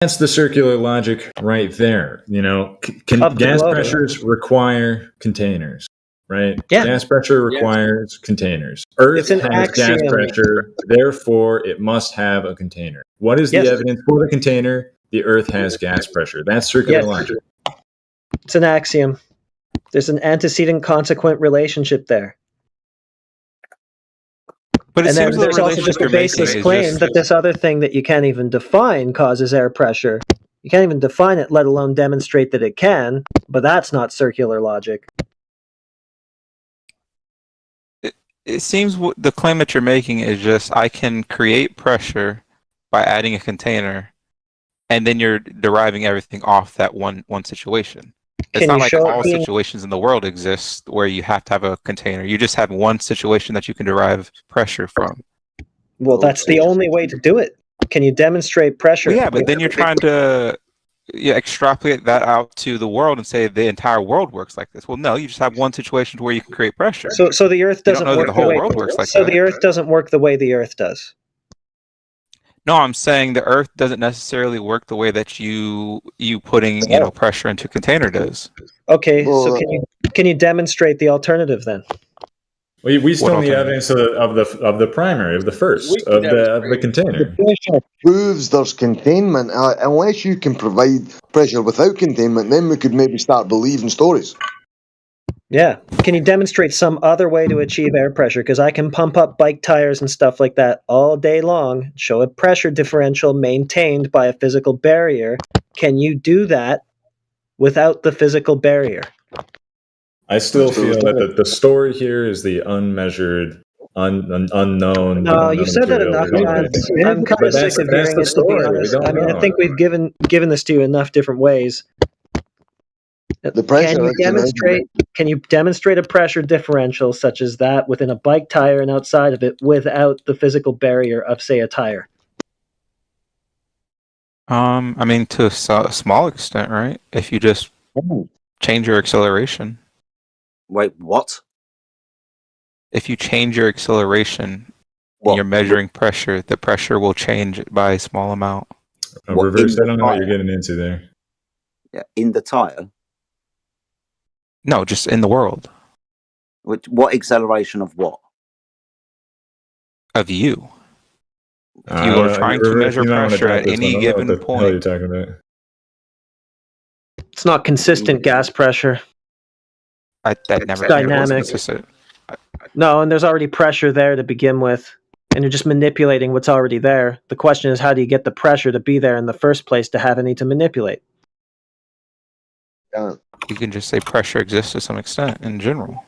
That's the circular logic right there. You know, gas pressures require containers, right? Yeah. Gas pressure requires containers. Earth has gas pressure, therefore it must have a container. What is the evidence for the container? The Earth has gas pressure. That's circular logic. It's an axiom. There's an antecedent-consequent relationship there. But and then there's also just a baseless claim that this other thing that you can't even define causes air pressure. You can't even define it, let alone demonstrate that it can, but that's not circular logic. It seems the claim that you're making is just, I can create pressure by adding a container, and then you're deriving everything off that one situation. It's not like all situations in the world exist where you have to have a container. You just have one situation that you can derive pressure from. Well, that's the only way to do it. Can you demonstrate pressure? Well, yeah, but then you're trying to extrapolate that out to the world and say the entire world works like this. Well, no, you just have one situation where you can create pressure. So the Earth doesn't work the whole world works like that. So the Earth doesn't work the way the Earth does. No, I'm saying the Earth doesn't necessarily work the way that you putting pressure into a container does. Okay, so can you demonstrate the alternative then? We still need evidence of the primary, of the first, of the container. The pressure proves there's containment. Unless you can provide pressure without containment, then we could maybe start believing stories. Yeah. Can you demonstrate some other way to achieve air pressure? Because I can pump up bike tires and stuff like that all day long, show a pressure differential maintained by a physical barrier. Can you do that without the physical barrier? I still feel that the story here is the unmeasured, unknown. No, you've said that enough times. I'm kind of sick of hearing it, to be honest. I mean, I think we've given this to you enough different ways. The pressure. Can you demonstrate a pressure differential such as that within a bike tire and outside of it without the physical barrier of, say, a tire? I mean, to a small extent, right? If you just change your acceleration. Wait, what? If you change your acceleration and you're measuring pressure, the pressure will change by a small amount. Reverse, I don't know what you're getting into there. Yeah, in the tire? No, just in the world. What acceleration of what? Of you. If you are trying to measure pressure at any given point. What the hell are you talking about? It's not consistent gas pressure. That never dynamic. No, and there's already pressure there to begin with, and you're just manipulating what's already there. The question is, how do you get the pressure to be there in the first place to have any to manipulate? You can just say pressure exists to some extent in general.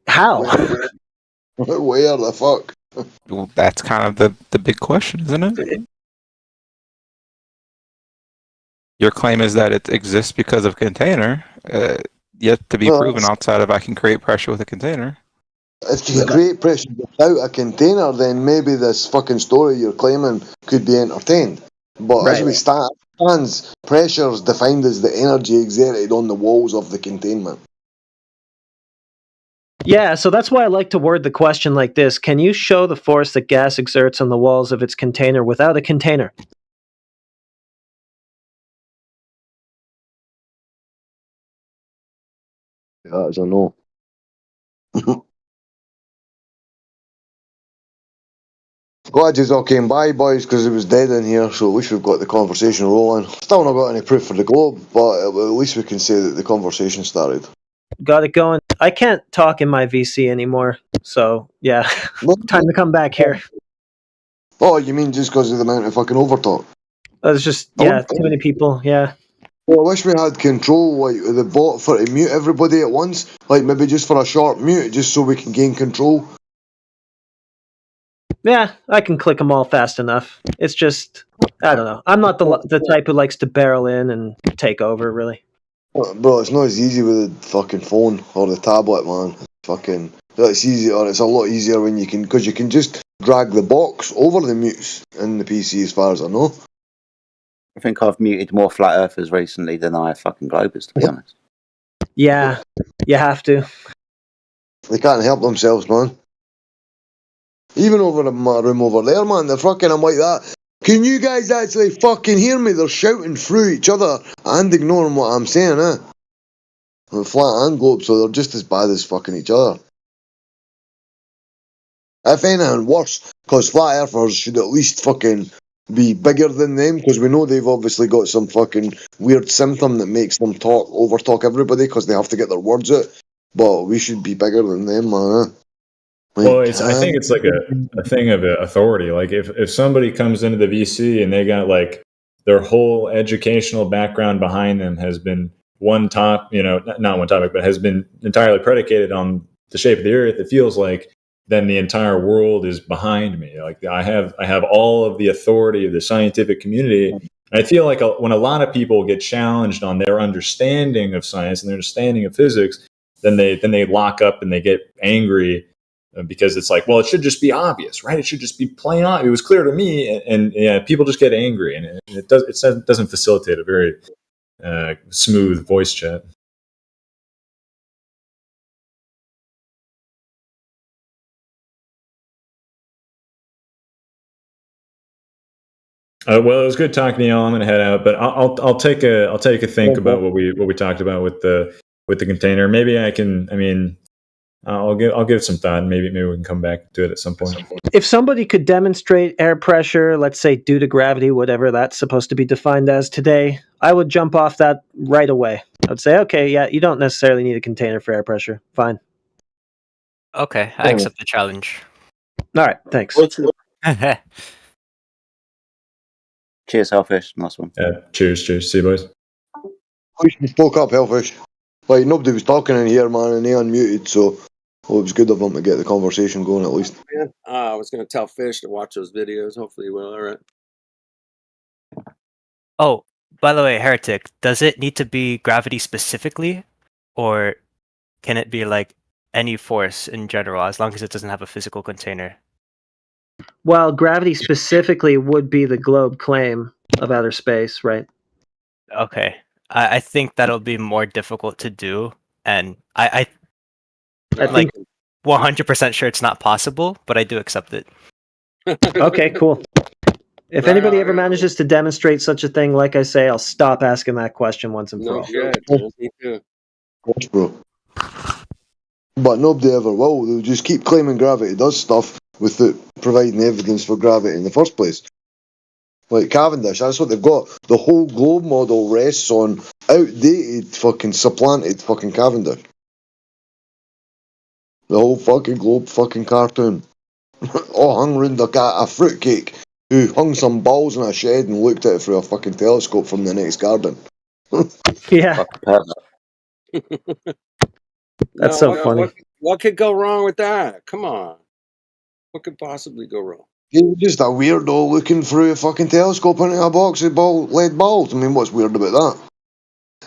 How? Where the fuck? Well, that's kind of the big question, isn't it? Your claim is that it exists because of a container. Yet to be proven outside of I can create pressure with a container. If you create pressure without a container, then maybe this fucking story you're claiming could be entertained. But as we stands, pressure is defined as the energy exerted on the walls of the containment. Yeah, so that's why I like to word the question like this. Can you show the force that gas exerts on the walls of its container without a container? Yeah, I don't know. Glad you all came by, boys, because it was dead in here, so at least we've got the conversation rolling. Still not got any proof for the globe, but at least we can say that the conversation started. Got it going. I can't talk in my VC anymore, so yeah, time to come back here. Oh, you mean just because of the amount of fucking overtalk? It's just, too many people, yeah. Well, I wish we had control, like the bot for to mute everybody at once, like maybe just for a short mute, just so we can gain control. Yeah, I can click them all fast enough. It's just, I don't know. I'm not the type who likes to barrel in and take over, really. Bro, it's not as easy with the fucking phone or the tablet, man. It's easy, or it's a lot easier when you can, because you can just drag the box over the mutes in the PC, as far as I know. I think I've muted more flat earthers recently than I have fucking globers, to be honest. Yeah, you have to. They can't help themselves, man. Even over in my room over there, man, I'm like that. Can you guys actually fucking hear me? They're shouting through each other and ignoring what I'm saying, eh? Flat and globe, so they're just as bad as fucking each other. If anything, worse, because flat earthers should at least fucking be bigger than them, because we know they've obviously got some fucking weird symptom that makes them overtalk everybody because they have to get their words out. But we should be bigger than them, man. Well, I think it's like a thing of authority. Like if somebody comes into the VC and they got like their whole educational background behind them has been not one topic, but has been entirely predicated on the shape of the earth, it feels like then the entire world is behind me. Like I have all of the authority of the scientific community. And I feel like when a lot of people get challenged on their understanding of science and their understanding of physics, then they lock up and they get angry because it's like, well, it should just be obvious, right? It should just be plain obvious. It was clear to me, and yeah, people just get angry, and it doesn't facilitate a very smooth voice chat. Well, it was good talking to y'all. I'm gonna head out, but I'll take a think about what we talked about with the container. Maybe I can. I mean, I'll give it some thought. Maybe we can come back to it at some point. If somebody could demonstrate air pressure, let's say due to gravity, whatever that's supposed to be defined as today, I would jump off that right away. I would say, okay, yeah, you don't necessarily need a container for air pressure. Fine. Okay, I accept the challenge. All right, thanks. Cheers, Hellfish. Nice one. Cheers. See you, boys. You spoke up, Hellfish. Like, nobody was talking in here, man, and they unmuted, so it was good of them to get the conversation going at least. I was going to tell Fish to watch those videos. Hopefully he will, all right. Oh, by the way, Heretic, does it need to be gravity specifically, or can it be like any force in general, as long as it doesn't have a physical container? Well, gravity specifically would be the globe claim of outer space, right? Okay. I think that'll be more difficult to do, and I like 100% sure it's not possible, but I do accept it. Okay, cool. If anybody ever manages to demonstrate such a thing, like I say, I'll stop asking that question once and for all. Me too. Yes, bro. But nobody ever will. They'll just keep claiming gravity does stuff without providing evidence for gravity in the first place. Like Cavendish, that's what they've got. The whole globe model rests on outdated, fucking supplanted fucking Cavendish. The whole fucking globe fucking cartoon. All hung round a fruitcake who hung some balls in a shed and looked at it through a fucking telescope from the next garden. Yeah. That's so funny. What could go wrong with that? Come on. What could possibly go wrong? He was just a weirdo looking through a fucking telescope into a box of lead balls. I mean, what's weird about that?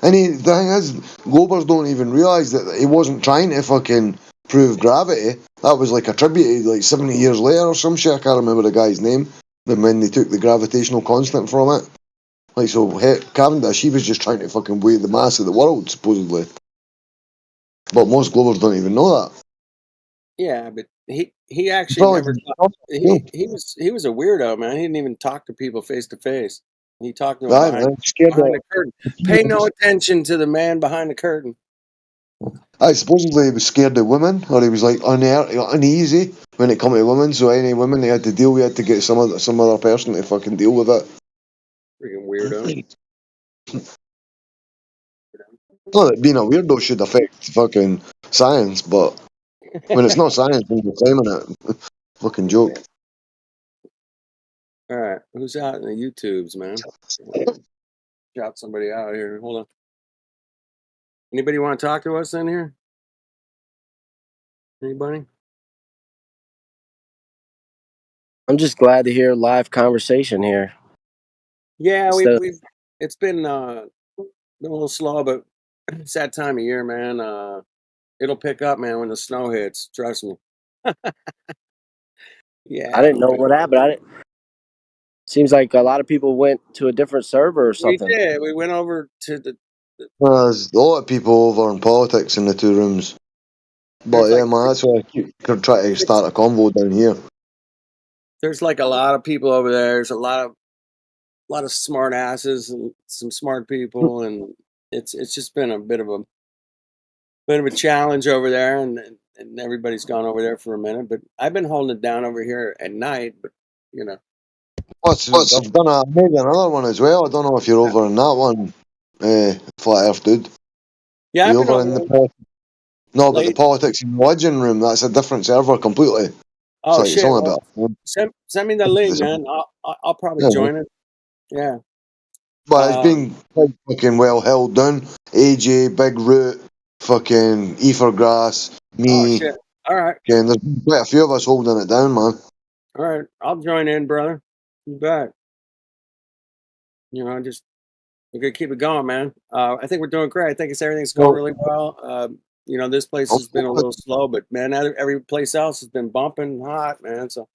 And the thing is, Globers don't even realise that he wasn't trying to fucking prove gravity. That was like attributed like 70 years later or some shit. I can't remember the guy's name. Then when they took the gravitational constant from it. Like, so Cavendish, he was just trying to fucking weigh the mass of the world, supposedly. But most Globers don't even know that. Yeah, but he actually never he was a weirdo, man. He didn't even talk to people face to face. He talked to them behind the curtain. Pay no attention to the man behind the curtain. Supposedly he was scared of women, or he was like uneasy when it come to women. So any women they had to deal with, had to get some other person to fucking deal with it. Freaking weirdo. Not that being a weirdo should affect fucking science, but when it's not science, when you're claiming it, fucking joke. All right, who's out in the YouTubes, man? Shout somebody out here. Hold on. Anybody want to talk to us in here? Anybody? I'm just glad to hear live conversation here. Yeah, it's been a little slow, but it's that time of year, man. It'll pick up, man, when the snow hits. Trust me. Yeah. I didn't know what happened. Seems like a lot of people went to a different server or something. We did. We went over to the. There's a lot of people over in politics in the two rooms. But yeah, man, that's why I keep trying to start a convo down here. There's like a lot of people over there. There's a lot of lot of smart asses and some smart people, and it's just been a bit of a challenge over there, and everybody's gone over there for a minute. But I've been holding it down over here at night. But you know, I've done maybe another one as well. I don't know if you're over in that one, Flat Earth Dude. yeah, You I've been over in the no, but the politics and religion room, that's a different server completely. Oh it's shit! only Well, about send me the link, man. I'll probably join it. Yeah. But it's been quite fucking well held down. AJ, Big Root, fucking Ethergrass, me. Oh shit! All right. Again, there's been quite a few of us holding it down, man. All right, I'll join in, brother. You bet. You know, we're gonna keep it going, man. I think we're doing great. I think everything's going really well. You know, this place has been a little slow, but man, every place else has been bumping hot, man. So.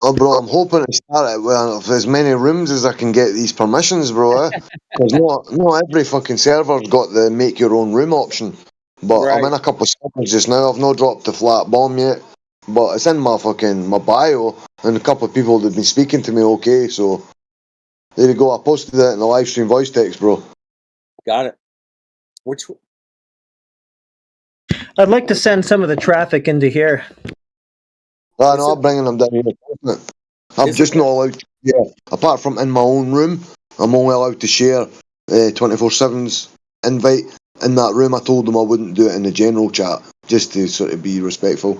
Oh, bro, I'm hoping to start it with as many rooms as I can get these permissions, bro. Because not every fucking server's got the make your own room option. But I'm in a couple of servers just now. I've not dropped the flat bomb yet, but it's in my bio, and a couple of people have been speaking to me. Okay, so there you go. I posted it in the live stream voice text, bro. Got it. I'd like to send some of the traffic into here. I know, I'm bringing them down here. I'm just not allowed to share. Apart from in my own room, I'm only allowed to share 24/7's invite in that room. I told them I wouldn't do it in the general chat, just to sort of be respectful.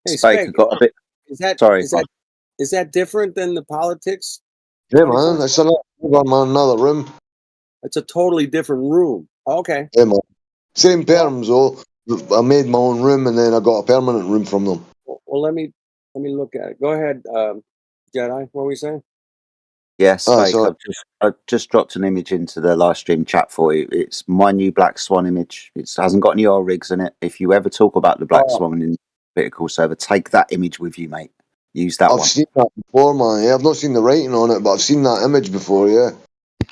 Hey, Spake, got a bit. Is that different than the politics? Yeah, man, it's another room. It's a totally different room. Okay. Yeah, man. Same terms though. I made my own room and then I got a permanent room from them. Well, let me look at it. Go ahead, Jedi. What were we saying? Yes, I've just dropped an image into the live stream chat for you. It's my new Black Swan image. It hasn't got any oil rigs in it. If you ever talk about the Black Swan in the Critical server, take that image with you, mate. Use that one. I've seen that before, man. Yeah, I've not seen the writing on it, but I've seen that image before, yeah.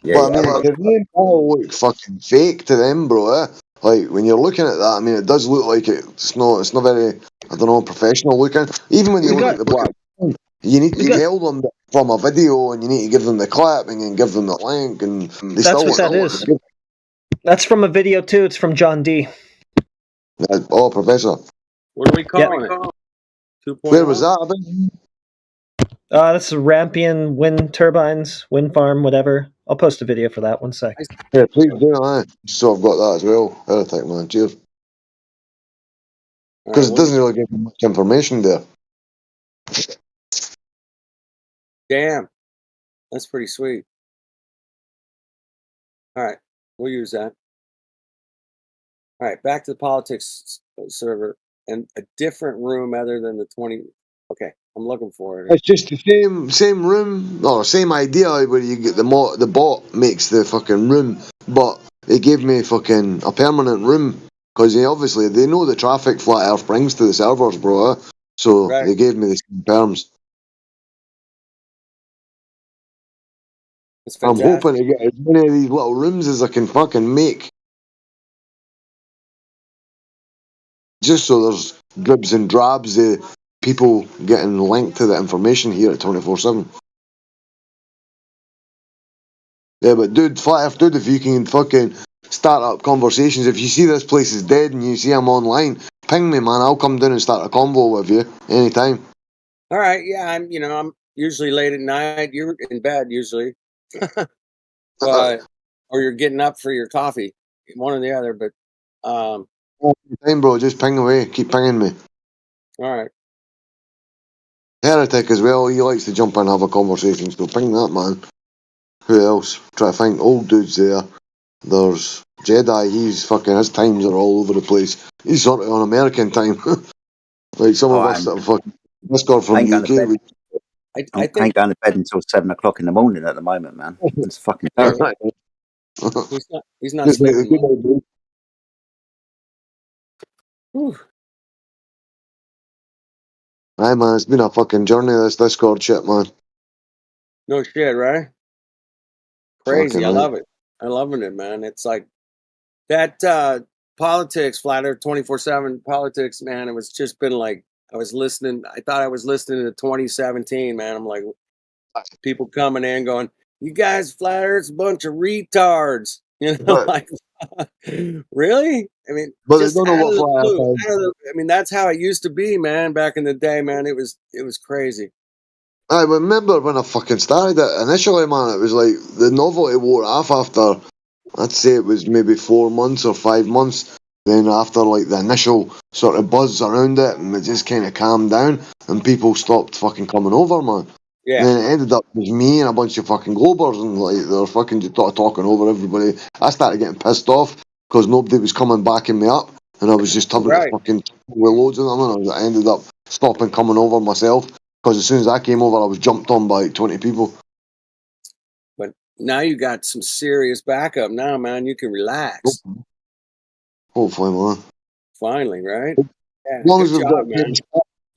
But I mean, the name all look fucking fake to them, bro. Like when you're looking at that, I mean, it does look like it's not very, I don't know, professional looking. Even when you look at the Black, you need to tell them from a video, and you need to give them the clip, and then give them the link, and they That's what that is. That's from a video too. It's from John D. Oh, Professor. What are we calling it? 2.0? Where was that? That's Rampion wind turbines, wind farm, whatever. I'll post a video for that. 1 sec. Yeah, please do that. So I've got that as well. Heretic, man. Cheers. Because it doesn't really give much information there. Damn. That's pretty sweet. All right. We'll use that. All right. Back to the politics server and a different room other than the 20. Okay. I'm looking for it. It's just the same room, or same idea where you get the bot makes the fucking room, but it gave me fucking a permanent room because obviously they know the traffic Flat Earth brings to the servers, bro. So they gave me the same terms. I'm hoping to get as many of these little rooms as I can fucking make. Just so there's dribs and drabs of people getting linked to the information here at 24/7. Yeah, but dude, Flat Earth Dude, if you can fucking start up conversations, if you see this place is dead and you see I'm online, ping me, man. I'll come down and start a convo with you anytime. All right, yeah, I'm usually late at night. You're in bed usually, but or you're getting up for your coffee, one or the other. But time, bro, just ping away. Keep pinging me. All right. Heretic as well. He likes to jump in and have a conversation. So ping that, man. Who else? Try to find old dudes there. There's Jedi. He's fucking, his times are all over the place. He's sort of on American time. Like some of us that are fucking Discord from the UK. I ain't going to bed until 7 o'clock in the morning at the moment, man. It's fucking terrible. He's not sleeping. Aye, man, it's been a fucking journey, this Discord shit, man. No shit, right? Crazy. I love it. I'm loving it, man. It's like that politics, Flat Earth 24/7 politics, man. It was just been like I thought I was listening to 2017, man. I'm like people coming in going, you guys flat Earth's a bunch of retards. You know, like, really? I mean, but they don't know what flat Earth is. I mean, that's how it used to be, man. Back in the day, man, it was crazy. I remember when I fucking started it initially, man. It was like the novelty wore off after, I'd say it was maybe 4 months or 5 months. Then after like the initial sort of buzz around it, and it just kind of calmed down, and people stopped fucking coming over, man. Yeah. And then it ended up with me and a bunch of fucking Globers, and like they were fucking just talking over everybody. I started getting pissed off because nobody was coming backing me up, and I was just fucking with loads of them, and I ended up stopping coming over myself. Because as soon as I came over, I was jumped on by like 20 people. But now you got some serious backup. Now, man, you can relax. Hopefully, man. Finally, right? Yeah, as long as we've got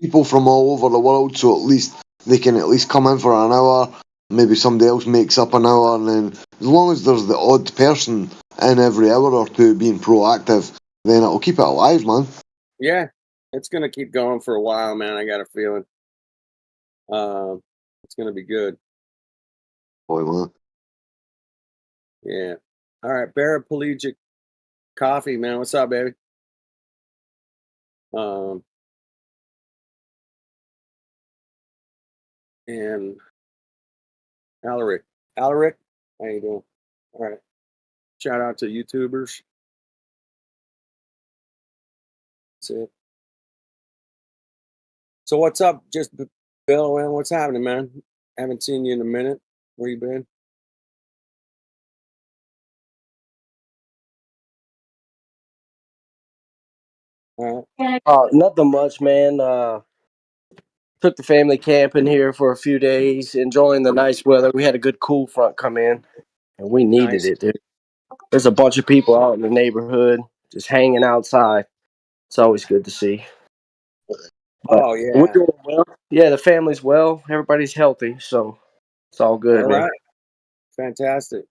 people from all over the world, so at least they can at least come in for an hour. Maybe somebody else makes up an hour, and then as long as there's the odd person in every hour or two being proactive, then it'll keep it alive, man. Yeah, it's gonna keep going for a while, man. I got a feeling. It's gonna be good. Boy, man. Yeah. All right, Paraplegic Coffee, man. What's up, baby? And Alaric, how you doing? All right. Shout out to YouTubers. That's it. So what's up? Just Bill, man, what's happening, man? Haven't seen you in a minute. Where you been? Nothing much, man. Took the family camping here for a few days, enjoying the nice weather. We had a good cool front come in, and we needed it, dude. There's a bunch of people out in the neighborhood just hanging outside. It's always good to see. Oh, yeah. We're doing well. Yeah, the family's well. Everybody's healthy, so it's all good, All man. right. Fantastic.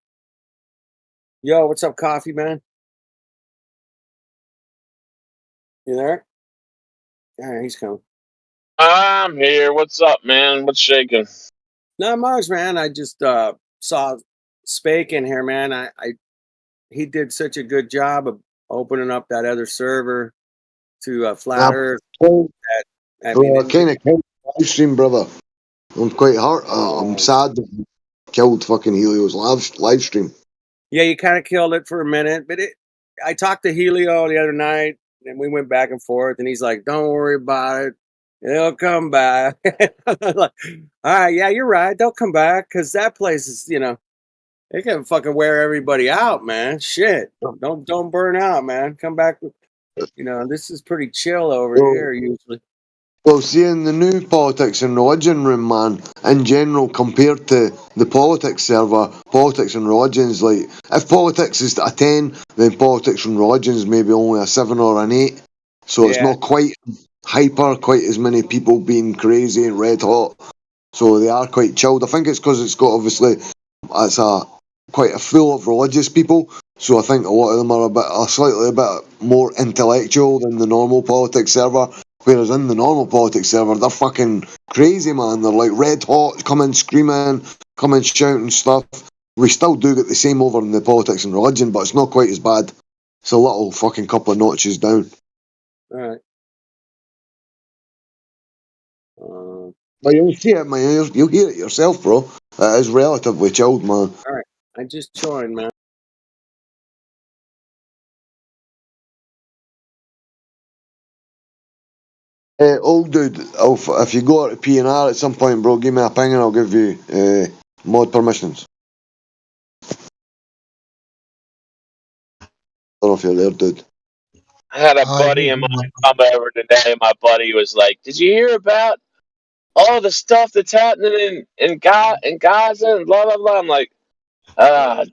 Yo, what's up, Coffee Man? You there? Yeah, he's coming. I'm here. What's up, man? What's shaking? Not much, man. I just saw Spake in here, man. He did such a good job of opening up that other server to Flat Earth. I kind of killed live stream, brother. I'm quite hurt. I'm sad that he killed fucking Helio's live stream. Yeah, you kind of killed it for a minute, but I talked to Helio the other night, and we went back and forth, and he's like, "Don't worry about it. They'll come back." Like, all right, yeah, you're right. They'll come back because that place is, they can fucking wear everybody out, man. Shit, don't burn out, man. Come back. This is pretty chill over here usually. Well, seeing the new politics and religion room, man, in general, compared to the politics server, politics and religions, like, if politics is a 10, then politics and religions maybe only a 7 or an 8. So it's not quite hyper, quite as many people being crazy and red hot. So they are quite chilled. I think it's because it's got, obviously, it's quite a full of religious people. So I think a lot of them are slightly a bit more intellectual than the normal politics server. Whereas in the normal politics server, they're fucking crazy, man. They're like red hot, coming screaming, coming shouting stuff. We still do get the same over in the politics and religion, but it's not quite as bad. It's a little fucking couple of notches down. All right. But you'll see it, man. You'll hear it yourself, bro. It is relatively chilled, man. All right. I just joined, man. Old dude, if you go out to PNR at some point, bro, give me a ping and I'll give you mod permissions. I don't know if you're there, dude. I had a buddy of mine come over today, and my buddy was like, "Did you hear about all the stuff that's happening in Gaza and blah blah blah?" I'm like,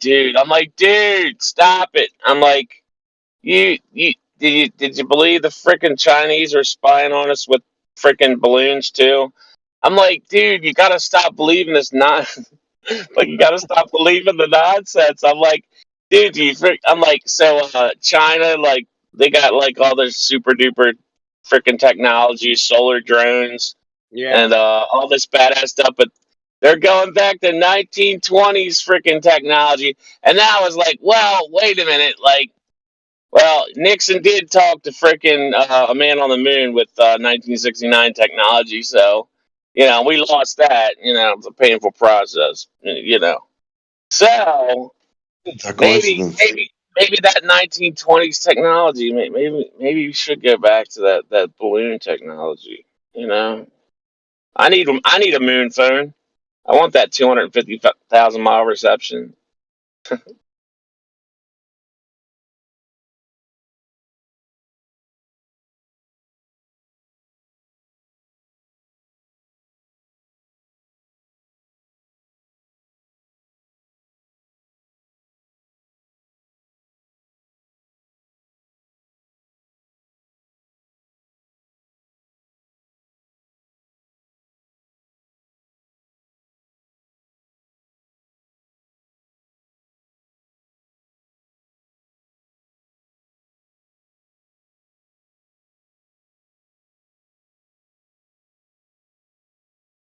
dude. I'm like, dude, stop it. I'm like, did you believe the freaking Chinese are spying on us with freaking balloons too? I'm like, dude, you gotta stop believing this like, you gotta stop believing the nonsense. I'm like, dude, I'm like, so China, like, they got like all this super duper freaking technology, solar drones, and all this badass stuff, but They're going back to 1920s freaking technology. And then I was like, well, wait a minute. Like, well, Nixon did talk to freaking a man on the moon with 1969 technology. So, we lost that. It's a painful process, So, maybe that 1920s technology, maybe we should go back to that balloon technology. I need a moon phone. I want that 250,000 mile reception.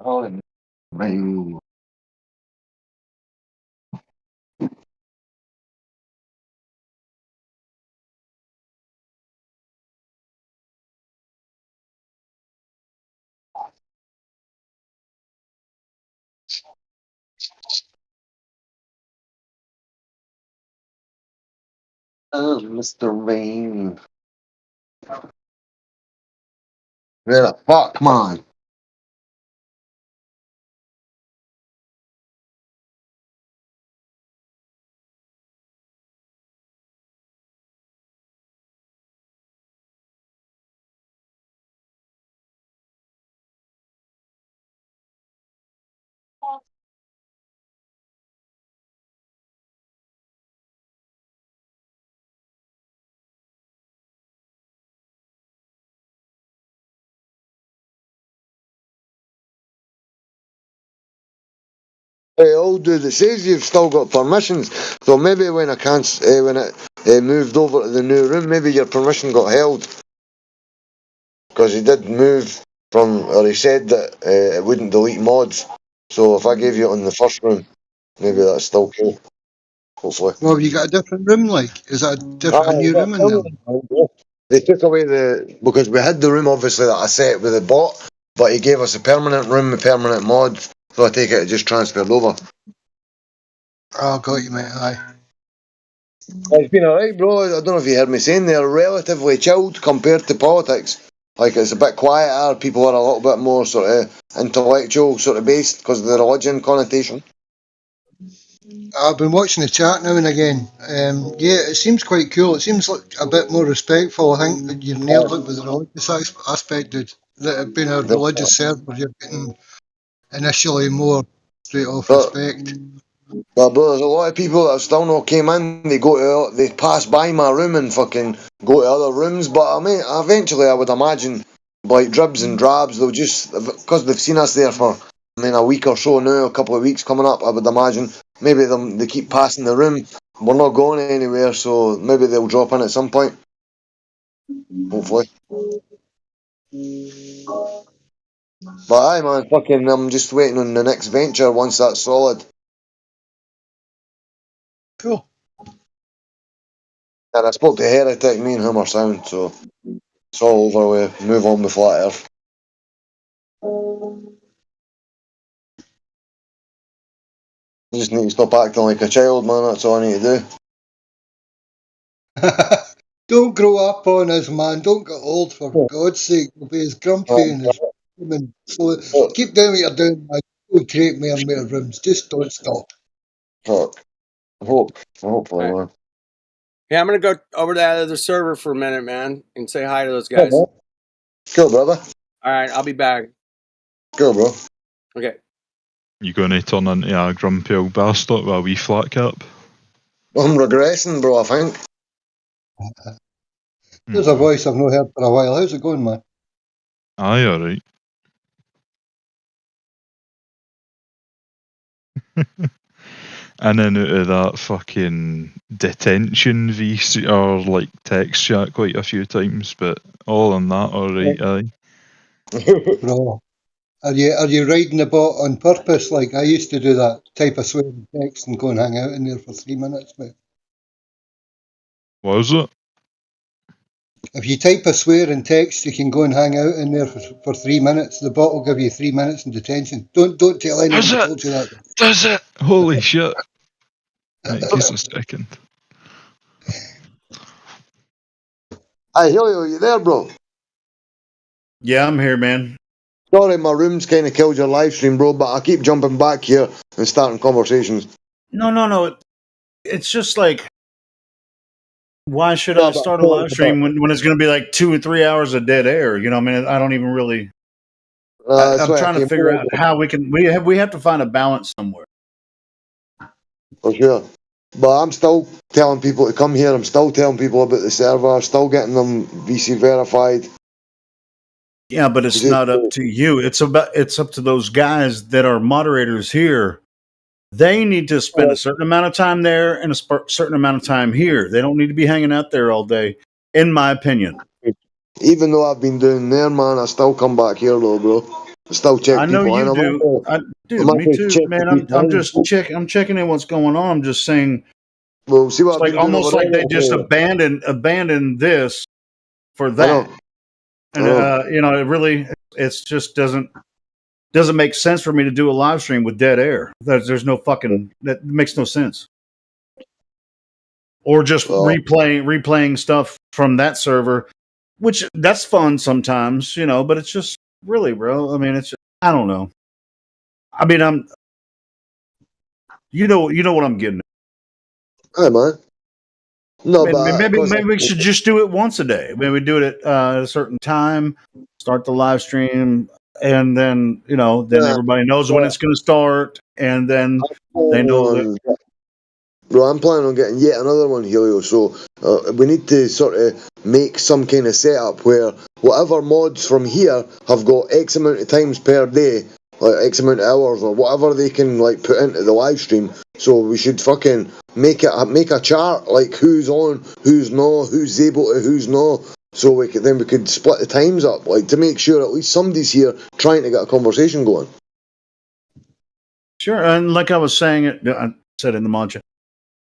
Oh, man. Oh, Mr. Rain. Where the fuck, man? Hey, old dude, it says you've still got permissions. So maybe when I can't, when it moved over to the new room, maybe your permission got held. Because he did move from, or he said that it wouldn't delete mods. So if I gave you it on the first room, maybe that's still cool. Hopefully. Well, you got a different room, like? Is that a new room in there? They took away because we had the room obviously that I set with the bot, but he gave us a permanent room with permanent mods, so I take it just transferred over. Oh, got you, mate, aye. It's been alright, bro. I don't know if you heard me saying they're relatively chilled compared to politics. Like, it's a bit quieter, people are a little bit more sort of intellectual sort of based because of the religion connotation. I've been watching the chat now and again. Yeah, it seems quite cool. It seems like a bit more respectful. I think that you nailed it with the religious aspect, dude. That being a religious server, you're getting initially more straight off respect. But bro, there's a lot of people that have still not came in. They pass by my room and fucking go to other rooms. But I mean, eventually I would imagine, like dribs and drabs, they'll just, because they've seen us there for, a week or so now, a couple of weeks coming up. I would imagine maybe they keep passing the room. We're not going anywhere, so maybe they'll drop in at some point. Hopefully. But aye, man, fucking, I'm just waiting on the next venture once that's solid. Cool. And I spoke to Heretic, me and him are sound, so it's all over with. Move on with Flat Earth. I just need to stop acting like a child, man. That's all I need to do. Don't grow up on us, man. Don't get old, for God's sake. You'll be as grumpy and as human. So keep doing what you're doing, man. We'll create more and more rooms. Just don't stop. Hopefully, man. Yeah, I'm gonna go over to that other server for a minute, man, and say hi to those guys. Cool, brother. All right, I'll be back. Cool, bro. Okay. You going to turn into a grumpy old bastard with a wee flat cap? I'm regressing, bro, I think. There's a voice I've not heard for a while. How's it going, man? Aye, alright. And then out of that fucking detention VC or like text chat quite a few times, but all on that alright, aye. Bro, Are you riding the bot on purpose? Like I used to do that, type a swearing text and go and hang out in there for 3 minutes. But What was it? if you type a swearing text, you can go and hang out in there for 3 minutes. The bot will give you 3 minutes in detention. Don't tell anyone I told you that. Does it? Holy shit! Right, just a second. Hi, Helio, you there, bro? Yeah, I'm here, man. Sorry, my room's kind of killed your live stream, bro, but I keep jumping back here and starting conversations. No. It's just like, why should I start a live stream when it's going to be like 2 or 3 hours of dead air? You know, I mean, I don't even really. I'm trying to figure out how we can. We have to find a balance somewhere. For sure. But I'm still telling people to come here. I'm still telling people about the server. Still getting them VC verified. Yeah, but it's not up to you. It's up to those guys that are moderators here. They need to spend a certain amount of time there and a certain amount of time here. They don't need to be hanging out there all day, in my opinion. Even though I've been doing there, man, I still come back here, though, bro. I still check I know people. you do. Me too, man. I'm just checking. I'm checking in what's going on. I'm just saying. Well, see what it's like almost like they just abandoned this for that. And you know, it just doesn't make sense for me to do a live stream with dead air. There's no fucking, that makes no sense. Or just replaying stuff from that server, which that's fun sometimes, you know. But it's just really, bro. I mean, it's I don't know. I mean, you know what I'm getting at. Hey, man. No, maybe we should just do it once a day. Maybe we do it at a certain time, start the live stream, and then everybody knows when it's going to start, and then they know that. Bro, I'm planning on getting yet another one, Helio. So we need to sort of make some kind of setup where whatever mods from here have got X amount of times per day, like X amount of hours or whatever they can like put into the live stream. So we should fucking make a chart like who's on, who's not, who's able to, who's not. So we could split the times up, like to make sure at least somebody's here trying to get a conversation going. Sure, and like I was saying, I said in the mod chat,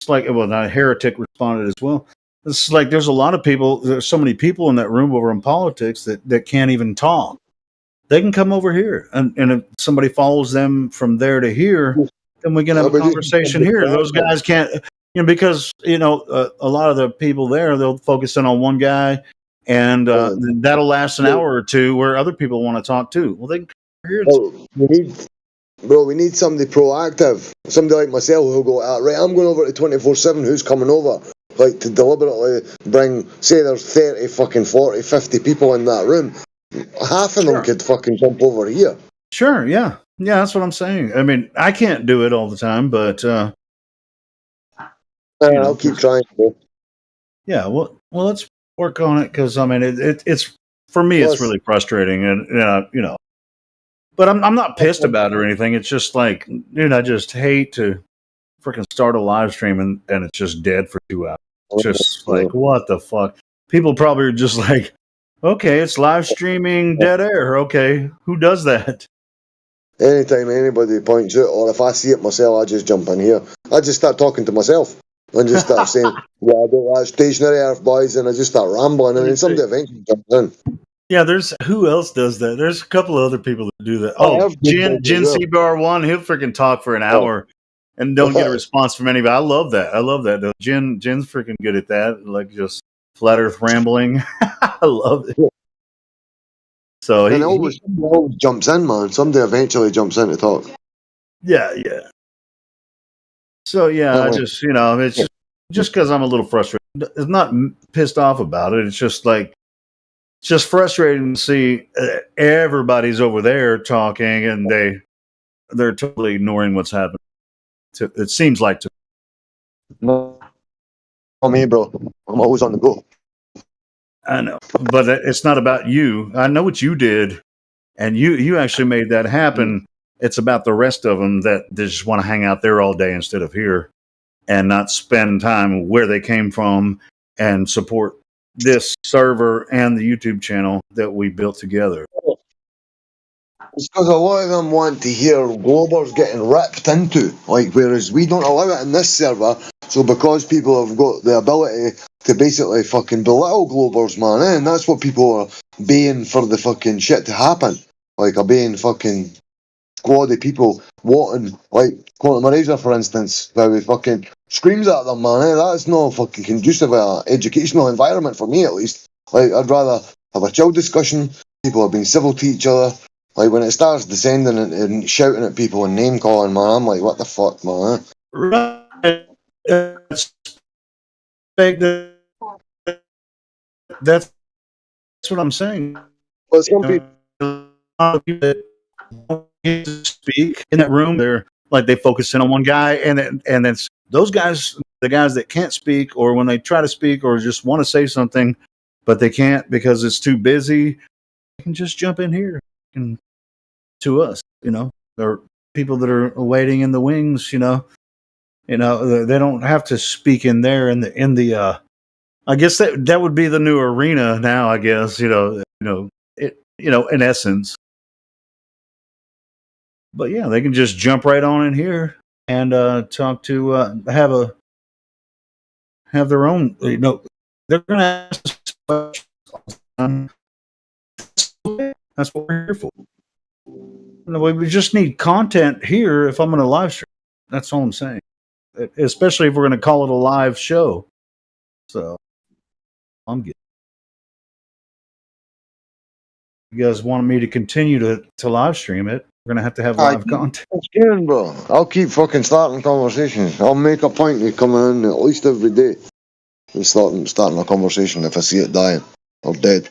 it's like, well, now Heretic responded as well. It's like there's a lot of people. There's so many people in that room over in politics that can't even talk. They can come over here, and if somebody follows them from there to here, then we can have a conversation here. Those guys can't, because a lot of the people there, they'll focus in on one guy, and that'll last an hour or two where other people want to talk too. Well, they can come here. We need somebody proactive, somebody like myself who'll go, right, I'm going over to 24/7, who's coming over? Like to deliberately bring, say there's 30, fucking 40, 50 people in that room. Half of them could fucking jump over here. Sure, yeah. Yeah, that's what I'm saying. I mean, I can't do it all the time, but I'll keep trying. Yeah, well, let's work on it, because I mean, it's for me, it's really frustrating, and but I'm not pissed about it or anything. It's just like, dude, I just hate to freaking start a live stream and it's just dead for 2 hours. Just like, what the fuck? People probably are just like, okay, it's live streaming dead air. Okay, who does that? Anytime anybody points out, or if I see it myself, I just jump in here. I just start talking to myself and just start saying, yeah, I don't like stationary earth, boys, and I just start rambling, and then somebody eventually jumps in. Yeah, who else does that? There's a couple of other people that do that. Oh, Jin CBR1, he'll freaking talk for an hour and don't get a response from anybody. I love that. Though. Jin's freaking good at that, like just flat earth rambling. I love it. So he always jumps in, man. Somebody eventually jumps in to talk. Yeah. So I just, it's just because I'm a little frustrated. It's not pissed off about it. It's just like, it's just frustrating to see everybody's over there talking and they're totally ignoring what's happening. It seems like to. No, me, bro. I'm always on the go. I know, but it's not about you. I know what you did, and you actually made that happen. It's about the rest of them that they just want to hang out there all day instead of here, and not spend time where they came from and support this server and the YouTube channel that we built together. It's because a lot of them want to hear Globers getting ripped into, like, whereas we don't allow it in this server. So because people have got the ability to basically fucking belittle Globers, man, and that's what people are baying for the fucking shit to happen. Like a baying fucking squad of people wanting, like Quantum Eraser, for instance, where we fucking screams at them, man. That's not fucking conducive an educational environment for me, at least. Like, I'd rather have a chill discussion. People have been civil to each other. Like, when it starts descending and shouting at people and name calling, man, I'm like, what the fuck, man? Right. That's what I'm saying. Well, some people that don't get to speak in that room, they're like they focus in on one guy, and it's those guys, the guys that can't speak, or when they try to speak, or just want to say something, but they can't because it's too busy. They can just jump in here and to us, There are people that are waiting in the wings, they don't have to speak in there in the. I guess that would be the new arena now. I guess in essence. But yeah, they can just jump right on in here and talk to have their own. They're going to ask questions. That's what we're here for. We just need content here. If I'm going to live stream, that's all I'm saying. Especially if we're going to call it a live show. So I'm good. You guys want me to continue to live stream it? We're gonna have to have live content. Scaring, bro. I'll keep fucking starting conversations. I'll make a point of coming in at least every day and starting a conversation if I see it dying or dead.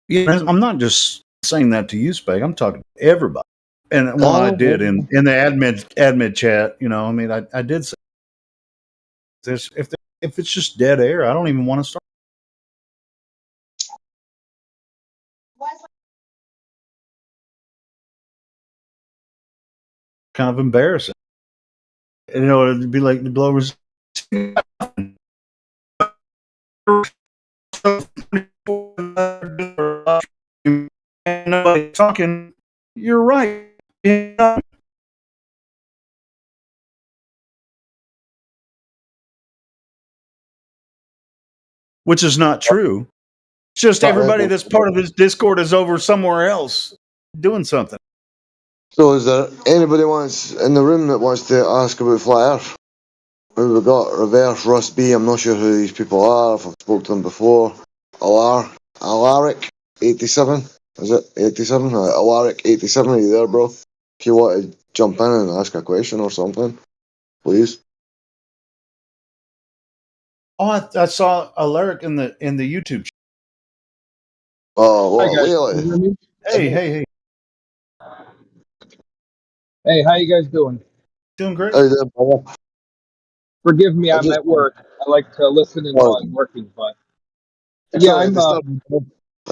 Yeah, I'm not just saying that to you, Spike. I'm talking to everybody. And well, I did in the admin chat. I did say this. If it's just dead air, I don't even want to start. Kind of embarrassing. It'd be like the blowers. Nobody talking. You're right. Which is not true. It's just everybody that's part of this Discord is over somewhere else doing something. So is there anybody in the room that wants to ask about Flat Earth? Who we got? Reverse, Russ B. I'm not sure who these people are. If I've spoken to them before. Alaric 87. Is it 87? Alaric 87. Are you there, bro? If you want to jump in and ask a question or something, please. Oh, I saw Alaric in the YouTube. Oh, well, really? Hey. Hey, how you guys doing? Doing great. How you doing, brother? Forgive me, I'm at work. I like to listen in while I'm working, but yeah, I'm. I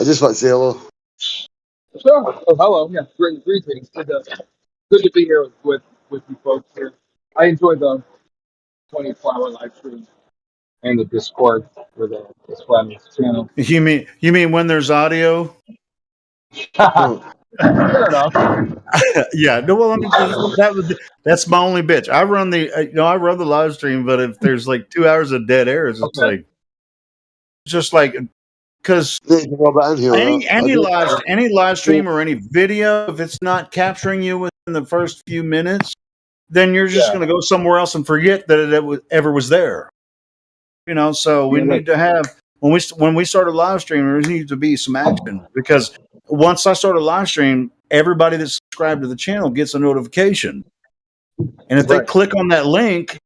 just want to say hello. Sure. Oh, hello. Yeah, greetings. Good to be here with you folks here. I enjoy the 24-hour live stream and the Discord for the Splatter's channel. You mean when there's audio? Fair enough. Yeah. No. Well, that's my only bitch. I run the live stream, but if there's like 2 hours of dead air, it's like because any live stream or any video, if it's not capturing you within the first few minutes, then you're just going to go somewhere else and forget that it ever was there. So we need to have when we start a live stream, there needs to be some action, because once I start a live stream, everybody that's subscribed to the channel gets a notification, and if they click on that link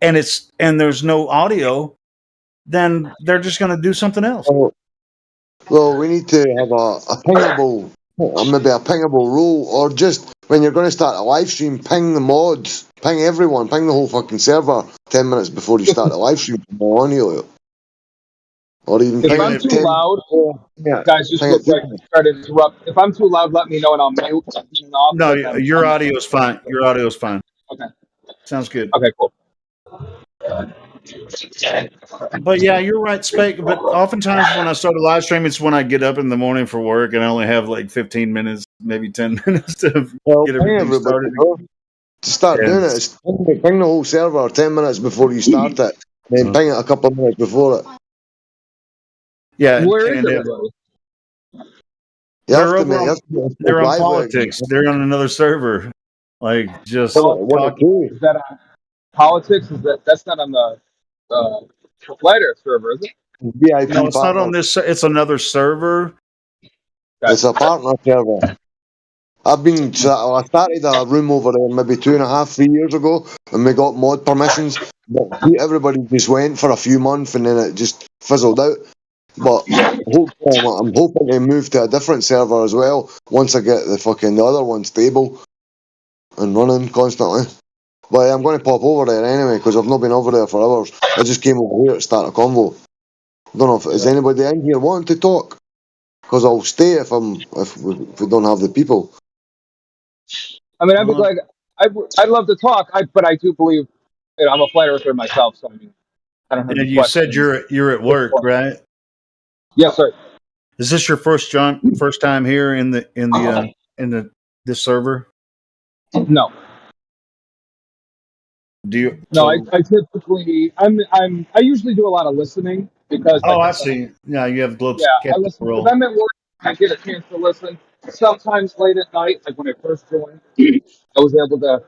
and there's no audio, then they're just going to do something else. Well, we need to have a pingable, or maybe a pingable rule, or just when you're going to start a live stream, ping the mods, ping everyone, ping the whole fucking server 10 minutes before you start a live stream on you. Or even if I'm too loud, guys, just look like try to interrupt. If I'm too loud, let me know and I'll mute. No, your audio is fine. Your audio is fine. Okay. Sounds good. Okay, cool. But yeah, you're right, Spake. But oftentimes when I start a live stream, it's when I get up in the morning for work and I only have like 15 minutes, maybe 10 minutes to get everything started. To start doing it, it's ping the whole server 10 minutes before you start it, then ping it a couple of minutes before it. Yeah, where is everybody? They're on politics. They're on another server. Like just talking. Is that on politics? That's not on the Flat Earth server, is it? VIP no, it's not on this. It's another server. It's a partner server. I started a room over there maybe 2.5, 3 years ago, and we got mod permissions. But everybody just went for a few months, and then it just fizzled out. But I'm hoping to move to a different server as well once I get the other one stable and running constantly. But I'm going to pop over there anyway because I've not been over there for hours. I just came over here to start a convo. I don't know if is anybody in here wanting to talk, because I'll stay if we don't have the people. I mean, I'd be glad. I'd love to talk, but I do believe I'm a flat earther myself, so I mean, I don't have. And you said you're at work, right? Yes, sir. Is this your first time here in this server? No. Do you? No, I typically I usually do a lot of listening because. I see. Yeah, you have Globe. Yeah, I listen because I'm at work. I get a chance to listen. Sometimes late at night, like when I first joined, I was able to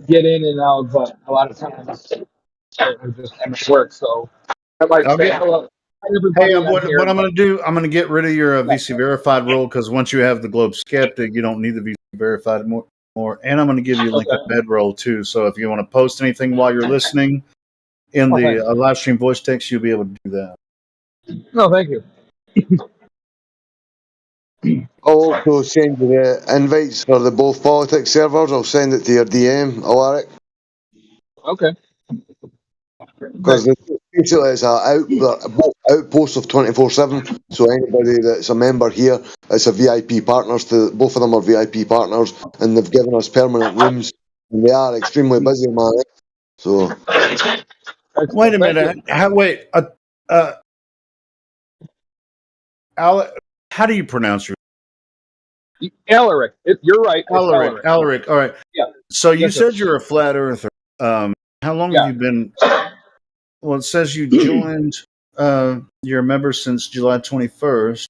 get in and out, but a lot of times I'm at work, so I might say hello. Hey, what I'm going to do, I'm going to get rid of your VC verified role because once you have the Globe Skeptic, you don't need the VC verified more. And I'm going to give you like a bed roll too. So if you want to post anything while you're listening in the live stream voice text, you'll be able to do that. No, thank you. I'll also send you the invites for the both politics servers. I'll send it to your DM, Alaric. Okay. Because basically it's both outpost of 24/7. So anybody that's a member here, it's a VIP partners. Both of them are VIP partners, and they've given us permanent rooms. And they are extremely busy, man. So wait a minute. How do you pronounce your? Alaric. You're right. Alaric. All right. Yeah. So you said you're a flat earther. How long have you been? Well, it says you joined. You're a member since July 21st.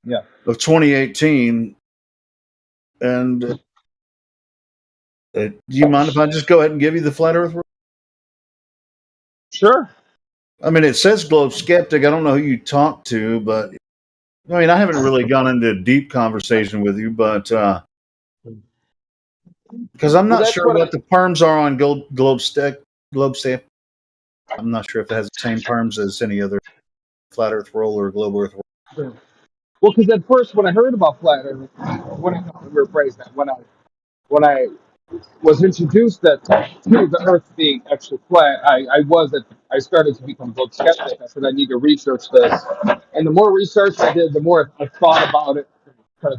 Yeah. Of 2018. And do you mind if I just go ahead and give you the flat Earth? Sure. I mean, it says Globe Skeptic. I don't know who you talked to, but I mean, I haven't really gone into a deep conversation with you, but because I'm not sure what the perms are on Globe Skeptic. I'm not sure if it has the same terms as any other flat Earth roll or globe Earth roll. Well, because at first when I heard about flat Earth, when I was introduced to the Earth being actually flat, I started to become globe skeptic. I said I need to research this, and the more research I did, the more I thought about it, try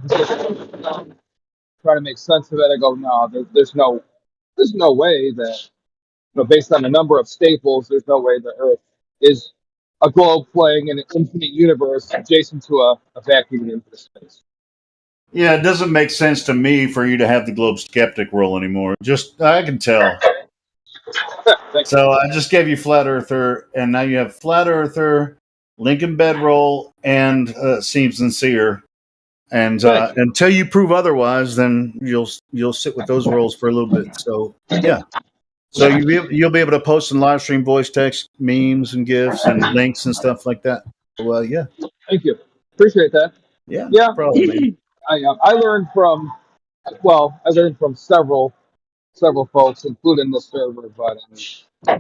to make sense of it. I go, no, there's no way that, based on the number of staples, there's no way the Earth is a globe playing in an infinite universe adjacent to a vacuum in infinite space. Yeah, it doesn't make sense to me for you to have the Globe Skeptic role anymore. I can tell. So I just gave you Flat Earther, and now you have Flat Earther, Lincoln Bedroll, and Seems Sincere. And until you prove otherwise, then you'll sit with those roles for a little bit. So yeah. So you'll be able to post and live stream voice text, memes and GIFs and links and stuff like that. So yeah. Thank you. Appreciate that. Yeah. Yeah. Probably. I learned from several folks, including this server. But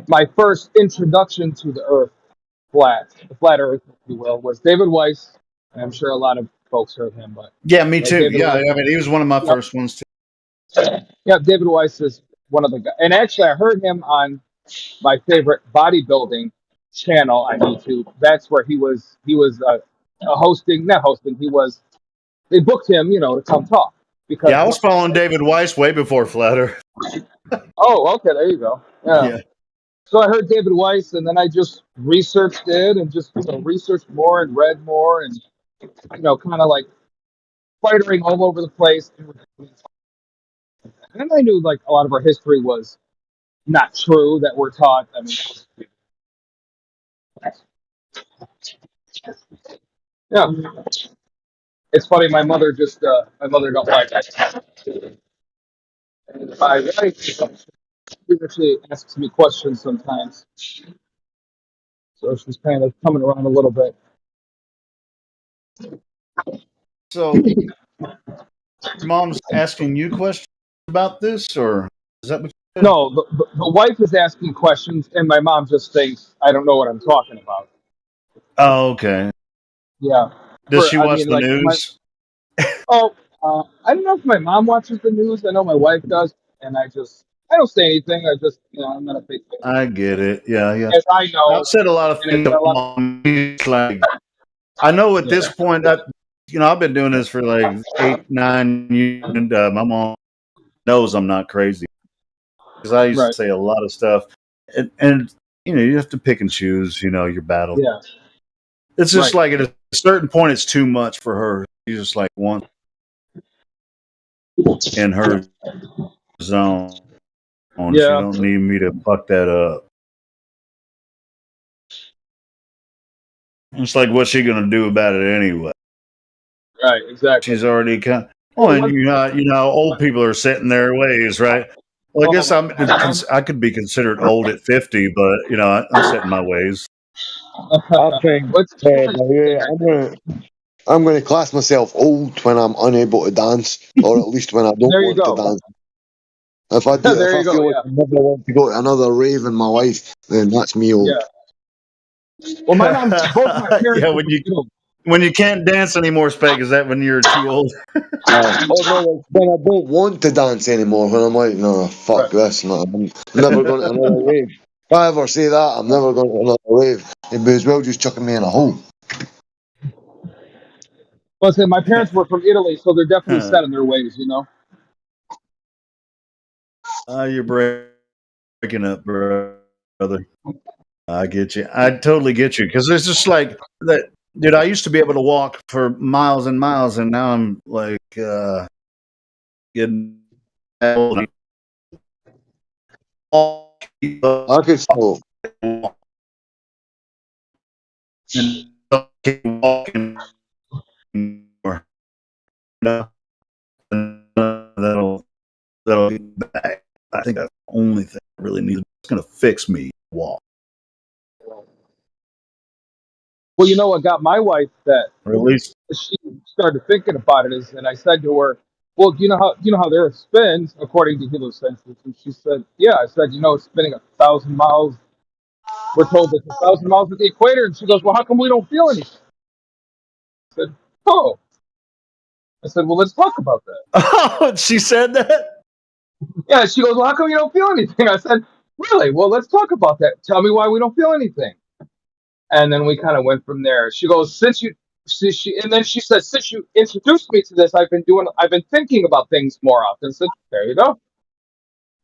my first introduction to the flat Earth, if you will, was David Weiss. And I'm sure a lot of folks heard him. But yeah, me too. Yeah, I mean, he was one of my first ones too. Yeah, David Weiss is one of the guys. And actually, I heard him on my favorite bodybuilding channel on YouTube. That's where he was not hosting. They booked him, to come talk. Because I was following David Weiss way before Flat Earth. Oh, okay, there you go. Yeah. So I heard David Weiss, and then I just researched it and just researched more and read more, and kind of like spidering all over the place. And I knew like a lot of our history was not true that we're taught. I mean, yeah, it's funny. My mother don't like that. And my wife, she actually asks me questions sometimes, so she's kind of coming around a little bit. So, your mom's asking you questions about this, or is that what you said? No, the wife is asking questions, and my mom just thinks I don't know what I'm talking about. Oh, okay. Yeah. Does she watch the news? I don't know if my mom watches the news. I know my wife does, and I don't say anything. I just, I'm not a big fan. I get it. Yeah. As I know, I've said a lot of things. Like, I know at this point that I've been doing this for like 8-9 years, and my mom knows I'm not crazy because I used to say a lot of stuff, and you have to pick and choose. Your battle. Yeah. It's just like at a certain point, it's too much for her. She's just like wants in her zone. Yeah. She don't need me to fuck that up. It's like, what's she gonna do about it anyway? Right, exactly. She's already kind. And you know, old people are set in their ways, right? Well, I guess I could be considered old at 50, but I'm set in my ways. I think I'm going to class myself old when I'm unable to dance, or at least when I don't want to dance. If I feel like I never want to go to another rave in my life, then that's me old. Yeah. Well, my mom, both my parents. When you can't dance anymore, Speg, is that when you're too old? When I don't want to dance anymore, when I'm like, no, fuck this, no, I'm never going to another rave. If I ever say that, I'm never going to another rave. It'd be as well just chucking me in a hole. Well, say my parents were from Italy, so they're definitely set in their ways, You're breaking up, brother. I get you. I totally get you, because it's just like that. Dude, I used to be able to walk for miles and miles, and now I'm like getting old. I could still walking. That'll get back. I think that's the only thing I really need. It's going to fix me. Walk. Well, what got my wife that, or at least she started thinking about it is, and I said to her, "Well, do you know how the Earth spins according to heliocentric?" And she said, "Yeah." I said, "It's spinning 1,000 miles. We're told it's 1,000 miles at the equator." And she goes, "Well, how come we don't feel anything?" I said, "Oh." I said, "Well, let's talk about that." Oh, she said that? Yeah. She goes, "Well, how come you don't feel anything?" I said, "Really? Well, let's talk about that. Tell me why we don't feel anything." And then we kind of went from there. She goes, and then she said, "Since you introduced me to this, I've been thinking about things more often." I said, "There you go.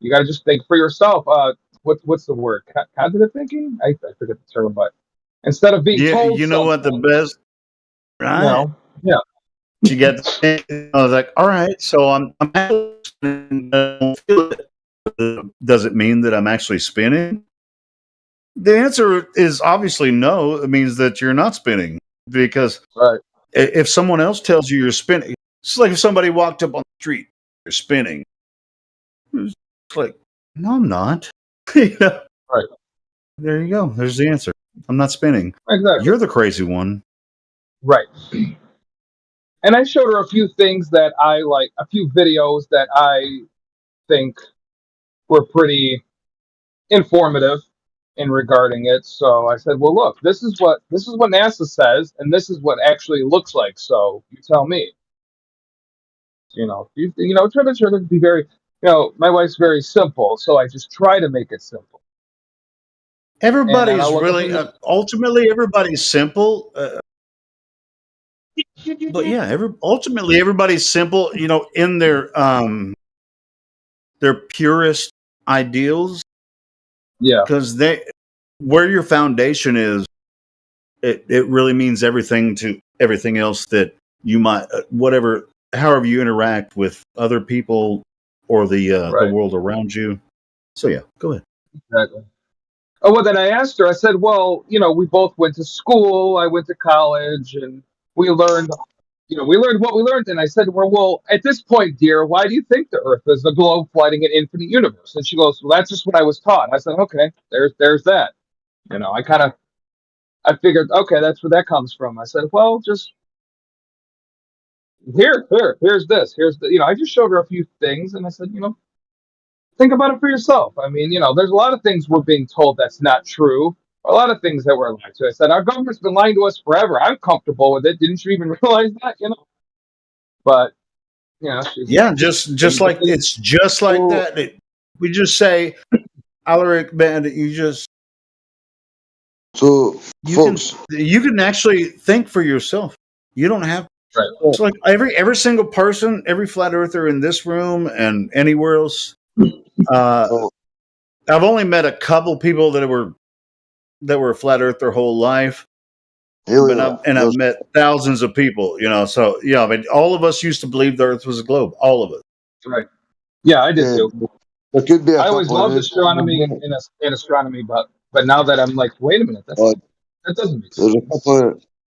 You got to just think for yourself." What's the word? Cognitive thinking? I forget the term, but instead of being told, what the best, right? Yeah. She got to think. I was like, all right, so I'm does it mean that I'm actually spinning? The answer is obviously no. It means that you're not spinning, because if someone else tells you you're spinning, it's like if somebody walked up on the street, you're spinning. It's like, no, I'm not. Right. There you go. There's the answer. I'm not spinning. Exactly. You're the crazy one. Right. And I showed her a few things that I like, a few videos that I think were pretty informative in regarding it. So I said, "Well, look, this is what NASA says, and this is what actually looks like. So you tell me." Try to be very. My wife's very simple, so I just try to make it simple. Everybody's really ultimately everybody's simple. But yeah, ultimately everybody's simple, in their purest ideals. Yeah. Because where your foundation is, it really means everything to everything else that you might, however you interact with other people or the world around you. So yeah, go ahead. Exactly. Oh, well, then I asked her, I said, well, we both went to school. I went to college and we learned, we learned what we learned. And I said, well, at this point, dear, why do you think the Earth is a globe floating an infinite universe? And she goes, well, that's just what I was taught. I said, okay, there's that. I figured, okay, that's where that comes from. I said, well, just here's this. Here's I just showed her a few things and I said, think about it for yourself. I mean, there's a lot of things we're being told that's not true. A lot of things that we're lied to. I said, our government's been lying to us forever. I'm comfortable with it. Didn't you even realize that? But, just like it's just like that. We just say, Alaric Bandit, you can actually think for yourself. You don't have. Right. It's like every single person, every flat earther in this room and anywhere else. I've only met a couple people that were flat earth their whole life, I've met thousands of people. So yeah, I mean, all of us used to believe the Earth was a globe. All of us. Right. Yeah, I did too. There could be. I always loved astronomy and astronomy, but now that I'm like, wait a minute, that doesn't make sense.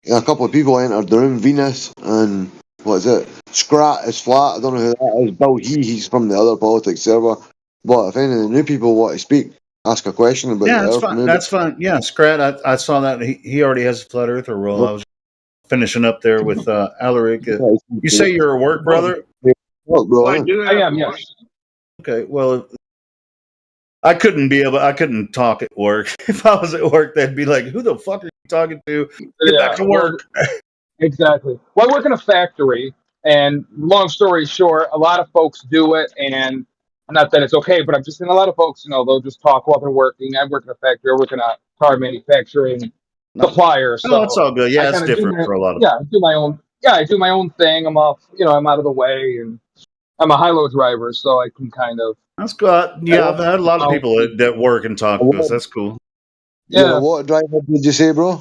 There's a couple of people entered the room. Venus and what is it? Scrat is flat. I don't know who that is. Bill he's from the other politics server. But if any of the new people want to speak, ask a question about the that's Earth. Fine. That's fine. Yeah, Scrat. I saw that he already has a flat earther role. I was finishing up there with Alaric. You say you're at work, brother? I am. Yes. Okay. Well, I couldn't talk at work. If I was at work, they'd be like, "Who the fuck are you talking to? Get back to work." Exactly. Well, I work in a factory, and long story short, a lot of folks do it, and not that it's okay, but I'm just seeing a lot of folks, they'll just talk while they're working. I work in a factory. I work in a car manufacturing supplier. So it's all good. Yeah, it's different for a lot of. Yeah, I do my own. Yeah, I do my own thing. I'm off. I'm out of the way, and I'm a high-low driver, so I can kind of. That's good. Yeah, I've had a lot of people that work and talk to us. That's cool. Yeah. What driver did you say, bro?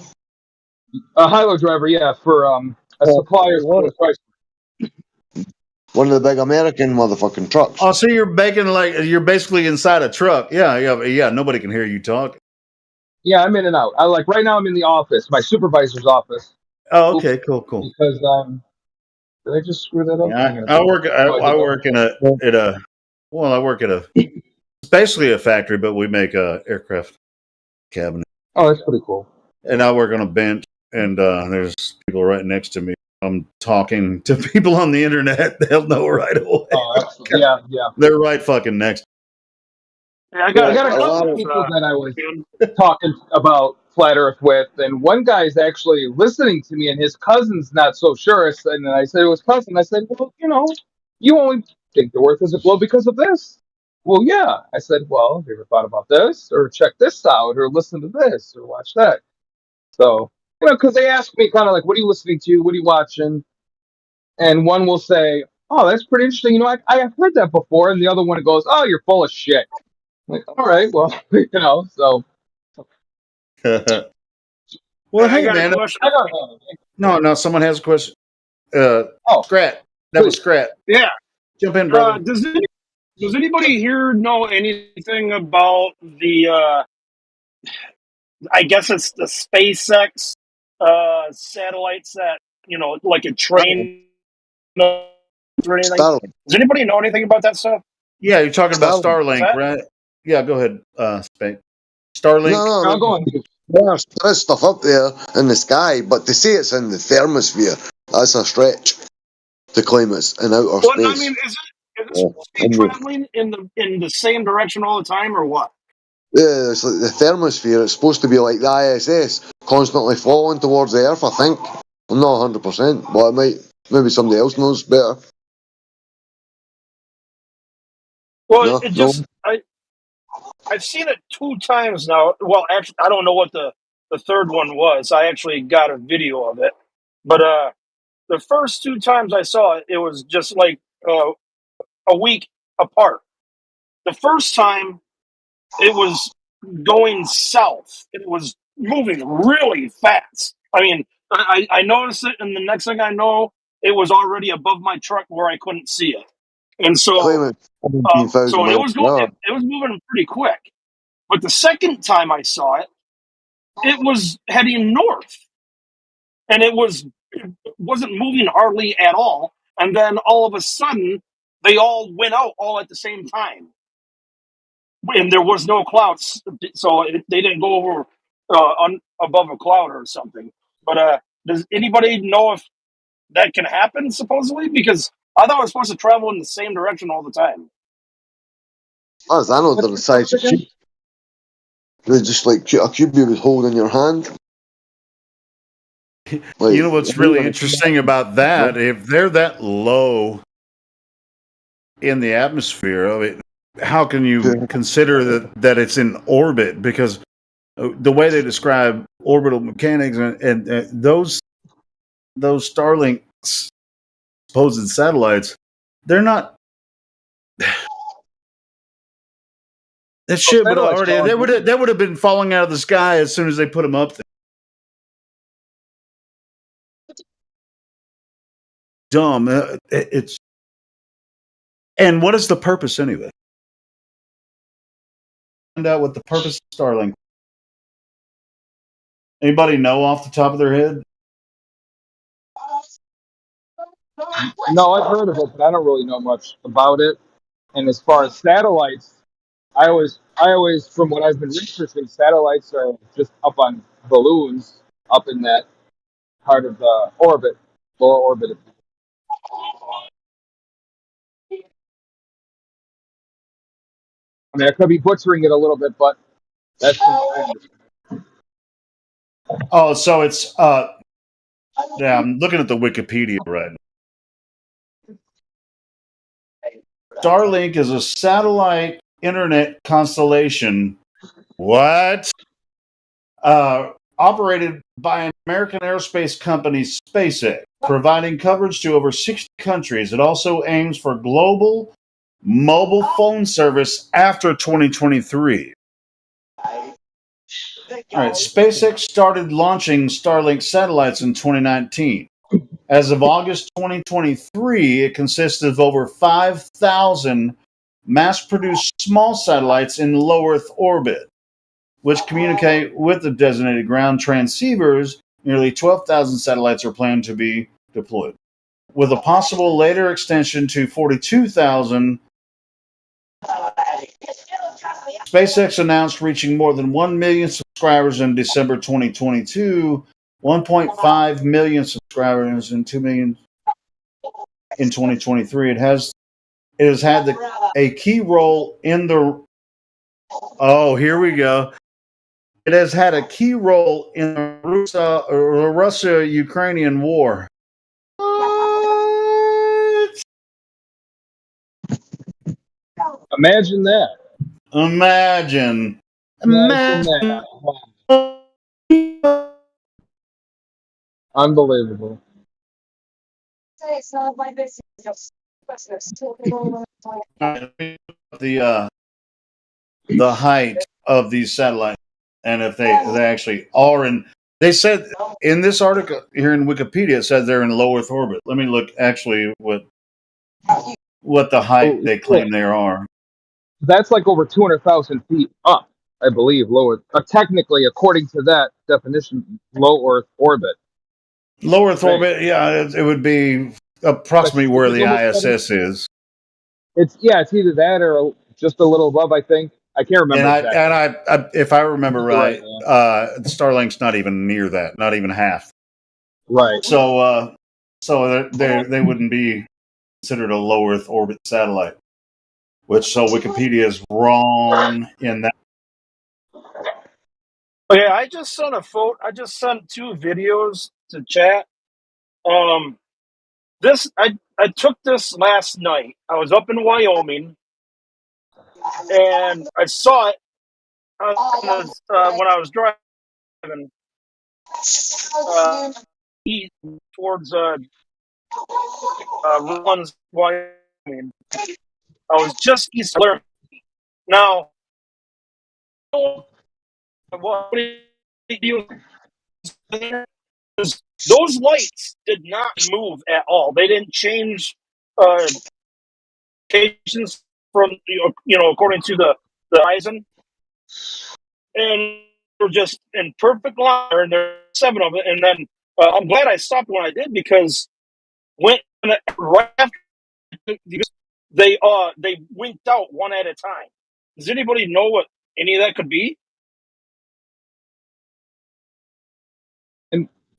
A high-low driver, yeah, for a supplier. One of the big American motherfucking trucks. Oh, so you're basically inside a truck. Yeah. Nobody can hear you talk. Yeah, I'm in and out. Right now I'm in the office, my supervisor's office. Oh, okay, cool. Because did I just screw that up? Yeah, I work at it's basically a factory, but we make aircraft cabinets. Oh, that's pretty cool. And I work on a bench, and there's people right next to me. I'm talking to people on the internet. They'll know right away. Oh, yeah. They're right fucking next. Yeah, I got a couple of people that I was talking about Flat Earth with, and one guy's actually listening to me, and his cousin's not so sure. And I said, it was cousin. I said, well, you only think the Earth is a globe because of this. Well, yeah. I said, well, have you ever thought about this, or check this out, or listen to this, or watch that? So, because they ask me kind of like, what are you listening to? What are you watching? And one will say, oh, that's pretty interesting. I have heard that before. And the other one goes, oh, you're full of shit. I'm like, all right, well, so. Well, hey, man. No, someone has a question. Scrat. That was Scrat. Yeah. Jump in, brother. Does anybody here know anything about the, I guess it's the SpaceX satellites that, like a train or anything? Starlink. Does anybody know anything about that stuff? Yeah, you're talking about Starlink, right? Yeah, go ahead, Spank. Starlink? No, go on. There's stuff up there in the sky, but to say it's in the thermosphere, that's a stretch to claim it's in outer space. I mean, is it traveling in the same direction all the time, or what? Yeah, it's like the thermosphere. It's supposed to be like the ISS, constantly falling towards the Earth, I think. I'm not 100%, but maybe somebody else knows better. Well, I've seen it 2 times now. Well, actually, I don't know what the third one was. I actually got a video of it. But the first 2 times I saw it, it was just like a week apart. The first time, it was going south. It was moving really fast. I mean, I noticed it, and the next thing I know, it was already above my truck where I couldn't see it. And so, so it was going. It was moving pretty quick. But the second time I saw it, it was heading north, and it wasn't moving hardly at all. And then all of a sudden, they all went out all at the same time, and there was no clouds, so they didn't go over above a cloud or something. But does anybody know if that can happen? Supposedly, because I thought it was supposed to travel in the same direction all the time. As I know, they're the size of cube. They're just like a cube you would hold in your hand. Like, you know what's really interesting about that? If they're that low in the atmosphere, I mean, how can you consider that it's in orbit? Because the way they describe orbital mechanics and those Starlink supposed satellites, they're not. That shit would already. They would have been falling out of the sky as soon as they put them up there. Dumb. It's. And what is the purpose anyway? Find out what the purpose of Starlink. Anybody know off the top of their head? No, I've heard of it, but I don't really know much about it. And as far as satellites, I always, from what I've been researching, satellites are just up on balloons up in that part of the orbit, lower orbit. I mean, I could be butchering it a little bit, but that's from what I understand. Oh, so it's yeah, I'm looking at the Wikipedia right now. Starlink is a satellite internet constellation. What? Operated by an American aerospace company, SpaceX, providing coverage to over 60 countries. It also aims for global mobile phone service after 2023. All right, SpaceX started launching Starlink satellites in 2019. As of August 2023, it consists of over 5,000 mass-produced small satellites in low Earth orbit, which communicate with the designated ground transceivers. Nearly 12,000 satellites are planned to be deployed, with a possible later extension to 42,000. SpaceX announced reaching more than 1 million subscribers in December 2022, 1.5 million subscribers, and 2 million in 2023. It has had a key role in the. Oh, here we go. It has had a key role in the Russia-Ukrainian war. What? Imagine that. Imagine that. Unbelievable. The height of these satellites, and if they actually are in. They said in this article here in Wikipedia, it said they're in low Earth orbit. Let me look actually what the height they claim they are. That's like over 200,000 feet up, I believe, lower. Technically, according to that definition, low Earth orbit. Low Earth orbit, yeah, it would be approximately where the ISS is. It's either that or just a little above, I think. I can't remember. And I if I remember right, Starlink's not even near that, not even half. Right. So they wouldn't be considered a low Earth orbit satellite. So Wikipedia is wrong in that. Okay, I just sent a photo. I just sent 2 videos to chat. I took this last night. I was up in Wyoming, and I saw it when I was driving east towards Runs, Wyoming. I was just east of Laramie. Now, what those lights did not move at all. They didn't change locations from according to the horizon, and they're just in perfect line. And there's 7 of it, and then I'm glad I stopped when I did because right after they winked out one at a time. Does anybody know what any of that could be?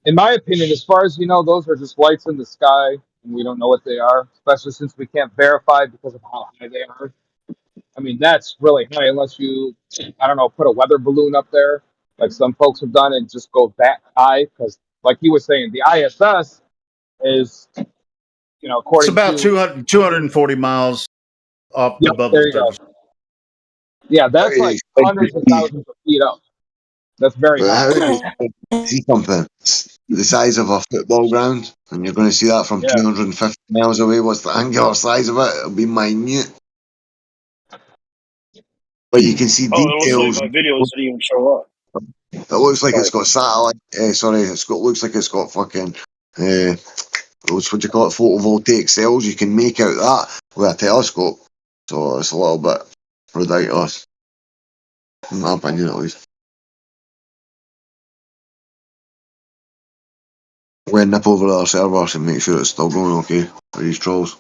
In my opinion, as far as those are just lights in the sky, and we don't know what they are, especially since we can't verify because of how high they are. I mean, that's really high unless you, I don't know, put a weather balloon up there, like some folks have done, and just go that high. Because, like he was saying, the ISS is, according it's about to 240 miles up above there the you surface. go. Yeah, that's like hundreds of thousands of feet up. That's very high. How do you see something the size of a football ground, and you're going to see that from 250 miles away? What's the angular size of it? It'll be minute. But you can see details. It looks like my videos didn't even show up. It looks like it's got satellite. Looks like it's got fucking. What do you call it? Photovoltaic cells. You can make out that with a telescope. So it's a little bit ridiculous, in my opinion, at least. We'll nip over to our servers and make sure it's still going okay for these trolls.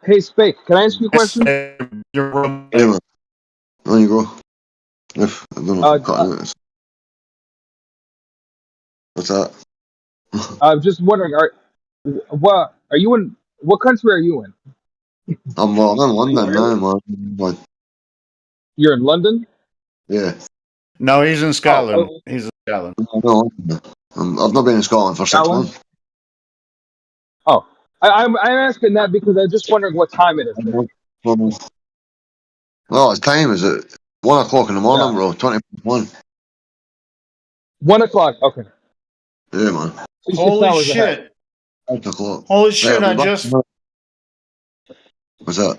Hey, Spake, can I ask you a question? Hey, man. There you go. I don't know if I'm cutting this. What's that? I'm just wondering, what country are you in? I'm in London now, man. You're in London? Yeah. No, he's in Scotland. He's in Scotland. No, I've not been in Scotland for 6 months. Oh, I'm asking that because I'm just wondering what time it is there. Well, it's time is it 1 o'clock in the morning, bro? 21. 1 o'clock. Okay. Yeah, man. Holy shit! 8 o'clock. Holy shit! What's that?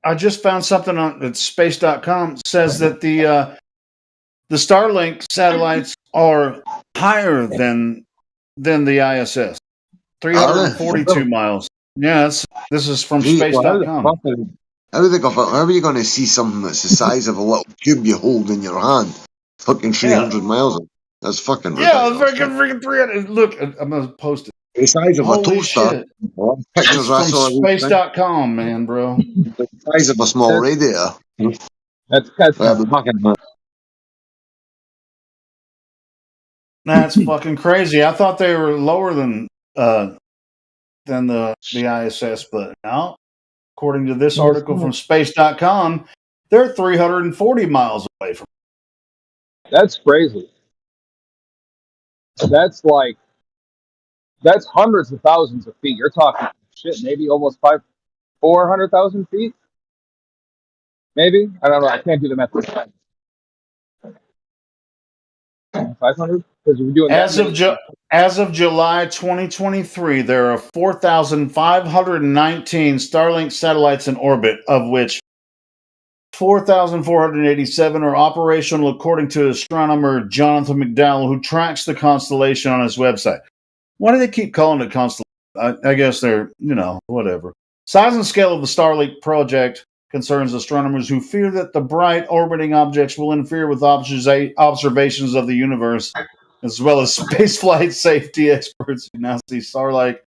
I just found something on space.com says that the Starlink satellites are higher than the ISS. 342 miles. Yeah, this is from space.com. How are you going to see something that's the size of a little cube you hold in your hand? Fucking 300 miles. That's fucking ridiculous. Yeah, freaking 300. Look, I'm going to post it. The size of a toaster. It's from space.com, man, bro. The size of a small radiator. That's That's fucking crazy. I thought they were lower than the ISS, but now, according to this article from space.com, they're 340 miles away from. That's crazy. That's hundreds of thousands of feet. You're talking maybe almost 400,000 feet. Maybe, I don't know. I can't do the math. 500 because we're doing as of July 2023, there are 4,519 Starlink satellites in orbit, of which 4,487 are operational, according to astronomer Jonathan McDowell, who tracks the constellation on his website. Why do they keep calling it constellation? I guess they're, whatever. Size and scale of the Starlink project concerns astronomers who fear that the bright orbiting objects will interfere with observations of the universe, as well as spaceflight safety experts who now see Starlink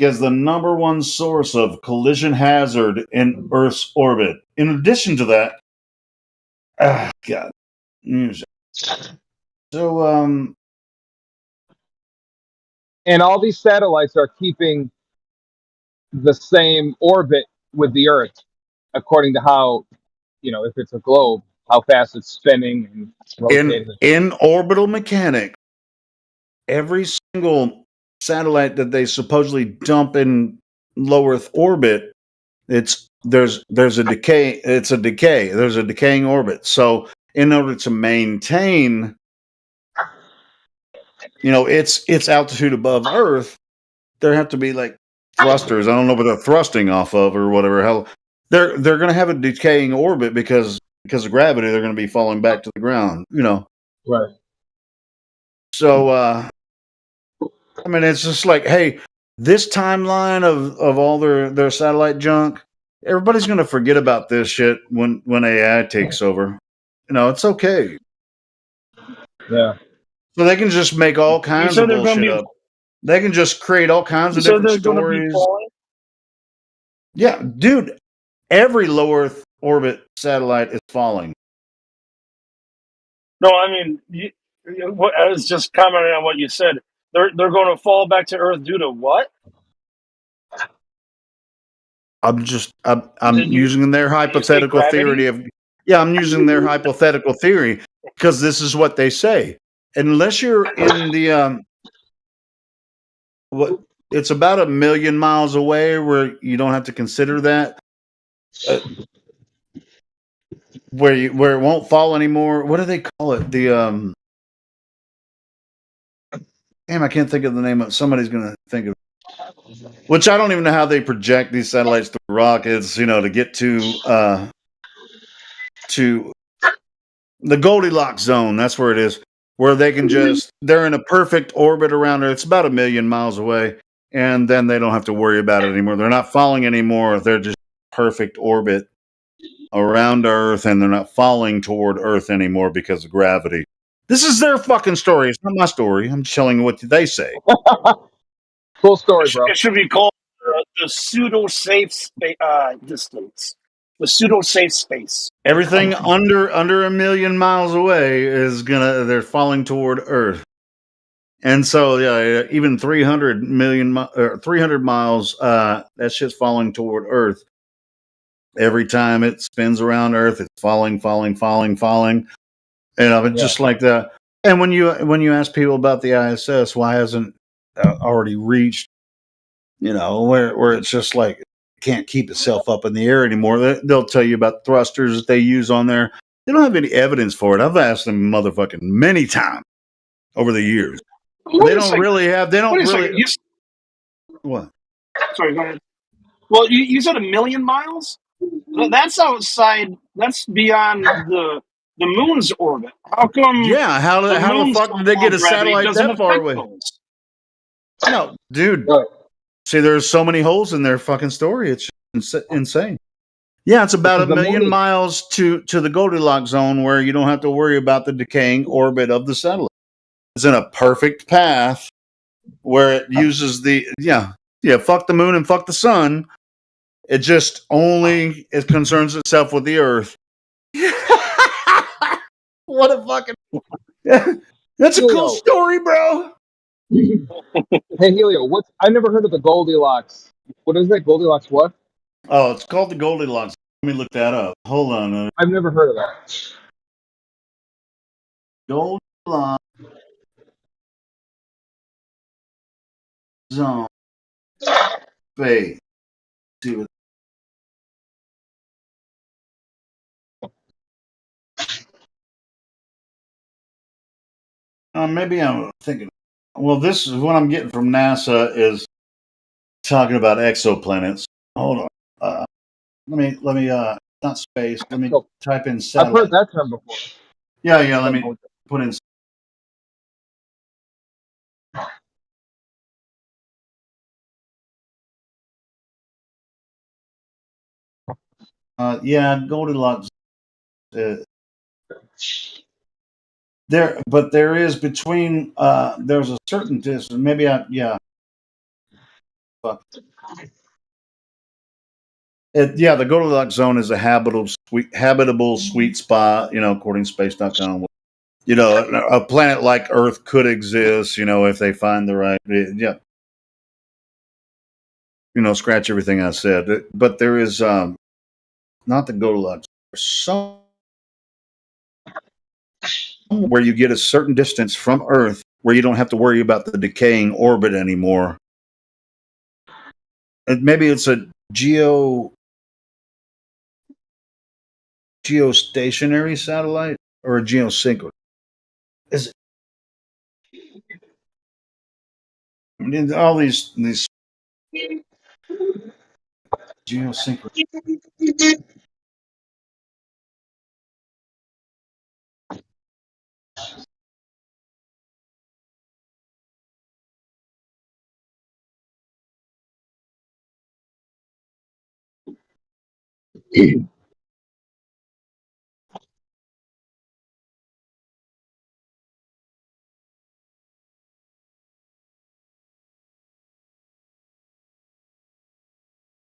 as the number one source of collision hazard in Earth's orbit. In addition to that, So, and all these satellites are keeping the same orbit with the Earth, according to how, if it's a globe, how fast it's spinning and rotating. In orbital mechanics, every single satellite that they supposedly dump in low Earth orbit, there's a decay. It's a decay. There's a decaying orbit. So in order to maintain, its altitude above Earth, there have to be like thrusters. I don't know what they're thrusting off of or whatever hell. They're going to have a decaying orbit because because of gravity, they're going to be falling back to the ground. Right. So, I mean, it's just like, hey, this timeline of all their satellite junk, everybody's going to forget about this shit when AI takes over. It's okay. Yeah. So they can just make all kinds of bullshit up. They can just create all kinds of different stories. Yeah, dude, every low Earth orbit satellite is falling. No, I mean, I was just commenting on what you said. They're going to fall back to Earth due to what? I'm using their hypothetical theory of. Yeah, I'm using their hypothetical theory because this is what they say. Unless you're in the it's about 1 million miles away where you don't have to consider that. Where it won't fall anymore. What do they call it? The damn, I can't think of the name of it. Somebody's gonna think of it. Which I don't even know how they project these satellites through rockets, to get to the Goldilocks zone. That's where it is. Where they can they're in a perfect orbit around Earth. It's about 1 million miles away. And then they don't have to worry about it anymore. They're not falling anymore. They're just perfect orbit around Earth, and they're not falling toward Earth anymore because of gravity. This is their fucking story. It's not my story. I'm just telling you what they say. Cool story, bro. It should be called the pseudo-safe distance. The pseudo-safe space. Everything under 1 million miles away they're falling toward Earth. And so, yeah, even 300 miles, that shit's falling toward Earth. Every time it spins around Earth, it's falling. Just like that. And when you ask people about the ISS, why hasn't already reached, where it's just like it can't keep itself up in the air anymore? They'll tell you about thrusters that they use on there. They don't have any evidence for it. I've asked them motherfucking many times over the years. They don't really have. They don't really. What? Sorry, go ahead. Well, you said 1 million miles. That's outside. That's beyond the moon's orbit. How come? Yeah. How the fuck did they get a satellite that far away? No, dude. See, there's so many holes in their fucking story. It's insane. Yeah, it's about 1 million miles to the Goldilocks zone where you don't have to worry about the decaying orbit of the satellite. It's in a perfect path where it uses fuck the moon and fuck the sun. It just it concerns itself with the Earth. What a fucking that's a cool story, bro. Hey Helio, I've never heard of the Goldilocks. What is that? Goldilocks what? Oh, it's called the Goldilocks. Let me look that up. Hold on. I've never heard of that. Goldilocks zone. Space. See what. Maybe I'm thinking. Well, this is what I'm getting from NASA is talking about exoplanets. Hold on. Let me not space. Let me type in satellite. I've heard that term before. Yeah. Let me put in. Goldilocks. There is between. There's a certain distance. Maybe Fuck. The Goldilocks zone is a habitable sweet spot. According to Space.com. A planet like Earth could exist. If they find the right. Yeah. Scratch everything I said. But there is not the Goldilocks. Some where you get a certain distance from Earth where you don't have to worry about the decaying orbit anymore. And maybe it's a geostationary satellite or a geosynchronous. Is it? I mean, all these geosynchronous.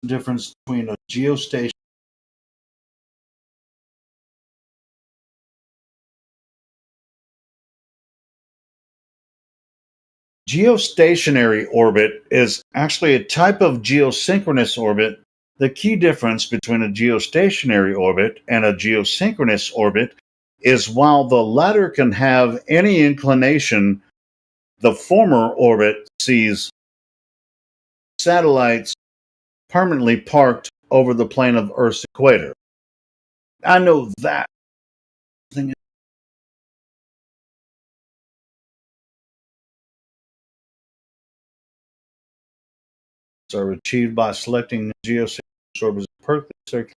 Difference between a geostation. Geostationary orbit is actually a type of geosynchronous orbit. The key difference between a geostationary orbit and a geosynchronous orbit is while the latter can have any inclination, the former orbit sees satellites permanently parked over the plane of Earth's equator. I know that thing are achieved by selecting geosynchronous orbits perfectly circular.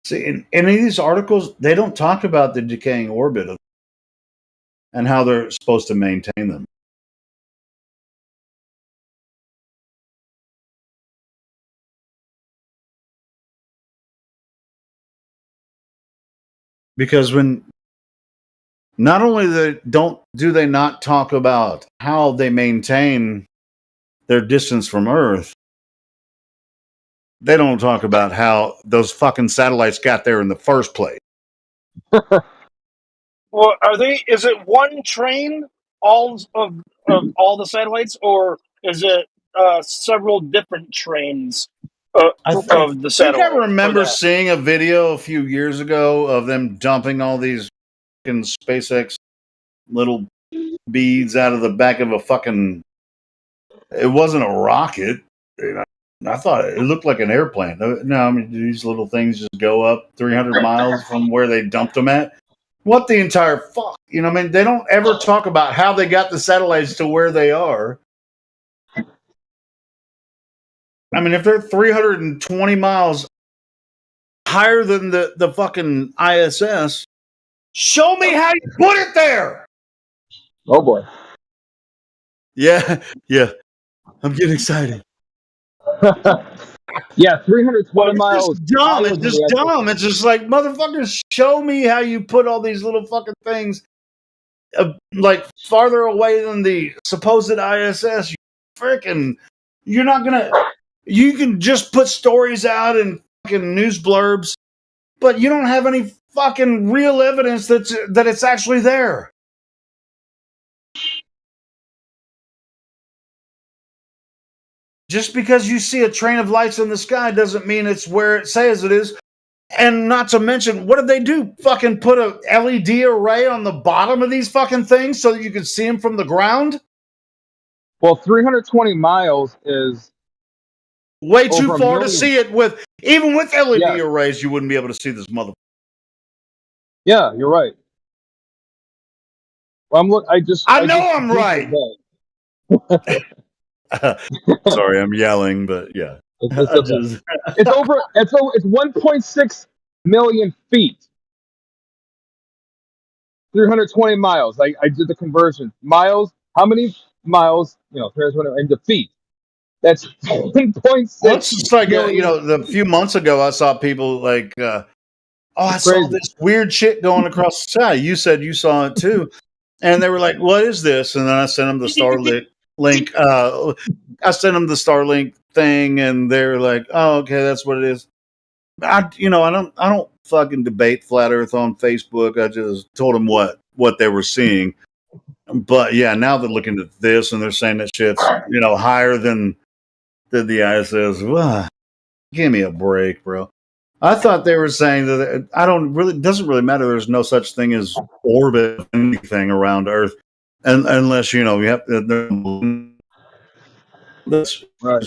See, in any of these articles, they don't talk about the decaying orbit of, and how they're supposed to maintain them. Because when not only do they not talk about how they maintain their distance from Earth, they don't talk about how those fucking satellites got there in the first place. Well, is it one train, all of all the satellites, or is it several different trains of the satellite? I remember seeing a video a few years ago of them dumping all these fucking SpaceX little beads out of the back of a fucking. It wasn't a rocket. I thought it looked like an airplane. No, I mean these little things just go up 300 miles from where they dumped them at. What the entire fuck? You know, I mean, they don't ever talk about how they got the satellites to where they are. I mean, if they're 320 miles higher than the fucking ISS, show me how you put it there. Oh boy. Yeah. I'm getting excited. Yeah, 320 miles. It's dumb. It's just dumb. It's just like, motherfuckers, show me how you put all these little fucking things like farther away than the supposed ISS. You're not gonna. You can just put stories out and fucking news blurbs, but you don't have any fucking real evidence that it's actually there. Just because you see a train of lights in the sky doesn't mean it's where it says it is. And not to mention, what did they do? Fucking put a LED array on the bottom of these fucking things so that you can see them from the ground? Well, 320 miles is way too far to see it with. Even with LED arrays, you wouldn't be able to see this mother. Yeah, you're right. Well, I know I'm right. Sorry, I'm yelling, but yeah. It's 1.6 million feet. 320 miles. I did the conversion. Miles, how many miles, 320 into feet? That's 1.6. Well, it's just like, a few months ago, I saw people like, I saw this weird shit going across the sky. You said you saw it too. And they were like, what is this? And then I sent them the Starlink link. I sent them the Starlink thing, and they're like, "Oh, okay, that's what it is." I don't fucking debate flat Earth on Facebook. I just told them what they were seeing. But yeah, now they're looking at this and they're saying that shit's higher than the ISS. Well, give me a break, bro. I thought they were saying that it doesn't really matter. There's no such thing as orbit of anything around Earth, unless you have that's right.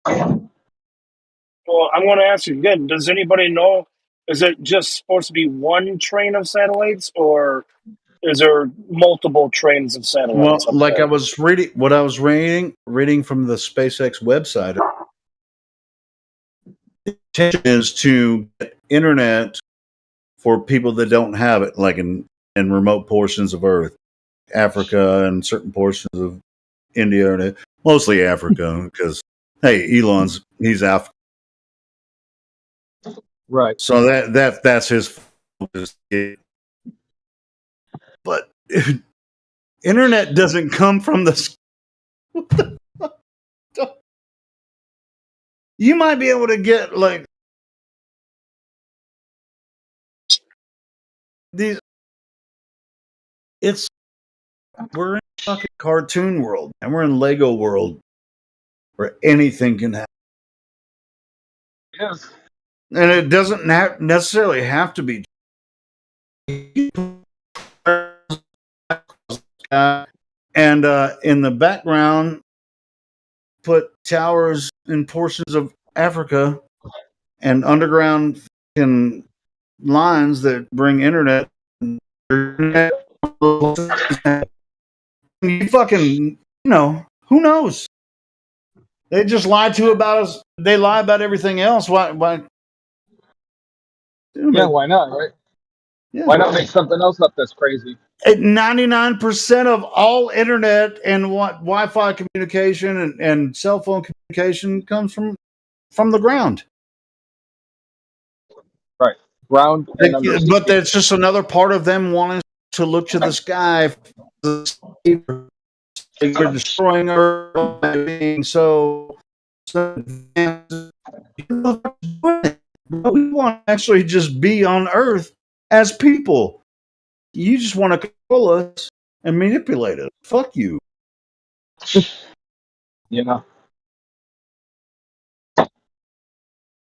Well, I'm going to ask you again. Does anybody know? Is it just supposed to be one train of satellites, or is there multiple trains of satellites? Well, like I was reading from the SpaceX website. The intention is to get internet for people that don't have it, like in remote portions of Earth, Africa, and certain portions of India. Mostly Africa, because hey, he's African, right? So that's his focus. But internet doesn't come from the. You might be able to get like these. We're in a fucking cartoon world, and we're in Lego world, where anything can happen. Yes. And it doesn't necessarily have to be. And in the background, put towers in portions of Africa and underground lines that bring internet. You fucking, who knows? They just lie to about us. They lie about everything else. Why? Yeah, why not, right? Yeah. Why not make something else up that's crazy? 99% of all internet and Wi-Fi communication and cell phone communication comes from the ground. Right, ground. But that's just another part of them wanting to look to the sky. You're destroying Earth by being so. We want to actually just be on Earth as people. You just want to control us and manipulate us. Fuck you. Yeah.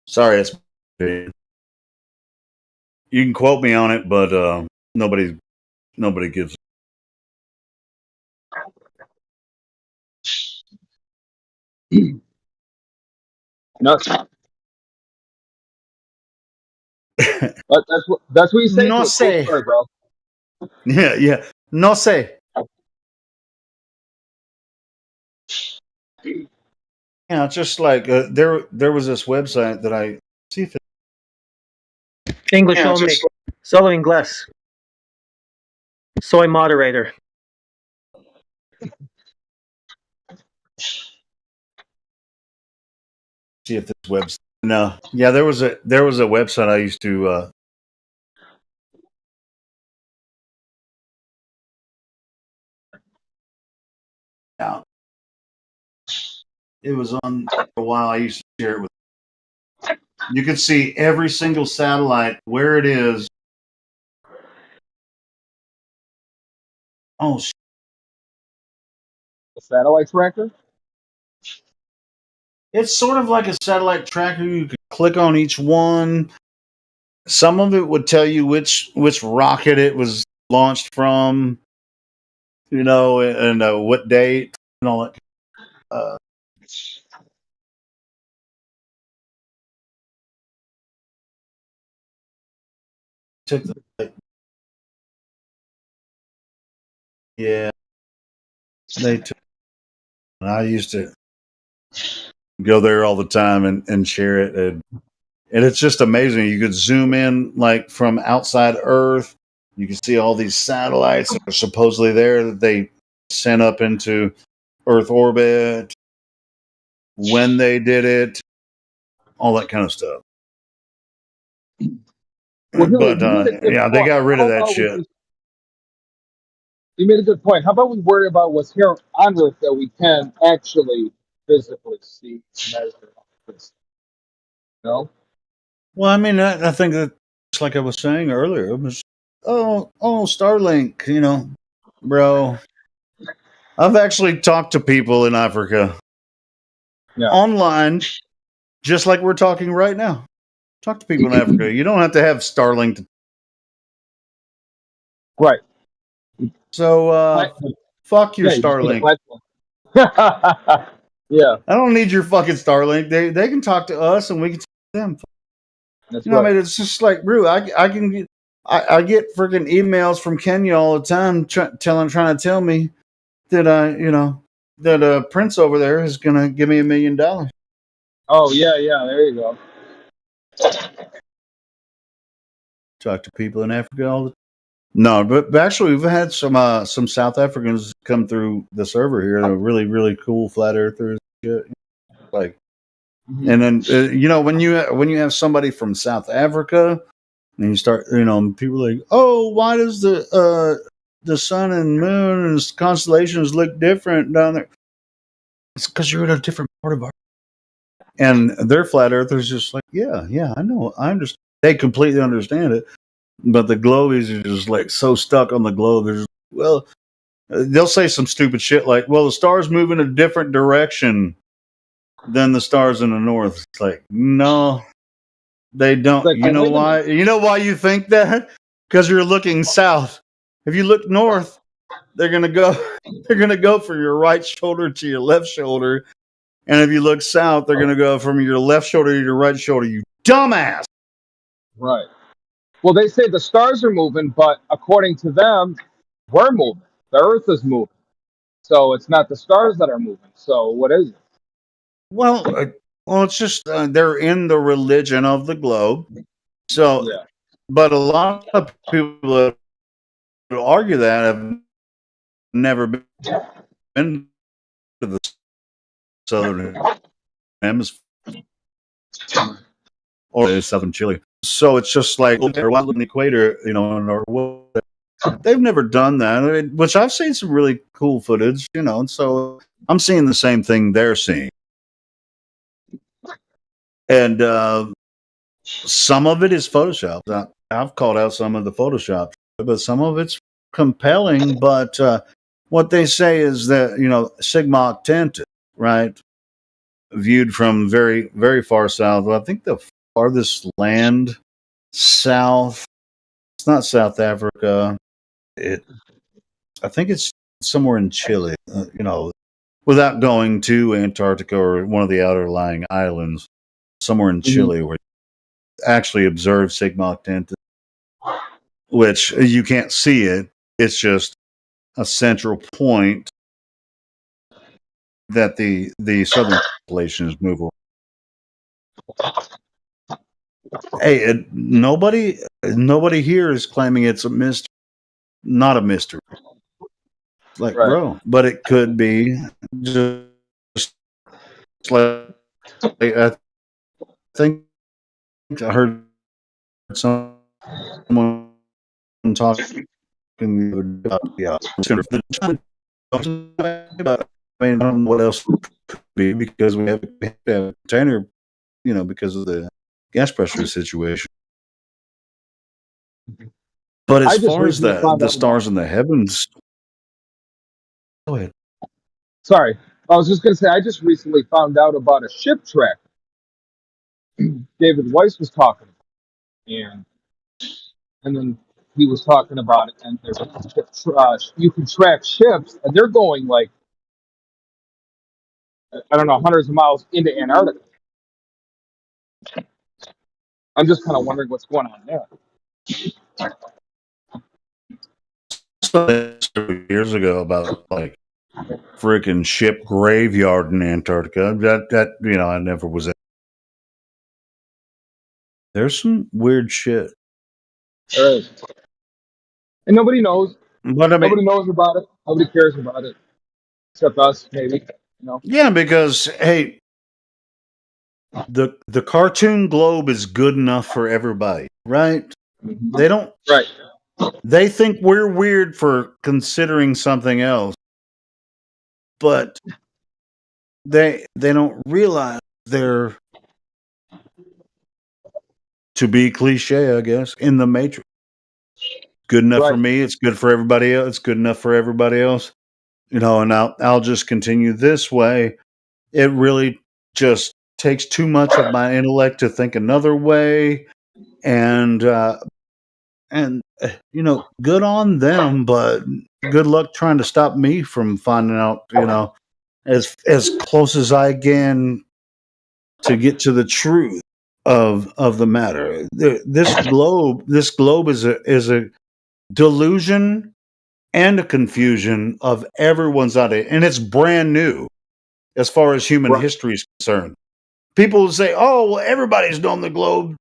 Sorry, it's. You can quote me on it, but nobody gives. Nuts. That's what you say. No sé, story, bro. Yeah. No sé. Yeah, it's just like there was this website that I see if English only. Solo inglés. Soy moderator. See if this website. No, yeah, there was a website I used to. Yeah, it was on for a while. I used to share it with. You could see every single satellite where it is. Oh, a satellite tracker. It's sort of like a satellite tracker. You could click on each one. Some of it would tell you which rocket it was launched from, and what date and all that. Took yeah, they took. I used to go there all the time and share it, and it's just amazing. You could zoom in like from outside Earth. You can see all these satellites that are supposedly there that they sent up into Earth orbit, when they did it, all that kind of stuff. Well, but yeah, they got rid of that shit. You made a good point. How about we worry about what's here on Earth that we can actually physically see, measure? No. Well, I mean, I think that, just like I was saying earlier, it was Starlink, bro. I've actually talked to people in Africa online, just like we're talking right now. Talk to people in Africa. You don't have to have Starlink. Right. So, fuck your Starlink. Yeah. I don't need your fucking Starlink. They can talk to us and we can talk to them. That's right. I mean, it's just like, bro, I get freaking emails from Kenya all the time trying to tell me that that Prince over there is gonna give me $1 million. Oh yeah, there you go. Talk to people in Africa all the time. No, but actually, we've had some South Africans come through the server here. They're really, really cool flat earthers. Like, and then when you have somebody from South Africa, and you start, people are like, oh, why does the sun and moon and constellations look different down there? It's because you're in a different part of our. And their flat earthers just like, yeah, I know, I understand. They completely understand it. But the globies are just like so stuck on the globe. They're just, well, they'll say some stupid shit like, well, the stars move in a different direction than the stars in the north. It's like, no, they don't. Like, you know why? You know why you think that? Because you're looking south. If you look north, they're gonna go from your right shoulder to your left shoulder. And if you look south, they're gonna go from your left shoulder to your right shoulder. You dumbass. Right. Well, they say the stars are moving, but according to them, we're moving. The Earth is moving. So it's not the stars that are moving. So what is it? Well, it's just they're in the religion of the globe. So, Yeah. But a lot of people that argue that have never been to the southern hemisphere or southern Chile. So it's just like around the equator, or they've never done that. Which I've seen some really cool footage, and so I'm seeing the same thing they're seeing. And some of it is Photoshop. I've called out some of the Photoshop, but some of it's compelling. But what they say is that, Sigma Octantis, right, viewed from very, very far south. I think the farthest land south, it's not South Africa. I think it's somewhere in Chile, without going to Antarctica or one of the outer lying islands, somewhere in Chile where you actually observe Sigma Octantis, which you can't see it. It's just a central point that the southern populations move around. Hey, nobody here is claiming it's a mystery. Not a mystery. Like, right. Bro, but it could be just like I think I heard someone talking about I mean, I don't know what else it could be because we have a container, because of the gas pressure situation. But as far as the stars in the heavens, go ahead. Sorry, I was just going to say I just recently found out about a ship track. David Weiss was talking about it, and then he was talking about it, and there's you can track ships, and they're going like, I don't know, hundreds of miles into Antarctica. I'm just kind of wondering what's going on there. Years ago, about like freaking ship graveyard in Antarctica. That I never was at. There's some weird shit. There is. And nobody knows. But I mean, nobody knows about it. Nobody cares about it. Except us, maybe. Yeah, because hey, the cartoon globe is good enough for everybody, right? Mm-hmm. They don't. Right. They think we're weird for considering something else, but they don't realize they're, to be cliche, I guess, in the Matrix. Good enough for me. It's good for everybody else. It's good enough for everybody else. And I'll just continue this way. It really just takes too much of my intellect to think another way, and good on them, but good luck trying to stop me from finding out, as close as I can to get to the truth of the matter. This globe is a delusion and a confusion of everyone's idea, and it's brand new as far as human history is concerned. People say, "Oh, well, everybody's known the globe,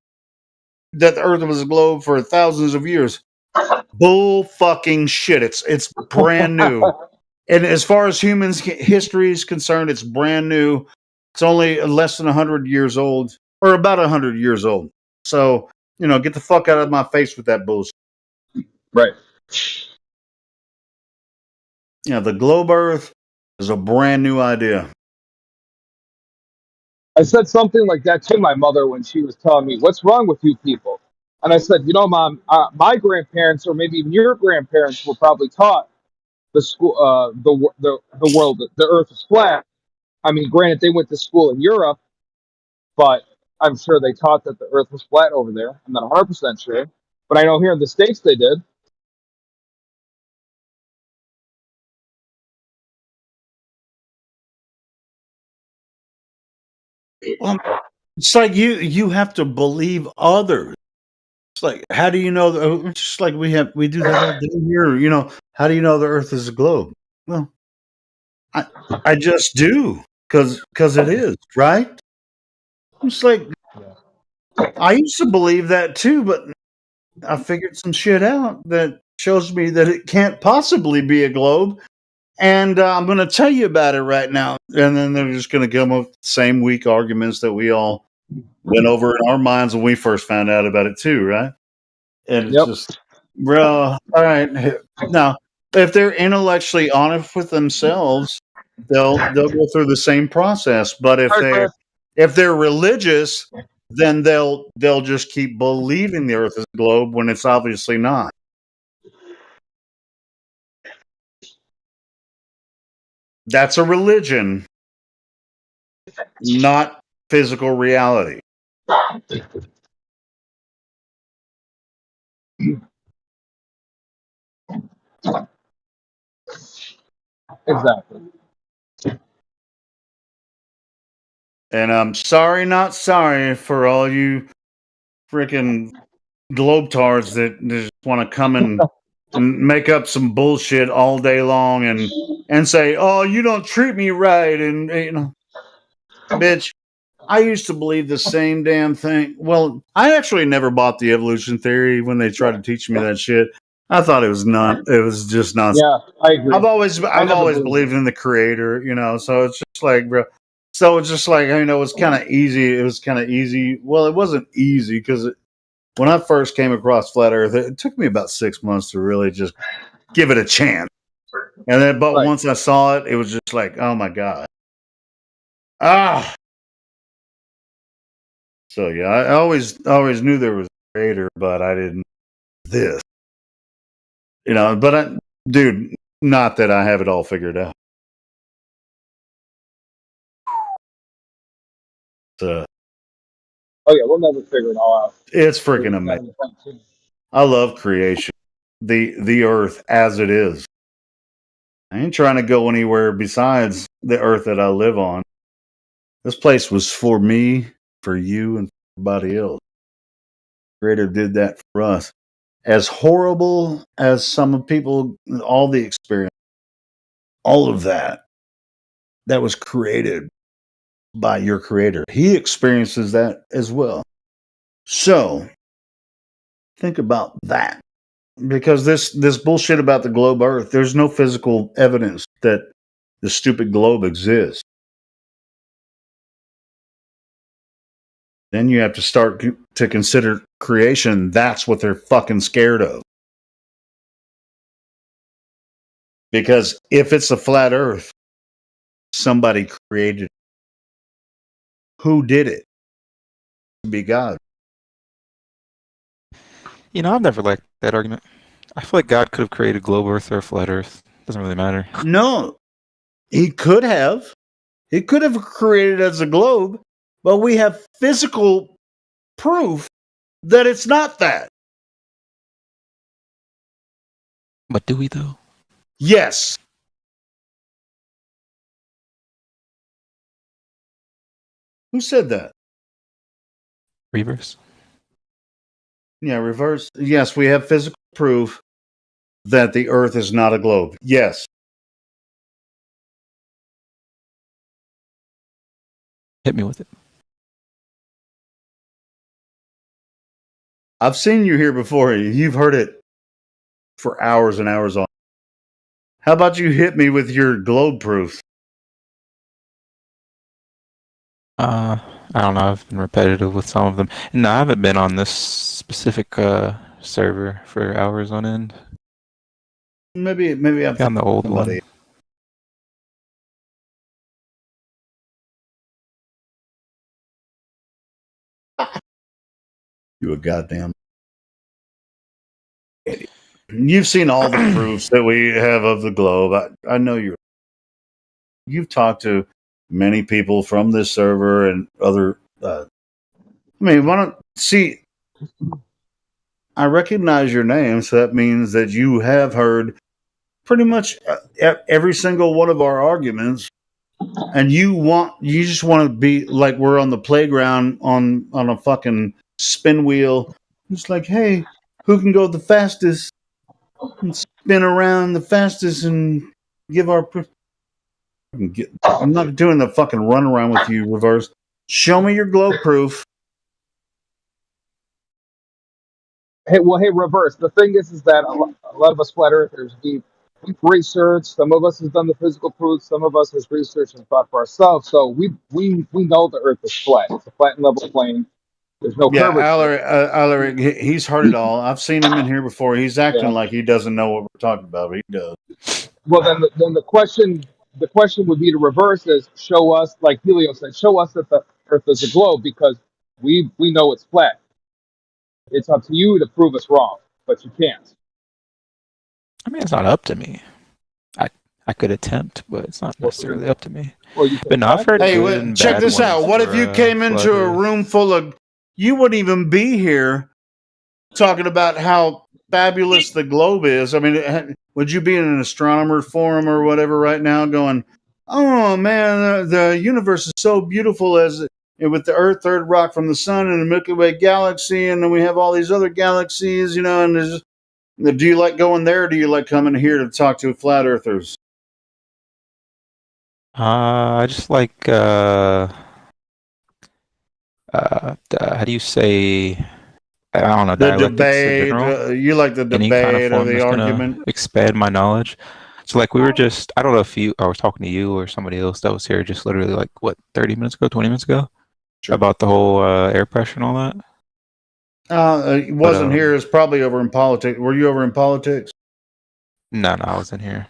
that the Earth was a globe for thousands of years." Bull fucking shit. It's brand new. And as far as humans history is concerned, it's brand new. It's only less than 100 years old, or about 100 years old. So, get the fuck out of my face with that bullshit. Right. The globe Earth is a brand new idea. I said something like that to my mother when she was telling me, "What's wrong with you people?" And I said, Mom, my grandparents, or maybe even your grandparents, were probably taught the world, the Earth is flat. I mean, granted, they went to school in Europe, but I'm sure they taught that the Earth was flat over there. I'm not 100% sure, but I know here in the States they did. Well, it's like you have to believe others. It's like, how do you know? It's just like we do that all day here. How do you know the Earth is a globe? Well, I just do because it is, right? It's like I used to believe that too, but I figured some shit out that shows me that it can't possibly be a globe. And I'm going to tell you about it right now. And then they're just going to come up with the same weak arguments that we all went over in our minds when we first found out about it too, right? And it's just, bro, all right. Now, if they're intellectually honest with themselves, they'll go through the same process. But if they're religious, then they'll just keep believing the Earth is a globe when it's obviously not. That's a religion, not physical reality. Exactly. And I'm sorry, not sorry for all you freaking globetards that just want to come and make up some bullshit all day long and say, "Oh, you don't treat me right," and bitch. I used to believe the same damn thing. Well, I actually never bought the evolution theory when they tried to teach me that shit. I thought it was it was just nonsense. Yeah, I agree. I've always believed in the creator, so it's just like, bro. So it's just like, it's kind of easy. It was kind of easy. Well, it wasn't easy because when I first came across flat Earth, it took me about 6 months to really just give it a chance. And then, but once I saw it, it was just like, oh my god. So yeah, I always knew there was a creator, but I didn't this. But dude, not that I have it all figured out. Oh yeah, we'll never figure it all out. It's freaking amazing. I love creation. The Earth as it is. I ain't trying to go anywhere besides the Earth that I live on. This place was for me, for you, and for everybody else. The Creator did that for us. As horrible as some people, all the experience, all of that was created by your Creator. He experiences that as well. So, think about that. Because this bullshit about the globe Earth, there's no physical evidence that the stupid globe exists. Then you have to start to consider creation. That's what they're fucking scared of. Because if it's a flat Earth, somebody created it. Who did it? To be God. I've never liked that argument. I feel like God could have created globe Earth or flat Earth. Doesn't really matter. No, he could have. He could have created it as a globe, but we have physical proof that it's not that. But do we though? Yes. Who said that? Reverse. Yeah, reverse. Yes, we have physical proof that the Earth is not a globe. Yes. Hit me with it. I've seen you here before. You've heard it for hours and hours on. How about you hit me with your globe proofs? I don't know. I've been repetitive with some of them. No, I haven't been on this specific server for hours on end. Maybe I'm on the old one. You a goddamn. You've seen all the proofs that we have of the globe. I know you've talked to many people from this server and other. I recognize your name, so that means that you have heard pretty much every single one of our arguments, and you just want to be like we're on the playground on a fucking spin wheel. It's like, hey, who can go the fastest and spin around the fastest and give our. I'm not doing the fucking run around with you, Reverse. Show me your globe proof. Hey, Reverse. The thing is that a lot of us flat earthers, we've researched. Some of us has done the physical proof. Some of us has researched and thought for ourselves. So we know the Earth is flat. It's a flat and level plane. There's no curvature. Alaric, he's heard it all. I've seen him in here before. He's acting like he doesn't know what we're talking about, but he does. Well, then the question would be to reverse is show us, like Helio said, show us that the Earth is a globe because we know it's flat. It's up to you to prove us wrong, but you can't. I mean, it's not up to me. I could attempt, but it's not necessarily up to me. But no, I've heard. Hey, check this out. What if you came into a room full of? You wouldn't even be here talking about how fabulous the globe is. I mean, would you be in an astronomer forum or whatever right now, going, "Oh man, the universe is so beautiful as." With the Earth, third rock from the sun, and the Milky Way galaxy, and then we have all these other galaxies, and do you like going there, or do you like coming here to talk to flat earthers? I just like how do you say? I don't know. The debate. You like the debate or the argument? Expand my knowledge. So like we were just, I don't know if I was talking to you or somebody else that was here just literally like 30 minutes ago, 20 minutes ago. Sure. About the whole air pressure and all that? It wasn't here. It's probably over in politics. Were you over in politics? No, I wasn't here.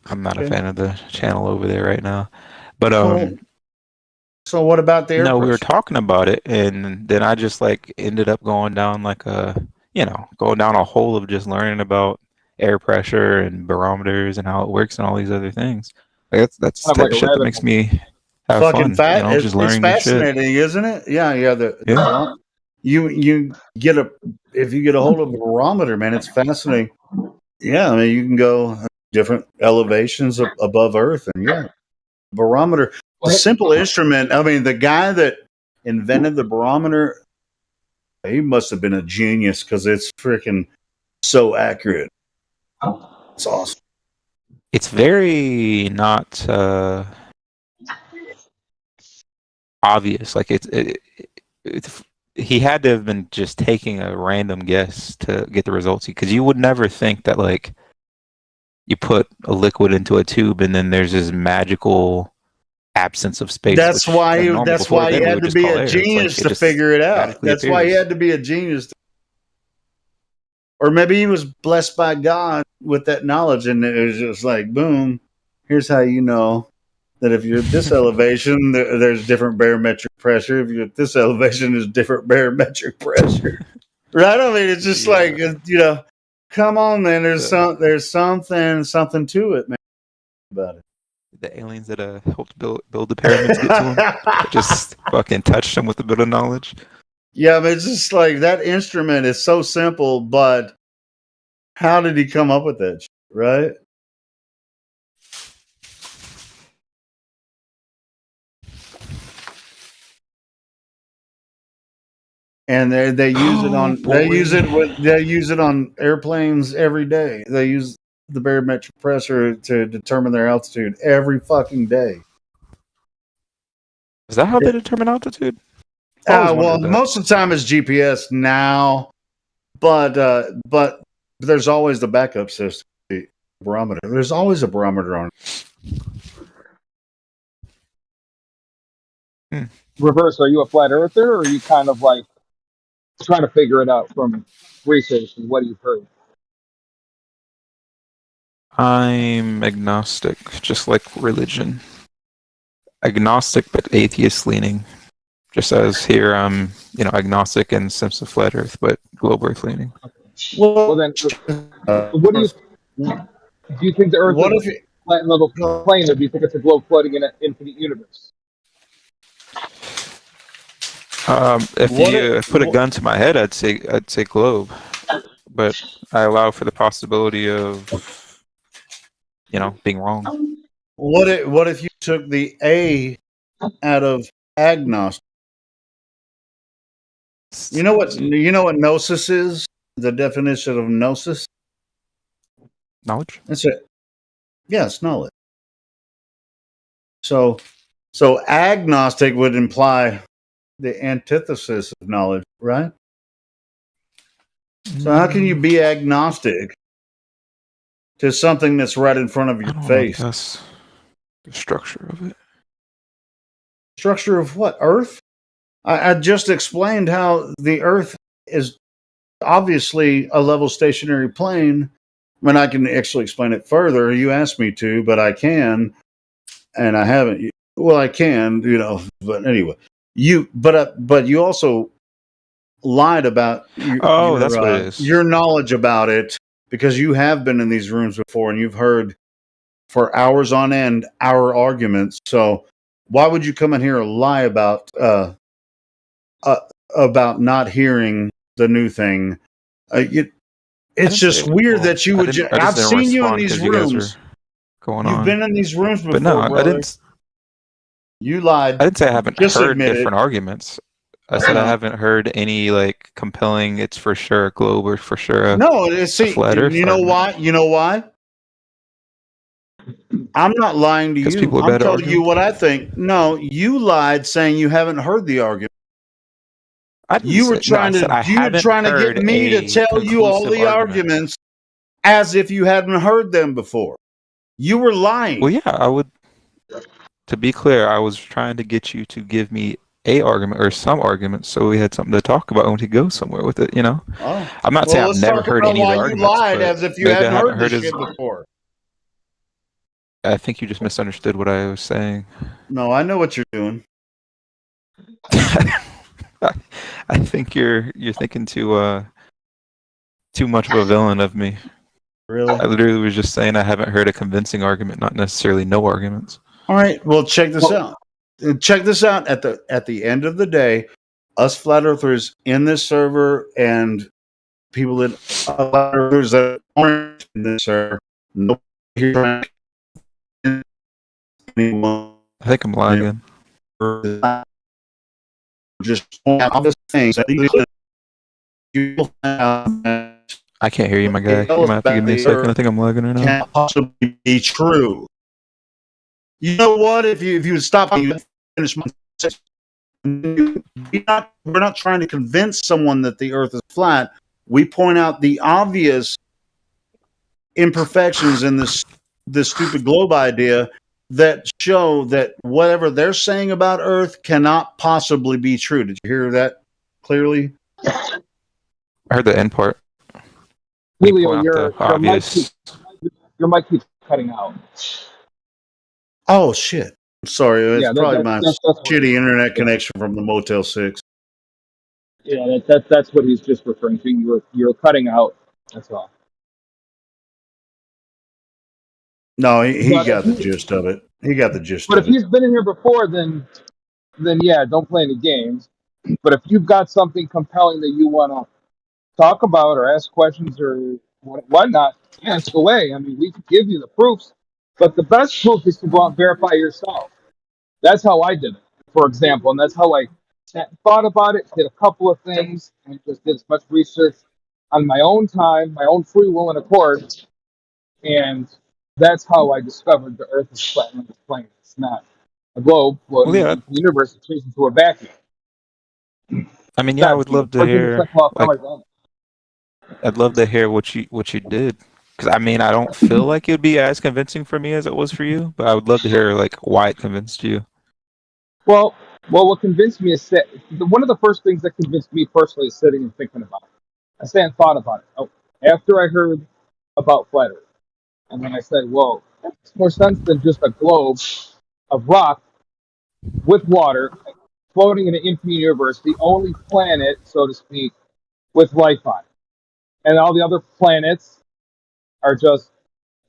I'm not a fan of the channel over there right now. But so what about the air pressure? We were talking about it, and then I just like ended up going down going down a hole of just learning about air pressure and barometers and how it works and all these other things. Like, that's the type of shit that makes me have fucking fun. It's fascinating, isn't it? Yeah. You get if you get a hold of a barometer, man, it's fascinating. Yeah, I mean, you can go different elevations above Earth, and barometer, a simple instrument. I mean, the guy that invented the barometer, he must have been a genius because it's freaking so accurate. It's awesome. It's very not obvious. Like he had to have been just taking a random guess to get the results, because you would never think that like you put a liquid into a tube and then there's this magical absence of space. That's why he had to be a genius to figure it out. That's why he had to be a genius. Or maybe he was blessed by God with that knowledge, and it was just like, boom, here's how you know that if you're at this elevation, there's different barometric pressure. If you're at this elevation, there's different barometric pressure. Right? I mean, it's just like, come on, man. There's something to it, man. About it. The aliens that helped build the pyramids get to him, just fucking touched him with a bit of knowledge. Yeah, but it's just like that instrument is so simple, but how did he come up with that shit, right? And they use it on airplanes every day. They use the barometric pressure to determine their altitude every fucking day. Is that how they determine altitude? Well, most of the time it's GPS now, but But there's always the backup system, the barometer. There's always a barometer on it. Reverse, are you a flat earther, or are you kind of like trying to figure it out from research and what you've heard? I'm agnostic, just like religion. Agnostic, but atheist leaning. Just as here, I'm, agnostic in the sense of flat Earth, but globe Earth leaning. Well then, what do you think the Earth is a flat and level plane, or do you think it's a globe floating in an infinite universe? If you put a gun to my head, I'd say globe, but I allow for the possibility of, being wrong. What if you took the A out of agnostic? You know what gnosis is? The definition of gnosis? Knowledge. That's it. Yes, knowledge. So agnostic would imply the antithesis of knowledge, right? So how can you be agnostic to something that's right in front of your face? That's the structure of it. Structure of what? Earth? I just explained how the Earth is obviously a level stationary plane. I mean, I can actually explain it further. You asked me to, but I can, and I haven't. Well, I can, but anyway. But you also lied about that's what it is. Your knowledge about it, because you have been in these rooms before and you've heard for hours on end our arguments. So why would you come in here and lie about not hearing the new thing? It's just weird that you would. I've seen you in these rooms. You've been in these rooms before, but no, brother. I didn't. You lied. I didn't say I haven't Just heard admit different arguments. I said I haven't heard any compelling. It's for sure a globe or for sure a flat Earth. You know why? You know why? I'm not lying to you. People are I'm telling you what I think. No, you lied saying you haven't heard the argument. You were trying to get me to tell you all the arguments as if you hadn't heard them before. You were lying. Well, yeah, I would. To be clear, I was trying to get you to give me a argument or some arguments, so we had something to talk about when we go somewhere with it. Oh. I'm not saying I've never heard any of the arguments. You lied as if you hadn't heard this shit before. I think you just misunderstood what I was saying. No, I know what you're doing. I think you're thinking too much of a villain of me. Really? I literally was just saying I haven't heard a convincing argument, not necessarily no arguments. All right, well, check this out. Check this out. At the end of the day, us flat earthers in this server and people that flat earthers that aren't in this server, nobody here trying to anyone. I think I'm lagging. Just point out all these things. I can't hear you, my guy. You might have to give me a second. I think I'm lagging right now. Can't possibly be true. You know what? If you would stop, you finish my sentence. We're not trying to convince someone that the Earth is flat. We point out the obvious imperfections in this stupid globe idea that show that whatever they're saying about Earth cannot possibly be true. Did you hear that clearly? I heard the end part. Julio, your mic keeps cutting out. Oh shit! Sorry, it's probably my that's shitty internet connection from the Motel 6. Yeah, that's what he's just referring to. You're cutting out. That's all. No, he got the gist of it. He got the gist But of if he's been in here before, then yeah, don't play any games. But if you've got something compelling that you want to talk about or ask questions or whatnot, ask away. I mean, we can give you the proofs, but the best proof is to go out and verify yourself. That's how I did it, for example, and that's how I thought about it, did a couple of things, and just did as much research on my own time, my own free will and accord, and that's how I discovered the Earth is flat and it's plane. It's not a globe. Well, yeah. The universe is changed into a vacuum. I mean, yeah, I would love to hear. I'd love to hear what you did. Because I mean, I don't feel like it would be as convincing for me as it was for you, but I would love to hear like why it convinced you. Well, what convinced me is one of the first things that convinced me personally is sitting and thinking about it. I sat and thought about it. Oh, after I heard about flat Earth, and then I said, "Whoa, that makes more sense than just a globe of rock with water floating in an infinite universe, the only planet, so to speak, with life on it, and all the other planets are just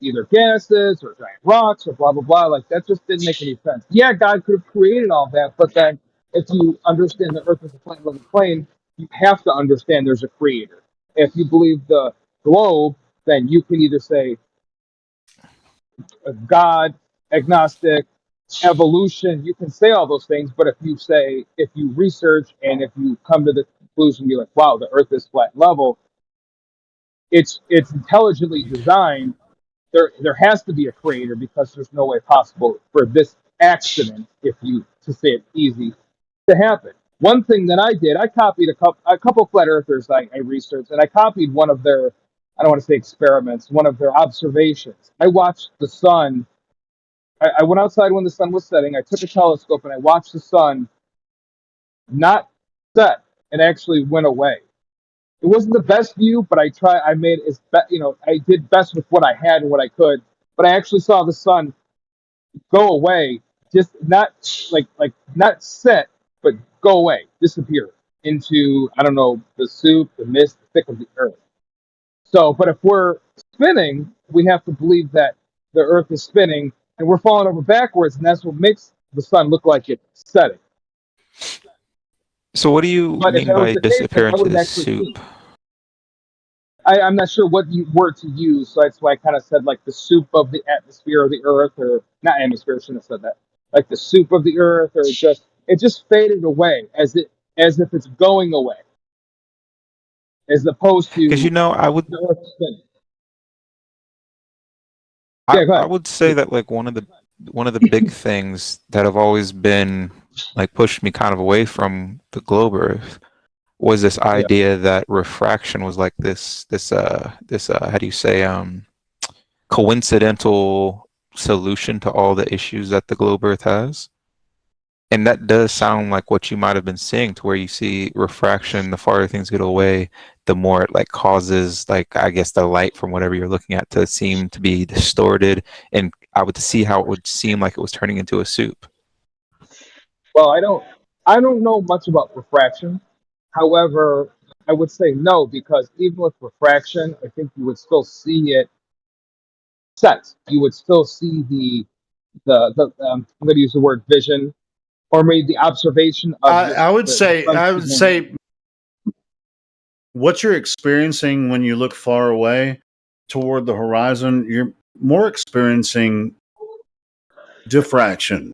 either gases or giant rocks or blah blah blah." Like that just didn't make any sense. Yeah, God could have created all that, but then if you understand the Earth is a plane living plane, you have to understand there's a creator. If you believe the globe, then you can either say God, agnostic, evolution. You can say all those things, but if you research and if you come to the conclusion, you're like, wow, the Earth is flat and level. It's intelligently designed. There has to be a creator because there's no way possible for this accident, to say it easy, to happen. One thing that I did, I copied a couple flat earthers I researched, and I copied one of their, I don't want to say experiments, one of their observations. I watched the sun. I went outside when the sun was setting. I took a telescope and I watched the sun not set. It actually went away. It wasn't the best view, but I made I did best with what I had and what I could. But I actually saw the sun go away, just not not set, but go away, disappear into, I don't know, the soup, the mist, the thick of the earth. So, but if we're spinning, we have to believe that the earth is spinning and we're falling over backwards, and that's what makes the sun look like it's setting. So what do you But if mean that was by the case, then disappear I into would have the actually soup? seen. I'm not sure what word to use, so that's why I kind of said like the soup of the atmosphere of the earth, or not atmosphere. I shouldn't have said that. Like the soup of the earth, or it just faded away as if it's going away, as opposed to Because I would the earth spinning. Yeah, go I ahead. would say that like one of the big things that have always been like pushed me kind of away from the globe Earth was this idea that refraction was like this how do you say coincidental solution to all the issues that the globe Earth has. And that does sound like what you might have been seeing, to where you see refraction, the farther things get away, the more it like causes, like, I guess, the light from whatever you're looking at to seem to be distorted. And I would see how it would seem like it was turning into a soup. Well, I don't know much about refraction. However, I would say no, because even with refraction, I think you would still see it set. You would still see I'm going to use the word vision, or maybe the observation of I would say what you're experiencing when you look far away toward the horizon, you're more experiencing diffraction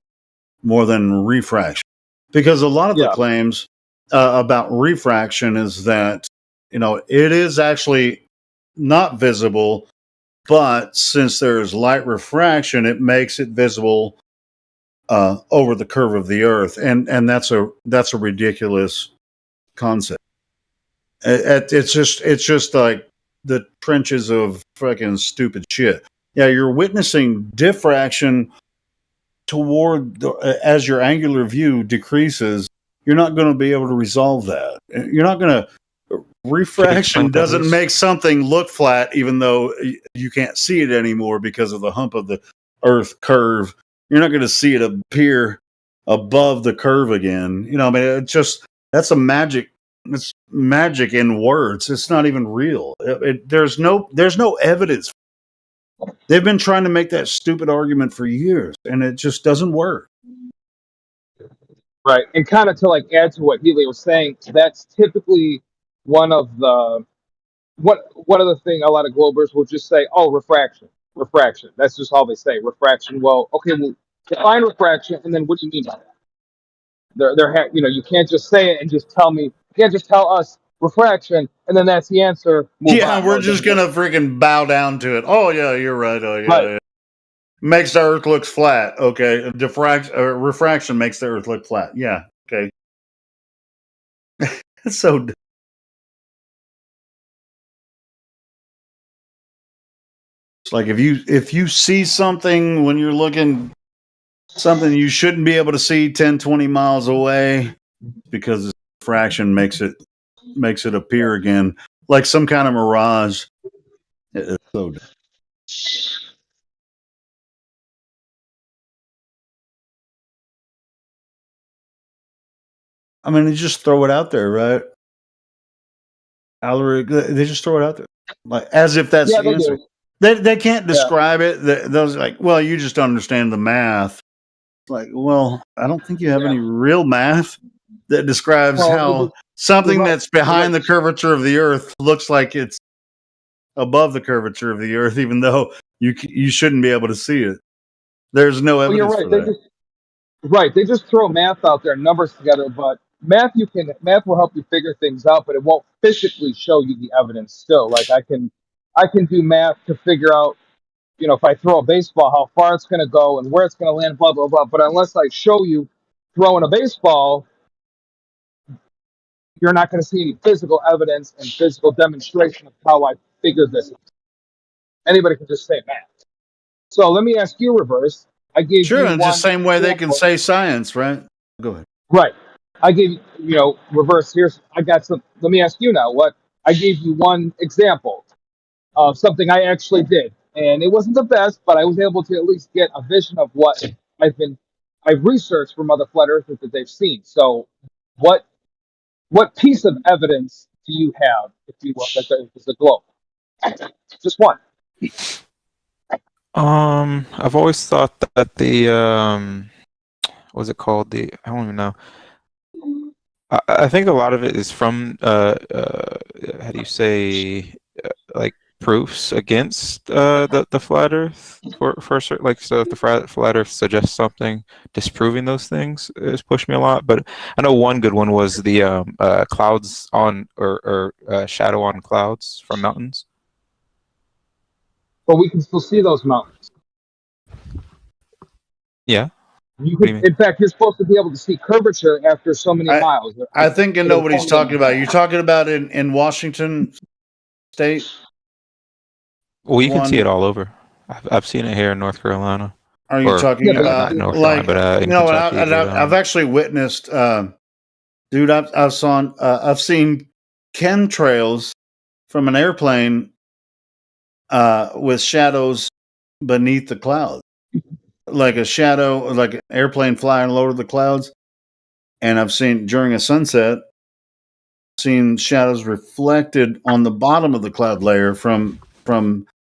more than refraction, because a lot of the claims about refraction is that it is actually not visible, but since there's light refraction, it makes it visible over the curve of the Earth, and that's a ridiculous concept. It's just like the trenches of fucking stupid shit. Yeah, you're witnessing diffraction as your angular view decreases. You're not going to be able to resolve that. You're not going to. Refraction doesn't make something look flat, even though you can't see it anymore because of the hump of the Earth curve. You're not going to see it appear above the curve again. I mean, that's a magic. It's magic in words. It's not even real. There's no evidence. They've been trying to make that stupid argument for years, and it just doesn't work. Right, and kind of to like add to what Healy was saying, that's typically one of the thing a lot of globers will just say, "Oh, refraction." That's just all they say, refraction. Well, okay, well, define refraction, and then what do you mean by that? You can't just say it and just tell me. You can't just tell us refraction, and then that's the answer. We're just gonna freaking bow down to it. Oh yeah, you're right. Oh yeah. Right. Yeah. Makes the Earth look flat. Okay, refraction makes the Earth look flat. Yeah. Okay. It's so It's like if you see something when you're looking, something you shouldn't be able to see 10, 20 miles away, because the fraction makes it appear again like some kind of mirage. It's so dumb. I mean, they just throw it out there, right? Alaric, they just throw it out there, like as if that's the answer. They can't describe it. Those like, well, you just understand the math. Like, well, I don't think you have any real math that describes how something that's behind the curvature of the Earth looks like it's above the curvature of the Earth, even though you shouldn't be able to see it. There's no evidence for that. They just throw math out there, numbers together, but math will help you figure things out, but it won't physically show you the evidence still. Like I can do math to figure out, if I throw a baseball, how far it's going to go and where it's going to land, blah, blah, blah. But unless I show you throwing a baseball, you're not going to see any physical evidence and physical demonstration of how I figured this. Anybody can just say math. So let me ask you, Reverse. I gave you and just the same way they can say science, right? Go ahead. Right. I gave Reverse. I got some. Let me ask you now. I gave you one example of something I actually did, and it wasn't the best, but I was able to at least get a vision of what I've researched from other flat earthers that they've seen. So, what piece of evidence do you have, if you will, that there is a globe? Just one. I've always thought that the what's it called? I don't even know. I think a lot of it is from how do you say like proofs against the flat Earth for certain, like, so if the flat Earth suggests something, disproving those things has pushed me a lot. But I know one good one was the clouds on or shadow on clouds from mountains. But we can still see those mountains. Yeah. In fact, you're supposed to be able to see curvature after so many miles. I think nobody's talking about it. You're talking about in Washington State? Well, you can see it all over. I've seen it here in North Carolina. Are you talking about North like Carolina, but Kentucky, I've actually witnessed, dude. I've seen chemtrails from an airplane with shadows beneath the clouds, like a shadow, like an airplane flying low to the clouds. And I've seen during a sunset, seen shadows reflected on the bottom of the cloud layer from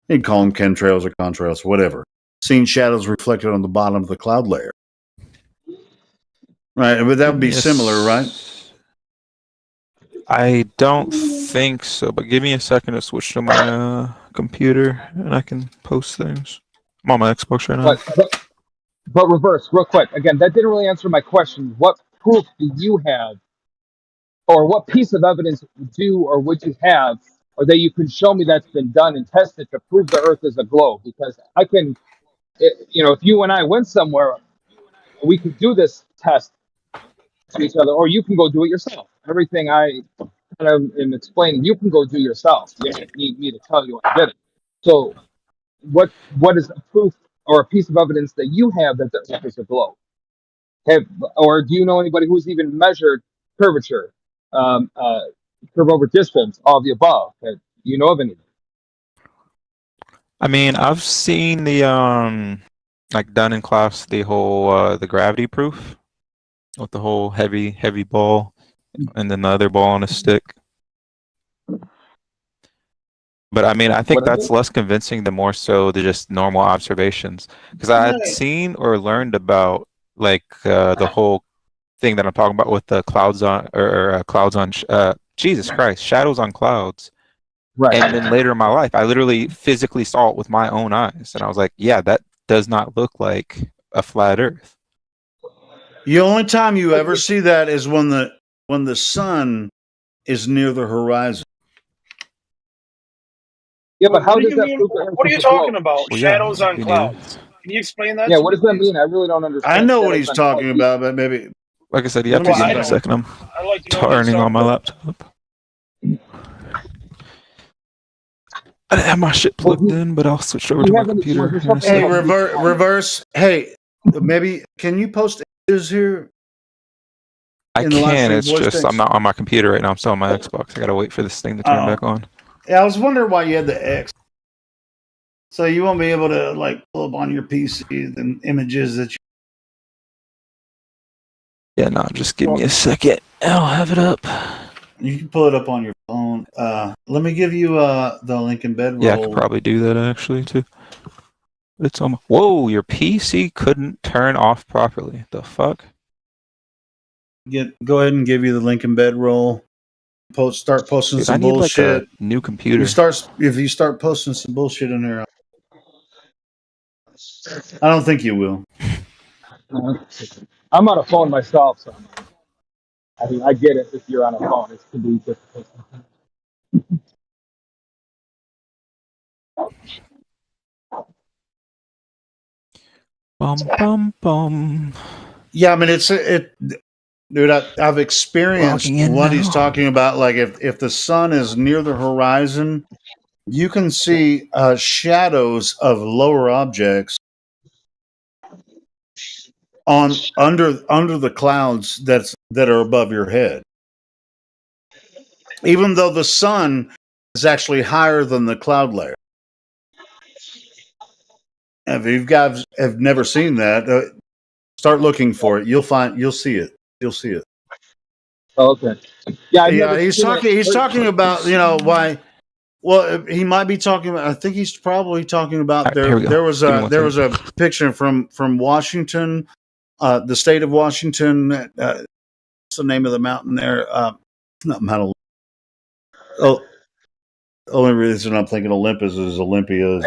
you can call them chemtrails or contrails, whatever. Seen shadows reflected on the bottom of the cloud layer. Right, but that would be similar, right? I don't think so, but give me a second to switch to my computer and I can post things. I'm on my Xbox right now. But Reverse, real quick. Again, that didn't really answer my question. What proof do you have, or what piece of evidence would you have, or that you can show me that's been done and tested to prove the Earth is a globe? Because I can, if you and I went somewhere, we could do this test to each other, or you can go do it yourself. Everything I kind of am explaining, you can go do yourself. You don't need me to tell you I did it. So, what is a proof or a piece of evidence that you have that the Earth is a globe? Or do you know anybody who's even measured curvature, curve over distance, all the above? Do you know of anything? I mean, I've seen the like done in class, the whole the gravity proof with the whole heavy ball and then the other ball on a stick. But I mean, I think that's less convincing than more so the just normal observations, because I had seen or learned about like the whole thing that I'm talking about with the clouds on Jesus Christ, shadows on clouds. Right. And then later in my life, I literally physically saw it with my own eyes, and I was like, yeah, that does not look like a flat Earth. The only time you ever see that is when the sun is near the horizon. Yeah, but how What do does you that mean? prove the Earth What are is you a globe? talking about? Well, Shadows yeah, on you do. clouds. Can you explain that? Yeah, to what me, does that please? mean? I really don't understand. I know what shadows he's on talking clouds. about, but maybe, Like I said, you have to Well, give I me a don't. second. I'm I'd like to know what he's turning on talking my about. laptop. I didn't have my shit plugged in, but I'll switch over to my computer. Hey, reverse. Hey, maybe can you post images here? I can. It's just I'm not on my computer right now. I'm still on my Xbox. I gotta wait for this thing to turn back on. Yeah, I was wondering why you had the X. So you won't be able to like pull up on your PC the images that you. Yeah, no, just give me a second. I'll have it up. You can pull it up on your phone. Let me give you the link in bedroll. Yeah, I could probably do that actually too. It's on. Whoa, your PC couldn't turn off properly. The fuck? Go ahead and give you the link in bedroll. Start posting Dude, some I need bullshit. like a new computer. If you start posting some bullshit in there, I don't think you will. I'm on a phone myself, so I mean, I get it. If you're on a phone, it can be difficult. Bum bum bum. Yeah, I mean dude. I've experienced what he's talking about. Like if the sun is near the horizon, you can see shadows of lower objects under the clouds that are above your head. Even though the sun is actually higher than the cloud layer. If you guys have never seen that, start looking for it. You'll see it. You'll see it. Okay. Yeah. He's talking about why. Well, he might be talking about. I think he's probably talking about there was a picture from Washington, the state of Washington. What's the name of the mountain there? Not Mount. Only reason I'm thinking Olympus is Olympia.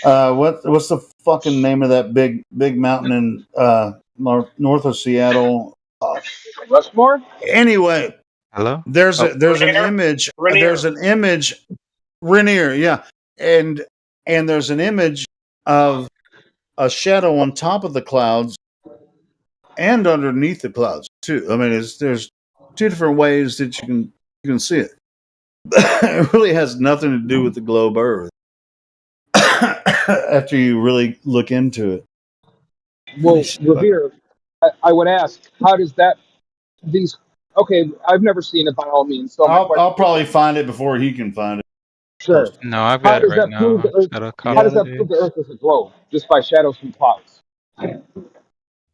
What's the fucking name of that big mountain in north of Seattle? Rushmore. Anyway, hello. There's an image. Rainier. There's an image. Rainier, yeah, and there's an image of a shadow on top of the clouds and underneath the clouds too. I mean, there's two different ways that you can see it. It really has nothing to do with the globe Earth. After you really look into it. Well, Revere, I would ask, how does these? Okay, I've never seen it by all means. So I'll probably find it before he can find it. Sure. No, I've got it right now. How does that prove the Earth is a globe? Just by shadows from clouds.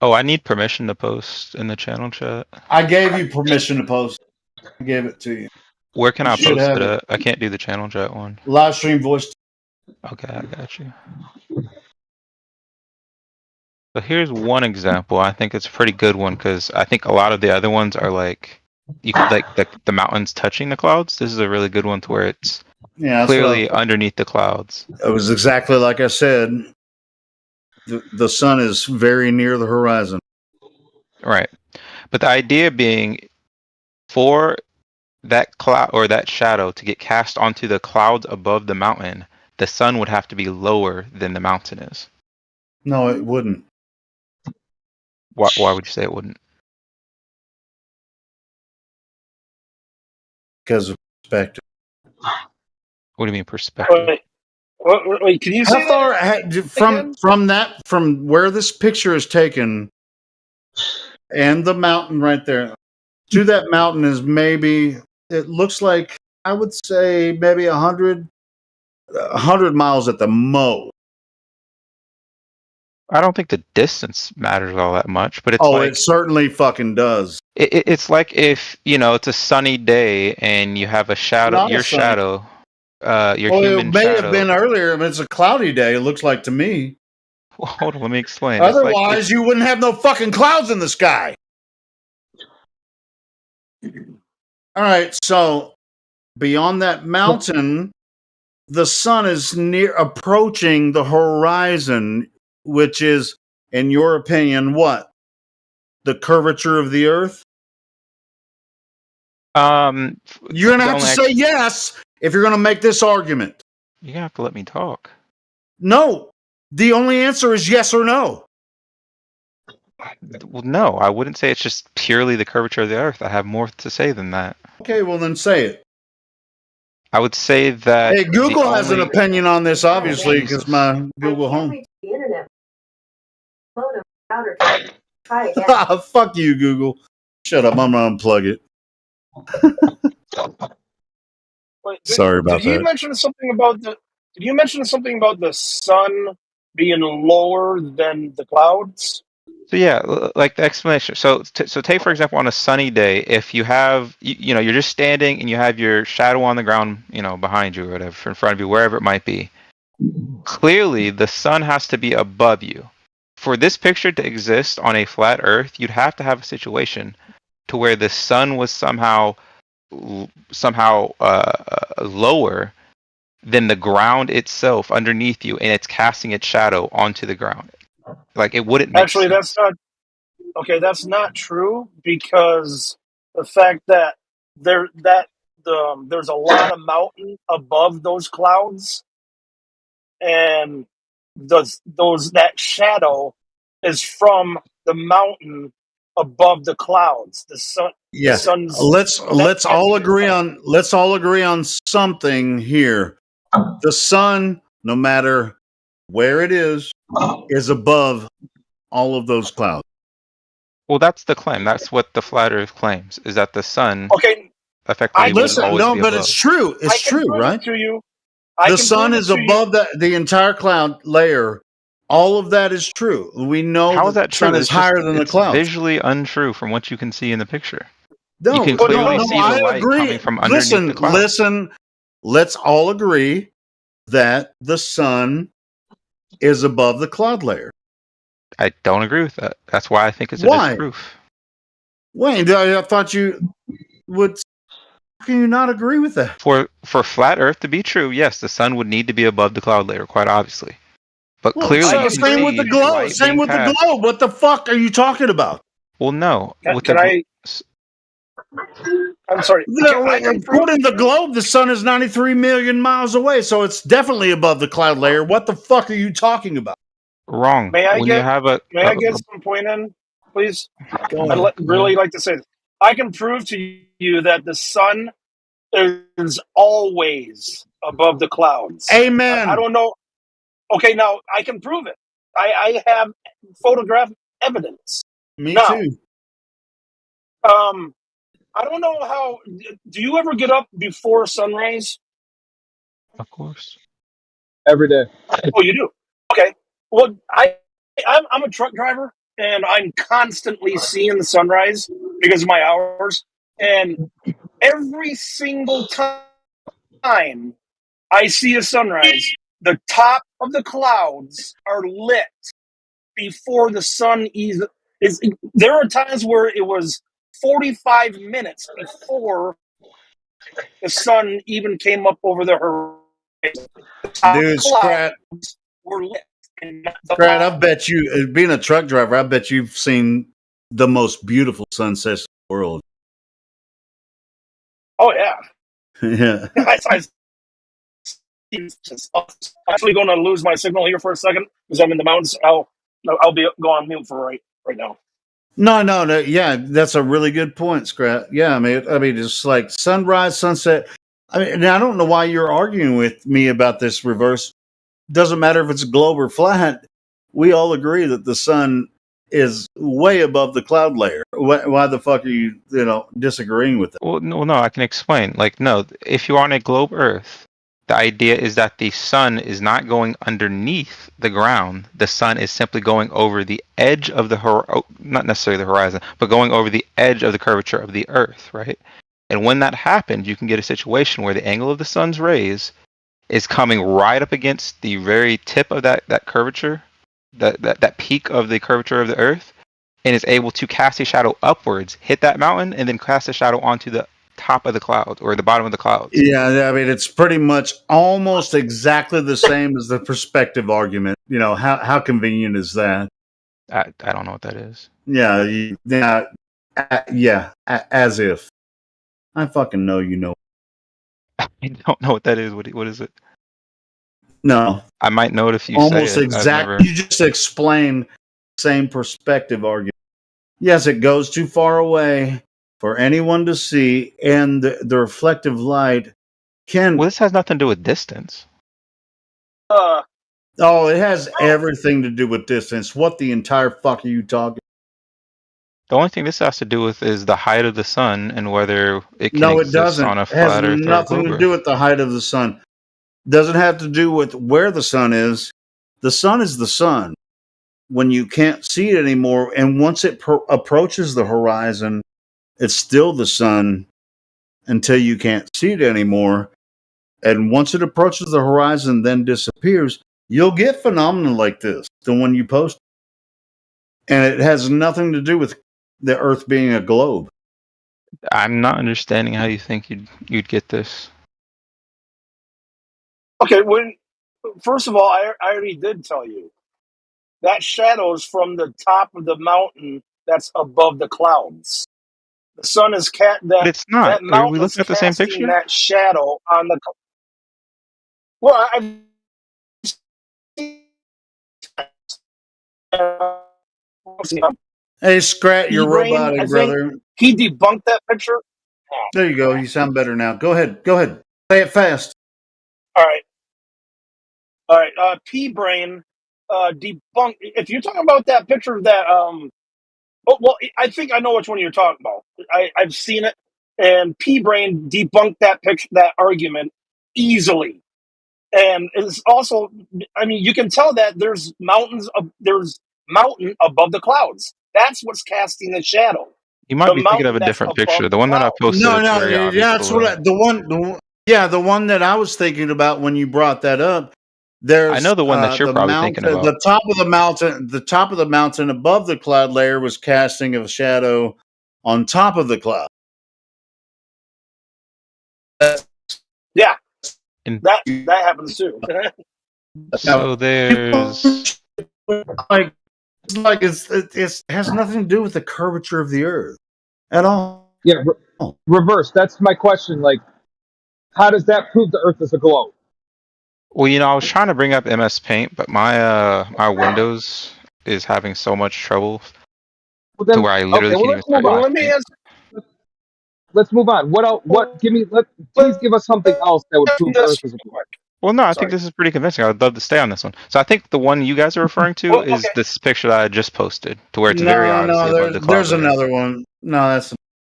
Oh, I need permission to post in the channel chat. I gave you permission to post. I gave it to you. Where can I post it at? I can't do the channel chat one. Live stream voice. Okay, I got you. So here's one example. I think it's a pretty good one because I think a lot of the other ones are like you could like the mountains touching the clouds. This is a really good one to where it's clearly underneath the clouds. It was exactly like I said. The sun is very near the horizon. Right. But the idea being for that cloud or that shadow to get cast onto the clouds above the mountain, the sun would have to be lower than the mountain is. No, it wouldn't. Why would you say it wouldn't? Because of perspective. What do you mean perspective? Wait, can you say from where this picture is taken and the mountain right there to that mountain is maybe, it looks like, I would say maybe 100 miles at the most. I don't think the distance matters all that much, but it's it certainly fucking does. It's like if it's a sunny day and you have a shadow, your human shadow. It may have been earlier, but it's a cloudy day. It looks like to me. Well, hold on, let me explain. Otherwise, you wouldn't have no fucking clouds in the sky. All right, so beyond that mountain, the sun is approaching the horizon, which is, in your opinion, what? The curvature of the Earth? You're going to have to say yes if you're going to make this argument. You're going to have to let me talk. No. The only answer is yes or no. Well, no, I wouldn't say it's just purely the curvature of the Earth. I have more to say than that. Okay, well then say it. I would say that. Hey, Google has an opinion on this, obviously, because my Google Home. Fuck you, Google. Shut up. I'm gonna unplug it. Wait, Sorry about did he that. mention something about the? Did you mention something about the sun being lower than the clouds? So yeah, like the explanation. So take for example on a sunny day, if you have you're just standing and you have your shadow on the ground, behind you or whatever, in front of you, wherever it might be. Clearly, the sun has to be above you. For this picture to exist on a flat Earth, you'd have to have a situation to where the sun was somehow lower than the ground itself underneath you, and it's casting its shadow onto the ground. Like it wouldn't make Actually, sense. that's not true, because the fact that there's a lot of mountain above those clouds, and that shadow is from the mountain above the clouds. The sun. Yeah. The sun's. Let's all agree on something here. The sun, no matter where it is above all of those clouds. Well, that's the claim. That's what the flat Earth claims, is that the sun But effectively it's true. It's true, right? To you. The sun is above the entire cloud layer. All of that is true. We know How is that the sun true? is higher than the clouds. Visually untrue from what you can see in the picture. No, you can clearly see the I light agree. coming from underneath the clouds. Listen. Let's all agree that the sun is above the cloud layer. I don't agree with that. That's why I think it's a Why? disproof. Wayne, I thought you would. How can you not agree with that? For flat Earth to be true, yes, the sun would need to be above the cloud layer, quite obviously. But clearly, same with the globe. Same with the globe. What the fuck are you talking about? Well, no. I'm sorry. According to the globe, the sun is 93 million miles away, so it's definitely above the cloud layer. What the fuck are you talking about? Wrong. May I get some point in, please? I'd really like to say this. I can prove to you that the sun is always above the clouds. Amen. I don't know. Okay, now I can prove it. I have photographic evidence. Me too. I don't know how. Do you ever get up before sunrise? Of course. Every day. Oh, you do? Okay. Well, I'm a truck driver, and I'm constantly seeing the sunrise because of my hours. And every single time I see a sunrise, the top of the clouds are lit before the sun is. There are times where it was 45 minutes before the sun even came up over the horizon. The top Dude, clouds were lit. Scrat, I bet you, being a truck driver, I bet you've seen the most beautiful sunsets in the world. Oh, yeah. Yeah. I'm actually going to lose my signal here for a second because I'm in the mountains. I'll be go on mute for right now. No. Yeah, that's a really good point, Scrat. Yeah, I mean, it's like sunrise, sunset. I mean, I don't know why you're arguing with me about this reverse. Doesn't matter if it's globe or flat. We all agree that the sun is way above the cloud layer. Why the fuck are you, disagreeing with it? Well, no, I can explain. Like, no, if you're on a globe Earth, the idea is that the sun is not going underneath the ground. The sun is simply going over the edge of not necessarily the horizon, but going over the edge of the curvature of the Earth, right? And when that happens, you can get a situation where the angle of the sun's rays is coming right up against the very tip of that curvature, that peak of the curvature of the Earth, and is able to cast a shadow upwards, hit that mountain, and then cast a shadow onto the top of the cloud or the bottom of the clouds. Yeah, I mean, it's pretty much almost exactly the same as the perspective argument. How convenient is that? I don't know what that is. Yeah, as if. I fucking know you know. I don't know what that is. What is it? No. I might know it if you almost say it. Exactly. You just explain same perspective argument. Yes, it goes too far away for anyone to see, and the reflective light Ken. Well, this has nothing to do with distance. Oh, it has everything to do with distance. What the entire fuck are you talking? The only thing this has to do with is the height of the sun and whether it can No, it exist doesn't. on a It has flat Earth or a nothing globe to Earth. do with the height of the sun. Doesn't have to do with where the sun is. The sun is the sun. When you can't see it anymore, and once it approaches the horizon, it's still the sun until you can't see it anymore. And once it approaches the horizon, then disappears, you'll get phenomena like this, the one you post. And it has nothing to do with the Earth being a globe. I'm not understanding how you think you'd get this. Okay, first of all, I already did tell you that shadow's from the top of the mountain that's above the clouds. The sun is But it's not. that Are mountain we is looking at the same casting picture? that shadow on the. Well, Hey, Scrat, you're Brain, robotic, I think brother. he debunked that picture. There you go. You sound better now. Go ahead. Go ahead. Say it fast. All right. P-Brain debunked. If you're talking about that picture of that, well, I think I know which one you're talking about. I've seen it, and P-Brain debunked that picture, that argument easily. And it's also, I mean, you can tell that there's mountain above the clouds. That's what's casting the shadow. You might be thinking of a different picture. The one that I posted No, is very obvious. that's what the one that I was thinking about when you brought that up. There's I know the one that you're probably thinking about. The top of the mountain above the cloud layer was casting a shadow on top of the cloud. Yeah, that happens too. So there's like it has nothing to do with the curvature of the Earth at all. Yeah, reverse. That's my question. Like, how does that prove the Earth is a globe? Well, I was trying to bring up MS Paint, but my Windows is having so much trouble to where I literally can't even start Let me ask. Let's move on. What else? Please give us something else that would prove the Earth is a globe. Well, no, I think this is pretty convincing. I would love to stay on this one. So I think the one you guys are referring to is this picture that I just posted, to where it's very obviously above the cloud. There's another one. No,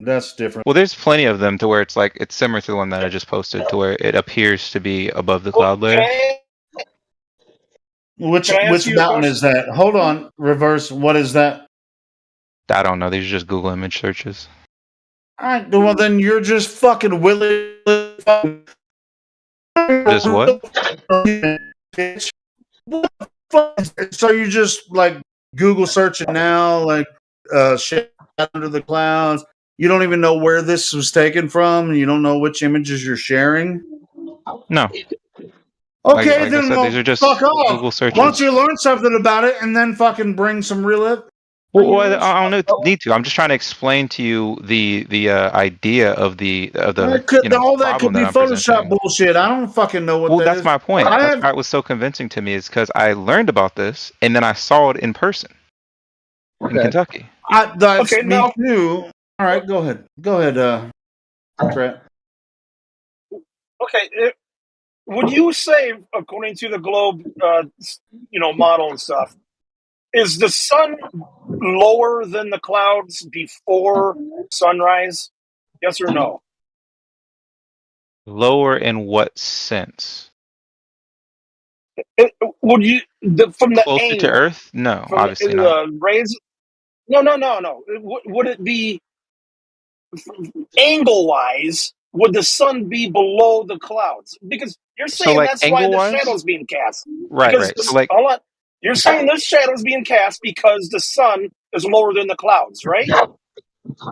that's different. Well, there's plenty of them to where it's like it's similar to the one that I just posted, to where it appears to be above the cloud layer. Which mountain is that? Hold on, reverse. What is that? I don't know. These are just Google image searches. All right, well then you're just fucking willy. Just what? So you just like Google searching now, like shit under the clouds. You don't even know where this was taken from. You don't know which images you're sharing. No. Okay, like then I said, these are just fuck off. Google searches. Why don't you learn something about it and then fucking bring some real? Well, I don't need to. I'm just trying to explain to you the idea of the all that could be Photoshop bullshit. I don't fucking know what. Well, that that's is. my point. That's why it was so convincing to me, is because I learned about this and then I saw it in person in Kentucky. That's me too. All right, go ahead. Go ahead, Trent. Okay, would you say, according to the globe, model and stuff, is the sun lower than the clouds before sunrise? Yes or no? Lower in what sense? Would you from the closer angle, to Earth? No, from obviously the not. rays? No. Would it be angle-wise? Would the sun be below the clouds? Because you're saying that's why the shadow's being cast. Right. So hold on. You're saying this shadow's being cast because the sun is lower than the clouds, right?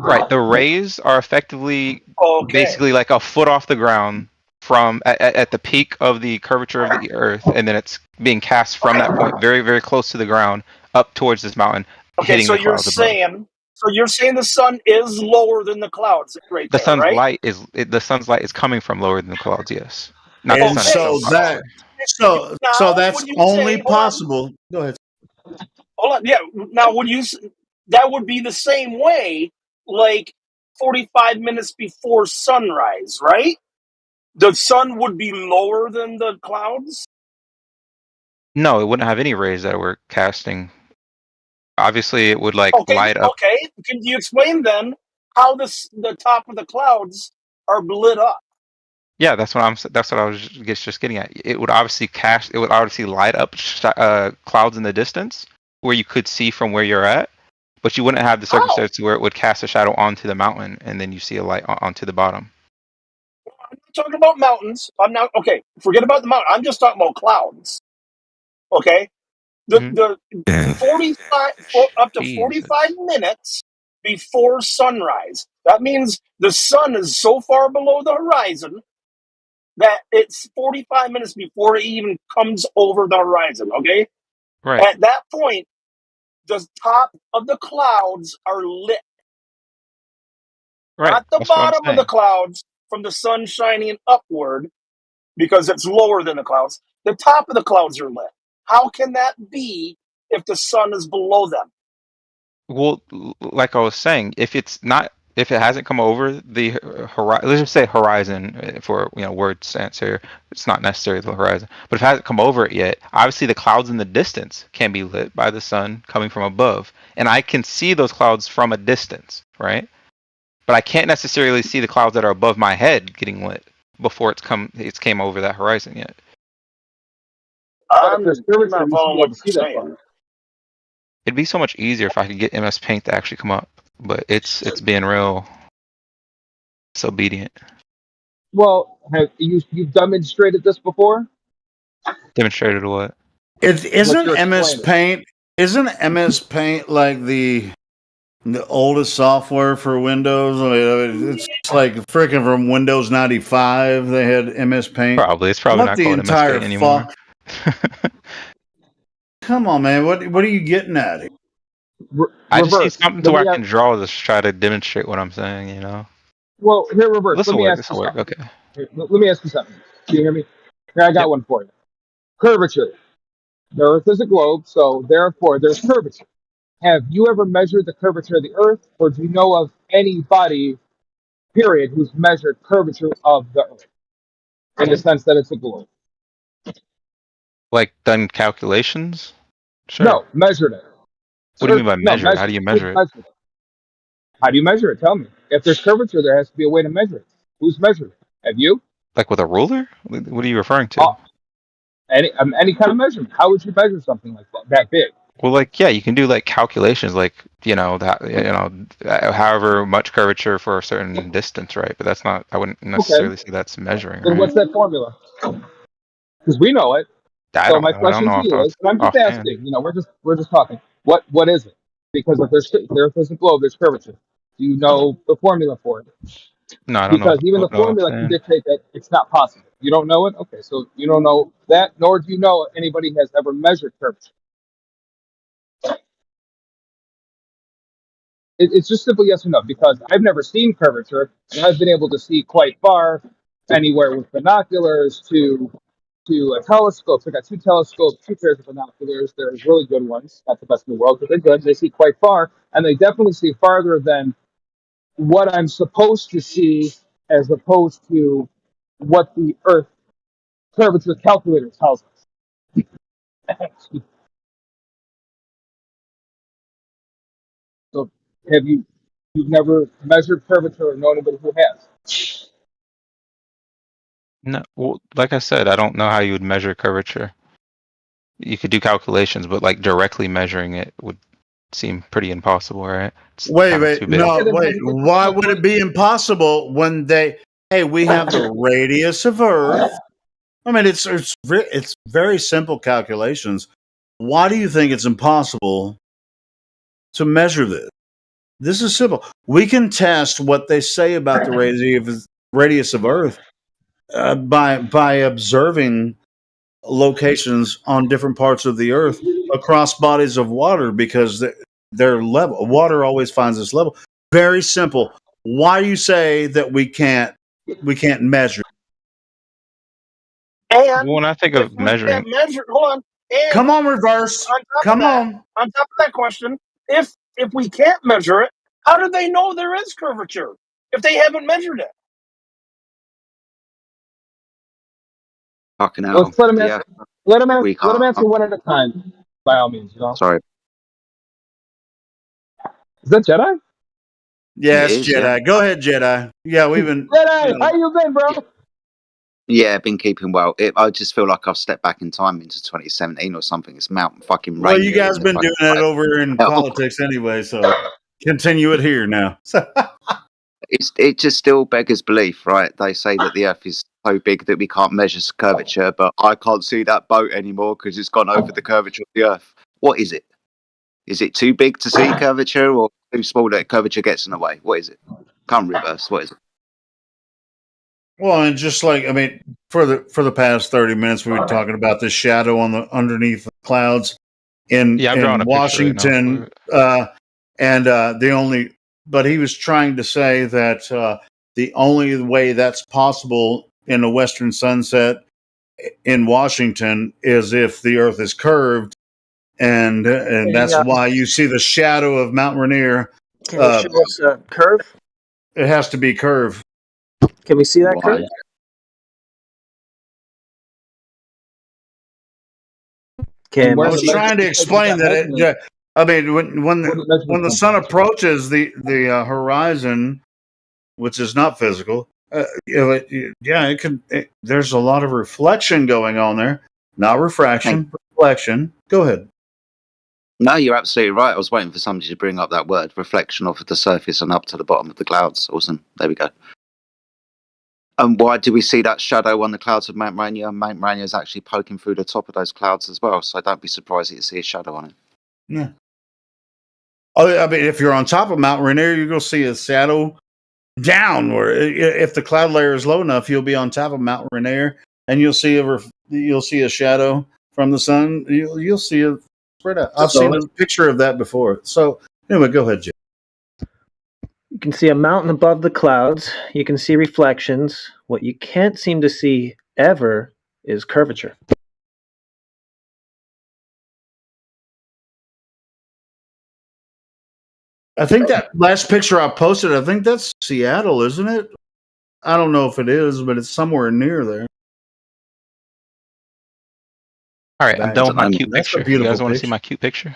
Right. The rays are effectively basically like a foot off the ground from at the peak of the curvature of the Earth, and then it's being cast from that point very, very close to the ground up towards this mountain. Okay, so you're saying the sun is lower than the clouds, right? The sun's right? light the sun's light is coming from lower than the clouds. Yes. Not And the sun so that's only possible. Go ahead. Hold on. Yeah. Now, that would be the same way, like 45 minutes before sunrise, right? the sun would be lower than the clouds? No, it wouldn't have any rays that were casting. Obviously, it would like Okay, light up. okay. Can you explain then how the top of the clouds are lit up? Yeah, that's what I was just getting at. It would obviously It would obviously light up clouds in the distance where you could see from where you're at, but you wouldn't have the circumstance where it would cast a shadow onto the mountain and then you see a light onto the bottom. I'm not talking about mountains. I'm not okay. Forget about the mountain. I'm just talking about clouds. Okay, the 45 up to 45 minutes before sunrise. That means the sun is so far below the horizon that it's 45 minutes before it even comes over the horizon, okay? Right. At that point, the top of the clouds are lit. Right. Not the That's what I'm bottom of the clouds from the sun shining upward because it's lower than the clouds. The top of the clouds are lit. How can that be if the sun is below them? Well, like I was saying, if it hasn't come over the horizon, let's just say horizon for word sense here. It's not necessarily the horizon, but if it hasn't come over it yet, obviously the clouds in the distance can be lit by the sun coming from above, and I can see those clouds from a distance, right? But I can't necessarily see the clouds that are above my head getting lit before it's came over that horizon yet. I'm not following what you're saying. It'd be so much easier if I could get MS Paint to actually come up, but it's being real disobedient. Well, have you've demonstrated this before? Demonstrated what? Isn't MS Paint? Isn't MS Paint like the oldest software for Windows? I mean, it's like freaking from Windows 95. They had MS Paint. Probably it's probably not called MS Paint anymore. Come on, man! What are you getting at here? I just need something to where I can draw this, try to demonstrate what I'm saying. Well, here, reverse. This will work. Okay. Let me ask you something. Do you hear me? Here, I got one for you. Curvature. The Earth is a globe, so therefore there's curvature. Have you ever measured the curvature of the Earth, or do you know of anybody, period, who's measured curvature of the Earth in the sense that it's a globe? Like done calculations? Sure. No, measured it. What do you mean by measure it? How do you measure it? How do you measure it? Tell me. If there's curvature, there has to be a way to measure it. Who's measured it? Have you? Like with a ruler? What are you referring to? Any kind of measurement. How would you measure something like that big? Well, you can do like calculations, however much curvature for a certain distance, right? But that's not. I wouldn't necessarily say that's measuring. Then what's that formula? Because we know it. So my question to you is, and I'm just asking. We're just talking. What is it? Because if there is a globe, there's curvature. Do you know the formula for it? No, I don't know. Because even the formula can dictate that it's not possible. You don't know it? Okay, so you don't know that, nor do you know anybody has ever measured curvature. It's just simple yes or no, because I've never seen curvature, and I've been able to see quite far, anywhere with binoculars to a telescope. So I got 2 telescopes, 2 pairs of binoculars. They're really good ones, not the best in the world, but they're good. They see quite far, and they definitely see farther than what I'm supposed to see, as opposed to what the Earth curvature calculator tells us. So you've never measured curvature or know anybody who has? No, well, like I said, I don't know how you would measure curvature. You could do calculations, but like directly measuring it would seem pretty impossible, right? Wait. Why would it be impossible when we have the radius of Earth? I mean, it's very simple calculations. Why do you think it's impossible to measure this? This is simple. We can test what they say about the radius of Earth by observing locations on different parts of the Earth across bodies of water, because they're level. Water always finds its level. Very simple. Why do you say that we can't measure? And when I think of measuring, hold on. And come on, reverse. Come on. On top of that question, if we can't measure it, how do they know there is curvature if they haven't measured it? Fucking hell. Let's let him Yeah. answer. Let him answer one at a time. By all means, you know. Sorry. Is that Jedi? Yeah, It it's is, Jedi. yeah. Go ahead, Jedi. Yeah, we've been. Jedi, how you been, bro? Yeah, been keeping well. I just feel like I've stepped back in time into 2017 or something. It's mountain fucking rain. Well, you guys in been the doing that over in politics anyway, so continue it here now. It just still beggars belief, right? They say that the Earth is so big that we can't measure curvature, but I can't see that boat anymore because it's gone over the curvature of the Earth. What is it? Is it too big to see curvature, or too small that curvature gets in the way? What is it? Can't reverse. What is it? Well, and just like for the past 30 minutes, we've been talking about this shadow on the underneath the clouds in Washington, but he was trying to say that the only way that's possible in a western sunset in Washington is if the Earth is curved, and that's why you see the shadow of Mount Rainier. Can you show us a curve? It has to be curved. Can we see that curve? I was trying to explain that. When the sun approaches the horizon, which is not physical, it can. There's a lot of reflection going on there, not refraction, reflection. Go ahead. No, you're absolutely right. I was waiting for somebody to bring up that word, reflection off of the surface and up to the bottom of the clouds. Awesome. There we go. And why do we see that shadow on the clouds of Mount Rainier? Mount Rainier is actually poking through the top of those clouds as well, so don't be surprised that you see a shadow on it. Yeah. Oh, if you're on top of Mount Rainier, you're going to see a shadow down. Or if the cloud layer is low enough, you'll be on top of Mount Rainier, and you'll see a shadow from the sun. You'll see it spread out. I've seen a picture of that before. So anyway, go ahead, Jim. You can see a mountain above the clouds. You can see reflections. What you can't seem to see ever is curvature. I think that last picture I posted, I think that's Seattle, isn't it? I don't know if it is, but it's somewhere near there. All right, I'm done with my cute picture. You guys want to see my cute picture?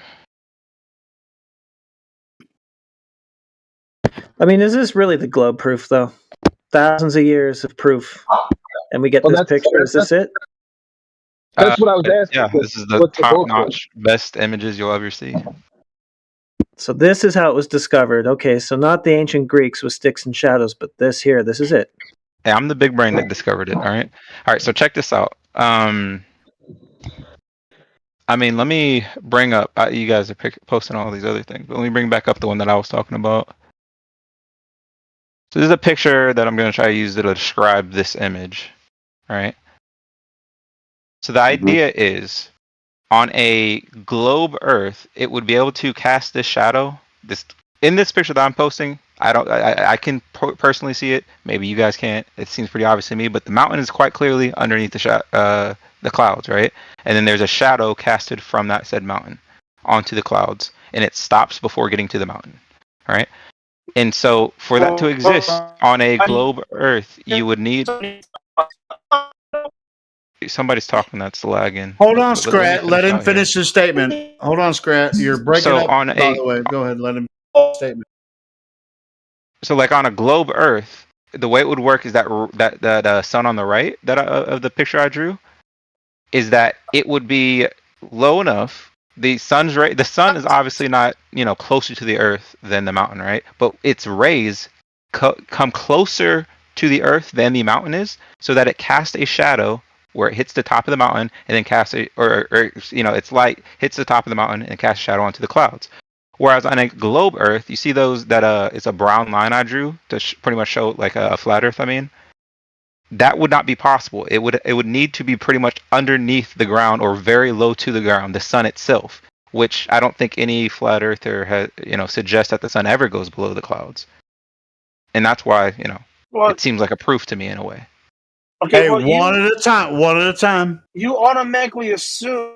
Is this really the globe proof, though? Thousands of years of proof, and we get this picture. Is this it? That's what I was asking. Yeah, this is the top-notch, best images you'll ever see. So this is how it was discovered. Okay, so not the ancient Greeks with sticks and shadows, but this is it. Yeah, I'm the big brain that discovered it. All right. So check this out. Let me bring up. You guys are posting all these other things, but let me bring back up the one that I was talking about. So this is a picture that I'm going to try to use to describe this image. All right. So the idea is, on a globe Earth, it would be able to cast this shadow. In this picture that I'm posting, I can personally see it. Maybe you guys can't. It seems pretty obvious to me. But the mountain is quite clearly underneath the clouds, right? And then there's a shadow casted from that said mountain onto the clouds, and it stops before getting to the mountain. All right. And so for that to exist on a globe Earth, you would need. Somebody's talking. That's lagging. Hold on, Scrat. Let him finish his statement. Hold on, Scrat. You're breaking up. By the way, go ahead. Let him finish his statement. So, like on a globe Earth, the way it would work is that sun on the right of the picture I drew, is that it would be low enough. The sun is obviously not closer to the Earth than the mountain, right? But its rays come closer to the Earth than the mountain is, so that it casts a shadow where it hits the top of the mountain and then casts its light hits the top of the mountain and casts a shadow onto the clouds. Whereas on a globe Earth, you see those that it's a brown line I drew to pretty much show like a flat Earth. That would not be possible. It would need to be pretty much underneath the ground or very low to the ground, the sun itself, which I don't think any flat earther has, suggests that the sun ever goes below the clouds. And that's why, it seems like a proof to me in a way. Okay, hey, one at a time. You automatically assume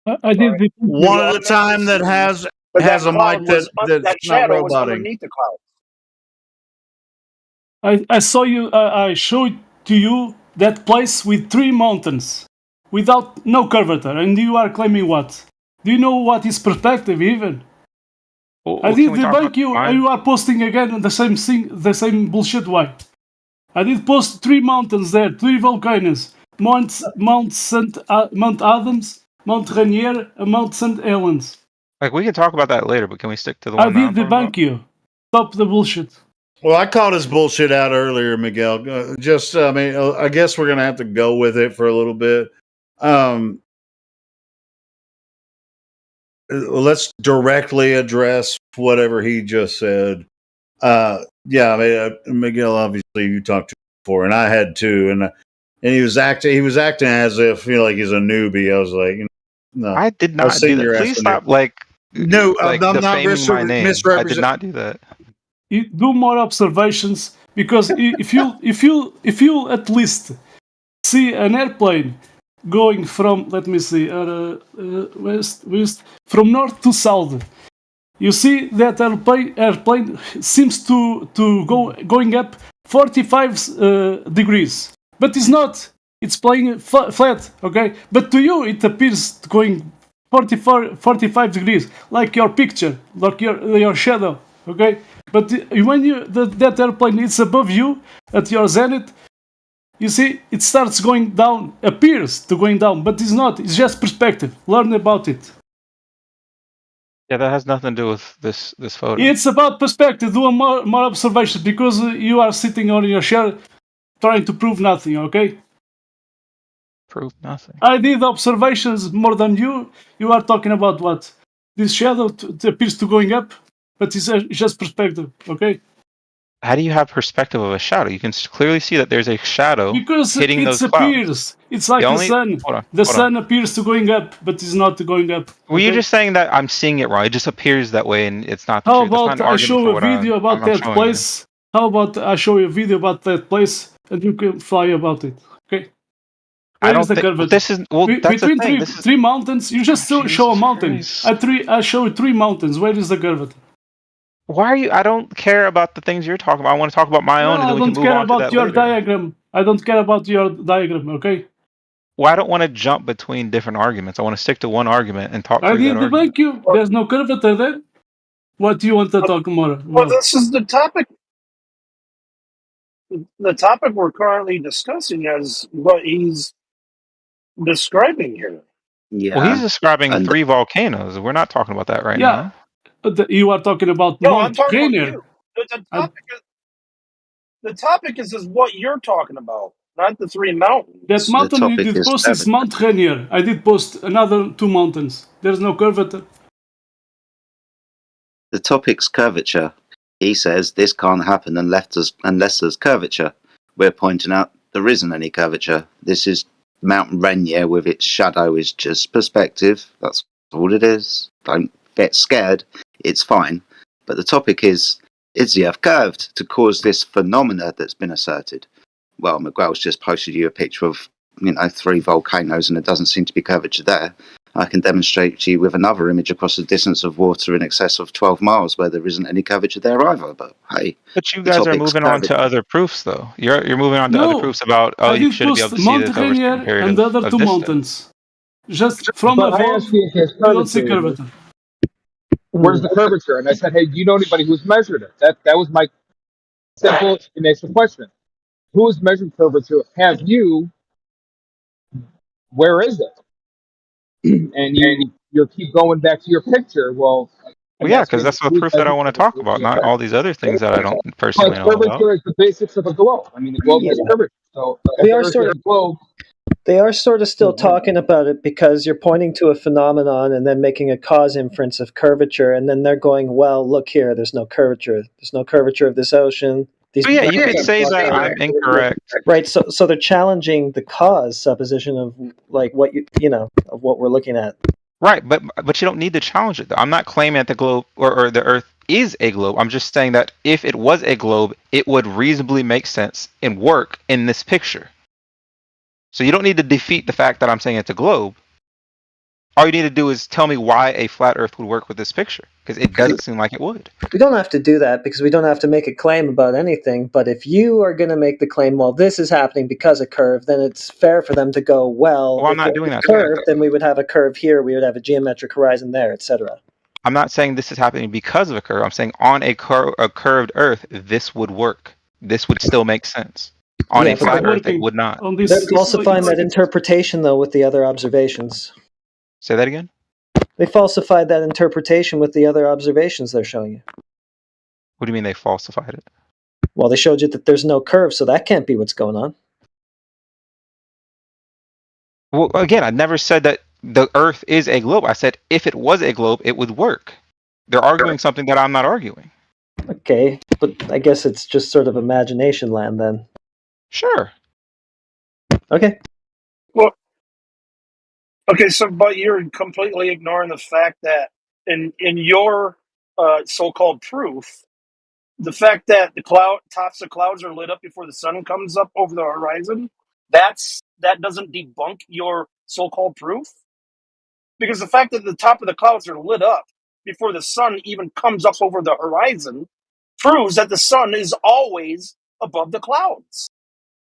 I did one at a time that has a mic that's not robotic. Underneath the clouds. I saw you. I showed to you that place with 3 mountains without no curvature, and you are claiming what? Do you know what is perspective even? I did debunk you, and you are posting again the same thing, the same bullshit. Why? I did post 3 mountains there, 3 volcanoes: Mount Adams, Mount Rainier, and Mount St. Helens. Like, we can talk about that later, but can we stick to the I one did debunk you. Stop the bullshit. Well, I called his bullshit out earlier, Miguel. I guess we're gonna have to go with it for a little bit. Let's directly address whatever he just said. Miguel, obviously you talked to before, and I had too, and he was acting as if like he's a newbie. I was like, no, I did not do that. Please stop, no, I'm not my name. I did not do that. You do more observations, because if you at least see an airplane going from, let me see, west from north to south, you see that airplane seems to going up 45 degrees, but it's not. It's playing flat, okay? But to you, it appears going 45 degrees, like your picture, like your shadow, okay? But when that airplane is above you at your zenith, you see it starts going down, appears to going down, but it's not. It's just perspective. Learn about it. Yeah, that has nothing to do with this photo. It's about perspective. Do more observations, because you are sitting on your chair trying to prove nothing, okay? Prove nothing. I did observations more than you. You are talking about what? This shadow appears to going up, but it's just perspective, okay? How do you have perspective of a shadow? You can clearly see that there's a shadow hitting those clouds. Appears. It's like the sun. The sun appears to going up, but it's not going up. Okay? Were you just saying that I'm seeing it wrong? It just appears that way, and it's not the How truth. about I show a video about that place? How about I show you a video about that place, and you can fly about it, okay? I don't think this is that's between the thing. three mountains. You just show a mountain. I show 3 mountains. Where is the curvature? Why are you? I don't care about the things you're talking about. I want to talk about my own, and then we can move on to that I don't care about your diagram. I don't care about your diagram. Okay. Well, I don't want to jump between different arguments. I want to stick to one argument and talk. I need to make you. There's no curvature there. What do you want to talk more? Well, this is the topic. The topic we're currently discussing is what he's describing here. Yeah. Well, he's describing 3 volcanoes. We're not talking about that right now. You are talking about I'm talking about you. The topic is what you're talking about, not the 3 mountains. That mountain you did post is Mount Rainier. I did post another 2 mountains. There's no curvature. The topic's curvature. He says this can't happen unless there's curvature. We're pointing out there isn't any curvature. This is Mount Rainier with its shadow is just perspective. That's all it is. Don't get scared. It's fine. But the topic is the Earth curved to cause this phenomena that's been asserted? Well, Miguel's just posted you a picture of 3 volcanoes, and there doesn't seem to be curvature there. I can demonstrate to you with another image across a distance of water in excess of 12 miles where there isn't any curvature there either. But hey, but you guys are moving on to other proofs, though. You're moving on to other proofs about you should be able to see this over some period and the other 2 mountains. Just from above, you don't see curvature. Where's the curvature? And I said, hey, do you know anybody who's measured it? That was my simple initial question. Who has measured curvature? Have you? Where is it? And you keep going back to your picture. Well, yeah, because that's the proof that I want to talk about, not all these other things that I don't personally know about. Curvature is the basics of a globe. I mean, the globe has curvature. So they are sort of still talking about it, because you're pointing to a phenomenon and then making a cause inference of curvature, and then they're going, well, look here, there's no curvature. There's no curvature of this ocean. You could say that I'm incorrect. Right, so they're challenging the cause supposition of like what of what we're looking at. Right, but you don't need to challenge it, though. I'm not claiming that the globe or the Earth is a globe. I'm just saying that if it was a globe, it would reasonably make sense and work in this picture. So you don't need to defeat the fact that I'm saying it's a globe. All you need to do is tell me why a flat Earth would work with this picture, because it doesn't seem like it would. We don't have to do that because we don't have to make a claim about anything. But if you are going to make the claim, well, this is happening because of curve, then it's fair for them to go, well, I'm if not it doing was that. curve, then we would have a curve here, we would have a geometric horizon there, etc. I'm not saying this is happening because of a curve. I'm saying on a curved Earth, this would work. This would still make sense. On a flat Earth, it would not. They falsifying that interpretation, though, with the other observations. Say that again? They falsified that interpretation with the other observations they're showing you. What do you mean they falsified it? Well, they showed you that there's no curve, so that can't be what's going on. Well, again, I never said that the Earth is a globe. I said if it was a globe, it would work. They're arguing something that I'm not arguing. Okay, but I guess it's just sort of imagination land then. Sure. Okay. Well, okay, so but you're completely ignoring the fact that in your so-called proof, the fact that the tops of clouds are lit up before the sun comes up over the horizon, that doesn't debunk your so-called proof, because the fact that the top of the clouds are lit up before the sun even comes up over the horizon proves that the sun is always above the clouds.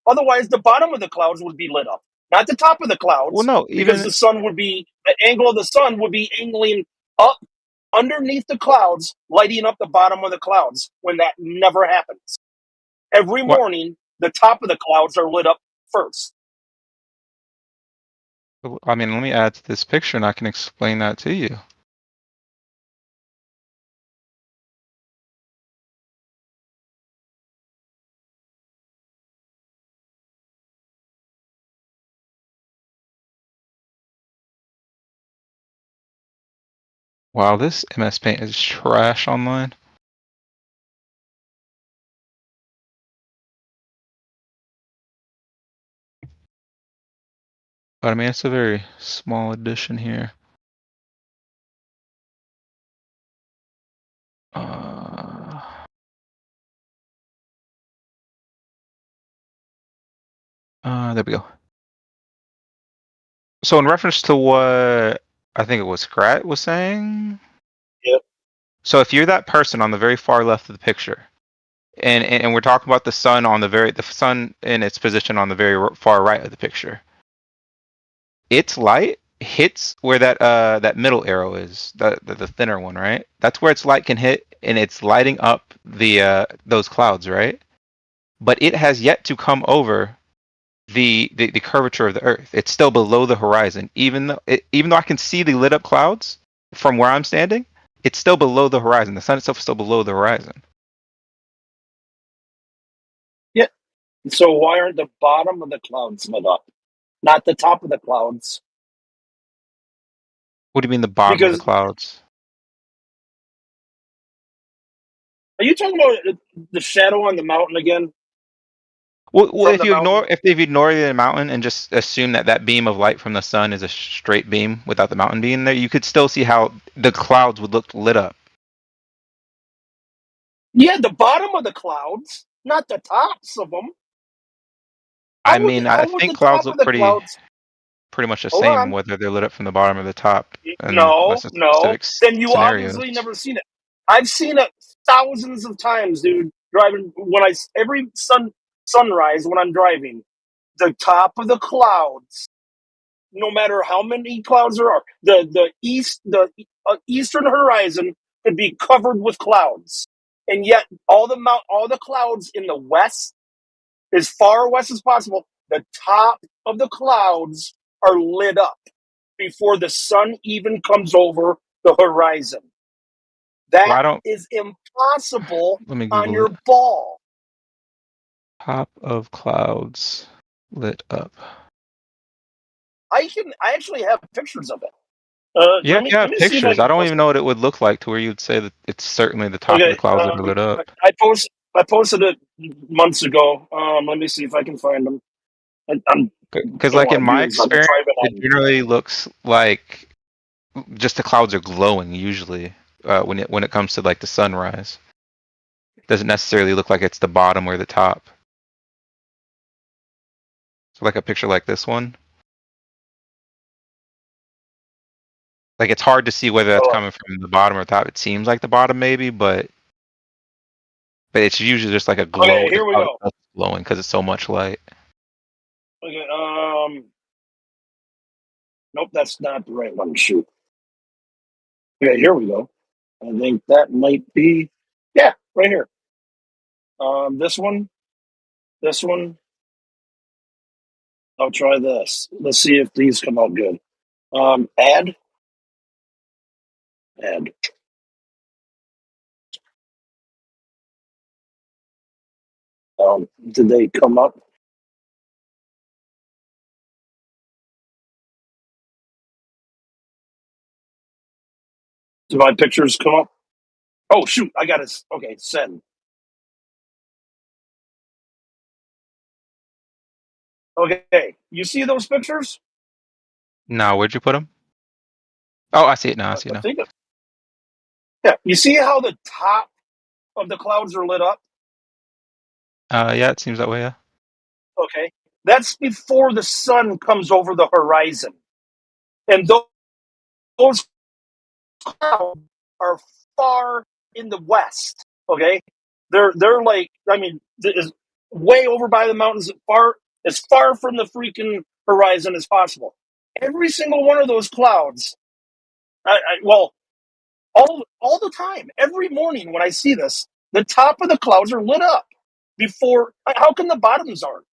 Otherwise, the bottom of the clouds would be lit up, not the top of the clouds. Well, no, because the angle of the sun would be angling up underneath the clouds, lighting up the bottom of the clouds, when that never happens. Every morning, the top of the clouds are lit up first. I mean, let me add to this picture and I can explain that to you. Wow, this MS Paint is trash online. But I mean, it's a very small edition here. There we go. So in reference to what I think it was Scrat was saying. Yep. So if you're that person on the very far left of the picture, and we're talking about the sun on the sun in its position on the very far right of the picture, its light hits where that middle arrow is, the thinner one, right? That's where its light can hit, and it's lighting up the those clouds, right? But it has yet to come over the curvature of the Earth. It's still below the horizon, even though I can see the lit up clouds from where I'm standing. It's still below the horizon. The sun itself is still below the horizon. Yeah. So why aren't the bottom of the clouds lit up, not the top of the clouds? What do you mean the bottom of the clouds? Are you talking about the shadow on the mountain again? Well, if you ignore the mountain and just assume that beam of light from the sun is a straight beam without the mountain being there, you could still see how the clouds would look lit up. Yeah, the bottom of the clouds, not the tops of them. I think clouds look pretty much the same whether they're lit up from the bottom or the top. No. Then you scenarios. obviously never seen it. I've seen it thousands of times, dude. Driving every sunrise when I'm driving, the top of the clouds, no matter how many clouds there are, the eastern horizon could be covered with clouds, and yet all the clouds in the west, as far west as possible, the top of the clouds are lit up before the sun even comes over the horizon. That is impossible on your ball. Top of clouds lit up. I actually have pictures of it. Let me pictures. I don't even know what it would look like to where you'd say that it's certainly the top of the clouds that are lit up. I posted it months ago. Let me see if I can find them. Because like in my experience, it generally looks like just the clouds are glowing usually when it comes to like the sunrise. It doesn't necessarily look like it's the bottom or the top. So like a picture like this one. Like it's hard to see whether that's coming from the bottom or top. It seems like the bottom maybe, but it's usually just like a glow. Okay, here we go. Glowing because it's so much light. Okay, nope, that's not the right one. Shoot. Okay, here we go. I think that might be, yeah, right here. This one. I'll try this. Let's see if these come out good. Add. Did they come up? Did my pictures come up? Oh shoot! I got it. Okay, send. Okay, you see those pictures? No, where'd you put them? Oh, I see it now. I see it now. Yeah, you see how the top of the clouds are lit up? Yeah, it seems that way. Yeah. Okay, that's before the sun comes over the horizon, and those clouds are far in the west. Okay, they're like, I mean, is way over by the mountains, as far from the freaking horizon as possible. Every single one of those clouds, all the time, every morning when I see this, the top of the clouds are lit up before. How come the bottoms aren't?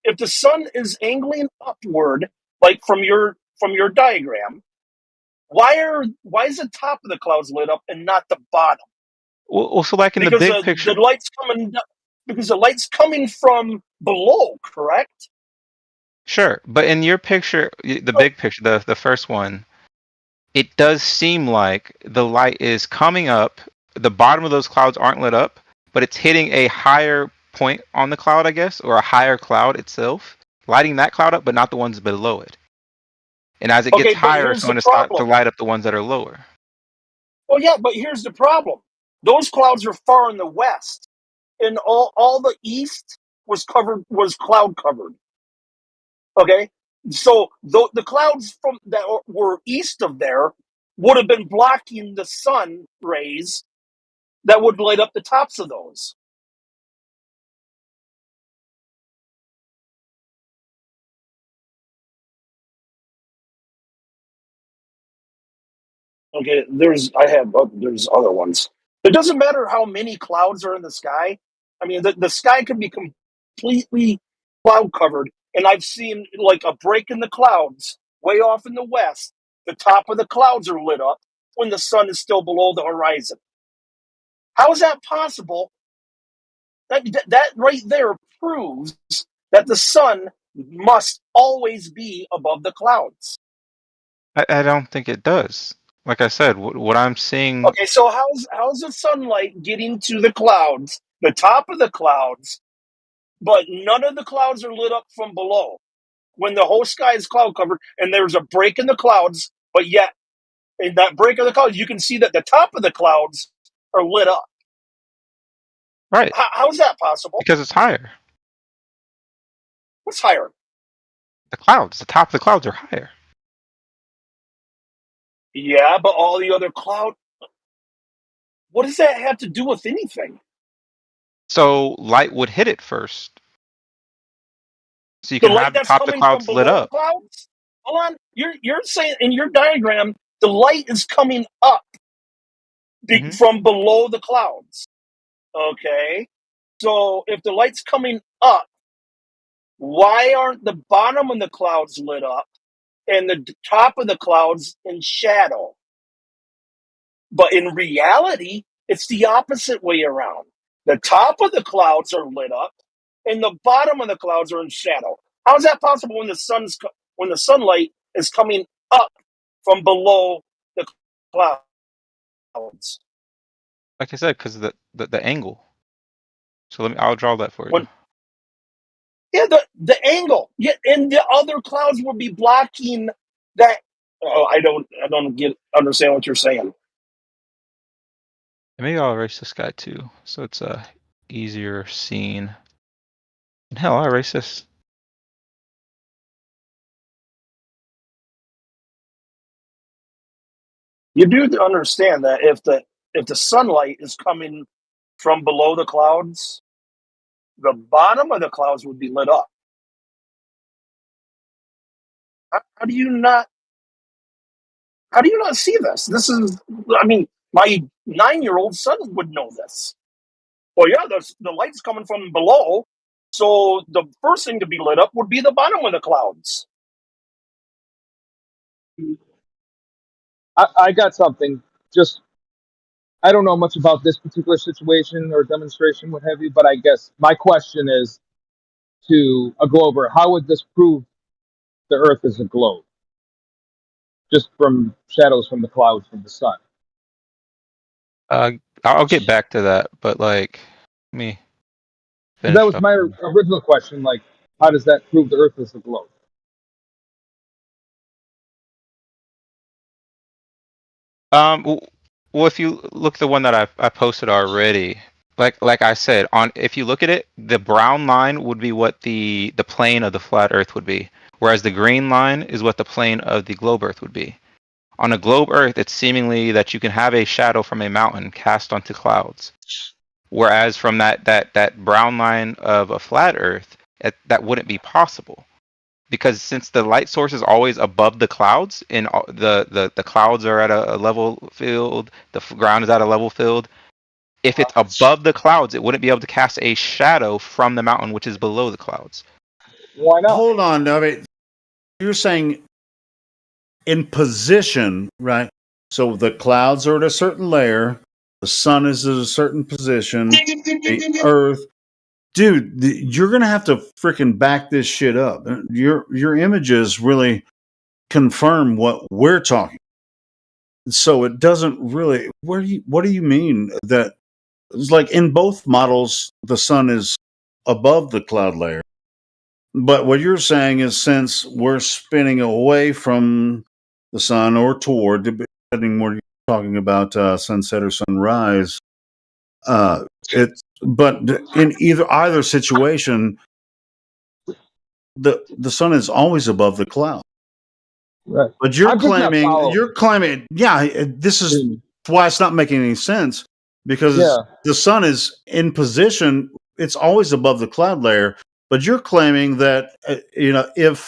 If the sun is angling upward, like from your diagram, why is the top of the clouds lit up and not the bottom? Well, so like in the big picture, the light's coming because the light's coming from below, correct? Sure, but in your picture, the big picture, the first one, it does seem like the light is coming up. The bottom of those clouds aren't lit up, but it's hitting a higher point on the cloud, I guess, or a higher cloud itself, lighting that cloud up, but not the ones below it. And as it gets higher, it's going to start to light up the ones that are lower. Well, yeah, but here's the problem. Those clouds are far in the west, and all the east was cloud covered. Okay, so the clouds from that were east of there would have been blocking the sun rays that would light up the tops of those. Okay, there's other ones. It doesn't matter how many clouds are in the sky. I mean, the sky could be completely cloud covered, and I've seen like a break in the clouds way off in the west. The top of the clouds are lit up when the sun is still below the horizon. How is that possible? That right there proves that the sun must always be above the clouds. I don't think it does. Like I said, what I'm seeing. Okay, so how's the sunlight getting to the clouds, the top of the clouds, but none of the clouds are lit up from below? When the whole sky is cloud covered and there's a break in the clouds, but yet in that break of the clouds, you can see that the top of the clouds are lit up. Right. How is that possible? Because it's higher. What's higher? The clouds. The top of the clouds are higher. Yeah, but all the other clouds. What does that have to do with anything? So light would hit it first. So you can have the top of the clouds lit up. Clouds? Hold on. You're saying in your diagram the light is coming up from below the clouds. Okay. So if the light's coming up, why aren't the bottom of the clouds lit up and the top of the clouds in shadow? But in reality, it's the opposite way around. The top of the clouds are lit up and the bottom of the clouds are in shadow. How is that possible when the sunlight is coming up from below the clouds? Like I said, because of the angle. So I'll draw that for you. Yeah, the angle. Yeah, and the other clouds will be blocking that. Oh, I don't understand what you're saying. Maybe I'll erase this guy too, so it's a easier scene. And hell, I'll erase this. You do understand that if the sunlight is coming from below the clouds, the bottom of the clouds would be lit up. How do you not see this? This is, I mean, my 9-year-old son would know this. Well, yeah, the light's coming from below, so the first thing to be lit up would be the bottom of the clouds. I got something. Just, I don't know much about this particular situation or demonstration, what have you, but I guess my question is to a Glober, how would this prove the Earth is a globe? Just from shadows from the clouds from the sun. I'll get back to that, but like, me. That was my original question. Like, how does that prove the Earth is a globe? Well, if you look at the one that I posted already, like I said, if you look at it, the brown line would be what the plane of the flat Earth would be, whereas the green line is what the plane of the globe Earth would be. On a globe Earth, it's seemingly that you can have a shadow from a mountain cast onto clouds, whereas from that brown line of a flat Earth, that wouldn't be possible. Because since the light source is always above the clouds, and the clouds are at a level field, the ground is at a level field. If it's above the clouds, it wouldn't be able to cast a shadow from the mountain, which is below the clouds. Why not? Hold on, David. You're saying in position, right? So the clouds are at a certain layer, the sun is at a certain position, the Earth. Dude, you're gonna have to freaking back this shit up. Your images really confirm what we're talking. So it doesn't really. What do you mean that? It's like in both models, the sun is above the cloud layer. But what you're saying is, since we're spinning away from the sun or toward, depending what you're talking about, sunset or sunrise, but in either situation, the sun is always above the cloud. Right. But you're claiming, yeah, this is why it's not making any sense, because the sun is in position, it's always above the cloud layer. But you're claiming that if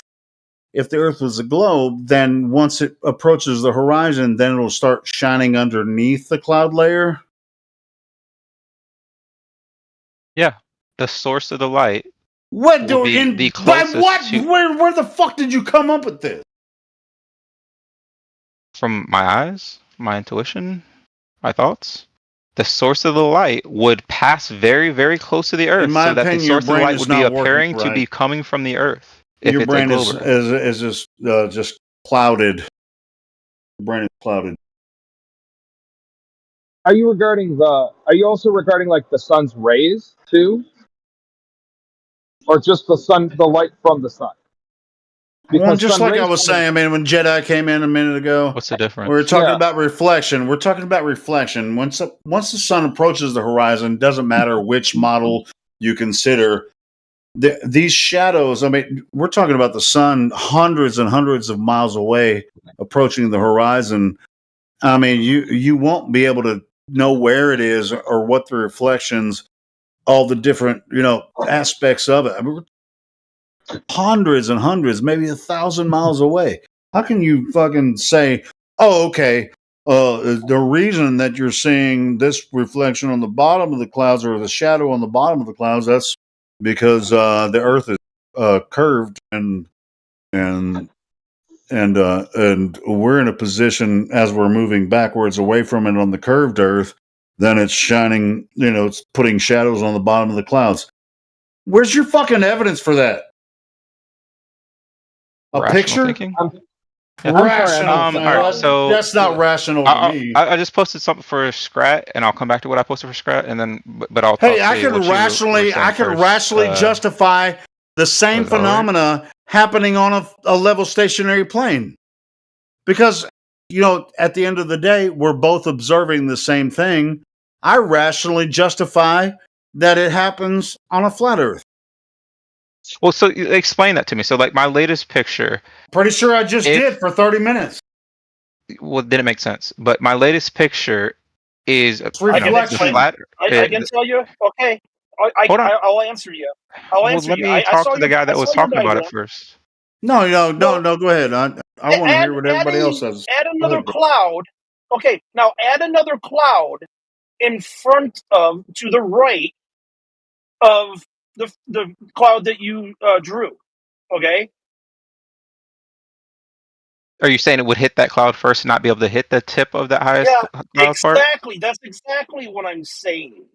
the Earth was a globe, then once it approaches the horizon, then it'll start shining underneath the cloud layer. Yeah, the source of the light. What will be the closest to, where the fuck did you come up with this? From my eyes, my intuition, my thoughts. The source of the light would pass very, very close to the Earth, so that the source of the light would be appearing to be coming from the Earth. Your brain is just clouded. Your brain is clouded. Are you also regarding like the sun's rays too? Or just the light from the sun? Well, just like I was saying, I mean, when Jedi came in a minute ago, what's the difference? We were talking about reflection. We're talking about reflection. Once the sun approaches the horizon, doesn't matter which model you consider, these shadows, I mean, we're talking about the sun hundreds and hundreds of miles away approaching the horizon. I mean, you won't be able to know where it is or what the reflections, all the different, aspects of it. I mean, we're hundreds and hundreds, maybe 1,000 miles away. How can you fucking say, oh, okay, the reason that you're seeing this reflection on the bottom of the clouds or the shadow on the bottom of the clouds, that's because the Earth is curved and we're in a position as we're moving backwards away from it on the curved Earth, then it's shining, it's putting shadows on the bottom of the clouds. Where's your fucking evidence for that? A picture? Thinking? Rational. All right, so that's not rational to me. I just posted something for Scrat, and I'll come back to what I posted for Scrat, and then, but I'll. Hey, I can rationally justify the same phenomena happening on a level stationary plane, because at the end of the day, we're both observing the same thing. I rationally justify that it happens on a flat Earth. Well, so explain that to me. So, like my latest picture. Pretty sure I just did for 30 minutes. well, didn't make sense. But my latest picture is I can explain. I can tell you. Okay, Hold on. I'll answer you. I'll Well, answer let you. me I talk saw to the your guy that was saw your talking about it diagram. first. No, go ahead. I want to hear what everybody else has. Add Go another ahead, bro. cloud. Okay, now add another cloud in front of, to the right of the cloud that you drew. Okay. Are you saying it would hit that cloud first and not be able to hit the tip of that highest Yeah, cloud part? exactly. That's exactly what I'm saying.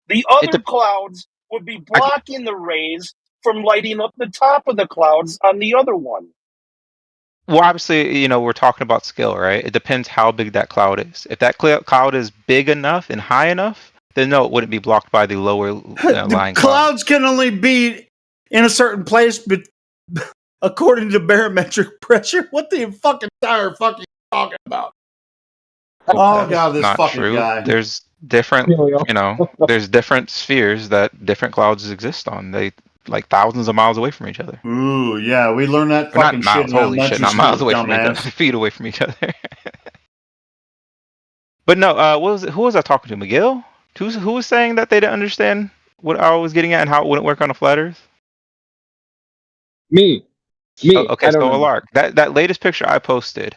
The other clouds would be blocking the rays from lighting up the top of the clouds on the other one. Well, obviously, we're talking about scale, right? It depends how big that cloud is. If that cloud is big enough and high enough, then no, it wouldn't be blocked by the lower lying cloud. Clouds can only be in a certain place, but according to barometric pressure, what the fucking entire fucking talking about? Oh god, this Not fucking true. guy. There's different, there's different spheres that different clouds exist on. They like thousands of miles away from each other. Ooh, yeah, we learned that Or fucking not miles, shit in holy shit, elementary not miles school, away from each other, dumbass. feet away from each other. But no, who was I talking to? Miguel? Who was saying that they didn't understand what I was getting at and how it wouldn't work on a flat Earth? Me. Oh, okay, so Alark, that latest picture I posted,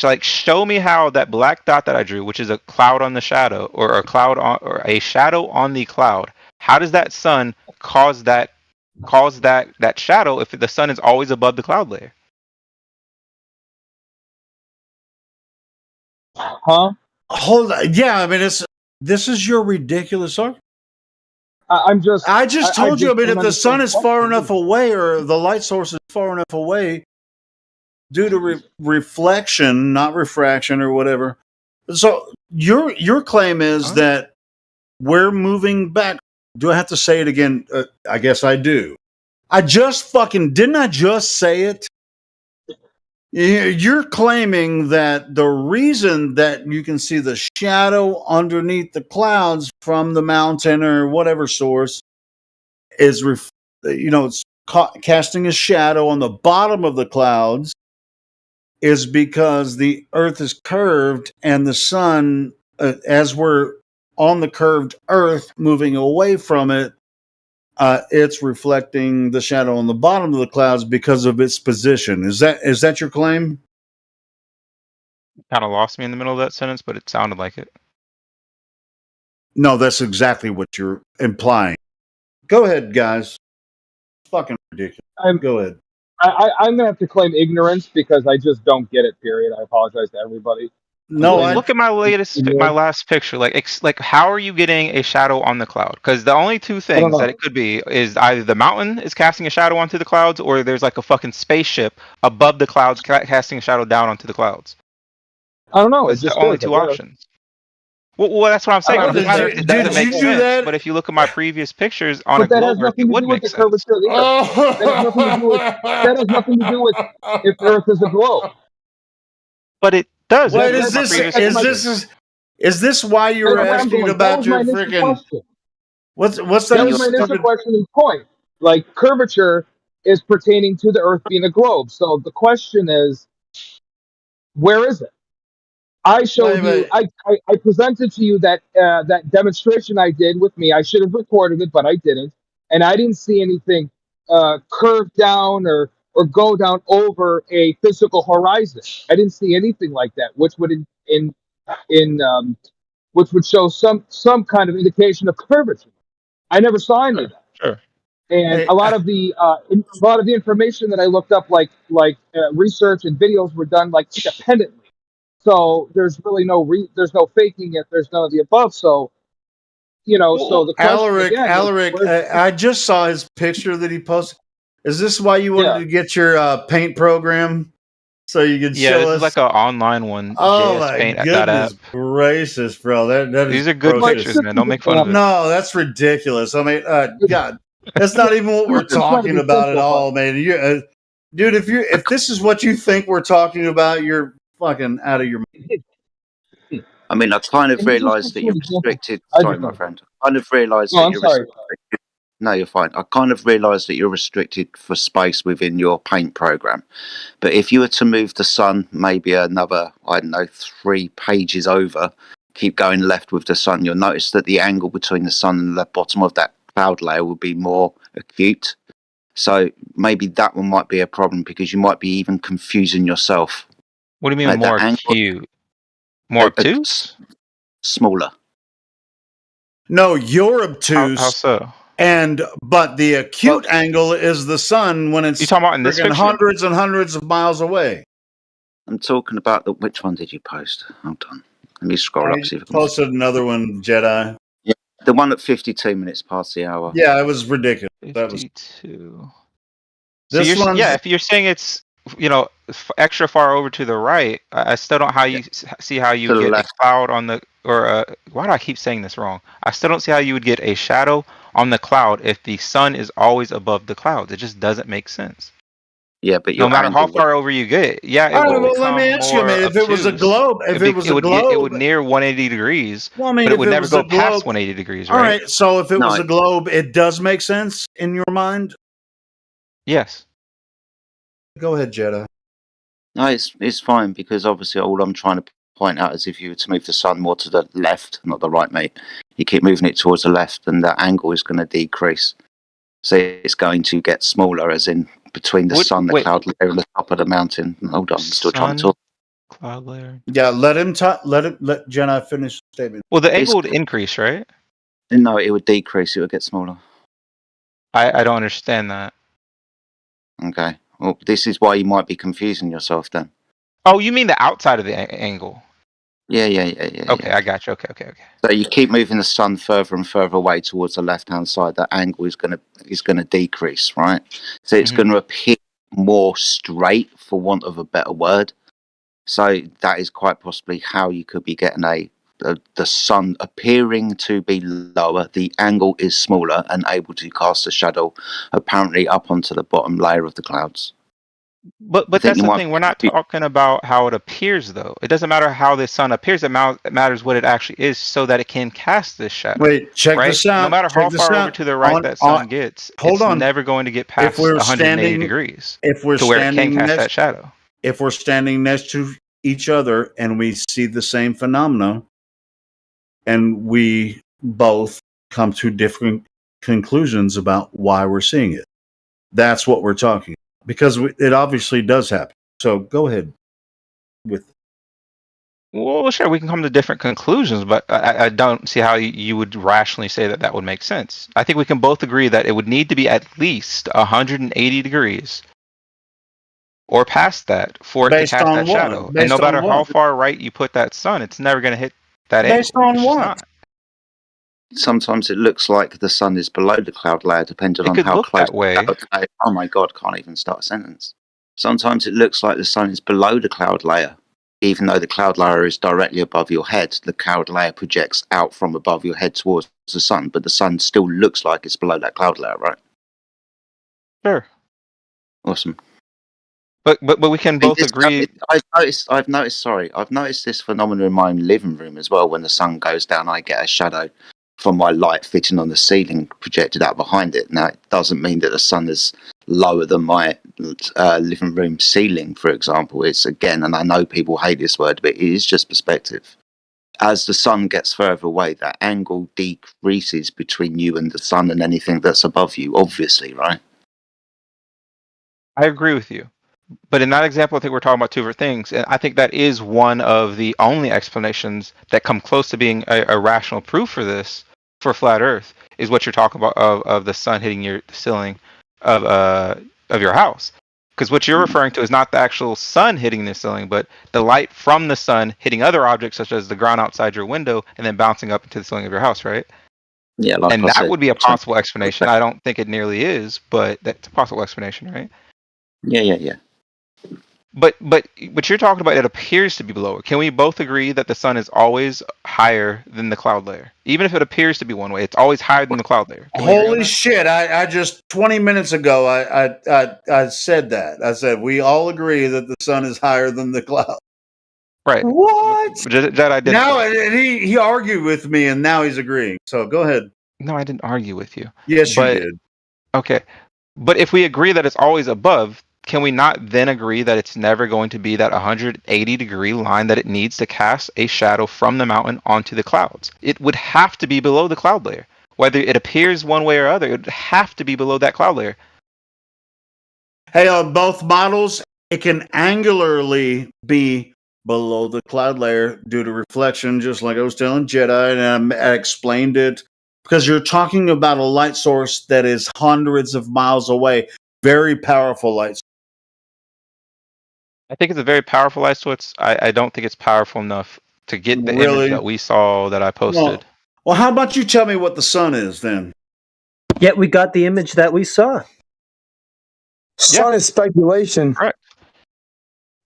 like show me how that black dot that I drew, which is a cloud on the shadow, or a cloud on, or a shadow on the cloud, how does that sun cause that shadow if the sun is always above the cloud layer? Huh? Hold on. Yeah, I mean, this is your ridiculous argument. I just told you. I mean, if the sun is far enough away, or the light source is far enough away, due to reflection, not refraction, or whatever. So your claim is that we're moving back. Do I have to say it again? I guess I do. Didn't I just say it? You're claiming that the reason that you can see the shadow underneath the clouds from the mountain or whatever source is, it's casting a shadow on the bottom of the clouds is because the Earth is curved and the sun, as we're on the curved Earth moving away from it, it's reflecting the shadow on the bottom of the clouds because of its position. Is that your claim? Kind of lost me in the middle of that sentence, but it sounded like it. No, that's exactly what you're implying. Go ahead, guys. Fucking ridiculous. Go ahead. I'm gonna have to claim ignorance because I just don't get it. Period. I apologize to everybody. No, look at my last picture. Like, how are you getting a shadow on the cloud? Because the only two things that it could be is either the mountain is casting a shadow onto the clouds, or there's like a fucking spaceship above the clouds casting a shadow down onto the clouds. I don't know. It's the only two options. Well, that's what I'm saying. It doesn't make sense. But if you look at my previous pictures on a globe Earth, it would make sense. That has nothing to do with if Earth is a globe. But it does. Wait, is this why you were asking about your freaking? What's that? That was my initial question and point. Like, curvature is pertaining to the Earth being a globe. So the question is, where is it? I showed you. I presented to you that that demonstration I did with me. I should have recorded it, but I didn't, and I didn't see anything curve down or go down over a physical horizon. I didn't see anything like that, which would which would show some kind of indication of curvature. I never saw any of that. Sure. And a lot of the information that I looked up, like research and videos, were done like independently. So there's really there's no faking it. There's none of the above. So, so the question Alaric, I just saw his picture that he posted. Is this why you wanted to get your paint program so you could show us? Yeah, this is like an online one. Oh my goodness gracious, bro! That these are good pictures, man. Don't make fun of it. No, that's ridiculous. I mean, God, that's not even what we're talking about at all, man. Dude, if this is what you think we're talking about, you're fucking out of your mind. I mean, I kind of realised that you're restricted. Sorry, my friend. I kind of realised that you're restricted No, you're fine. I kind of realise that you're restricted for space within your paint program. But if you were to move the sun maybe another, 3 pages over, keep going left with the sun, you'll notice that the angle between the sun and the bottom of that cloud layer will be more acute. So maybe that one might be a problem because you might be even confusing yourself. What do you mean more acute? More obtuse? Smaller. No, you're obtuse. How so? But the acute angle is the sun when it's you talking about in this picture? Hundreds and hundreds of miles away. I'm talking about which one did you post? Hold on. Let me scroll up. See if I posted another one, Jedi. Yeah, the one at 52 minutes past the hour. Yeah, it was ridiculous. 52. This one, if you're saying it's extra far over to the right, I still don't see how you get a cloud on the why do I keep saying this wrong? I still don't see how you would get a shadow on the cloud if the sun is always above the clouds. It just doesn't make sense. Yeah, but no matter how far over you get, let me ask you, man. If it was a globe, it would near 180 degrees. Well, I mean, but it would never go globe, past 180 degrees, right? All right. So if it was a globe, it does make sense in your mind. Yes. Go ahead, Jedi. No, it's fine because obviously all I'm trying to point out is if you were to move the sun more to the left, not the right, mate, you keep moving it towards the left, and that angle is going to decrease. So it's going to get smaller, as in between the sun, the cloud layer, and the top of the mountain. Hold on, I'm still trying to talk. Cloud layer. Yeah, let Jenna finish the statement. Well, the angle would increase, right? No, it would decrease. It would get smaller. I don't understand that. Okay. Well, this is why you might be confusing yourself then. Oh, you mean the outside of the angle? Yeah. Okay, I got you. Okay. So you keep moving the sun further and further away towards the left-hand side. That angle is gonna decrease, right? So it's going to appear more straight, for want of a better word. So that is quite possibly how you could be getting the sun appearing to be lower. The angle is smaller and able to cast a shadow, apparently up onto the bottom layer of the clouds. But that's the thing. We're not talking about how it appears, though. It doesn't matter how the sun appears. It matters what it actually is, so that it can cast this shadow. Wait, check this out. No matter how far over to the right that sun gets, it's never going to get past 180 degrees. If we're to where it can cast that shadow. If we're standing next to each other and we see the same phenomena, and we both come to different conclusions about why we're seeing it, that's what we're talking about. Because it obviously does happen. So go ahead with. Well, sure, we can come to different conclusions, but I don't see how you would rationally say that would make sense. I think we can both agree that it would need to be at least 180 degrees or past that for it to cast that shadow. And no matter how far right you put that sun, it's never going to hit that angle. Based on what? Sometimes it looks like the sun is below the cloud layer, depending on how close. That way. Oh my god, can't even start a sentence. Sometimes it looks like the sun is below the cloud layer, even though the cloud layer is directly above your head. The cloud layer projects out from above your head towards the sun, but the sun still looks like it's below that cloud layer, right? Sure. Awesome. But we can both agree. I've noticed this phenomenon in my own living room as well. When the sun goes down, I get a shadow from my light fitting on the ceiling projected out behind it. Now, it doesn't mean that the sun is lower than my living room ceiling, for example. It's, again, and I know people hate this word, but it is just perspective. As the sun gets further away, that angle decreases between you and the sun and anything that's above you, obviously, right? I agree with you. But in that example, I think we're talking about two different things. And I think that is one of the only explanations that come close to being a rational proof for this, for flat Earth, is what you're talking about of the sun hitting the ceiling of your house. Because what you're referring to is not the actual sun hitting the ceiling, but the light from the sun hitting other objects, such as the ground outside your window, and then bouncing up into the ceiling of your house, right? Yeah, and that would be a possible explanation. I don't think it nearly is, but that's a possible explanation, right? Yeah. But you're talking about it appears to be below it. Can we both agree that the sun is always higher than the cloud layer? Even if it appears to be one way, it's always higher than the cloud layer. Holy shit, I just 20 minutes ago I said that. I said we all agree that the sun is higher than the cloud. Right. What? Jedi did. Now he argued with me and now he's agreeing. So go ahead. No, I didn't argue with you. Yes, but, you did. Okay. But if we agree that it's always above, can we not then agree that it's never going to be that 180-degree line that it needs to cast a shadow from the mountain onto the clouds? It would have to be below the cloud layer. Whether it appears one way or other, it would have to be below that cloud layer. Hey, on both models, it can angularly be below the cloud layer due to reflection, just like I was telling Jedi, and I explained it. Because you're talking about a light source that is hundreds of miles away. Very powerful light source. I think it's a very powerful light source. I don't think it's powerful enough to get the image that we saw that I posted. Well, how about you tell me what the sun is then? Yet we got the image that we saw. Sun is speculation. Correct.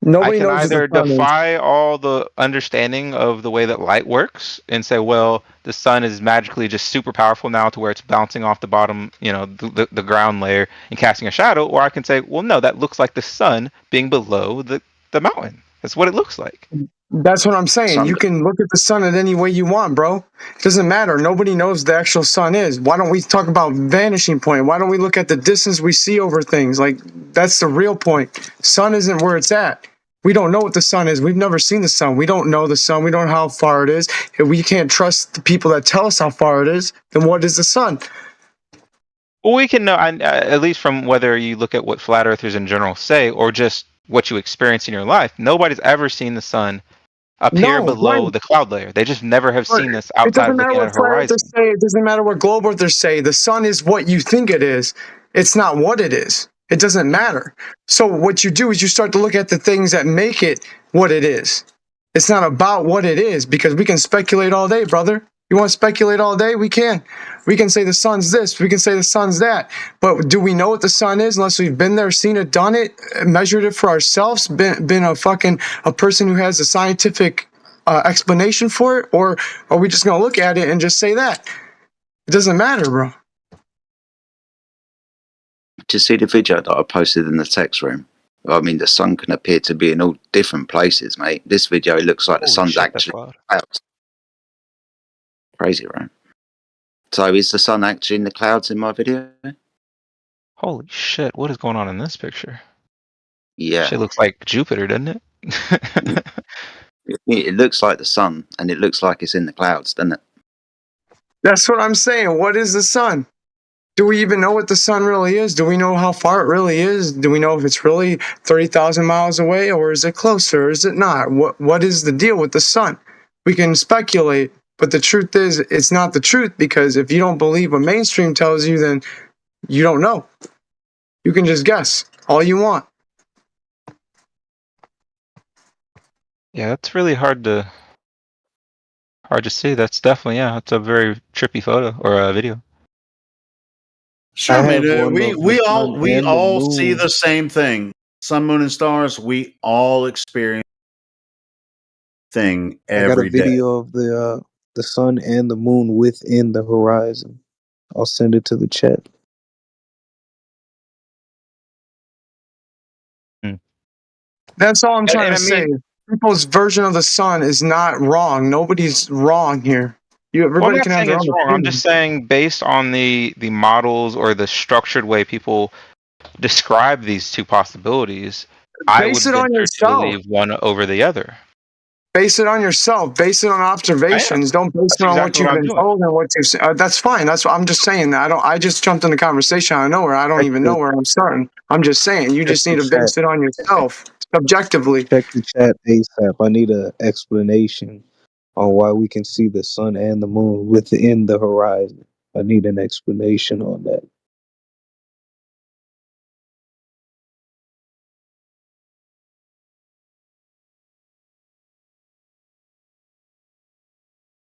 Nobody I can knows what either the sun is. defy all the understanding of the way that light works and say, well, the sun is magically just super powerful now to where it's bouncing off the bottom, the ground layer and casting a shadow, or I can say, well, no, that looks like the sun being below the mountain. That's what it looks like. That's what I'm saying. You can look at the sun in any way you want, bro. It doesn't matter. Nobody knows the actual sun is. Why don't we talk about vanishing point? Why don't we look at the distance we see over things? Like, that's the real point. Sun isn't where it's at. We don't know what the sun is. We've never seen the sun. We don't know the sun. We don't know how far it is. If we can't trust the people that tell us how far it is, then what is the sun? Well, we can know, at least from whether you look at what flat earthers in general say or just what you experience in your life, nobody's ever seen the sun appear below the cloud layer. They just never have seen this outside of looking at a horizon. It doesn't matter what globe earthers say. The sun is what you think it is. It's not what it is. It doesn't matter. So what you do is you start to look at the things that make it what it is. It's not about what it is, because we can speculate all day, brother. You want to speculate all day? We can. We can say the sun's this. We can say the sun's that. But do we know what the sun is unless we've been there, seen it, done it, measured it for ourselves, been a person who has a scientific explanation for it? Or are we just going to look at it and just say that? It doesn't matter, bro. To see the video that I posted in the text room, I mean, the sun can appear to be in all different places, mate. This video, it looks like the sun's actually out. Crazy, right? So is the sun actually in the clouds in my video? Holy shit, what is going on in this picture? Yeah. Shit looks like Jupiter, doesn't it? It looks like the sun, and it looks like it's in the clouds, doesn't it? That's what I'm saying. What is the sun? Do we even know what the sun really is? Do we know how far it really is? Do we know if it's really 30,000 miles away, or is it closer? Or is it not? What is the deal with the sun? We can speculate, but the truth is, it's not the truth, because if you don't believe what mainstream tells you, then you don't know. You can just guess all you want. Yeah, that's really hard to see. That's definitely, it's a very trippy photo or a video. Sure, I mean, we all see the same thing. Sun, moon, and stars. We all experience thing every day. I got a video of the sun and the moon within the horizon. I'll send it to the chat. That's all I'm trying to say. People's version of the sun is not wrong. Nobody's wrong here. Everybody can have their own opinion. I'm just saying, based on the models or the structured way people describe these two possibilities, I would venture to believe one over the other. Base it on yourself. Base it on observations. Don't base it on what you've been told and what you've seen. That's fine. That's what I'm just saying. I just jumped in the conversation out of nowhere. I don't even know where I'm starting. I'm just saying you just need to base it on yourself subjectively. Check the chat ASAP. I need an explanation on why we can see the sun and the moon within the horizon. I need an explanation on that.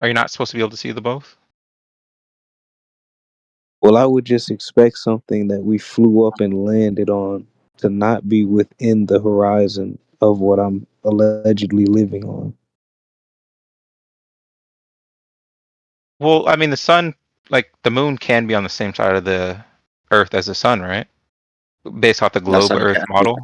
Are you not supposed to be able to see the both? Well, I would just expect something that we flew up and landed on to not be within the horizon of what I'm allegedly living on. Well, I mean, the sun, like the moon, can be on the same side of the Earth as the sun, right? Based off the globe Earth model.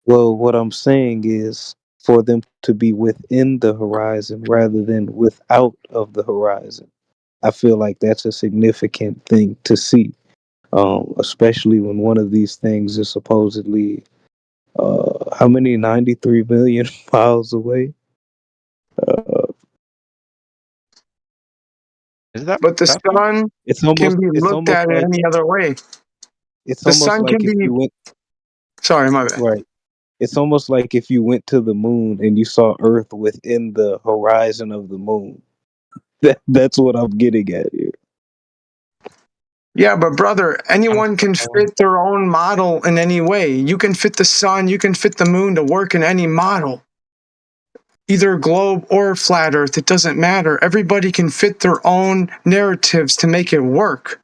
Well, what I'm saying is for them to be within the horizon rather than without of the horizon. I feel like that's a significant thing to see, especially when one of these things is supposedly how many 93 million miles away. Is that? But the that sun It's almost can be it's looked almost at in like any other way. it's The almost sun can like if be. you went Sorry, my bad. right. It's almost like if you went to the moon and you saw Earth within the horizon of the moon. That's what I'm getting at here. Yeah, but brother, anyone can fit their own model in any way. You can fit the sun, you can fit the moon to work in any model. Either globe or flat earth, it doesn't matter. Everybody can fit their own narratives to make it work.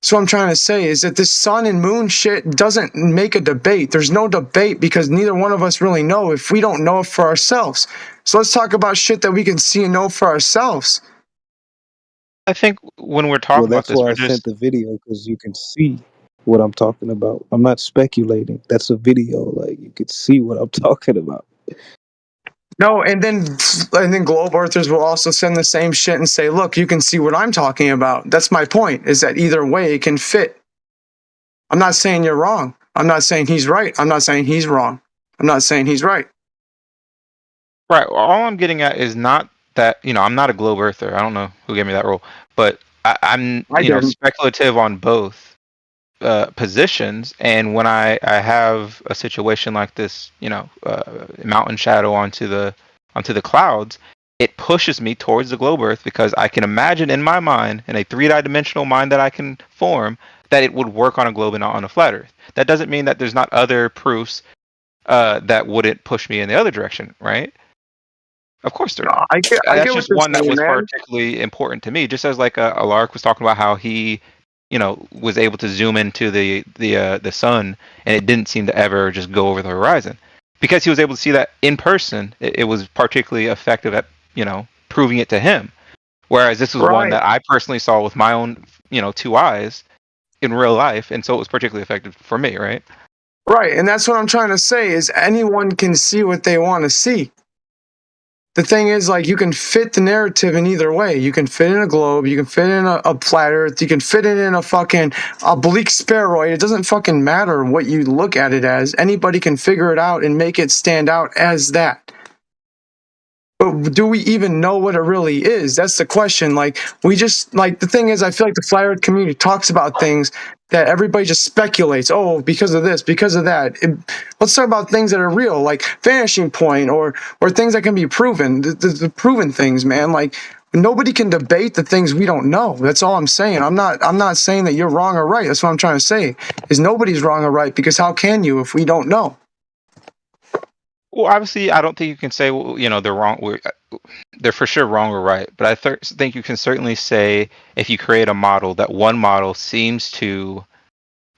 So what I'm trying to say is that this sun and moon shit doesn't make a debate. There's no debate because neither one of us really know if we don't know it for ourselves. So let's talk about shit that we can see and know for ourselves. I think when we're talking about That's this, why we're I just sent the video, because you can see what I'm talking about. I'm not speculating. That's a video. Like, you could see what I'm talking about. No, and then globe earthers will also send the same shit and say, look, you can see what I'm talking about. That's my point, is that either way it can fit. I'm not saying you're wrong. I'm not saying he's right. I'm not saying he's wrong. I'm not saying he's right. right. All I'm getting at is not that, I'm not a globe earther. I don't know who gave me that role, but I'm speculative on both positions. And when I have a situation like this, mountain shadow onto the clouds, it pushes me towards the globe earth, because I can imagine in my mind, in a 3-dimensional mind that I can form, that it would work on a globe and not on a flat earth. That doesn't mean that there's not other proofs that wouldn't push me in the other direction, right? Of course there are. That's just one that was particularly important to me. Just as like Alaric was talking about how he, was able to zoom into the sun, and it didn't seem to ever just go over the horizon, because he was able to see that in person. It was particularly effective at proving it to him. Whereas this was one that I personally saw with my own 2 eyes in real life, and so it was particularly effective for me, right? Right, and that's what I'm trying to say is anyone can see what they want to see. The thing is, like, you can fit the narrative in either way. You can fit in a globe, you can fit in a flat earth, you can fit it in a fucking oblique spheroid. It doesn't fucking matter what you look at it as. Anybody can figure it out and make it stand out as that. But do we even know what it really is? That's the question. Like, the thing is, I feel like the flat earth community talks about things that everybody just speculates. Oh, because of this, because of that. Let's talk about things that are real, like vanishing point, or things that can be proven. The proven things, man. Like, nobody can debate the things we don't know. That's all I'm saying. I'm not saying that you're wrong or right. That's what I'm trying to say. Is nobody's wrong or right, because how can you if we don't know? Well, obviously, I don't think you can say, they're wrong. They're for sure wrong or right. But I think you can certainly say, if you create a model, that one model seems to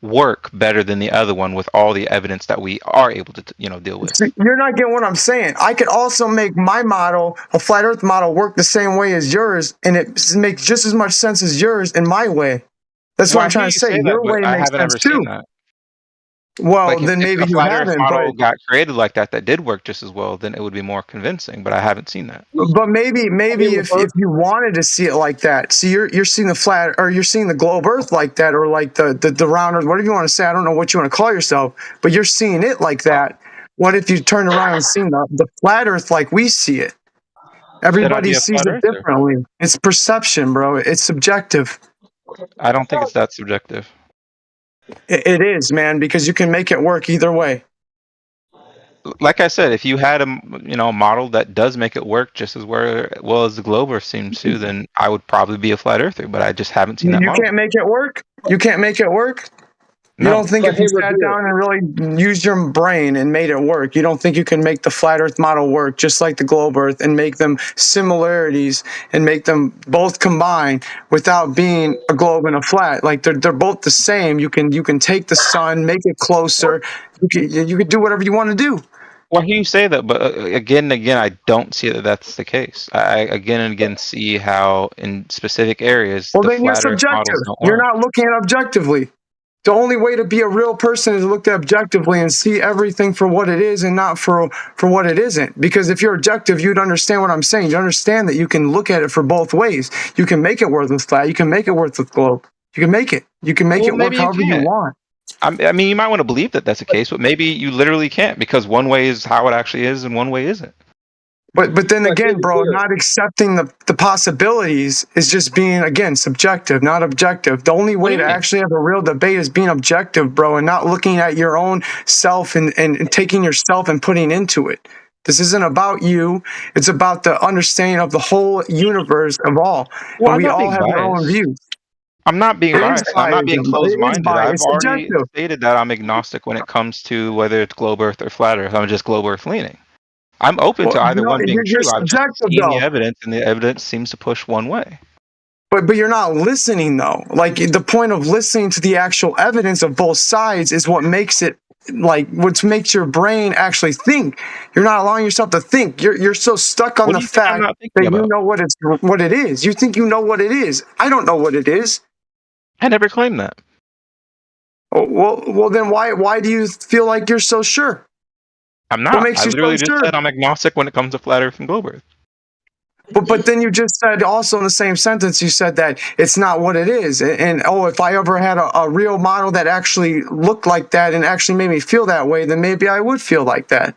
work better than the other one with all the evidence that we are able to, deal with. You're not getting what I'm saying. I could also make my model, a flat Earth model, work the same way as yours, and it makes just as much sense as yours in my way. That's what I'm trying to say. Your way makes sense too. Well, like then maybe you haven't. Model got created like that did work just as well, then it would be more convincing. But I haven't seen that. But maybe if you wanted to see it like that, see you're seeing the flat, or you're seeing the globe Earth like that, or like the round Earth, whatever you want to say. I don't know what you want to call yourself, but you're seeing it like that. What if you turn around and see the flat Earth like we see it? Everybody sees it differently. It's perception, bro. It's subjective. I don't think it's that subjective. It is, man, because you can make it work either way. Like I said, if you had a model that does make it work just as well as the globe Earth seems to, then I would probably be a flat earther. But I just haven't seen that model. You can't make it work? You can't make it work? You don't think if you sat down and really used your brain and made it work, you don't think you can make the flat Earth model work just like the globe Earth and make them similarities and make them both combine without being a globe and a flat? Like they're both the same. You can take the sun, make it closer. You could do whatever you want to do. Well, you say that, but again and again, I don't see that that's the case. I again and again see how in specific areas. Well, then you're subjective. You're not looking at it objectively. The only way to be a real person is to look objectively and see everything for what it is and not for what it isn't. Because if you're objective, you'd understand what I'm saying. You understand that you can look at it for both ways. You can make it work with flat. You can make it work with globe. You can make it. You can make it work however you want. I mean, you might want to believe that that's the case, but maybe you literally can't, because one way is how it actually is and one way isn't. But then again, bro, not accepting the possibilities is just being, again, subjective, not objective. The only way to actually have a real debate is being objective, bro, and not looking at your own self and taking yourself and putting into it. This isn't about you. It's about the understanding of the whole universe of all. Well, and we all have our own views. I'm not being biased. I'm not being closed-minded. I've already subjective. stated that I'm agnostic when it comes to whether it's globe Earth or flat Earth. I'm just globe Earth leaning. I'm open to either one being true. I've just seen the evidence, and the evidence seems to push one way. But you're not listening, though. Like, the point of listening to the actual evidence of both sides is what makes it, like, what makes your brain actually think. You're not allowing yourself to think. You're so stuck on the fact that you know what it is. You think you know what it is. I don't know what it is. I never claimed that. Oh, well, then why do you feel like you're so sure? I'm not. What makes I you literally so just sure? said I'm agnostic when it comes to flat Earth and globe Earth. But then you just said also in the same sentence, you said that it's not what it is. And if I ever had a real model that actually looked like that and actually made me feel that way, then maybe I would feel like that.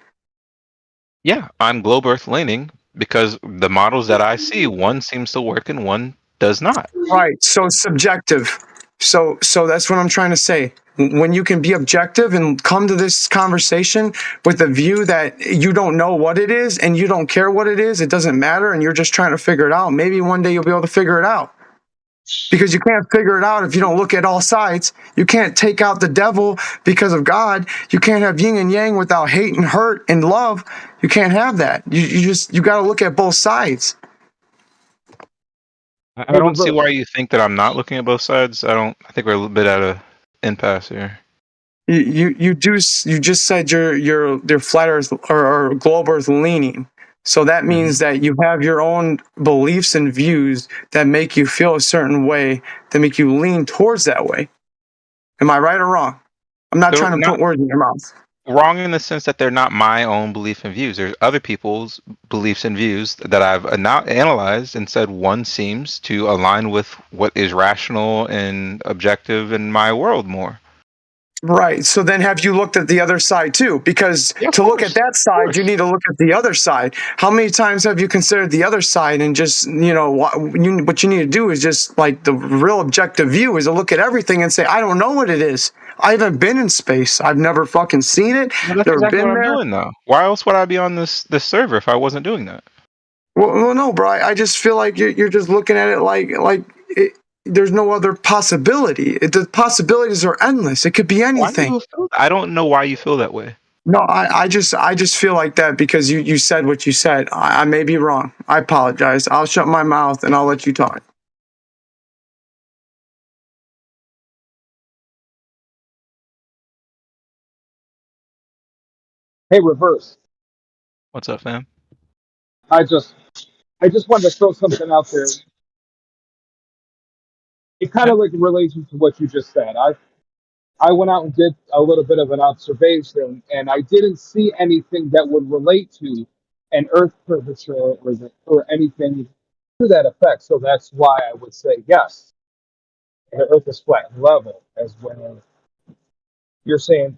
Yeah, I'm globe Earth leaning because the models that I see, one seems to work and one does not. Right. So it's subjective. So that's what I'm trying to say. When you can be objective and come to this conversation with the view that you don't know what it is and you don't care what it is, it doesn't matter, and you're just trying to figure it out. Maybe one day you'll be able to figure it out. Because you can't figure it out if you don't look at all sides. You can't take out the devil because of God. You can't have yin and yang without hate and hurt and love. You can't have that. You got to look at both sides. I don't see why you think that I'm not looking at both sides. I think we're a little bit at a impasse here. You just said you're flat Earth or globe Earth leaning. So that means that you have your own beliefs and views that make you feel a certain way, that make you lean towards that way. Am I right or wrong? I'm not trying to put words in your mouth. Wrong in the sense that they're not my own belief and views. There's other people's beliefs and views that I've analyzed and said one seems to align with what is rational and objective in my world more. Right. So then have you looked at the other side too? Because to look at that side, you need to look at the other side. How many times have you considered the other side and just, what you need to do is just like the real objective view is to look at everything and say, I don't know what it is. I haven't been in space. I've never fucking seen it. Well, that's never exactly been what I'm there. doing though. Why else would I be on this server if I wasn't doing that? Well, no, bro. I just feel like you're just looking at it like there's no other possibility. The possibilities are endless. It could be anything. I don't know why you feel that way. No, I just feel like that because you said what you said. I may be wrong. I apologize. I'll shut my mouth and I'll let you talk. Hey, Reverse. What's up, fam? I just wanted to throw something out there. It kind of like relates to what you just said. I went out and did a little bit of an observation, and I didn't see anything that would relate to an Earth curvature or anything to that effect. So that's why I would say yes, the Earth is flat and level, as when you're saying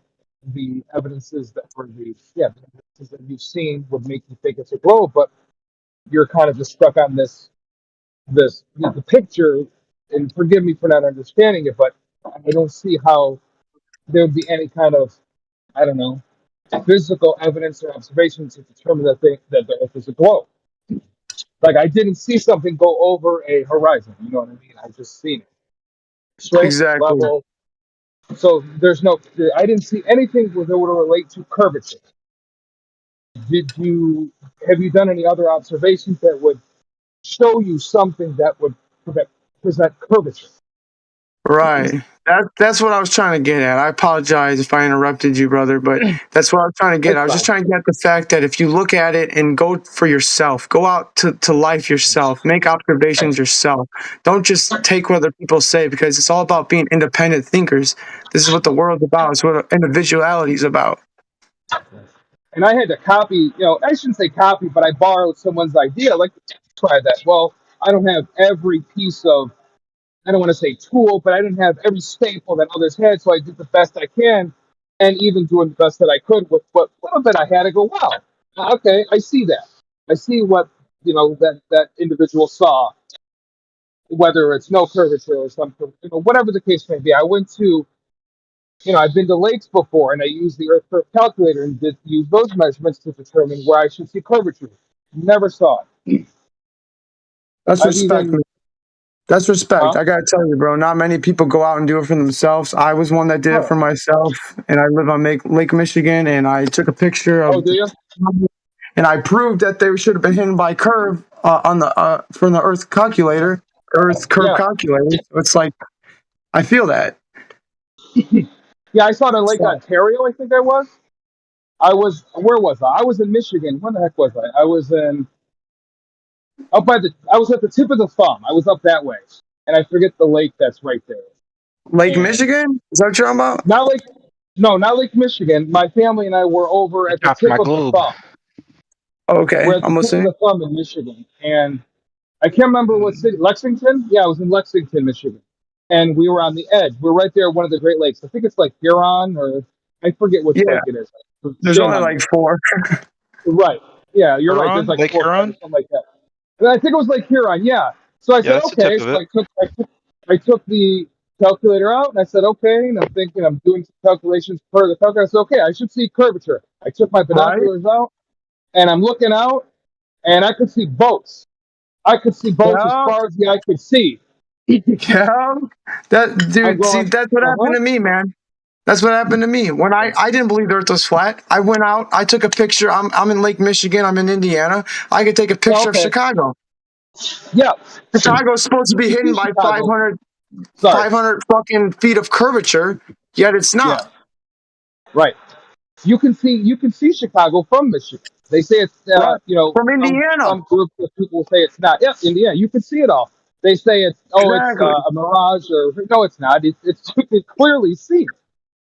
the evidences that the evidences that you've seen would make you think it's a globe, but you're kind of just stuck on the picture. And forgive me for not understanding it, but I don't see how there would be any kind of, I don't know, physical evidence or observation to determine that the Earth is a globe. Like, I didn't see something go over a horizon. You know what I mean? I just seen it. Straight, Exactly. level. So I didn't see anything that would relate to curvature. Have you done any other observations that would show you something that would present curvature? Right. That's what I was trying to get at. I apologize if I interrupted you, brother, but that's what I was trying to get at. I was just trying to get at the fact that if you look at it and go for yourself, go out to life yourself, make observations yourself. Don't just take what other people say, because it's all about being independent thinkers. This is what the world's about. It's what individuality is about. And I had to copy, I shouldn't say copy, but I borrowed someone's idea. Like, try that. Well, I don't have every piece of, I don't want to say tool, but I didn't have every staple that others had, so I did the best I can, and even doing the best that I could with what little bit I had. I go, wow, okay, I see that. I see what that individual saw, whether it's no curvature or something, whatever the case may be. I went to, I've been to lakes before, and I used the Earth Curve calculator and did use those measurements to determine where I should see curvature. Never saw it. That's respect. That's respect. I gotta tell you, bro. Not many people go out and do it for themselves. I was one that did it for myself, and I live on Lake Michigan, and I took a picture of. Oh, do you? And I proved that they should have been hidden by curve on the from the Earth curve calculator. So it's like, I feel that. Yeah, I saw it in Lake Ontario. I think I was. Where was I? I was in Michigan. Where the heck was I? I was I was at the tip of the thumb. I was up that way, and I forget the lake that's right there. Lake Michigan? Is that what you're talking about? Not Lake Michigan. My family and I were over at the tip of the thumb. Okay, We're at the tip of the thumb in Michigan, and I can't remember what city. Lexington? Yeah, I was in Lexington, Michigan, and we were on the edge. We're right there, one of the Great Lakes. I think it's like Huron, or I forget which lake it is. There's only like 4. Right. Yeah, you're right. There's like Lake 4, Huron? something like that. And I think it was Lake Huron. Yeah. So I said, that's the okay. tip So of I took the calculator out, and I said, okay. And I'm thinking, I'm doing some calculations per the calculator. I said, okay, I should see curvature. I took my binoculars out, and I'm looking out, and I could see boats. I could see boats as far as the eye could see. Yeah, that's what happened to me, man. That's what happened to me. When I didn't believe the Earth was flat. I went out. I took a picture. I'm in Lake Michigan. I'm in Indiana. I could take a picture of Chicago. Yeah, Chicago's supposed to be hidden by 500 fucking feet of curvature, yet it's not. Yeah. Right. You can see Chicago from Michigan. They say it's from Indiana. Some groups of people say it's not. Yeah, Indiana. You can see it all. They say it's it's a mirage, or no, it's not. It's you can clearly see.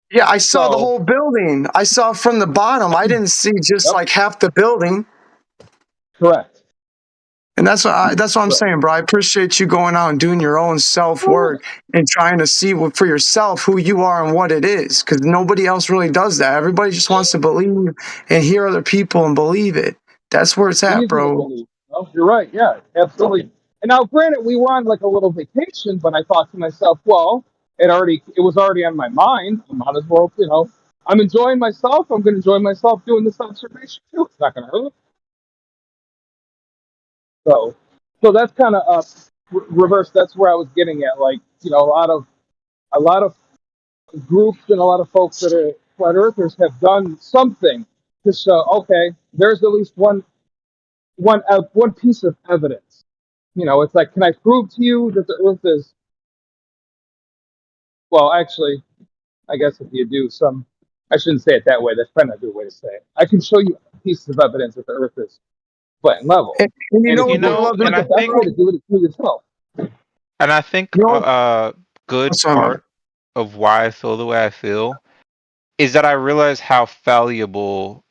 Yeah, I saw the whole building. I saw from the bottom. I didn't see just like half the building. Correct. And that's what I'm saying, bro. I appreciate you going out and doing your own self work and trying to see for yourself who you are and what it is, because nobody else really does that. Everybody just wants to believe and hear other people and believe it. That's where it's at, bro. Oh, you're right. Yeah, absolutely. And now, granted, we were on like a little vacation, but I thought to myself, well, it was already on my mind. I might as well, I'm enjoying myself. I'm going to enjoy myself doing this observation too. It's not going to hurt. So that's kind of reverse. That's where I was getting at. Like, a lot of groups and a lot of folks that are flat earthers have done something to show, okay, there's at least one piece of evidence. It's like, can I prove to you that the Earth is? Well, actually, I guess if you do I shouldn't say it that way. That's probably not a good way to say it. I can show you pieces of evidence that the Earth is flat and level. And I think to do it to yourself. And I think a good part of why I feel the way I feel is that I realize how fallible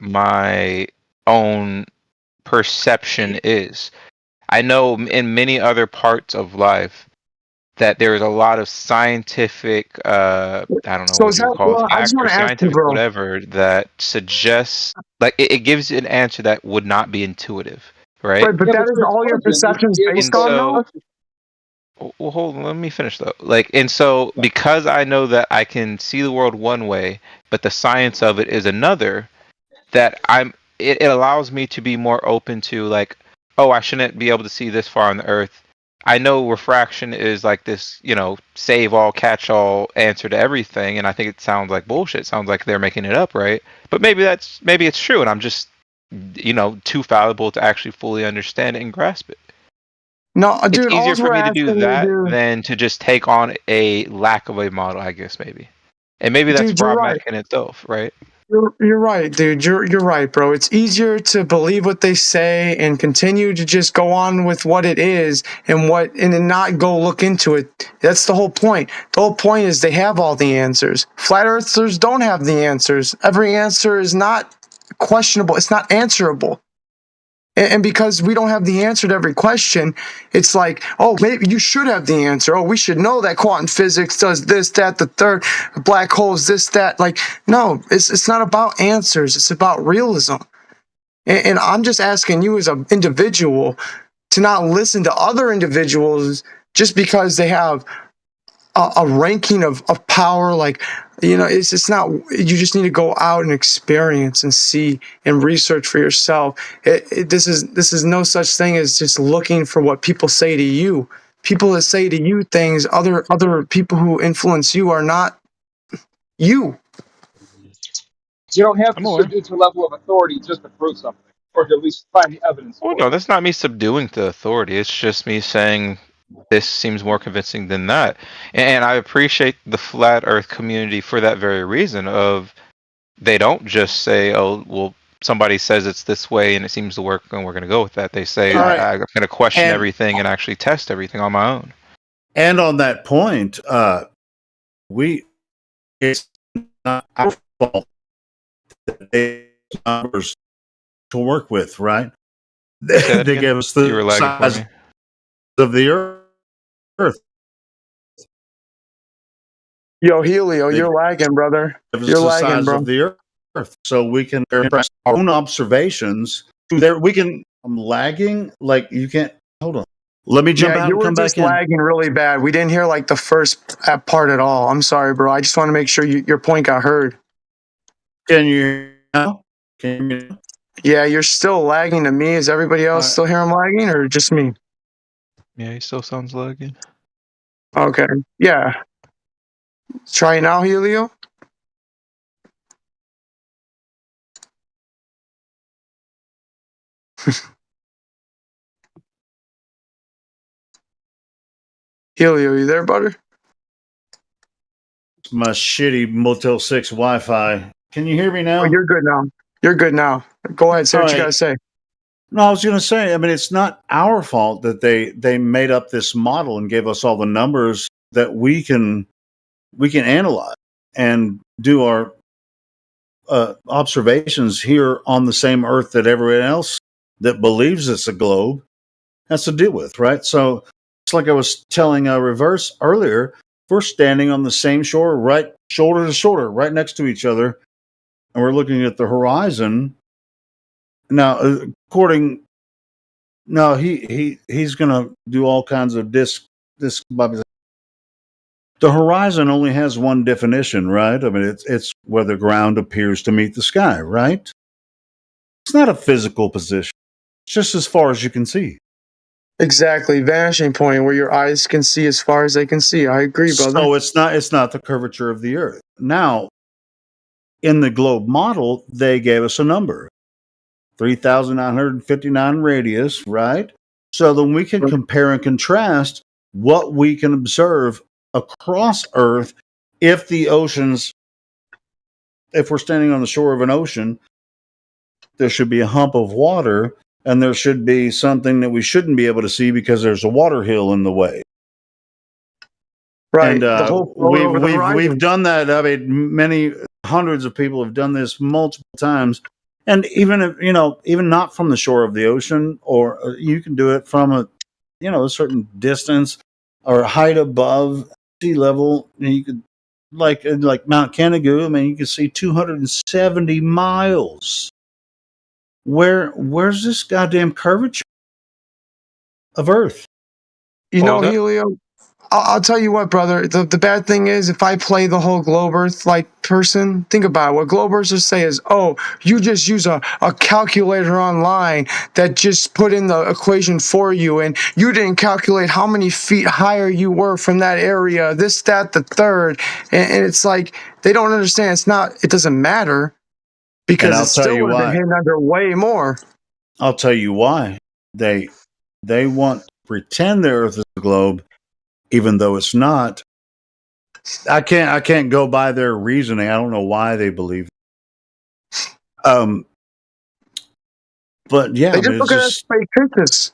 my own perception is. I know in many other parts of life that there is a lot of scientific, I don't know what you call it, facts or scientific whatever that suggests, like it gives an answer that would not be intuitive, right? Right, but that is all your perceptions based on, though? Well, hold on, let me finish though. And so because I know that I can see the world one way, but the science of it is another, that it allows me to be more open to like, oh, I shouldn't be able to see this far on the Earth. I know refraction is like this, save all, catch all answer to everything, and I think it sounds like bullshit. It sounds like they're making it up, right? But maybe it's true, and I'm just, too fallible to actually fully understand it and grasp it. No, dude. It's easier All for we're me to do asking you, that dude. than to just take on a lack of a model, I guess, maybe. And maybe that's Dude, you're right. problematic in itself, right? You're right, dude. You're right, bro. It's easier to believe what they say and continue to just go on with what it is and not go look into it. That's the whole point. The whole point is they have all the answers. Flat earthers don't have the answers. Every answer is not questionable. It's not answerable. And because we don't have the answer to every question, it's like, oh, maybe you should have the answer. Oh, we should know that quantum physics does this, that, the third, black holes, this, that. Like, no, it's not about answers. It's about realism. And I'm just asking you as an individual to not listen to other individuals just because they have a ranking of power. Like, it's not, you just need to go out and experience and see and research for yourself. This is no such thing as just looking for what people say to you. People that say to you things, other people who influence you are not you. You don't have to subdue to a level of authority just to prove something, or to at least find the evidence. Well, no, that's not me subduing to authority. It's just me saying this seems more convincing than that. And I appreciate the flat earth community for that very reason of they don't just say, oh, well, somebody says it's this way and it seems to work and we're going to go with that. They say, I'm going to question everything and actually test everything on my own. And on that point, it's not our fault that they have numbers to work with, right? They give us the size of the Earth. Yo, Helio, you're lagging, brother. You're lagging, bro. Of the Earth, so we can impress our own observations. I'm lagging. Like you can't. Hold on. Let me jump out and come back in. You were just lagging really bad. We didn't hear like the first part at all. I'm sorry, bro. I just want to make sure your point got heard. Can you hear now? Can you hear me? Yeah, you're still lagging to me. Is everybody else still hear him lagging, or just me? Yeah, he still sounds lagging. Okay. Yeah. Try it now, Helio. Helio, you there, butter? It's my shitty Motel 6 Wi-Fi. Can you hear me now? Oh, you're good now. You're good now. Go ahead. Say what you got to say. No, I was going to say, I mean, it's not our fault that they made up this model and gave us all the numbers that we can analyze and do our observations here on the same Earth that everyone else that believes it's a globe has to deal with, right? So it's like I was telling Reverse earlier, we're standing on the same shore, right shoulder to shoulder, right next to each other, and we're looking at the horizon. Now, he's going to do all kinds of disc. The horizon only has one definition, right? I mean, it's where the ground appears to meet the sky, right? It's not a physical position. It's just as far as you can see. Exactly, vanishing point where your eyes can see as far as they can see. I agree, brother. So it's not the curvature of the Earth. Now, in the globe model, they gave us a number, 3,959 radius, right? So then we can compare and contrast what we can observe across Earth if we're standing on the shore of an ocean, there should be a hump of water and there should be something that we shouldn't be able to see because there's a water hill in the way. Right. And we've done that. I mean, many hundreds of people have done this multiple times. And even if, even not from the shore of the ocean, or you can do it from a certain distance or height above sea level. And you could, like Mount Canigou, I mean, you can see 270 miles. Where's this goddamn curvature of Earth? Helio, I'll tell you what, brother. The bad thing is, if I play the whole globe Earth like person, think about it. What globe Earthers say is, oh, you just use a calculator online that just put in the equation for you, and you didn't calculate how many feet higher you were from that area, this, that, the third. And it's like, they don't understand. It doesn't matter because it's still would have been hidden under way more. I'll tell you why. They want to pretend the Earth is a globe, even though it's not. I can't go by their reasoning. I don't know why they believe. But yeah, they just look at us fictitious.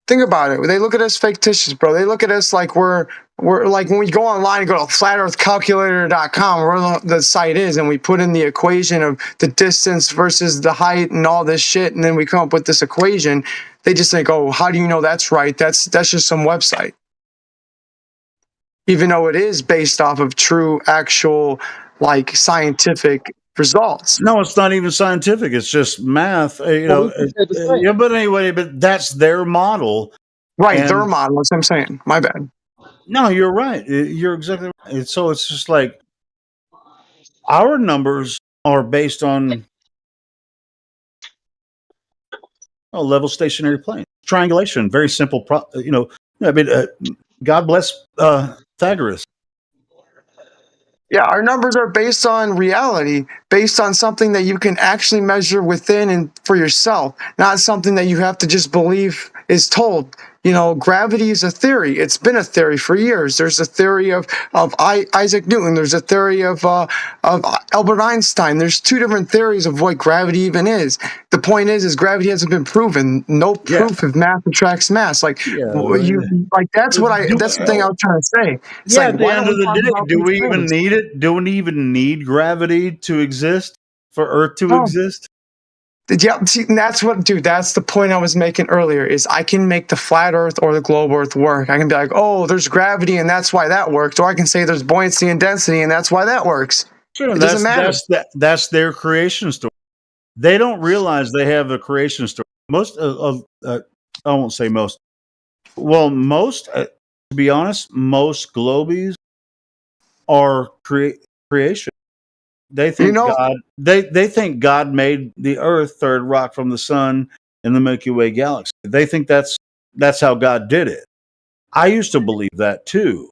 Think about it. They look at us fictitious, bro. They look at us like we're like when we go online and go to flatearthcalculator.com, where the site is, and we put in the equation of the distance versus the height and all this shit, and then we come up with this equation. They just think, oh, how do you know that's right? That's just some website. Even though it is based off of true, actual, like scientific results. No, it's not even scientific. It's just math. Yeah, but anyway, but that's their model. Right, their model. That's what I'm saying. My bad. No, you're right. You're exactly right. So it's just like our numbers are based on level stationary plane triangulation. Very simple. God bless Pythagoras. Yeah, our numbers are based on reality, based on something that you can actually measure within and for yourself, not something that you have to just believe is told. Gravity is a theory. It's been a theory for years. There's a theory of Isaac Newton. There's a theory of Albert Einstein. There's two different theories of what gravity even is. The point is gravity hasn't been proven. No proof if math attracts mass. That's the thing I was trying to say. It's at the end of the day, do we even need it? Do we even need gravity to exist for Earth to exist? Yeah, see, that's the point I was making earlier, is I can make the flat Earth or the globe Earth work. I can be like, oh, there's gravity and that's why that works. Or I can say there's buoyancy and density and that's why that works. Sure, it doesn't matter. That's their creation story. They don't realize they have a creation story. Most I won't say most. Well, to be honest, most globies are creation. They think God. They think God made the Earth, third rock from the sun in the Milky Way galaxy. They think that's how God did it. I used to believe that too.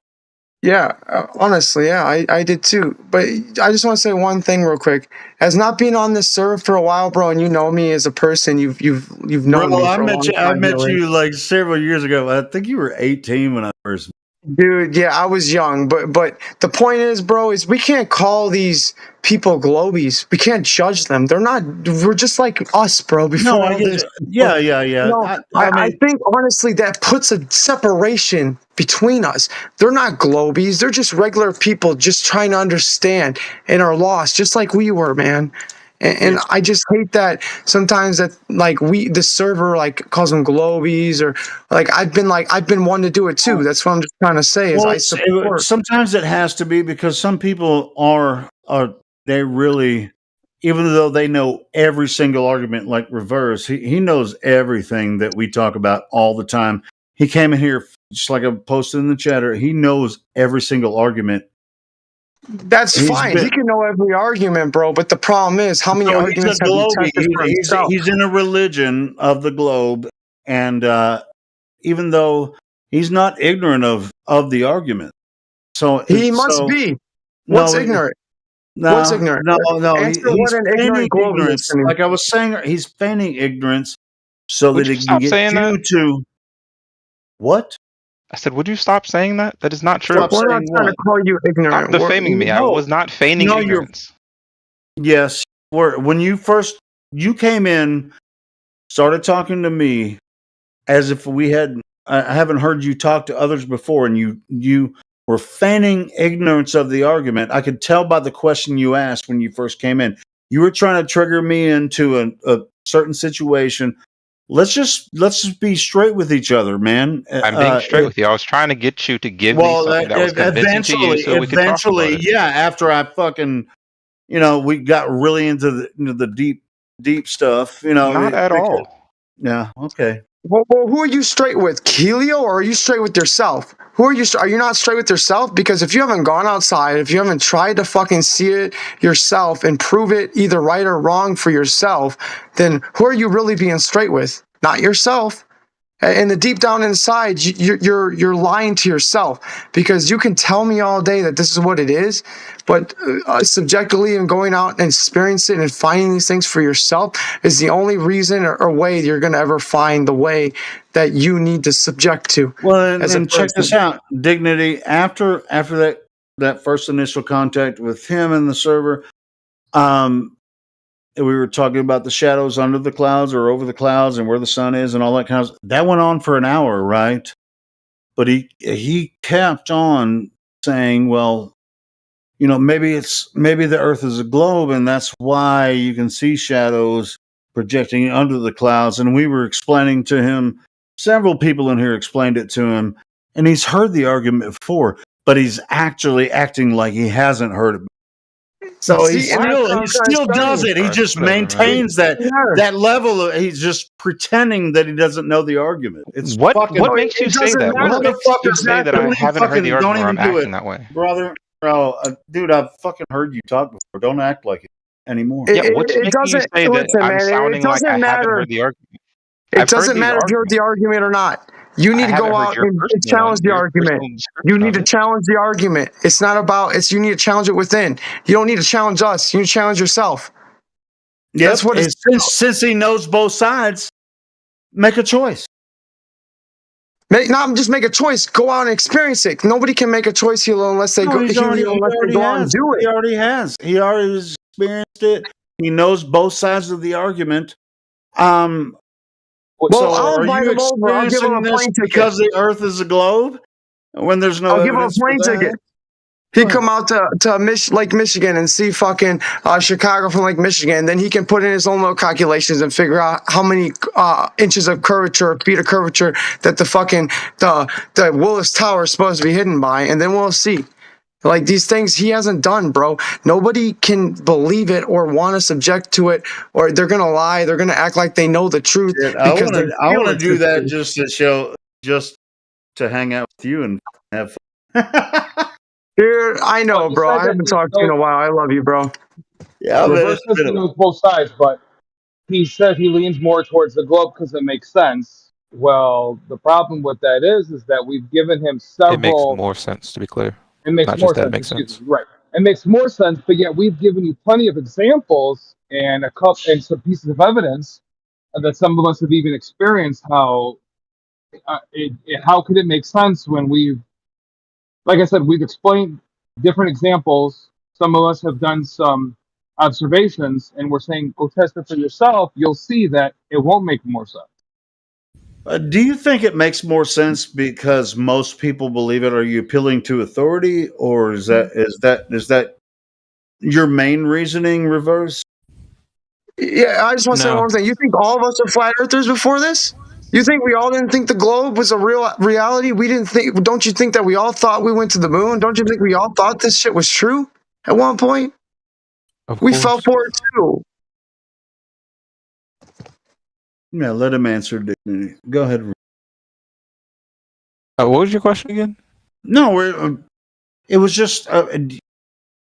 Yeah, honestly, yeah, I did too. But I just want to say one thing real quick. As not being on this server for a while, bro, and you know me as a person, you've known me for a long time. I met you like several years ago. I think you were 18 when I first. Dude, yeah, I was young, but the point is, bro, is we can't call these people globies. We can't judge them. We're just like us, bro. Before all this. Yeah. I think honestly that puts a separation between us. They're not globies. They're just regular people just trying to understand and are lost, just like we were, man. And I just hate that sometimes that the server calls them globies, or I've been one to do it too. That's what I'm just trying to say is I support. Sometimes it has to be because some people they really, even though they know every single argument, like Reverse, he knows everything that we talk about all the time. He came in here just like I posted in the chatter. He knows every single argument. That's fine. He can know every argument, bro. But the problem is, how many arguments have you tested for himself? He's in a religion of the globe, and even though he's not ignorant of the argument, so he must be. What's ignorant? What's ignorant? No. He's feigning ignorance. Like I was saying, he's feigning ignorance so that he can get you to. What? I said, would you stop saying that? That is not true. We're not trying to call you ignorant. Stop defaming me. I was not feigning ignorance. Yes. When you came in, started talking to me as if I haven't heard you talk to others before, and you were feigning ignorance of the argument. I could tell by the question you asked when you first came in. You were trying to trigger me into a certain situation. Let's just be straight with each other, man. I'm being straight with you. I was trying to get you to give me something that was convincing to you, so we could talk about it. Yeah. After I fucking, we got really into the deep stuff. Not at all. Yeah. Okay. Well, who are you straight with, Keelio, or are you straight with yourself? Who are you? Are you not straight with yourself? Because if you haven't gone outside, if you haven't tried to fucking see it yourself and prove it either right or wrong for yourself, then who are you really being straight with? Not yourself. And the deep down inside, you're lying to yourself, because you can tell me all day that this is what it is, but subjectively and going out and experiencing it and finding these things for yourself is the only reason or way you're going to ever find the way that you need to subject to. Well, as a and check this person. out. Dignity, after that first initial contact with him and the server, we were talking about the shadows under the clouds or over the clouds and where the sun is and all that kind of stuff. That went on for an hour, right? But he kept on saying, well, maybe the Earth is a globe, and that's why you can see shadows projecting under the clouds. And we were explaining to him, several people in here explained it to him, and he's heard the argument before, but he's actually acting like he hasn't heard it. So he still does it. He just maintains that level of, he's just pretending that he doesn't know the argument. It's what fucking, makes you say that? What makes you say that I haven't heard the argument or I'm acting that way? Brother, dude, I've fucking heard you talk before. Don't act like it anymore. What's making you say that I'm sounding like I haven't heard the argument? It doesn't matter if you heard the argument or not. You need to go out and challenge the argument. You need to challenge the argument. It's not about, you need to challenge it within. You don't need to challenge us. You need to challenge yourself. Yeah, that's what it's since he knows both sides, make a choice. Just make a choice. Go out and experience it. Nobody can make a choice here unless they go out and do it. He already has. He already has experienced it. He knows both sides of the argument. So are you experiencing this because the Earth is a globe? When there's no evidence for that? He'd come out to Lake Michigan and see fucking Chicago from Lake Michigan. Then he can put in his own little calculations and figure out how many inches of curvature, feet of curvature that the Willis Tower is supposed to be hidden by, and then we'll see. Like, these things he hasn't done, bro. Nobody can believe it or want to subject to it, or they're gonna lie. They're gonna act like they know the truth. I want to do that just to hang out with you and have fun. Dude, I know, bro. I haven't talked to you in a while. I love you, bro. Yeah, reverse knows both sides, but he said he leans more towards the globe because it makes sense. Well, the problem with that is that we've given him several. It makes more sense, to be clear. It makes Not more just that sense. it makes sense. Right. It makes more sense, but yet we've given you plenty of examples and some pieces of evidence that some of us have even experienced. How could it make sense when we've, like I said, we've explained different examples. Some of us have done some observations, and we're saying, go test it for yourself. You'll see that it won't make more sense. Do you think it makes more sense because most people believe it? Are you appealing to authority, or is that your main reasoning? Reverse? Yeah, I just want to say one thing. You think all of us are flat earthers before this? You think we all didn't think the globe was a real reality? We didn't think. Don't you think that we all thought we went to the moon? Don't you think we all thought this shit was true at one point? We fell for it too. Yeah, let him answer. Dignity. Go ahead. What was your question again? No, it was just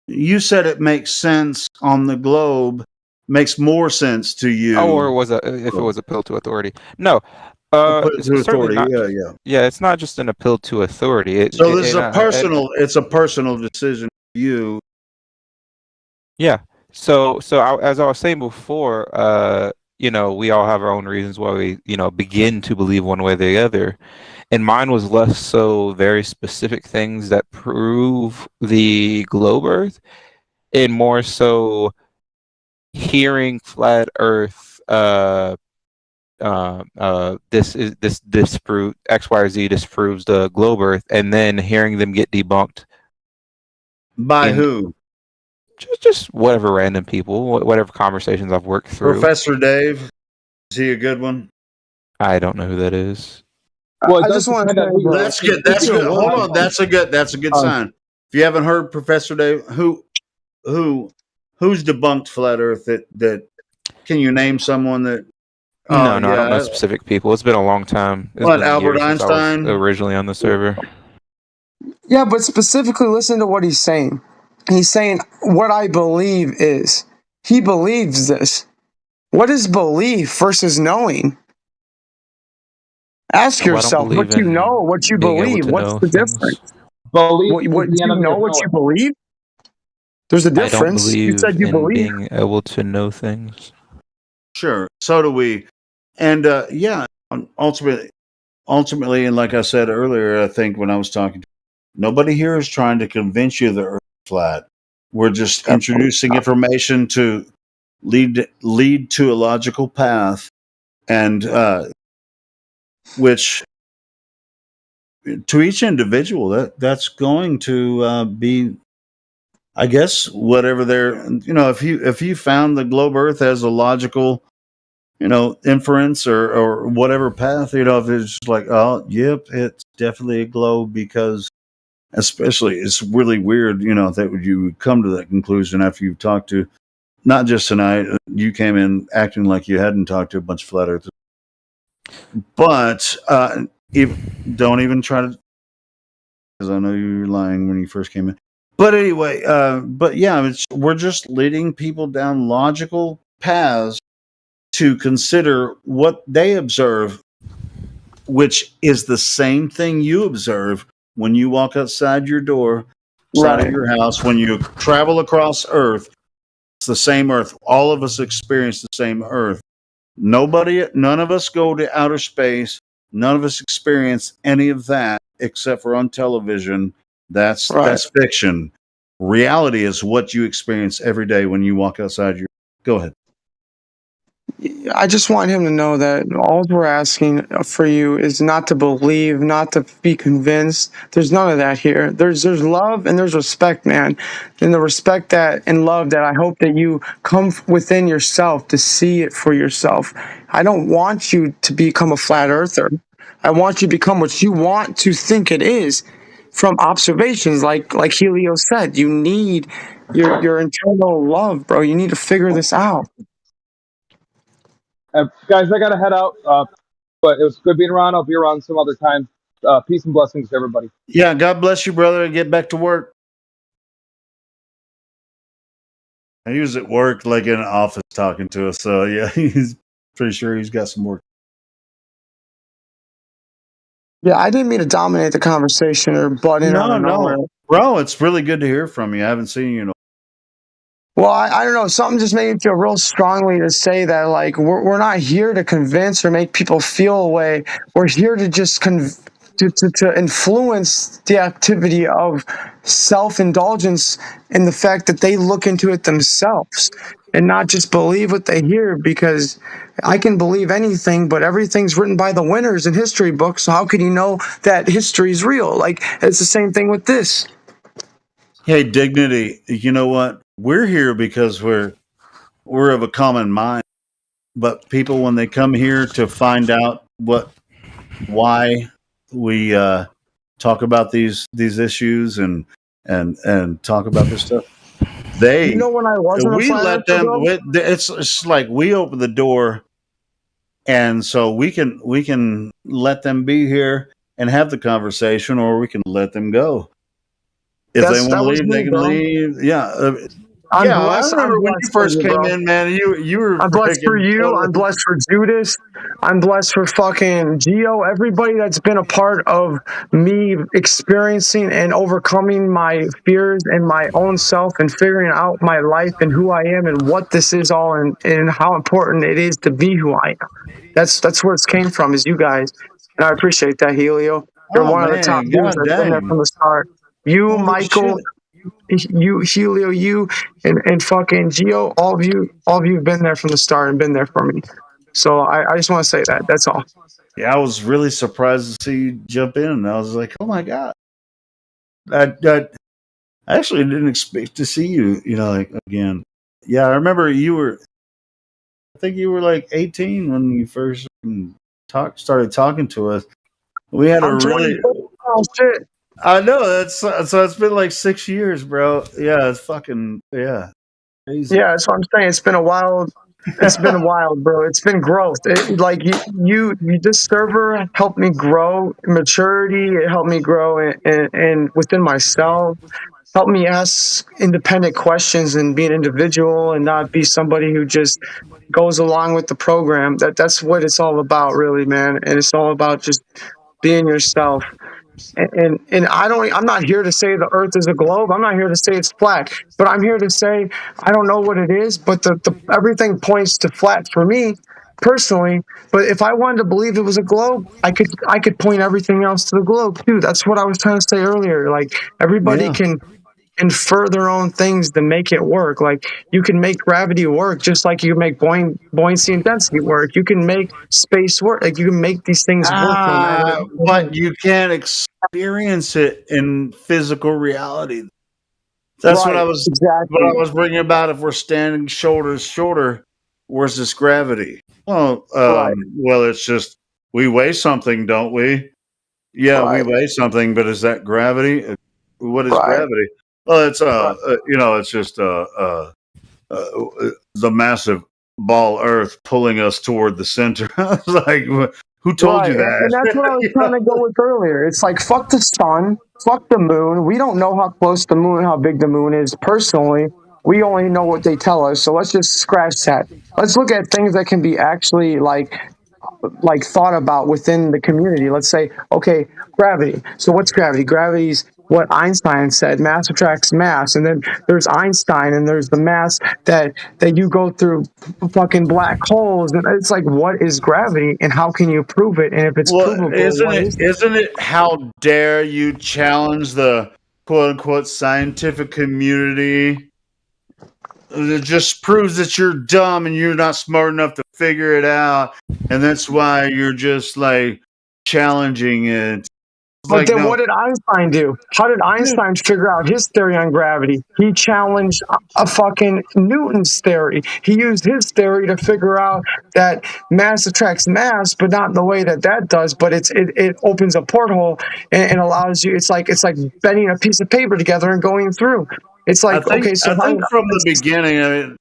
you said it makes sense on the globe. Makes more sense to you. Oh, or was if it was appeal to authority? No. Authority. Not, yeah, it's not just an appeal to authority. It's a personal decision for you. Yeah. So as I was saying before, we all have our own reasons why we, begin to believe one way or the other. And mine was less so very specific things that prove the globe Earth, and more so hearing flat Earth. This disprove X, Y, or Z disproves the globe Earth, and then hearing them get debunked by who? Just whatever random people, whatever conversations I've worked through. Professor Dave, is he a good one? I don't know who that is. Well, I just want to say that's good. That's good. Hold on, that's a good sign. If you haven't heard Professor Dave, who's debunked flat Earth? That can you name someone that? No, I don't know specific people. It's been a long time. What, Albert Einstein? Originally on the server. Yeah, but specifically listen to what he's saying. He's saying, what I believe is, he believes this. What is belief versus knowing? Ask yourself what you know, what you believe. What's the difference? Believe. What you know, what you believe? There's a difference. I don't believe you said you in believe. being able to know things. Sure, so do we. And ultimately, ultimately, and like I said earlier, I think when I was talking, nobody here is trying to convince you the Earth is flat. We're just introducing information to lead to a logical path, and which to each individual that's going to be, I guess, whatever they're, if you found the globe Earth as a logical, inference or whatever path, if it's like, oh, yep, it's definitely a globe, because especially it's really weird, that you would come to that conclusion after you've talked to, not just tonight, you came in acting like you hadn't talked to a bunch of flat earthers, but don't even try to, because I know you were lying when you first came in. But anyway, but yeah, we're just leading people down logical paths to consider what they observe, which is the same thing you observe when you walk outside your door, outside of your house, when you travel across Earth. It's the same Earth. All of us experience the same Earth. None of us go to outer space. None of us experience any of that except for on television. That's fiction. Reality is what you experience every day when you walk outside your. Go ahead. I just want him to know that all we're asking for you is not to believe, not to be convinced. There's none of that here. There's love and there's respect, man. And the respect that and love that I hope that you come within yourself to see it for yourself. I don't want you to become a flat earther. I want you to become what you want to think it is from observations, like Helio said. You need your internal love, bro. You need to figure this out. Guys, I gotta head out, but it was good being around. I'll be around some other time. Peace and blessings to everybody. Yeah, God bless you, brother, and get back to work. He was at work, like in an office, talking to us. So yeah, he's pretty sure he's got some work. Yeah, I didn't mean to dominate the conversation or butt in out of nowhere. Bro, it's really good to hear from you. I haven't seen you in a. Well, I don't know. Something just made me feel real strongly to say that, like, we're not here to convince or make people feel a way. We're here to just to influence the activity of self-indulgence in the fact that they look into it themselves and not just believe what they hear, because I can believe anything, but everything's written by the winners in history books. So how can you know that history is real? Like, it's the same thing with this. Hey, Dignity, you know what? We're here because we're of a common mind. But people, when they come here to find out why we talk about these issues and talk about this stuff, when I wasn't we let them. It's like we open the door, and so we can let them be here and have the conversation, or we can let them go. If they want to leave, they can leave. Yeah. I remember when you first came in, man. You were. I'm blessed for you. Totally. I'm blessed for Judas. I'm blessed for fucking Geo. Everybody that's been a part of me experiencing and overcoming my fears and my own self and figuring out my life and who I am and what this is all and how important it is to be who I am. That's where it came from, is you guys, and I appreciate that, Helio. You're one of the top dudes that's been there from the start. You, Michael. You, Helio, you, and fucking Geo, all of you have been there from the start and been there for me. So I just want to say that. That's all. Yeah, I was really surprised to see you jump in, and I was like, oh my god. I actually didn't expect to see you, like, again. Yeah, I remember I think you were like 18 when you first started talking to us. We had a really. Oh shit. I know, so it's been like 6 years, bro. Yeah, it's fucking crazy. Yeah, that's what I'm saying. It's been a wild. It's been wild, bro. It's been growth. Like you, this server helped me grow maturity. It helped me grow and within myself. Helped me ask independent questions and be an individual and not be somebody who just goes along with the program. That's what it's all about, really, man. And it's all about just being yourself. And I'm not here to say the Earth is a globe. I'm not here to say it's flat. But I'm here to say I don't know what it is, but the everything points to flat for me. personally. But if I wanted to believe it was a globe, I could point everything else to the globe too. That's what I was trying to say earlier. Like everybody Yeah. can infer their own things to make it work. Like you can make gravity work just like you can make buoyancy and density work. You can make space work. Like you can make these things work no matter. But you can't experience it in physical reality. That's what I was bringing about. If we're standing shoulder to shoulder, where's this gravity? Well, well, it's just we weigh something, don't we? Yeah, we weigh something, but is that gravity? What is gravity? Well, it's it's just the massive ball Earth pulling us toward the center. I was like, who told you that? And that's what I was trying to go with earlier. It's like, fuck the sun, fuck the moon. We don't know how close the moon, how big the moon is personally. We only know what they tell us. So let's just scratch that. Let's look at things that can be actually like thought about within the community. Let's say, okay, gravity. So what's gravity? Gravity's what Einstein said, mass attracts mass. And then there's Einstein, and there's the mass that you go through fucking black holes. And it's like, what is gravity and how can you prove it? And if it's provable, isn't it how dare you challenge the quote unquote scientific community? It just proves that you're dumb and you're not smart enough to figure it out, and that's why you're just like challenging it. But then what did Einstein do? How did Einstein figure out his theory on gravity? He challenged a fucking Newton's theory. He used his theory to figure out that mass attracts mass, but not in the way that does. But it opens a porthole and allows you. It's like bending a piece of paper together and going through. It's like I think from the beginning,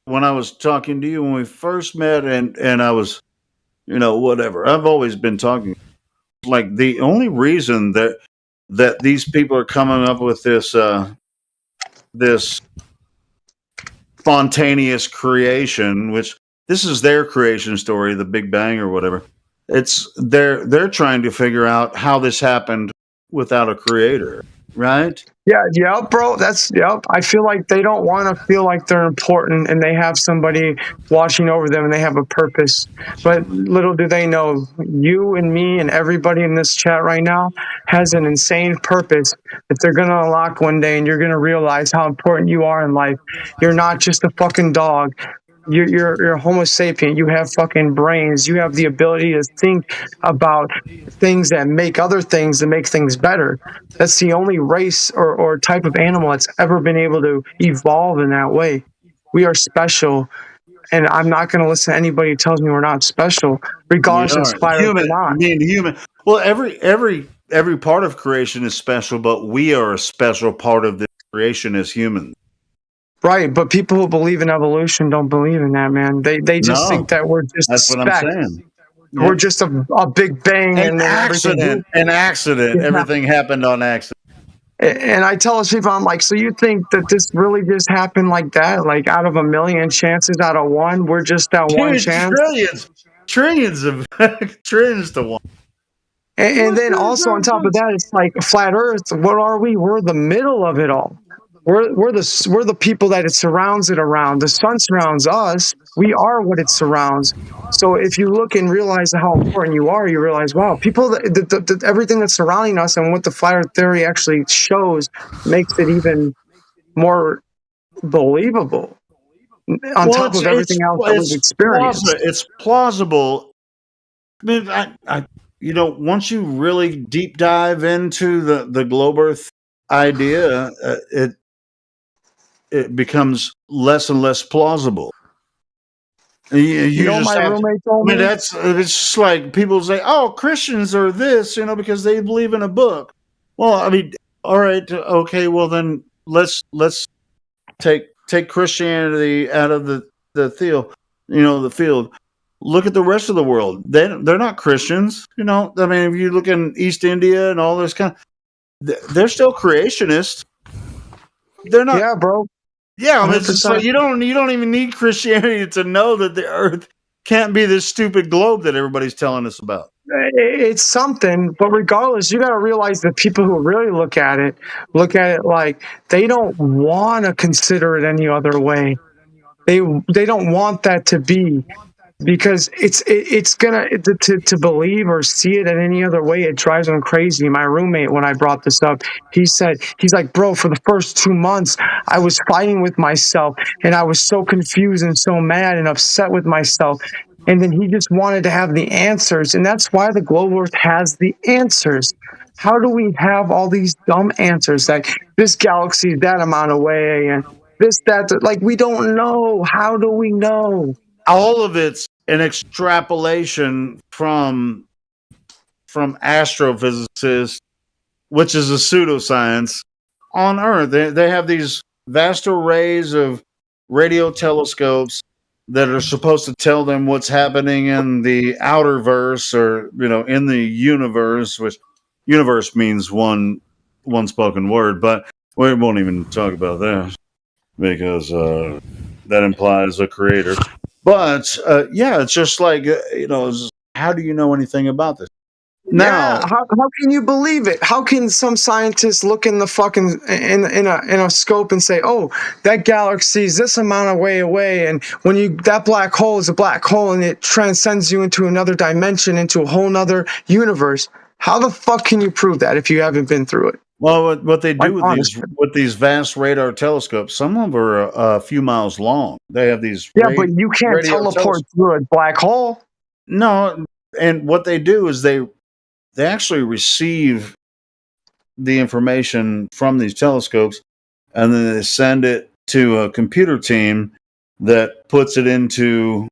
when I was talking to you when we first met, and I was, whatever. I've always been talking. Like the only reason that these people are coming up with this this spontaneous creation, which this is their creation story, the Big Bang or whatever. It's they're trying to figure out how this happened without a creator, right? Yeah, bro. I feel like they don't want to feel like they're important and they have somebody watching over them and they have a purpose. But little do they know, you and me and everybody in this chat right now has an insane purpose that they're going to unlock one day, and you're going to realize how important you are in life. You're not just a fucking dog. You're a Homo sapien. You have fucking brains. You have the ability to think about things that make other things to make things better. That's the only race or type of animal that's ever been able to evolve in that way. We are special, and I'm not going to listen to anybody who tells me we're not special, regardless of spiral or not. Human. Well, every part of creation is special, but we are a special part of the creation as humans. Right, but people who believe in evolution don't believe in that, man. They just think that we're just that's what I'm saying. We're just a big bang and accident. An accident. Yeah. Everything happened on accident. And I tell those people, I'm like, so you think that this really just happened like that? Like out of a million chances out of one, we're just that one chance? Trillions to one. And then also on top of that, it's like flat Earth. What are we? We're the middle of it all. We're the people that it surrounds it around. The sun surrounds us. We are what it surrounds. So if you look and realize how important you are, you realize, wow, people, everything that's surrounding us and what the flat Earth theory actually shows makes it even more believable. On top of everything else that we've experienced, it's plausible. I mean, once you really deep dive into the globe Earth idea, it becomes less and less plausible. You know, my roommate told me. It's just like people say, "Oh, Christians are this," because they believe in a book. Well, I mean, all right, okay, well then let's take Christianity out of the field. The field. Look at the rest of the world. They're not Christians. I mean, if you look in East India and all this they're still creationists. They're not. Yeah, bro. Yeah, I mean, it's like you don't even need Christianity to know that the Earth can't be this stupid globe that everybody's telling us about. It's something, but regardless, you got to realize that people who really look at it like they don't want to consider it any other way. They don't want that to be, because it's gonna to believe or see it in any other way. It drives them crazy. My roommate, when I brought this up, he's like, bro, for the first 2 months, I was fighting with myself, and I was so confused and so mad and upset with myself. And then he just wanted to have the answers, and that's why the Global Earth has the answers. How do we have all these dumb answers like this galaxy is that amount away and this, that, like, we don't know. How do we know? All of it's an extrapolation from astrophysicists, which is a pseudoscience on Earth. They have these vast arrays of radio telescopes that are supposed to tell them what's happening in the outer verse, or in the universe, which universe means one spoken word, but we won't even talk about that because that implies a creator. But yeah, it's just like how do you know anything about this? Now, yeah, how can you believe it? How can some scientists look in the fucking in a scope and say, oh, that galaxy is this amount of way away, and when that black hole is a black hole and it transcends you into another dimension, into a whole nother universe? How the fuck can you prove that if you haven't been through it? Well, what they do with these vast radar telescopes, some of them are a few miles long. They have these. Yeah, but you can't teleport through a black hole. No, and what they do is they actually receive the information from these telescopes, and then they send it to a computer team that puts it into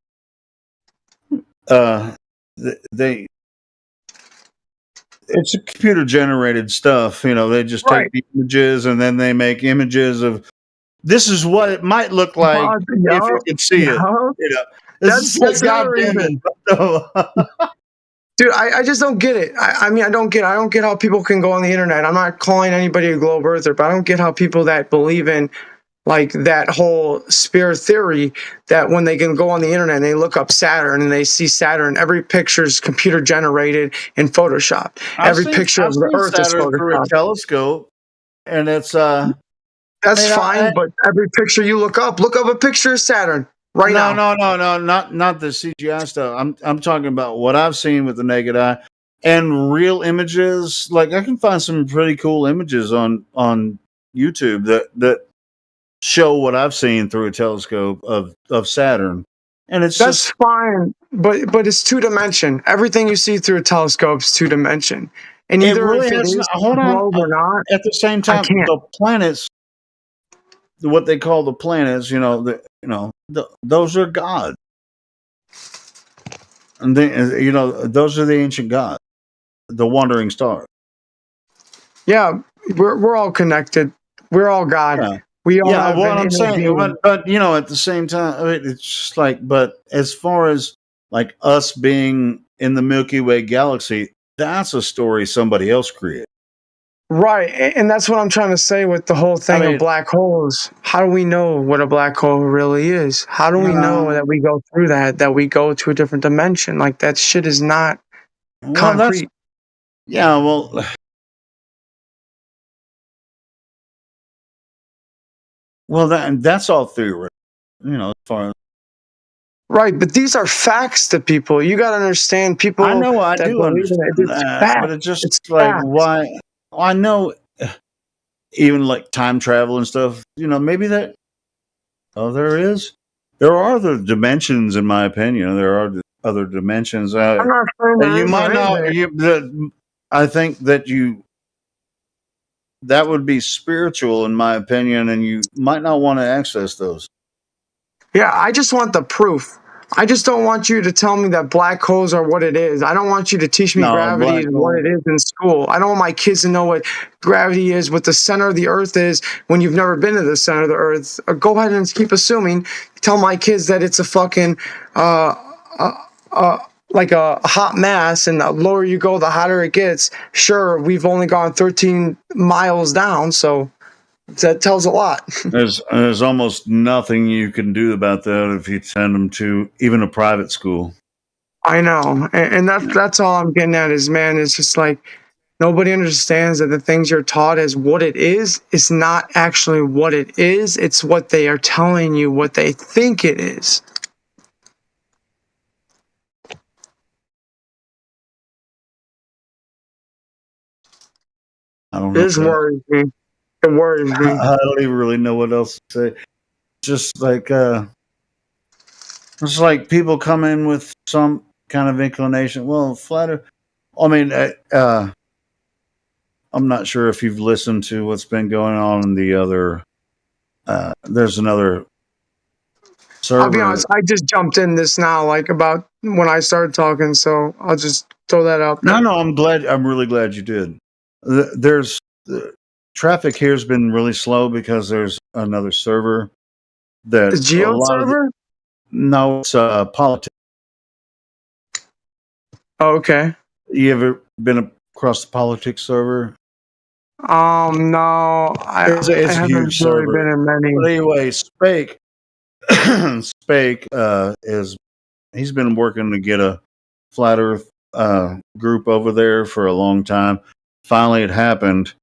it's a computer generated stuff. They just take the images and then they make images of this is what it might look like if you could see it. That's goddamn it. Dude, I just don't get it. I mean, I don't get how people can go on the internet. I'm not calling anybody a globe earther, but I don't get how people that believe in like that whole spirit theory, that when they can go on the internet and they look up Saturn and they see Saturn, every picture is computer generated in Photoshop. Every picture of the Earth is Saturn through a telescope, and it's that's fine. But every picture you look up a picture of Saturn. Right now. No, not the CGI stuff. I'm talking about what I've seen with the naked eye and real images. Like I can find some pretty cool images on YouTube that show what I've seen through a telescope of Saturn, and that's fine. But it's 2-dimension. Everything you see through a telescope is 2-dimension, and either really if it is hold on or not. At the same time, the planets, what they call the planets, those are gods, and those are the ancient gods, the wandering stars. Yeah, we're all connected. We're all God. Yeah. We all have what I'm saying, but at the same time, it's just like, but as far as like us being in the Milky Way galaxy, that's a story somebody else created. Right, and that's what I'm trying to say with the whole thing of black holes. How do we know what a black hole really is? How do we know that we go through that we go to a different dimension? Like that shit is not concrete. Well, that's all theory, as far as. Right, but these are facts to people. You got to understand people. I know, I do understand that, but it's just like facts. Why? I know, even like time travel and stuff. Maybe that. Oh, there are other dimensions, in my opinion. There are other dimensions. I'm not saying you might not. I think that that would be spiritual, in my opinion, and you might not want to access those. Yeah, I just want the proof. I just don't want you to tell me that black holes are what it is. I don't want you to teach me gravity is what it is in school. I don't want my kids to know what gravity is, what the center of the earth is when you've never been to the center of the earth. Go ahead and keep assuming. Tell my kids that it's a fucking like a hot mass, and the lower you go, the hotter it gets. Sure, we've only gone 13 miles down, so that tells a lot. There's almost nothing you can do about that if you send them to even a private school. I know, and that's all I'm getting at is, man, it's just like Nobody understands that the things you're taught as what it is not actually what it is. It's what they are telling you, what they think it is. I don't know. This worries me. It worries me. I don't even really know what else to say. Just like it's like people come in with some kind of inclination. Well, flatter. I mean, I'm not sure if you've listened to what's been going on in the other. There's another server. I'll be honest. I just jumped in this now, like about when I started talking. So I'll just throw that out there. No, I'm glad. I'm really glad you did. There's traffic here has been really slow because there's another server that the Geo server. No, it's politics. Oh, okay. You ever been across the politics server? No, it's I a haven't huge really server. been in many. But anyway, Spake is he's been working to get a flat Earth group over there for a long time. Finally, it happened,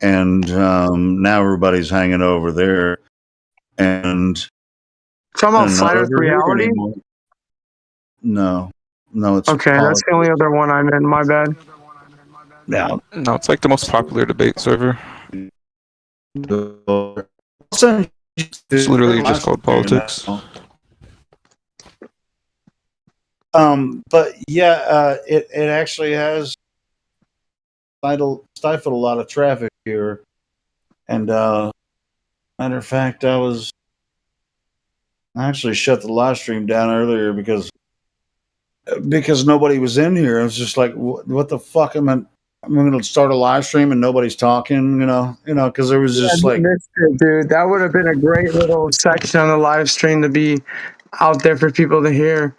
and now everybody's hanging over there. And talking about Flat Earth Reality? No, it's okay. That's the only other one I'm in. My bad. Yeah, no, it's like the most popular debate server. It's literally just called politics. But yeah, it actually has stifled a lot of traffic here, and matter of fact, I actually shut the live stream down earlier because nobody was in here. I was just like, what the fuck am I? I'm going to start a live stream and nobody's talking, because there was just like, dude, that would have been a great little section on the live stream to be out there for people to hear.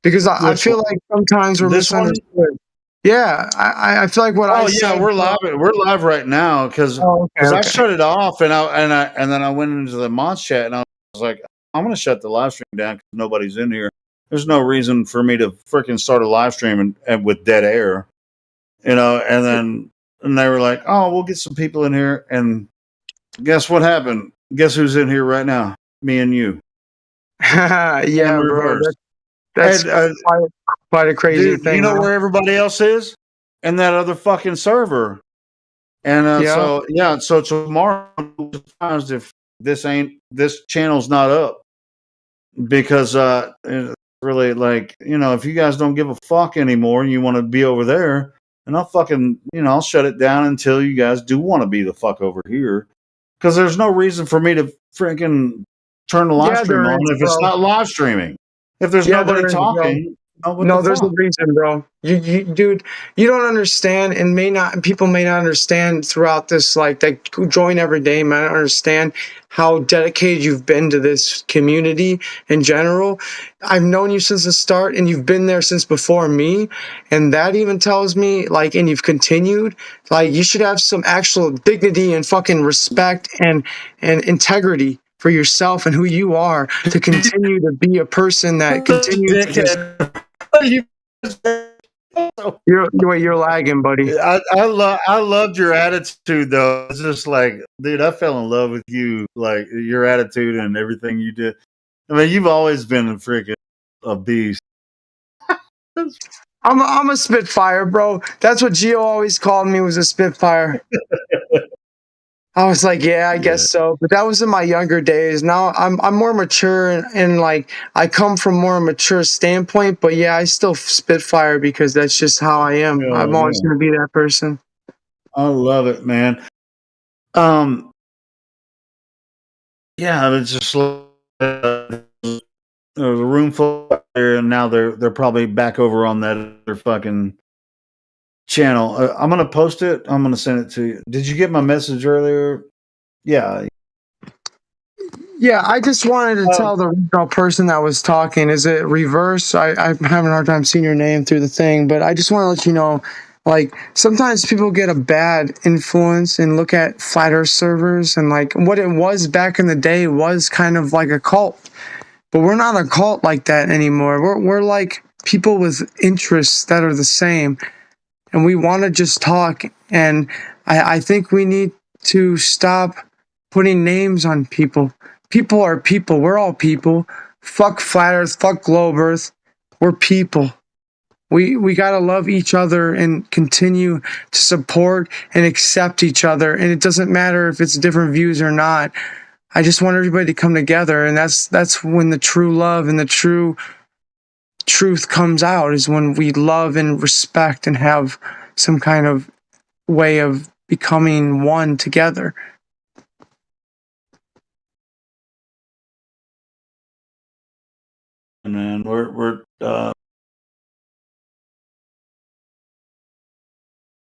Because I feel like sometimes we're misunderstood. Yeah, I feel like what I said. Oh yeah, we're live right now because I shut it off and then I went into the mods chat and I was like, I'm going to shut the live stream down because nobody's in here. There's no reason for me to freaking start a live stream and with dead air. And they were like, oh, we'll get some people in here. And guess what happened? Guess who's in here right now? Me and you. Yeah, bro. That's quite a crazy thing. You know where everybody else is? In that other fucking server. And so tomorrow, if this channel's not up, because it's really like, if you guys don't give a fuck anymore and you want to be over there, and I'll fucking, I'll shut it down until you guys do want to be the fuck over here. Because there's no reason for me to freaking turn the live stream on if it's not live streaming. If there's nobody talking. No, there's a reason, bro. You dude, you don't understand, and people may not understand throughout this, like that join every day may not understand how dedicated you've been to this community in general. I've known you since the start, and you've been there since before me, and that even tells me, like, and you've continued, like, you should have some actual dignity and fucking respect and integrity for yourself and who you are to continue to be a person that continues to just... You're lagging, buddy. I loved your attitude though. It's just like, dude, I fell in love with you, like your attitude and everything you did. I mean, you've always been a beast. I'm a Spitfire, bro. That's what Gio always called me, was a Spitfire. I was like, yeah, I guess so. But that was in my younger days. Now I'm more mature and like I come from more mature standpoint. But yeah, I still Spitfire because that's just how I am. I'm always going to be that person. I love it, man. Yeah, it's just there was a room full there, and now they're probably back over on that other fucking channel. I'm gonna post it. I'm gonna send it to you. Did you get my message earlier? Yeah. Yeah, I just wanted to tell the original person that was talking. Is it Reverse? I'm having a hard time seeing your name through the thing, but I just want to let you know, like, sometimes people get a bad influence and look at Flat Earth servers, and like what it was back in the day was kind of like a cult. But we're not a cult like that anymore. We're like people with interests that are the same. and we want to just talk. And I think we need to stop putting names on people. People are people. We're all people. Fuck flat earth, fuck globe earth. We're people. We got to love each other and continue to support and accept each other. And it doesn't matter if it's different views or not. I just want everybody to come together. And that's when the true love and the true truth comes out, is when we love and respect and have some kind of way of becoming one together. Man, we're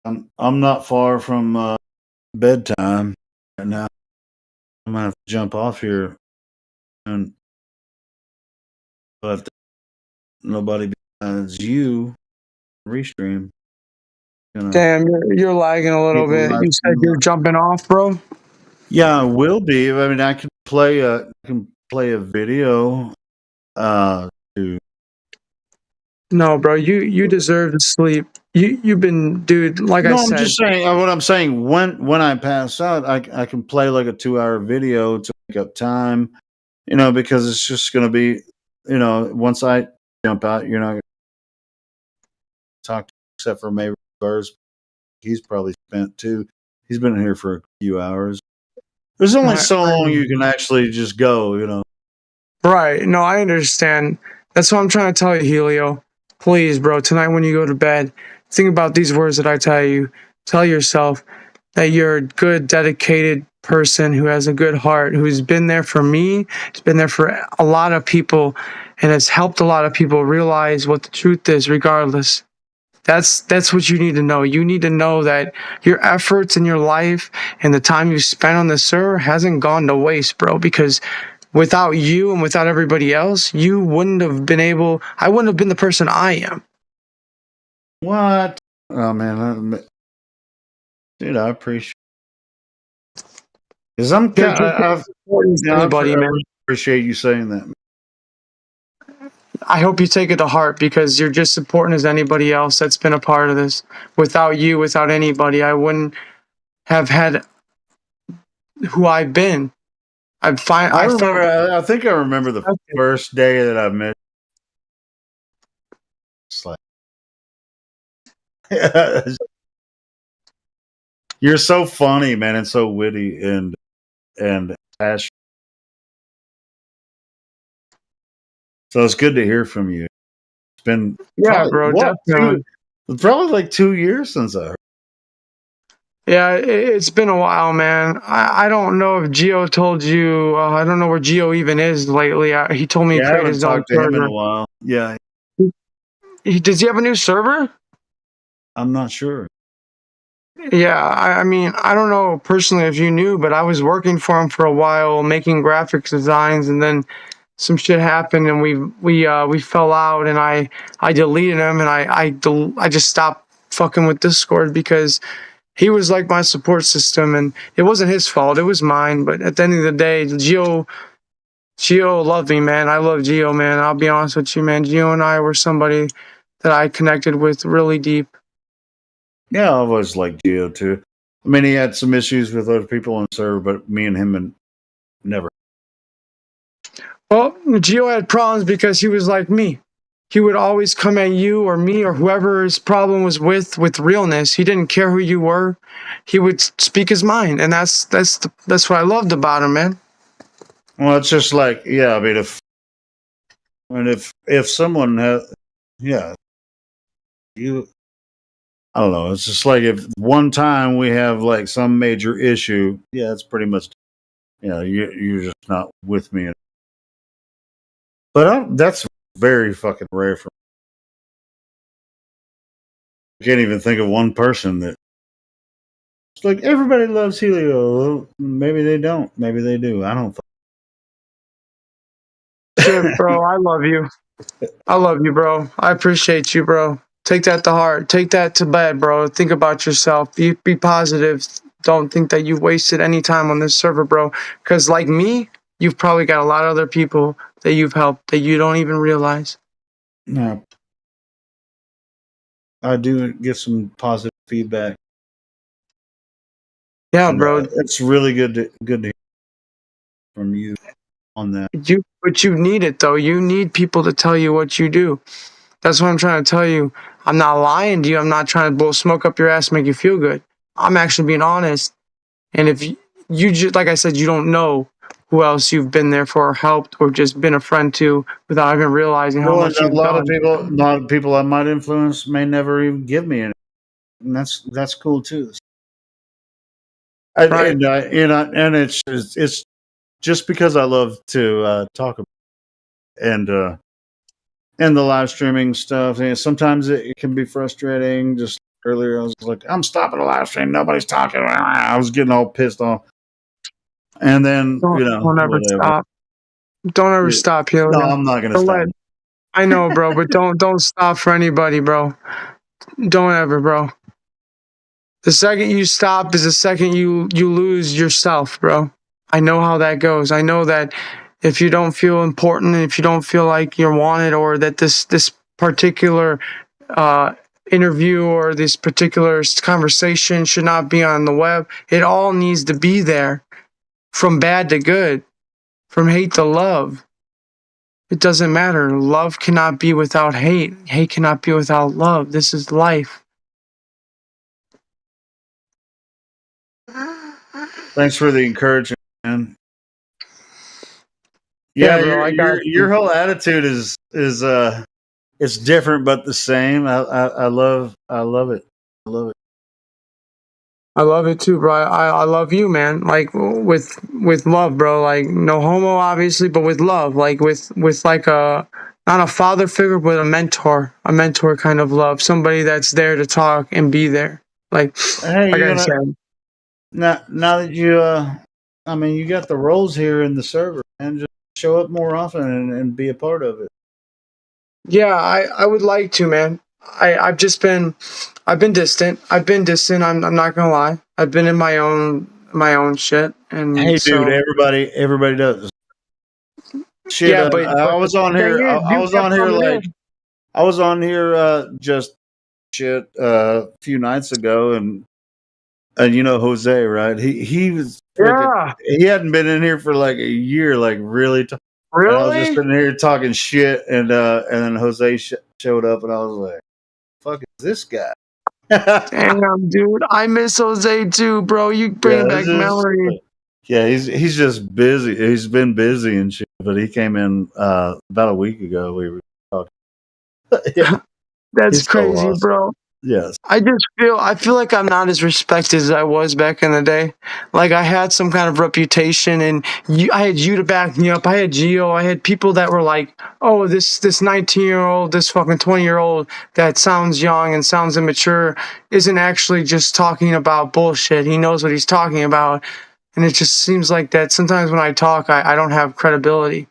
I'm not far from bedtime right now. I'm gonna have to jump off here, and but nobody besides you restream. Damn, you're lagging a little bit. You said you're jumping off, bro? Yeah, I will be. I mean, I can play a video. To No, bro, you deserve to sleep. You've been, dude. Like I said, I'm just saying. What I'm saying, when I pass out, I can play like a 2-hour video to make up time. Because it's just gonna be, once I jump out, you're not gonna talk to, except for maybe Burrs. He's probably spent too. He's been here for a few hours. There's only so long you can actually just go. Right. No, I understand. That's what I'm trying to tell you, Helio. Please, bro, tonight when you go to bed, think about these words that I tell you. Tell yourself that you're a good, dedicated person who has a good heart, who's been there for me, has been there for a lot of people, and has helped a lot of people realize what the truth is, regardless. That's what you need to know. You need to know that your efforts in your life and the time you spent on the server hasn't gone to waste, bro, because without you and without everybody else, I wouldn't have been the person I am. What? Oh, man. Dude, I appreciate it. Because I appreciate you saying that. I hope you take it to heart, because you're just supporting as anybody else that's been a part of this. Without you, without anybody, I wouldn't have had who I've been. I think I remember the first day that I met. It's like, you're so funny, man, and so witty and passionate. So it's good to hear from you. It's been definitely probably like 2 years since I heard. Yeah, it's been a while, man. I don't know if Gio told you. I don't know where Gio even is lately. He told me he created his own server. I haven't talked to him in a while. Yeah. Does he have a new server? I'm not sure. Yeah, I mean, I don't know personally if you knew, but I was working for him for a while, making graphics designs, and then some shit happened, and we fell out, and I deleted him, and I just stopped fucking with Discord because he was like my support system, and it wasn't his fault, it was mine. But at the end of the day, Gio loved me, man. I love Gio, man. I'll be honest with you, man. Gio and I were somebody that I connected with really deep. Yeah, I always liked Gio too. I mean, he had some issues with other people on the server, but me and him never. Well, Gio had problems because he was like me. He would always come at you or me or whoever his problem was with realness. He didn't care who you were. He would speak his mind, and that's what I loved about him, man. Well, it's just like, yeah, I mean, if someone has, yeah, I don't know. It's just like if one time we have like some major issue, yeah, it's pretty much, you're just not with me. But that's very fucking rare for me. I can't even think of one person that it's like everybody loves Helio. Maybe they don't. Maybe they do. I don't. Shit, bro. I love you. I love you, bro. I appreciate you, bro. Take that to heart. Take that to bed, bro. Think about yourself. Be positive. Don't think that you wasted any time on this server, bro. Because like me, you've probably got a lot of other people that you've helped that you don't even realize. No. I do get some positive feedback. Yeah, and, bro. It's really good to hear from you on that. But you need it though. You need people to tell you what you do. That's what I'm trying to tell you. I'm not lying to you. I'm not trying to blow smoke up your ass to make you feel good. I'm actually being honest. And if you just, like I said, you don't know who else you've been there for or helped or just been a friend to without even realizing how much you've a lot done. of people I might influence may never even give me any, and that's cool too. Right. And it's just because I love to talk about it. And the live streaming stuff. And sometimes it can be frustrating. Just earlier, I was like, I'm stopping the live stream. Nobody's talking. I was getting all pissed off. And then, Don't ever whatever. stop. Don't ever stop, Helium. No, I'm not going to stop. I know, bro, but don't stop for anybody, bro. Don't ever, bro. The second you stop is the second you lose yourself, bro. I know how that goes. I know that if you don't feel important, and if you don't feel like you're wanted, or that this particular interview or this particular conversation should not be on the web, it all needs to be there, from bad to good, from hate to love. It doesn't matter. Love cannot be without hate. Hate cannot be without love. This is life. Thanks for the encouragement, man. Yeah, bro, your whole attitude is it's different but the same. I love it. I love it. I love it too, bro. I love you, man. Like with love, bro. Like no homo, obviously, but with love. Like with like a not a father figure, but a mentor kind of love. Somebody that's there to talk and be there. Like, hey, like I said. Now that you, I mean, you got the roles here in the server, and just show up more often and be a part of it. Yeah, I would like to, man. I've been distant. I'm not gonna lie. I've been in my own shit. And hey, so, dude, everybody does. Shit, yeah, but I was on here. I was on here just shit a few nights ago, and you know Jose, right? He was he hadn't been in here for like a year, like really. Really? I was just sitting here talking shit, and then Jose showed up, and I was like, "Fuck is this guy?" Damn, dude, I miss Jose too, bro. You bring back memories. Yeah, he's just busy. He's been busy and shit, but he came in about a week ago. We were talking. Yeah. That's crazy, bro. Yes. I feel like I'm not as respected as I was back in the day. Like I had some kind of reputation, and I had you to back me up. I had Geo. I had people that were like, "Oh, this 19-year-old, this fucking 20-year-old that sounds young and sounds immature isn't actually just talking about bullshit. He knows what he's talking about." And it just seems like that sometimes when I talk, I don't have credibility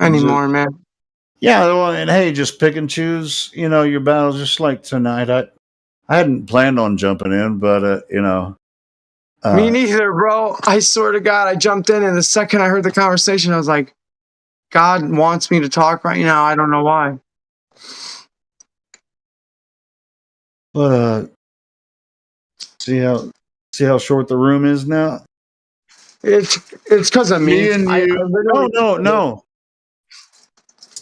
anymore, man. Yeah, well, and hey, just pick and choose, your battles. Just like tonight, I hadn't planned on jumping in, but me neither, bro. I swear to God, I jumped in, and the second I heard the conversation, I was like, God wants me to talk right now. I don't know why. But see how short the room is now. It's because of me. And you. No.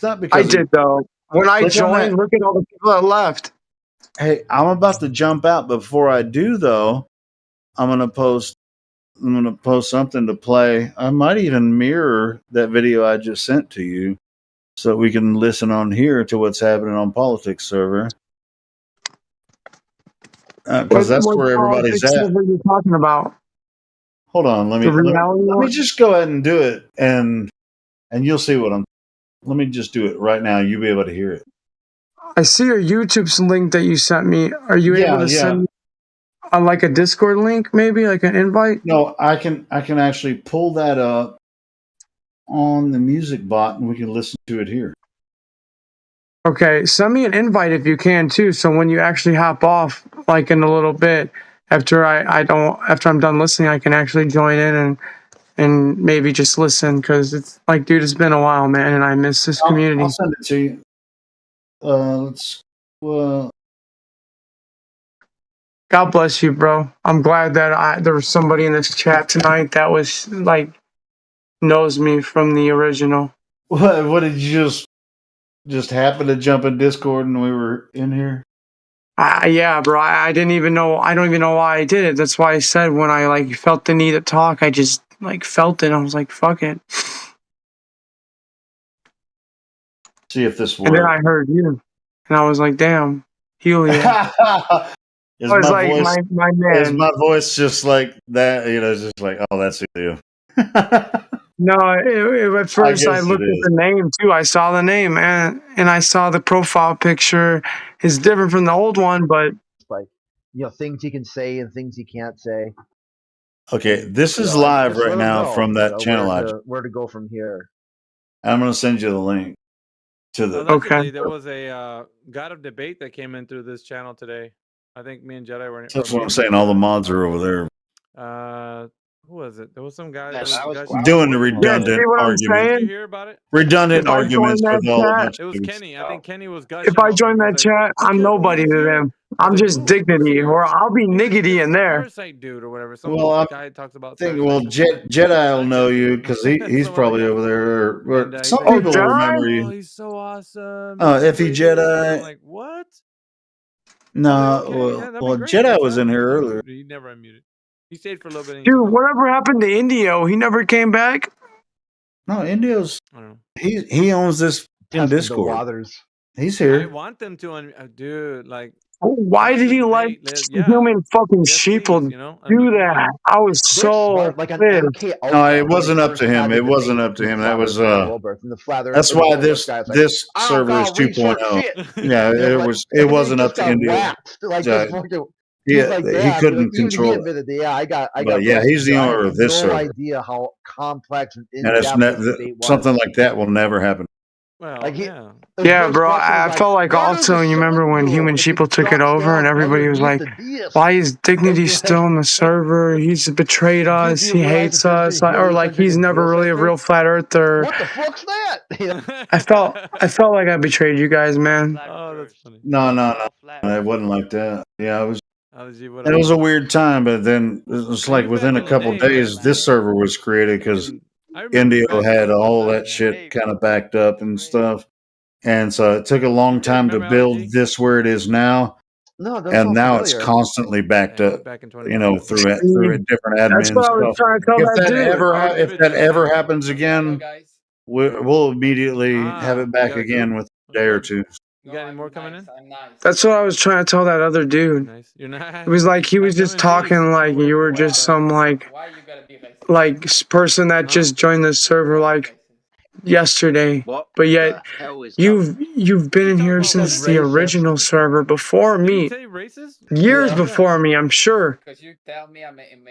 Not because I did though. When I joined, look at all the people that left. Hey, I'm about to jump out. Before I do, though, I'm gonna post something to play. I might even mirror that video I just sent to you, so we can listen on here to what's happening on Politics server. Because that's where everybody's at. What are you talking about? Hold on, let me just go ahead and do it, and you'll see what I'm. Let me just do it right now. You'll be able to hear it. I see your YouTube's link that you sent me. Are you able to send like a Discord link, maybe like an invite? No, I can actually pull that up on the music bot, and we can listen to it here. Okay, send me an invite if you can too. So when you actually hop off, like in a little bit, after I'm done listening, I can actually join in and maybe just listen, because it's like, dude, it's been a while, man, and I miss this community. I'll send it to you. let's. Well, God bless you, bro. I'm glad that there was somebody in this chat tonight that was like knows me from the original. what did you just happen to jump in Discord and we were in here? Yeah, bro. I didn't even know. I don't even know why I did it. That's why I said when I like felt the need to talk, I just like felt it. I was like, fuck it. See if this works. And then I heard you, and I was like, damn, Helio. Is I was my like, voice, my is man. my voice just like that? You know, it's just like, oh, that's Helio. No, at first I guess looked it at is. the name too. I saw the name and I saw the profile picture. It's different from the old one, but like, you know, things he can say and things he can't say. Okay, this is So, like, live just let right him now know, from you that know, channel. where to go from here. I'm going to send you the link to the. Allegedly, there was a God of Debate that came in through this channel today. I think me and Jedi were. That's what I'm saying. All the mods are over there Who was it? There was some guy. doing the redundant see what I'm arguments. saying? Did you hear about it? Redundant If I join arguments that with all a chat, bunch It of was dudes. Kenny. I think Kenny was gushing. if I over join him. that He's like, chat, I'm "Who nobody was to here?" them. I I'm was like, just "Who's dignity, here?" or I'll be He's like, niggity "This in there. Parasite dude or whatever." Some Well, I'm guy talks about thinking, Parasite. Jedi will know you because he's probably over there. And But he's some like, people will Jedi? remember "Oh, you. he's so awesome." Oh, He's the Effie greatest. And Jedi. I'm like, "What?" No, Okay, yeah, that'd be great. Jedi Just was ask in him. here earlier. He never unmuted. He stayed for a little bit. And he Dude, took off. whatever happened to Indio? He never came back? No, Indio's. I don't know. He owns this in Testing the Discord. waters. He's I here. want them to, dude. Like, Why did he let human fucking sheeple do that? I was They're so smart, like on pissed. MK Ultra. No, it when they wasn't up first to had him. the It wasn't debate up to between him. Flat That was Earth and Wilbur, and the Flat Earth. That's and the why Wilbur this guy was like, this I don't server is follow research 2.0. shit. Yeah, You know, it like, was. and It then wasn't he up just to got Indio. whacked. Like Yeah, things like that. he couldn't Even he control it. admitted, yeah, I got But yeah, roasted. he's the I owner had of this no server, idea how complex and in and it's depth this debate was. something like that will never happen. Well, Like yeah. Yeah, bro, I felt like where does also, the you remember when Human Sheeple took it over and everybody was like, why is Dignity still on the server? He's betrayed us, he hates us, or like he's never really a real flat earther. What the fuck's that? I felt like I betrayed you guys, man. Oh, that's funny. No, it wasn't like that. Yeah, it was. What It was a weird time, but then it was like within a couple days, this server was created because Indio had all that shit kind of backed up and stuff, and so it took a long time to build this where it is now. No, and now it's constantly backed up. You know, through different admins. That's what I was trying to tell If that ever happens again, we'll immediately have it back again with a day or two. You got any more coming in? That's what I was trying to tell that other dude. You're not. It was like he was just talking like you were just some like person that just joined the server like yesterday, but yet you've been in here since the original server before me, years before me. I'm sure.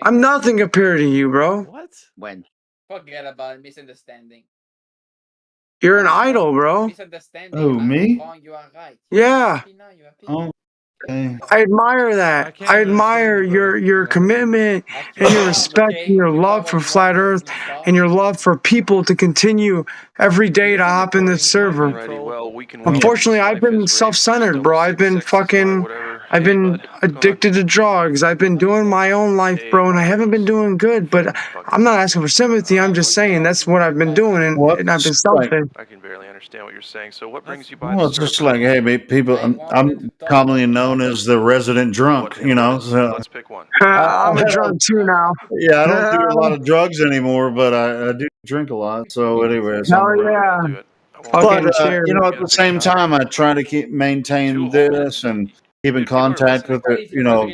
I'm nothing compared to you, bro. What? When? Forget about misunderstanding. You're an idol, bro. Oh, me? Yeah. Oh, okay. I admire that. I admire your commitment and your respect and your love for Flat Earth and your love for people to continue every day to hop in this server. Unfortunately, I've been self-centered, bro. I've been addicted to drugs. I've been doing my own life, bro, and I haven't been doing good. But I'm not asking for sympathy. I'm just saying that's what I've been doing, and I've been selfish. I can barely understand what you're saying. So what brings you by? Well, it's just like, hey, people, I'm commonly known as the resident drunk, you know. So. Let's pick one. I'm a drunk too now. Yeah, I don't do a lot of drugs anymore, but I do drink a lot. So, anyways, hell yeah. But you know, at the same time, I try to maintain this and keep in contact with it, you know,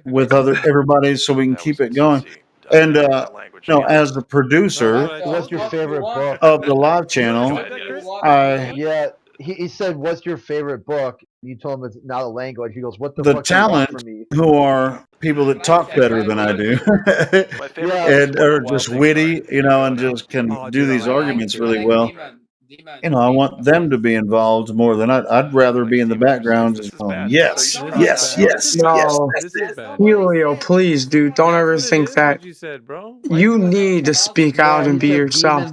with everybody, so we can keep it going. And you know, as the producer, what's your favorite book of the live channel? He said, "What's your favorite book?" You told him it's not a language. He goes, "What the the fuck do you want talent from me?" who are people that talk better than I do, and are just witty, you know, and just can do these arguments really well. You know, I want them to be involved more than I'd rather be in the background just going, yes, yes, yes, No, Helio, please, dude, don't ever think that. You need to speak out and be yourself.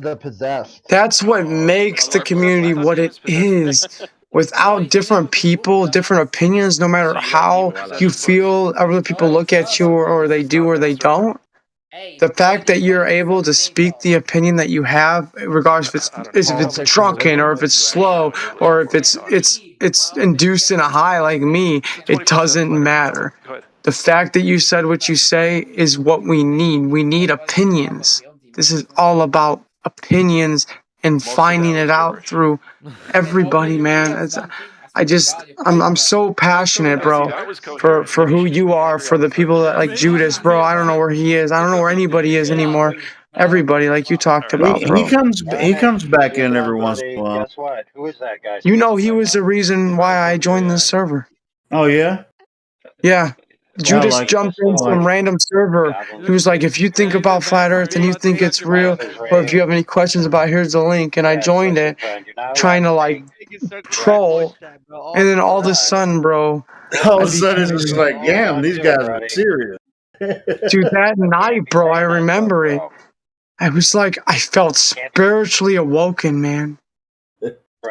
That's what makes the community what it is. without different people, different opinions, no matter how you feel other people look at you or they do or they don't, the fact that you're able to speak the opinion that you have, regardless if it's drunken or if it's slow or if it's induced in a high like me, it doesn't matter. The fact that you said what you say is what we need. We need opinions. This is all about opinions and finding it out through everybody, man. I'm so passionate, bro, for who you are, for the people that like Judas, bro. I don't know where he is. I don't know where anybody is anymore. Everybody, like you talked about, He bro. comes back in every once in a while. Guess what? Who is that guy? You know, he was the reason why I joined this server. Oh yeah. Yeah. Judas like jumped in some random server. He was like, if you think about Flat Earth and you think it's real, or if you have any questions about it, here's the link. And I joined it, trying to like troll. And then all of a sudden, bro. All of a sudden, it's just like, damn, these guys are serious. Dude, that night, bro, I remember it. I was like, I felt spiritually awoken, man.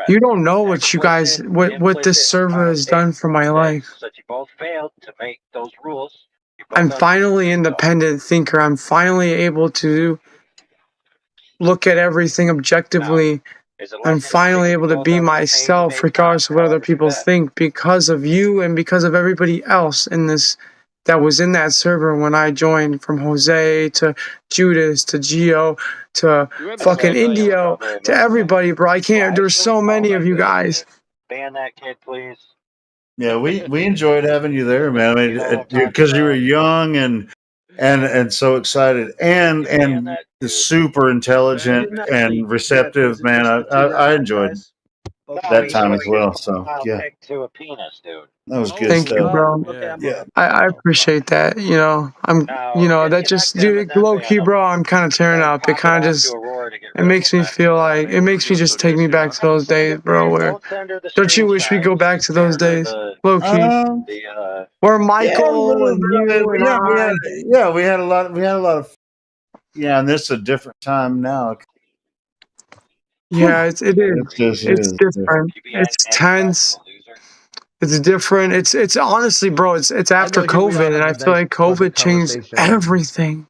You don't know what you guys, what this server has done for my life. That you both failed to make those rules. I'm finally an independent thinker. I'm finally able to look at everything objectively. I'm finally able to be myself regardless of what other people think because of you and because of everybody else in this that was in that server when I joined, from Jose to Judas to Geo to fucking Indio to everybody, bro. I can't. There's so many of you guys. Ban that kid, please. Yeah, we enjoyed having you there, man. I mean, because you were young and so excited and super intelligent and receptive, man. I enjoyed that time as well. So yeah, to a penis, dude. that was good Thank stuff. you, bro. Yeah. I appreciate that. You know, that just, dude, low key, bro. I'm kind of tearing up. It kind of just, it makes me feel like, it makes me just take me back to those days, bro. Where, don't you wish we go back to those days, low key? Where Michael and you and I. We had a lot of. Yeah, and this is a different time now. Yeah, it is. It's different. It's tense. It's different. It's honestly, bro. It's after COVID, and I feel like COVID changed everything.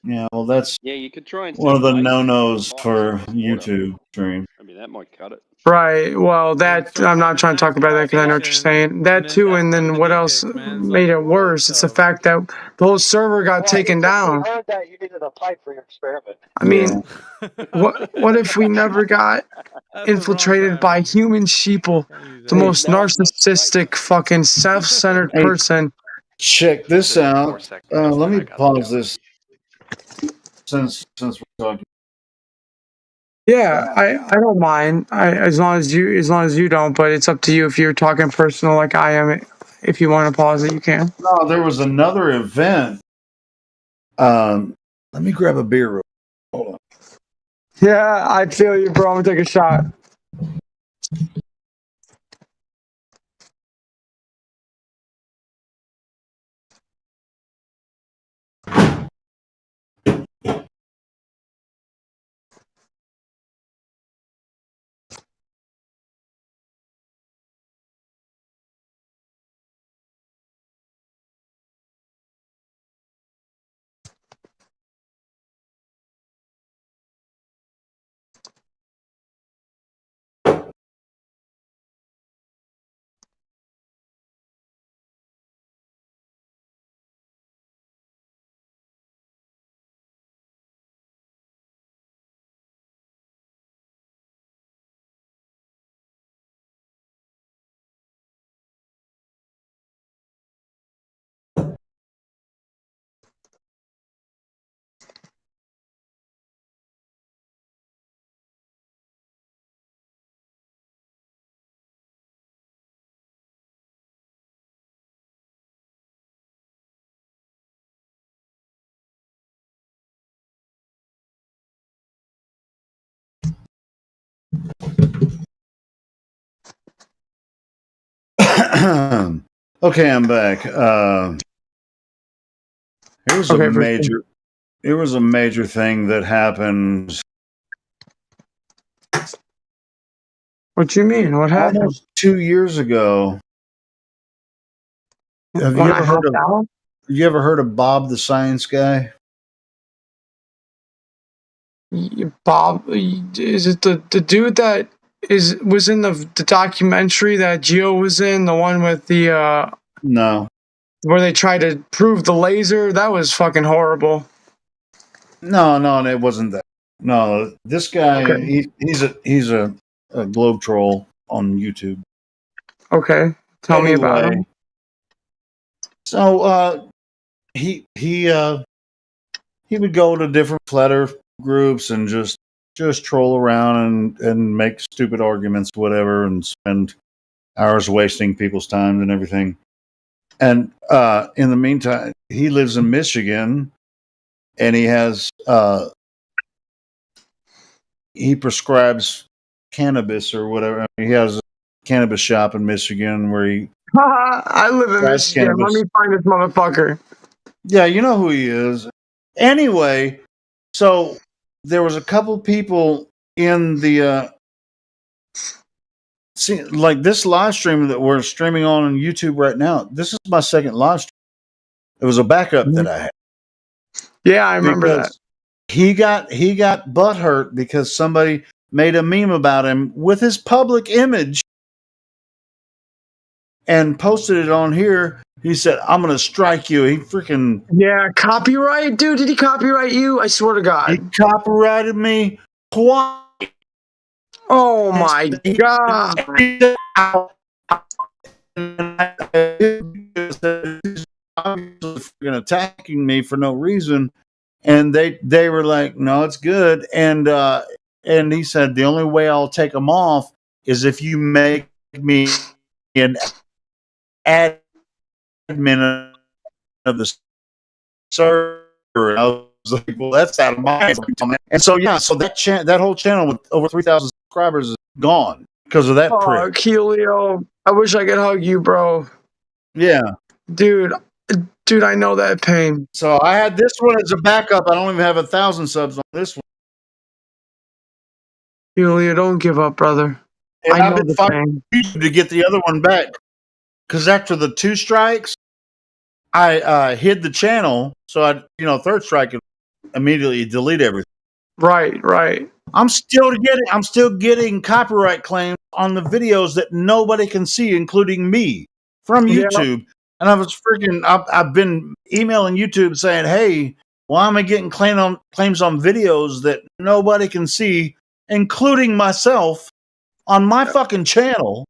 Yeah, well, that's you could try and one of the no-nos for YouTube stream. I mean, that might cut it. Right. Well, that I'm not trying to talk about that because I know what you're saying. That too, and then what else made it worse? It's the fact that the whole server got taken down. I heard that you needed a pipe for your experiment. I mean, what if we never got infiltrated by human sheeple, the most narcissistic, fucking self-centered person? Check this out. Let me pause this since we're talking. Yeah, I don't mind. As long as you don't, but it's up to you if you're talking personal like I am. If you want to pause it, you can. No, there was another event. Let me grab a beer real quick. Hold on. Yeah, I feel you, bro. I'm gonna take a shot. Okay, I'm back. It was a major thing that happened What you mean? What happened? Almost 2 years ago. Have you When ever I heard helped of? out? You ever heard of Bob the Science Guy? Bob, is it the dude that was in the documentary that Geo was in, the one with the No. where they tried to prove the laser? That was fucking horrible. No, it wasn't that. No, this guy, Okay. he's a globe troll on YouTube. Okay, tell me about him. So he would go to different flat earth groups and just troll around and make stupid arguments, whatever, and spend hours wasting people's time and everything. And in the meantime, he lives in Michigan, and he has he prescribes cannabis or whatever. He has a cannabis shop in Michigan where he I live in That's Michigan. Let me find this motherfucker. Yeah, you know who he is. Anyway, so there was a couple people in the like this live stream that we're streaming on YouTube right now. This is my second live stream. It was a backup that I had. Yeah, I remember that. He got butthurt because somebody made a meme about him with his public image and posted it on here. He said, "I'm gonna strike you." He freaking copyright, dude. Did he copyright you? I swear to God, he copyrighted me twice. Oh my God! Attacking me for no reason, and they were like, "No, it's good." And he said, "The only way I'll take them off is if you make me an admin of the server." And I was like, "Well, that's out of my." And so so that whole channel with over 3,000 subscribers is gone because of that prick. Helio, I wish I could hug you, bro. Yeah, dude, I know that pain. So I had this one as a backup. I don't even have 1,000 subs on this one. Helio, don't give up, brother. And I I've know been the fighting pain. to get the other one back because after the 2 strikes, I hid the channel. So third strike could immediately delete everything. Right. I'm still getting copyright claims on the videos that nobody can see, including me, from YouTube. And I've been emailing YouTube saying, "Hey, why am I getting claims on videos that nobody can see, including myself, on my fucking channel?"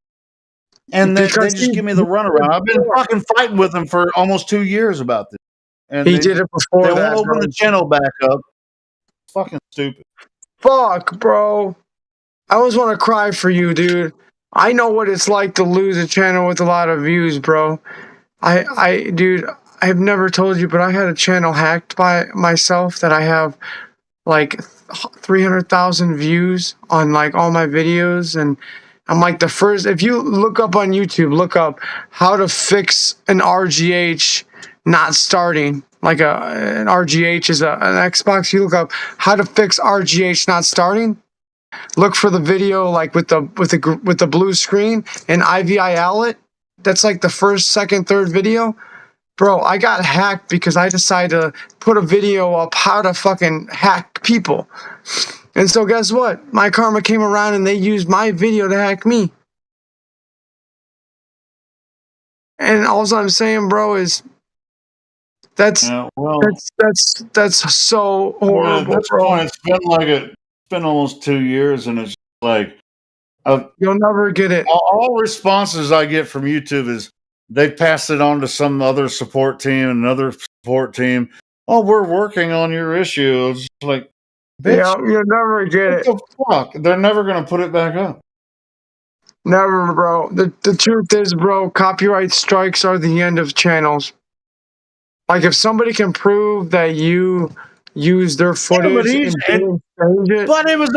And they just give me the runaround. I've been fucking fighting with them for almost 2 years about this. And He did it before They that, won't open bro. the channel back up. Fucking stupid. Fuck, bro. I always want to cry for you, dude. I know what it's like to lose a channel with a lot of views, bro. Dude, I've never told you, but I had a channel hacked by myself that I have like 300,000 views on like all my videos, and I'm like the first. If you look up on YouTube, look up how to fix an RGH not starting. Like an RGH is an Xbox. You look up how to fix RGH not starting. Look for the video like with the blue screen and IVI it. That's like the first, second, third video. Bro, I got hacked because I decided to put a video up how to fucking hack people. And so guess what? My karma came around and they used my video to hack me. And all I'm saying, bro, is that's so horrible, At this bro. point, it's been almost 2 years, and it's like you'll never get it. All responses I get from YouTube is they pass it on to some other support team, another support team. "Oh, we're working on your issue." It's like, bitch, yeah, you'll never get what the fuck? They're never gonna put it back up. Never, bro. The truth is, bro, copyright strikes are the end of channels. Like if somebody can prove that you use their footage but it was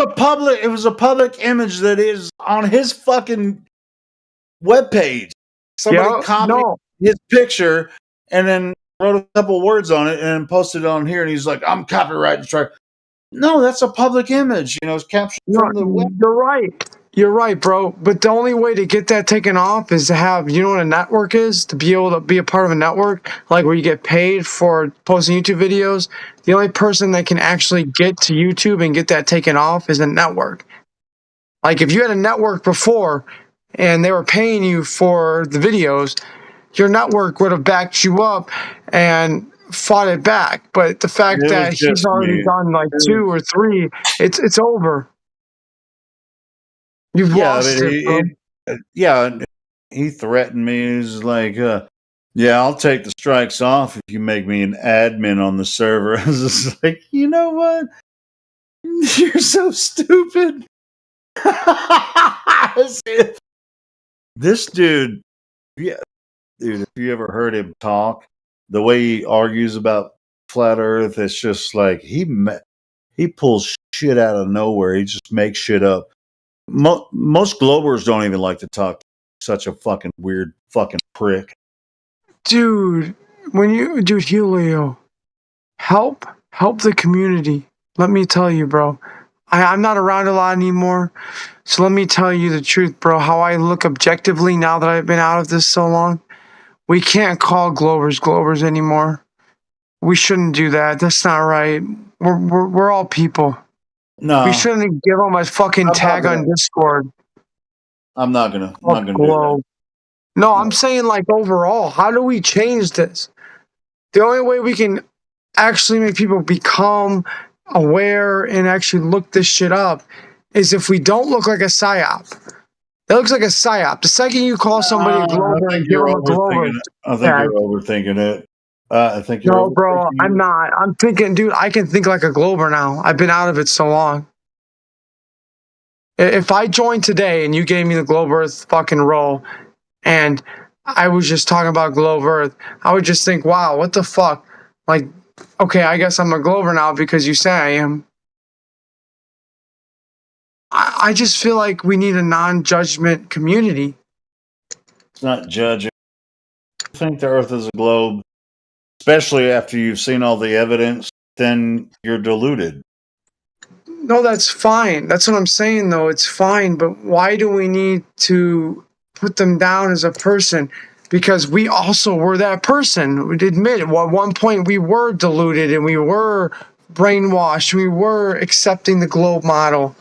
a public image that is on his fucking webpage. Somebody copied his picture and then wrote a couple words on it and posted it on here, and he's like, "I'm copyright strike." No, that's a public image. It's captured from the web. You're right. You're right, bro. But the only way to get that taken off is to have, you know what a network is? To be able to be a part of a network, like where you get paid for posting YouTube videos. The only person that can actually get to YouTube and get that taken off is a network. Like if you had a network before and they were paying you for the videos, your network would have backed you up and fought it back. But the fact that he's already done like 2 or 3, it's over. You've lost it, bro. He threatened me. He's like, yeah, I'll take the strikes off if you make me an admin on the server. I was just like, you know what? You're so stupid. This dude, yeah, dude, if you ever heard him talk, the way he argues about flat Earth, it's just like he pulls shit out of nowhere. He just makes shit up. Most Globers don't even like to talk to such a fucking weird fucking prick. Dude, Helio, help the community. Let me tell you, bro. I'm not around a lot anymore, so let me tell you the truth, bro. How I look objectively now that I've been out of this so long. We can't call Globers anymore. We shouldn't do that. That's not right. We're all people. No, we shouldn't give them a fucking tag on Discord. I'm not gonna do that. No, I'm saying like overall, how do we change this? The only way we can actually make people become aware and actually look this shit up is if we don't look like a psyop. That looks like a psyop. The second you call somebody a Glober and give them a Glober, I think you're overthinking it. I think you're no, bro, I'm not. I'm thinking, dude, I can think like a Glober now. I've been out of it so long. If I joined today and you gave me the Globe Earth fucking role and I was just talking about Globe Earth, I would just think, wow, what the fuck? Like, okay, I guess I'm a Glober now because you say I am. I just feel like we need a non-judgment community. It's not judging. I think the Earth is a globe, especially after you've seen all the evidence, then you're deluded. No, that's fine. That's what I'm saying, though. It's fine, but why do we need to put them down as a person? Because we also were that person. We'd admit it. Well, at one point, we were deluded and we were brainwashed. We were accepting the globe model.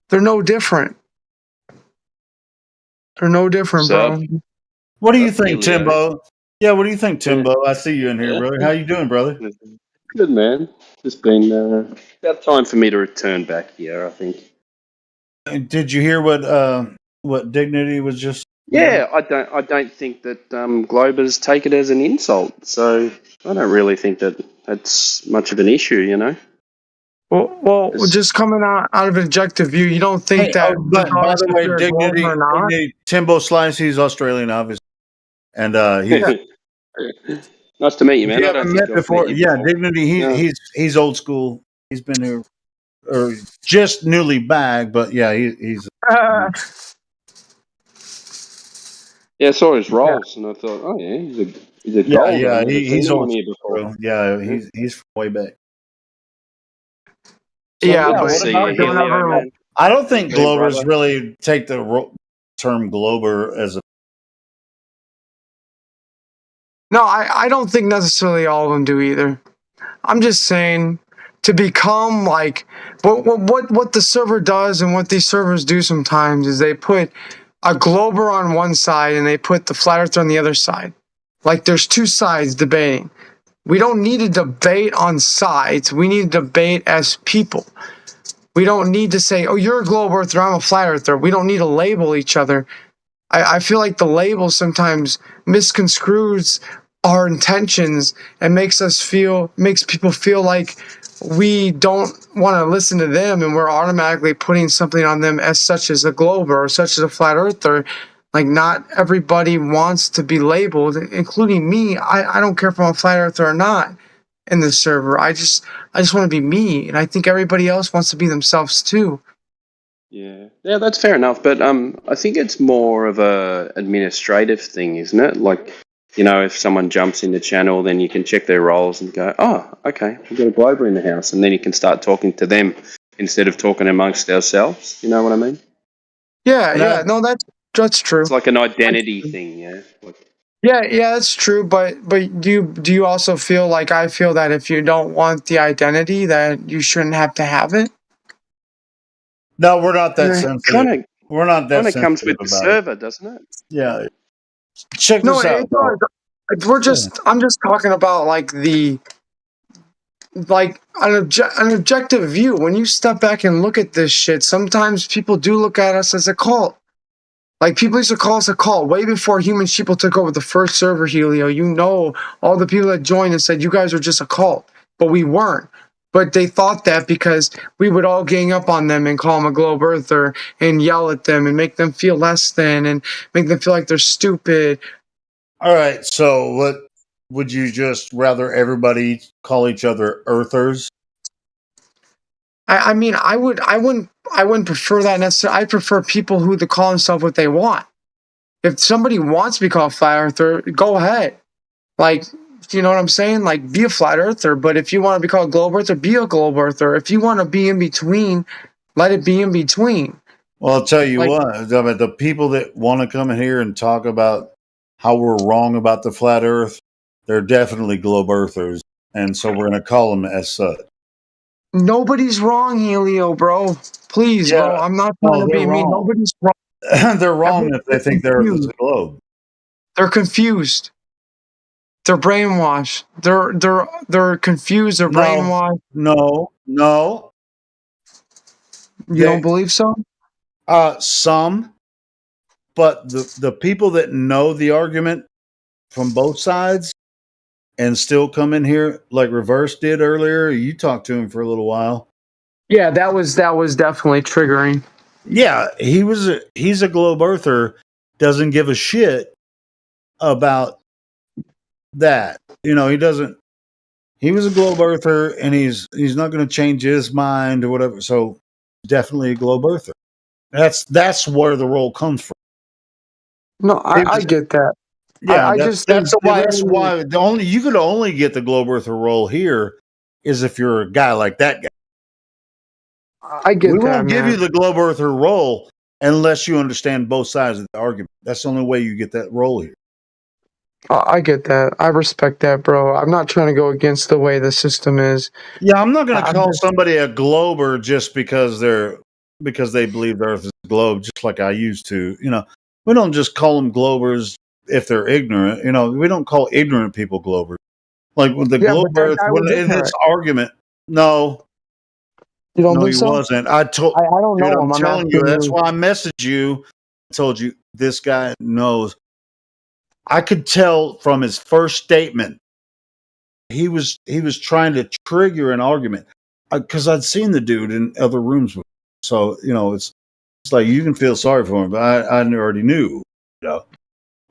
They're no different. They're no different, bro. What do you think, Timbo? Yeah, what do you think, Timbo? I see you in here, brother. How you doing, brother? Good, man. Just been about time for me to return back here, I think. Did you hear what Dignity was just? Yeah, I don't think that Globers take it as an insult, so I don't really think that that's much of an issue, you know. Well, just coming out of an objective view, you don't think that? But by the way, Dignity, Timbo Slice, he's Australian, obviously, and he's. Nice to meet you, man. You haven't met before. Yeah, Dignity. He's old school. He's been here, or just newly bagged, but yeah, he's. Yeah, I saw his rolls, and I thought, oh yeah, he's a gold. Yeah, he's old here before. Yeah, he's from way back. So, I don't think Globers really take the term Glober as a. No, I don't think necessarily all of them do either. I'm just saying to become like what the server does and what these servers do sometimes is they put a Glober on one side and they put the flat earther on the other side. Like there's two sides debating. We don't need to debate on sides. We need to debate as people. We don't need to say, oh, you're a globe earther, I'm a flat earther. We don't need to label each other. I feel like the label sometimes misconstrues our intentions and makes people feel like we don't want to listen to them and we're automatically putting something on them as such as a glober or such as a flat earther. Like not everybody wants to be labeled, including me. I don't care if I'm a flat earther or not in the server. I just want to be me, and I think everybody else wants to be themselves too. Yeah, that's fair enough. But I think it's more of a administrative thing, isn't it? Like, you know, if someone jumps in the channel, then you can check their roles and go, oh, okay, we've got a Glober in the house, and then you can start talking to them instead of talking amongst ourselves. You know what I mean? Yeah. No, that's true. It's like an identity thing, yeah. Yeah, that's true. But do you also feel like I feel that if you don't want the identity, that you shouldn't have to have it? No, we're not that Yeah, sensitive. We're not that Kind of comes sensitive with the about it. server, doesn't it? Yeah. Check No, this out, it bro. does. I'm just talking about like an objective view. When you step back and look at this shit, sometimes people do look at us as a cult. Like, people used to call us a cult way before Human Sheeple took over the first server, Helio. You know, all the people that joined and said, you guys are just a cult. But we weren't. But they thought that because we would all gang up on them and call them a globe earther and yell at them and make them feel less than and make them feel like they're stupid. All right, so what would you just rather everybody call each other earthers? I mean, I wouldn't prefer that necessarily. I prefer people who to call themselves what they want. If somebody wants to be called flat earther, go ahead. Like, you know what I'm saying? Like, be a flat earther. But if you want to be called globe earther, be a globe earther. If you want to be in between, let it be in between. Well, I'll tell you what. I mean, the people that want to come in here and talk about how we're wrong about the flat Earth, they're definitely globe earthers, and so we're going to call them as such. Nobody's wrong, Helio, bro. Please, bro. I'm not trying to be mean. Nobody's wrong. They're wrong if they think the Earth is a globe. They're confused. They're brainwashed. They're confused. They're brainwashed. No. You don't believe so? Some, but the people that know the argument from both sides and still come in here like Reverse did earlier. You talked to him for a little while. Yeah, that was definitely triggering. Yeah, he's a globe earther, doesn't give a shit about that. You know, he doesn't. He was a globe earther, and he's not going to change his mind or whatever. So definitely a globe earther. That's where the role comes from. No, I get that. Yeah, that's why you could only get the globe earther role here is if you're a guy like that guy. I get that. We won't give you the globe earther role unless you understand both sides of the argument. That's the only way you get that role here. I get that. I respect that, bro. I'm not trying to go against the way the system is. Yeah, I'm not going to call somebody a glober just because they believe the Earth is a globe, just like I used to. You know, we don't just call them globers if they're ignorant. You know, we don't call ignorant people globers. Like with the globe Earth, in this argument, no. You don't think he so? wasn't. I don't know I'm him. I'm telling you, asking that's you. why I messaged you. I told you this guy knows. I could tell from his first statement he was trying to trigger an argument because I'd seen the dude in other rooms with him. So you know it's like you can feel sorry for him, but I already knew, you know,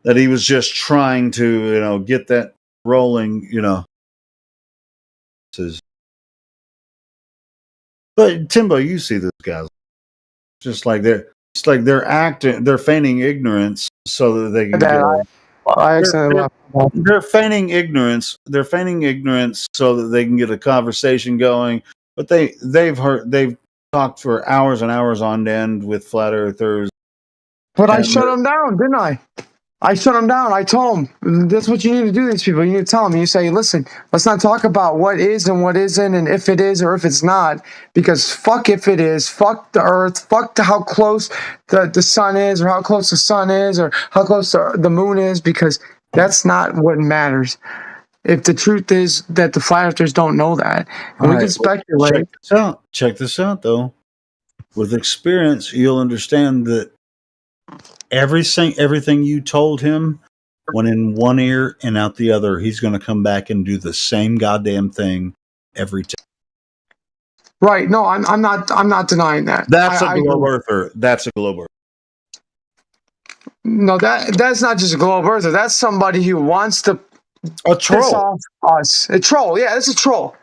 that he was just trying to get that rolling, you know. But Timbo, you see these guys just like they're acting, they're feigning ignorance so that they can they're feigning ignorance. They're feigning ignorance so that they can get a conversation going. But they've talked for hours and hours on end with flat earthers. But I shut them down, didn't I? I shut them down. I told them, that's what you need to do to these people. You need to tell them. You say, listen, let's not talk about what is and what isn't and if it is or if it's not, because fuck if it is, fuck the Earth, fuck how close the sun is or how close the sun is or how close the moon is, because that's not what matters. If the truth is that the flat earthers don't know that, and we can speculate. Check this out, though. With experience, you'll understand that everything you told him went in one ear and out the other. He's going to come back and do the same goddamn thing every time. Right? No, I'm not denying that. That's a globe earther. That's a globe earther. No, that's not just a globe earther. That's somebody who wants to piss off us. A troll. Yeah, that's a troll.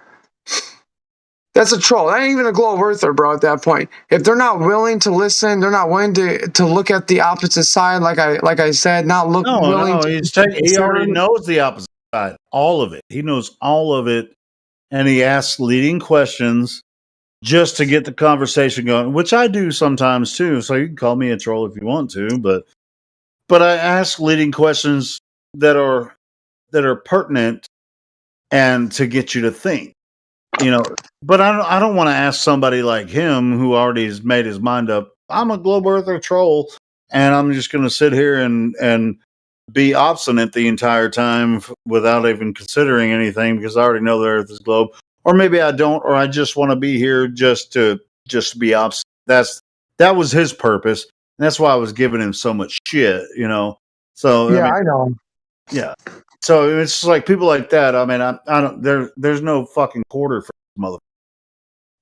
That's a troll. That ain't even a globe earther, bro, at that point. If they're not willing to listen, they're not willing to look at the opposite side, like I said, not look willing to... He already knows the opposite side. All of it. He knows all of it. And he asks leading questions. just to get the conversation going, which I do sometimes too. So you can call me a troll if you want to, but I ask leading questions that are pertinent and to get you to think. But I don't want to ask somebody like him who already has made his mind up. I'm a globe earther troll, and I'm just going to sit here and be obstinate the entire time without even considering anything because I already know the Earth is globe. Or maybe I don't, or I just want to be here just to be obstinate. That was his purpose, and that's why I was giving him so much shit. So yeah, I know. Yeah. So it's just like people like that. I mean, I don't. There's no fucking quarter for this motherfucker.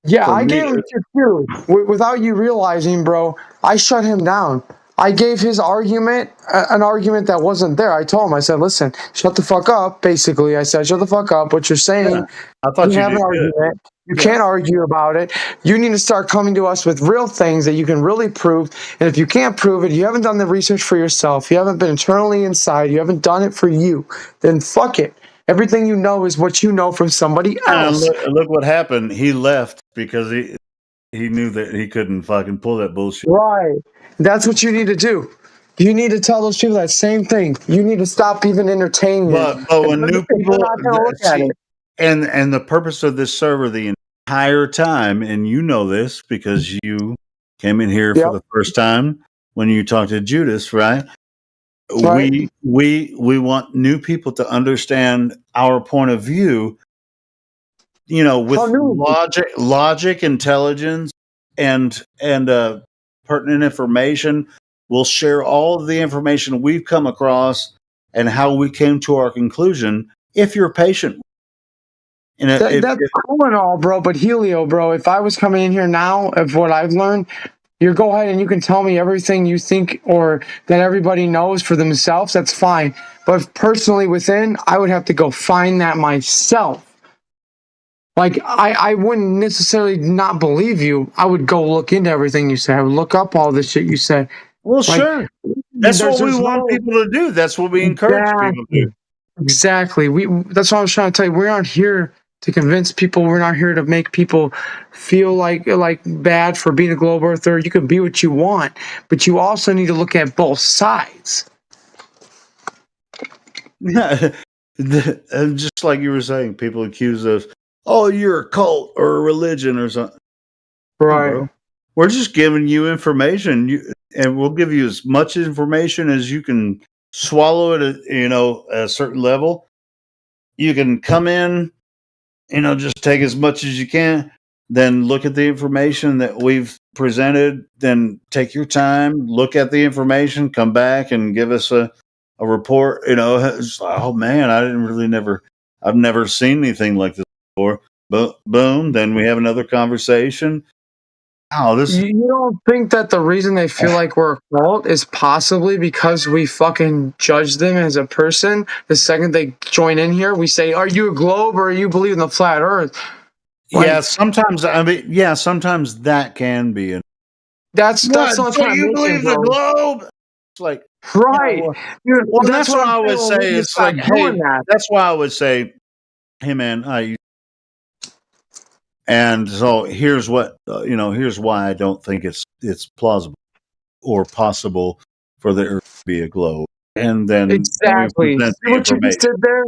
Yeah, For I me, gave him too. Without you realizing, bro, I shut him down. I gave his argument an argument that wasn't there. I told him, I said, listen, shut the fuck up. Basically, I said, shut the fuck up. What you're saying, Yeah, I thought you have did an good. argument. You Yeah. can't argue about it. You need to start coming to us with real things that you can really prove. And if you can't prove it, you haven't done the research for yourself. You haven't been internally inside. You haven't done it for you. Then fuck it. Everything you know is what you know from somebody And else. look what happened. He left because he knew that he couldn't fucking pull that bullshit. Right. That's what you need to do. You need to tell those people that same thing. You need to stop even entertaining it. But when new people They're not going to look at it. and the purpose of this server the entire time, and you know this because you came in here for the first time when you talked to Judas, right? Right. We want new people to understand our point of view, with logic, intelligence, and pertinent information. We'll share all of the information we've come across and how we came to our conclusion. If you're patient, and That's cool and all, bro. But Helio, bro, if I was coming in here now, of what I've learned, you go ahead and you can tell me everything you think or that everybody knows for themselves. That's fine. But personally, within, I would have to go find that myself. Like, I wouldn't necessarily not believe you. I would go look into everything you say. I would look up all the shit you said. Well, Like, sure. That's what we there's want no- people to do. That's what we encourage people to do. Exactly. That's what I was trying to tell you. We aren't here to convince people. We're not here to make people feel like bad for being a globe earther. You can be what you want, but you also need to look at both sides. Yeah. And just like you were saying, people accuse us, oh, you're a cult or a religion or something. Right. Bro. We're just giving you information, and we'll give you as much information as you can swallow it at a certain level. You can come in, just take as much as you can, then look at the information that we've presented, then take your time, look at the information, come back and give us a report. It's like, oh man, I've never seen anything like this before. But boom, then we have another conversation. You don't think that the reason they feel like we're a cult is possibly because we fucking judge them as a person? The second they join in here, we say, "Are you a globe or you believe in the flat Earth?" Yeah, sometimes sometimes that can be. That's what I'm so trying to you mention, believe the bro. globe? It's like Right. Well, that's what I'm I would saying. We say. need to It's stop like, doing hey, that. that's why I would say, hey man, and so here's what here's why I don't think it's plausible or possible for the Earth to be a globe. And then Exactly. we present See the what you just information. did there?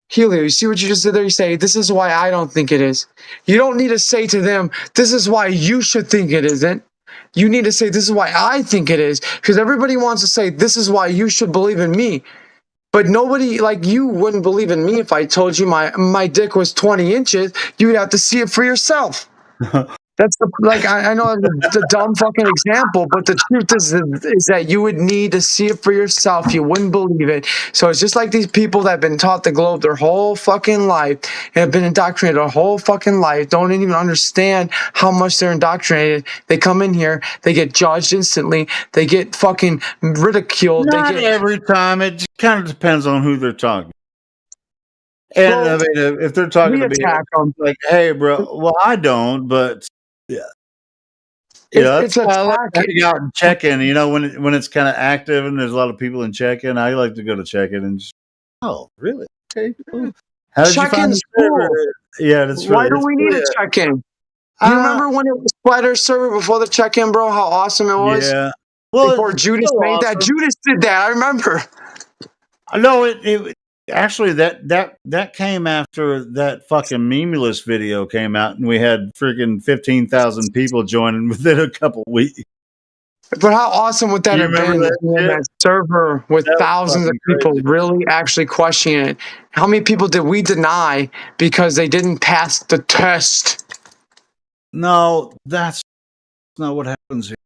Helio, you see what you just did there? You say, this is why I don't think it is. You don't need to say to them, this is why you should think it isn't. You need to say, this is why I think it is. Because everybody wants to say, this is why you should believe in me. But nobody, like you, wouldn't believe in me if I told you my dick was 20 inches. You'd have to see it for yourself. That's I know it's a dumb fucking example, but the truth is that you would need to see it for yourself. You wouldn't believe it. So it's just like these people that have been taught the globe their whole fucking life and have been indoctrinated their whole fucking life, don't even understand how much they're indoctrinated. They come in here, they get judged instantly, they get fucking ridiculed. Not every time. It just kind of depends on who they're talking. And I mean, if they're talking to me, like, "Hey, bro," well, I don't, but yeah, It's that's why I like to attacking. hang out and check in. When it's kind of active and there's a lot of people in check in, I like to go to check in and just, oh, really? Okay, cool. How did you find Check-in's this server? cool. Yeah, that's Why really. do we need a check-in? You remember when it was Flat Earth server before the check-in, bro? How awesome it was. Yeah. Well, before Judas made that, Judas did that. I remember. No, it actually that came after that fucking Memulus video came out, and we had freaking 15,000 people joining within a couple weeks. But how awesome would that You have been remember in that server with thousands of people really actually questioning it? How many people did we deny because they didn't pass the test? No, that's not what happens here.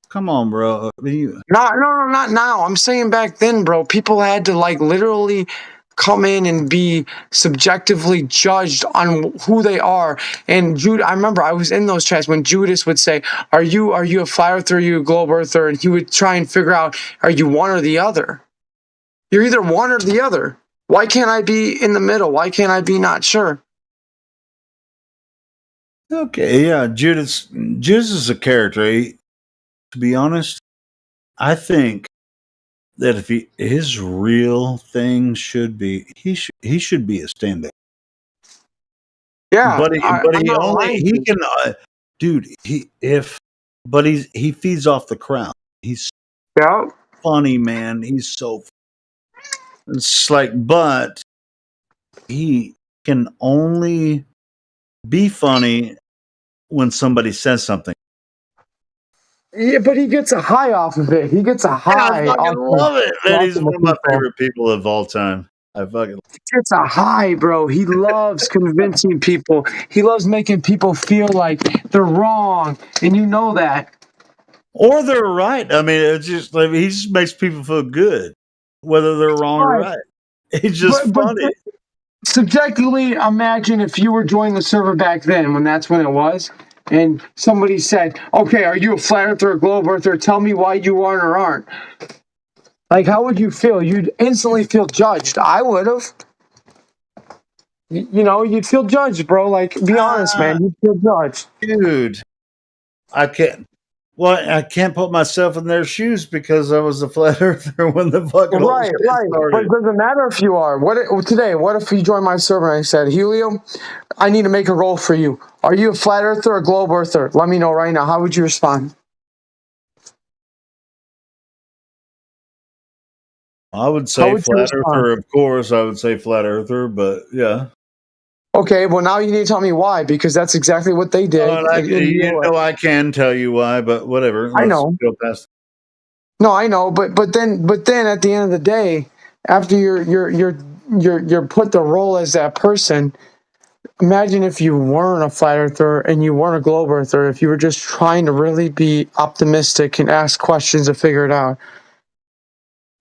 Come on, bro. I mean, No, not now. I'm saying back then, bro. People had to like literally come in and be subjectively judged on who they are. And Jude, I remember I was in those chats when Judas would say, "Are you a flat earther? Are you a globe earther?" And he would try and figure out, "Are you one or the other? You're either one or the other. Why can't I be in the middle? Why can't I be not sure?" okay, yeah, Judas is a character. To be honest, I think that if his real thing should be he should be a stand-up. Yeah, but he can, dude. He feeds off the crowd. He's funny, man. He's so. It's like, but he can only be funny when somebody says something. Yeah, but he gets a high off of it. He gets a high. I fucking love it, man. He's one of my people. favorite people of all time. I fucking. He gets a high, bro. He loves convincing people. He loves making people feel like they're wrong, and you know that. Or they're right. I mean, it's just like he just makes people feel good, whether they're wrong or right. It's just funny. Subjectively, imagine if you were joining the server back then, when that's when it was, and somebody said, "Okay, are you a flat earther or a globe earther? Tell me why you aren't or aren't." Like, how would you feel? You'd instantly feel judged. I would have. You know, you'd feel judged, bro. Like, be honest, man. You'd feel judged. Dude, I can't. Well, I can't put myself in their shoes because I was a flat earther when the fucking whole shit started. But it doesn't matter if you are. What if you join my server and I said, "Helio, I need to make a role for you. Are you a flat earther or a globe earther? Let me know right now." How would you respond? I would say flat earther, of course. I would say flat earther, but yeah. Okay, well now you need to tell me why, because that's exactly what they did. I can tell you why, but whatever. I know. Go past. No, I know, but then at the end of the day, after you're put the role as that person, imagine if you weren't a flat earther and you weren't a globe earther, if you were just trying to really be optimistic and ask questions to figure it out.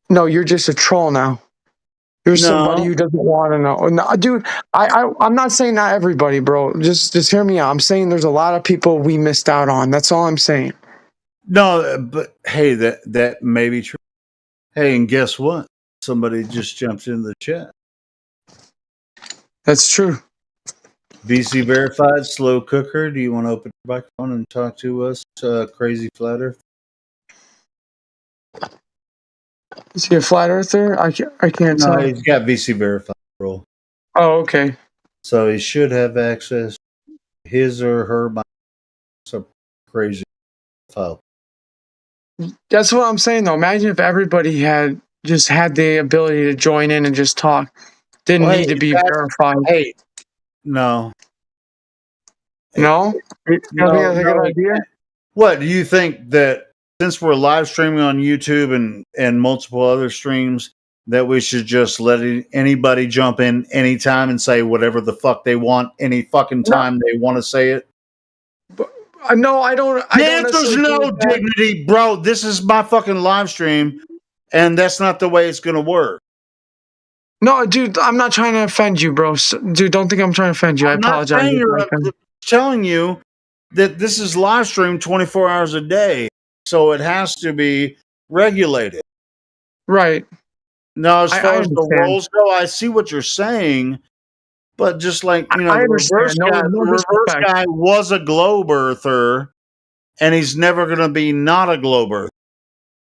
No, you're just a troll now. You're somebody who doesn't want to know. No, dude, I'm not saying not everybody, bro. Just hear me out. I'm saying there's a lot of people we missed out on. That's all I'm saying. No, but hey, that may be true. Hey, and guess what? Somebody just jumped in the chat. That's true. VC verified slow cooker. Do you want to open your microphone and talk to us, crazy flat earth? Is he a flat earther? I can't No, tell. he's got VC verified role. Oh, okay. So he should have access to his or her some crazy file. That's what I'm saying, though. Imagine if everybody had the ability to join in and just talk. Didn't need to be verified. Hey, no. No? You don't think that's a good idea? What, do you think that since we're live streaming on YouTube and multiple other streams, that we should just let anybody jump in anytime and say whatever the fuck they want any fucking time they want to say it? No, I don't. There's no dignity, bro. This is my fucking live stream, and that's not the way it's going to work. No, dude, I'm not trying to offend you, bro. Dude, don't think I'm trying to offend you. I apologize. I'm telling you that this is live stream 24 hours a day, so it has to be regulated. Right. Now, as far as the roles go, I see what you're saying, but just like, the reverse guy was a globe earther, and he's never going to be not a globe earther.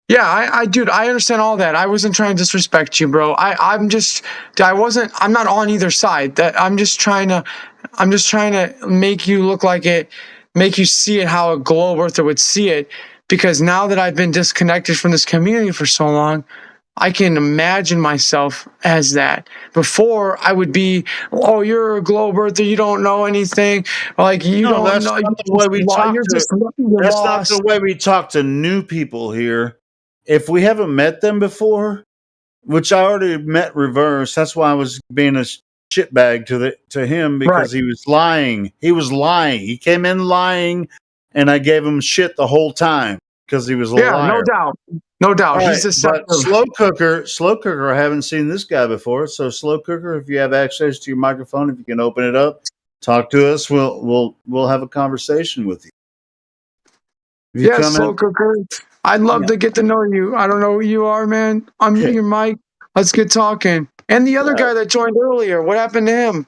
Yeah, dude, I understand all that. I wasn't trying to disrespect you, bro. I'm not on either side. That I'm just trying to make you look like it, make you see it how a globe earther would see it. Because now that I've been disconnected from this community for so long, I can imagine myself as that. Before, I would be, oh, you're a globe earther, you don't know anything. Like you No, don't that's know. not the way we talk You're to. just you're That's not lost. the way we talk to new people here. If we haven't met them before, which I already met reverse, that's why I was being a shitbag to him because he was lying. He was lying. He came in lying, and I gave him shit the whole time because he was a Yeah, liar. no doubt. All He's right, deceptive. but slow cooker. I haven't seen this guy before. So slow cooker, if you have access to your microphone, if you can open it up, talk to us. We'll have a conversation with you. If you Yeah, come slow in, cooker. I'd love to get to know you. I don't know who you are, man. Unmute your mic. Let's get talking. And the other guy that joined earlier, what happened to him?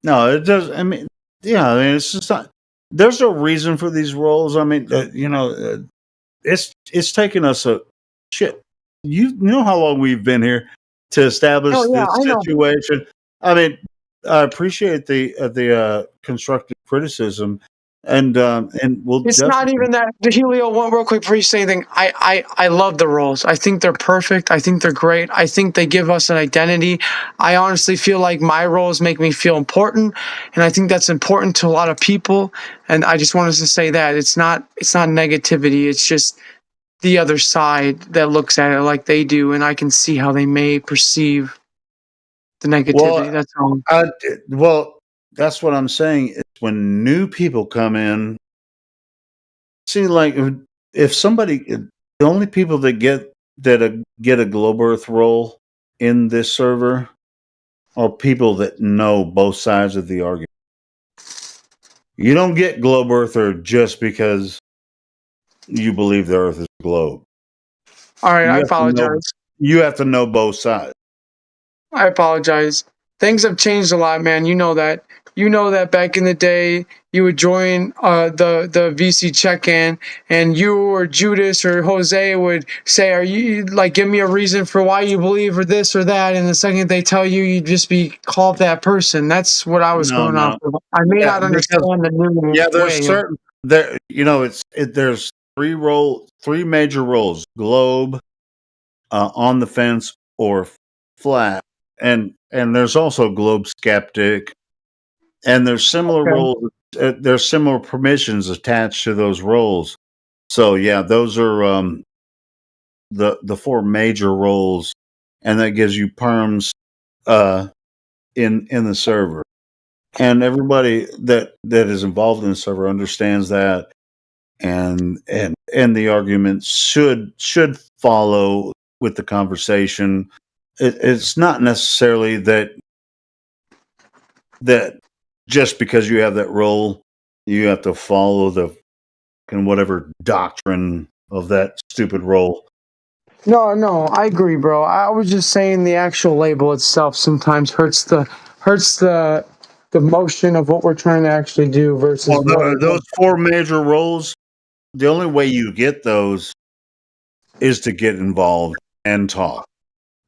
no, it does. I mean, yeah, I mean, it's just not. There's a reason for these roles. I mean, it's taken us a shit. You know how long we've been here to establish this I know. situation. I mean, I appreciate the constructive criticism, and we'll It's definitely. not even that. Helio, one real quick before you say anything. I love the roles. I think they're perfect. I think they're great. I think they give us an identity. I honestly feel like my roles make me feel important, and I think that's important to a lot of people. And I just wanted to say that it's not negativity. It's just the other side that looks at it like they do, and I can see how they may perceive the negativity. That's all. Well, that's what I'm saying. Is when new people come in, see, like if somebody, the only people that get a Globe Earth role in this server are people that know both sides of the argument. You don't get Globe Earther just because you believe the Earth is a globe. All right, I apologize. You have to know both sides. I apologize. Things have changed a lot, man. You know that. You know that back in the day, you would join the VC check-in, and you or Judas or Jose would say, "Are you like give me a reason for why you believe or this or that?" And the second they tell you, you just be called that person. That's what I was going off of. I may not understand the new Yeah, there's way. certain there. You know, there's three major roles: globe, on the fence, or flat, and there's also globe skeptic, and there's similar roles. There's similar permissions attached to those roles. So yeah, those are the four major roles, and that gives you perms in the server. And everybody that is involved in the server understands that, and the argument should follow with the conversation. It's not necessarily that just because you have that role, you have to follow the whatever doctrine of that stupid role. No, I agree, bro. I was just saying the actual label itself sometimes hurts the motion of what we're trying to actually do versus Those four major roles. The only way you get those is to get involved and talk.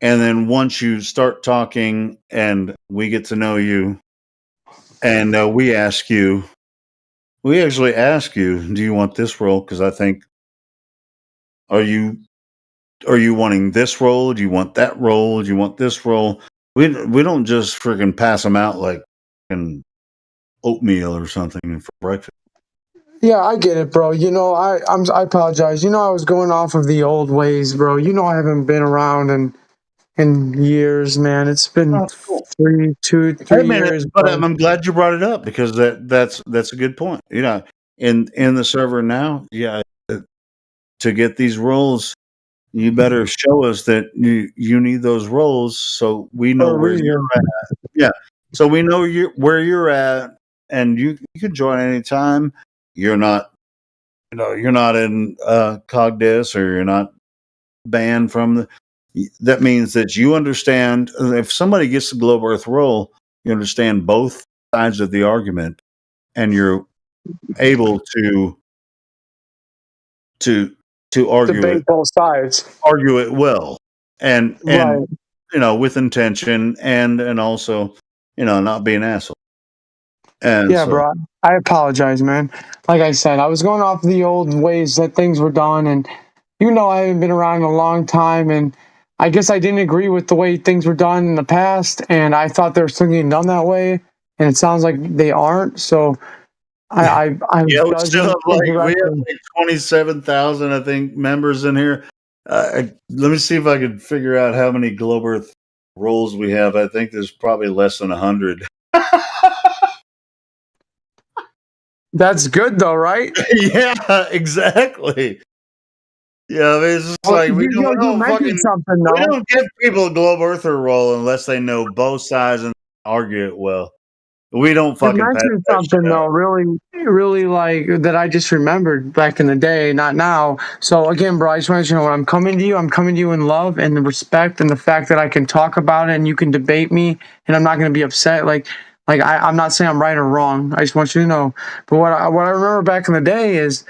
And then once you start talking and we get to know you, and we actually ask you, do you want this role? Because I think, are you wanting this role? Do you want that role? Do you want this role? We don't just freaking pass them out like an oatmeal or something for breakfast. Yeah, I get it, bro. You know, I apologize. You know, I was going off of the old ways, bro. You know, I haven't been around in years, man. It's been 3 years. But I'm glad you brought it up because that's a good point. You know, in the server now, yeah, to get these roles, you better show us that you need those roles so we know where you're at. Yeah, so we know where you're at, and you can join anytime. You're not, you're not in Cogdis, or you're not banned from the. That means that you understand. If somebody gets the Globe Earth role, you understand both sides of the argument, and you're able to to argue debate it, both sides. argue it well, and Right. with intention, and also not being an asshole. And Yeah, so, bro. I apologize, man. Like I said, I was going off the old ways that things were done, and I haven't been around in a long time, and I guess I didn't agree with the way things were done in the past, and I thought they were still getting done that way, and it sounds like they aren't. So I yeah, we judging still have we have indirectly. like 27,000, I think, members in here. Let me see if I can figure out how many Globe Earth roles we have. I think there's probably less than 100. That's good though, right? Yeah, exactly. Yeah, I mean, it's just Well, like we you don't mentioned something we though. don't give people a Globe Earther role unless they know both sides and argue it well. We don't You fucking pass mentioned that shit something up. though, really like that I just remembered back in the day, not now. So again, bro, I just want to know when I'm coming to you in love and the respect and the fact that I can talk about it and you can debate me and I'm not going to be upset. I'm not saying I'm right or wrong. I just want you to know. But what I remember back in the day is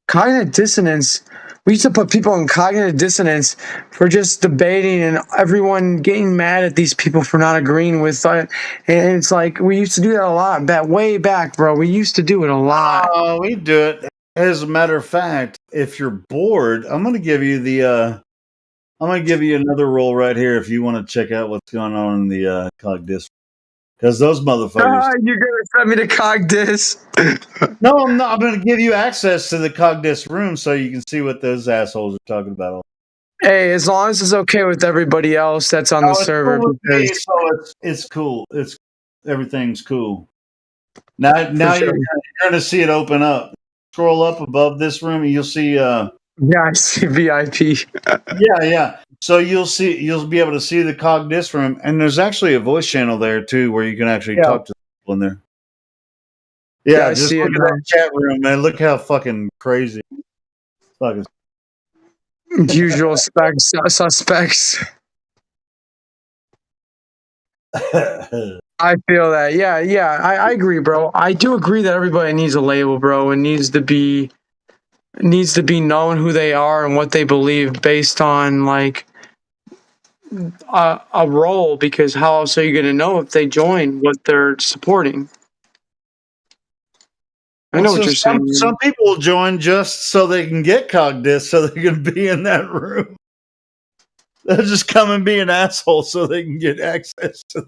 cognitive dissonance. We used to put people in cognitive dissonance for just debating and everyone getting mad at these people for not agreeing with it. And it's like we used to do that a lot way back, bro. We used to do it a lot. Oh, we do it. As a matter of fact, if you're bored, I'm going to give you another role right here if you want to check out what's going on in the Cog Dis. Because those motherfuckers. You're gonna send me to Cogdis. No, I'm not. I'm going to give you access to the Cogdis room so you can see what those assholes are talking about. Hey, as long as it's okay with everybody else that's on the It's server, cool with me, because so it's cool. Everything's cool. Now sure. you're going to see it open up. Scroll up above this room, and you'll see. Yeah, I see VIP. Yeah. So you'll be able to see the Cogdis room, and there's actually a voice channel there too, where you can actually talk to people in there. Yeah, I just see look it at that chat room, man. Look how fucking crazy. Fucking. Usual suspects. I feel that. Yeah. I agree, bro. I do agree that everybody needs a label, bro, and needs to be known who they are and what they believe based on like a role. Because how else are you going to know if they join what they're supporting? I know what you're saying. Some people will join just so they can get Cogdis, so they can be in that room. They'll just come and be an asshole so they can get access to.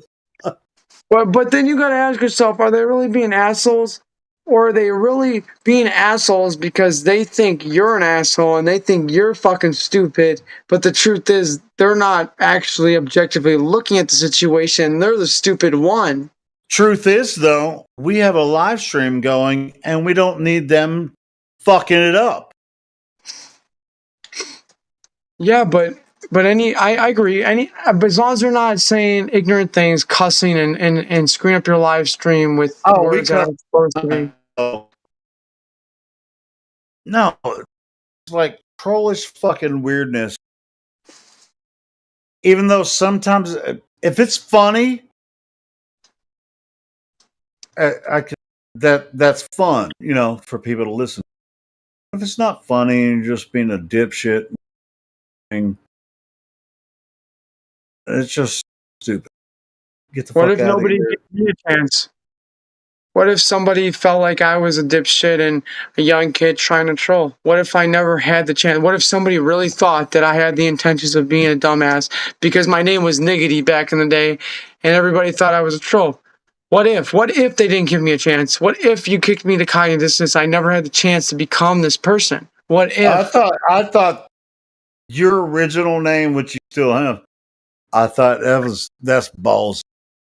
But then you got to ask yourself: are they really being assholes, or are they really being assholes because they think you're an asshole and they think you're fucking stupid? But the truth is, they're not actually objectively looking at the situation. They're the stupid one. Truth is, though, we have a live stream going, and we don't need them fucking it up. Yeah, but I agree. But as long as they're not saying ignorant things, cussing, and screwing up your live stream with words that aren't supposed to be. No, it's like trollish fucking weirdness. Even though sometimes, if it's funny, I can, that's fun, for people to listen. If it's not funny and you're just being a dipshit, it's just stupid. Get the What fuck if out of nobody here. gave me a chance? What if somebody felt like I was a dipshit and a young kid trying to troll? What if I never had the chance? What if somebody really thought that I had the intentions of being a dumbass because my name was Niggity back in the day and everybody thought I was a troll? What if they didn't give me a chance? What if you kicked me to cognitive dissonance? I never had the chance to become this person. What if? I thought your original name, which you still have, I thought that's balls.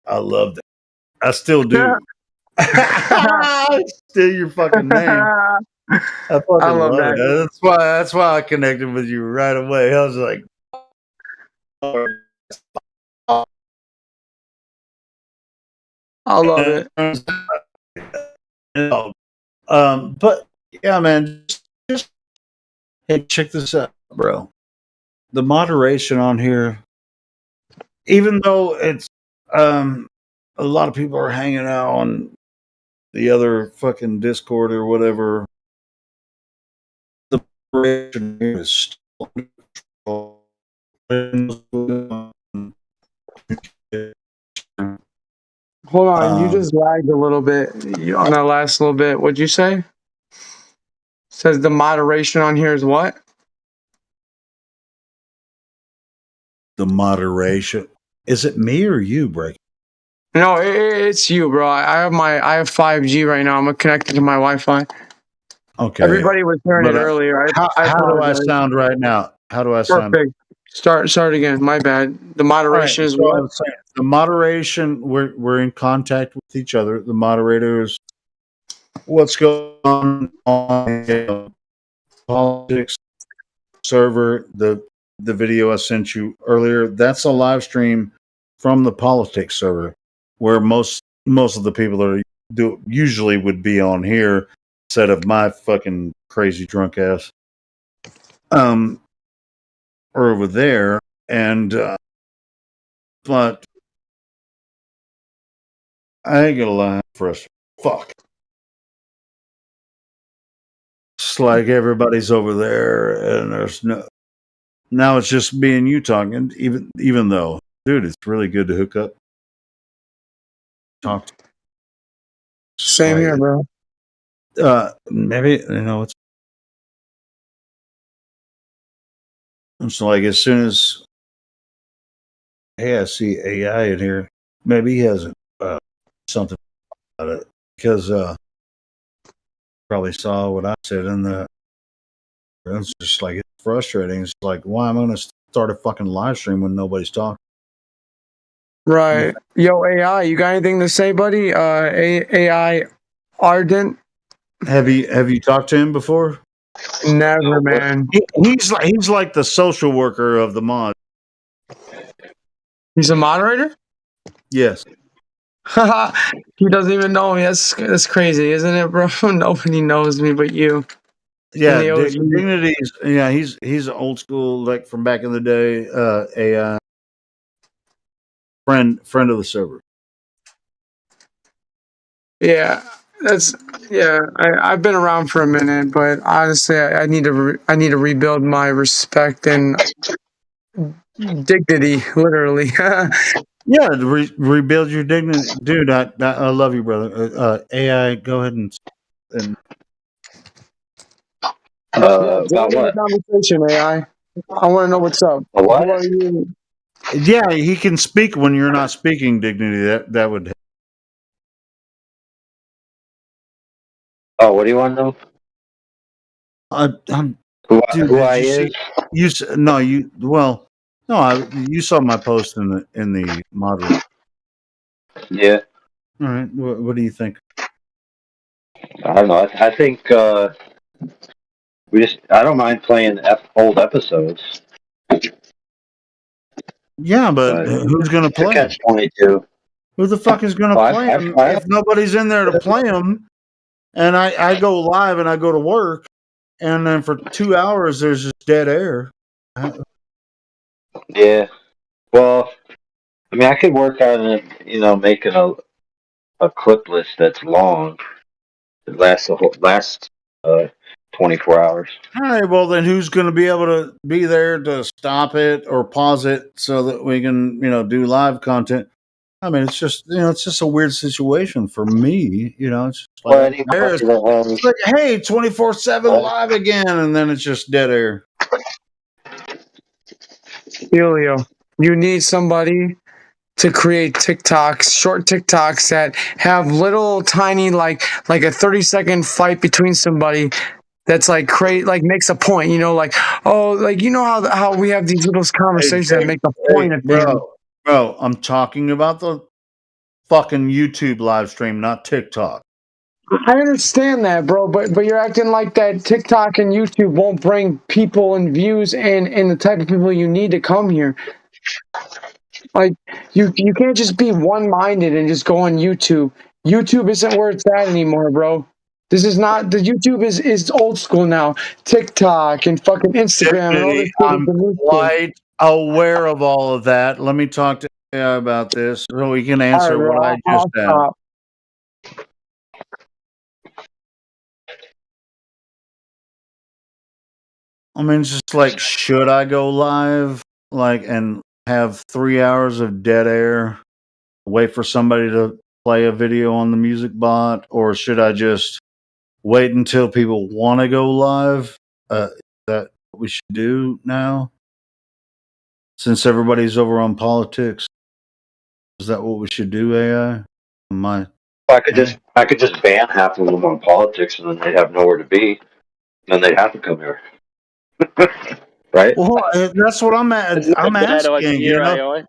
I loved it. I still do. Still your fucking name. I fucking love love that. it. That's why I connected with you right away. I was like, I love it. But yeah, man, just hey, check this out, bro. The moderation on here, even though it's a lot of people are hanging out on the other fucking Discord or whatever, the moderation is still under control. Hold on, you just lagged a little bit on that last little bit. What'd you say? Says the moderation on here is what? The moderation. Is it me or you, Break? No, it's you, bro. I have 5G right now. I'm connected to my Wi-Fi. Okay. Everybody was hearing But, it earlier. how do I apologize. sound right now? How do I sound? Perfect. Start again. My bad. The moderation is what? I'm saying, the moderation. We're in contact with each other. The moderator is what's going on in politics server. The video I sent you earlier. That's a live stream from the politics server, where most of the people that usually would be on here instead of my fucking crazy drunk ass. Are over there, and but I ain't gonna lie, frustrated. Fuck. It's like everybody's over there, and there's no. Now it's just me and you talking. Even though, dude, it's really good to hook up. Talk. Same here, bro. Maybe it's like as soon as hey, I see AI in here. Maybe he hasn't something about it because probably saw what I said in the. It's just like it's frustrating. It's like why am I going to start a fucking live stream when nobody's talking? Right. Yo, AI, you got anything to say, buddy? AI Ardent. Have you talked to him before? Never, man. He's like the social worker of the mod. He's a moderator? Yes. He doesn't even know me. That's crazy, isn't it, bro? Nobody knows me but you. Yeah, Dignity's. Yeah, he's old school, like from back in the day. AI friend of the server. Yeah, I've been around for a minute, but honestly, I need to rebuild my respect and dignity, literally. Yeah, rebuild your dignity, dude. I love you, brother. AI, go ahead and join the conversation, AI. I want to know what's up. A what? Who are you? Yeah, he can speak when you're not speaking, Dignity. That would. Oh, what do you want to know? Who I is? You saw my post in the moderator. Yeah. All right. What do you think? I don't know. I think I don't mind playing old episodes. Yeah, but who's going to play? Catch-22. Who the fuck is going to play them if nobody's in there to play them? And I go live and I go to work, and then for 2 hours there's just dead air. Yeah. Well, I mean, I could work on it, making a clip list that's long. It lasts 24 hours. All right, well then who's going to be able to be there to stop it or pause it so that we can, do live content? I mean, it's just a weird situation for me. It's just like, it's like hey, 24/7 live again, and then it's just dead air. Helio, you need somebody to create TikToks, short TikToks that have little tiny like a 30-second fight between somebody that's like makes a point, how we have these little conversations that make a point at the end. Bro, I'm talking about the fucking YouTube live stream, not TikTok. I understand that, bro, but you're acting like that TikTok and YouTube won't bring people and views and the type of people you need to come here. Like you can't just be one-minded and just go on YouTube. YouTube isn't where it's at anymore, bro. This is not the YouTube is old school now. TikTok and fucking Instagram and all this shit. I'm quite aware of all of that. Let me talk to you about this so we can answer what I just said. I mean, it's just like, should I go live, like, and have 3 hours of dead air, wait for somebody to play a video on the music bot, or should I just wait until people want to go live? Is that what we should do now? Since everybody's over on politics, is that what we should do, AI? I could just ban half of them on politics, and then they'd have nowhere to be. Then they'd have to come here, right? Well, that's what I'm Bad asking. idea, You know?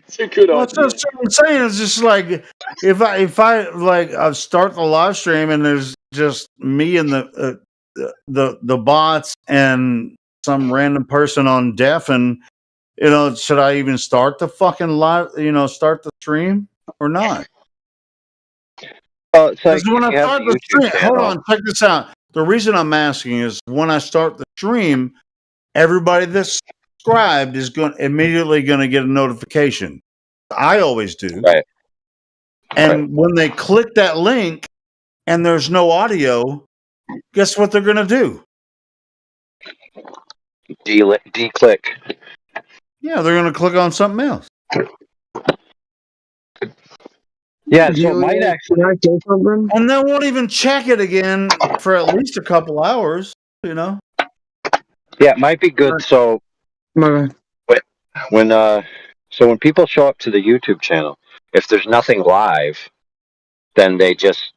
It's a good Well, idea. that's what I'm saying. It's just like if I like start the live stream and there's just me and the bots and some random person on deaf, and you know, should I even start the fucking live? You know, start the stream or not? It's like Because when I you have start the the YouTube stream, hold channel. on, check this out. The reason I'm asking is when I start the stream, everybody that's subscribed is immediately going to get a notification. I always do. Right. And when they click that link and there's no audio, guess what they're going to do? De-click. Yeah, they're going to click on something else. Yeah, so it might actually. And they won't even check it again for at least a couple hours, you know? Yeah, it might be good. So when people show up to the YouTube channel, if there's nothing live, then they just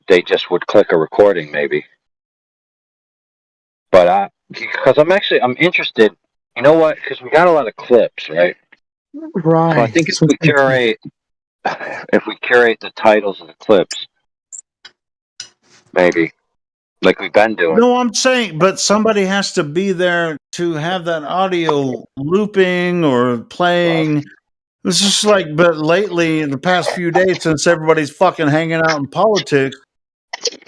would click a recording maybe. But because I'm interested. You know what? Because we got a lot of clips, right? Right. So I think if we curate the titles of the clips, maybe like we've been doing. No, I'm saying, but somebody has to be there to have that audio looping or playing. It's just like, but lately, in the past few days, since everybody's fucking hanging out in politics,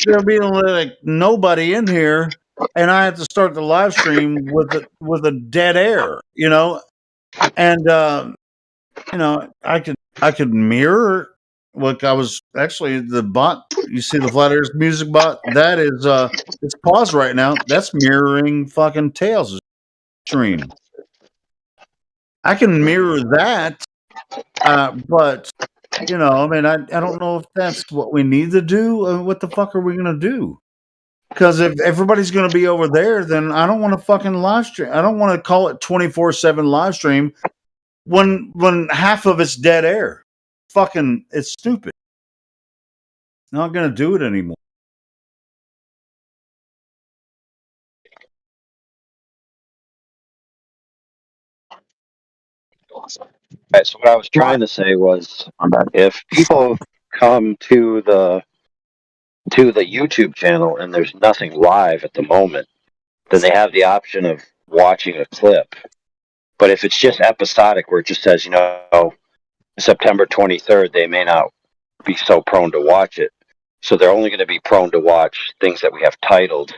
there'll be like nobody in here, and I have to start the live stream with a dead air, you know, and you know, I could mirror. Look, I was actually the bot. You see the Flat Earth music bot? That is, it's paused right now. That's mirroring fucking Tails' stream. I can mirror that, but you know, I mean, I don't know if that's what we need to do. What the fuck are we gonna do? Because if everybody's gonna be over there, then I don't want to fucking live stream. I don't want to call it 24/7 live stream when half of it's dead air. Fucking, it's stupid. Not gonna do it anymore. Right, so what I was trying to say was, if people come to the YouTube channel and there's nothing live at the moment, then they have the option of watching a clip. But if it's just episodic, where it just says, you know, September 23rd, they may not be so prone to watch it. So they're only going to be prone to watch things that we have titled.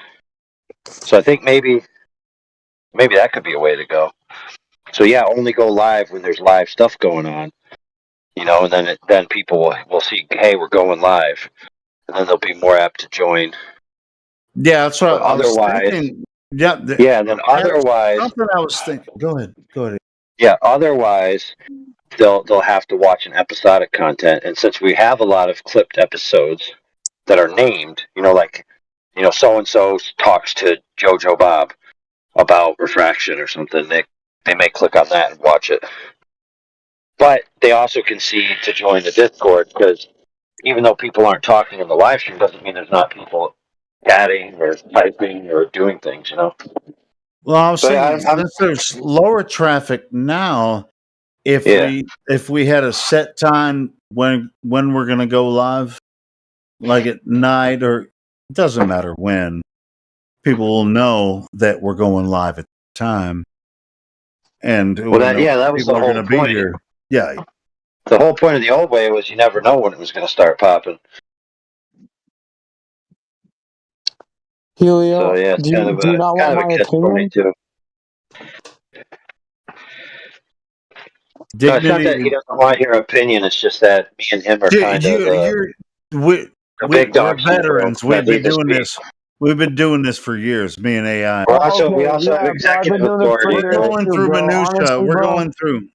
So I think maybe that could be a way to go. So yeah, only go live when there's live stuff going on, you know, and then people will see, hey, we're going live, and then they'll be more apt to join. Yeah, that's what I was otherwise, thinking. Yeah, and then otherwise, something I was thinking. Go ahead. Yeah, otherwise they'll have to watch an episodic content, and since we have a lot of clipped episodes that are named, you know, like, you know, so and so talks to JoJo Bob about refraction or something, they may click on that and watch it. But they also can see to join the Discord, because even though people aren't talking in the live stream, doesn't mean there's not people chatting or typing or doing things, you know. Well, I was saying, since there's lower traffic now, if we had a set time when we're gonna go live, like at night, or it doesn't matter when, people will know that we're going live at the time. And that was the whole point. Here. Yeah. The whole point of the old way was you never know when it was going to start popping. Helio, so yeah, it's do you not want my opinion? No, it's not that he doesn't want your opinion. It's just that me and him are kind of we're veterans. We'd be doing this. We've been doing this for years, me and AI. We also have executive authority. We're going through minutia. Honestly, We're bro. going through.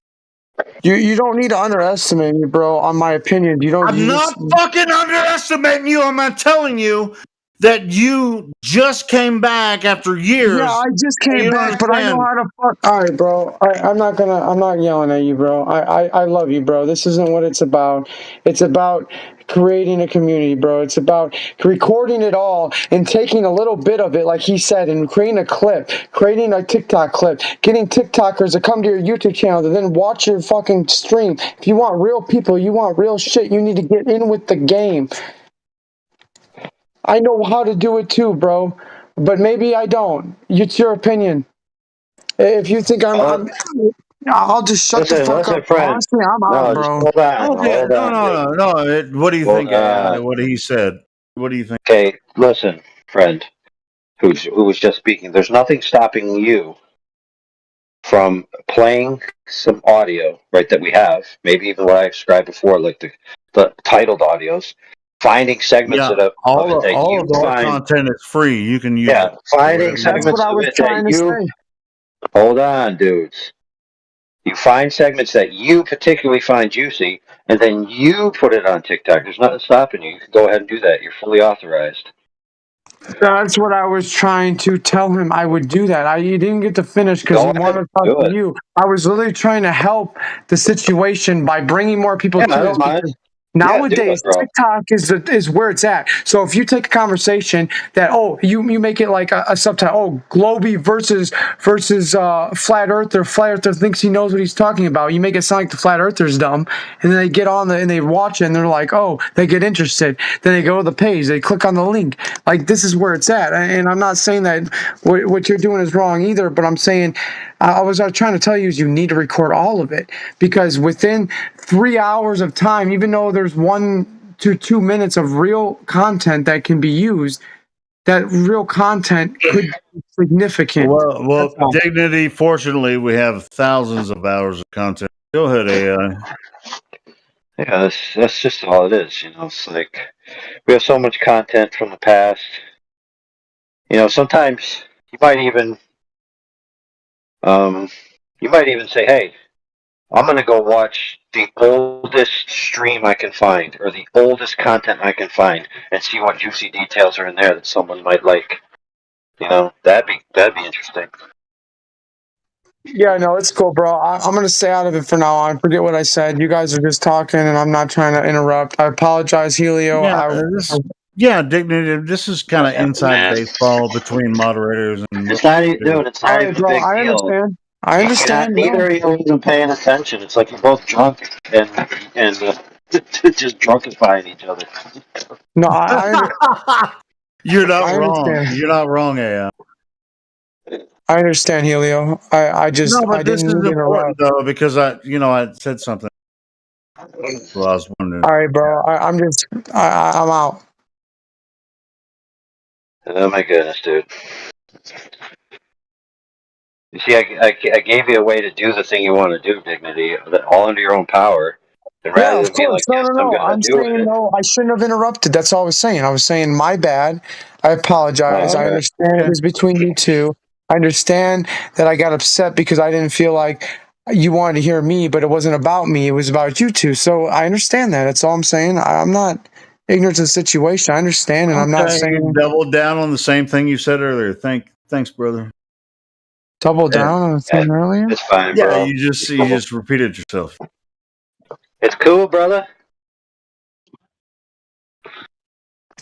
You don't need to underestimate me, bro. On my opinion, you don't. I'm not fucking underestimating you. I'm not telling you that you just came back after years. Yeah, I just came You back, but I know understand. how to fuck. All right, bro. I'm not yelling at you, bro. I love you, bro. This isn't what it's about. It's about creating a community, bro. It's about recording it all and taking a little bit of it, like he said, and creating a clip, creating a TikTok clip, getting TikTokers to come to your YouTube channel to then watch your fucking stream. If you want real people, you want real shit, you need to get in with the game. I know how to do it too, bro, but maybe I don't. It's your opinion. If you think I'll just shut the fuck up. friend. Honestly, I'm out, bro. Hold on. Okay, Hold on, no. What do you think? What he said. What do you think? Okay, listen, friend, who was just speaking. There's nothing stopping you from playing some audio, right? That we have, maybe even what I described before, like the titled audios. Finding segments Yeah, of it all that you of our find. content is free. You can use it. Finding segments That's what I of was it trying that to you. say. Hold on, dudes. You find segments that you particularly find juicy, and then you put it on TikTok. There's nothing stopping you. You can go ahead and do that. You're fully authorized. That's what I was trying to tell him I would do that. You didn't get to finish because you wanted to talk to you. I was literally trying to help the situation by bringing more people to this. Because nowadays, TikTok is where it's at. So if you take a conversation that you make it like a subtitle, Globey versus flat earther. Flat earther thinks he knows what he's talking about. You make it sound like the flat earther's dumb, and then they get on and they watch it and they're like, they get interested. Then they go to the page, they click on the link. Like, this is where it's at. And I'm not saying that what you're doing is wrong either, but I'm saying I was trying to tell you is you need to record all of it, because within 3 hours of time, even though there's 1 to 2 minutes of real content that can be used, that real content could be significant. Well, Dignity, fortunately, we have thousands of hours of content. Go ahead, AI. Yeah, that's just all it is. It's like we have so much content from the past. Sometimes you might even say, "Hey, I'm going to go watch the oldest stream I can find, or the oldest content I can find, and see what juicy details are in there that someone might like." That'd be interesting. Yeah, no, it's cool, bro. I'm going to stay out of it for now on. Forget what I said. You guys are just talking, and I'm not trying to interrupt. I apologize, Helio. Dignity. This is kind of inside baseball between moderators and. It's not even, dude. It's not even a big I deal. understand. I understand. Neither of you are even paying attention. It's like you're both drunk and just drunkifying each other. No, You're not I wrong. understand. You're not wrong, AI. I understand, Helio. I this is important though, because I said something. Well, I was wondering. All right, bro. I'm out. Oh my goodness, dude. You see, I gave you a way to do the thing you want to do, Dignity, all under your own power. And rather than be like, No. I'm saying no. I shouldn't have interrupted. That's all I was saying. I was saying my bad. I apologize. I understand it was between you two. I understand that I got upset because I didn't feel like you wanted to hear me, but it wasn't about me. It was about you two. So I understand that. That's all I'm saying. I'm not ignorant to the situation. I understand, and I'm not saying double down on the same thing you said earlier. Thanks, brother. Double down on the thing earlier. It's fine, yeah, bro. you just repeated yourself. It's cool, brother.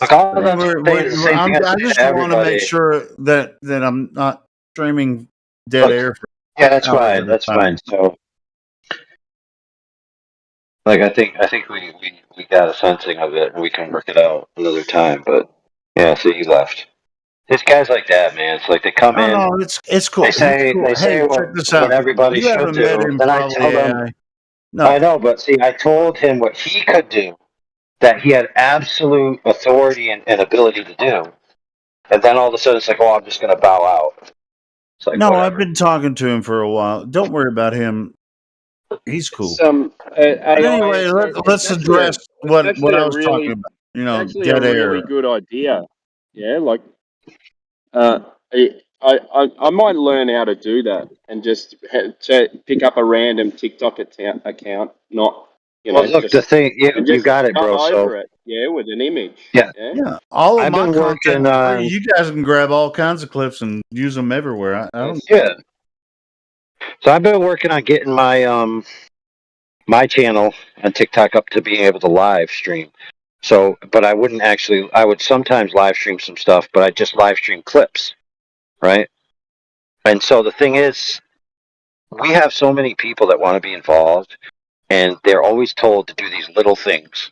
Like all of them say the same thing. I just want to make sure that I'm not streaming dead air. Yeah, that's fine. That's fine. So, like, I think we got a sensing of it, and we can work it out another time. But yeah, so you left. This guy's like that, man. It's like they come in. No, it's cool. They say what everybody should do. Then I tell them. No. I know, but see, I told him what he could do, that he had absolute authority and ability to do, and then all of a sudden it's like, I'm just going to bow out. It's like, no, whatever. I've been talking to him for a while. Don't worry about him. He's cool. Anyway, let's address what I was talking about. Actually dead a air. really good idea. Yeah, like I might learn how to do that and just to pick up a random TikTok account, not Well, look, the just thing and you just got it, come bro. So over it, with an image. yeah, Yeah, all of I've my been content working is free. on You guys can grab all kinds of clips and use them everywhere. I don't. yeah. So I've been working on getting my channel on TikTok up to being able to live stream. So, but I wouldn't actually. I would sometimes live stream some stuff, but I just live stream clips, right? And so the thing is, we have so many people that want to be involved, and they're always told to do these little things,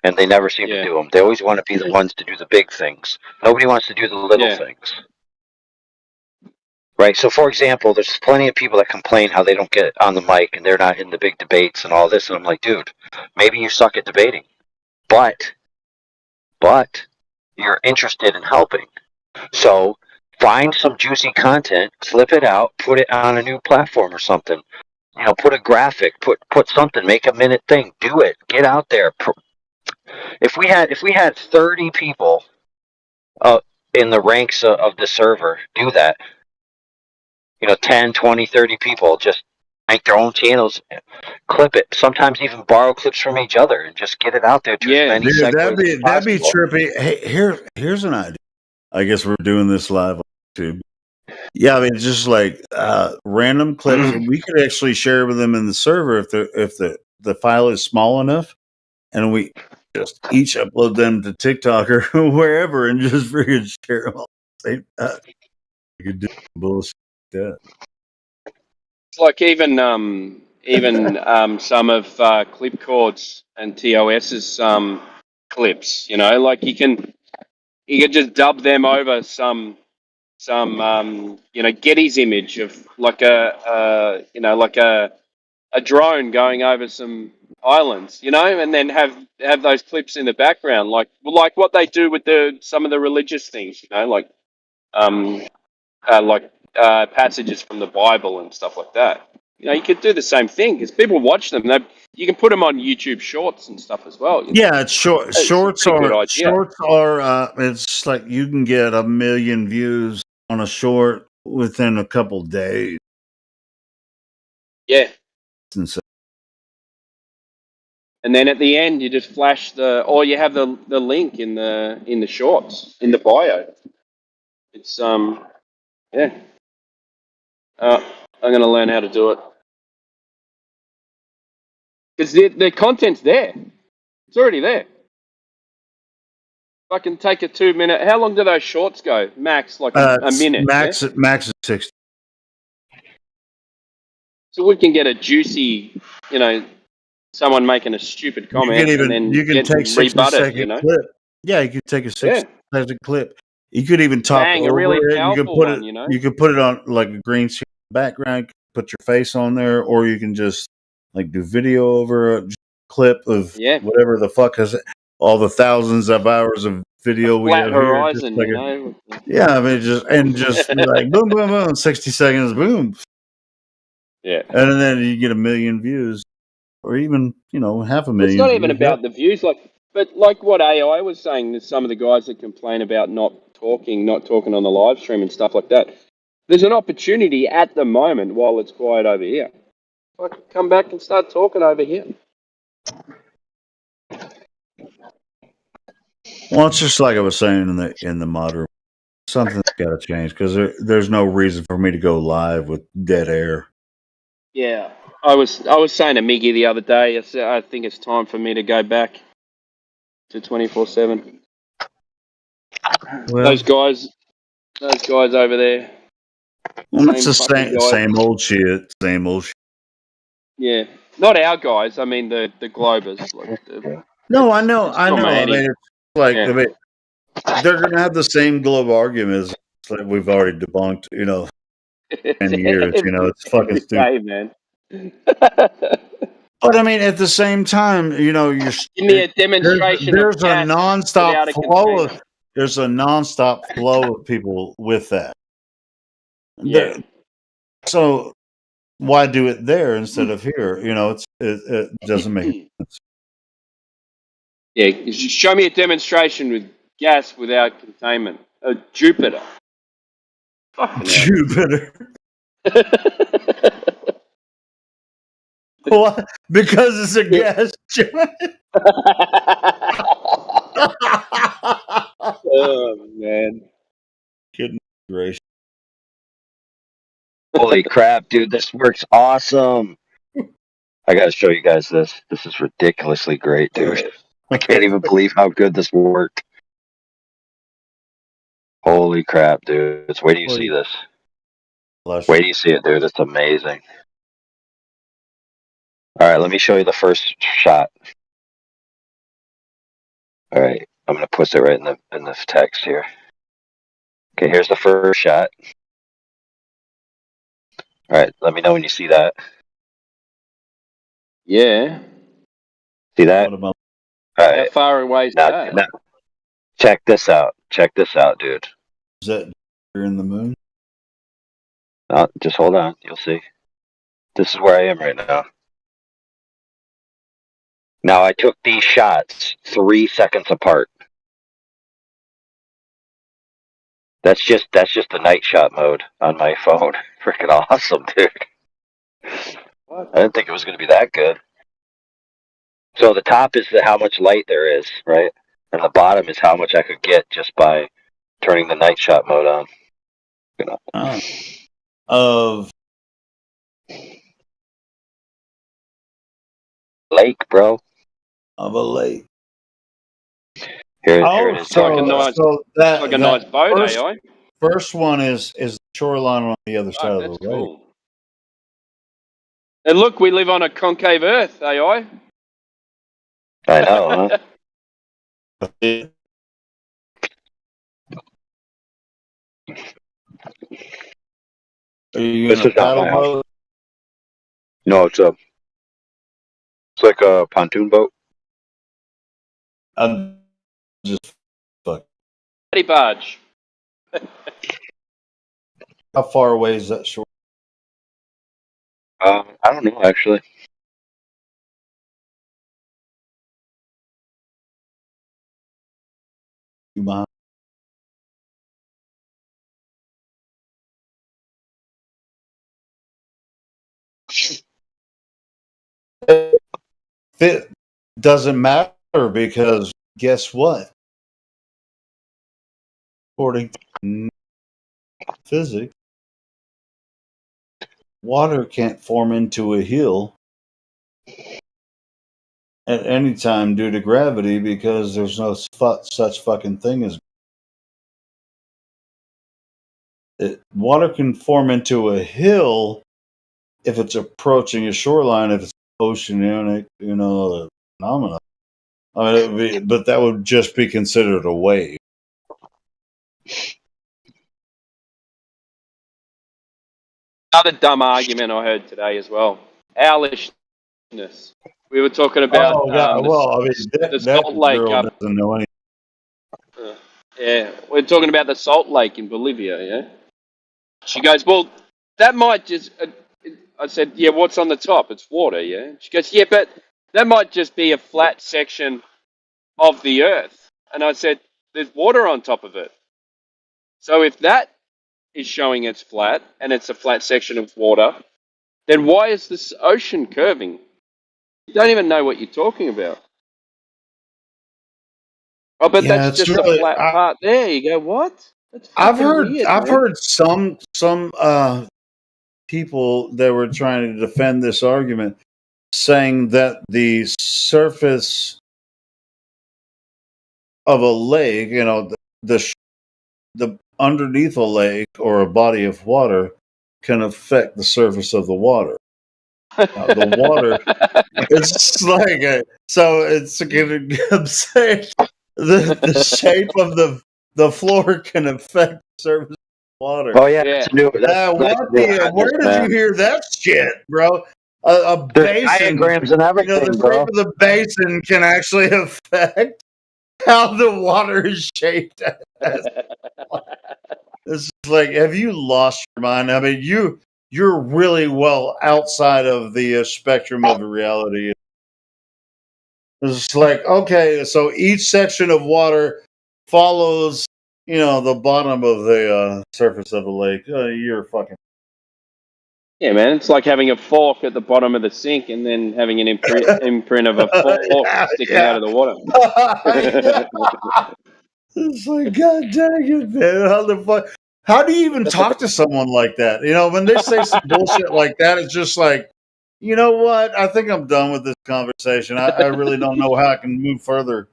and they never seem to do them. They always want to be the ones to do the big things. Nobody wants to do the little things. Right. So, for example, there's plenty of people that complain how they don't get on the mic and they're not in the big debates and all this. And I'm like, dude, maybe you suck at debating, but you're interested in helping. So find some juicy content, clip it out, put it on a new platform or something. Put a graphic, put something, make a minute thing, do it, get out there. If we had 30 people in the ranks of the server do that, 10, 20, 30 people just make their own channels, clip it, sometimes even borrow clips from each other and just get it out there to as many Dude, segues as that'd be possible. trippy. Hey, here's an idea. I guess we're doing this live on YouTube. Yeah, I mean, just like random clips, and we could actually share with them in the server if the file is small enough, and we just each upload them to TikTok or wherever, and just freaking share them all. You could do bullshit like that. It's like even some of Clipcord's and TOS's clips. Like you can just dub them over some Getty's image of like a drone going over some islands, and then have those clips in the background, like what they do with some of the religious things, like passages from the Bible and stuff like that. You could do the same thing because people watch them. You can put them on YouTube Shorts and stuff as well. Yeah, it's short. It's a Shorts pretty good are idea. It's like you can get 1 million views on a short within a couple days. Yeah. It's insane. And then at the end, you just flash or you have the link in the shorts in the bio. It's yeah. I'm gonna learn how to do it because the content's there. It's already there. If I can take a 2 minute, how long do those shorts go? Max, like a minute. Max is 60. So we can get a juicy, someone making a stupid comment and then you can take 60-second clip. Yeah, you could take a 60-second clip. You could even talk Bang, over a really it. You can powerful put one, it. You could put it on like a green screen background. Put your face on there, or you can just like do video over a clip of whatever the fuck has all the thousands of hours of video we flat have horizon, here. Yeah, I mean, just like boom, boom, boom, 60 seconds, boom. Yeah, and then you get 1 million views, or even 500,000. It's not even about the views, but like what AI was saying, there's some of the guys that complain about not talking on the live stream and stuff like that. There's an opportunity at the moment while it's quiet over here. I can come back and start talking over here. Well, it's just like I was saying in the modern, something's got to change because there's no reason for me to go live with dead air. Yeah, I was saying to Miggy the other day, I think it's time for me to go back to 24/7. Well, those guys over there. Well, that's the same old shit. Same old shit. Yeah, not our guys. I mean the Globers. No, I know. I mean, it's like Yeah. I mean, they're gonna have the same globe arguments that we've already debunked. 10 years. It's fucking stupid. Hey, man. But I mean, at the same time, you're give me a demonstration. There's a without nonstop a flow. container. There's a nonstop flow of people with that. Yeah. So why do it there instead of here? It doesn't make sense. Yeah, show me a demonstration with gas without containment. Jupiter. Fucking hell. Jupiter. What? Because it's a gas giant. Oh man. Goodness gracious. Holy crap, dude, this works awesome. I gotta show you guys this. This is ridiculously great, dude. I can't even believe how good this worked. Holy crap, dude. Wait till you see this. Wait till you see it, dude. It's amazing. Alright, let me show you the first shot. Alright, I'm gonna put it right in the text here. Okay, here's the first shot. Alright, let me know when you see that. Yeah. See that? How Alright. far away is that? Now, check this out. Check this out, dude. Is that in the moon? Just hold on. You'll see. This is where I am right now. Now, I took these shots 3 seconds apart. That's just the night shot mode on my phone. Freaking awesome, dude. I didn't think it was going to be that good. So the top is how much light there is, right? And the bottom is how much I could get just by turning the night shot mode on. Of lake, bro. Of a lake. Here it is. So that, like a nice boat, first, eh? First one is the shoreline on the other side of the lake. Cool. And look, we live on a concave Earth, AI. I know, huh? Are you This in a is not paddle my house. boat? No, it's like a pontoon boat. I'm just fuck. Paddy barge. How far away is that shore? I don't know actually. Behind. It doesn't matter because guess what? According to physics, water can't form into a hill at any time due to gravity because there's no such fucking thing as water can form into a hill if it's approaching a shoreline, if it's oceanic, phenomenon. I mean, but that would just be considered a wave. Another dumb argument I heard today as well. Owlishness. We were talking about the salt lake girl up. doesn't know anything. Yeah, we're talking about the salt lake in Bolivia. Yeah. She goes, well, that might just. I said, yeah, what's on the top? It's water. Yeah. She goes, yeah, but that might just be a flat section of the Earth. And I said, there's water on top of it. So if that is showing it's flat and it's a flat section of water, then why is this ocean curving? You don't even know what you're talking about. Oh, but that's just a flat part there. You go, what? That's I've heard weird, some people that were trying to defend this argument saying that the surface of a lake, the underneath a lake or a body of water can affect the surface of the water. The water, it's like so it's I'm saying the shape of the floor can affect the surface of the water. Oh yeah, that's new. Where did you hear that shit, bro? A basin, diagrams and everything, the bro. shape of the basin can actually affect how the water is shaped. It's like, have you lost your mind? I mean, you're really well outside of the spectrum of reality. It's like, okay, so each section of water follows the bottom of the surface of the lake. You're fucking. Yeah, man, it's like having a fork at the bottom of the sink and then having an imprint of a fork sticking out of the water. It's like, God dang it, man! How the fuck? How do you even talk to someone like that? When they say some bullshit like that, it's just like, you know what? I think I'm done with this conversation. I really don't know how I can move further.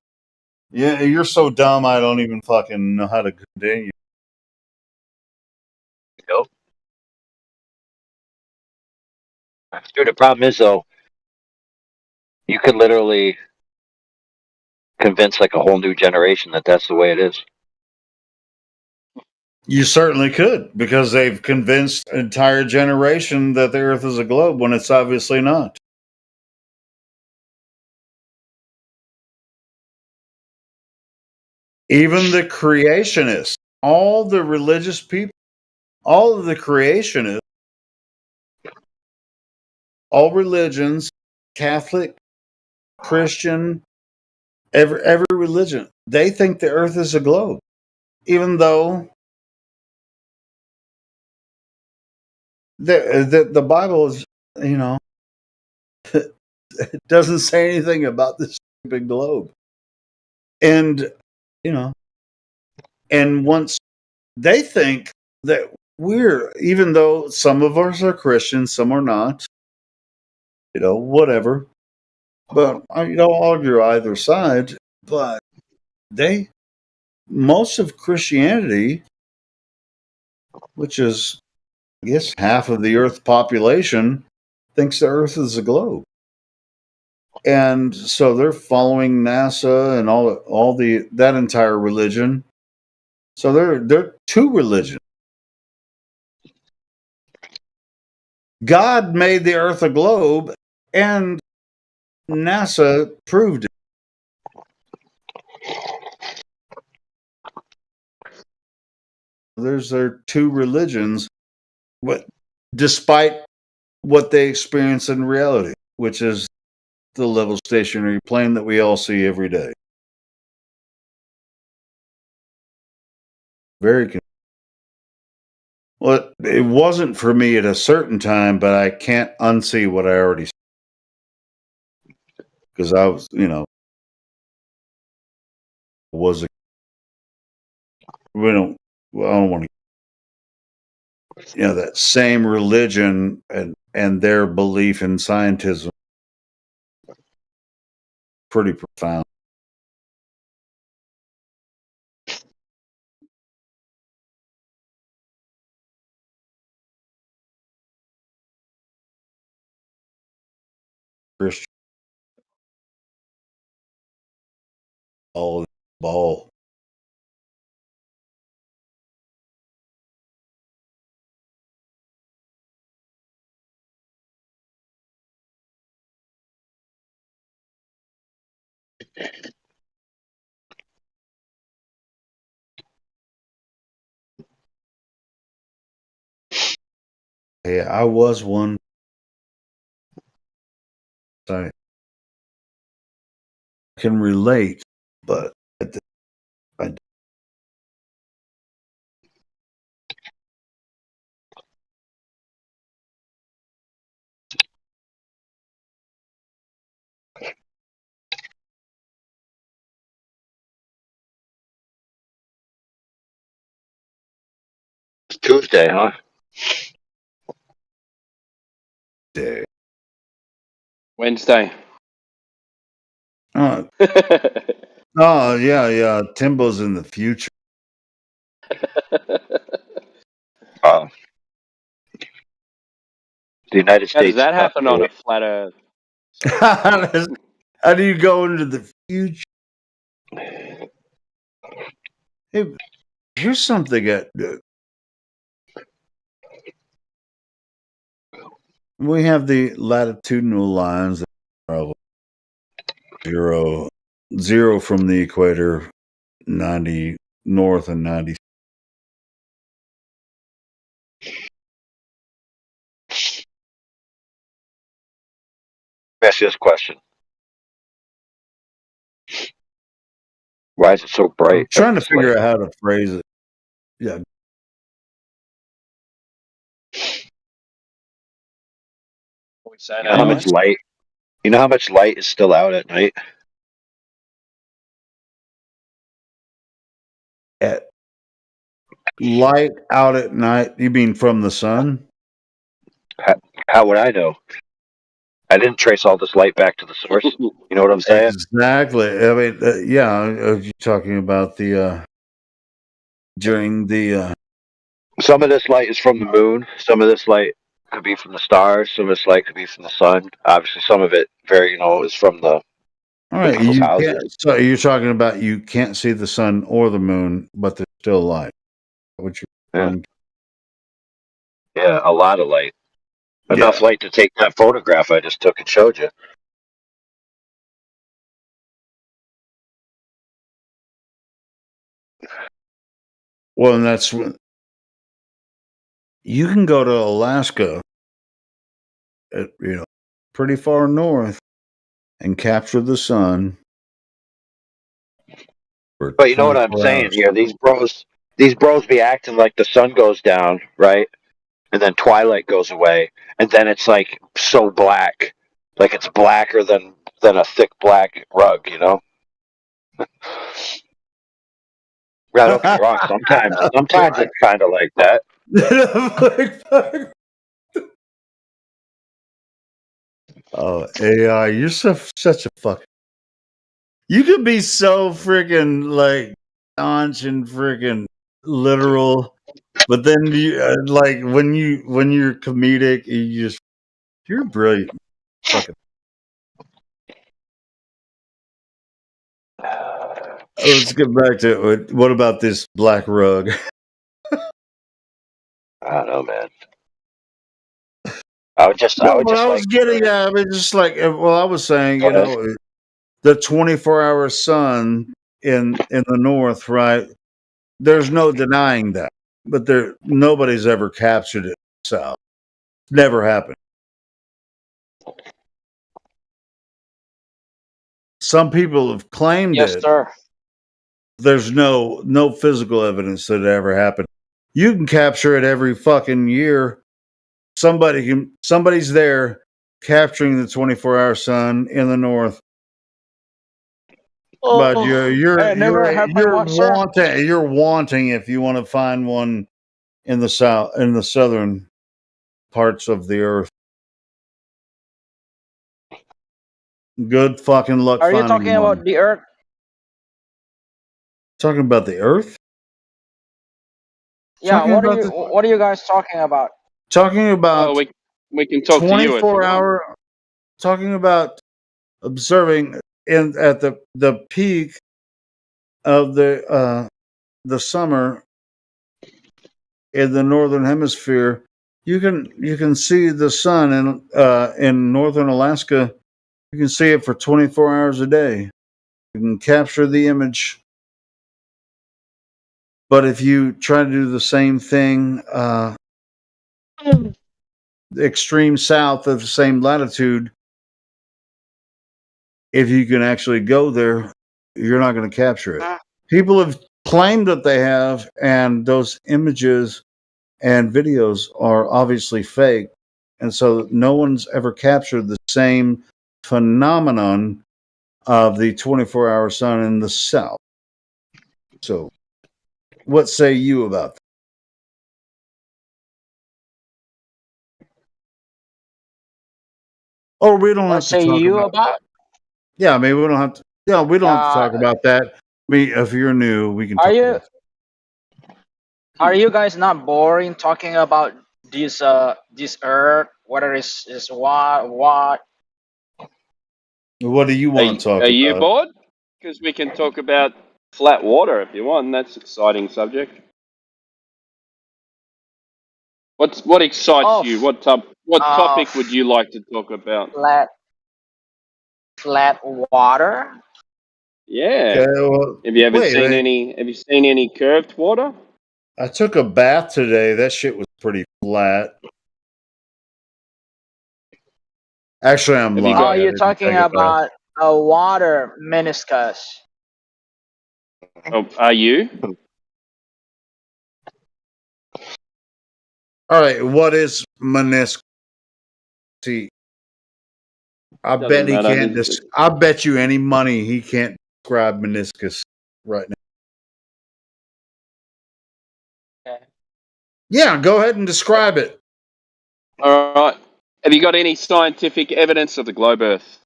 Yeah, you're so dumb. I don't even fucking know how to continue. Nope. Dude, the problem is though, you could literally convince like a whole new generation that that's the way it is. You certainly could, because they've convinced an entire generation that the Earth is a globe when it's obviously not. Even the creationists, all the religious people, all of the creationists, all religions, Catholic, Christian, every religion, they think the Earth is a globe, even though the Bible is, it doesn't say anything about this stupid globe. And, and once they think that even though some of us are Christians, some are not, whatever. But I don't argue either side. But most of Christianity, which is, I guess, half of the Earth population, thinks the Earth is a globe. And so they're following NASA and all that entire religion. So they're two religions. God made the Earth a globe, and NASA proved it. There's their two religions, despite what they experience in reality, which is the level stationary plane that we all see every day. Very. Well, it wasn't for me at a certain time, but I can't unsee what I already saw. Because I was, was a. I don't want to. That same religion and their belief in scientism, pretty profound. Christian. Ball. Yeah, I was one. I can relate, but I It's Tuesday, huh? Day. Wednesday. Oh, yeah. Timbo's in the future. The United How States. does that happen on a flat Earth? How do you go into the future? Hey, here's something we have the latitudinal lines that travel 0 from the equator, 90 north and 90. Ask you this question. Why is it so bright? I'm trying to figure out how to phrase it. Yeah. You know how much light? You know how much light is still out at night? At light out at night? You mean from the sun? How would I know? I didn't trace all this light back to the source. You know what I'm saying? Exactly. I mean, yeah. You're talking about the during the. Some of this light is from the moon. Some of this light could be from the stars. Some of this light could be from the sun. Obviously, some of it is from the. All right, so you're talking about you can't see the sun or the moon, but there's still light. What you? Yeah, a lot of light. Enough light to take that photograph I just took and showed you. Well, and that's when you can go to Alaska, pretty far north, and capture the sun. But you know what I'm saying here? These bros be acting like the sun goes down, right? And then twilight goes away, and then it's like so black, like it's blacker than a thick black rug, you know. Yeah, don't get me wrong. Sometimes it's kind of like that. Oh, AI, you're such a fucking. You could be so freaking like staunch and freaking literal, but then you like when you're comedic, you're brilliant. Fucking. Let's get back to it. What about this black rug? I don't know, man. I was just I was just like, well, I was saying, the 24-hour sun in the north, right? There's no denying that, but nobody's ever captured it south. Never happened. Some people have claimed Yes, it. sir. There's no physical evidence that it ever happened. You can capture it every fucking year. Somebody's there capturing the 24-hour sun in the north. But you're wanting if you want to find one in the southern parts of the earth. Good fucking luck. Are you finding talking one. about the Earth? Talking about the earth? Yeah. What are you guys talking about? Talking about we can talk to you if you 24-hour. Talking about observing at the peak of the summer in the northern hemisphere. You can see the sun in northern Alaska. You can see it for 24 hours a day. You can capture the image. But if you try to do the same thing, the extreme south of the same latitude, if you can actually go there, you're not going to capture it. People have claimed that they have, and those images and videos are obviously fake. And so no one's ever captured the same phenomenon of the 24-hour sun in the south. So what say you about that? Or we don't have to talk about. Yeah, I mean, we don't have to. Yeah, we don't have to talk about that. I mean, if you're new, we can. Are you guys not boring talking about this Earth? Whether it's what? What do you want to talk about? Are you bored? Because we can talk about flat water if you want. That's an exciting subject. What excites you? What topic would you like to talk about? Flat water. Yeah. Have you ever seen any? Have you seen any curved water? I took a bath today. That shit was pretty flat. Actually, I'm lying. Oh, you're talking about a water meniscus. Oh, are you? All right, what is meniscus? See, I Doesn't bet he matter. can't. I bet you any money he can't describe meniscus right now. Yeah, go ahead and describe it. All right. Have you got any scientific evidence of the globe Earth?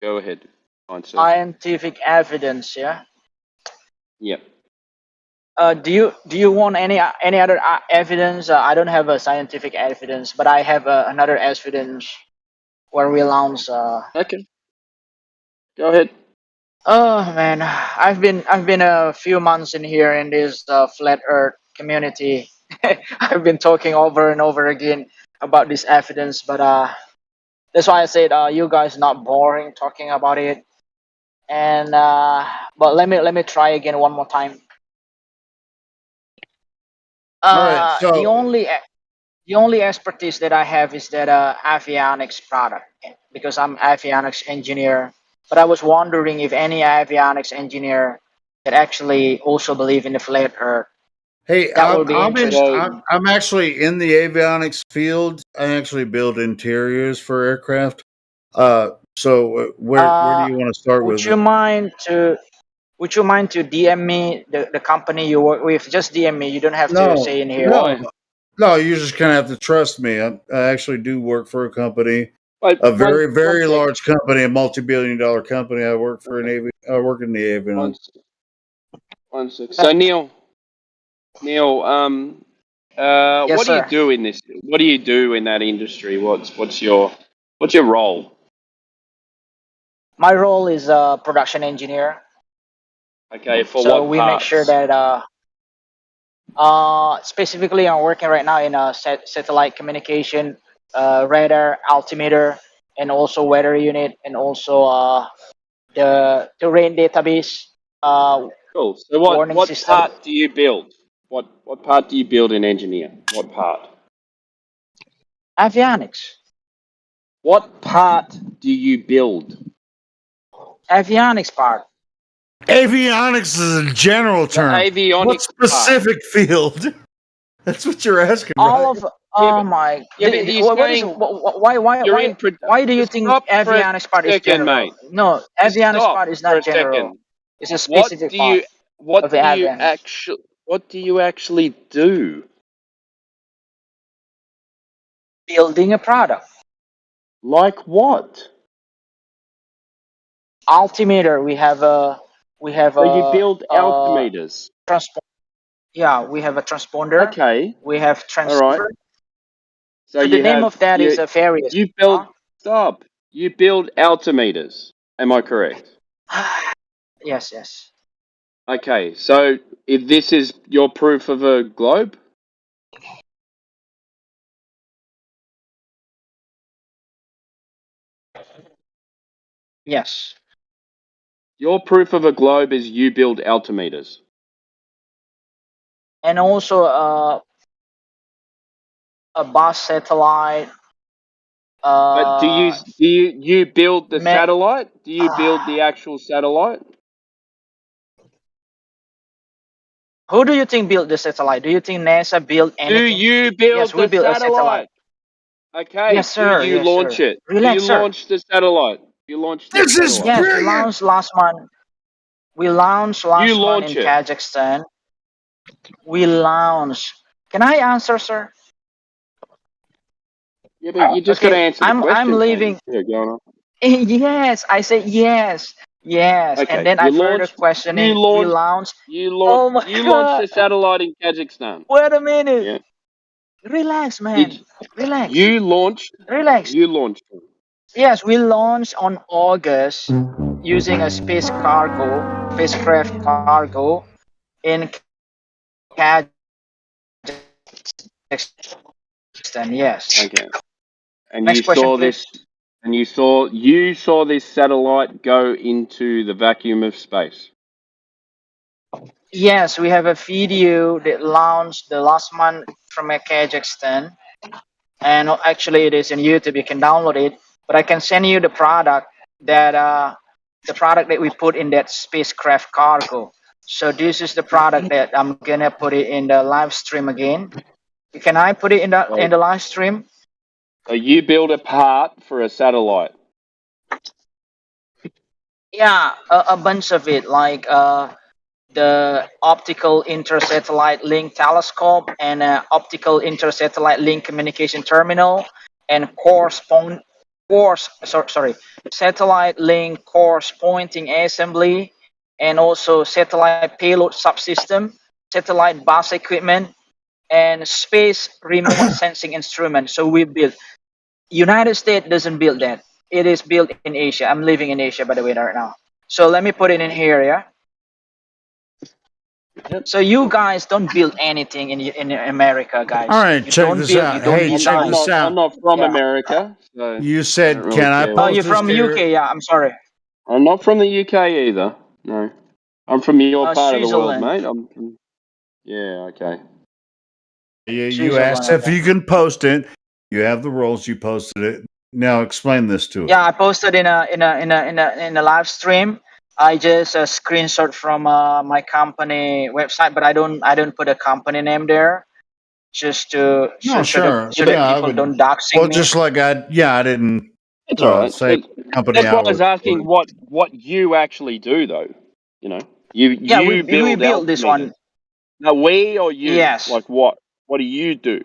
Go ahead. Scientific evidence, yeah. Yep. Do you want any other evidence? I don't have a scientific evidence, but I have another evidence where we launch. Okay. Go ahead. Oh man, I've been a few months in here in this flat Earth community. I've been talking over and over again about this evidence, but that's why I said you guys not boring talking about it. And but let me try again one more time. All right, so the only expertise that I have is that avionics product because I'm avionics engineer. But I was wondering if any avionics engineer that actually also believe in the flat Earth. hey, That would be interesting. I'm actually in the avionics field. I actually build interiors for aircraft. So where do you want to start Would with you it? mind to DM me the company you work with? Just DM me. You don't have to say in here. No, you just kind of have to trust me. I actually do work for a company, Wait, a very, one very sec. large company, a multi-billion-dollar company. I work for I work in the avionics. One sec. So Neil, Yes, what do you sir. do in this? What do you do in that industry? What's your role? My role is a production engineer. Okay, for So what we make sure parts? that specifically I'm working right now in a satellite communication, radar, altimeter, and also weather unit, and also the terrain database. Cool. So Warning what system. part do you build? What part do you build in engineer? What part? Avionics. What part do you build? Avionics part. Avionics is a general term. avionics What specific field? That's what you're asking, All right? of oh my. Yeah, but you're What is saying you're in why do you Just think stop for a avionics part is second, general? mate. No, Just avionics stop part is for a not general. second. It's a specific part of the avionics. What do you actually do? Building a product. Like what? Altimeter. We have a So you build altimeters. Yeah, we have a transponder. Okay. We have All transceiver. right. So So the name of that is a various. You build stop. You build altimeters. Am I correct? Yes, yes. Okay. So if this is your proof of a globe, Yes. your proof of a globe is you build altimeters. And also a bus satellite. But do you build the satellite? Do you build the actual satellite? Who do you think built the satellite? Do you think NASA built anything? Do you build Yes, we the built a satellite. Okay. Yes, sir. Do you Yes, launch sir. it? Relax, do you sir. launch the satellite? You launch the satellite. Yes, we launched last month. We launched last month in Kazakhstan. We launched. Can I answer, sir? Yeah, but you just got to answer the question. I'm leaving. Yeah, going on. Yes, I say yes, yes, Okay, and then I further questioning. We launched. Oh my you God. launched the satellite in Kazakhstan. Wait a minute. Yeah. Relax, man. Relax. You launched. Relax. You launched. Yes, we launched on August using a spacecraft cargo in Kazakhstan. Yes. Okay. And Next you question, saw please. this. And you saw this satellite go into the vacuum of space. Yes, we have a video that launched the last month from Kazakhstan, and actually it is in YouTube. You can download it, but I can send you the product that the product that we put in that spacecraft cargo. So this is the product that I'm gonna put it in the live stream again. Can I put it in the live stream? So you build a part for a satellite. Yeah, a bunch of it, like the optical intersatellite link telescope and optical intersatellite link communication terminal and satellite link course pointing assembly, and also satellite payload subsystem, satellite bus equipment, and space remote sensing instrument. So we build. United States doesn't build that. It is built in Asia. I'm living in Asia, by the way, right now. So let me put it in here, yeah. So you guys don't build anything in America, guys. All right, You check don't this build, out. you don't Hey, check design. this out. I'm not from Yeah. America, so You I said, don't really "Can I care. Oh, post you're this from here?" UK, yeah. I'm sorry. I'm not from the UK either. No, I'm from your part of the world, Switzerland. mate. I'm from. Yeah, okay. You asked if you can post it. You have the roles. You posted it. Now explain this to us. Yeah, I posted in a live stream. I just screenshot from my company website, but I don't put a company name there, just to No, sure. so that Yeah, I people would. don't doxing Well, me. just like I didn't It's all right. say company That's why I was hours. asking what you actually do, though. You know, Yeah, we build built this one. altimeters. No, we or you? Yes. Like what? What do you do?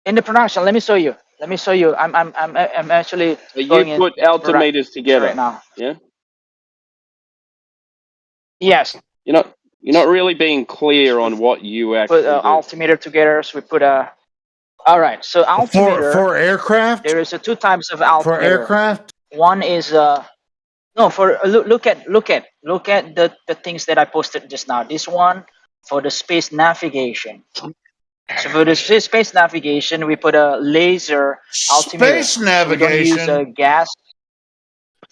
In the production, let me show you. Let me show you. I'm actually So you going put into altimeters production together right now. Yeah. Yes. You're not really being clear on what you Put actually do. altimeter together. So we put a. All right. So altimeter for aircraft. There is two types of altimeter. For aircraft. One is no for look at the things that I posted just now. This one for the space navigation. So for the space navigation, we put a laser altimeter. Space So we don't use navigation. gas.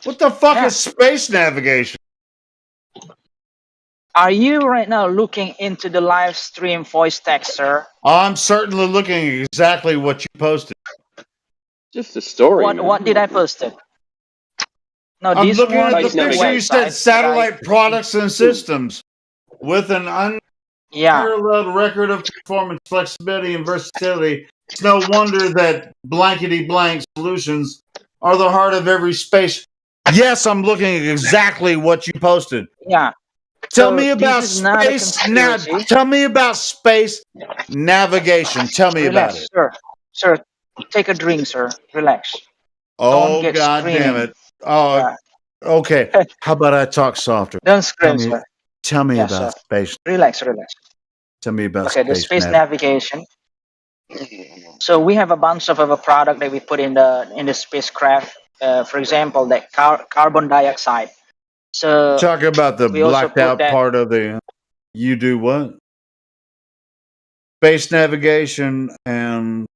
What the fuck is space navigation? Are you right now looking into the live stream voice text, sir? I'm certainly looking at exactly what you posted. Just a story. What did I post it? No, I'm this looking one at is the picture. You said satellite products and systems with an unparalleled record of performance, flexibility, and versatility. It's no wonder that blankety blank solutions are the heart of every space. Yes, I'm looking at exactly what you posted. Yeah. Tell So me about this is not a space now. conspiracy. Tell me about space navigation. Tell me about Relax, it. sir. Take a drink, sir. Relax. Oh, Don't get God screaming. damn it. Oh, Yeah. okay. How about I talk softer? Don't scream, sir. Tell me Yes, about sir. space. Relax. Tell me about Okay, the space nav. navigation. So we have a bunch of a product that we put in the spacecraft. For example, the carbon dioxide. So Talk about the we also blacked put out that. part of the. You do what? Space navigation and.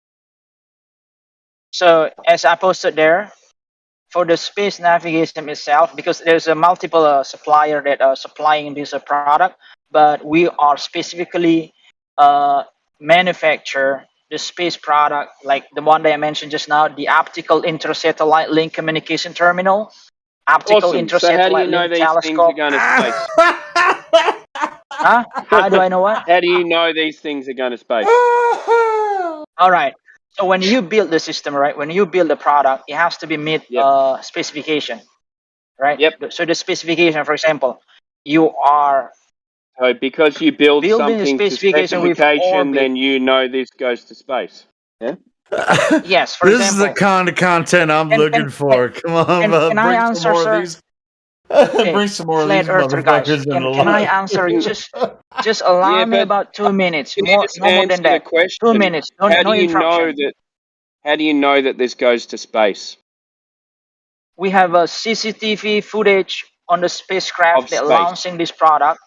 So as I posted there, for the space navigation itself, because there's a multiple supplier that are supplying this product, but we are specifically manufacture the space product, like the one that I mentioned just now, the optical intersatellite link communication terminal, optical Awesome. So how do you intersatellite know link these things are telescope. going to space? Huh? How do I know what? How do you know these things are going to space? All right. So when you build the system, right? When you build the product, it has to be meet specification, right? Yep. So the specification, for example, you are So because you build building the something to specification with specification, orbit. then you know this goes to space. Yeah. Yes. For This example, is the kind of content I'm looking for. Come on, can I bring answer, some more sir? of these. Okay, Bring some more of flat these earther guys. motherfuckers in the Can I live. answer? Just allow Yeah, me but about 2 minutes. can you No just more than answer the that. 2 question? minutes. How No do you know interruption. that? How do you know that this goes to space? We have a CCTV footage on the spacecraft Of that space. launching this product.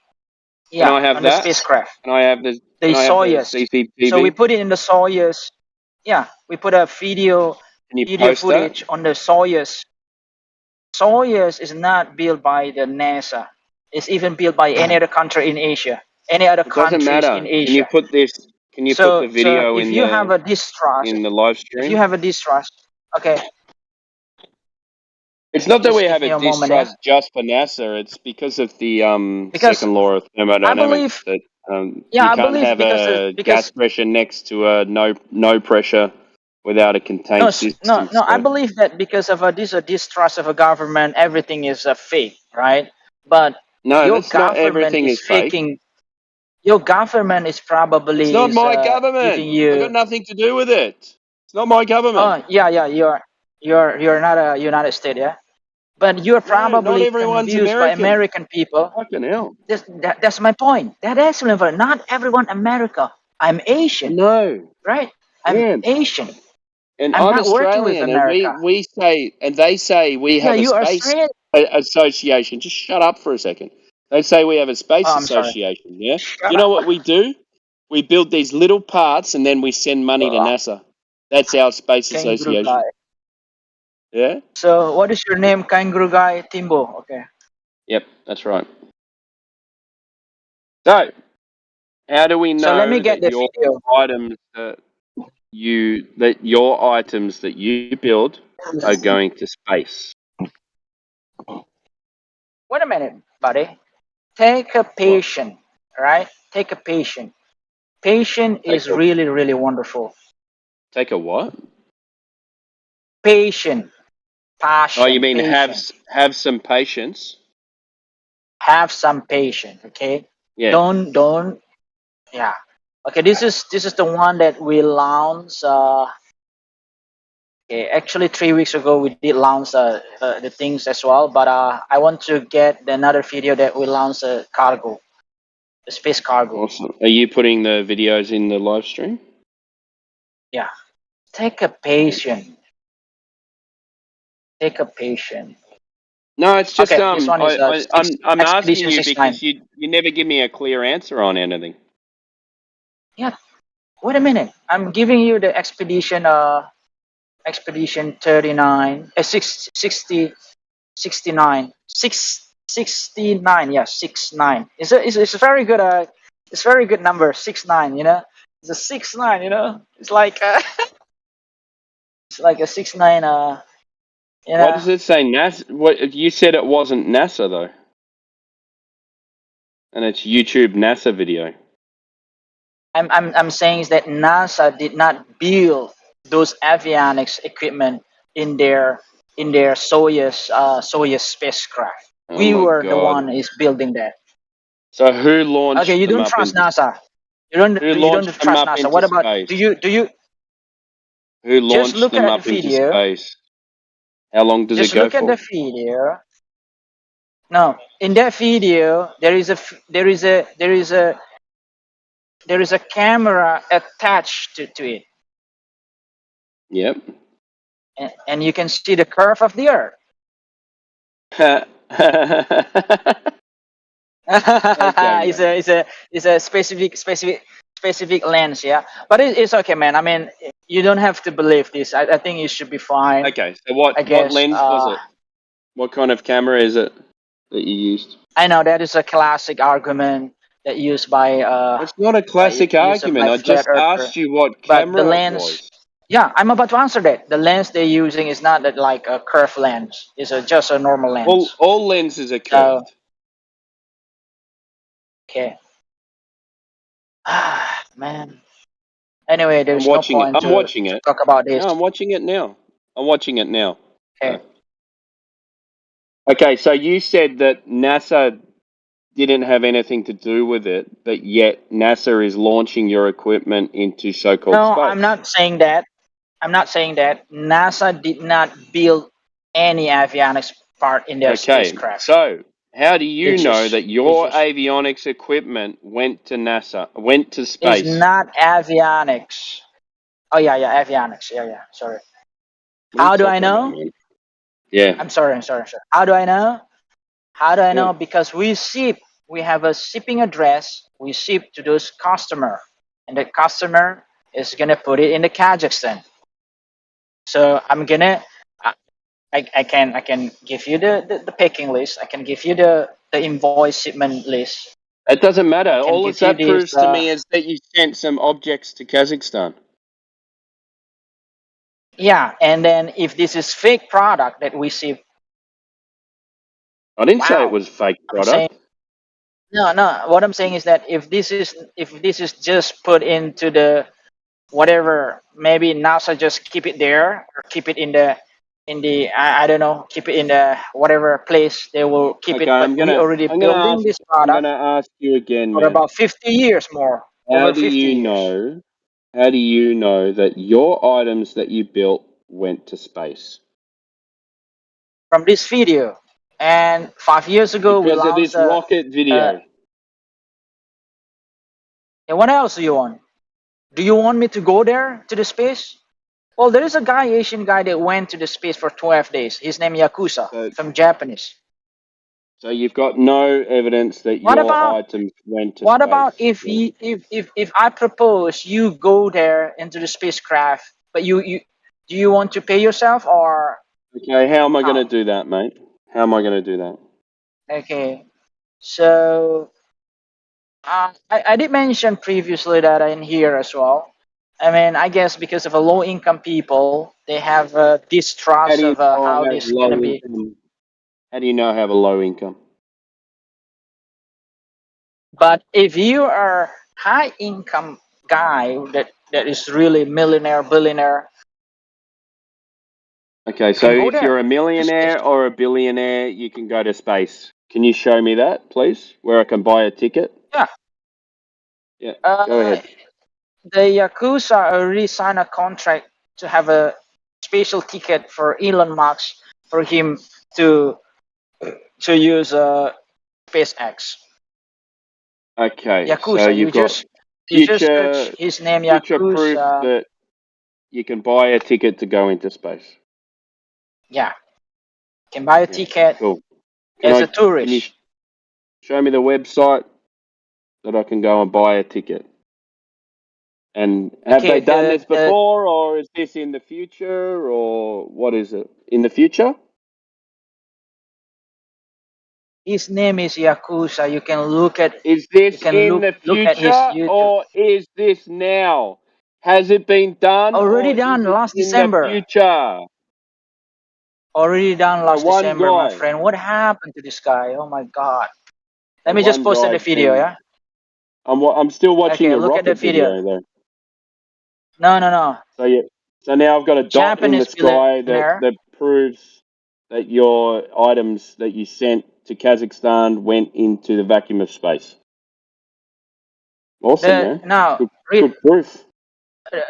Can Yeah, I have on the that? spacecraft. Can I have the? The Can I have the Soyuz. CCTV? So we put it in the Soyuz. Yeah, we put a video Can you post footage on the Soyuz. Soyuz is not built by the NASA. It's even built by any other country in Asia. Any other It doesn't countries matter. in Can you Asia. put this? Can you So, put the video if in you have the a distrust, in the live if stream? you have a distrust, okay. It's not that Just we give have me a a moment, yeah. distrust just for NASA. It's because of the Because second law of I thermodynamics believe, that yeah, you I can't believe have a gas because pressure next to a no pressure without a contained system. no, I So believe that because of this distrust of a government, everything is fake, right? But no, your that's not government everything is is fake. faking. Your government is It's probably not is my giving government. I got you. nothing to do with it. It's not my government. Oh yeah, yeah, you're not a United States, yeah. But you're No, not probably everyone's confused by American. American people. Fucking hell. That's my point. That's not everyone America. I'm Asian, No. right? I'm Yeah. Asian. And I'm I'm not working with Australian, and America. we say, and they say we Yeah, have a you are space Australian. association. Just shut up for a second. They say we have a space Oh, I'm sorry. association. Yeah. Shut You know up. what we do? We build these little parts, and then we send money to NASA. That's our space Kangaroo guy. association. Yeah. So, what is your name, Kangaroo guy? Timbo. Okay. Yep. That's right. So, how do we So let me know get that the your video. items that you build are going to space? Wait a minute, buddy. Take a patient, right? Take a patient. Patient Take is a really wonderful. take a what? Patient, Oh, you passion, mean patient. have some patience? Have some patience, okay? Yeah. Don't. Yeah. Okay. This is the one that we launched. Okay, actually, 3 weeks ago we did launch the things as well. But I want to get another video that we launched cargo, the space cargo. Awesome. Are you putting the videos in the live stream? Yeah. Take a patient. Take a patient. No, it's just Okay, this one is I'm asking Expedition you 69. because you never give me a clear answer on anything. Yeah. Wait a minute. I'm giving you the Expedition 39, 60, 69, 69. Yeah, 69. It's a very good it's very good number. 69. You know, it's a 69. You know, it's like it's like a 69. You Why know, does it say NASA? What you said it wasn't NASA though, and it's YouTube NASA video. I'm saying is that NASA did not build those avionics equipment in their Soyuz spacecraft. Oh We my were the god! one is building that. So who Okay, launched you them don't up trust into NASA. who You don't launched them trust up NASA. into What about space? do you Who just launched look them at the up into video? space? How long does it Just go look at the for? video. No, in that video there is a camera attached to it, Yep. and you can see the curve of the Earth. Okay, It's a specific lens, yeah. But it's okay, man. I mean, you don't have to believe this. I think you should be fine. Okay, so I what guess. lens was it? What kind of camera is it that you used? I know that is a classic argument that used by It's not a classic argument. I flat just earther. asked you what But the camera it lens, was. yeah, I'm about to answer that. The lens they're using is not like a curved lens. It's just a normal lens. All lenses are So curved. okay. Man. Anyway, I'm there's no watching it. point I'm watching to it. talk about this. No, I'm watching it now. I'm watching it now. Okay. Okay, so you said that NASA didn't have anything to do with it, but yet NASA is launching your equipment into so-called No, space. I'm not saying that. I'm not saying that. NASA did not build any avionics part in their spacecraft. So how do you They know just that your avionics equipment went to NASA, went to It's space? not avionics. Oh yeah, avionics. Yeah. Sorry. What are you How do I talking about, know? man? Yeah. I'm sorry. How do I know? Because we have a shipping address. We ship to those customer, and the customer is gonna put it in the Kazakhstan. So I'm gonna, I can give you the packing list. I can give you the invoice shipment list. It doesn't matter. I can All give that you this. proves to me is that you sent some objects to Kazakhstan. Yeah, and then if this is fake product that we ship I didn't say it Wow. was fake I'm saying product. no. What I'm saying is that if this is just put into the whatever, maybe NASA just keep it there or keep it in the I don't know, keep it in the whatever place they will keep Okay, it. But we already building this I'm product gonna ask you again, for man. about 50 years more, How over do 50 you years. know? How do you know that your items that you built went to space? From this video, and 5 years ago we Because of launched this rocket video. and what else do you want? Do you want me to go there to the space? Well, there is a guy, Asian guy, that went to the space for 12 days. His name Yakuza, from Japanese. So you've got no evidence that What your about items went to what space. about if I propose you go there into the spacecraft, but you do you want to pay yourself or Okay, how am I going to do that, mate? How am I going to do that? okay? So I did mention previously that in here as well. I mean, I guess because of a low income people, they have How distrust do you of know I how have this is low gonna be. income? How do you know I have a low income? But if you are high income guy that is really millionaire, billionaire, Okay, you so can go if there. you're a millionaire or a billionaire, you can go to space. Can you show me that, please? Where I can buy a ticket? Yeah. Yeah, go ahead. The Yakuza already signed a contract to have a special ticket for Elon Musk for him to use SpaceX. Okay, so Yakuza, you've got you just future search his name future proof Yakuza. that you can buy a ticket to go into space. Yeah, can buy a ticket Cool. as a Can you tourist. show me the website that I can go and buy a ticket? And have Okay, they done this before, or is this in the future, or what is it? In the future? His name is Yakuza. You can look at. Is this you can in the look at his future, YouTube. or is this now? Has it been done, Already or is done it last in the December. future? Already done last one December, my guy. friend. What happened to this guy? Oh my God. Let me One just post the guy video, can- yeah? I'm still watching Okay, a look at the rocket video though. No. So yeah, so now I've got a dot in the Japanese sky billionaire. that proves that your items that you sent to Kazakhstan went into the vacuum of space. Awesome, man. Now, Good proof.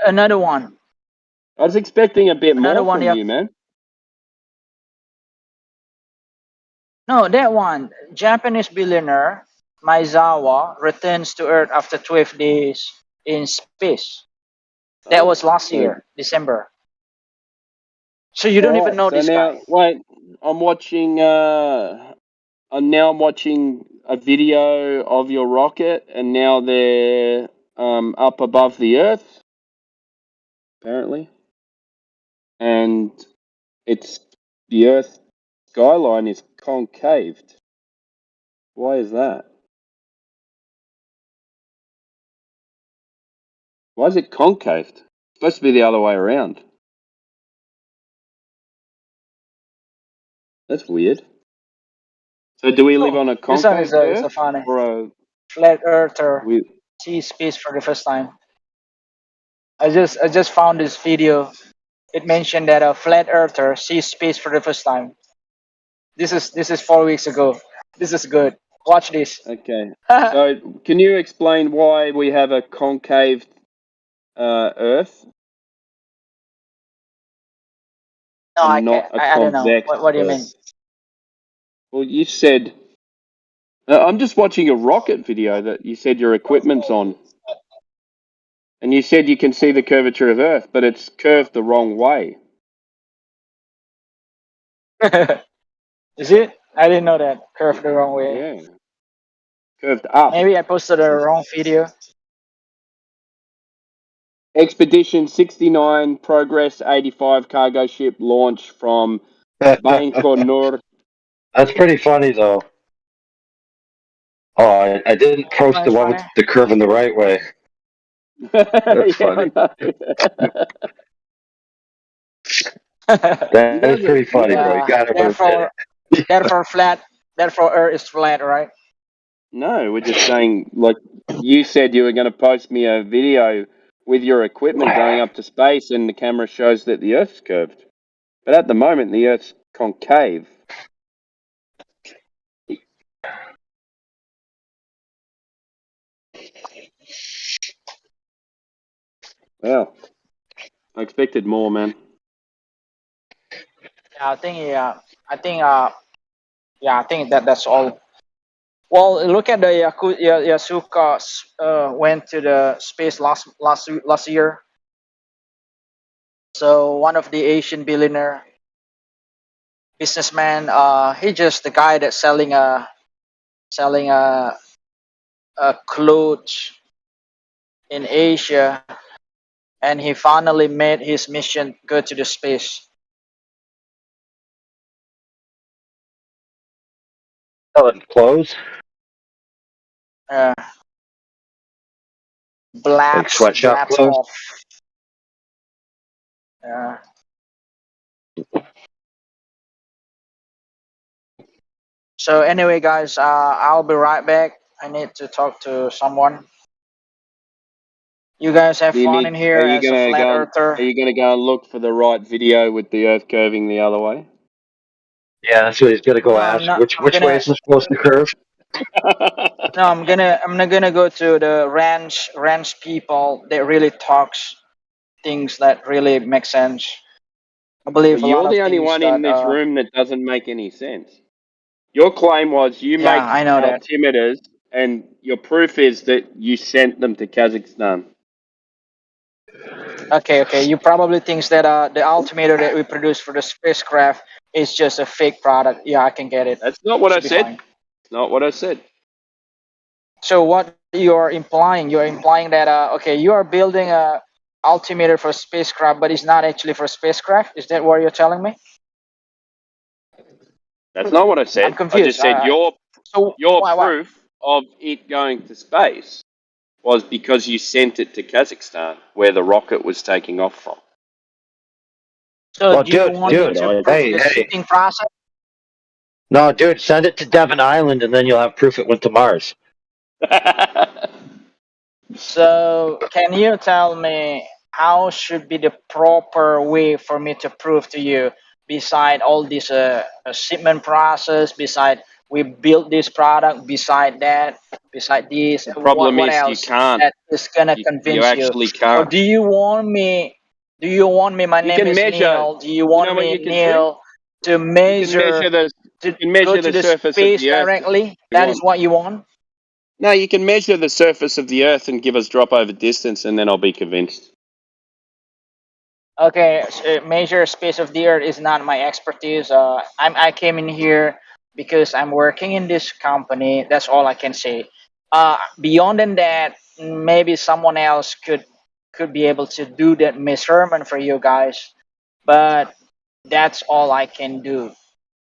another one. I was expecting a bit Another more one, from yeah. you, man. No, that one. Japanese billionaire Maizawa returns to Earth after 12 days in space. That was last year, December. So you don't even know So this now, guy. wait, I'm watching. I'm watching a video of your rocket, and now they're up above the Earth, apparently, and it's the Earth skyline is concaved. Why is that? Why is it concaved? It's supposed to be the other way around. That's weird. So do we live on a This one concave is a Earth funny. or a Flat earther sees space for the first time. I just found this video. It mentioned that a flat earther sees space for the first time. This is 4 weeks ago. This is good. Watch this. Okay. So can you explain why we have a concave Earth? No, I Not can't. a I don't know. convex What do you mean? Earth. Well, you said. I'm just watching a rocket video that you said your equipment's on. And you said you can see the curvature of Earth, but it's curved the wrong way. Is it? I didn't know that. Curved the wrong way. Yeah. Curved up. Maybe I posted a wrong video. Expedition 69, Progress 85 cargo ship launch from Baikonur. That's pretty funny, though. Oh, I didn't post the one with the curve in the right way. That's funny. That is pretty funny, bro. You gotta therefore, flat therefore Earth is flat, right? No, we're just saying, like you said, you were going to post me a video with your equipment going up to space, and the camera shows that the Earth's curved. But at the moment, the Earth's concave. Well, I expected more, man. Yeah, I think that's all. Well, look at the Yasuka went to the space last year. So one of the Asian billionaire businessman, he just the guy that's selling a clothes in Asia, and he finally made his mission go to the space. Selling clothes, like sweatshop clothes. off. So anyway, guys, I'll be right back. I need to talk to someone. You guys have fun in here as a flat earther. Are you going to go and look for the right video with the Earth curving the other way? Yeah, that's what he's gonna go ask. Which way is this supposed to curve? No, I'm not gonna go to the ranch people that really talks things that really make sense. I believe Well, you're the only one in this room that doesn't make any sense. Your claim was you make I know that. altimeters, and your proof is that you sent them to Kazakhstan. Okay. You probably think that the altimeter that we produce for the spacecraft is just a fake product. Yeah, I can get it. That's not what I Should be said. fine. Not what I said. So what you're implying? You're implying that you are building a altimeter for spacecraft, but it's not actually for spacecraft. Is that what you're telling me? That's not what I said. I'm confused. I just said your proof of it going to space was because you sent it to Kazakhstan, where the rocket was taking off from. So Well, do you want me to prove the shooting process? No, dude, send it to Devon Island, and then you'll have proof it went to Mars. So can you tell me how should be the proper way for me to prove to you, beside all this shipment process, beside we built this product, beside that, beside this, The problem what is else you can't. that is gonna convince You actually can't. Or do you want me? My You name can is measure. Neil. Do you want what me, you can Neil, to measure? You can measure to the surface of space the Earth. directly? That is what you want? No, you can measure the surface of the Earth and give us drop over distance, and then I'll be convinced. Okay, so measure space of the Earth is not my expertise. I came in here because I'm working in this company. That's all I can say. Beyond than that, maybe someone else could be able to do that measurement for you guys, but that's all I can do.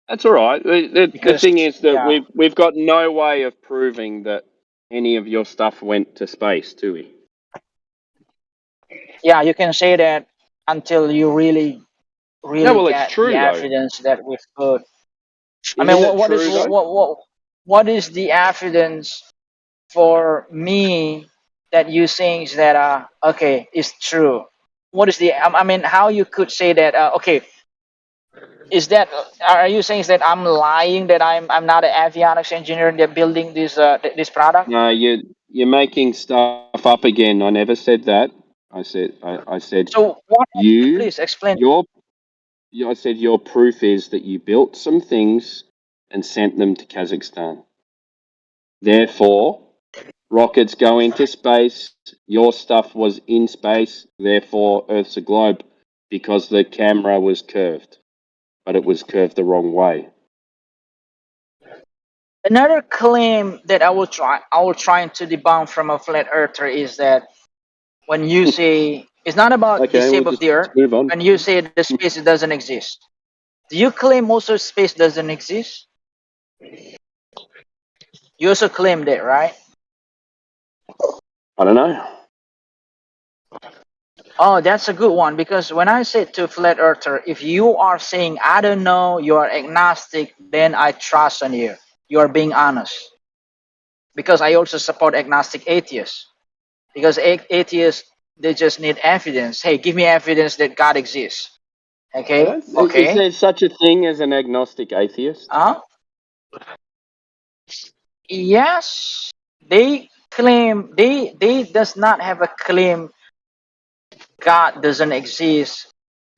That's all right. The thing is that yeah. we've got no way of proving that any of your stuff went to space, do we? Yeah, you can say that until you really well, it's get true, the though. evidence that we've put. I Isn't mean, it what is true, though? what is the evidence for me that you saying is that okay, it's true? What is the I mean, how you could say that okay? Is that are you saying that I'm lying, that I'm not an avionics engineer that building this product? No, you're making stuff up again. I never said that. I said So what? you. Please explain. I said your proof is that you built some things and sent them to Kazakhstan. Therefore, rockets go into space. Your stuff was in space. Therefore, Earth's a globe because the camera was curved, but it was curved the wrong way. Another claim that I will trying to debunk from a flat earther is that when you say it's not about the shape of the Earth, move on. when you say the space doesn't exist, do you claim also space doesn't exist? You also claim that, right? I don't know. Oh, that's a good one, because when I say to flat earther, if you are saying I don't know, you are agnostic, then I trust on you. you are being honest. Because I also support agnostic atheists. Because atheists, they just need evidence. Hey, give me evidence that God exists. Okay? Is Okay. there such a thing as an agnostic atheist? Yes. They claim they does not have a claim God doesn't exist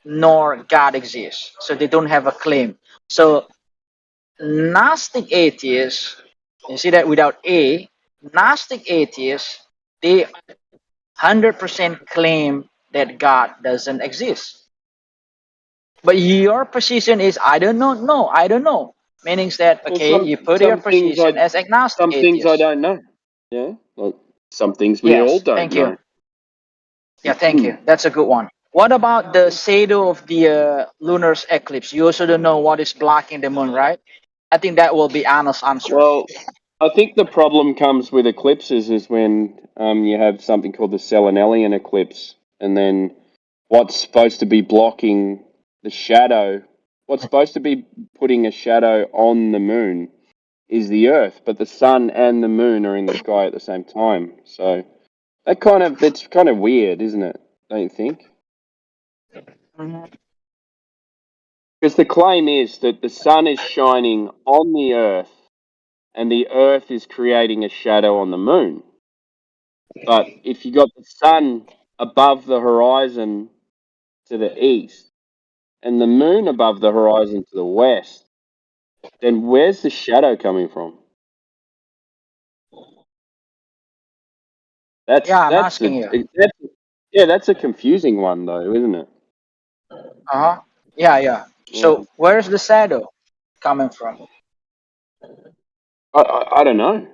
nor God exists. So they don't have a claim. So Gnostic atheists, you see that without A, Gnostic atheists, they 100% claim that God doesn't exist. But your position is, I don't know, no, I don't know. Meaning that, okay, you put your position as agnostic some things I atheist. don't know. Yeah, like some things we all Yes, don't thank know. you. Yeah, thank you. That's a good one. What about the shadow of the lunar eclipse? You also don't know what is blocking the moon, right? I think that will be Anna's answer. Well, I think the problem comes with eclipses is when you have something called the Selenelian eclipse, and then what's supposed to be blocking the shadow, what's supposed to be putting a shadow on the moon is the Earth, but the sun and the moon are in the sky at the same time. So it's kind of weird, isn't it? Don't you think? Because the claim is that the sun is shining on the Earth, and the Earth is creating a shadow on the moon. But if you got the sun above the horizon to the east and the moon above the horizon to the west, then where's the shadow coming from? That's a confusing one though, isn't it? Yeah. So where's the shadow coming from? I don't know.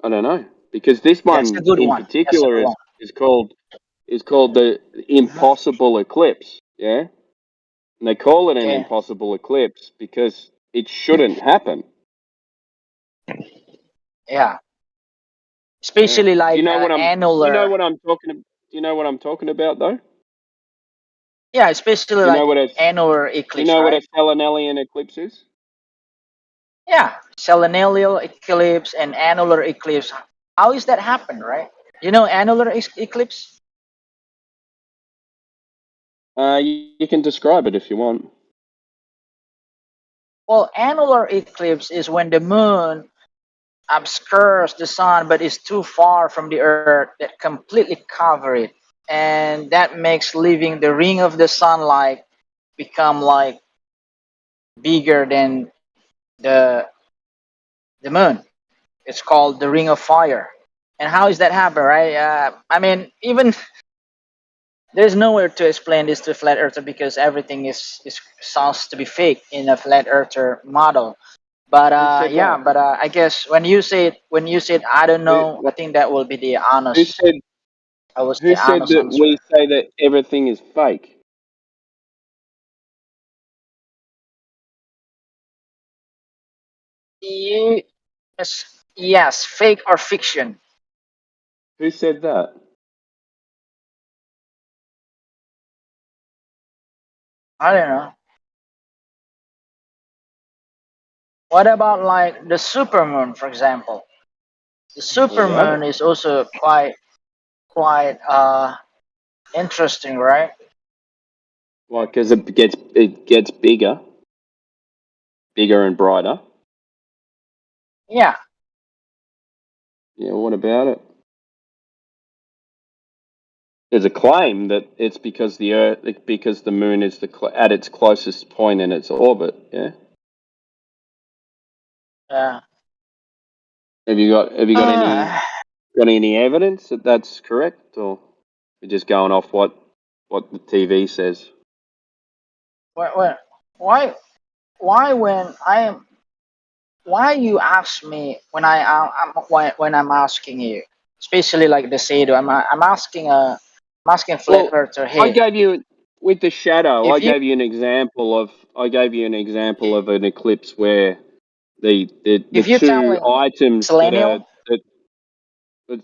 I don't know because this one in particular is called the impossible eclipse. Yeah, and they call it an impossible eclipse because it shouldn't happen. Yeah. Especially like annular. You know what I'm talking about? Do you know what I'm talking about though? Yeah, especially like annular eclipse. You know right? what a Selenelian eclipse is? Yeah, selennial eclipse and annular eclipse. How is that happen, right? You know annular eclipse? You can describe it if you want. Well, annular eclipse is when the moon obscures the sun but is too far from the earth that completely cover it. And that makes leaving the ring of the sunlight become like bigger than the the moon. It's called the ring of fire. And how is that happen, right? I mean, even there's nowhere to explain this to a flat earther because everything is sounds to be fake in a flat earther model. But I guess when you say I don't know, I think that will be the honest. Who said that we say that everything is fake? Yes, fake or fiction. Who said that? I don't know. What about like the supermoon, for example? The supermoon is also quite interesting, right? Like, because it gets bigger and brighter. Yeah. Yeah. What about it? There's a claim that it's because the moon is at its closest point in its orbit. Yeah. Yeah. Have you got any evidence that that's correct, or you're just going off what the TV says? Why when I am why you ask me when I'm asking you, especially like the shadow, I'm asking flat earther. Hey, I gave you with the shadow. If I you- gave you an example of an eclipse where the If you two tell me items selenial,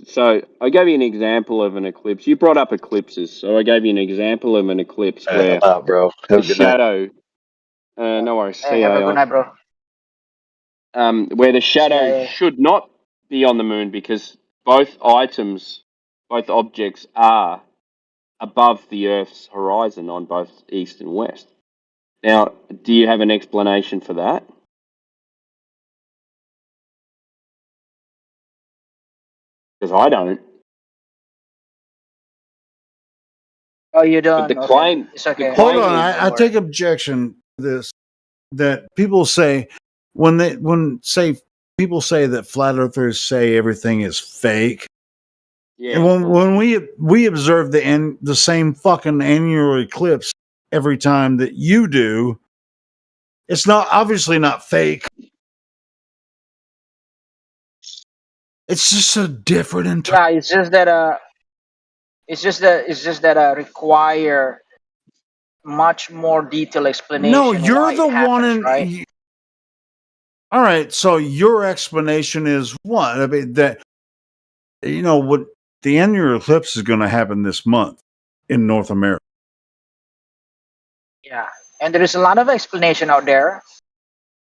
so I gave you an example of an eclipse. You brought up eclipses, so I gave you an example of an eclipse where bro. the shadow. No worries. hey, have a good night, bro. where the shadow should not be on the moon because both objects are above the Earth's horizon on both east and west. Now, do you have an explanation for that? Because I don't. Oh, you don't? But the claim, it's okay. Hold on, I take objection to this. That people say people say that flat earthers say everything is fake. Yeah. And when we observe the same fucking annular eclipse every time that you do, it's not obviously not fake. It's just a different Yeah, it's just that require much more detailed explanation. No, you're why the it happens, one in. right? All right, so your explanation is what? I mean, that what the annular eclipse is going to happen this month in North America. Yeah, and there is a lot of explanation out there.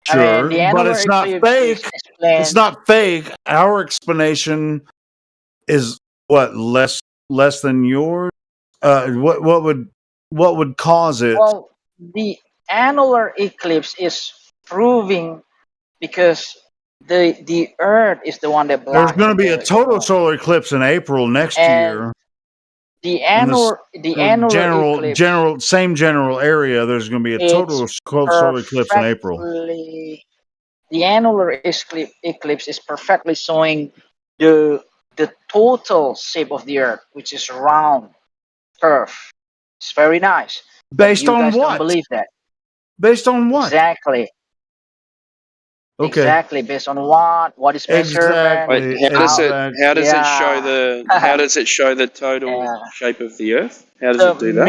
Sure, the but annular it's not eclipse is fake. explained- It's not fake. Our explanation is what less than yours. What would cause it? Well, the annular eclipse is proving because the Earth is the one that There's blocks going to be a the total moon. solar eclipse in April next And year. The In annular eclipse same general area. There's going to be a total solar eclipse in April. The annular eclipse is perfectly showing the total shape of the Earth, which is round, curve. It's very nice. Based you on guys what? Don't believe that. Based on what? Exactly. Okay. Exactly. Based on what? What is measurement? Wait, how does it show the total shape of the Earth? How does it do that?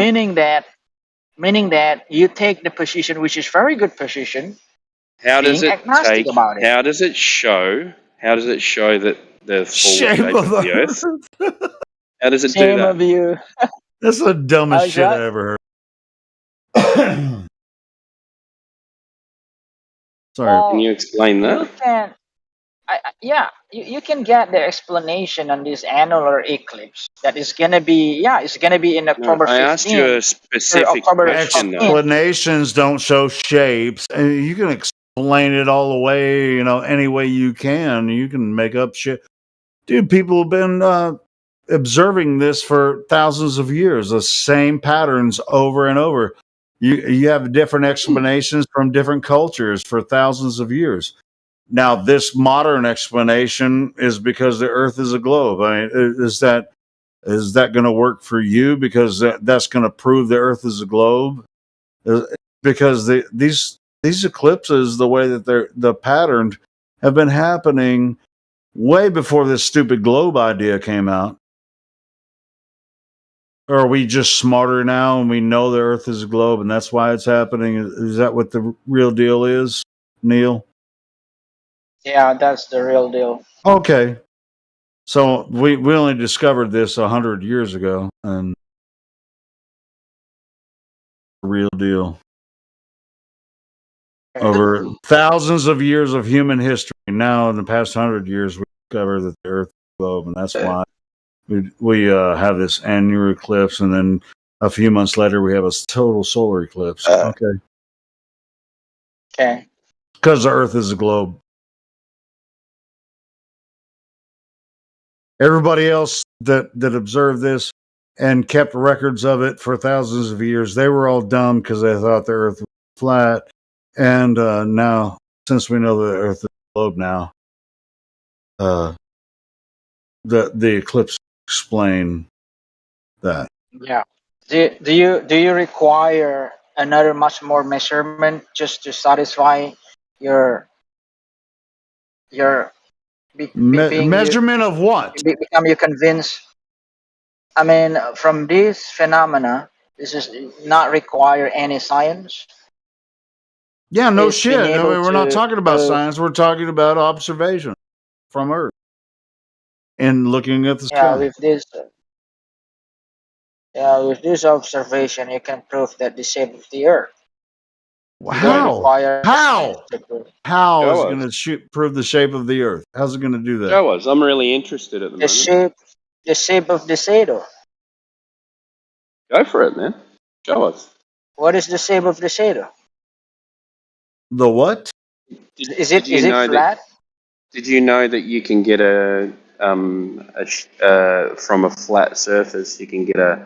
Meaning that you take the position, which is very good position. How does it agnostic about it. How does it show that the full shape of the Earth? How does it do that? Of you. That's the dumbest How's shit that? I ever heard. Sorry. Can you explain that? You can, you can get the explanation on this annular eclipse. That is gonna be, it's gonna be in October 15th. I asked you a specific question. Explanations don't show shapes, and you can explain it all the way, any way you can. You can make up shit, dude. People have been observing this for thousands of years, the same patterns over and over. You have different explanations from different cultures for thousands of years. Now, this modern explanation is because the Earth is a globe. I mean, is that going to work for you? Because that's going to prove the Earth is a globe. Because these eclipses, the way that the patterned, have been happening way before this stupid globe idea came out. Or are we just smarter now and we know the Earth is a globe and that's why it's happening? Is that what the real deal is, Neil? Yeah, that's the real deal. Okay. So we only discovered this 100 years ago, and real deal. Over thousands of years of human history. Now, in the past 100 years, we discovered that the Earth is a globe, and that's why we have this annular eclipse, and then a few months later, we have a total solar eclipse. Okay. Because the Earth is a globe. Everybody else that observed this and kept records of it for thousands of years, they were all dumb because they thought the Earth was flat. And now, since we know the Earth is a globe now, the eclipse explain that. Yeah. Do you require another much more measurement just to satisfy your measurement of what? Become you convinced? I mean, from this phenomena, this is not require any science. Yeah, no It's shit. being No, able we're not to- talking about to- science. We're talking about observation from Earth and looking at the Yeah, sky. with this observation, you can prove that the shape of the Earth. How? Fire. How? How is it Show going us. to prove the shape of the Earth? How's it going to do that? Show us. I'm really interested at the moment. The shape of the shadow. Go for it, man. Show us. What is the shape of the shadow? The what? Is it flat? Did you know that you can get from a flat surface, you can get a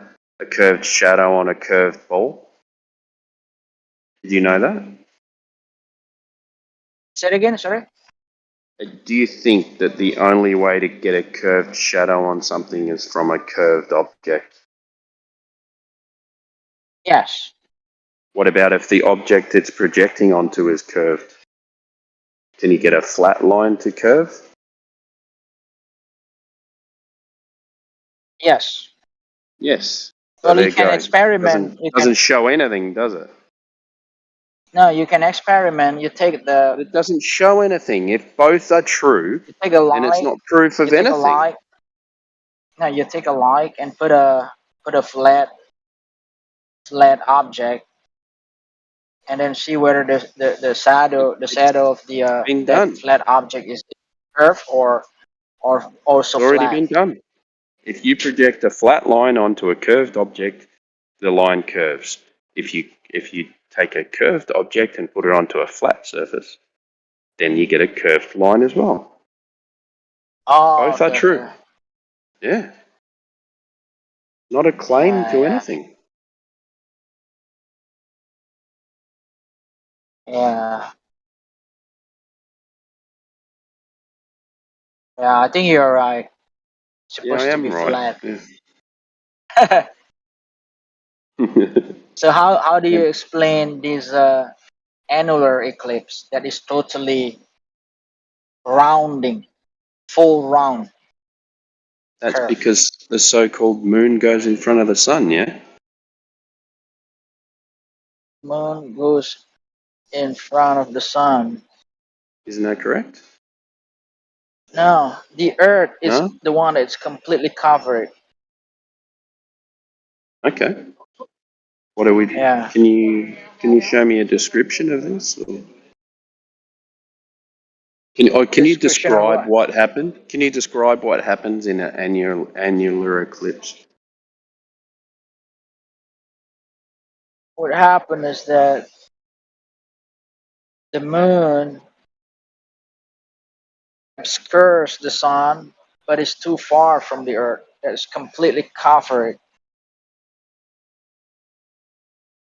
curved shadow on a curved ball? Did you know that? Say it again, sorry. Do you think that the only way to get a curved shadow on something is from a curved object? Yes. What about if the object it's projecting onto is curved? Can you get a flat line to curve? Yes. Yes. So Well, there you can go. experiment. Doesn't show anything, does it? No, you can experiment. You take But it doesn't show anything. If both are true, you take a then it's light. not proof of You take a anything. light. No, you take a light and put a flat object, and then see whether the shadow of the Been that done. flat object is curved or also It's already flat. been done. If you project a flat line onto a curved object, the line curves. If you take a curved object and put it onto a flat surface, then you get a curved line as well. Oh, Both are okay, true. okay. Yeah. Not a claim to Yeah. anything. Yeah. Yeah, I think you're right. It's Yeah, I supposed to am be right. flat. Yeah. So how do you explain this annular eclipse that is totally rounding, full round That's curve? because the so-called moon goes in front of the sun, yeah? Moon goes in front of the sun. Isn't that correct? No, the Earth is No? the one that's completely covered. Okay. What are we? Yeah. Can you show me a description of this? Or can you Description of describe what? what happened? Can you describe what happens in an annular eclipse? What happened is that the moon obscures the sun, but is too far from the Earth. It's completely covered.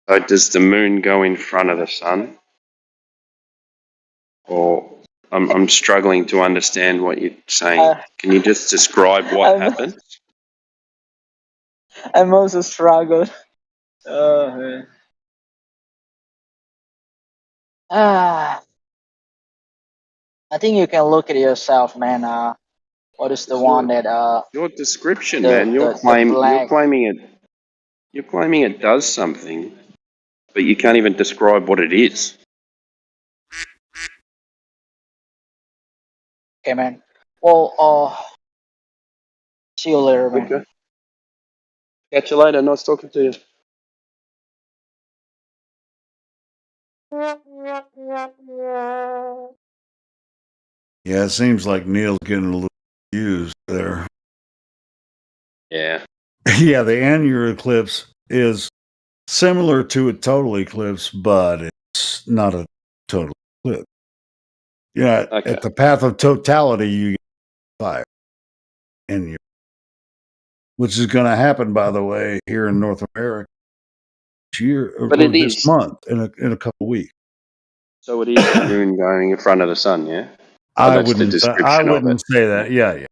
So does the moon go in front of the sun? Or I'm struggling to understand what you're saying. Can you just describe what happened? I'm also struggled. Oh, man. I think you can look at it yourself, man. What is the one that Your description, the man. You're black? claiming it does something, but you can't even describe what it is. Okay, man. Well, see you later, man. Okay. Catch you later. Nice talking to you. Yeah, it seems like Neil's getting a little used there. Yeah. Yeah, the annular eclipse is similar to a total eclipse, but it's not a total eclipse. Yeah, Okay. at the path of totality, you get fire, which is going to happen, by the way, here in North America this year But or it this is. month in a couple of weeks. So it is the moon going in front of the sun, yeah? Oh, I that's the wouldn't description of it. say that. Yeah.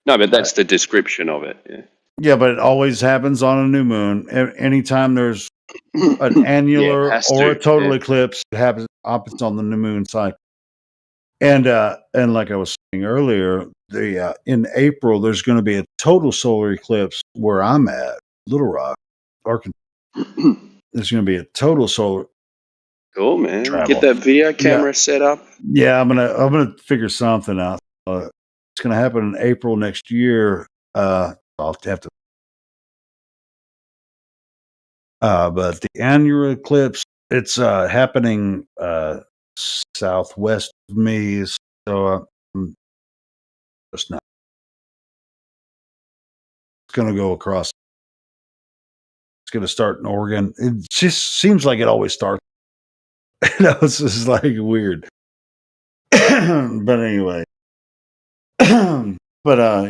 No, but that's the description of it, yeah. Yeah, but it always happens on a new moon. Anytime there's an annular has or to, a total yeah. eclipse, it happens on the new moon cycle. And like I was saying earlier, in April there's going to be a total solar eclipse where I'm at, Little Rock, Arkansas. There's going to be a total solar. Cool, man. Travel. Get that video camera set up. Yeah, I'm gonna figure something out. It's going to happen in April next year. I'll have to. But the annular eclipse it's happening southwest of me, so I'm just not. It's going to go across. It's going to start in Oregon. It just seems like it always starts. It's just like weird. But anyway,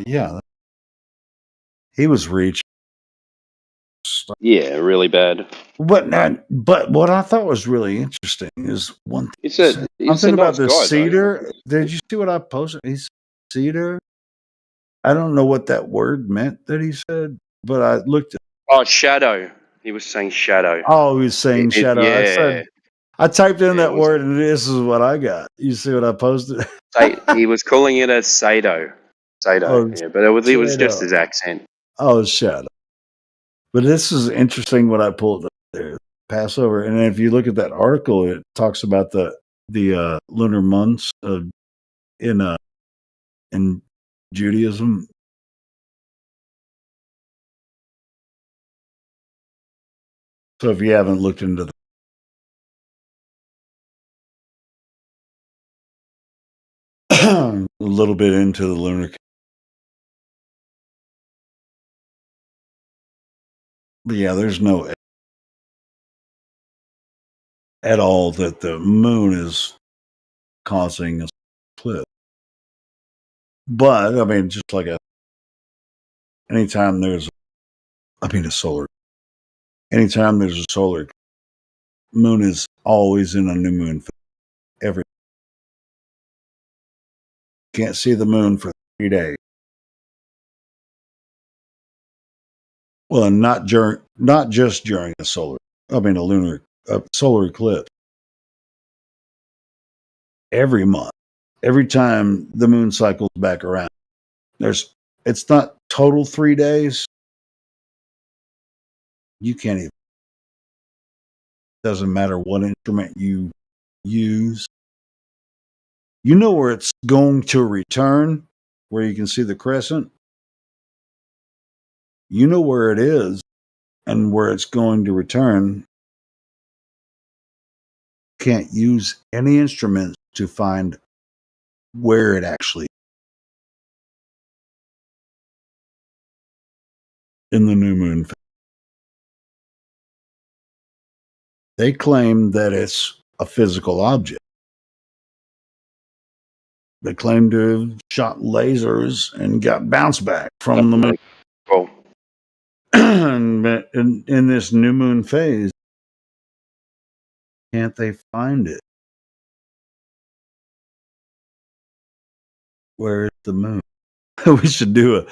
yeah, he was reaching. Yeah, really bad. But what I thought was really interesting is one thing. It's a Something about nice the guy, cedar. Did you see what I posted? He's cedar. I don't know what that word meant that he said, but I looked at. Oh, shadow. He was saying shadow. Oh, he was saying shadow. Yeah. I typed in that word, and this is what I got. You see what I posted? He was calling it a Sado. Oh, Yeah, but it was just Sado. his accent. Oh, shadow. But this is interesting what I pulled up there. Passover, and if you look at that article, it talks about the lunar months in Judaism. So if you haven't looked into a little bit into the lunar, but yeah, there's no at all that the moon is causing a eclipse. But I mean, just like anytime there's a solar, anytime there's a solar moon is always in a new moon. Every can't see the moon for 3 days. Well, and not just during a solar eclipse. Every month, every time the moon cycles back around, it's not total 3 days. You can't even. Doesn't matter what instrument you use. You know where it's going to return, where you can see the crescent. You know where it is and where it's going to return. Can't use any instruments to find where it actually in the new moon. They claim that it's a physical object. They claim to have shot lasers and got bounce back from the moon. Cool. But in this new moon phase, can't they find it? Where's the moon? We should do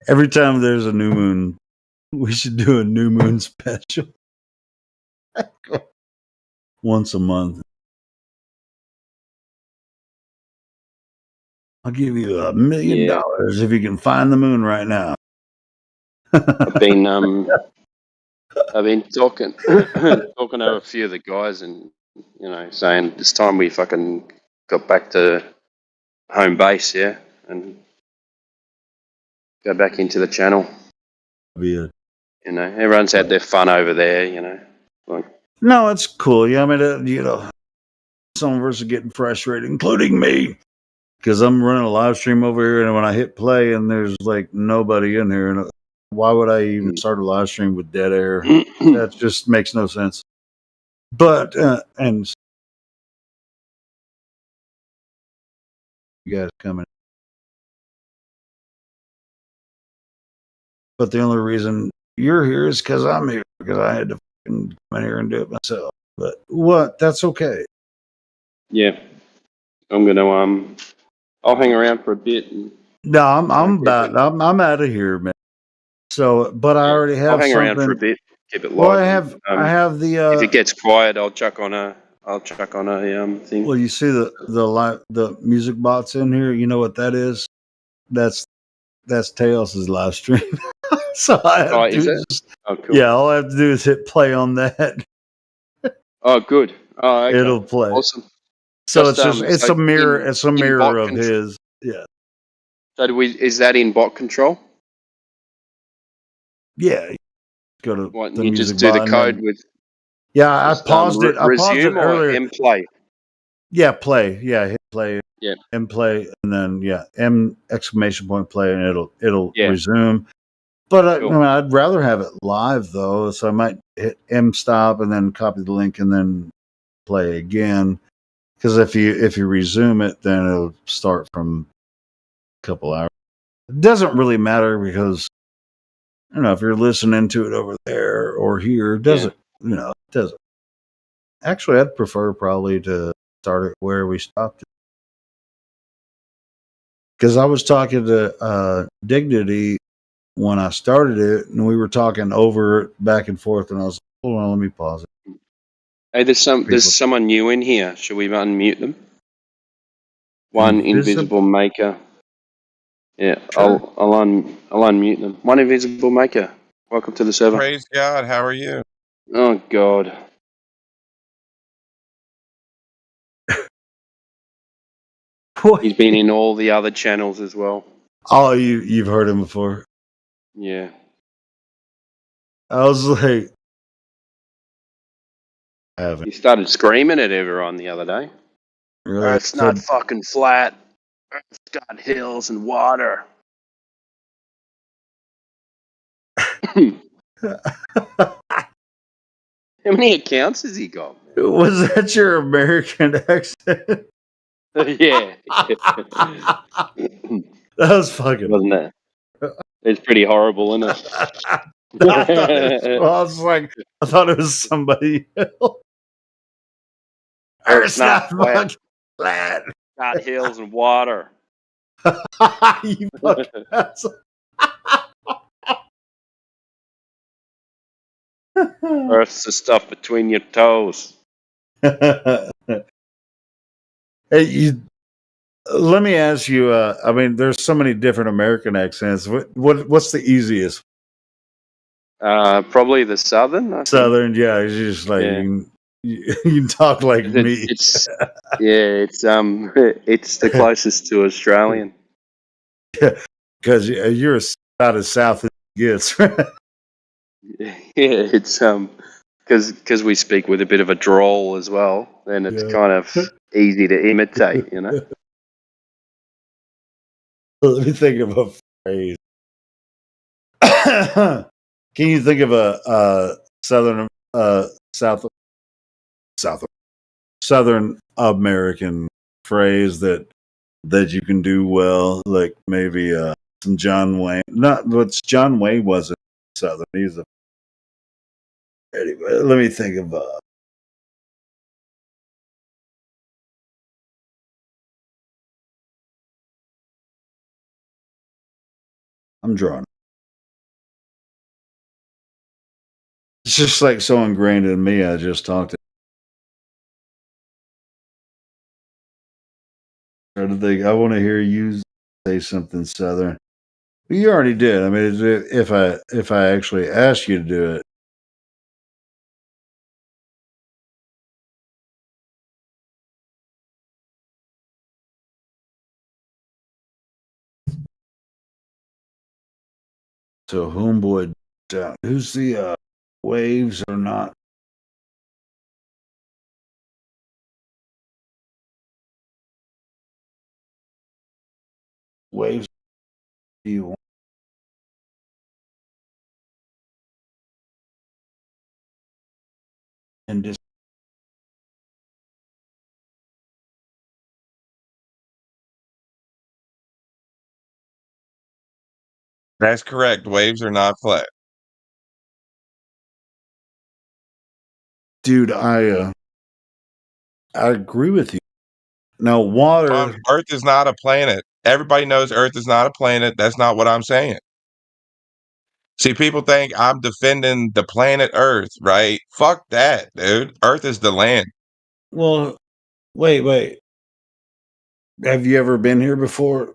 every time there's a new moon, we should do a new moon special. Once a month. I'll give you $1 million if you can find the moon right now. I've been talking to a few of the guys, and saying it's time we fucking got back to home base, and go back into the channel. Yeah. Everyone's had their fun over there. No, it's cool. Yeah, I mean, some of us are getting frustrated, including me, because I'm running a live stream over here, and when I hit play, and there's like nobody in here, and why would I even start a live stream with dead air? That just makes no sense. But and you guys coming, but the only reason you're here is because I'm here, because I had to come in here and do it myself. But that's okay. Yeah, I'm gonna I'll hang around for a bit. No, I'm out of here, man. So, but I already have. I'll hang something. around for a bit. Keep it live. Well, I have the. If it gets quiet, I'll chuck on a thing. Well, you see the music bots in here. You know what that is? That's Tails' live stream. So I have cool. Yeah, all I have to do is hit play on that. Oh, good. Oh, okay. It'll play. Awesome. So it's a mirror. It's a mirror of his. Yeah. So is that in bot control? Yeah. Go to you just do the code with. Yeah, I Just, paused it. I paused it resume or earlier. M play? Yeah, play. Yeah, hit play. Yeah. M play, and then M exclamation point play, and it'll Yeah. resume. But Cool. I'd rather have it live though, so I might hit M stop and then copy the link and then play again. Because if you resume it, then it'll start from a couple hours. It doesn't really matter because if you're listening to it over there or here, it doesn't it doesn't. Actually, I'd prefer probably to start it where we stopped it. Because I was talking to Dignity when I started it, and we were talking over it back and forth, and I was like, hold on, let me pause it. Hey, there's someone new in here. Should we unmute them? One invisible maker. Yeah, Sure. I'll unmute them. One invisible maker. Welcome to the server. Praise God. How are you? Oh God. He's been in all the other channels as well. Oh, you've heard him before. Yeah. I was like, I haven't. He started screaming at everyone the other day. Really? Earth's not fucking flat. Earth's got hills and water. How many accounts has he got? Was that your American accent? Yeah. That was fucking. Wasn't it? It's pretty horrible, isn't it? I thought it was somebody else. Earth's not fucking flat. Got hills and water. You fucking asshole. Earth's the stuff between your toes. Hey, let me ask you. I mean, there's so many different American accents. What's the easiest? Probably the Southern. I think. Southern, yeah. It's just like you can talk like me. It's it's the closest to Australian. Because you're about as south as it gets. Yeah, it's because we speak with a bit of a drawl as well, then it's kind of easy to imitate, you know. Let me think of a phrase. Can you think of a southern Southern American phrase that you can do well, like maybe some John Wayne? Not what's John Wayne wasn't Southern. He's a anyway. Let me think of I'm drawing. It's just like so ingrained in me. I just talked to. I think I want to hear you say something Southern. But you already did. I mean, if I actually asked you to do it. So homeboy down. Who's the waves or not? Waves. Do you want? And just That's correct. Waves are not flat. dude, I agree with you. Now, water. Earth is not a planet. Everybody knows Earth is not a planet. That's not what I'm saying. See, people think I'm defending the planet Earth, right? Fuck that, dude. Earth is the land. Well, wait. Have you ever been here before?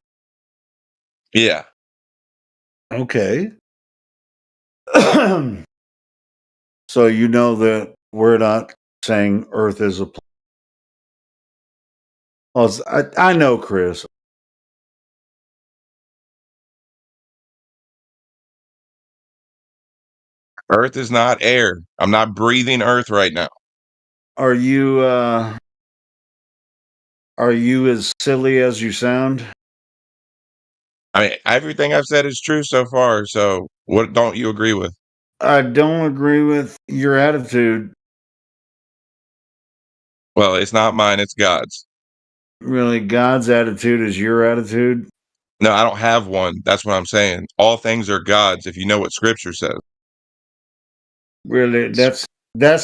Yeah. Okay. So you know that we're not saying Earth is a planet. Well, I know, Chris. Earth is not air. I'm not breathing Earth right now. Are you as silly as you sound? I mean, everything I've said is true so far. So what don't you agree with? I don't agree with your attitude. Well, it's not mine, it's God's. Really, God's attitude is your attitude? No, I don't have one. That's what I'm saying. All things are God's if you know what scripture says. Really, that's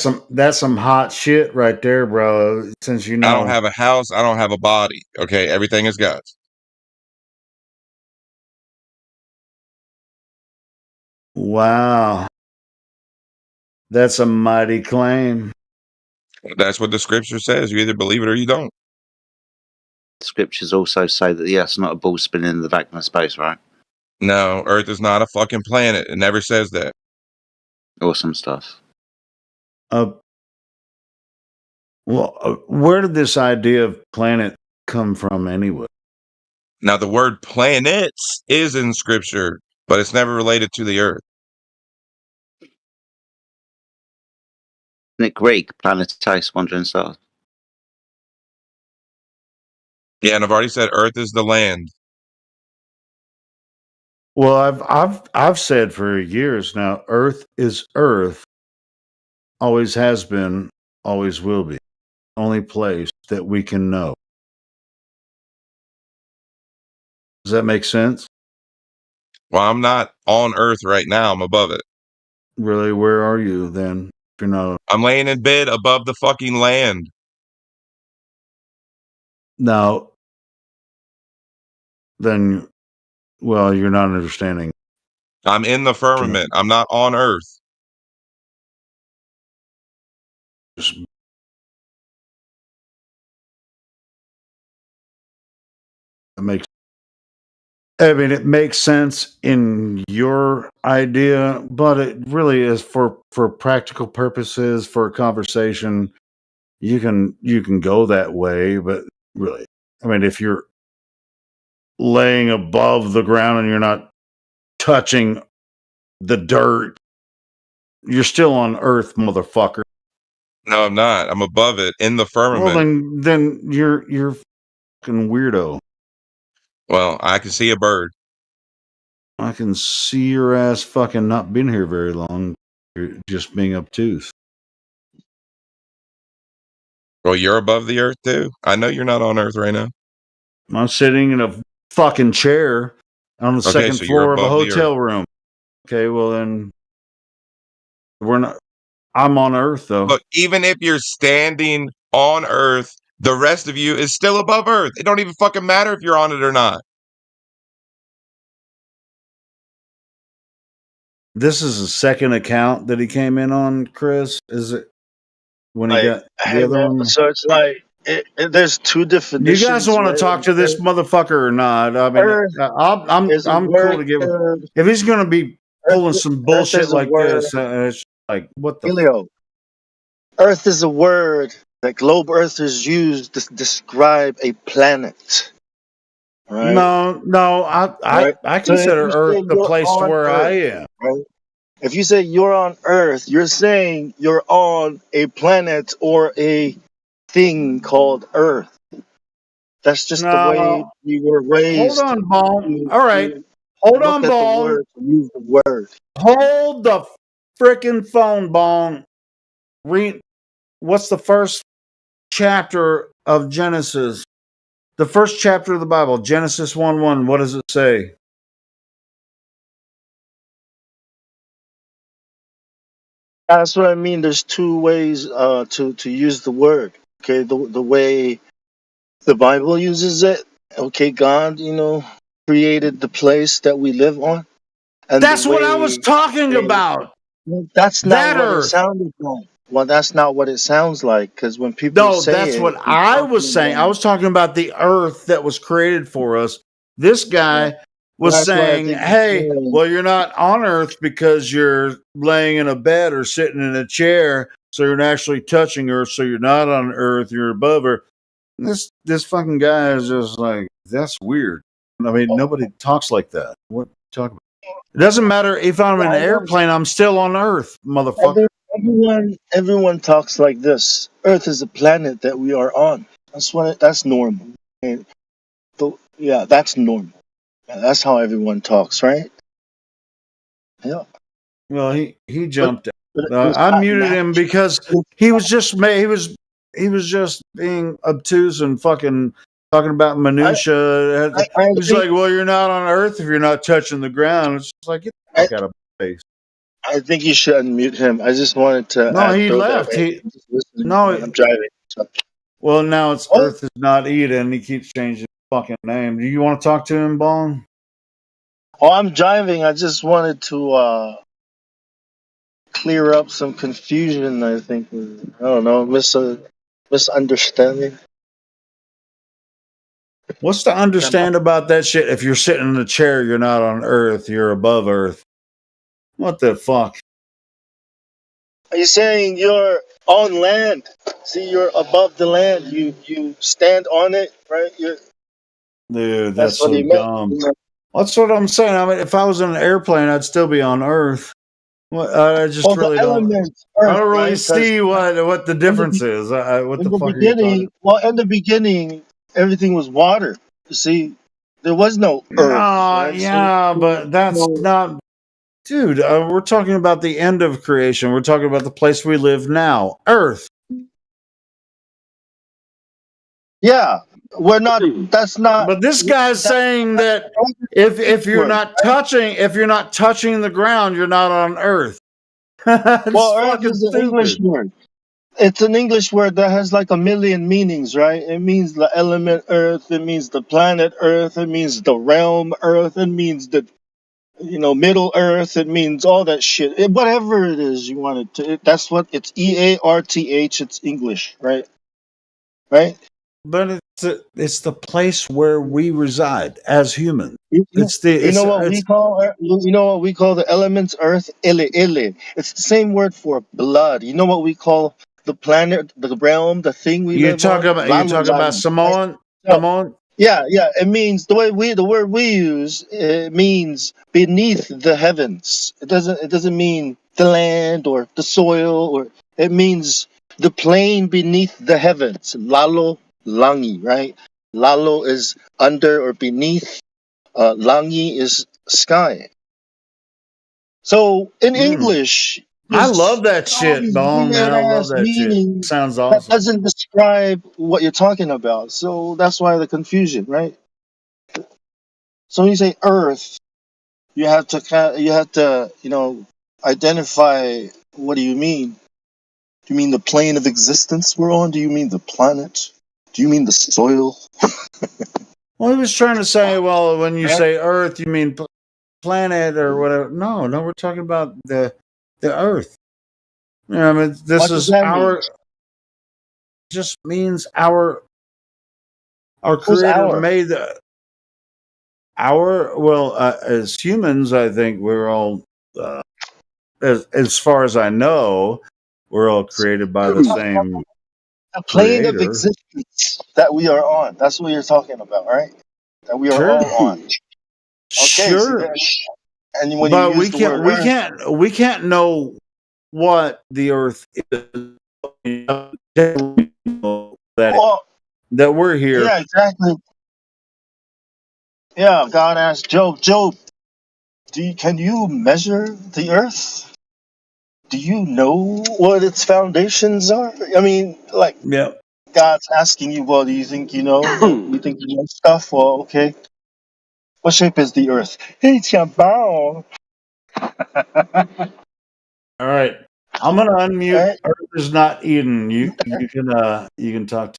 some hot shit right there, bro. Since you know I don't have a house, I don't have a body. Okay, everything is God's. Wow. That's a mighty claim. That's what the scripture says. You either believe it or you don't. Scriptures also say that the Earth's not a ball spinning in the vacuum of space, right? No, Earth is not a fucking planet. It never says that. Awesome stuff. Where did this idea of planet come from anyway? Now, the word planets is in scripture, but it's never related to the Earth. Isn't it Greek? Planetes, wandering stars. Yeah, and I've already said Earth is the land. Well, I've said for years now, Earth is Earth. Always has been, always will be. Only place that we can know. Does that make sense? Well, I'm not on Earth right now. I'm above it. Really, where are you then? If you're not. I'm laying in bed above the fucking land. Now, then, well, you're not understanding. I'm in the firmament. I'm not on Earth. It makes sense in your idea, but it really is for practical purposes, for a conversation. You can go that way, but really, I mean, if you're laying above the ground and you're not touching the dirt, you're still on Earth, motherfucker. No, I'm not. I'm above it in the firmament. Well, then you're fucking weirdo. Well, I can see a bird. I can see your ass fucking not been here very long. You're just being obtuse. Well, you're above the Earth too. I know you're not on Earth right now. I'm sitting in a fucking chair on the second floor of a hotel room. Okay, well then we're not. I'm on Earth though. Look, even if you're standing on Earth, the rest of you is still above Earth. It don't even fucking matter if you're on it or not. This is a second account that he came in on, Chris. Is it when he got the other one? So it's like there's two definitions. You guys want to talk to this motherfucker or not? I mean, I'm cool to give him. If he's going to be pulling some bullshit like this, it's like what the Helio. Earth is a word that globe earthers use to describe a planet. Right? No, I consider Earth the place to where I am. Right? If you say you're on Earth, you're saying you're on a planet or a thing called Earth. That's just the way you were raised. Hold on, Bone. All right. Hold on, Bone. Use the word. Hold the freaking phone, Bone. Read. What's the first chapter of Genesis? The first chapter of the Bible, Genesis 1:1. What does it say? That's what I mean. There's two ways to use the word. Okay, the way the Bible uses it. Okay, God, created the place that we live on. And that's what I was talking about. That's not what it sounded like. Well, that's not what it sounds like. Because when people say that's what I was saying. I was talking about the earth that was created for us. This guy was saying, hey, well, you're not on Earth because you're laying in a bed or sitting in a chair, so you're not actually touching Earth, so you're not on Earth, you're above her. This fucking guy is just like, that's weird. I mean, nobody talks like that. What are you talking about? It doesn't matter if I'm in an airplane, I'm still on Earth, motherfucker. Everyone talks like this. Earth is a planet that we are on. That's normal. And yeah, that's normal. Yeah, that's how everyone talks, right? Yeah. Well, he jumped out. I muted him because he was just being obtuse and fucking talking about minutia. He was like, "Well, you're not on Earth if you're not touching the ground." It's just like, get the fuck out of my face. I think you should unmute him. I just wanted to. No, he left. I'm driving. So. Well, now it's Earth is not Eden. He keeps changing his fucking name. Do you want to talk to him, Bong? Oh, I'm driving. I just wanted to clear up some confusion. I think I don't know, misunderstanding. What's to understand about that shit? If you're sitting in a chair, you're not on Earth. You're above Earth. What the fuck? Are you saying you're on land? See, you're above the land. You stand on it, right? Dude, that's so dumb. That's what I'm saying. I mean, if I was in an airplane, I'd still be on Earth. I just really don't. I don't really see what the difference is. What the fuck are you talking? Well, in the beginning, everything was water. You see, there was no Earth. Right? Yeah, but that's not. Dude, we're talking about the end of creation. We're talking about the place we live now, Earth. Yeah, we're not. That's not. But this guy's saying that if you're not touching the ground, you're not on Earth. Well, Earth is an English word. It's an English word that has like a million meanings, right? It means the element Earth. It means the planet Earth. It means the realm Earth. It means the Middle Earth. It means all that shit. Whatever it is you want it to. That's what it's. EARTH. It's English, right? Right. But it's the place where we reside as humans. You know what we call the elements Earth? Ile. It's the same word for blood. You know what we call the planet, the realm, the thing we live on? You talk about Samoan? Samoan? Yeah. It means the word we use. It means beneath the heavens. It doesn't mean the land or the soil, or it means the plane beneath the heavens. Lalo Langi, right? Lalo is under or beneath. Langi is sky. So in English, I love that shit, Bone, man. I love that shit. Sounds awesome. That doesn't describe what you're talking about. So that's why the confusion, right? So when you say Earth, you have to identify what do you mean? Do you mean the plane of existence we're on? Do you mean the planet? Do you mean the soil? Well, he was trying to say, well, when you say Earth, you mean planet or whatever. No, we're talking about the Earth. I mean, this is our. Just means our Creator made as humans. I think we're all, as far as I know, we're all created by the same. A plane of existence that we are on. That's what you're talking about, right? That we are all on. Okay, sure. And when but you use we can't know what the Earth is. That we're here. Yeah, exactly. Yeah, God asked Job, can you measure the Earth? Do you know what its foundations are? I mean, like, God's asking you, well, do you think you know? You think you know stuff? Well, okay. What shape is the Earth? It's your bow. All right. I'm gonna unmute. Right. Earth is not Eden. You can talk to.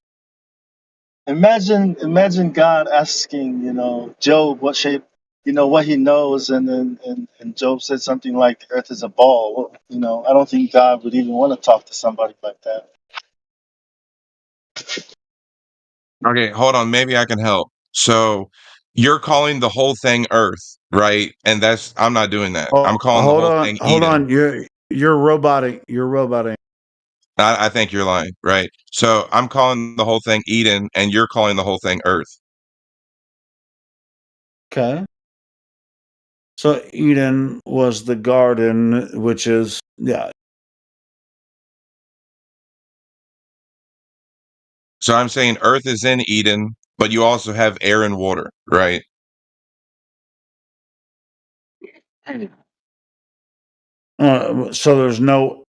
Imagine God asking, Job what shape, what he knows, and Job said something like the Earth is a ball. Well, I don't think God would even want to talk to somebody like that. Okay, hold on. Maybe I can help. So you're calling the whole thing Earth, right? And I'm not doing that. I'm calling the whole thing Eden. Hold on. You're roboting. I think you're lying, right? So I'm calling the whole thing Eden, and you're calling the whole thing Earth. Okay. So Eden was the garden, which is yeah. So I'm saying Earth is in Eden, but you also have air and water, right? So there's no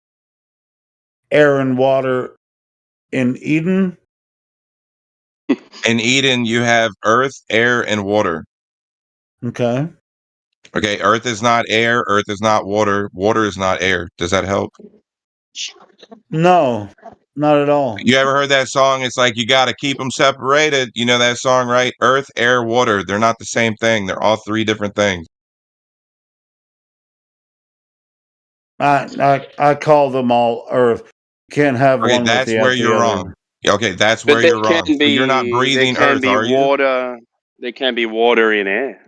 air and water in Eden. In Eden, you have earth, air, and water. Okay. Okay, earth is not air, earth is not water, water is not air. Does that help? No, not at all. You ever heard that song? It's like you got to keep them separated. You know that song, right? Earth, air, water. They're not the same thing. They're all three different things. I call them all earth. Can't have Okay, one that's without where the you're other. wrong. Okay, that's But where there you're wrong. can So you're not be breathing there can earth, be are you? water. There can be water in air.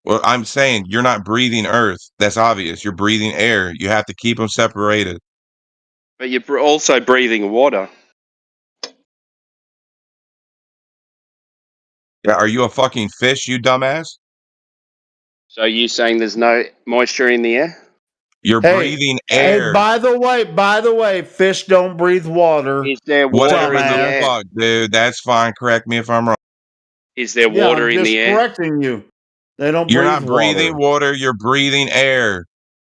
Well, I'm saying you're not breathing earth. That's obvious. You're breathing air. You have to keep them separated. But you're also breathing water. Yeah, are you a fucking fish, you dumbass? So you saying there's no moisture in the air? You're breathing air. Hey, by the way, fish don't breathe water. Is there Whatever water in the the air? fuck, dude. That's fine. Correct me if I'm wrong. Is there Yeah, water I'm in just the air? correcting you. They don't You're breathe not breathing water. You're breathing air.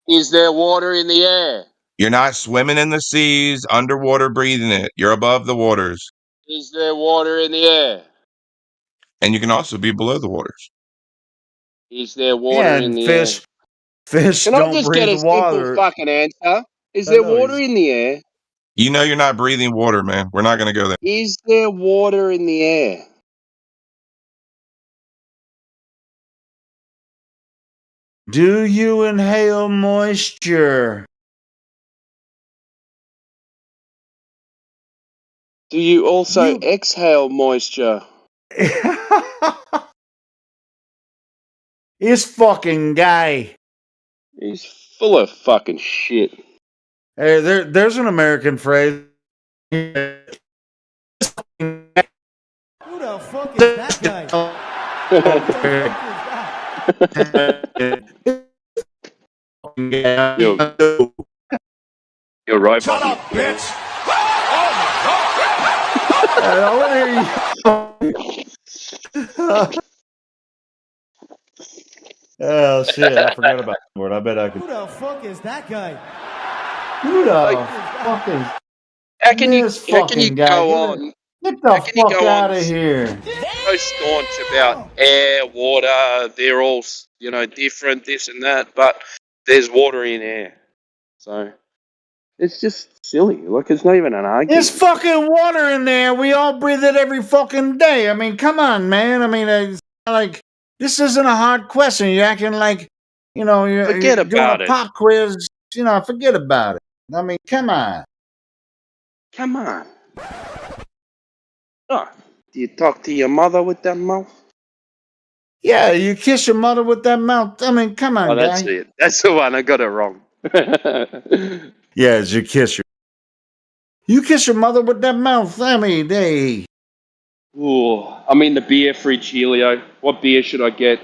Is there water in the air? You're not swimming in the seas, underwater breathing it. You're above the waters. Is there water in the air? And you can also be below the waters. Is there water Yeah, in the air? fish Can I don't just get breathe a simple water. fucking answer? Is I there know, water in the air? You know you're not breathing water, man. We're not going to go there. Is there water in the air? Do you inhale moisture? Do you also exhale moisture? He's fucking gay. He's full of fucking shit. Hey, there's an American phrase. Who the fuck is that guy? You're right, Shut buddy. up, bitch! I want to hear you. Oh shit! I forgot about the word. I bet I could. Who the fuck is that guy? Who the fucking? How can you fucking guy? go on? Get the fuck out of here! So staunch about air, water. They're all different, this and that, but there's water in air. So it's just silly. Like it's not even an argument. There's fucking water in there. We all breathe it every fucking day. I mean, come on, man. I mean, it's like this isn't a hard question. You're acting like, you're doing about a it. pop quiz. Forget about it. I mean, come on. Come on. Oh, do you talk to your mother with that mouth? Yeah, you kiss your mother with that mouth. I mean, come on, Oh, that's guy. it. That's the one. I got it wrong. Yeah, you kiss your mother with that mouth. I mean, hey. Ooh, I'm in the beer fridge, Helio. What beer should I get?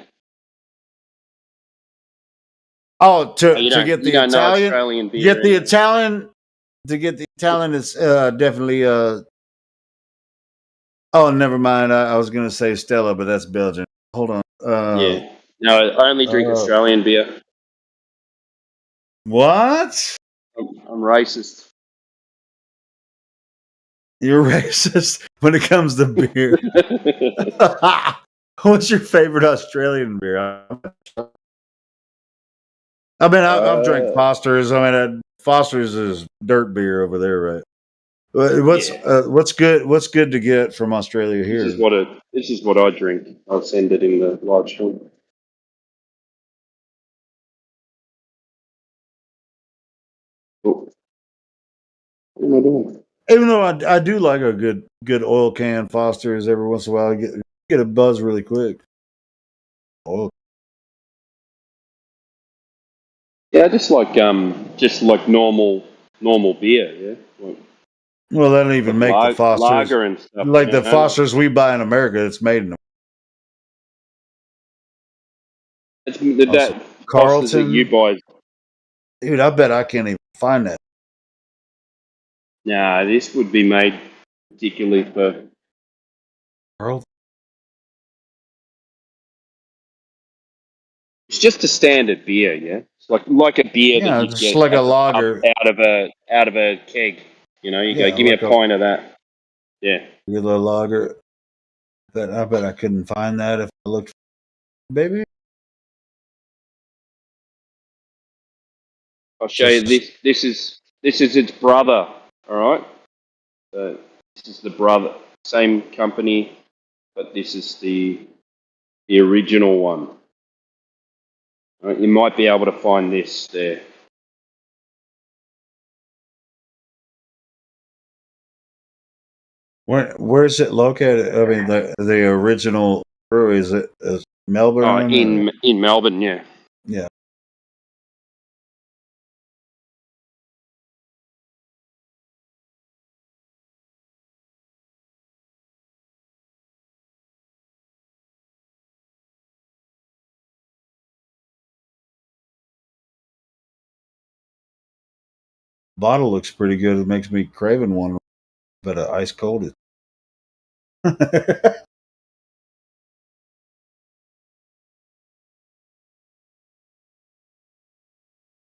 Oh, to You don't get the know Italian, Australian beer. get the Italian. To get the Italian is definitely. Oh, never mind. I was gonna say Stella, but that's Belgian. Hold on. Yeah. No, I only drink Australian beer. What? I'm racist. You're racist when it comes to beer. What's your favorite Australian beer? I mean, I've drank Foster's. I mean, Foster's is dirt beer over there, right? What's good? What's good to get from Australia here? This is what I drink. I'll send it in the live stream. Oh. What am I doing? Even though I do like a good oil can Foster's every once in a while, I get a buzz really quick. Oil. Yeah, just like normal beer. Yeah. Well, they don't even make the Fosters. Lager and stuff. Like the Fosters we buy in America, it's made in. Foster's that you Carlton. buy. Dude, I bet I can't even find that. Nah, this would be made particularly for Carlton. It's just a standard beer, yeah. It's like a beer that Yeah, you it's get like a at the pub lager. out of a keg. You know, you go, Yeah, give me a like a pint of that. Yeah. regular lager. I bet I couldn't find that if I looked, baby. I'll show you this. This is its brother. All right. So this is the brother, same company, but this is the original one. All right, you might be able to find this there. Where's it located? I mean, the original brewery is Melbourne? Oh, in Melbourne, yeah. Yeah. Bottle looks pretty good. It makes me craving one, but ice cold it.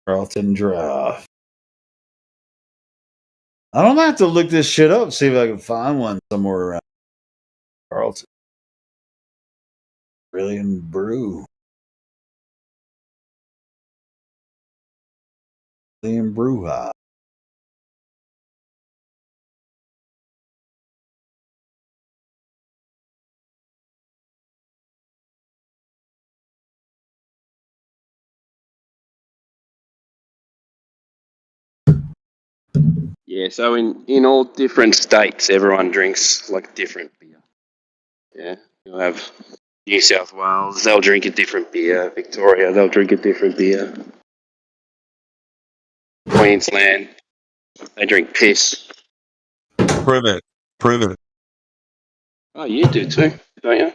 Carlton Draft. I don't have to look this shit up, see if I can find one somewhere around Carlton. Brilliant brew. Brilliant brew hop. Yeah, so in all different states, everyone drinks like different beer. Yeah, you'll have New South Wales, they'll drink a different beer. Victoria, they'll drink a different beer. Queensland, they drink piss. Prove it. Prove it. Oh, you do too, don't you?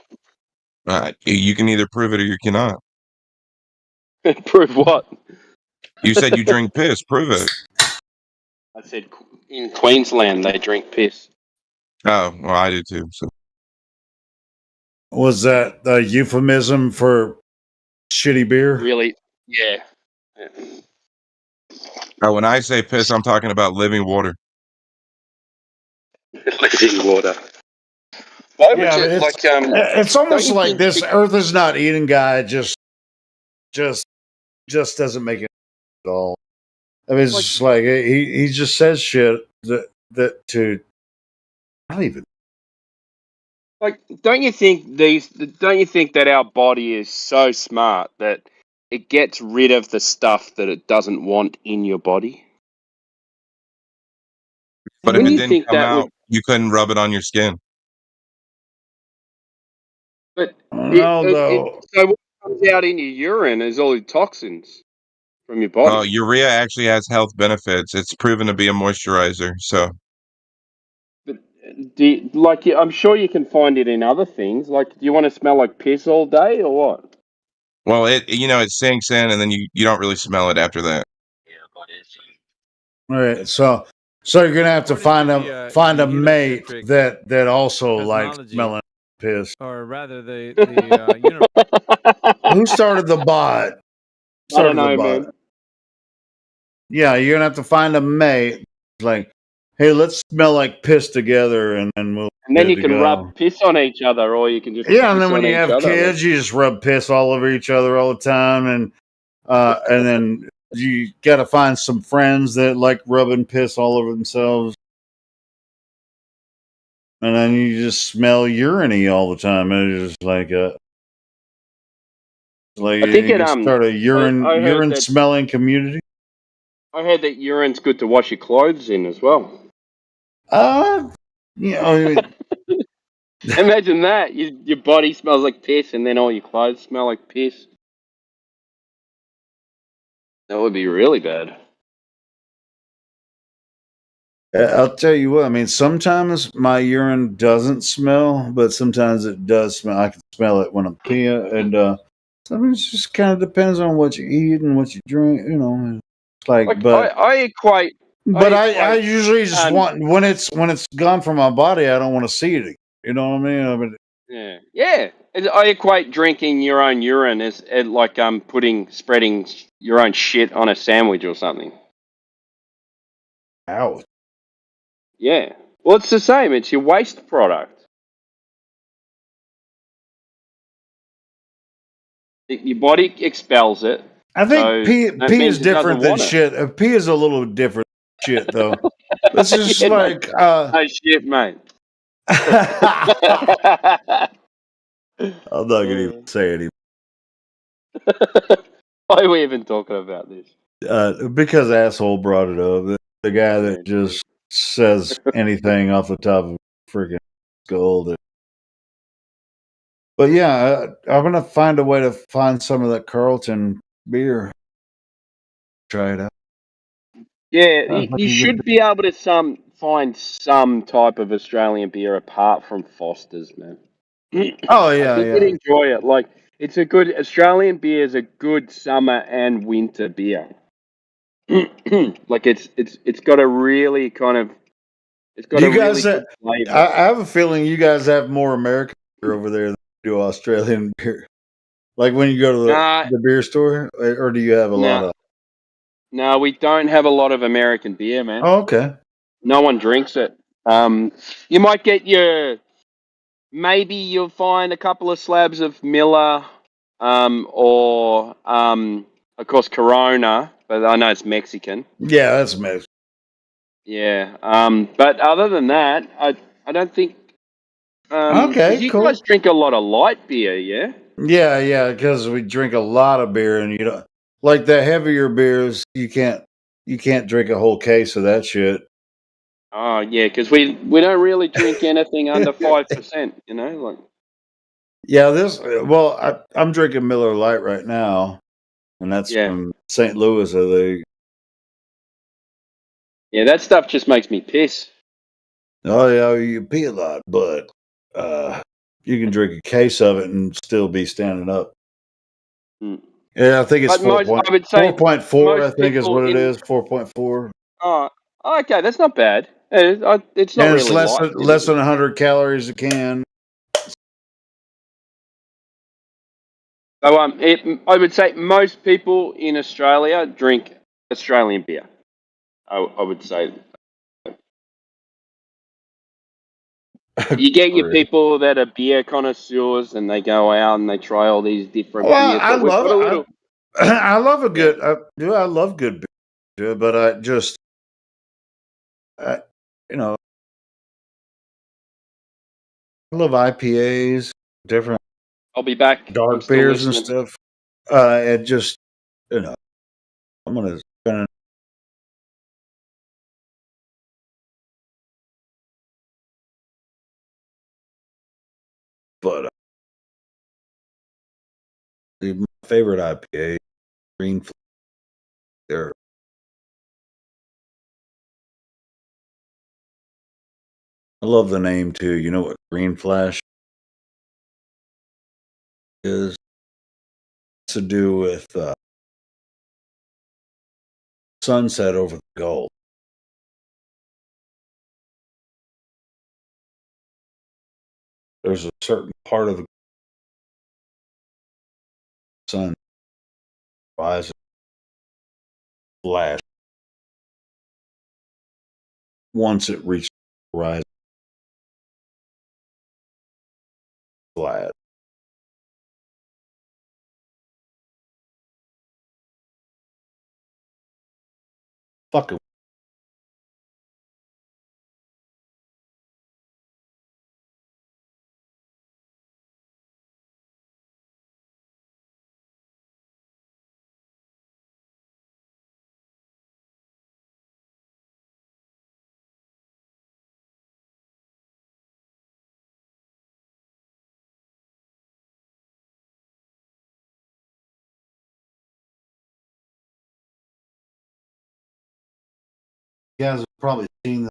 You can either prove it or you cannot. Prove what? You said you drink piss. Prove it. I said in Queensland they drink piss. Oh, well, I do too. So. Was that a euphemism for shitty beer? Really? Yeah. When I say piss, I'm talking about living water. Living water. Why would Yeah, you, it's almost don't you like think this Earth is not eating guy just doesn't make it at all. I mean, it's just like he just says shit that to I don't even. Like, don't you think that our body is so smart that it gets rid of the stuff that it doesn't want in your body? But When if it you didn't think come that out, would, you couldn't rub it on your skin. but No, so what comes out in your urine is all the toxins from your body. Oh, urea actually has health benefits. It's proven to be a moisturizer. So, But I'm sure you can find it in other things. Like, do you want to smell like piss all day or what? well, it sinks in, and then you don't really smell it after that. All right, so you're gonna have to find a mate that also likes smelling piss. Or rather, the Who started the bot? I don't know, man. Yeah, you're gonna have to find a mate. Like, hey, let's smell like piss together, and then we'll. And then good you to can go. rub piss on each other, or you can just Yeah, and piss then when on you each have other. kids, you just rub piss all over each other all the time, and then you got to find some friends that like rubbing piss all over themselves, and then you just smell urine all the time, and it's just like I think you can start a urine I heard that- smelling community. I heard that urine's good to wash your clothes in as well. Imagine that. Your body smells like piss and then all your clothes smell like piss. That would be really bad. I'll tell you what. I mean, sometimes my urine doesn't smell, but sometimes it does smell. I can smell it when I'm peeing, and So, I mean, it just kind of depends on what you eat and what you drink. You know, it's like, but I equate. I usually just want when it's gone from my body. I don't want to see it again. You know what I mean? I mean, Yeah. I equate drinking your own urine as like spreading your own shit on a sandwich or something. ouch. Yeah. Well, it's the same. It's your waste product. Your body expels it. I think So pee that pee is means it doesn't different than want it. shit. Pee is a little different than shit though. It's just Yeah, no, like no shit, mate. I'm not gonna even say anything Why are we even talking about this? because asshole brought it up. The guy that just says anything off the top of his freaking skull. But yeah, I'm gonna find a way to find some of that Carlton beer. Try it out. Yeah, If I you can get should be able to find some type of Australian beer apart from Foster's, man. Oh I yeah, think you'd yeah. enjoy it. Like it's a good Australian beer is a good summer and winter beer. Like it's got a really kind of it's got Do a you really guys? good flavor. I have a feeling you guys have more American beer over there than you do Australian beer. Like when you go to Nah, the beer store, or do you have a lot nah, of? no, we don't have a lot of American beer, man. Oh, okay. No one drinks it. You might get maybe you'll find a couple of slabs of Miller, or of course Corona, but I know it's Mexican. Yeah, that's Mexican. Yeah. But other than that, I don't think. Because Okay, you cool. guys drink a lot of light beer, yeah? Yeah, yeah, because we drink a lot of beer, and you know, like the heavier beers, you can't drink a whole case of that shit. Oh, yeah, because we don't really drink anything under 5%. You know, like Yeah, I'm drinking Miller Lite right now, and that's yeah, from St. Louis, I think. yeah. That stuff just makes me piss. Oh yeah, you pee a lot, but you can drink a case of it and still be standing up. Mm. Yeah, I think it's But I would say 4.4. I most think is people what it in. is. 4.4, Oh, okay, that's not bad. It's not and it's really light. less than 100 calories a can. So I would say most people in Australia drink Australian beer. I would say. You get your people that are beer connoisseurs, and they go out and they try all these different Well, beers. But we've got a little. I love a good. I love good beer, but I just, I, you know, I love IPAs, different I'll be back. I'm dark still beers and listening. stuff. It just, you know, I'm gonna spend. But my favorite IPA, Green Flag. There, I love the name too. You know what Green Flash is? It's to do with sunset over the Gulf. There's a certain part of the sun rises, flash once it reaches the horizon, flat. Fucking you guys have probably seen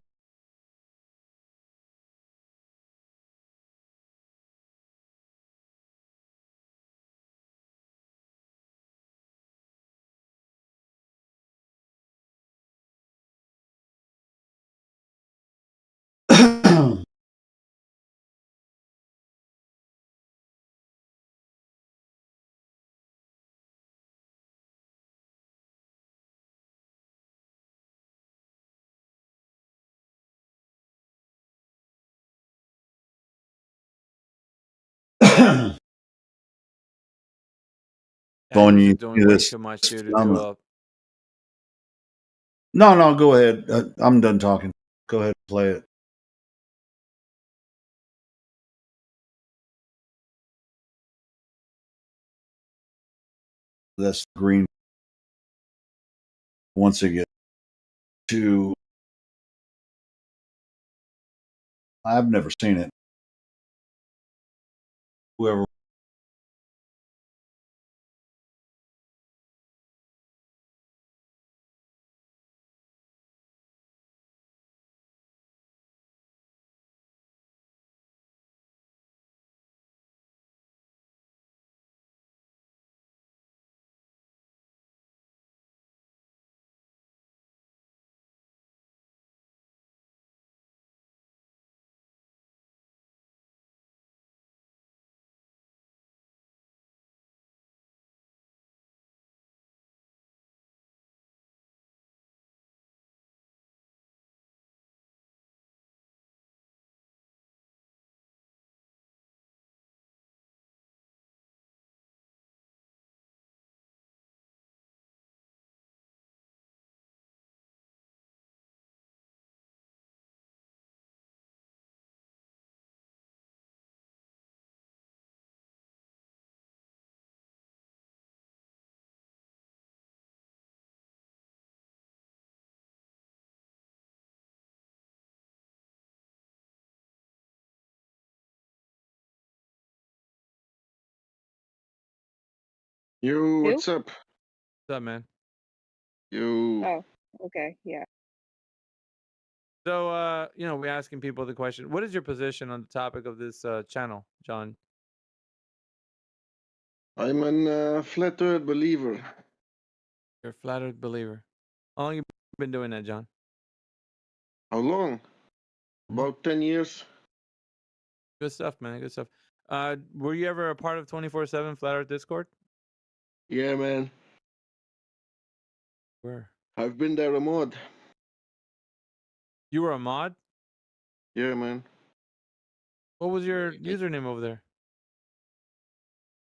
Phone This you is doing do way this. too much, dude, to I'm do not- up. No, go ahead. I'm done talking. Go ahead and play it. That's green. Once again, to I've never seen it. Whoever. Yo, what's up? What's up, man? Yo. Oh, okay, yeah. So, we're asking people the question: what is your position on the topic of this channel, John? I'm a flat earth believer. You're a flat Earth believer. How long you been doing that, John? How long? Hmm? About 10 years. Good stuff, man. Good stuff. Were you ever a part of 24/7 Flat Earth Discord? Yeah, man. Where? I've been there a mod. You were a mod? Yeah, man. What was your username over there?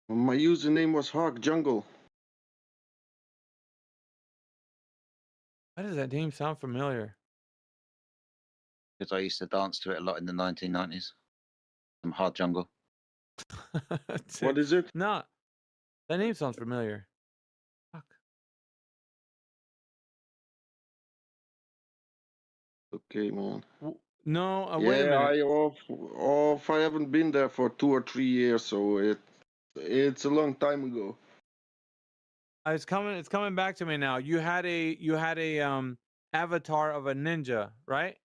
My username was Hawk Jungle. Why does that name sound familiar? Because I used to dance to it a lot in the 1990s. Some hard jungle. What is it? No, that name sounds familiar. Fuck. Okay, man. No, wait a Yeah, minute. I haven't been there for 2 or 3 years, so it's a long time ago. It's coming back to me now. You had a avatar of a ninja, right?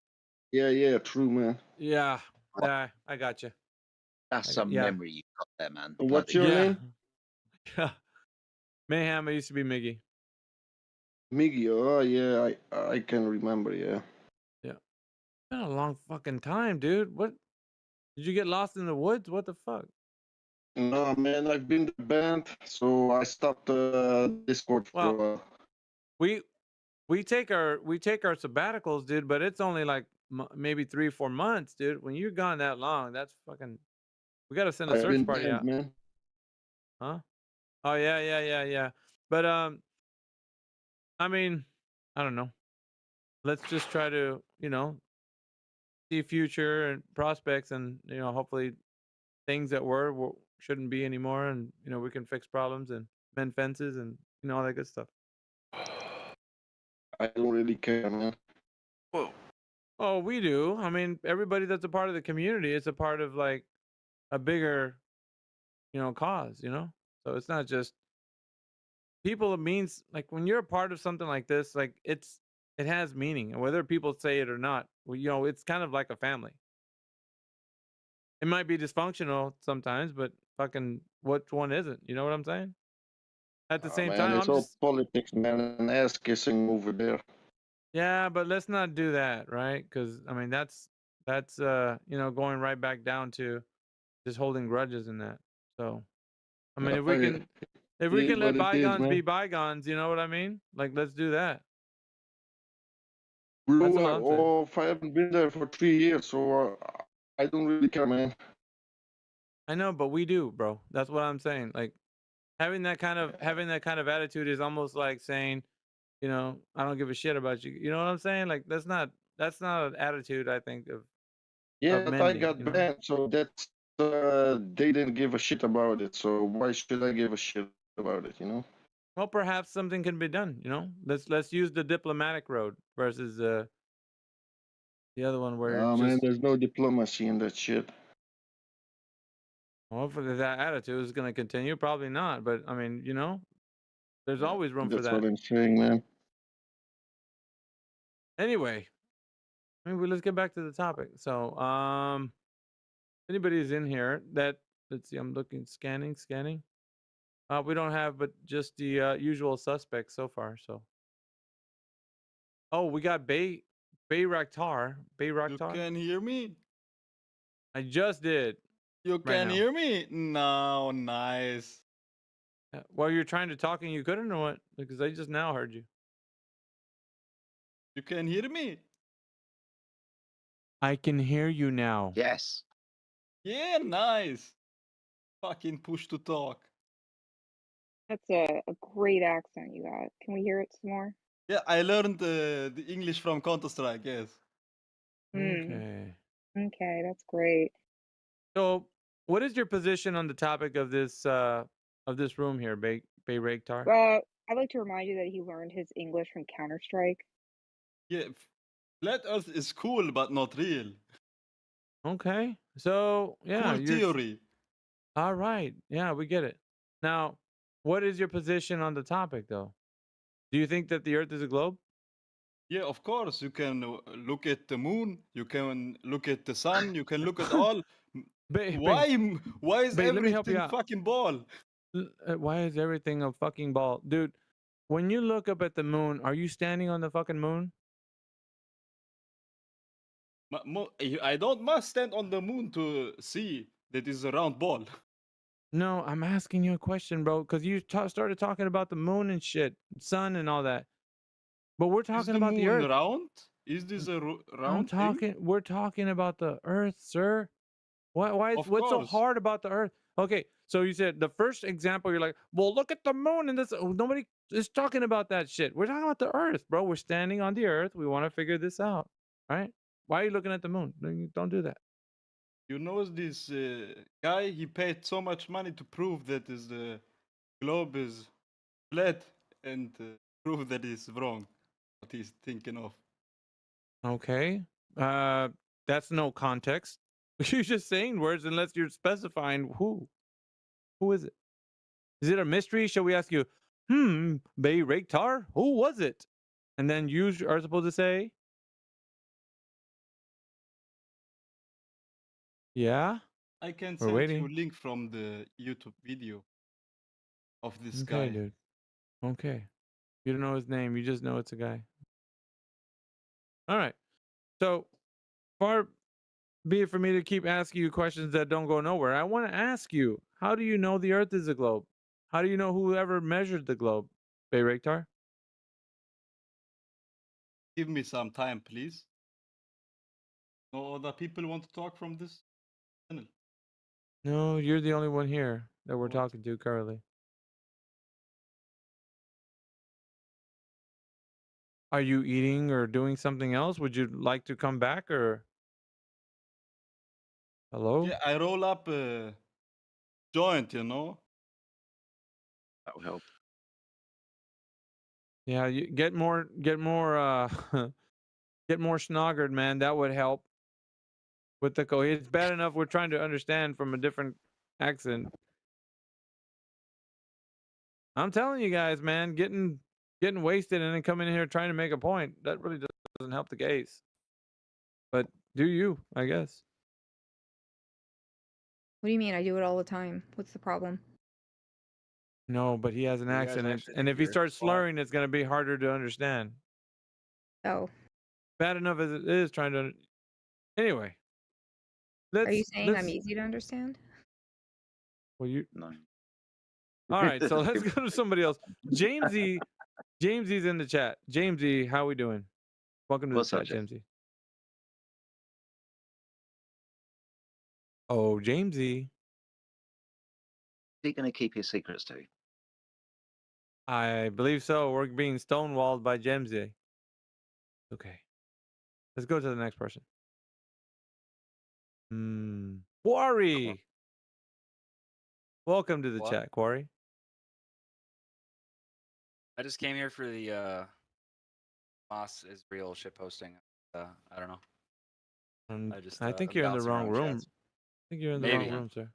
Yeah, true, man. Yeah, I got you. That's some memory you got there, man. What's your name? Yeah. Mayhem. I used to be Miggy. Miggy. Oh, yeah, I can remember, yeah. Yeah. Been a long fucking time, dude. What? Did you get lost in the woods? What the fuck? No, man, I've been banned, so I stopped Discord for a while. We take our sabbaticals, dude, but it's only like maybe 3-4 months, dude. When you're gone that long, that's fucking. We gotta send a I've search been party banned, out, man. huh? Oh yeah. But I mean, I don't know. Let's just try to see future and prospects, and hopefully things that shouldn't be anymore, and we can fix problems and mend fences and all that good stuff. I don't really care, man. Whoa. Oh, we do. I mean, everybody that's a part of the community is a part of like a bigger, cause, So it's not just people. It means like when you're a part of something like this, like it has meaning, and whether people say it or not, well, it's kind of like a family. It might be dysfunctional sometimes, but fucking which one isn't? You know what I'm saying? At the same Man, time, it's I'm all just politics, man, and ass kissing over there. yeah, but let's not do that, right? Because I mean, that's going right back down to just holding grudges in that. So, I mean, if we can is let what it is, bygones be man. bygones, you know what I mean? Like, let's do that. Bro, That's all I'm saying. if I haven't been there for 3 years, so I don't really care, man. I know, but we do, bro. That's what I'm saying. Like, having that kind of attitude is almost like saying, you know, I don't give a shit about you. You know what I'm saying? Like that's not an attitude, I think, of Yeah, but I mending. got You know. banned, so that's they didn't give a shit about it. So why should I give a shit about it? You know? Well, perhaps something can be done. You know, let's use the diplomatic road versus the other one where Oh it's man, just, there's no diplomacy in that shit. well, if that attitude is going to continue, probably not. But I mean, you know, there's Yeah, always room for that's that. what I'm saying, man. Anyway, maybe let's get back to the topic. So, anybody's in here that, let's see, I'm looking, scanning. We don't have, but just the usual suspects so far. So, oh, we got Bay Raktar. You can hear me? I just did. You right can now. hear me? No, nice. Well, you're trying to talk and you couldn't, or what? Because I just now heard you. You can hear me? I can hear you now. Yes. Yeah, nice. Fucking push to talk. That's a great accent you got. Can we hear it some more? Yeah, I learned the English from Counter Strike. Yes. Okay. Okay, that's great. So, what is your position on the topic of this room here, Bay Raktar? I'd like to remind you that he learned his English from Counter Strike. Yeah, flat Earth is cool, but not real. Okay. So, yeah, Cool theory. All right. Yeah, we get it. Now, what is your position on the topic, though? Do you think that the Earth is a globe? Yeah, of course. You can look at the moon. You can look at the sun. You can look at all. Why is Babe, let me help you everything out. fucking ball? Why is everything a fucking ball? Dude, when you look up at the moon, are you standing on the fucking moon? I don't must stand on the moon to see that is a round ball. No, I'm asking you a question, bro, because you started talking about the moon and shit, sun and all that. But we're Is talking the about the moon Earth. round? Is this a round thing? We're talking about the Earth, sir. What's so course. hard about the Earth? Okay, so you said the first example, you're like, well, look at the moon and this. Nobody is talking about that shit. We're talking about the Earth, bro. We're standing on the Earth. We want to figure this out, right? Why are you looking at the moon? Don't do that. You know this guy? He paid so much money to prove that the globe is flat and prove that it's wrong. What he's thinking of. Okay. That's no context. You're just saying words unless you're specifying who. Who is it? Is it a mystery? Shall we ask you, Bay Raktar? Who was it? And then you are supposed to say, yeah? I can We're send waiting. you a link from the YouTube video of this Okay, guy. dude. Okay. You don't know his name. You just know it's a guy. All right. So far be it for me to keep asking you questions that don't go nowhere. I want to ask you, how do you know the Earth is a globe? How do you know whoever measured the globe? Bay Raktar? Give me some time, please. No other people want to talk from this channel. No, you're the only one here that we're talking to currently. Are you eating or doing something else? Would you like to come back or? Hello? Yeah, I roll up a joint, you know. That will help. Yeah, you get more get more snoggered, man. That would help. With the it's bad enough we're trying to understand from a different accent. I'm telling you guys, man, getting wasted and then coming in here trying to make a point, that really doesn't help the case. But do you, I guess. What do you mean? I do it all the time. What's the problem? No, but he has an You guys accent, actually and if he hear starts it. slurring, it's going to be harder to understand. Oh. Bad enough as it is trying to. Anyway, Are you saying I'm easy to understand? Well, you. No. All right, so let's go to somebody else. Jamesy's in the chat. Jamesy, how we doing? Welcome to What's the up, chat, Jamesy. Oh, Jamesy. He gonna keep his secrets too? I believe so. We're being stonewalled by Gemsy. Okay. Let's go to the next person. Quarry. Welcome to the What? chat, Quarry. I just came here for the Hamas Israel shit posting. I don't know. I think you're in the bouncing wrong around room. chats. I think you're in the Maybe. wrong room, sir.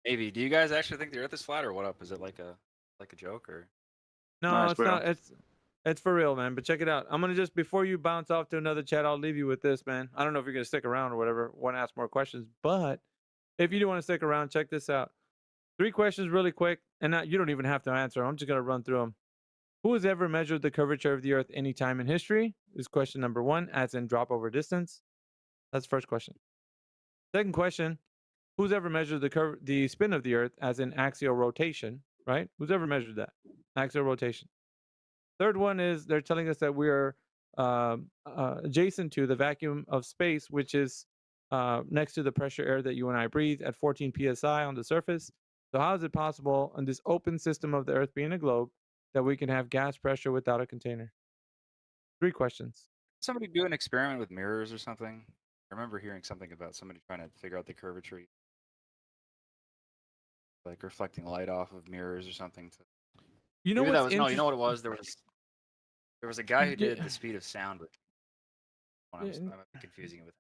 Maybe. Do you guys actually think the Earth is flat, or what up? Is it like a joke, or? No, it's not. It's for real, man. But check it out. I'm gonna just before you bounce off to another chat, I'll leave you with this, man. I don't know if you're gonna stick around or whatever. Want to ask more questions, but if you do want to stick around, check this out. 3 questions, really quick, and you don't even have to answer. I'm just gonna run through them. Who has ever measured the curvature of the Earth any time in history? Is question number 1, as in drop over distance. That's the first question. Second question: who's ever measured the spin of the Earth, as in axial rotation? Right? Who's ever measured that? Axial rotation. Third one is they're telling us that we're adjacent to the vacuum of space, which is next to the pressure air that you and I breathe at 14 psi on the surface. So how is it possible in this open system of the Earth being a globe that we can have gas pressure without a container? 3 questions. Somebody do an experiment with mirrors or something. I remember hearing something about somebody trying to figure out the curvature, like reflecting light off of mirrors or something. You know Maybe what's that was no. You know what it was? There was a guy who did Yeah. the speed of sound. With I might be confusing it with.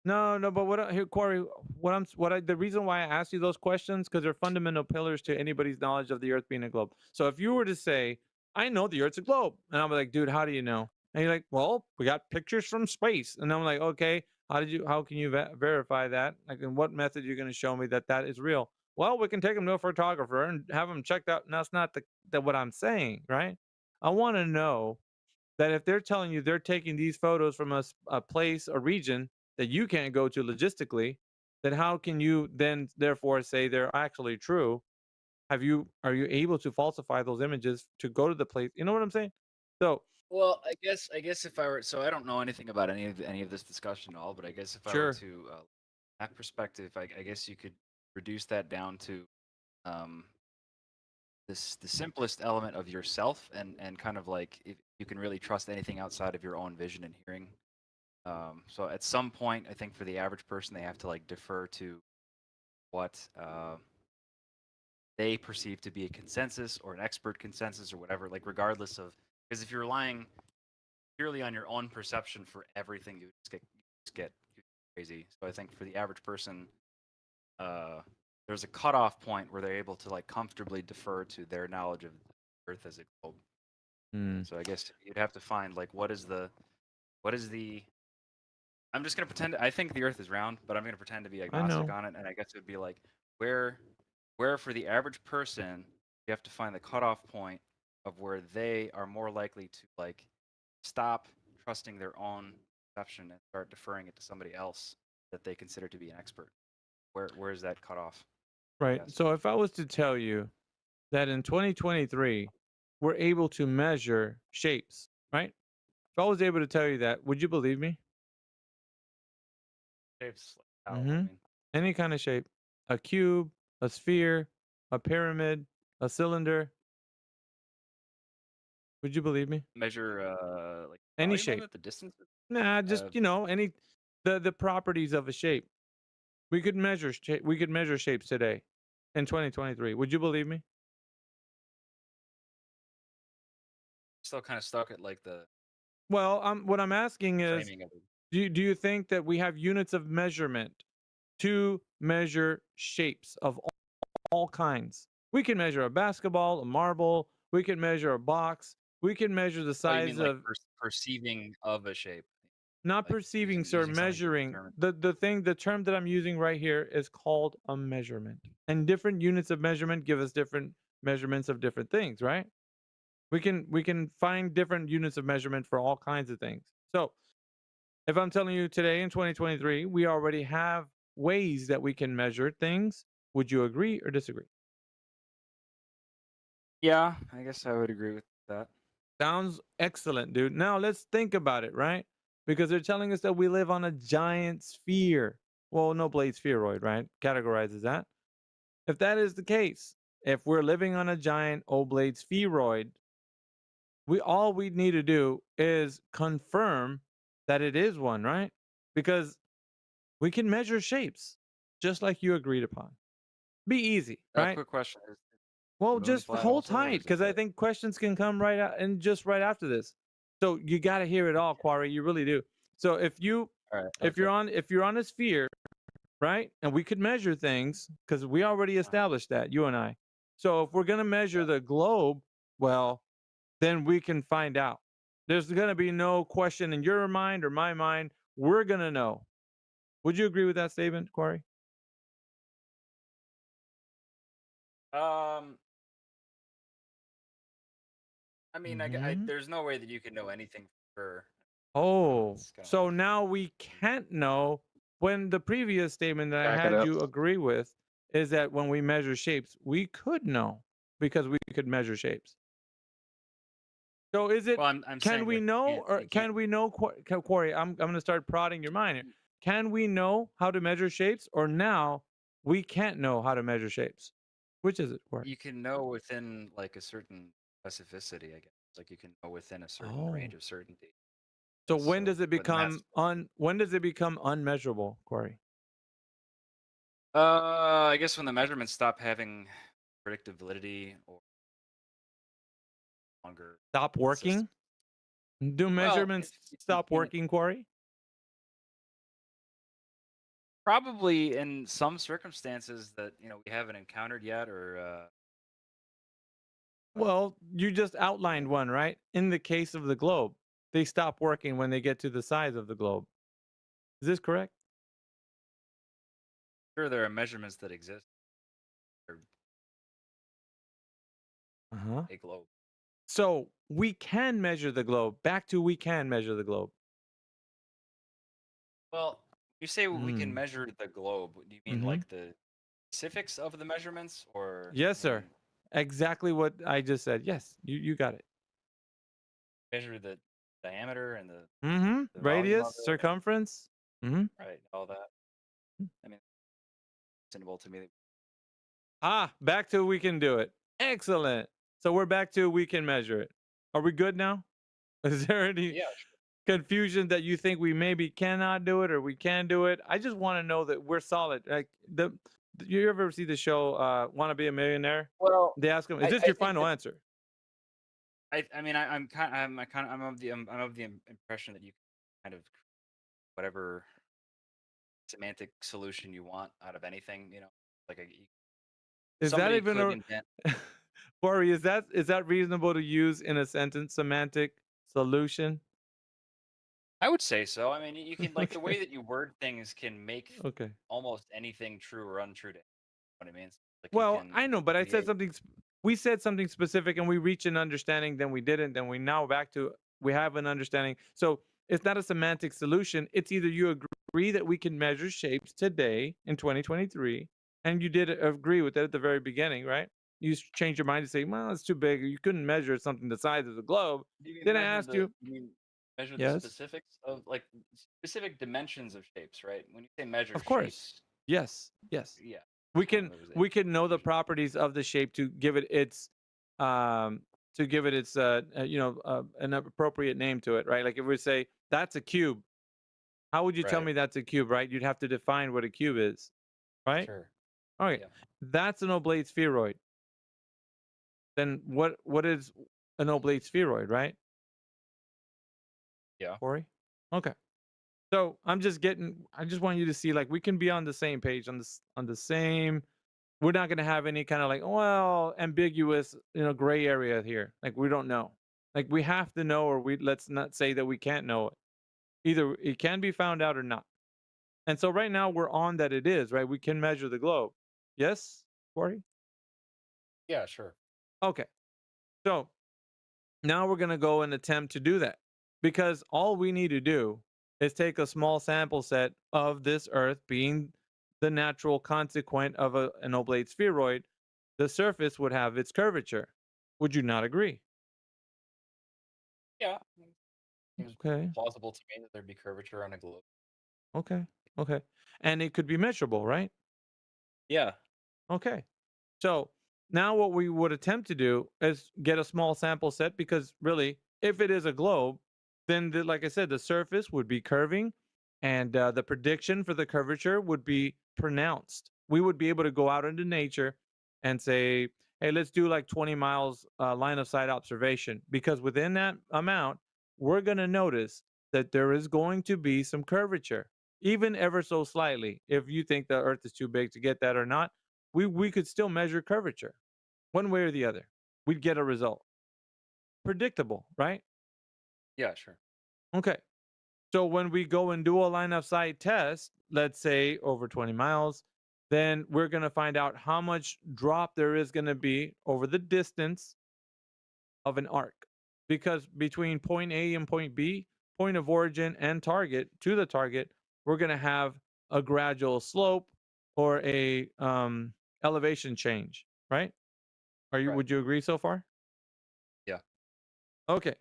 No, but here, Corey, the reason why I asked you those questions, because they're fundamental pillars to anybody's knowledge of the Earth being a globe. So if you were to say, I know the Earth's a globe, and I'm like, dude, how do you know? And you're like, well, we got pictures from space. And I'm like, okay, how can you verify that? Like, in what method you're going to show me that is real? Well, we can take them to a photographer and have them checked out. And that's not what I'm saying, right? I want to know that if they're telling you they're taking these photos from a place, a region that you can't go to logistically, then how can you then therefore say they're actually true? Are you able to falsify those images to go to the place? You know what I'm saying? So Well, I guess if I were, so I don't know anything about any of this discussion at all, but I guess if I were Sure. to that perspective, I guess you could reduce that down to um, the simplest element of yourself, and kind of like if you can really trust anything outside of your own vision and hearing. So at some point, I think for the average person, they have to like defer to what they perceive to be a consensus or an expert consensus or whatever, like regardless of, because if you're relying purely on your own perception for everything, you just get crazy. So I think for the average person, there's a cutoff point where they're able to like comfortably defer to their knowledge of the Earth as a globe. So I guess you'd have to find like what is the I'm just gonna pretend I think the Earth is round, but I'm gonna pretend to be agnostic know. on it, and I guess it would be like where for the average person you have to find the cutoff point of where they are more likely to like stop trusting their own perception and start deferring it to somebody else that they consider to be an expert. Where is that cutoff? Right. So if I was to tell you that in 2023 we're able to measure shapes, right? If I was able to tell you that, would you believe me? Shapes like how? I mean, Any kind of shape, a cube, a sphere, a pyramid, a cylinder. Would you believe me? measure like Any volume of shape. it, the distance. Nah, just any the properties of a shape. We could measure shapes today in 2023. Would you believe me? Still kind of stuck at like the Well, what I'm asking is, framing of it. do you think that we have units of measurement to measure shapes of all kinds? We can measure a basketball, a marble. We can measure a box. We can measure the Oh, you size mean like of perceiving of a shape? not perceiving, sir, using something to measuring. determine. The term that I'm using right here is called a measurement. And different units of measurement give us different measurements of different things, right? We can find different units of measurement for all kinds of things. So if I'm telling you today in 2023, we already have ways that we can measure things, would you agree or disagree? Yeah, I guess I would agree with that. Sounds excellent, dude. Now let's think about it, right? Because they're telling us that we live on a giant sphere. Well, no blade spheroid, right? Categorizes that. If that is the case, if we're living on a giant oblate spheroid, all we need to do is confirm that it is one, right? Because we can measure shapes, just like you agreed upon. Be easy, right? Quick question: Is Well, the moon just flat hold also, or tight, is it because I flat? think questions can come right out and just right after this. So you got to hear it all, Quarry. You really do. So if All right. if you're on a sphere, right, and we could measure things because we already established that, you and I. So if we're gonna measure the globe, well, then we can find out. There's gonna be no question in your mind or my mind. We're gonna know. Would you agree with that statement, Quarry? I mean, Mhm. there's no way that you can know anything for Oh, It's kinda so now we can't know when the previous statement that I Back it had up. you agree with is that when we measure shapes, we could know because we could measure shapes. So is it, Well, I'm can saying we like know, or you can't. can we know, Corey, I'm going to start prodding your mind here. Can we know how to measure shapes, or now we can't know how to measure shapes? Which is it, Corey? You can know within like a certain specificity, I guess. Like you can know within a certain Oh. range of certainty. So when does it but that's become when does it become unmeasurable, Corey? I guess when the measurements stop having predictive validity or longer Stop consistent. working? Do Well, measurements stop in working, Corey? probably in some circumstances that we haven't encountered yet, or Well, you just outlined one, right? In the case of the globe, they stop working when they get to the size of the globe. Is this correct? sure there are measurements that exist for Uh-huh. a globe. So we can measure the globe. Back to we can measure the globe. Well, you say we can Mm. measure the globe. Do you mean Mhm. like the specifics of the measurements, or Yes, sir. Exactly what I just said. Yes, you got it. measure the diameter and the Mm-hmm. the volume of Radius, it, circumference. Mm-hmm. right? All that. I mean, reasonable to me. Back to we can do it. Excellent. So we're back to we can measure it. Are we good now? Is there any Yeah, confusion that you think we maybe cannot do it or we can do it? I just want to know that we're solid. Like you ever see the show Want to Be a Millionaire? Well, They ask him, "Is I this your think final that answer?" I'm of the impression that you can kind of whatever semantic solution you want out of anything. Like Is that somebody even could a invent. Corey, is that reasonable to use in a sentence? Semantic solution? I would say so. I mean, you can like the Okay. way that you word things can make Okay. almost anything true or untrue to what it means. Like you Well, can I know, but I said create. something. We said something specific, and we reached an understanding. Then we didn't. Then we now back to we have an understanding. So it's not a semantic solution. It's either you agree that we can measure shapes today in 2023, and you did agree with that at the very beginning, right? You changed your mind to say, "Well, it's too big. You couldn't measure something the size of the globe." Do you mean Then I measure asked the you, you mean measure the yes, specifics of like specific dimensions of shapes, right? When you say measure of course, shapes, yes, yes. yeah. We So can it was we can know the properties of the shape to give it its um an appropriate name to it, right? Like if we say that's a cube, how would you tell right. me that's a cube, right? You'd have to define what a cube is, right? Sure. Okay, Yeah. that's an oblate spheroid. Then what is an oblate spheroid, right? Yeah. Corey? Okay. So I just want you to see like we can be on the same page on the same. We're not going to have any kind of like, well, ambiguous, gray area here. Like we don't know. Like we have to know, or let's not say that we can't know it. Either it can be found out or not. And so right now we're on that it is, right? We can measure the globe. Yes, Corey? Yeah. Sure. Okay. So now we're going to go and attempt to do that because all we need to do is take a small sample set of this Earth being the natural consequent of an oblate spheroid. The surface would have its curvature. Would you not agree? Yeah. Seems Okay. plausible to me that there'd be curvature on a globe. Okay. Okay. And it could be measurable, right? Yeah. Okay. So Now what we would attempt to do is get a small sample set, because really, if it is a globe, then like I said, the surface would be curving, and the prediction for the curvature would be pronounced. We would be able to go out into nature and say, hey, let's do like 20 miles line of sight observation, because within that amount, we're going to notice that there is going to be some curvature, even ever so slightly. If you think the Earth is too big to get that or not, we could still measure curvature one way or the other. We'd get a result. Predictable, right? Yeah, sure. Okay. So when we go and do a line of sight test, let's say over 20 miles, then we're going to find out how much drop there is going to be over the distance of an arc. Because between point A and point B, point of origin and target to the target, we're going to have a gradual slope or a elevation change, right? Would you agree so far? Yeah. Okay.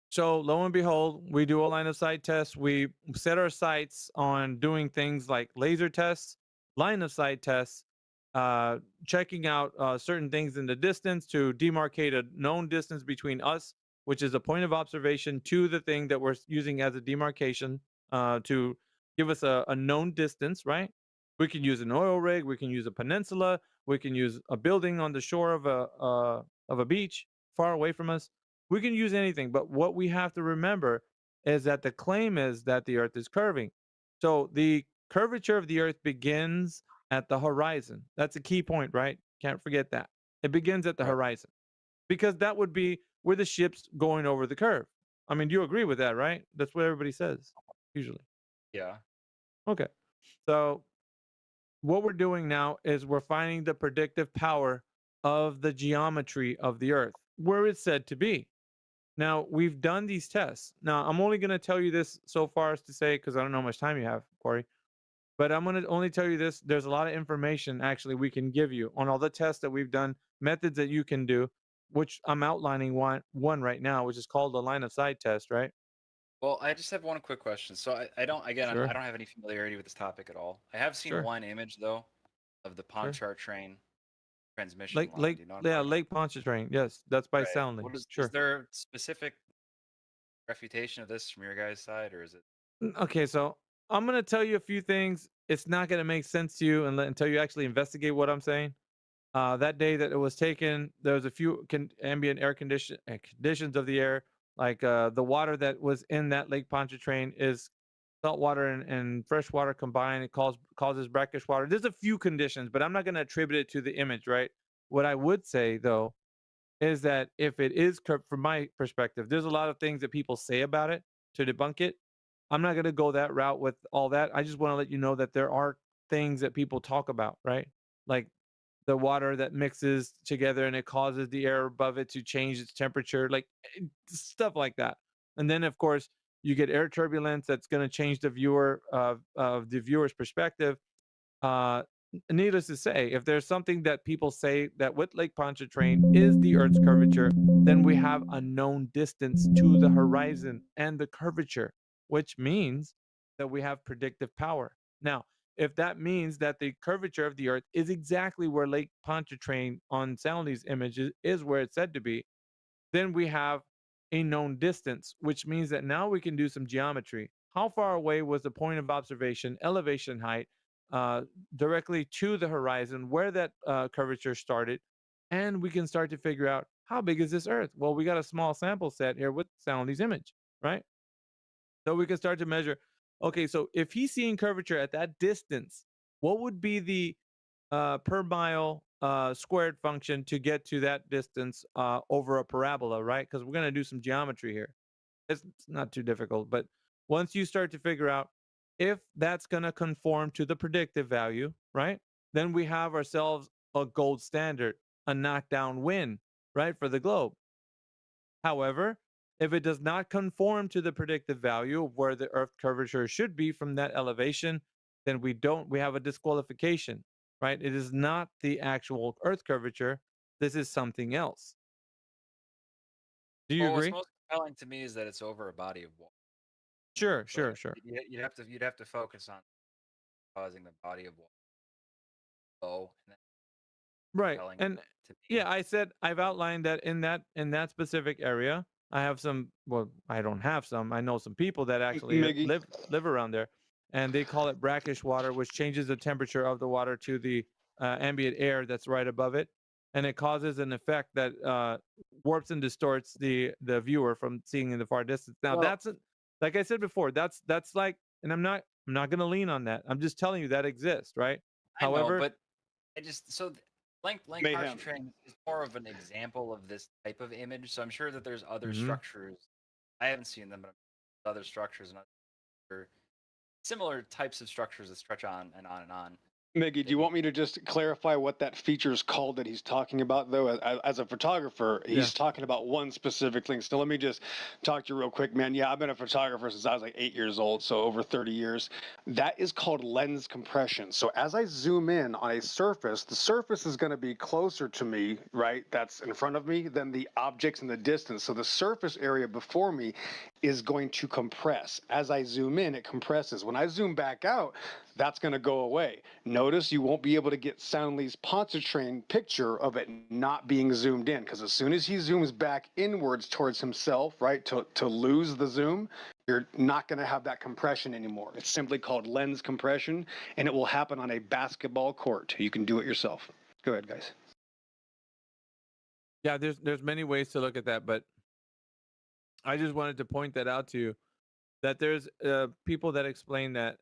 So lo and behold, we do a line of sight test. We set our sights on doing things like laser tests, line of sight tests, checking out certain things in the distance to demarcate a known distance between us, which is a point of observation, to the thing that we're using as a demarcation to give us a known distance, right? We can use an oil rig, we can use a peninsula, we can use a building on the shore of a beach far away from us. We can use anything, but what we have to remember is that the claim is that the Earth is curving. So the curvature of the Earth begins at the horizon. That's a key point, right? Can't forget that. It begins at the horizon, because that would be where the ship's going over the curve. I mean, do you agree with that, right? That's what everybody says usually. Yeah. Okay. So what we're doing now is we're finding the predictive power of the geometry of the Earth, where it's said to be. Now, we've done these tests. Now, I'm only going to tell you this so far as to say, because I don't know how much time you have, Corey, but I'm going to only tell you this. There's a lot of information actually we can give you on all the tests that we've done, methods that you can do, which I'm outlining one right now, which is called the line of sight test, right? Well, I just have one quick question. So I don't, again, Sure. I don't have any familiarity with this topic at all. I have seen Sure. one image though of the Sure. Pontchartrain transmission line. Lake, Do you know what I'm talking about? Lake Pontchartrain. Yes, that's by Right. Soundly. What is Sure. there specific refutation of this from your guys' side, or is it? Okay, so I'm going to tell you a few things. It's not going to make sense to you until you actually investigate what I'm saying. That day that it was taken, there was a few ambient air conditions of the air, like the water that was in that Lake Pontchartrain is salt water and fresh water combined. It causes brackish water. There's a few conditions, but I'm not going to attribute it to the image, right? What I would say though is that if it is from my perspective, there's a lot of things that people say about it to debunk it. I'm not going to go that route with all that. I just want to let you know that there are things that people talk about, right? Like the water that mixes together and it causes the air above it to change its temperature, like stuff like that. And then, of course, you get air turbulence that's going to change the viewer's perspective. Needless to say, if there's something that people say that with Lake Pontchartrain is the Earth's curvature, then we have a known distance to the horizon and the curvature, which means that we have predictive power. Now, if that means that the curvature of the Earth is exactly where Lake Pontchartrain on Soundly's images is where it's said to be, then we have a known distance, which means that now we can do some geometry. How far away was the point of observation, elevation height, directly to the horizon, where that curvature started, and we can start to figure out how big is this Earth? Well, we got a small sample set here with Soundly's image, right? So we can start to measure. Okay, so if he's seeing curvature at that distance, what would be the per mile squared function to get to that distance over a parabola, right? Because we're going to do some geometry here. It's not too difficult, but once you start to figure out if that's going to conform to the predictive value, right? Then we have ourselves a gold standard, a knockdown win, right, for the globe. However, if it does not conform to the predictive value of where the Earth curvature should be from that elevation, then we have a disqualification, right? It is not the actual Earth curvature. This is something else. Do you Well, what's agree? most compelling to me is that it's over a body of water. Sure, So sure, sure. you'd have to focus on causing the body of water. Oh, and then Right. compelling And to me. yeah, I said I've outlined that in that specific area. I have some, well, I don't have some. I know some people that actually Miggy. live around there, and they call it brackish water, which changes the temperature of the water to the ambient air that's right above it, and it causes an effect that warps and distorts the viewer from seeing in the far distance. Now Well, that's like I said before, that's like, and I'm not going to lean on that. I'm just telling you that exists, right? I know, However, but I just so blank partial Mayhem. training is more of an example of this type of image. So I'm sure that there's other Mhm. structures. I haven't seen them, but other structures and other similar types of structures that stretch on and on and on. Miggy, do you want me to just clarify what that feature is called that he's talking about, though? As a photographer, he's Yeah. talking about one specific thing. So let me just talk to you real quick, man. Yeah, I've been a photographer since I was like 8 years old, so over 30 years. That is called lens compression. So as I zoom in on a surface, the surface is going to be closer to me, right? That's in front of me than the objects in the distance. So the surface area before me is going to compress. As I zoom in, it compresses. When I zoom back out, that's going to go away. Notice you won't be able to get Soundly's Pontchartrain picture of it not being zoomed in, because as soon as he zooms back inwards towards himself, right, to lose the zoom, you're not going to have that compression anymore. It's simply called lens compression, and it will happen on a basketball court. You can do it yourself. Go ahead, guys. yeah, there's many ways to look at that, but I just wanted to point that out to you, that there's people that explain that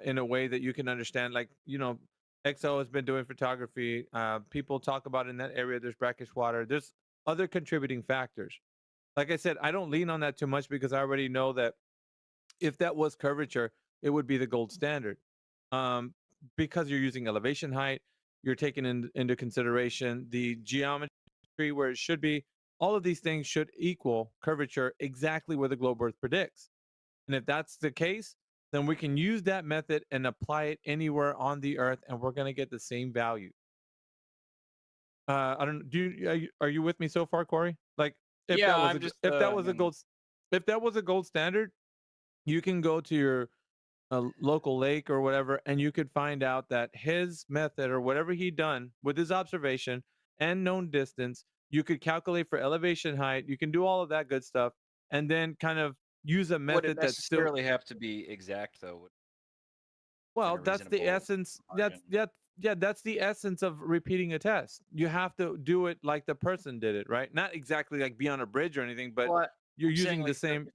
in a way that you can understand. Like, XO has been doing photography. People talk about in that area there's brackish water. There's other contributing factors. Like I said, I don't lean on that too much because I already know that if that was curvature, it would be the gold standard. Because you're using elevation height, you're taking into consideration the geometry where it should be. All of these things should equal curvature exactly where the globe Earth predicts. And if that's the case, then we can use that method and apply it anywhere on the Earth, and we're going to get the same value. I don't. Are you with me so far, Corey? Like, if Yeah, that was I'm a, just, if that I was a mean- gold, if that was a gold standard, you can go to your local lake or whatever, and you could find out that his method or whatever he done with his observation and known distance, you could calculate for elevation height. You can do all of that good stuff, and then kind of use a Would it method that's still. necessarily have to be exact though? Well, a that's the reasonable essence. That's the essence of repeating a test. You have to do it like the person did it, right? Not exactly like be on a bridge or anything, but Well, you're I'm saying, using the like, same.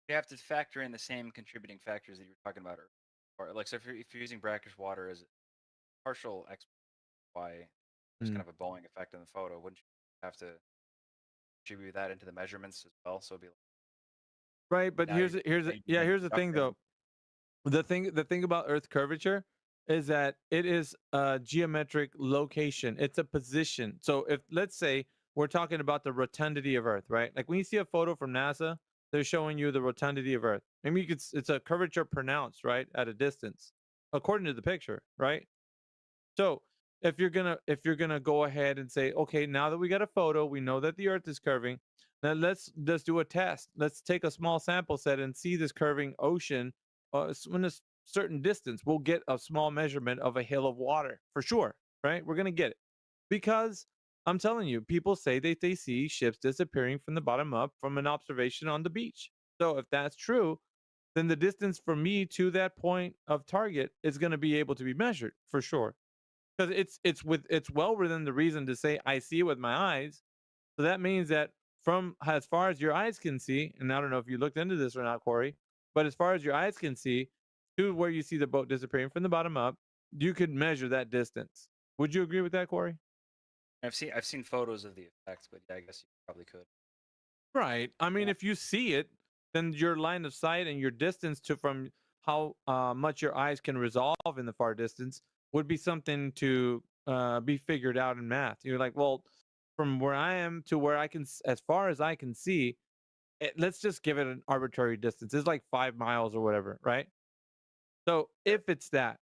You have to factor in the same contributing factors that you were talking about earlier. Or like, so if you're using brackish water as a partial why there's kind of a Boeing effect in the photo, wouldn't you have to contribute that into the measurements as well? So it'd be like, Right, but now here's you're here's making yeah an here's the thing though. introduction. The thing about Earth curvature is that it is a geometric location. It's a position. So if, let's say, we're talking about the rotundity of Earth, right? Like when you see a photo from NASA, they're showing you the rotundity of Earth. Maybe it's a curvature pronounced, right, at a distance, according to the picture, right? So if you're gonna go ahead and say, okay, now that we got a photo, we know that the Earth is curving. Now let's do a test. Let's take a small sample set and see this curving ocean in a certain distance. We'll get a small measurement of a hill of water for sure, right? We're gonna get it because I'm telling you, people say that they see ships disappearing from the bottom up from an observation on the beach. So if that's true, then the distance from me to that point of target is going to be able to be measured for sure, because it's well within the reason to say I see it with my eyes. So that means that from as far as your eyes can see, and I don't know if you looked into this or not, Corey, but as far as your eyes can see to where you see the boat disappearing from the bottom up, you could measure that distance. Would you agree with that, Corey? I've seen photos of the effects, but yeah, I guess you probably could. Right. I mean, if you see it, then your line of sight and your distance to from how much your eyes can resolve in the far distance would be something to be figured out in math. You're like, well, from where I am to where I can, as far as I can see, let's just give it an arbitrary distance. It's like 5 miles or whatever, right? So if it's that,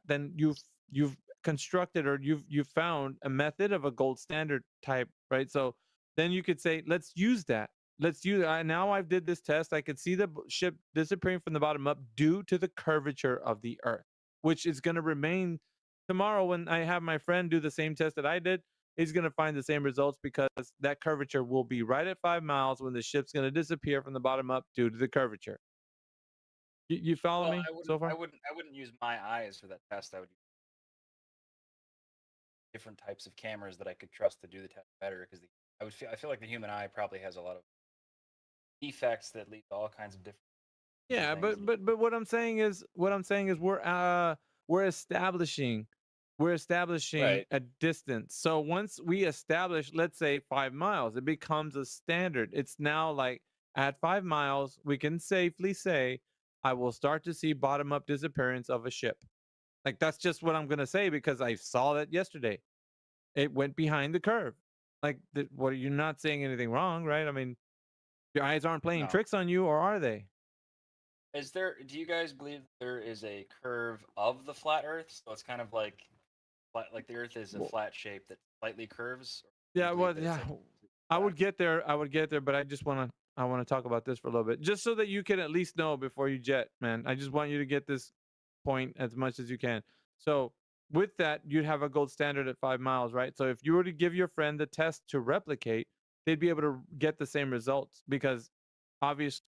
then you've constructed or you've found a method of a gold standard type, right? So then you could say, let's use that. Now I've did this test. I could see the ship disappearing from the bottom up due to the curvature of the Earth, which is going to remain tomorrow when I have my friend do the same test that I did, he's going to find the same results because that curvature will be right at 5 miles when the ship's going to disappear from the bottom up due to the curvature. You follow Well, me so far? I wouldn't use my eyes for that test. I would use different types of cameras that I could trust to do the test better because I feel like the human eye probably has a lot of defects that lead to all kinds of different Yeah, things. but what I'm saying is we're establishing Right. a distance. So once we establish, let's say 5 miles, it becomes a standard. It's now like at 5 miles, we can safely say I will start to see bottom up disappearance of a ship. Like that's just what I'm going to say because I saw that yesterday. It went behind the curve. Like what you're not saying anything wrong, right? I mean, your eyes aren't playing No. tricks on you, or are they? Do you guys believe there is a curve of the flat Earth? So it's kind of like the Earth is a flat shape that slightly curves. Yeah, well, yeah. I would get there, but I want to talk about this for a little bit, just so that you can at least know before you jet, man. I just want you to get this point as much as you can. So with that, you'd have a gold standard at 5 miles, right? So if you were to give your friend the test to replicate, they'd be able to get the same results because obviously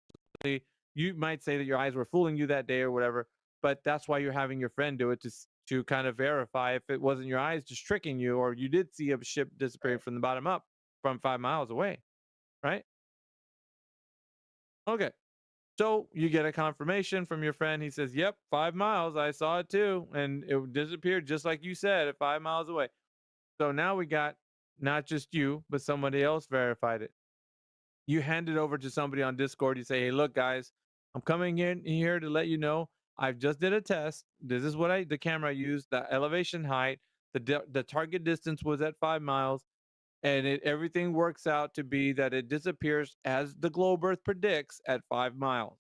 you might say that your eyes were fooling you that day or whatever, but that's why you're having your friend do it to kind of verify if it wasn't your eyes just tricking you or you did see a ship disappear from the bottom up from 5 miles away, right? Okay. So you get a confirmation from your friend. He says, "Yep, 5 miles. I saw it too, and it disappeared just like you said at 5 miles away." So now we got not just you, but somebody else verified it. You hand it over to somebody on Discord. You say, "Hey, look, guys, I'm coming in here to let you know I've just did a test. This is what the camera I used, the elevation height, the target distance was at 5 miles, and everything works out to be that it disappears as the globe Earth predicts at 5 miles."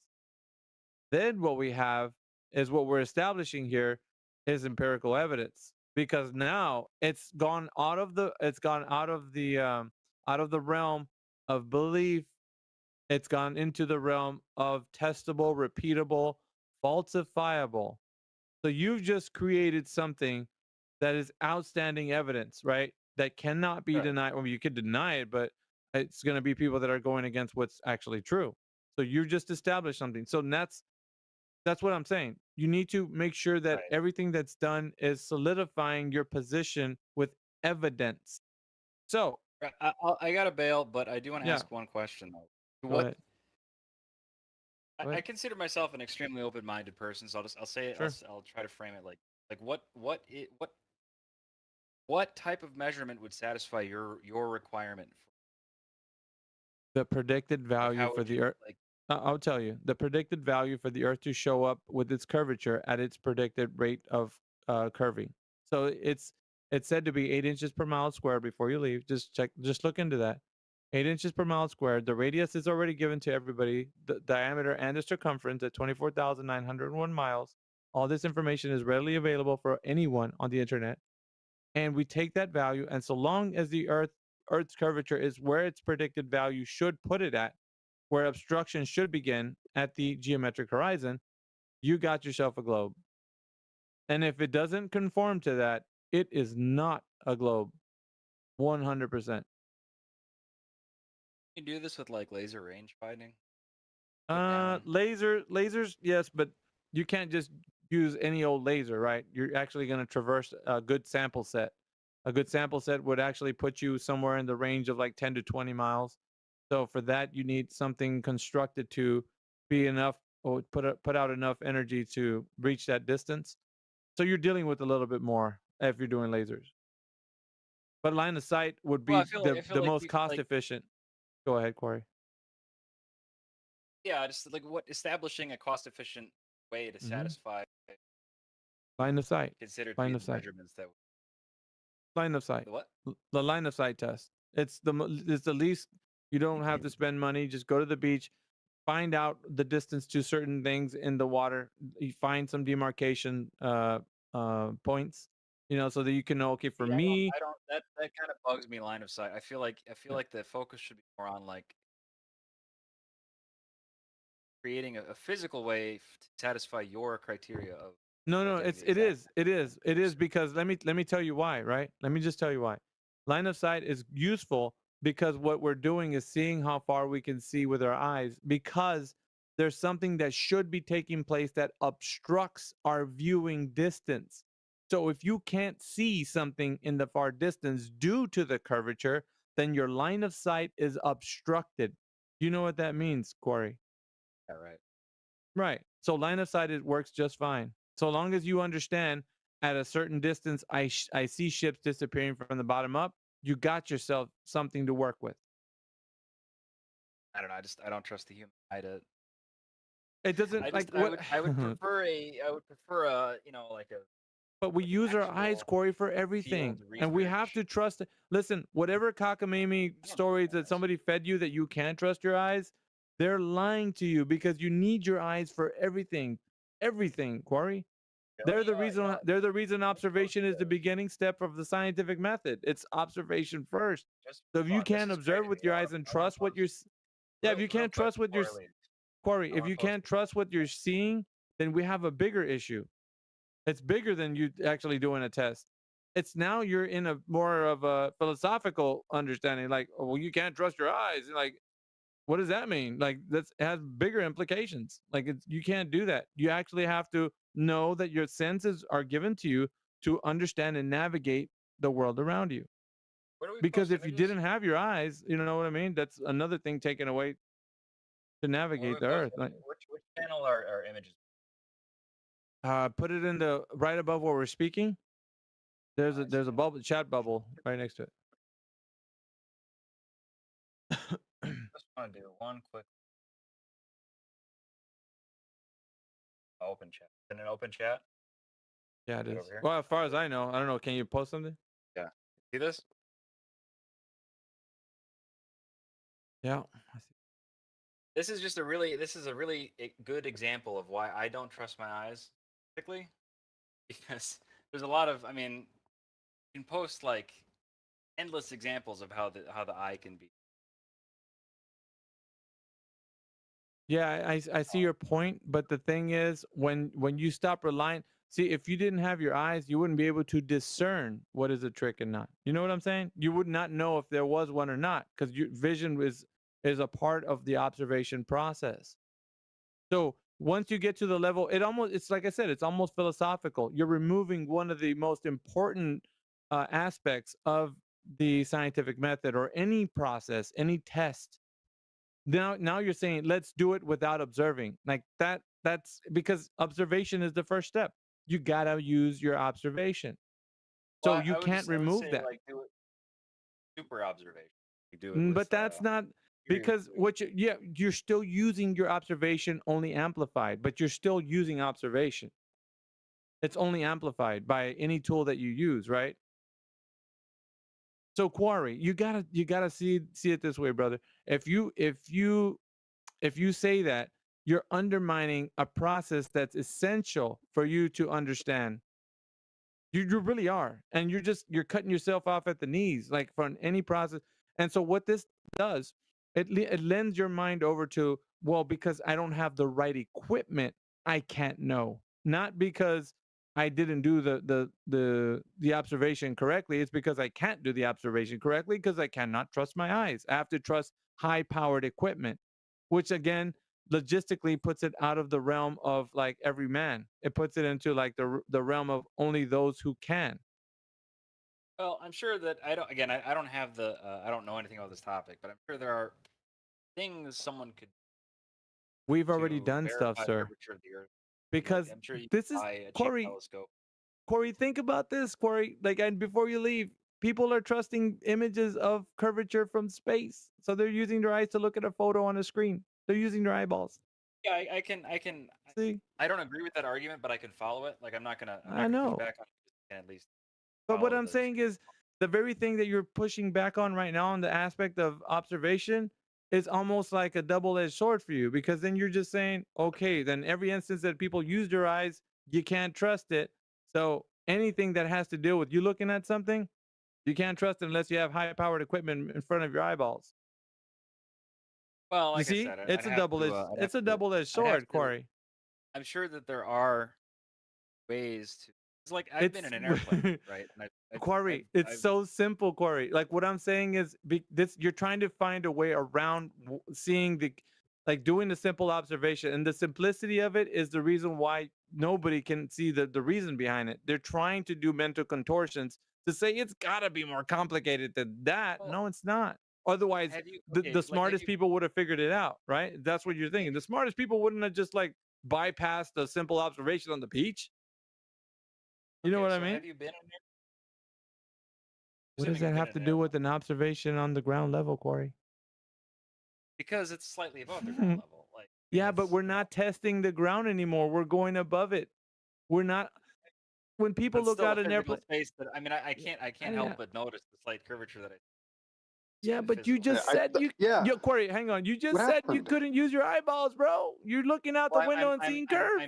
Then what we have is what we're establishing here is empirical evidence because now it's gone out of the realm of belief. It's gone into the realm of testable, repeatable, falsifiable. So you've just created something that is outstanding evidence, right? That cannot be denied. Well, you could deny it, but it's going to be people that are going against what's actually true. So you've just established something. So that's what I'm saying. You need to make sure that everything that's done is solidifying your position with evidence. So I got to bail, but I do want to Yeah. ask one question though. Go ahead. Go I ahead. consider myself an extremely open-minded person, so I'll say it. Sure. I'll try to frame it like what type of measurement would satisfy your requirement The predicted value how for would the you Earth. I'll tell you the predicted value for the Earth to show up with its curvature at its predicted rate of curving. So it's said to be 8 inches per mile squared before you leave. Just look into that. 8 inches per mile squared. The radius is already given to everybody. The diameter and the circumference at 24,901 miles. All this information is readily available for anyone on the internet. And we take that value, and so long as the Earth's curvature is where its predicted value should put it at, where obstruction should begin at the geometric horizon, you got yourself a globe. And if it doesn't conform to that, it is not a globe. 100%. You do this with like laser range finding? Lasers, yes, but you can't just use any old laser, right? You're actually going to traverse a good sample set. A good sample set would actually put you somewhere in the range of like 10 to 20 miles. So for that, you need something constructed to be enough or put out enough energy to reach that distance. So you're dealing with a little bit more if you're doing lasers. But line of sight would be Well, I feel like the most you- cost like- efficient. Go ahead, Corey. Yeah, just like establishing a cost-efficient way to Mhm. satisfy Line of sight. considered to Line be of the sight. measurements that Line of sight. The what? The line of sight test. It's the least. You don't have to spend money. Just go to the beach, find out the distance to certain things in the water. You find some demarcation points, so that you can know. Okay, for Yeah, me, I don't that kind of bugs me. Line of sight. I feel like the focus should be more on like creating a physical way to satisfy your criteria of No, no, it is because let me tell you why, right? Let me just tell you why. Line of sight is useful because what we're doing is seeing how far we can see with our eyes because there's something that should be taking place that obstructs our viewing distance. So if you can't see something in the far distance due to the curvature, then your line of sight is obstructed. You know what that means, Corey? Yeah, right. Right. So line of sight, it works just fine. So long as you understand at a certain distance, I see ships disappearing from the bottom up, you got yourself something to work with. I don't know. I don't trust the human eye to. It doesn't I like just what. I would prefer a like a But we use our eyes, Corey, for everything, and we have to trust it. Listen, whatever cockamamie stories that somebody fed you that you can't trust your eyes, they're lying to you because you need your eyes for everything, everything, Corey. They're the reason. They're the reason observation is the beginning step of the scientific method. It's observation first. So if you can't observe with your eyes and trust what you're, yeah, if you can't trust what you're, Corey, if you can't trust what you're seeing, then we have a bigger issue. It's bigger than you actually doing a test. It's now you're in a more of a philosophical understanding. Like, oh, well, you can't trust your eyes. Like, what does that mean? Like, it has bigger implications. Like, you can't do that. You actually have to know that your senses are given to you to understand and navigate the world around you. Because if you didn't have your eyes, you know what I mean? That's another thing taken away to navigate the earth. Like, which channel are images? put it in the right above where we're speaking. There's a bubble, chat bubble right next to it. Just want to do one quick open chat. In an open chat. Yeah, it Right is. over here. Well, as far as I know, I don't know. Can you post something? Yeah. See this? Yeah. I see. This is a really good example of why I don't trust my eyes, particularly because there's a lot of, I mean, you can post like endless examples of how the eye can be. Yeah, I see your point, but the thing is, when you stop relying, see, if you didn't have your eyes, you wouldn't be able to discern what is a trick and not. You know what I'm saying? You would not know if there was one or not, because your vision is a part of the observation process. So once you get to the level, it's like I said, it's almost philosophical. You're removing one of the most important aspects of the scientific method or any process, any test. Now you're saying let's do it without observing. Like that's because observation is the first step. You gotta use your observation. So Well, you I would can't I would remove say, that. like, do it super observation. You do it with, But that's not because you're still using your observation only amplified, but you're still using observation. It's only amplified by any tool that you use, right? So Quarry, you gotta see it this way, brother. If you say that, you're undermining a process that's essential for you to understand. You really are, and you're cutting yourself off at the knees, like from any process. And so what this does, it lends your mind over to, well, because I don't have the right equipment, I can't know. Not because I didn't do the observation correctly. It's because I can't do the observation correctly because I cannot trust my eyes. I have to trust high powered equipment, which again logistically puts it out of the realm of like every man. It puts it into like the realm of only those who can. Well, I'm sure that I don't have the I don't know anything about this topic, but I'm sure there are things someone could We've already to done stuff, verify the sir. curvature of the Earth. Because I'm sure you this can is buy a cheap Corey. telescope. Corey, think about this, Corey. Like, and before you leave, people are trusting images of curvature from space, so they're using their eyes to look at a photo on a screen. They're using their eyeballs. Yeah, I can see. I don't agree with that argument, but I can follow it. Like I'm not gonna I know. push back on it. And at least. But what I'm saying is the very thing that you're pushing back on right now on the aspect of observation is almost like a double-edged sword for you, because then you're just saying, okay, then every instance that people use their eyes, you can't trust it. So anything that has to deal with you looking at something, you can't trust it unless you have high-powered equipment in front of your eyeballs. Well, You like I see, said, it's a double-edged sword, Corey. I'm sure that there are ways to. It's like I've been in an airplane, right? And Corey, it's so simple, Corey. Like what I'm saying is, you're trying to find a way around seeing doing the simple observation, and the simplicity of it is the reason why nobody can see the reason behind it. They're trying to do mental contortions to say it's got to be more complicated than that. No, it's not. Otherwise, the smartest people would have figured it out, right? That's what you're thinking. The smartest people wouldn't have just bypassed a simple observation on the beach. You know what I mean? Have you been in there? What does that have to do with an observation on the ground level, Corey? Because it's slightly above the ground level. Yeah, but we're not testing the ground anymore. We're going above it. We're not. When people look out an airplane, space, but I mean, I can't help but notice the slight curvature that I. Yeah, but you just said Yo, Corey, hang on. You just said you couldn't use your eyeballs, bro. You're looking out the window and seeing curve.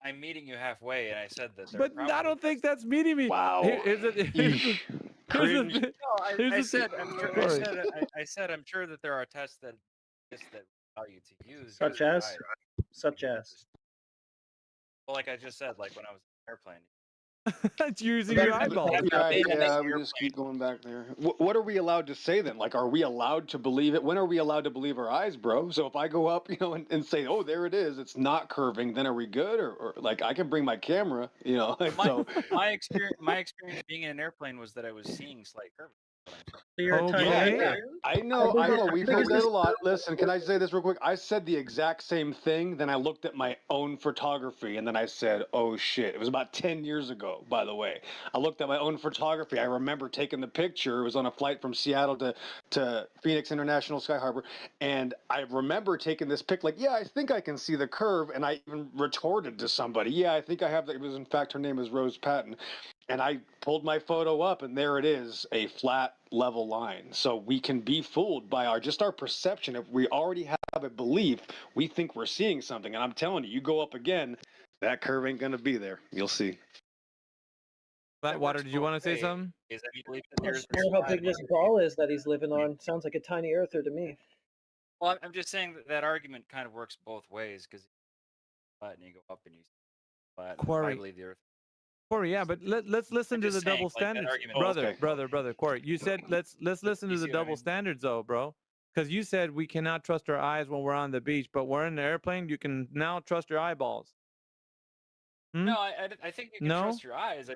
I'm meeting you halfway, and I said that. But I don't think that's meeting me. Wow. I said I'm sure that there are tests that allow you to use. Such as. Well, like I just said, like when I was in an airplane. It's using your eyeballs. Yeah, we just keep going back there. What are we allowed to say then? Like, are we allowed to believe it? When are we allowed to believe our eyes, bro? So if I go up, and say, oh, there it is, it's not curving, then are we good? Or like, I can bring my camera, My experience being in an airplane was that I was seeing slight curvature. I know. We've heard that a lot. Listen, can I say this real quick? I said the exact same thing. Then I looked at my own photography, and then I said, "Oh shit!" It was about 10 years ago, by the way. I looked at my own photography. I remember taking the picture. It was on a flight from Seattle to Phoenix International Sky Harbor, and I remember taking this pic. Like, yeah, I think I can see the curve, and I even retorted to somebody, "Yeah, I think I have that." It was, in fact, her name is Rose Patton. And I pulled my photo up, and there it is, a flat, level line. So we can be fooled by our perception. If we already have a belief, we think we're seeing something. And I'm telling you, you go up again, that curve ain't going to be there. You'll see. Flatwater, did you want to say something? Is that you believe I wonder how big this ball is that he's living on. Sounds like a tiny earther to me. Well, I'm just saying that argument kind of works both ways, because and you go up and you flat. I believe the Earth. Corey, yeah, but let's listen to the double standards, brother. Corey, you said let's listen to the double standards, though, bro, because you said we cannot trust our eyes when we're on the beach, but we're in the airplane. You can now trust your eyeballs. No, I think you can trust your eyes.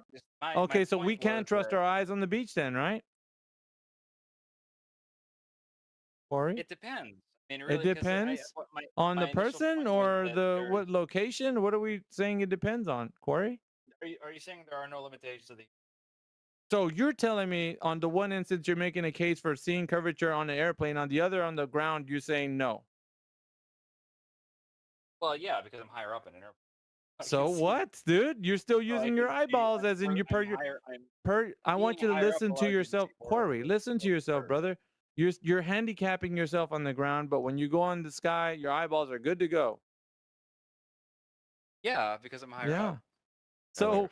Okay, so we can't trust our eyes on the beach, then, right? Corey, it depends. I mean, really, it depends on the person or the what location. What are we saying? It depends on, Corey. Are you saying there are no limitations to the? So you're telling me on the one instance you're making a case for seeing curvature on the airplane, on the other on the ground you're saying no. Well, yeah, because I'm higher up in an airplane. So what, dude? You're still using your eyeballs as in I want you to listen to yourself, Corey. Listen to yourself, brother. You're handicapping yourself on the ground, but when you go on the sky, your eyeballs are good to go. Yeah, because I'm higher up. So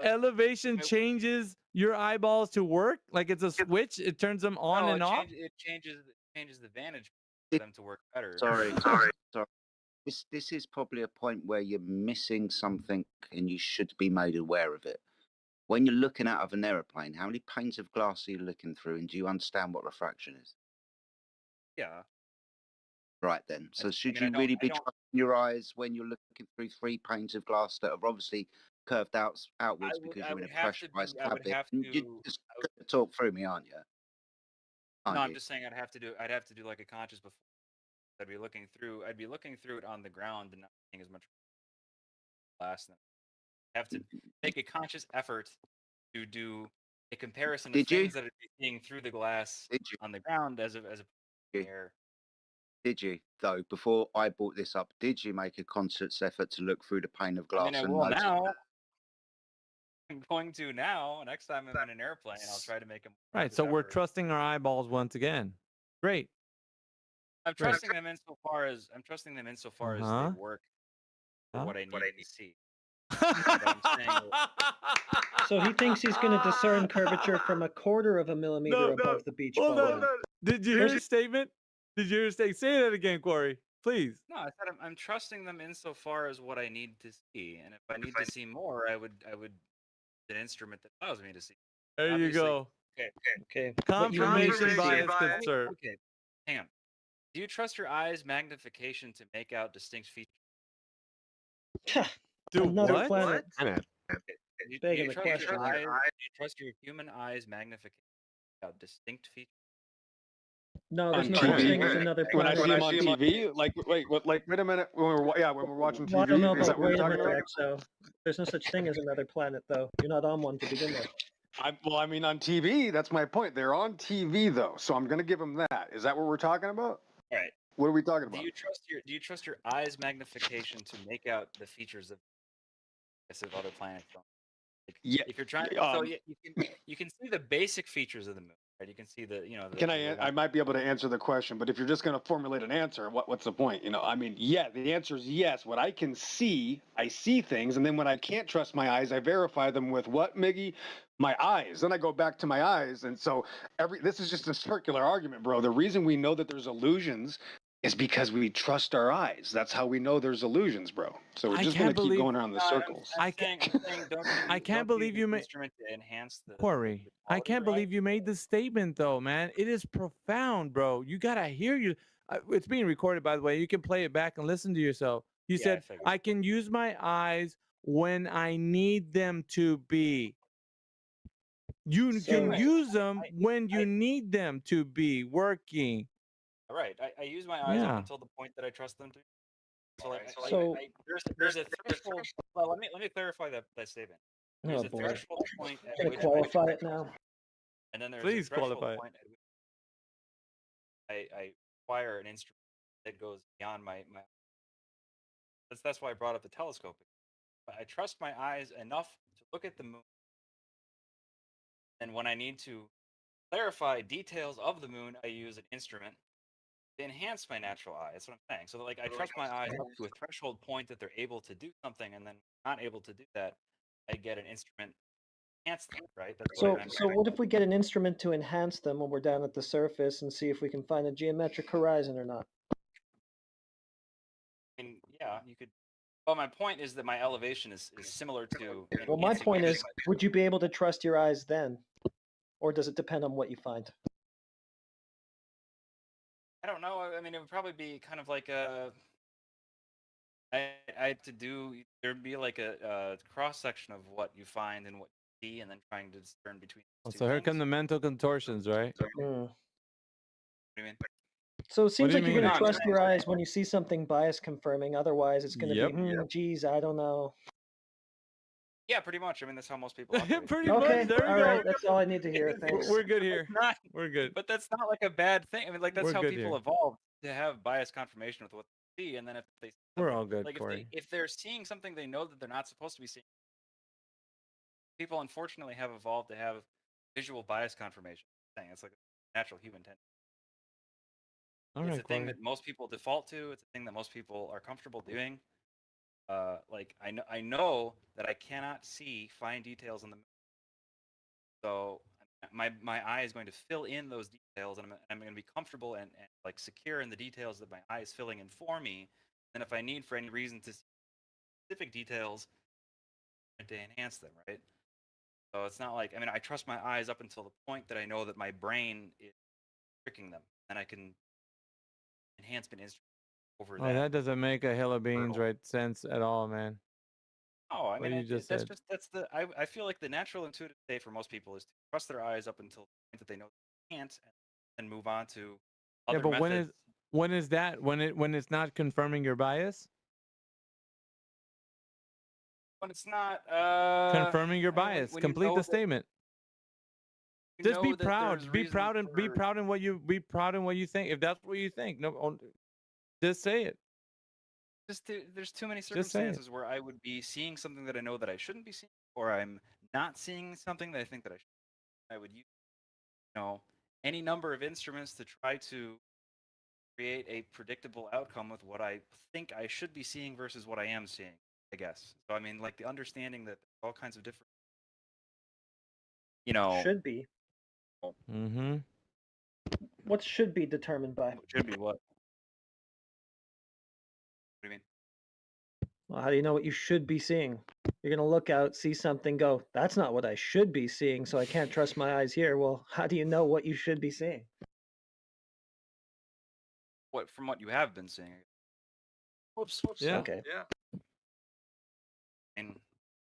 elevation changes your eyeballs to work like it's a switch. It turns them on and off. It changes the vantage for them to work better. Sorry. This is probably a point where you're missing something, and you should be made aware of it. When you're looking out of an aeroplane, how many panes of glass are you looking through, and do you understand what refraction is? Yeah. Right then. So should you really be trusting your eyes when you're looking through 3 panes of glass that are obviously curved outwards because you're in a pressurized cabin? You're just gonna talk through me, aren't you? I'm just saying I'd have to do like a conscious before. I'd be looking through it on the ground and not seeing as much glass. I have to make a conscious effort to do a comparison of things that I'd be seeing through the glass on the ground as a air. Did you, though, before I brought this up, did you make a conscious effort to look through the pane of glass? I will now. I'm going to now. Next time I'm in an airplane, I'll try to make them. Right, so we're trusting our eyeballs once again. Great. I'm trusting them insofar as they work for what I need to see. So he thinks he's going to discern curvature from 1/4 of a millimeter above the beach ball. Did you hear his statement? Say that again, Corey. Please. No, I said I'm trusting them insofar as what I need to see, and if I need to see more, I would an instrument that allows me to see. There you Obviously, go. Okay. Confirmation bias, good sir. Okay, hang on. Do you trust your eyes' magnification to make out distinct features? Do Another what? planet. Do Begging you the trust your question. eyes? Do you trust your human eyes' magnification to make out distinct features? No, there's On no such TV. thing as another When I planet. see him on TV, like wait, wait a minute. When we're watching Well, I don't know TV, is that about what you're wait a talking minute, about? so there's no such thing as another planet, though. You're not on one to begin with. I mean, on TV, that's my point. They're on TV though, so I'm going to give them that. Is that what we're talking about? All right. What are we talking Do about? you trust your eyes' magnification to make out the features of other planets? Like, Yeah. If you're trying, so you can see the basic features of the moon, right? You can see the the, Can the I might be able to answer the question, but if you're just going to formulate an answer, what's the point? I mean, yeah, the answer is yes. What I can see, I see things, and then when I can't trust my eyes, I verify them with what, Miggy? My eyes. Then I go back to my eyes, and so this is just a circular argument, bro. The reason we know that there's illusions is because we trust our eyes. That's how we know there's illusions, bro. So we're I just going can't to keep believe- going around the circles. I'm saying don't I can't believe you made instrument to enhance the Corey. I can't believe you made this statement though, man. It is profound, bro. You gotta hear you. It's being recorded, by the way. You can play it back and listen to yourself. You Yeah, I said, figured. "I can use my eyes when I need them to be." You can use them when you need them to be working. Right. I use my eyes Yeah. up until the point that I trust them to. So, So- there's a threshold. Well, let me clarify that statement. There's Oh, a boy. threshold point at Gonna which qualify it now. and then there's Please a threshold qualify it. point at which I acquire an instrument that goes beyond my. That's why I brought up the telescope. I trust my eyes enough to look at the moon, and when I need to clarify details of the moon, I use an instrument to enhance my natural eye. That's what I'm saying. So, like, I trust my eyes up to a threshold point that they're able to do something, and then not able to do that, I get an instrument to enhance them. Right. That's So, what I'm so what if we get an instrument to enhance them when we're down at the surface and see if we can find a geometric horizon or not? I mean, yeah, you could. Well, my point is that my elevation is similar to. Well, my enhancing point is, vision. would you be able to trust your eyes then? Or does it depend on what you find? I don't know. I mean, it would probably be kind of like a. I had to do. There'd be like a cross section of what you find and what you see, and then trying to discern between. Those two So here things. come the mental contortions, right? Hmm. What do you mean? So it seems do you like you're going mean? to trust your eyes when you see something bias confirming. Otherwise, it's going to Yep. be, geez, I don't know. Yeah, pretty much. I mean, that's how most people operate. Pretty Okay, much. There we all go. right, that's all I need to hear. Thanks. We're good here. Not, We're good. but that's not like a bad thing. I mean, like that's We're how good people here. evolved to have bias confirmation with what they see, and then if they see We're something- all good, like Corey. if they're seeing something they know that they're not supposed to be seeing. People unfortunately have evolved to have visual bias confirmation. It's like a natural human tendency. All It's right, a thing Corey. that most people default to. It's a thing that most people are comfortable doing. Like I know that I cannot see fine details in the. So my eye is going to fill in those details, and I'm going to be comfortable and like secure in the details that my eye is filling in for me. And if I need for any reason to see specific details, to enhance them, right? So it's not like, I mean, I trust my eyes up until the point that I know that my brain is tricking them, and I can enhancement instrument over Oh, that. that doesn't make a hill of beans right sense at all, man. Oh, I What mean, you just that's said. just I feel like the natural intuitive state for most people is to trust their eyes up until the point that they know they can't, and move on to Yeah, other but methods. when is that? When it's not confirming your bias? When it's not Confirming your I mean, bias. when you Complete know the that- statement. you Just be know that proud. there's Be reason proud and be for- proud in what you think. If that's what you think, just say it. There's too many Just say it. circumstances where I would be seeing something that I know that I shouldn't be seeing, or I'm not seeing something that I think that I should. I would use, any number of instruments to try to create a predictable outcome with what I think I should be seeing versus what I am seeing, I guess. So I mean, like the understanding that all kinds of different, Should be. Mm-hmm. What should be determined by? should be what? What do you mean? Well, how do you know what you should be seeing? You're gonna look out, see something, go, that's not what I should be seeing, so I can't trust my eyes here. Well, how do you know what you should be seeing? What from what you have been seeing? Whoops. Yeah. Okay. And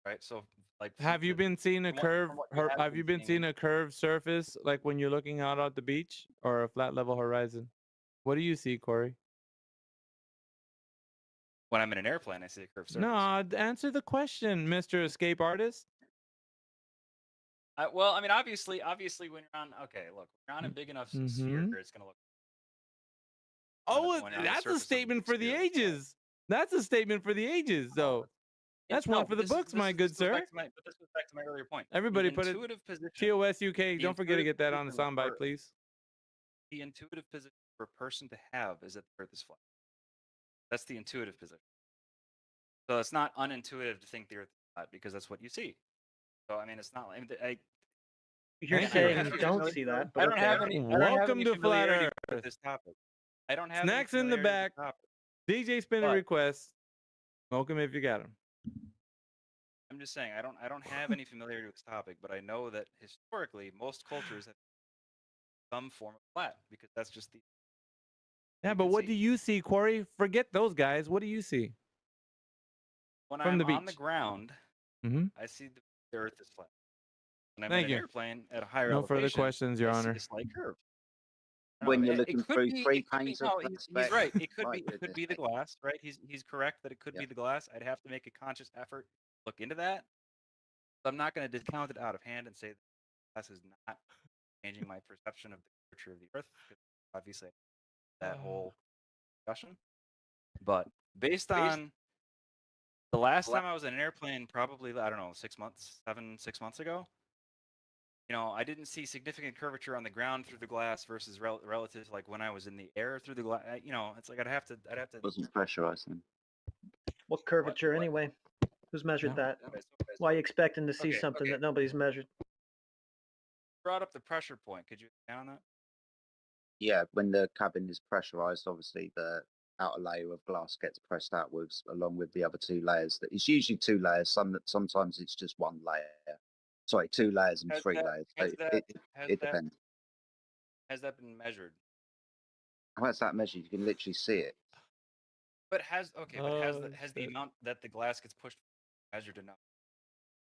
right, so like Have you been seeing a from what- curve? from what you have Have been you been seeing a curved surface like when you're looking out at the beach or a flat level horizon? What do you see, Corey? when I'm in an airplane, I see a curved surface. No, answer the question, Mr. Escape Artist. Well, I mean, obviously, when you're on, okay, look, when you're on a big enough sphere, Mhm. it's gonna look. Oh, when you're on the that's a surface of a statement big for the sphere. ages. That's a statement for the ages, though. That's No, one for the this is- books, this my is- good this goes back sir. to my- but this goes back to my earlier point. Everybody The put it. intuitive position. TOS UK. the Don't forget to intuitive get that on the position soundbite, for- please. The intuitive position for a person to have is that the Earth is flat. That's the intuitive position. So it's not unintuitive to think the Earth is flat because that's what you see. So I mean, it's not. You're Thank saying you. you don't see that, I but don't have okay. any. I don't have Welcome any to Flat familiarity Earth. with this topic. I don't have any Snacks in the familiarity with back. this topic. DJ spin a But- request. Smoke 'em if you got 'em. I'm just saying I don't have any familiarity with this topic, but I know that historically most cultures have some form of flat because that's just the Yeah, but what do you see, Corey? Forget those guys. What do you see? when From I'm the on the beach. ground, Mhm. I see the Earth is flat. When I'm Thank in an you. airplane at a higher No further elevation, questions, Your I see Honor. a slight curve. When you're It looking could through be- three it could be- panes no, of he's glass, right. It could my be. It could goodness be the me. glass, right? He's correct that it could be the glass. I'd have to make a conscious effort to look into that. So I'm not going to discount it out of hand and say that glass is not changing my perception of the curvature of the Earth. Because obviously, that whole discussion. But based on the last time I was in an airplane, probably I don't know, 6 months ago. You know, I didn't see significant curvature on the ground through the glass versus relative to like when I was in the air through the glass. You know, it's like I'd have to. Wasn't pressurizing. What curvature anyway? Who's measured that? Why are you expecting to see something that nobody's measured? Brought up the pressure point. Could you expand on that? Yeah, when the cabin is pressurized, obviously the outer layer of glass gets pressed outwards along with the other two layers. It's usually two layers. Sometimes it's just one layer. Sorry, two layers and Has three that- layers. has It, that- it, has it that- depends. Has that been measured? How is that measured? You can literally see it. But has the shit. amount that the glass gets pushed measured enough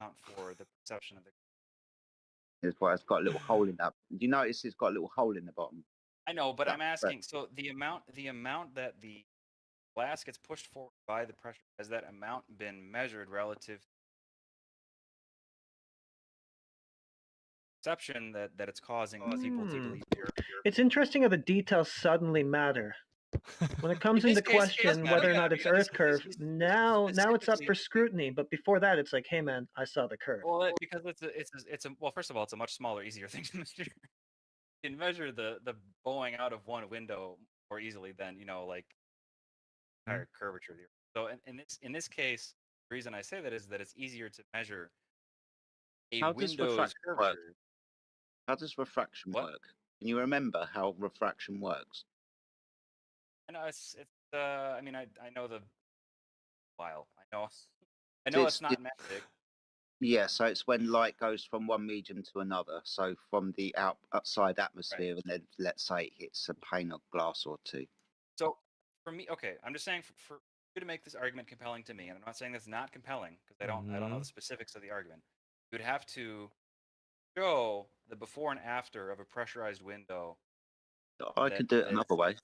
amount for the perception of the? It's why it's got a little hole in that. You notice it's got a little hole in the bottom. I know, but I'm That's asking. So the amount that the glass gets pushed forward by the pressure, has that amount been measured relative to perception that it's causing people to believe you're It's interesting how the details suddenly matter. When it comes In this into case, it does question matter, whether or yeah, not it's because Earth curve, now it's up for scrutiny. But before that, it's like, hey man, I saw the curve. Well, because it's a well, first of all, it's a much smaller, easier thing to measure. You can measure the bowing out of one window more easily than like entire curvature of the Earth. So in this case, the reason I say that is that it's easier to measure a How does window's refraction work? curvature. How does refraction What? work? Can you remember how refraction works? I know it's I mean I know the while I know It's- it's not magic. Yeah, so it's when light goes from one medium to another. So from the outside atmosphere, and then let's say it hits a pane of glass or two. So for me, okay, I'm just saying for you to make this argument compelling to me, and I'm not saying that's not compelling because I don't know Mhm. the specifics of the argument. You would have to show the before and after of a pressurized window. I that- could do it that another is- way.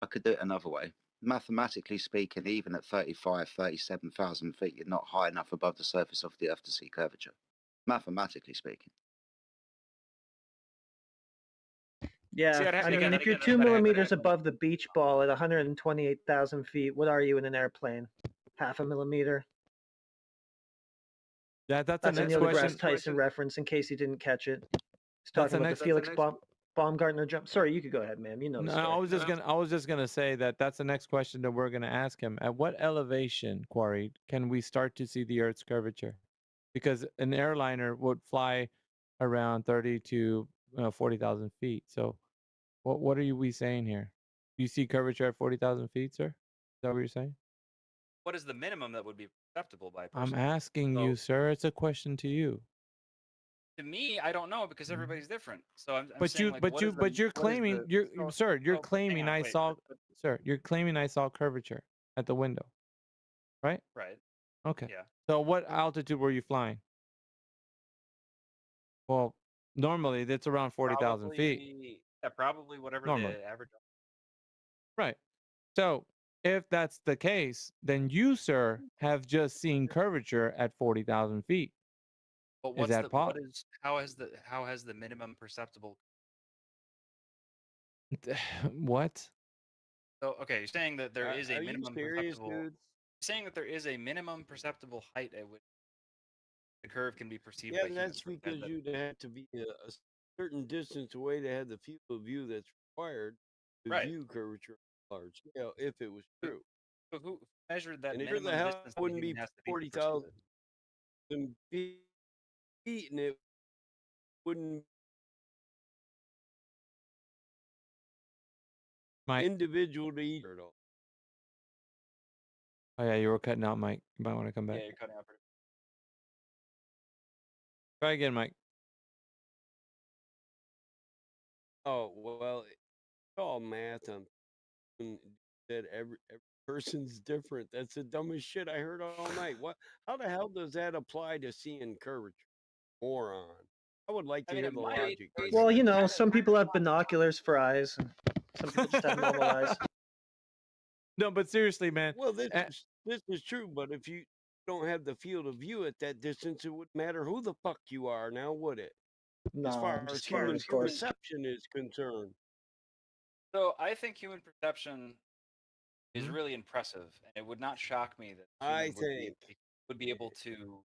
I could do it another way. Mathematically speaking, even at 37,000 feet, you're not high enough above the surface of the Earth to see curvature. Mathematically speaking. Yeah, See, I'd have I to mean, get- if you're I'd 2 have to- millimeters above the beach ball at 128,000 feet, what are you in an airplane? Half a millimeter. Yeah, that's That's the a next Neil deGrasse question. Tyson reference, in case you didn't catch it. He's That's talking the about next- the Felix Baumgartner jump. Sorry, you could go ahead, ma'am. You know the No, story. I was just gonna say that's the next question that we're gonna ask him. At what elevation, Quarry, can we start to see the Earth's curvature? Because an airliner would fly around 30 to 40,000 feet. So, what are we saying here? Do you see curvature at 40,000 feet, sir? that what you're saying? What is the minimum that would be acceptable by a I'm person? asking So you, sir. It's a question to you. to me, I don't know because everybody's different. So I'm But saying you, like, but what you, is the but you're what is claiming, the you're, so sir, you're so hang claiming on, I wait, saw, but sir, you're claiming I saw curvature at the window, right? right, Okay. yeah, So what altitude were you flying? Well, normally that's around 40,000 feet. probably whatever Normally, the average. right? So if that's the case, then you, sir, have just seen curvature at 40,000 feet. But Is what's that the possible? what is how has the minimum perceptible? What? So okay, you're saying that there is a Are you minimum serious, perceptible. dude? You're saying that there is a minimum perceptible height at which the curve can be perceived Yeah, by but humans. that's because you'd have to be a certain distance away to have the field of view that's required to Right. view curvature on a large scale, if it was true. But who measured that And it sure the minimum hell distance that a wouldn't human be has to be to perceive 40,000 it? feet, and it wouldn't Mike. individual to each at all. Oh yeah, you were cutting out, Mike. You might want to come back. Yeah, you're cutting out pretty. Try again, Mike. Oh well, it's all math. That every person's different. That's the dumbest shit I heard all night. What? How the hell does that apply to seeing curvature? Moron. I would like to hear the logic. Well, you know, some people have binoculars for eyes, and some people just have normal eyes. No, but seriously, man. Well, this is true, but if you don't have the field of view at that distance, it wouldn't matter who the fuck you are now, would it? As far as human perception is concerned. So I think human perception is really impressive, and it would not shock me that I humans would be able to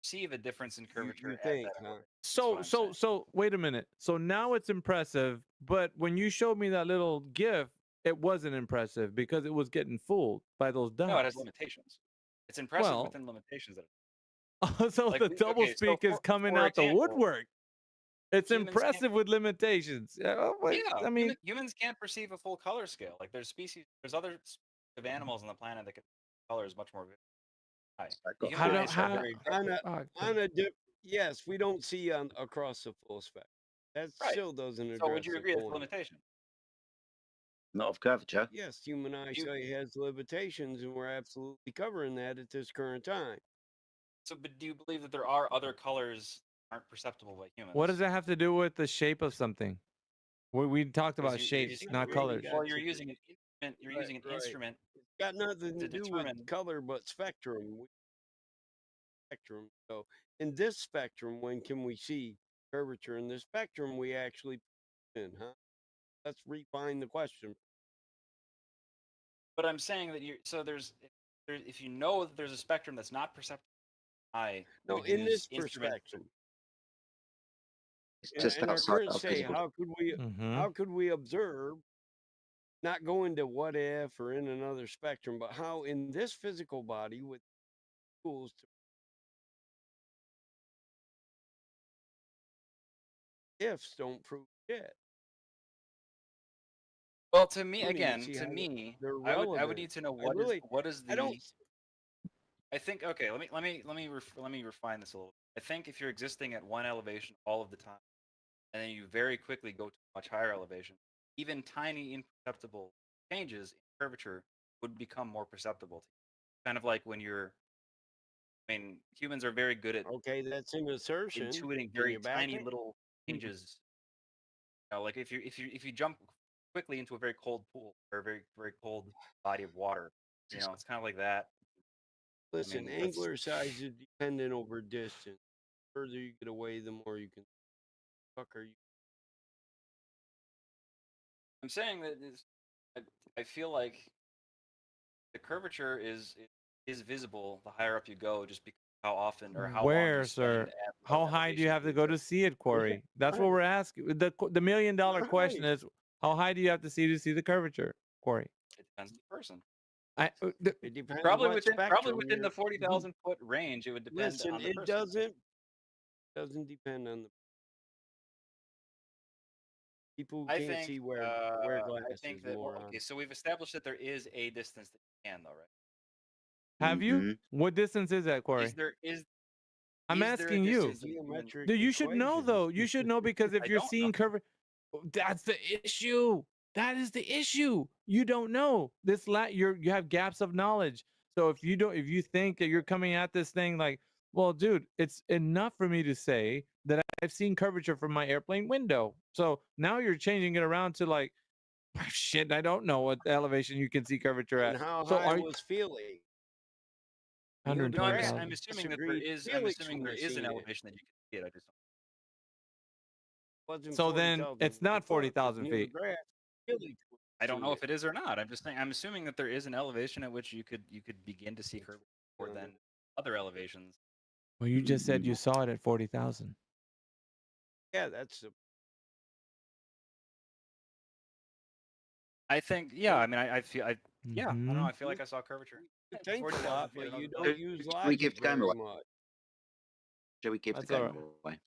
perceive a difference in curvature. at think, that huh? order. So wait a minute. So now it's impressive, but when you showed me that little GIF, it wasn't impressive because it was getting fooled by those dots. No, it has limitations. It's impressive Well- within limitations. So Like the we- double okay, so speak is for- coming for out the example, woodwork. It's humans can't- impressive with limitations. I mean, humans can't perceive a full color scale. Like there's other species of animals on the planet that can colors much more. High. The human eyes are very Yes, we don't see across the full spectrum. That Right. still doesn't address. So would you the agree that's a point. limitation? Not of curvature. Yes, human eyesight has limitations, and we're absolutely covering that at this current time. So, but do you believe that there are other colors that aren't perceptible by humans? what does that have to do with the shape of something? We talked Because about you're shapes, using- not colors. Well, you're using an instrument. You're using an instrument. It's got nothing to to do determine- with color, but spectrum. So, in this spectrum, when can we see curvature in this spectrum? We actually in, huh? Let's refine the question. But I'm saying that if you know that there's a spectrum that's not perceptible by No, would in use this perspective. It's just in our outside current our state, physical. how could we observe, not go into what if or in another spectrum, but how in this physical body with tools to ifs don't prove shit. Well, to me, I mean, again, see to how me, they're I would relevant. need to know I what is really- what is the. I don't. I think okay. Let me refine this a little. I think if you're existing at one elevation all of the time, and then you very quickly go to a much higher elevation, even tiny imperceptible changes in curvature would become more perceptible. Kind of like when you're. I mean, humans are very good at Okay, that's an assertion. intuiting Can very you back tiny it? little changes. You know, like if you jump quickly into a very cold pool or a very very cold body of water, you know, it's kind of like that. Listen, mean, that's- angular size is dependent over distance. The further you get away, the more you can. Fuck are you? I'm saying that I feel like the curvature is visible the higher up you go, just because how often or how long Where, you sir? spend at How what high do you elevation have to go to see it, Corey? That's what Right. we're asking. The $1 million question is, how high do you have to see the curvature, Corey? It depends on the person. It depends Probably what within spectrum the you're- 40,000 foot range, it would depend Listen, on the it person. doesn't depend on the. People I can't think see wear I glasses, think that well, moron. okay, so we've established that there is a distance that you can though, right? Have you? What distance is that, Is Corey? there is I'm is there a asking you. distance that you can Geometric Dude, you should know equations. though. You should know because if I you're don't know. seeing curvature, that's the issue. That is the issue. You don't know. You have gaps of knowledge. So if you think that you're coming at this thing like, well, dude, it's enough for me to say that I've seen curvature from my airplane window. So now you're changing it around to like, shit, I don't know what elevation you can see curvature And at. how So high was Feely? Neil No, I'm, deGrasse I'm assuming that there agreed is. I'm Felix assuming would there have is an seen it. elevation that you can see it. I just Wasn't So then 40,000 it's not foot, 'cause 40,000 Neil feet. deGrasse Felix would I don't see know it. if it is or not. I'm just saying. I'm assuming that there is an elevation at which you could begin to see curvature more than other elevations. Well, you just said you saw it at 40,000. Yeah, that's a I think. Yeah. I mean, I feel. Yeah. I don't know. Mhm. I feel like I saw curvature. you think a 40,000 lot, feet. I but don't you know. don't use Shall we give logic the game very away? much. Shall we give That's the game all right. away?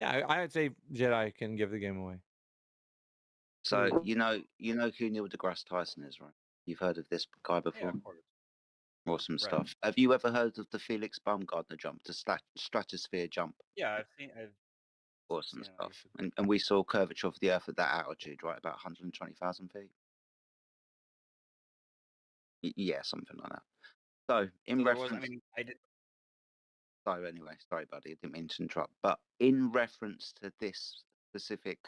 Yeah, I'd say Jedi can give the game away. So you know who Neil deGrasse Tyson is, right? You've heard of this guy Yeah, before? of course. Awesome Right. stuff. Have you ever heard of the Felix Baumgartner jump, the stratosphere jump? Yeah, I've seen. Awesome seen it on stuff. And we saw curvature of the Earth at that altitude, right? About 120,000 feet. Yeah, something like that. So, in So there was. reference. I mean, I did. So anyway, sorry, buddy, I didn't mean to interrupt. But in reference to this specific,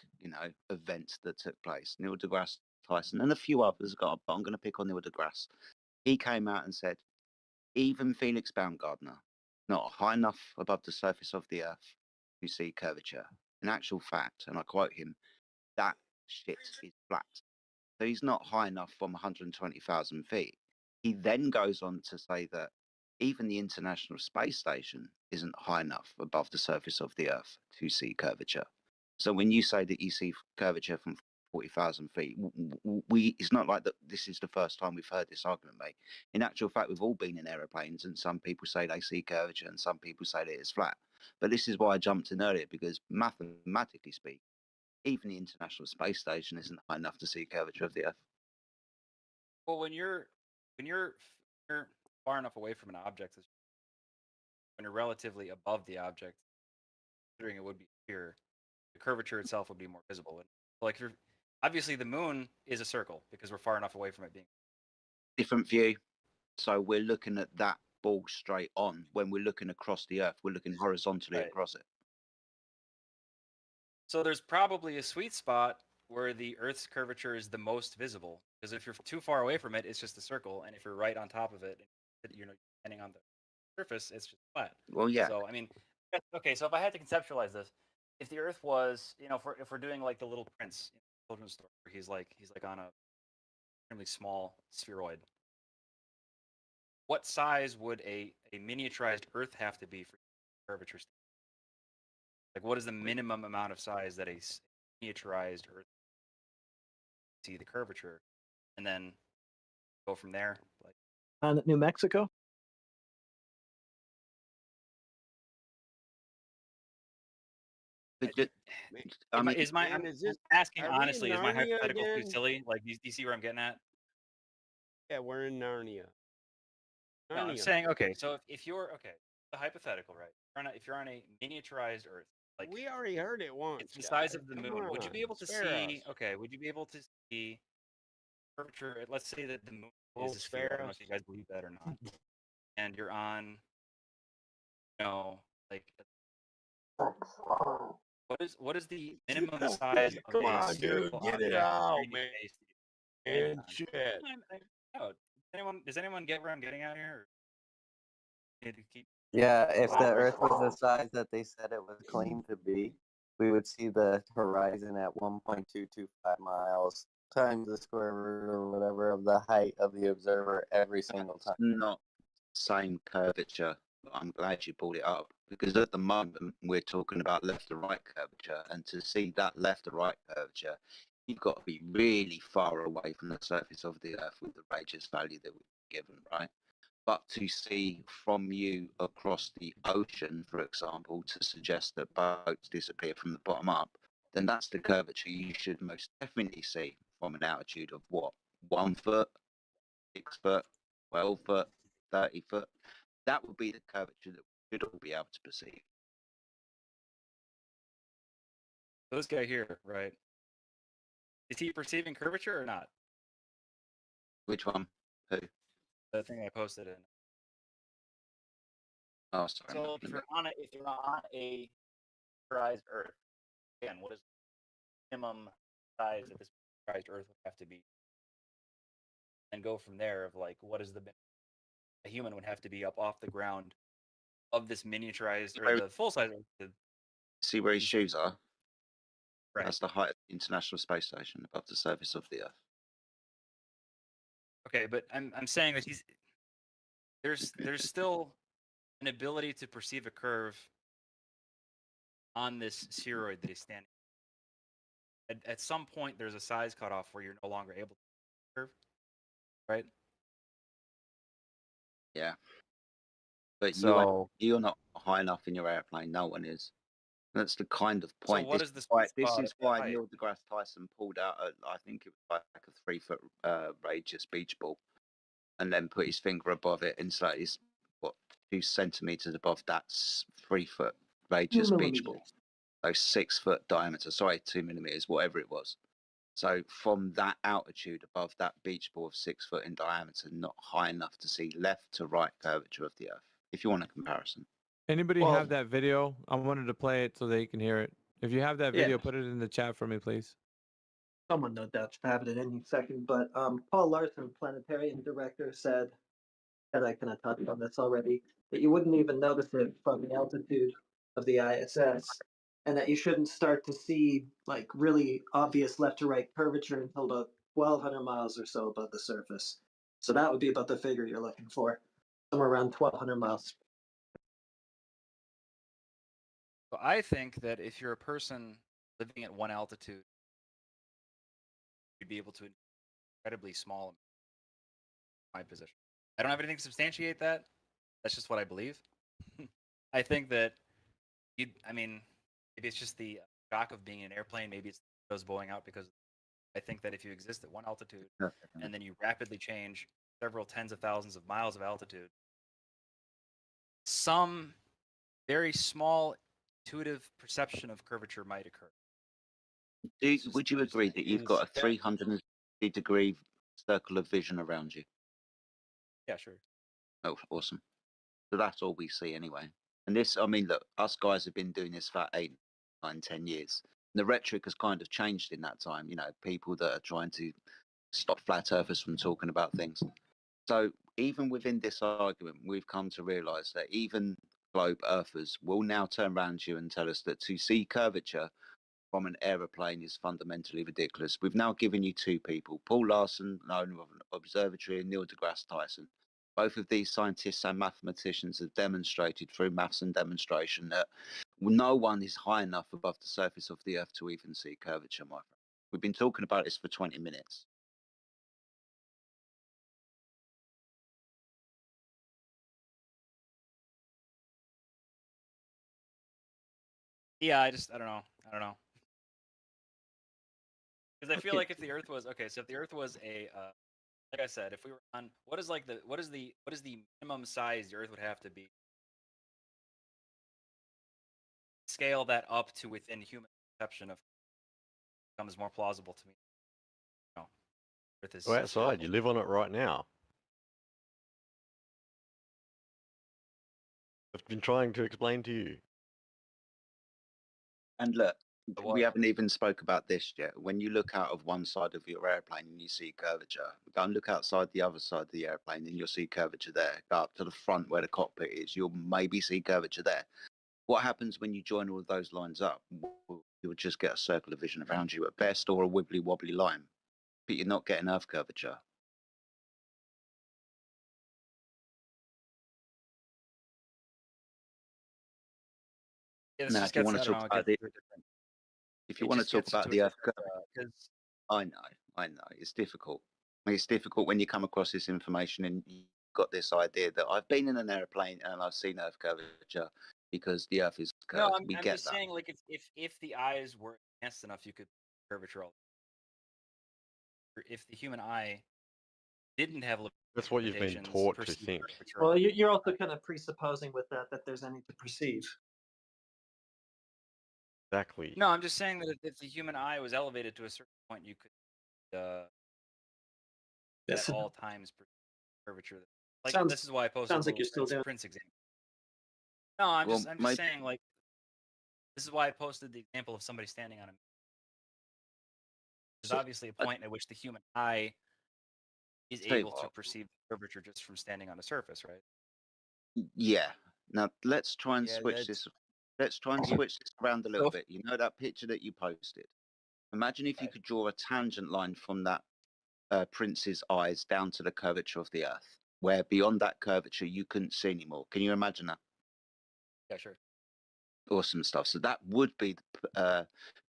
event that took place, Neil deGrasse Tyson and a few others got, but I'm going to pick on Neil deGrasse. He came out and said, even Felix Baumgartner, not high enough above the surface of the Earth to see curvature. In actual fact, and I quote him, that shit is flat. So he's not high enough from 120,000 feet. He then goes on to say that even the International Space Station isn't high enough above the surface of the Earth to see curvature. So when you say that you see curvature from 40,000 feet, it's not like that. This is the first time we've heard this argument made. In actual fact, we've all been in aeroplanes, and some people say they see curvature, and some people say that it's flat. But this is why I jumped in earlier, because mathematically speaking, even the International Space Station isn't high enough to see curvature of the Earth. Well, when you're far enough away from an object, when you're relatively above the object, considering it would be here, the curvature itself would be more visible. And like you're obviously the moon is a circle because we're far enough away from it being. Different view. So we're looking at that ball straight on. When we're looking across the Earth, we're looking horizontally across it. So there's probably a sweet spot where the Earth's curvature is the most visible. Because if you're too far away from it, it's just a circle, and if you're right on top of it, depending on the surface, it's just flat. Well, yeah. So I mean, okay. So if I had to conceptualize this, if the Earth was, if we're doing like the Little Prince children's story, where he's like on a extremely small spheroid. What size would a miniaturized Earth have to be for curvature? Like, what is the minimum amount of size that a miniaturized Earth see the curvature, and then go from there? Like, New Mexico. I mean, I'm asking honestly, is my hypothetical too silly? Like, do you see where I'm getting at? Yeah, we're in Narnia. No, I'm saying, okay, so if you're the hypothetical, right? If you're on a miniaturized Earth, like we already heard it once. it's the size of the Come moon. Would you on, be able to spare see? us. Okay, would you be able to see curvature? Let's say that the moon Oh, is a sphere. I don't know spare if you guys believe that or not. And you're on, like, what is the minimum size of Come a on, dude, spherical get object it out, 3D man. space? And shit. No, does anyone get where I'm getting at here? Or need to keep Yeah, if the elaborating? Earth was the size that they said it was claimed to be, we would see the horizon at 1.225 miles times the square root or whatever of the height of the observer every single time. Not same curvature. I'm glad you brought it up, because at the moment we're talking about left to right curvature, and to see that left to right curvature, you've got to be really far away from the surface of the Earth with the radius value that we're given, right? But to see from you across the ocean, for example, to suggest that boats disappear from the bottom up, then that's the curvature you should most definitely see from an altitude of what? 1 foot, 6 foot, 12 foot, 30 foot. That would be the curvature that we should all be able to perceive. This guy here, right? Is he perceiving curvature or not? Which one? Who? The thing I posted in. Oh, sorry. So if you're on a pressurized Earth, again, what is the minimum size that this pressurized Earth would have to be? And go from there of like, what is a human would have to be up off the ground of this miniaturized or the full size Earth? See where his shoes are? Right. That's the height of the International Space Station above the surface of the Earth. Okay, but I'm saying that there's still an ability to perceive a curve on this spheroid that he's standing. At some point, there's a size cutoff where you're no longer able to curve, right? Yeah. But So- you're not high enough in your airplane. No one is. That's the kind of point. what this is the is why, sweet spot this is at that why height? Neil deGrasse Tyson pulled out, I think it was like a 3 foot radius beach ball, and then put his finger above it, and so it's 2 centimeters above that 3 foot radius beach ball. So 6 foot diameter. Sorry, 2 millimeters, whatever it was. So from that altitude above that beach ball of 6 foot in diameter, not high enough to see left to right curvature of the Earth. If you want a comparison. Anybody Well- have that video? I wanted to play it so they can hear it. If you have that video, Yeah. put it in the chat for me, please. Someone no doubt should have it in any second, but Paul Larson, planetarium director, said, and I kind of touched on this already, that you wouldn't even notice it from the altitude of the ISS, and that you shouldn't start to see like really obvious left to right curvature until about 1,200 miles or so above the surface. So that would be about the figure you're looking for, somewhere around 1,200 miles. So I think that if you're a person living at one altitude, you'd be able to incredibly small in my position. I don't have anything to substantiate that. That's just what I believe. I think that maybe it's just the shock of being in an airplane. Maybe it's those blowing out because I think that if you exist at one altitude and then you rapidly change several tens of thousands of miles of altitude, some very small intuitive perception of curvature might occur. Would you agree that you've got a 360-degree circle of vision around you? Yeah, sure. Oh, awesome. So that's all we see anyway. And this, I mean, look, us guys have been doing this for 8, 9, 10 years. And the rhetoric has kind of changed in that time. You know, people that are trying to stop flat earthers from talking about things. So even within this argument, we've come to realize that even globe earthers will now turn around to you and tell us that to see curvature from an aeroplane is fundamentally ridiculous. We've now given you 2 people, Paul Larson, owner of an observatory, and Neil deGrasse Tyson. Both of these scientists and mathematicians have demonstrated through maths and demonstration that no one is high enough above the surface of the Earth to even see curvature, my friend. We've been talking about this for 20 minutes. Yeah, I don't know. Because I feel like if the Earth was so if the Earth was a like I said, if we were on what is the minimum size the Earth would have to be? Scale that up to within human perception of becomes more plausible to me. No, Earth is Go outside. You live on it right now. I've been trying to explain to you. And look, we haven't even spoke about this yet. When you look out of one side of your airplane and you see curvature, go and look outside the other side of the airplane and you'll see curvature there. Go up to the front where the cockpit is, you'll maybe see curvature there. What happens when you join all of those lines up? You'll just get a circle of vision around you at best, or a wibbly wobbly line, but you're not getting Earth curvature. Yeah, this Now, just if you gets, want I to don't talk know, about it the, gets, if you it want to just talk gets about into the a Earth different, curvature, 'cause I know, it's difficult. It's difficult when you come across this information and you've got this idea that I've been in an airplane and I've seen Earth curvature because the Earth is curved. no, I'm We get just that. saying, like, if the eyes were advanced enough, you could curvature all. If the human eye didn't have That's what you've been limitations, taught to perceived think. curvature Well, all- you're also kind of presupposing with that there's any to perceive. Exactly. No, I'm just saying that if the human eye was elevated to a certain point, you could Yes. at all times perceive curvature. Like Sounds- this is why I posted sounds like the you're still doing- Prince example. No, I'm Well, just my- saying like this is why I posted the example of somebody standing on a. There's So, obviously a point at which the human eye is Tell you able to what. perceive curvature just from standing on a surface, right? Yeah. Now let's try and Yeah, switch that's- this. Let's try and switch this around a little bit. You know that picture that you posted? Imagine if you could draw a tangent line from that prince's eyes down to the curvature of the earth, where beyond that curvature you couldn't see anymore. Can you imagine that? Yeah, sure. Awesome stuff. So that would be the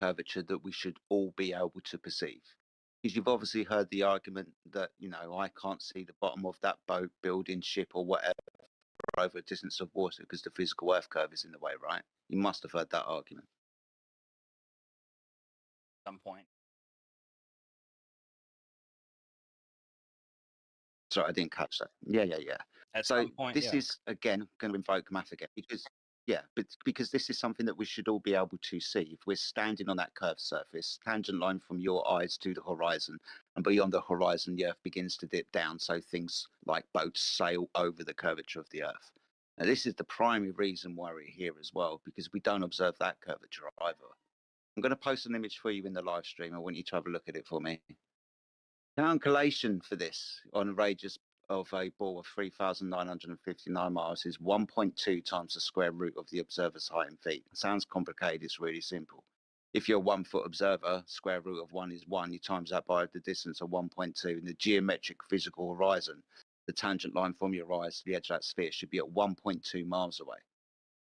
curvature that we should all be able to perceive. Because you've obviously heard the argument that, you know, I can't see the bottom of that boat, building, ship, or whatever over a distance of water because the physical earth curve is in the way, right? You must have heard that argument. At some point. Sorry, I didn't catch that. Yeah. At So some point, this yeah. is again going to invoke math again because this is something that we should all be able to see. If we're standing on that curved surface, tangent line from your eyes to the horizon, and beyond the horizon, the earth begins to dip down, so things like boats sail over the curvature of the earth. Now, this is the primary reason why we're here as well, because we don't observe that curvature either. I'm going to post an image for you in the live stream. I want you to have a look at it for me. Calculation for this on a radius of a ball of 3,959 miles is 1.2 times the square root of the observer's height in feet. It sounds complicated, it's really simple. If you're a 1 foot observer, square root of 1 is 1, you times that by the distance of 1.2. In the geometric physical horizon, the tangent line from your eyes to the edge of that sphere should be at 1.2 miles away.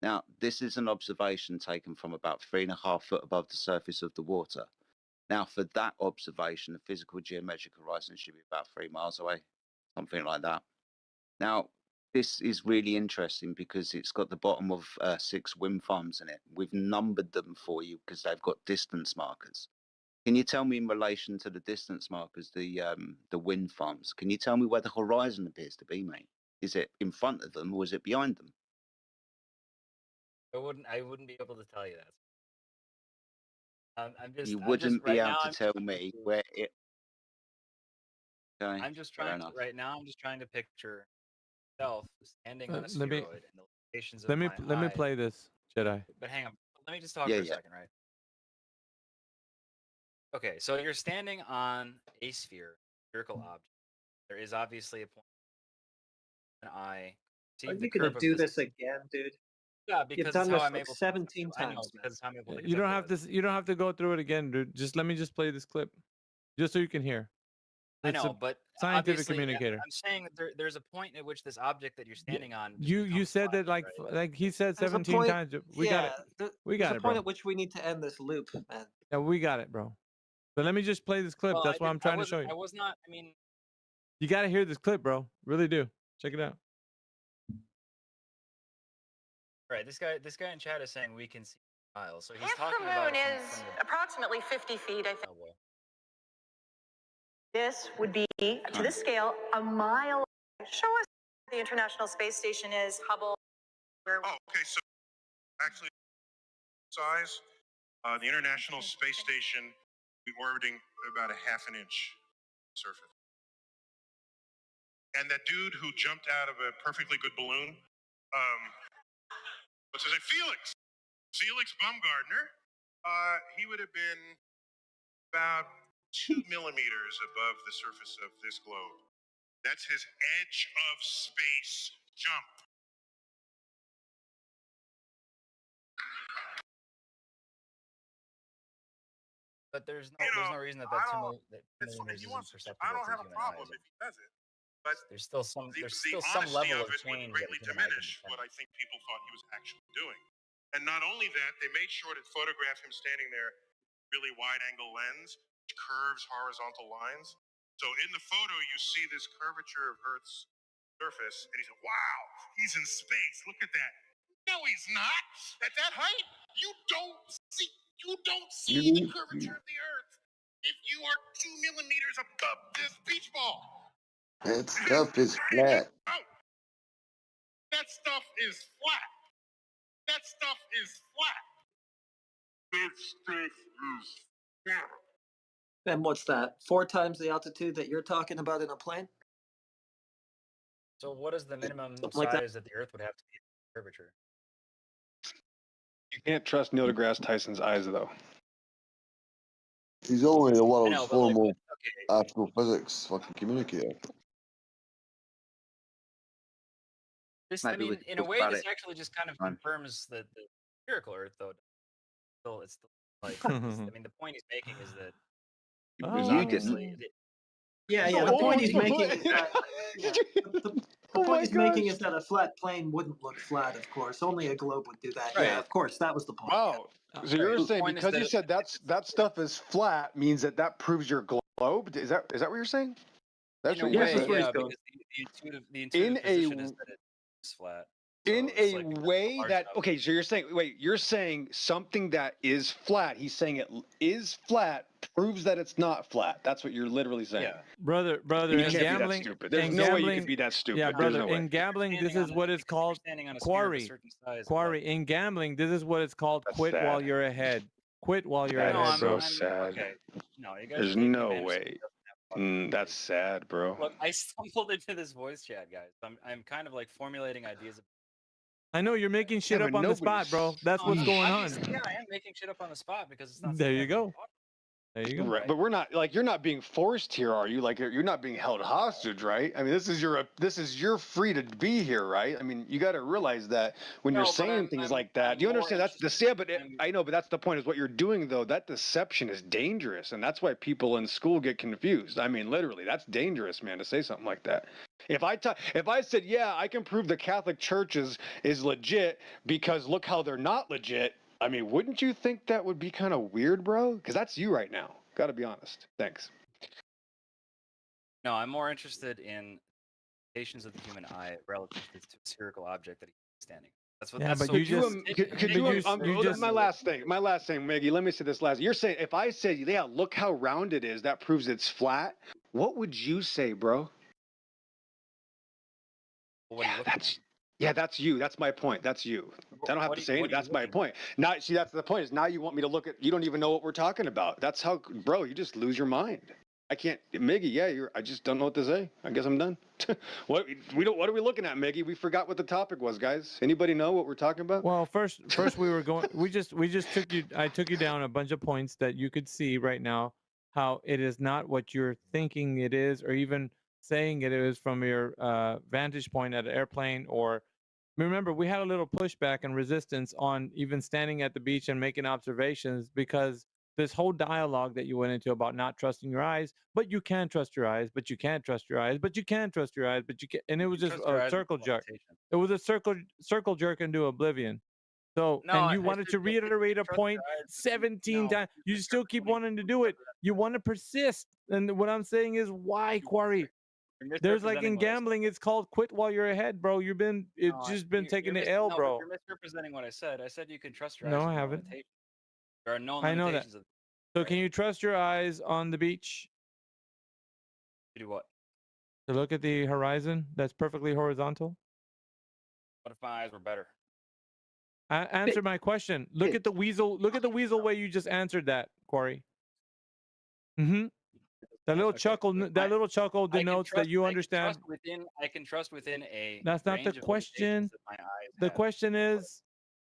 Now, this is an observation taken from about 3.5 foot above the surface of the water. Now, for that observation, the physical geometric horizon should be about 3 miles away, something like that. Now, this is really interesting because it's got the bottom of 6 wind farms in it. We've numbered them for you because they've got distance markers. Can you tell me in relation to the distance markers, the wind farms, can you tell me where the horizon appears to be, mate? Is it in front of them or is it behind them? I wouldn't be able to tell you that. I'm just. You I'm wouldn't just, be right able now, to I'm tell just me trying to- where it. Okay, I'm just fair trying to, enough. right now. I'm just trying to picture myself standing on a Let spheroid me- and the locations of Let me my let me eye. play this, Jedi. But hang on, let me just talk Yeah, for a yeah. second, right? Okay, so you're standing on a sphere, spherical object. There is obviously a point. An eye. Are See the you gonna curve of do the- this again, dude? Yeah, You've because done it's how this I'm like able. 17 I know times, man. because it's how I'm able to. You don't have conceptualize. to. You don't have to go through it again, dude. Just let me just play this clip, just so you can hear. I It's know, a but scientific obviously, communicator. I'm saying that there's a point at which this object that you're standing on. just You becomes said flat, that like right? like he said There's a 17 point- times. We got it. We There's got a it, point bro. at which we need to end this loop, man. Yeah, we got it, bro. But let me just play this clip. Well, That's I what I'm didn't- I trying to show wasn't- you. I was not. I mean, You got to hear this clip, bro. Really do. Check it out. right? This guy in chat is saying we can see miles. So he's If the talking about moon it is from the. approximately 50 feet, I think Oh boy. this would be, to this scale, a mile. Show us where the International Space Station is, Hubble. Where Okay, so actually, size, the International Space Station will be orbiting about a half an inch surface. And that dude who jumped out of a perfectly good balloon, what's his name? Felix Baumgartner, he would have been about 2 millimeters above the surface of this globe. That's his edge of space jump. But there's no reason that that 2 million millimeters isn't perceptible I don't to have a human problem eyes. if he does it, but There's still some. the There's still some honesty level of of it would change that greatly a human eye can diminish what I think people thought he was actually doing. And not only that, they made sure to photograph him standing there, really wide-angle lens, which curves horizontal lines. So in the photo, you see this curvature of Earth's surface, and he said, "Wow, he's in space. Look at that." No, he's not. At that height, you don't see You don't see the curvature of the Earth if you are 2 millimeters above this beach ball. That stuff is flat. That stuff is flat. That stuff is flat. That stuff is flat. And what's that? 4 times the altitude that you're talking about in a plane? So what is the minimum Something like that. size that the Earth would have to be for curvature? You can't trust Neil deGrasse Tyson's eyes, though. He's only a I world's know, but like, formal okay, astrophysics fucking communicator. this, Might I be mean, with in a talk way, about this it. actually just kind of Fine. confirms the spherical Earth, though. It's still like, I mean, the point he's making is that there's You obviously didn't. Yeah, So the point almost he's the making plane. is that yeah, the Oh point my he's making gosh. is that a flat plane wouldn't look flat, of course. Only a globe would do that. Yeah, Right. of course, that was the point. Wow. So you're The saying point is because that you it, said that stuff is flat means that proves your globe? Is that what you're saying? That's in a what you way, said? where he's yeah, going. because the In intuitive a position is that it's flat. in So it's a like because it's way large that enough. okay, so you're saying something that is flat. He's saying it is flat proves that it's not flat. That's what you're literally saying. Yeah. Brother, And you in can't be that gambling, stupid. There's in no way you gambling, could be that stupid. yeah, There's brother, no way. in gambling, this Standing is on what a, is because if you're called standing on a sphere of a quarry. certain size. Quarry. In gambling, this is what it's called That's quit while sad. you're ahead. Quit while you're That No, is ahead, so bro. sad. okay. No, you guys There's are taking no advantage of way. something That's sad, bro. Look, I stumbled into this voice chat, guys. I'm kind of like formulating ideas. I know you're making shit Yeah, up but on the spot, bro. That's No, what's no, going on. obviously, yeah, I am making shit up on the spot because it's not. There something you I've been go. taught. There you go. Right, but we're not like you're not being forced here, are you? Like you're not being held hostage, right? I mean, this is you're free to be here, right? I mean, you got to realize that when No, you're but saying things like that. Do you understand? That's the but I know, but that's the point. Is what you're doing though. That deception is dangerous, and that's why people in school get confused. I mean, literally, that's dangerous, man, to say something like that. If I said, yeah, I can prove the Catholic Church is legit because look how they're not legit. I mean, wouldn't you think that would be kind of weird, bro? Because that's you right now. Got to be honest. Thanks. No, I'm more interested in limitations of the human eye relative to a spherical object that he's standing. That's what. Yeah, that's but so you just you just my last thing, Maggie. Let me say this last. You're saying if I say, yeah, look how round it is, that proves it's flat. What would you say, bro? That's you. That's my point. That's you. I don't have to say anything. That's my point. Now, see, that's the point. Is now you want me to look at. You don't even know what we're talking about. That's how, bro. You just lose your mind. I can't, Miggy. Yeah, I just don't know what to say. I guess I'm done. What are we looking at, Miggy? We forgot what the topic was, guys. Anybody know what we're talking about? Well, first we were going. We just took you. I took you down a bunch of points that you could see right now. How it is not what you're thinking it is, or even saying it is from your vantage point at an airplane. Or remember, we had a little pushback and resistance on even standing at the beach and making observations because this whole dialogue that you went into about not trusting your eyes, but you can trust your eyes, but you can't trust your eyes, but you can trust your eyes, but you can, and it was just a circle jerk. It was a circle jerk into oblivion. So, and you wanted to reiterate a point 17 times. You still keep wanting to do it. You want to persist. And what I'm saying is, why, Quarry? There's like in gambling, it's called quit while you're ahead, bro. It's just been taking the L, bro. You're misrepresenting what I said. I said you can trust your eyes. No, I haven't. There are no I know that. limitations. So can you trust your eyes on the beach? To do what? To look at the horizon that's perfectly horizontal? What if my eyes were better? Answer my question. Look at the weasel. Look at the weasel way you just answered that, Quarry. Mm-hmm. That little chuckle. That little chuckle denotes that you understand. I can trust within a. That's not the question. The question is,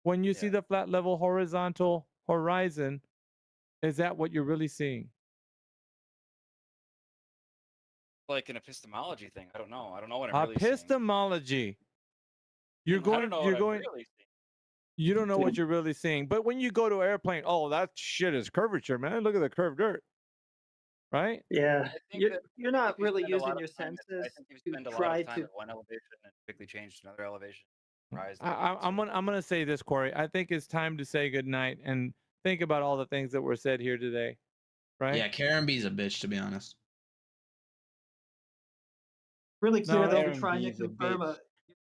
when you see the flat level horizontal horizon, is that what you're really seeing? Like an epistemology thing. I don't know. I don't know what I'm really seeing. Epistemology. You're going. You're going. You don't know what you're really seeing. But when you go to an airplane, oh, that shit is curvature, man. Look at the curved dirt. Right? Yeah. You're not really using your senses to try to. At one elevation and quickly change to another elevation. Rise. I'm gonna say this, Corey. I think it's time to say goodnight and think about all the things that were said here today. Right? Yeah, Karen B's a bitch, to be honest. Really clear No, that Aaron you're trying to B's a confirm bitch.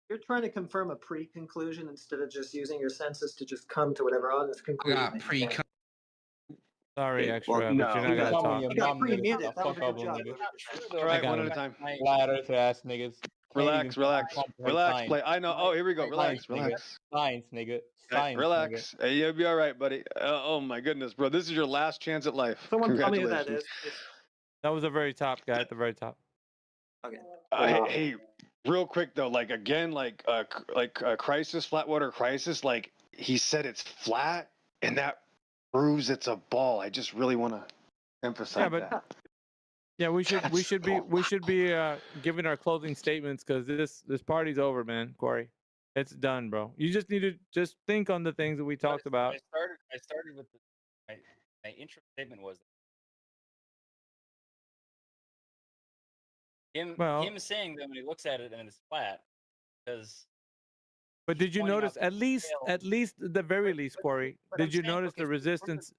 you're trying to confirm a pre-conclusion instead of just using your senses to just come to whatever honest conclusion. Not pre Sorry, extra, but no. you're not gonna talk. You got pre-muted. That was a good job. All right, one at a time. Flat Earth ass niggas. Relax, relax, play. I know. Oh, here we go. Relax, Science, nigga. relax. Science, nigga. Hey, Science, nigga. relax. Hey, you'll be all right, buddy. Oh my goodness, bro. This is your last chance at life. Someone tell me who Congratulations. that is. That was the very top guy at the very top. Okay. Hey, real quick though, like again, like Crisis, Flatwater Crisis, like he said it's flat, and that proves it's a ball. I just really want to emphasize Yeah, but that. yeah, we should be giving our closing statements because this party's over, man. Corey, it's done, bro. You just need to just think on the things that we talked about. I started with my intro statement was him saying that when he looks at it and it's flat because. But did you pointing out notice the at least the very least, Corey? but Did I'm you saying, notice okay, the so resistance,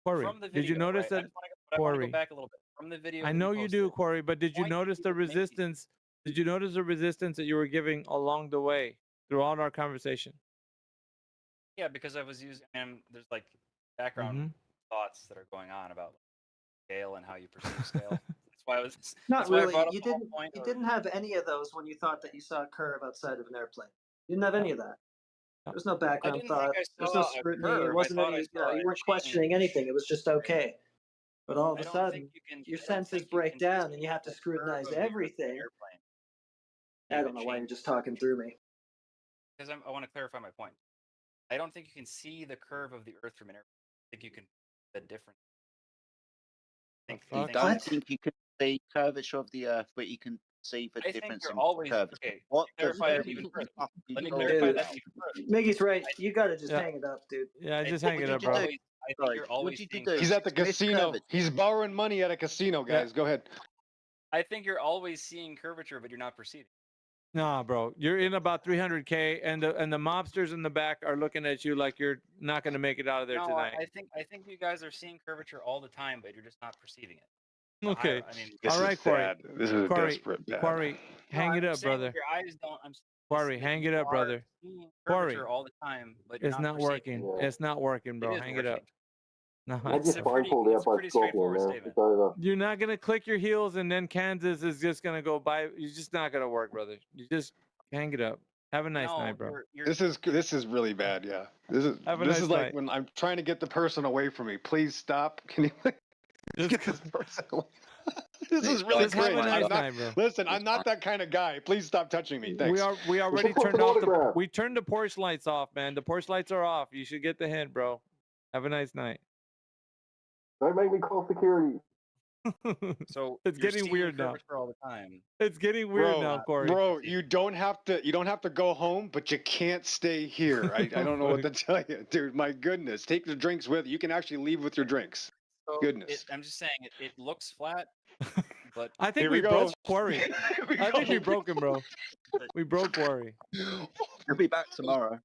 Corey? from the Did you video, notice right, that, I want to Corey? go back a little bit from the video. I that know he you do, posted, Corey, but did you point notice the to Mickey. resistance? Did you notice the resistance that you were giving along the way throughout our conversation? Yeah, because I was using there's like background Mhm. thoughts that are going on about scale and how you perceive scale. That's why I was Not that's why I really. brought up You the whole didn't. point You of- didn't have any of those when you thought that you saw a curve outside of an airplane. You didn't have any of that. There was no background didn't think thought. I There was no saw a scrutiny. curve. It I wasn't thought I any. saw You a weren't questioning anything. It was just okay. But all of I a don't sudden, think you can. your I don't senses think you break can down, and you see have to the curve scrutinize of the Earth from an everything. airplane. I don't know why you're just talking through me. Because I want to clarify my point. I don't think you can see the curve of the Earth from an airplane. I think you can see the difference. You don't think you can see curvature of the Earth, but you can see the I think difference you're in always curvature. okay. What Let me clarify the that even further. fuck are Let me you clarify talking that about? even further. Miggy's right. You gotta just Yeah. hang it up, dude. Yeah, I just think hang it you're up, bro. always- I think you're always did you seeing do? He's at the Miss casino. Curvature. He's borrowing money at a casino, guys. Go ahead. I think you're always seeing curvature, but you're not perceiving. Nah, bro, you're in about 300K, and the mobsters in the back are looking at you like you're not gonna make it out of there No, tonight. I think you guys are seeing curvature all the time, but you're just not perceiving it. Okay. I mean, This All is right, Corey. bad. This is a Corey, desperate bad. Corey, hang I'm it up, saying brother. Your eyes don't. Corey, hang it up, brother. Seeing Corey, curvature all the time, but you're it's not perceiving working. it. It's not working, bro. It is Hang it up. working. No, It's a pretty straightforward statement. you're not gonna click your heels, and then Kansas is just gonna go by. You're just not gonna work, brother. You just hang it up. Have a nice No, night, bro. This is really bad. Yeah. This Have a is nice like night. when I'm trying to get the person away from me. Please stop. Can you Just get this person away? This is really Just have a cringe. nice I'm not- night, bro. Listen, I'm not that kind of guy. Please stop touching me. Thanks. We already turned off the we turned the porch lights off, man. The porch lights are off. You should get the hint, bro. Have a nice night. Don't make me call security. So It's you're getting seeing weird now. curvature all the time. It's getting weird Bro, now, Corey. Bro, you don't have to go home, but you can't stay here. I don't know what to tell you, dude. My goodness, take the drinks with you. You can actually leave with your drinks. So Goodness. I'm just saying it looks flat, but I think Here we we broke go. Corey. I think we broke him, bro. We broke Corey. He'll be back tomorrow.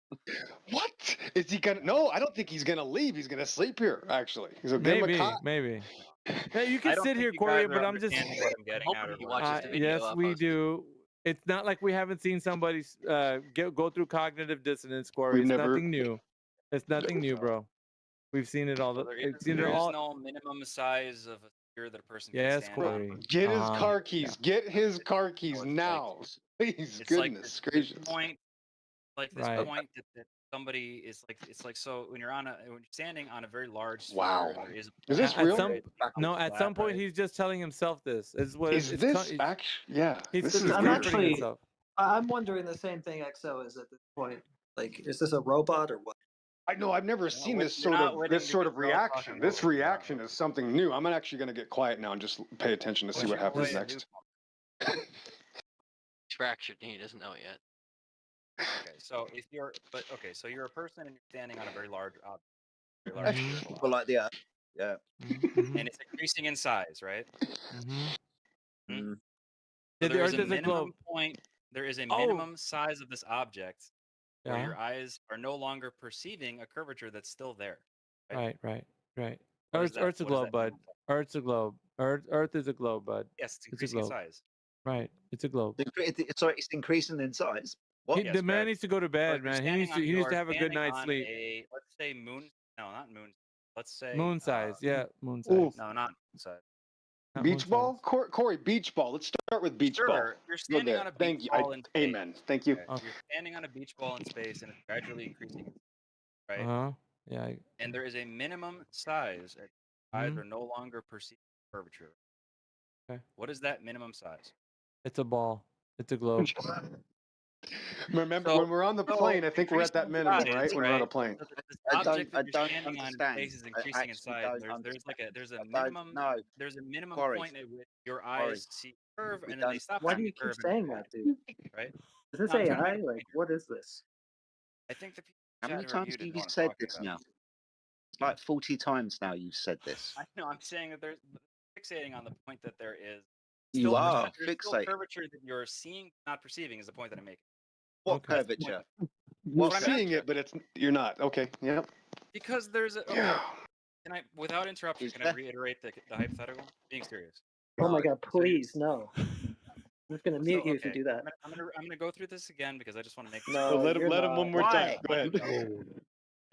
What is he gonna? No, I don't think he's gonna leave. He's gonna sleep here. Actually, he's gonna give him a Maybe, cot. maybe. Yeah, you I can don't sit think here, you Corey, guys are but I'm just. understanding what I'm getting at. Or he what- watches the video. Yes, I'll we post it. do. It's not like we haven't seen somebody go through cognitive dissonance, Corey. We've It's never- nothing new. It's nothing new, bro. We've seen it all. So there We've is, seen it there is all. no minimum size of a sphere that a person Yes, can stand on. Corey. Get his Uh-huh. car keys. Get his car keys now. Please, It's like goodness this gracious. point, like this Right. point that somebody is like. It's like so when you're standing on a very large sphere. Wow. and there is this At real? some, Flat, no, at some point right? he's just telling himself this. Is what Is it's this actually? Yeah. He's, This he's is I'm weird. comforting actually- himself. I'm wondering the same thing XO is at this point. Like, is this a robot or what? I know. I've never seen we're- this you're sort not of waiting this to sort get of we're all talking reaction. about This what's going on. reaction is something new. I'm actually going to get quiet now and just pay attention to see what happens next. Traction. He doesn't know it yet. Okay, so so you're a person and you're standing on a very large object, very large Mhm. spherical People like the Earth. Yeah. object, and it's increasing in size, right? Mhm. Mm. So The there is Earth a is a minimum globe. point. There is a Oh. minimum size of this object where Yeah. your eyes are no longer perceiving a curvature that's still there. Right. Right. Right. What is Earth's that- Earth's a what is globe, that bud. minimum size? Earth's a globe. Earth is a globe, bud. Yes, it's It's a increasing in globe. size. Right. It's a globe. Sorry, it's increasing in size. What? Yes, The man correct. needs to go to So bed, if you're man. He standing needs on- to. He you needs are to have a good standing night's on sleep. Let's say moon. No, not moon. let's say Moon size, yeah, moon size. Ooh. No, not moon size. Not moon Beach ball? Corey, beach ball. Let's start with beach ball. Sure, you're Go standing there. on a beach Thank you. ball in space. Amen. Thank you. Okay, you're standing on a beach ball in space, and it's gradually increasing, right? Uh huh. Yeah. And there is a minimum size at eyes are no longer perceiving curvature. Okay. What is that minimum size? It's a ball. It's a globe. Remember, when we're on the plane, I think we're at that minimum, size, right? When we're on a plane. So this I object don't, that I you're don't standing on in understand. space is I increasing in actually size. don't There's understand. there's a I don't- minimum no. there's a minimum Corey. point at which your Corey. eyes see curve, We and then they don't- stop Why seeing do you keep curve. saying that, dude? Right? Is this No, I'm trying to AI? make a Like, point. what is this? I think the people How in many chat who are times have muted you know what I'm said talking this about. now? It's like 40 times now you've said this. I know. I'm saying that there's fixating on the point that there is. You Still, are there's still fixated. curvature that you're seeing, not perceiving, is the point that I'm making. What That's the point. curvature? You're What I'm seeing it, but you're not. Okay. Yep. Because there's a. Okay, can I, without interruption, Is can I that- reiterate the hypothetical? Being serious. Oh my god, please, no. I'm just gonna mute you if you okay, do that. I'm gonna go through this again because I just want to make. No, let him you're let him one not. more time. Why? Go ahead.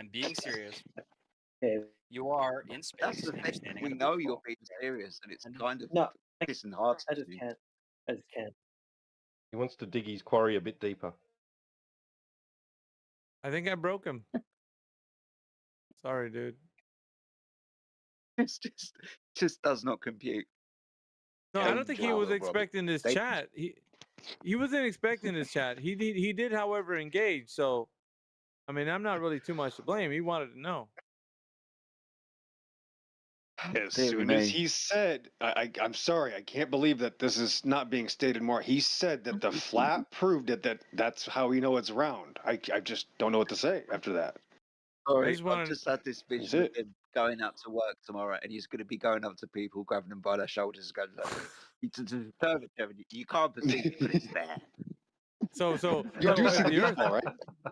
I'm being serious. Okay. You are in space. That's the and you're thing. standing We on a know beach you're ball. being serious, and it's And kind of No, disheartening. I just can't. I just can't. He wants to dig his quarry a bit deeper. I think I broke him. Sorry, dude. It's just does not compute. No, I don't think he was Robert. expecting this They- chat. He wasn't expecting this chat. He did, however, engage. So, I mean, I'm not really too much to blame. He wanted to know. As Dear soon me. as he said, I'm sorry, I can't believe that this is not being stated more. He said that the flat proved it, that's how we know it's round. I just don't know what to say after that. Sorry, just I've wanted- just had this That's vision of it. him going up to work tomorrow, and he's going to be going up to people, grabbing them by their shoulders, and going, "You curvature, you can't perceive it, but it's there." So, You do if see the the beach Earth, ball, right?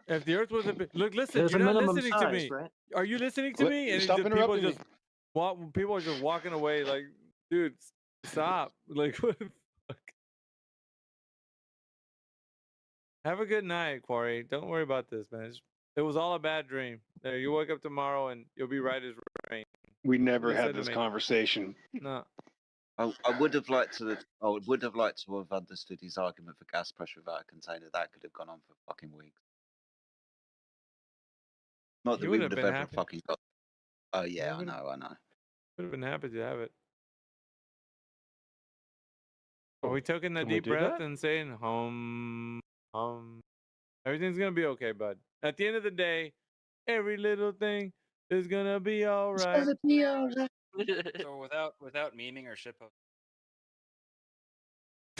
if the Earth was a bit, look, listen, There's a you're not minimum listening to size, me. right? Are you listening to me? And Stop people interrupting me. just people are just walking away like, dude, stop. Like, what the fuck? Have a good night, Quarry. Don't worry about this, man. It was all a bad dream. There, you wake up tomorrow and you'll be right as rain. We never They said had to this me. conversation. No. I would have liked to have understood his argument for gas pressure without a container. That could have gone on for fucking weeks. Not that You we would would have have been ever happy. fucking got. Oh yeah, I would've- know. Would have been happy to have it. Are we taking a Can we deep do breath that? and saying everything's gonna be okay, bud. At the end of the day, every little thing is gonna be all right. So without memeing or shitpost.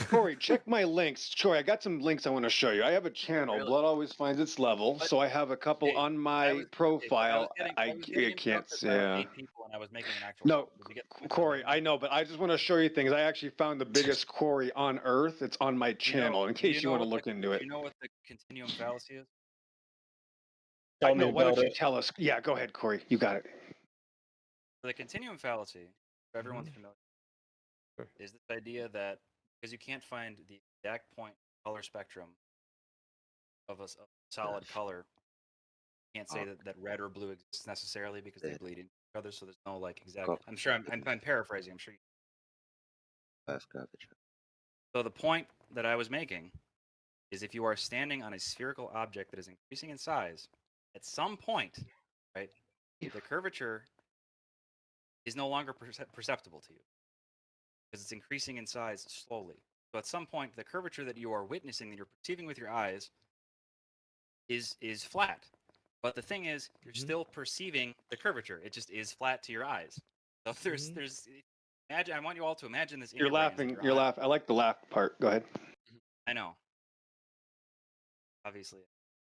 Corey, check my links. Corey, I got some links I want to show you. I have a channel. Really? Blood always finds its level, so I have a couple Hey, on I my was profile. getting I can't interrupted say. by like 8 people, and I was making an actual. No, Did you get- Corey, I know, but I just want to show you things. I actually found the biggest quarry on Earth. It's on my channel, in case you want to look into it. Do you know what the continuum fallacy is? I know. Why don't you tell us? Yeah, go ahead, Corey. You got it. The continuum fallacy, if everyone's familiar, is this idea that because you can't find the exact point color spectrum of a solid color, you can't say that red or blue exists necessarily because they bleed into each other. So there's no like exact. I'm sure I'm paraphrasing. I'm sure. Earth curvature. So the point that I was making is if you are standing on a spherical object that is increasing in size, at some point, right, the curvature is no longer perceptible to you because it's increasing in size slowly. So at some point, the curvature that you are witnessing, that you're perceiving with your eyes, is flat. But the thing is, you're still perceiving the curvature. It just is flat to your eyes. So there's imagine. I want you all to imagine this. In You're your brains, laughing. your You're eyes. laughing. I like the laugh part. Go ahead. I know. Obviously.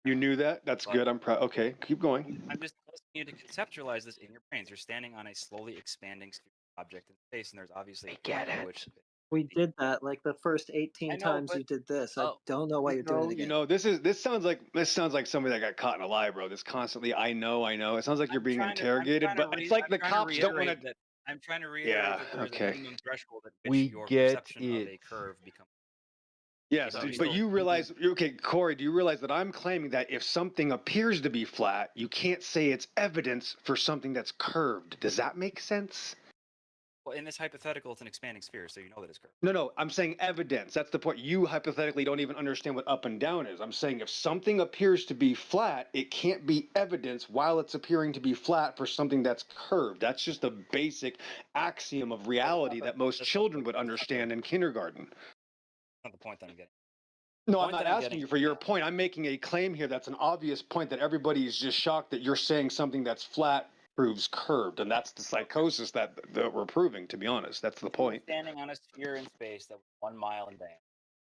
You knew that? That's good. I'm proud. Okay, keep going. I'm just asking you to conceptualize this in your brains. You're standing on a slowly expanding object in space, and there's obviously a point at which We did that like the first 18 I know, times but- you did this. I don't know why you're doing it again. You know, this sounds like somebody that got caught in a lie, bro. This constantly, I know. It sounds like you're being interrogated, but it's like the cops don't want to. I'm trying to reiterate Yeah. that there's Okay. a minimum threshold at which We your get perception of a it. curve becomes. Yes, So he's but still- you realize, okay, Corey, do you realize that I'm claiming that if something appears to be flat, you can't say it's evidence for something that's curved? Does that make sense? Well, in this hypothetical, it's an expanding sphere, so you know that it's curved. No, I'm saying evidence. That's the point. You hypothetically don't even understand what up and down is. I'm saying if something appears to be flat, it can't be evidence while it's appearing to be flat for something that's curved. That's just a basic axiom of reality that most children would understand in kindergarten. That's not the point that I'm getting. No, I'm point not that I'm asking getting- you for your point. I'm making a claim here that's an obvious point that everybody is just shocked that you're saying something that's flat proves curved, and that's the psychosis that we're proving, to be honest. That's the point. Standing on a sphere in space that was 1 mile in diameter,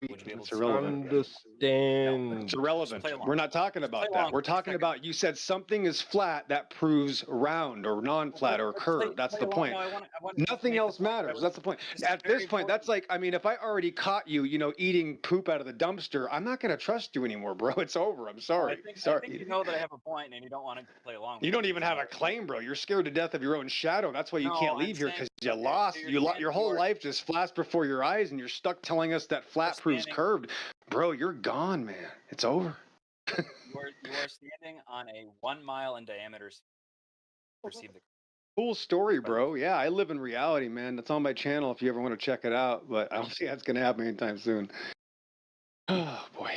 would you be able It's to irrelevant. Understand. It's irrelevant. play along. We're not talking Just play about that. along We're for a talking second. about, you said something is flat that proves round or non-flat or curved. That's the point. No, I want Nothing else matters. That's the point. At this point, that's like, I mean, if I already caught you, eating poop out of the dumpster, I'm not going to trust you anymore, bro. It's over. I'm sorry. I Sorry. think you know that I have a point, and you don't want to play along. You don't even have a claim, bro. You're scared to death of your own shadow. That's why you No, can't I'm leave here saying- because you okay, lost. so Your whole life just flashed before your eyes, and you're stuck telling us that flat proves curved. Bro, you're gone, man. It's over. You are standing on a 1 mile in diameter sphere. Perceive the Cool story, bro. Yeah, I live in reality, man. That's on my channel if you ever want to check it out. But I don't think that's gonna happen anytime soon. Oh boy.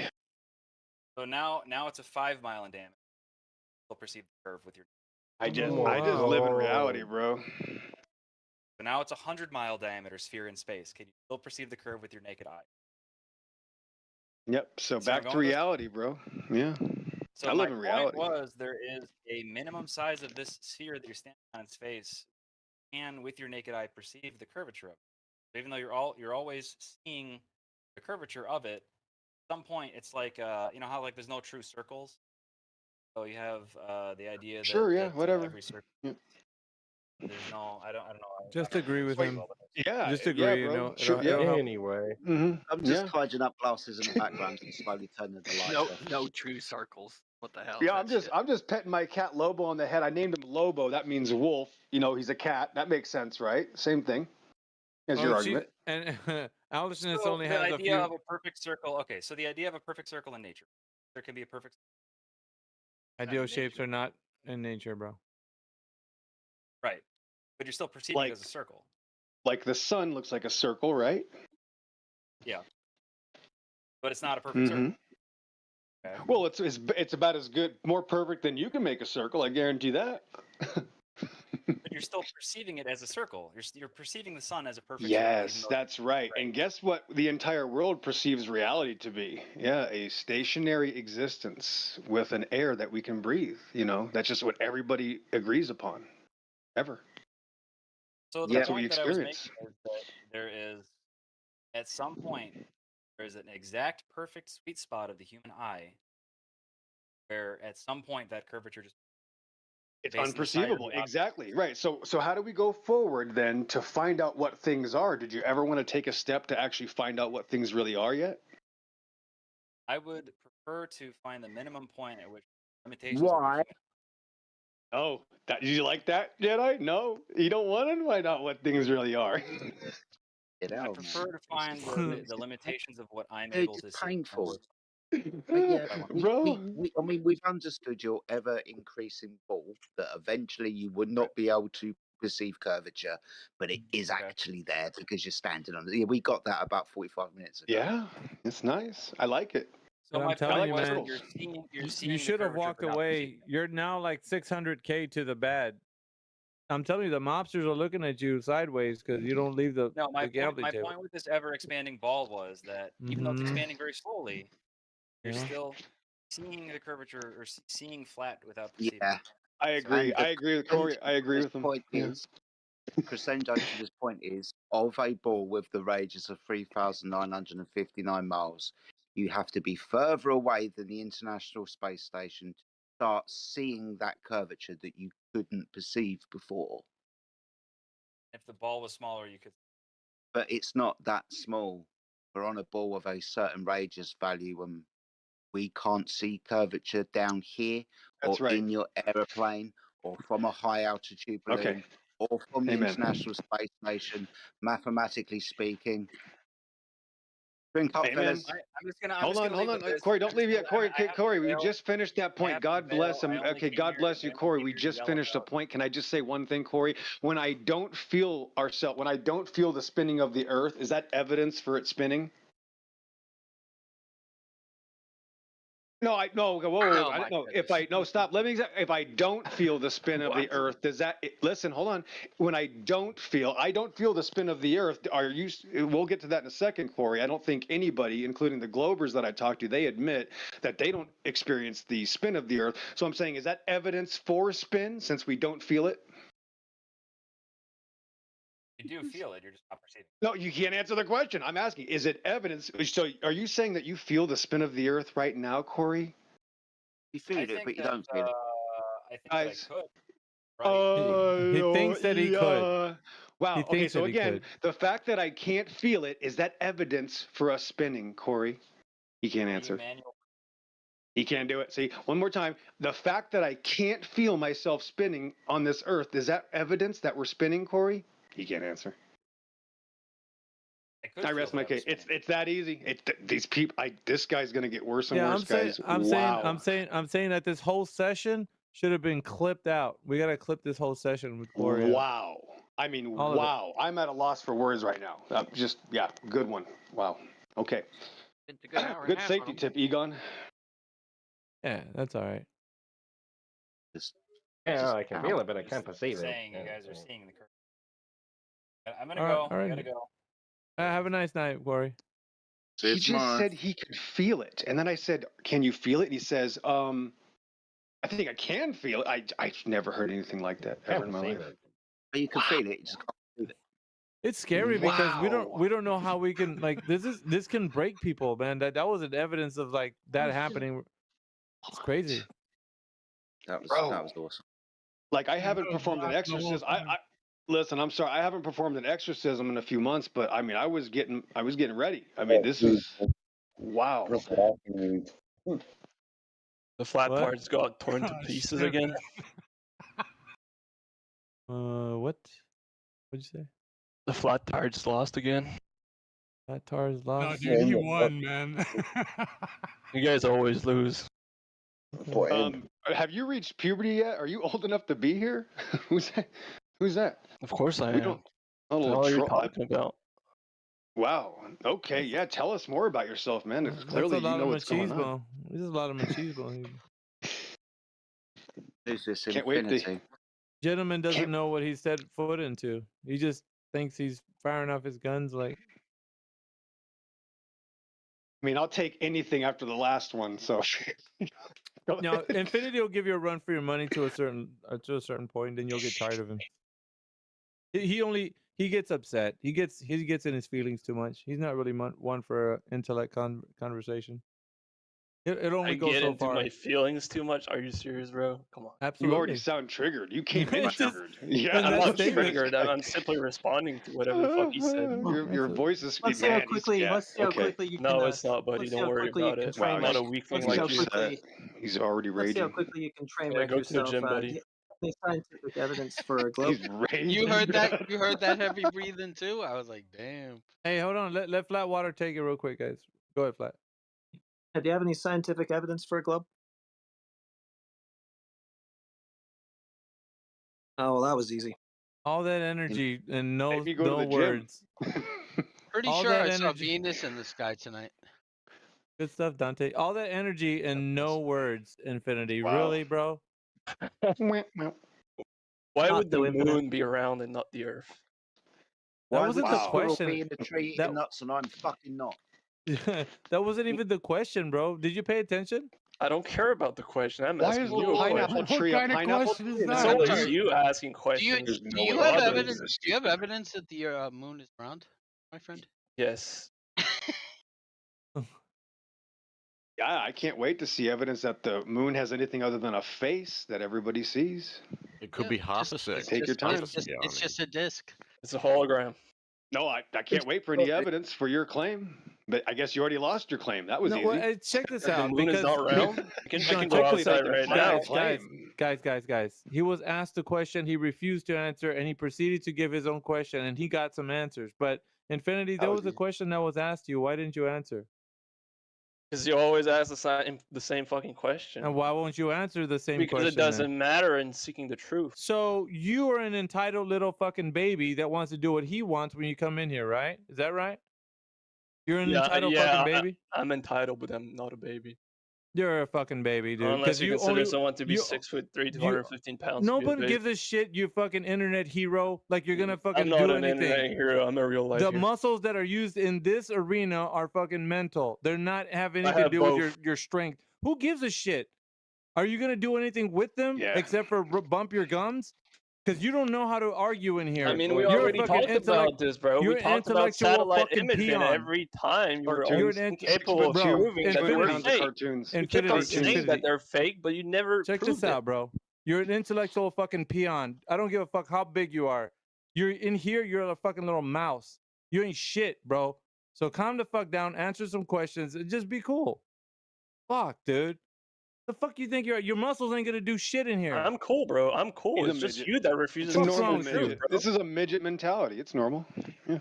So now it's a 5 mile in diameter. You'll perceive the curve with your. I just live in reality, bro. So now it's a 100-mile diameter sphere in space. Can you still perceive the curve with your naked eye? Yep. So See where I'm back to going with this? reality, bro. Yeah. So I live in my reality. point was there is a minimum size of this sphere that you're standing on in space, and with your naked eye perceive the curvature of it. So even though you're always seeing the curvature of it, at some point it's like you know how like there's no true circles. So you have the idea that Sure. Yeah. that, Whatever. every circle Yeah. there's no I don't know. Just agree with him. Yeah. Just yeah, agree. You bro. know, Sure. it'll help. Anyway. Mm-hmm. I'm just tidying up glasses in the background and slowly turning the lights off. No true circles. What the hell? Yeah, I'm just petting my cat Lobo on the head. I named him Lobo. That means wolf. He's a cat. That makes sense, right? Same thing as your argument. And Allison So only the has a idea few. of a perfect circle. Okay, so the idea of a perfect circle in nature. There can be a perfect. Ideal shapes are not in nature, bro. Right, but you're still perceiving it as a circle. Like the sun looks like a circle, right? Yeah, but it's not a perfect circle. Okay. Well, it's about as good, more perfect than you can make a circle. I guarantee that. But you're still perceiving it as a circle. You're perceiving the sun as a perfect circle. Yes, even though- that's right. And guess what? The entire world perceives reality to be, a stationary existence with an air that we can breathe. That's just what everybody agrees upon, ever. So the That's what we point that I was experience. making is that there is, at some point, there is an exact perfect sweet spot of the human eye, where at some point that curvature just It's based on the size of unperceivable. the object. Exactly. Right. So how do we go forward then to find out what things are? Did you ever want to take a step to actually find out what things really are yet? I would prefer to find the minimum point at which limitations. Why? Oh, did you like that, Jedi? No, you don't want to find out what things really are. I prefer to find the limitations of what I'm Dude, able to it's see. painful. But yeah, Bro. I mean, we've understood your ever increasing ball that eventually you would not be able to perceive curvature, but it is actually there because you're standing on it. Yeah, we got that about 45 minutes ago. Yeah, it's nice. I like it. So But my I'm telling you, point was man, that you're seeing you the should have curvature, walked but not away. perceiving You're now like 600K to the bad. I'm telling you, the mobsters are looking at you sideways because you don't leave the, No, my the gambling my table. point with this ever expanding ball was that even though it's Mhm. expanding very slowly, you're Yeah. still seeing the curvature or seeing flat without perceiving. Yeah. I agree. And I agree with Corey. I agree with him. Point Yeah. is, Crescendo to this point is, of a ball with the radius of 3,959 miles, you have to be further away than the International Space Station to start seeing that curvature that you couldn't perceive before. If the ball was smaller, you could. But it's not that small. We're on a ball of a certain radius value, and we can't see curvature down here That's or right. in your aeroplane or from a high altitude balloon Okay. or from the Amen. International Space Station, mathematically speaking. Drink up, Hey, man. fellas. I'm just gonna. Hold on. Corey, don't leave yet. Corey, we just finished that point. God bless him. Okay, God bless you, Corey. We just finished a point. Can I just say one thing, Corey? When I don't feel the spinning of the earth, is that evidence for it spinning? No, whoa, Oh I my don't know. goodness. Stop. If I don't feel the spin of the earth, listen, hold on. When I don't feel the spin of the earth, we'll get to that in a second, Corey. I don't think anybody, including the Globers that I talked to, they admit that they don't experience the spin of the earth. So I'm saying, is that evidence for spin since we don't feel it? You do feel it. You're just not perceiving. No, you can't answer the question. I'm asking, is it evidence? So are you saying that you feel the spin of the earth right now, Corey? You feel it, but you don't feel it. I think that I Guys. could. He thinks that he could. Wow. He Okay, thinks so that he again, could. the fact that I can't feel it, is that evidence for us spinning, Corey? He can't answer. He can't do it. See, one more time. The fact that I can't feel myself spinning on this earth, is that evidence that we're spinning, Corey? He can't answer. I rest my case. It's that easy. These people. This guy's gonna get worse and worse, guys. I'm saying that this whole session should have been clipped out. We gotta clip this whole session with Gloria. Wow. I mean, All of it. wow. I'm at a loss for words right now. Good one. Wow. Okay. Good safety tip, Egon. Yeah, that's all right. Yeah, I can feel it, but I can't perceive it. Saying you guys are seeing the curve. I'm gonna All right, go. all right. I gotta go. Have a nice night, Corey. He just said he could feel it, and then I said, "Can you feel it?" And he says, "I think I can feel it." I've never heard anything like that ever in my life. But you can feel it. You just can't feel it. It's scary because we don't know how we can this can break people, man. That was an evidence of like that happening. It's crazy. That was awesome. Like I haven't performed an exorcism. Listen, I'm sorry, I haven't performed an exorcism in a few months, but I mean, I was getting ready. I mean, this is wow. The flat parts got torn to pieces again. What? What'd you say? The flat tires lost again. Flat tires lost. No, dude, he won, man. You guys always lose. Have you reached puberty yet? Are you old enough to be here? Who's that? Who's that? Of course I We am. don't- That's all you're talking about. Wow. Okay. Yeah. Tell us more about yourself, man. It's clearly you know what's going on. This is a lot of machismo. Who's this Can't wait to- Infinity? Gentleman doesn't know what he set foot into. He just thinks he's firing off his guns like. I mean, I'll take anything after the last one. So. No, Infinity will give you a run for your money to a certain point, then you'll get tired of him. He gets upset. He gets in his feelings too much. He's not really one for intellect conversation. It only I goes get so into far. my feelings too much. Are you serious, bro? Come on. Absolutely. You already sound triggered. You came in triggered. Yeah, I'm not triggered. I'm simply responding to whatever the fuck he said. Your voice is. Let's see how quickly. Let's see how quickly you can. No, it's not, buddy. let's see Don't how worry quickly you about can it. train I'm not a reg- weakling let's see how like you. quickly- He's already Let's see how raging. quickly you can train Yeah, wreck go to the yourself. gym, buddy. Do you have any scientific evidence for a globe? He's raging. You heard that? You heard that heavy breathing too? I was like, damn. Hey, hold on. Let Flatwater take it real quick, guys. Go ahead, Flat. Do you have any scientific evidence for a globe? Oh, well, that was easy. All that energy and no me go to the gym. words. Pretty All sure that I saw energy- Venus in the sky tonight. Good stuff, Dante. All that energy and no words, Infinity. Wow. Really, bro? Why Not would the the infinite. moon be around and not the Earth? That Why wasn't would the the squirrel question. be in the tree That- eating nuts and I'm fucking not? That wasn't even the question, bro. Did you pay attention? I don't care about the question. I'm Why asking is the you a pineapple question. tree What a kind of pineapple? question is tree? that? It's I'm always sorry. you asking Do you, questions. do no you one have others. evidence? Do you have evidence that the moon is round, my friend? Yes. Yeah, I can't wait to see evidence that the moon has anything other than a face that everybody sees. It could Yeah, be half a just- second. Take your time. It's just a disc. It's a hologram. No, I can't wait for any evidence for your claim. But I guess you already lost your claim. That was No, easy. well, check this The out. moon is Because not round. I can No, go check this outside out. right now. Guys. He was asked a question. He refused to answer, and he proceeded to give his own question, and he got some answers. But Infinity, there was a question that was asked you. Why didn't you answer? Because you always ask the same fucking question. And why won't you answer the same Because question? it doesn't matter in seeking the truth. So you are an entitled little fucking baby that wants to do what he wants when you come in here, right? Is that right? You're an entitled fucking baby? I'm entitled, but I'm not a baby. You're a fucking baby, dude. Unless 'Cause you you consider only- someone to be you- 6'3", you- 215 pounds. to be a Nobody baby. gives a shit, you fucking internet hero. Like you're gonna fucking I'm not do an anything. internet hero. I'm a real life The hero. muscles that are used in this arena are fucking mental. They're not have I anything to have do with both. your strength. Who gives a shit? Are you gonna do anything with them except for bump your gums? Because you don't know how to argue in here. I mean, we You're a already fucking talked about this, bro. You're We an talked about intellectual satellite fucking imaging peon. every time. You were You're always an incapable of bro, proving that they were Infinity. fake. cartoons. You kept on saying that they're fake, but you never Check proved this out, it. bro. You're an intellectual fucking peon. I don't give a fuck how big you are. You're in here, you're a fucking little mouse. You ain't shit, bro. So calm the fuck down, answer some questions, and just be cool. Fuck, dude. The fuck you think your muscles ain't gonna do shit in here? I'm cool, bro. I'm cool. He's a It's just midget. you that refuses It's a to normal see the truth, midget. bro. This is a midget mentality. It's normal. Yeah.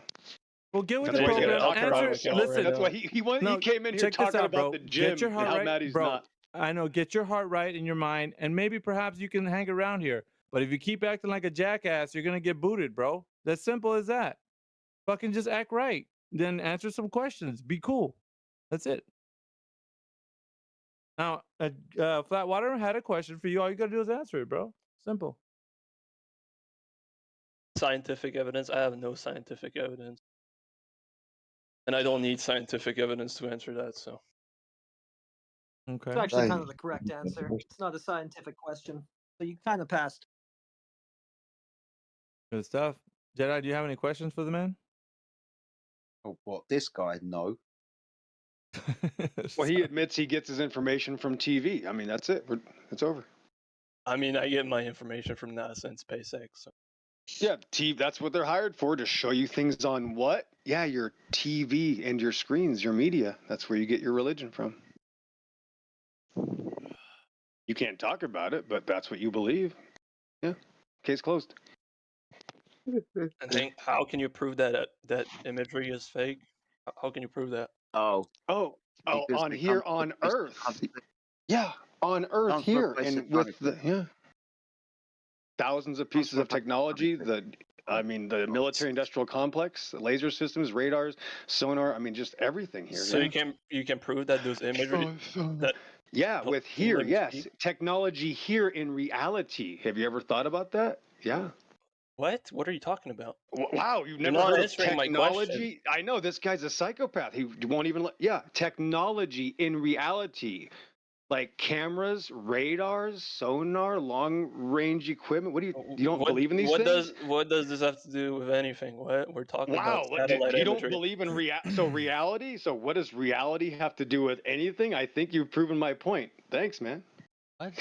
Well, get with That's the why he's program. talking about Answer. himself. Listen. That's why he came in here check this talking out, about bro. the gym Get your and heart how right, mad he's bro. not. I know. Get your heart right in your mind, and maybe perhaps you can hang around here. But if you keep acting like a jackass, you're gonna get booted, bro. That's simple as that. Fucking just act right. Then answer some questions. Be cool. That's it. Now, Flatwater had a question for you. All you gotta do is answer it, bro. Simple. Scientific evidence. I have no scientific evidence. And I don't need scientific evidence to answer that, so. Okay. It's actually kind of the correct answer. It's not a scientific question, so you kind of passed. Good stuff. Jedi, do you have any questions for the man? Oh, what? This guy? No. Well, he admits he gets his information from TV. I mean, that's it. It's over. I mean, I get my information from NASA and SpaceX. So. Yeah, that's what they're hired for, to show you things on what? Yeah, your TV and your screens, your media. That's where you get your religion from. You can't talk about it, but that's what you believe. Yeah, case closed. And think, how can you prove that that imagery is fake? How can you prove that? Oh, on here on Earth. Yeah, on Earth here, and with the thousands of pieces of technology. The military-industrial complex, the laser systems, radars, sonar. I mean, just everything here. So you can prove that those imagery that. Yeah, with here, yes, technology here in reality. Have you ever thought about that? Yeah. What? What are you talking about? Wow, you've You're never not heard of answering my technology? I know, this guy's a psychopath. He won't even technology in reality. Like cameras, radars, sonar, long-range equipment. What do you don't believe in these things? What does this have to do with anything? What we're talking Wow, about? Satellite you don't imagery. believe in reality? So what does reality have to do with anything? I think you've proven my point. Thanks, man. What?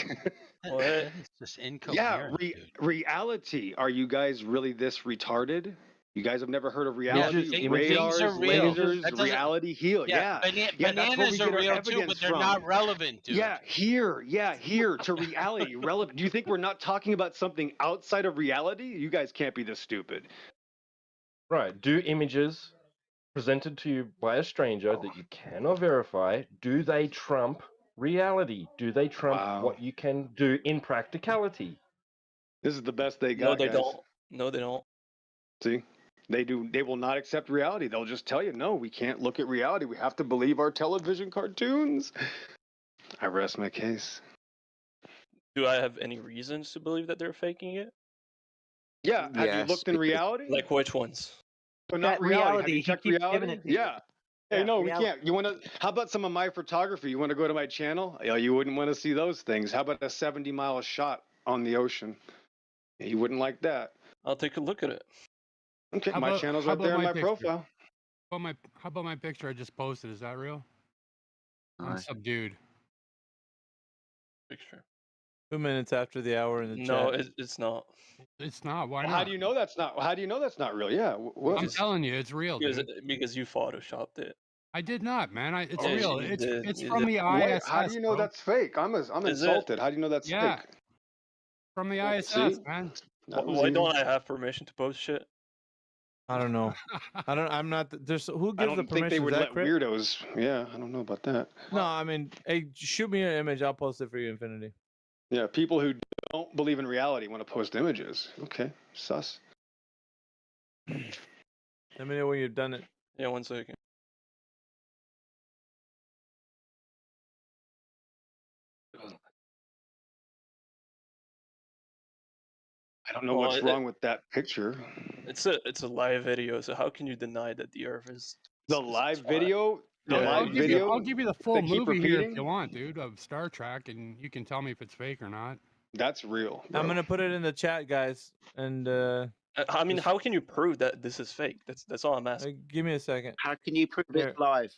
What? That is just incoherent. Yeah, reality. Are you guys really this retarded? You guys have never heard of reality? things Radars, are real. lasers, That doesn't- reality, heal. Yeah, that's where bananas we are get our real too, but evidence they're from. not relevant, dude. Yeah, here to reality, relevant. Do you think we're not talking about something outside of reality? You guys can't be this stupid. Right. Do images presented to you by a stranger that you cannot verify, do they trump reality? Do they trump what you can do in practicality? This is the best they No, got. they guys. don't. No, they don't. See, they do. They will not accept reality. They'll just tell you, no, we can't look at reality. We have to believe our television cartoons. I rest my case. Do I have any reasons to believe that they're faking it? Yeah. Have you Yes, looked in reality? Like which ones? But not That reality. Have reality, you he checked keeps giving reality? it to you. Yeah. Hey, Yeah, no, we reality. can't. You want to? How about some of my photography? You want to go to my channel? Yeah, you wouldn't want to see those things. How about a 70-mile shot on the ocean? Yeah, you wouldn't like that. I'll take a look at it. Okay, How my about- channel's how right there about in my my picture? profile. How about my picture I just posted? Is that real? I'm Nice. subdued. Picture. 2 minutes after the hour in the No, chat. it's not. It's not. Why Well, not? how do you know that's not? How do you know that's not real? Yeah. I'm telling you, it's real, Because, dude. because you photoshopped it. I did not, man. It's Yeah, real. you It's did. it's You from did. the Wait, ISS. how do you know bro. that's fake? I'm Is it? insulted. How do you know that's Yeah, fake? from the See? ISS, man. That was Why easy. don't I have permission to post shit? I don't know. I'm not. There's who I gives the don't think they permission? would Is that let Crypt? weirdos. Yeah, I don't know about that. No, I mean, hey, shoot me an image. I'll post it for you, Infinity. Yeah, people who don't believe in reality want to post images. Okay, sus. Let me know when you've done it. Yeah, 1 second. I don't know Well, what's wrong with that picture. It's a live video, so how can you deny that the Earth is The live video. The Yeah, live video. I'll give you the full they keep movie here if repeating? you want, dude, of Star Trek, and you can tell me if it's fake or not. That's real. I'm gonna put it in the chat, guys, and I mean, how can you prove that this is fake? That's all I'm asking. give me a second. How can you prove Here. it live?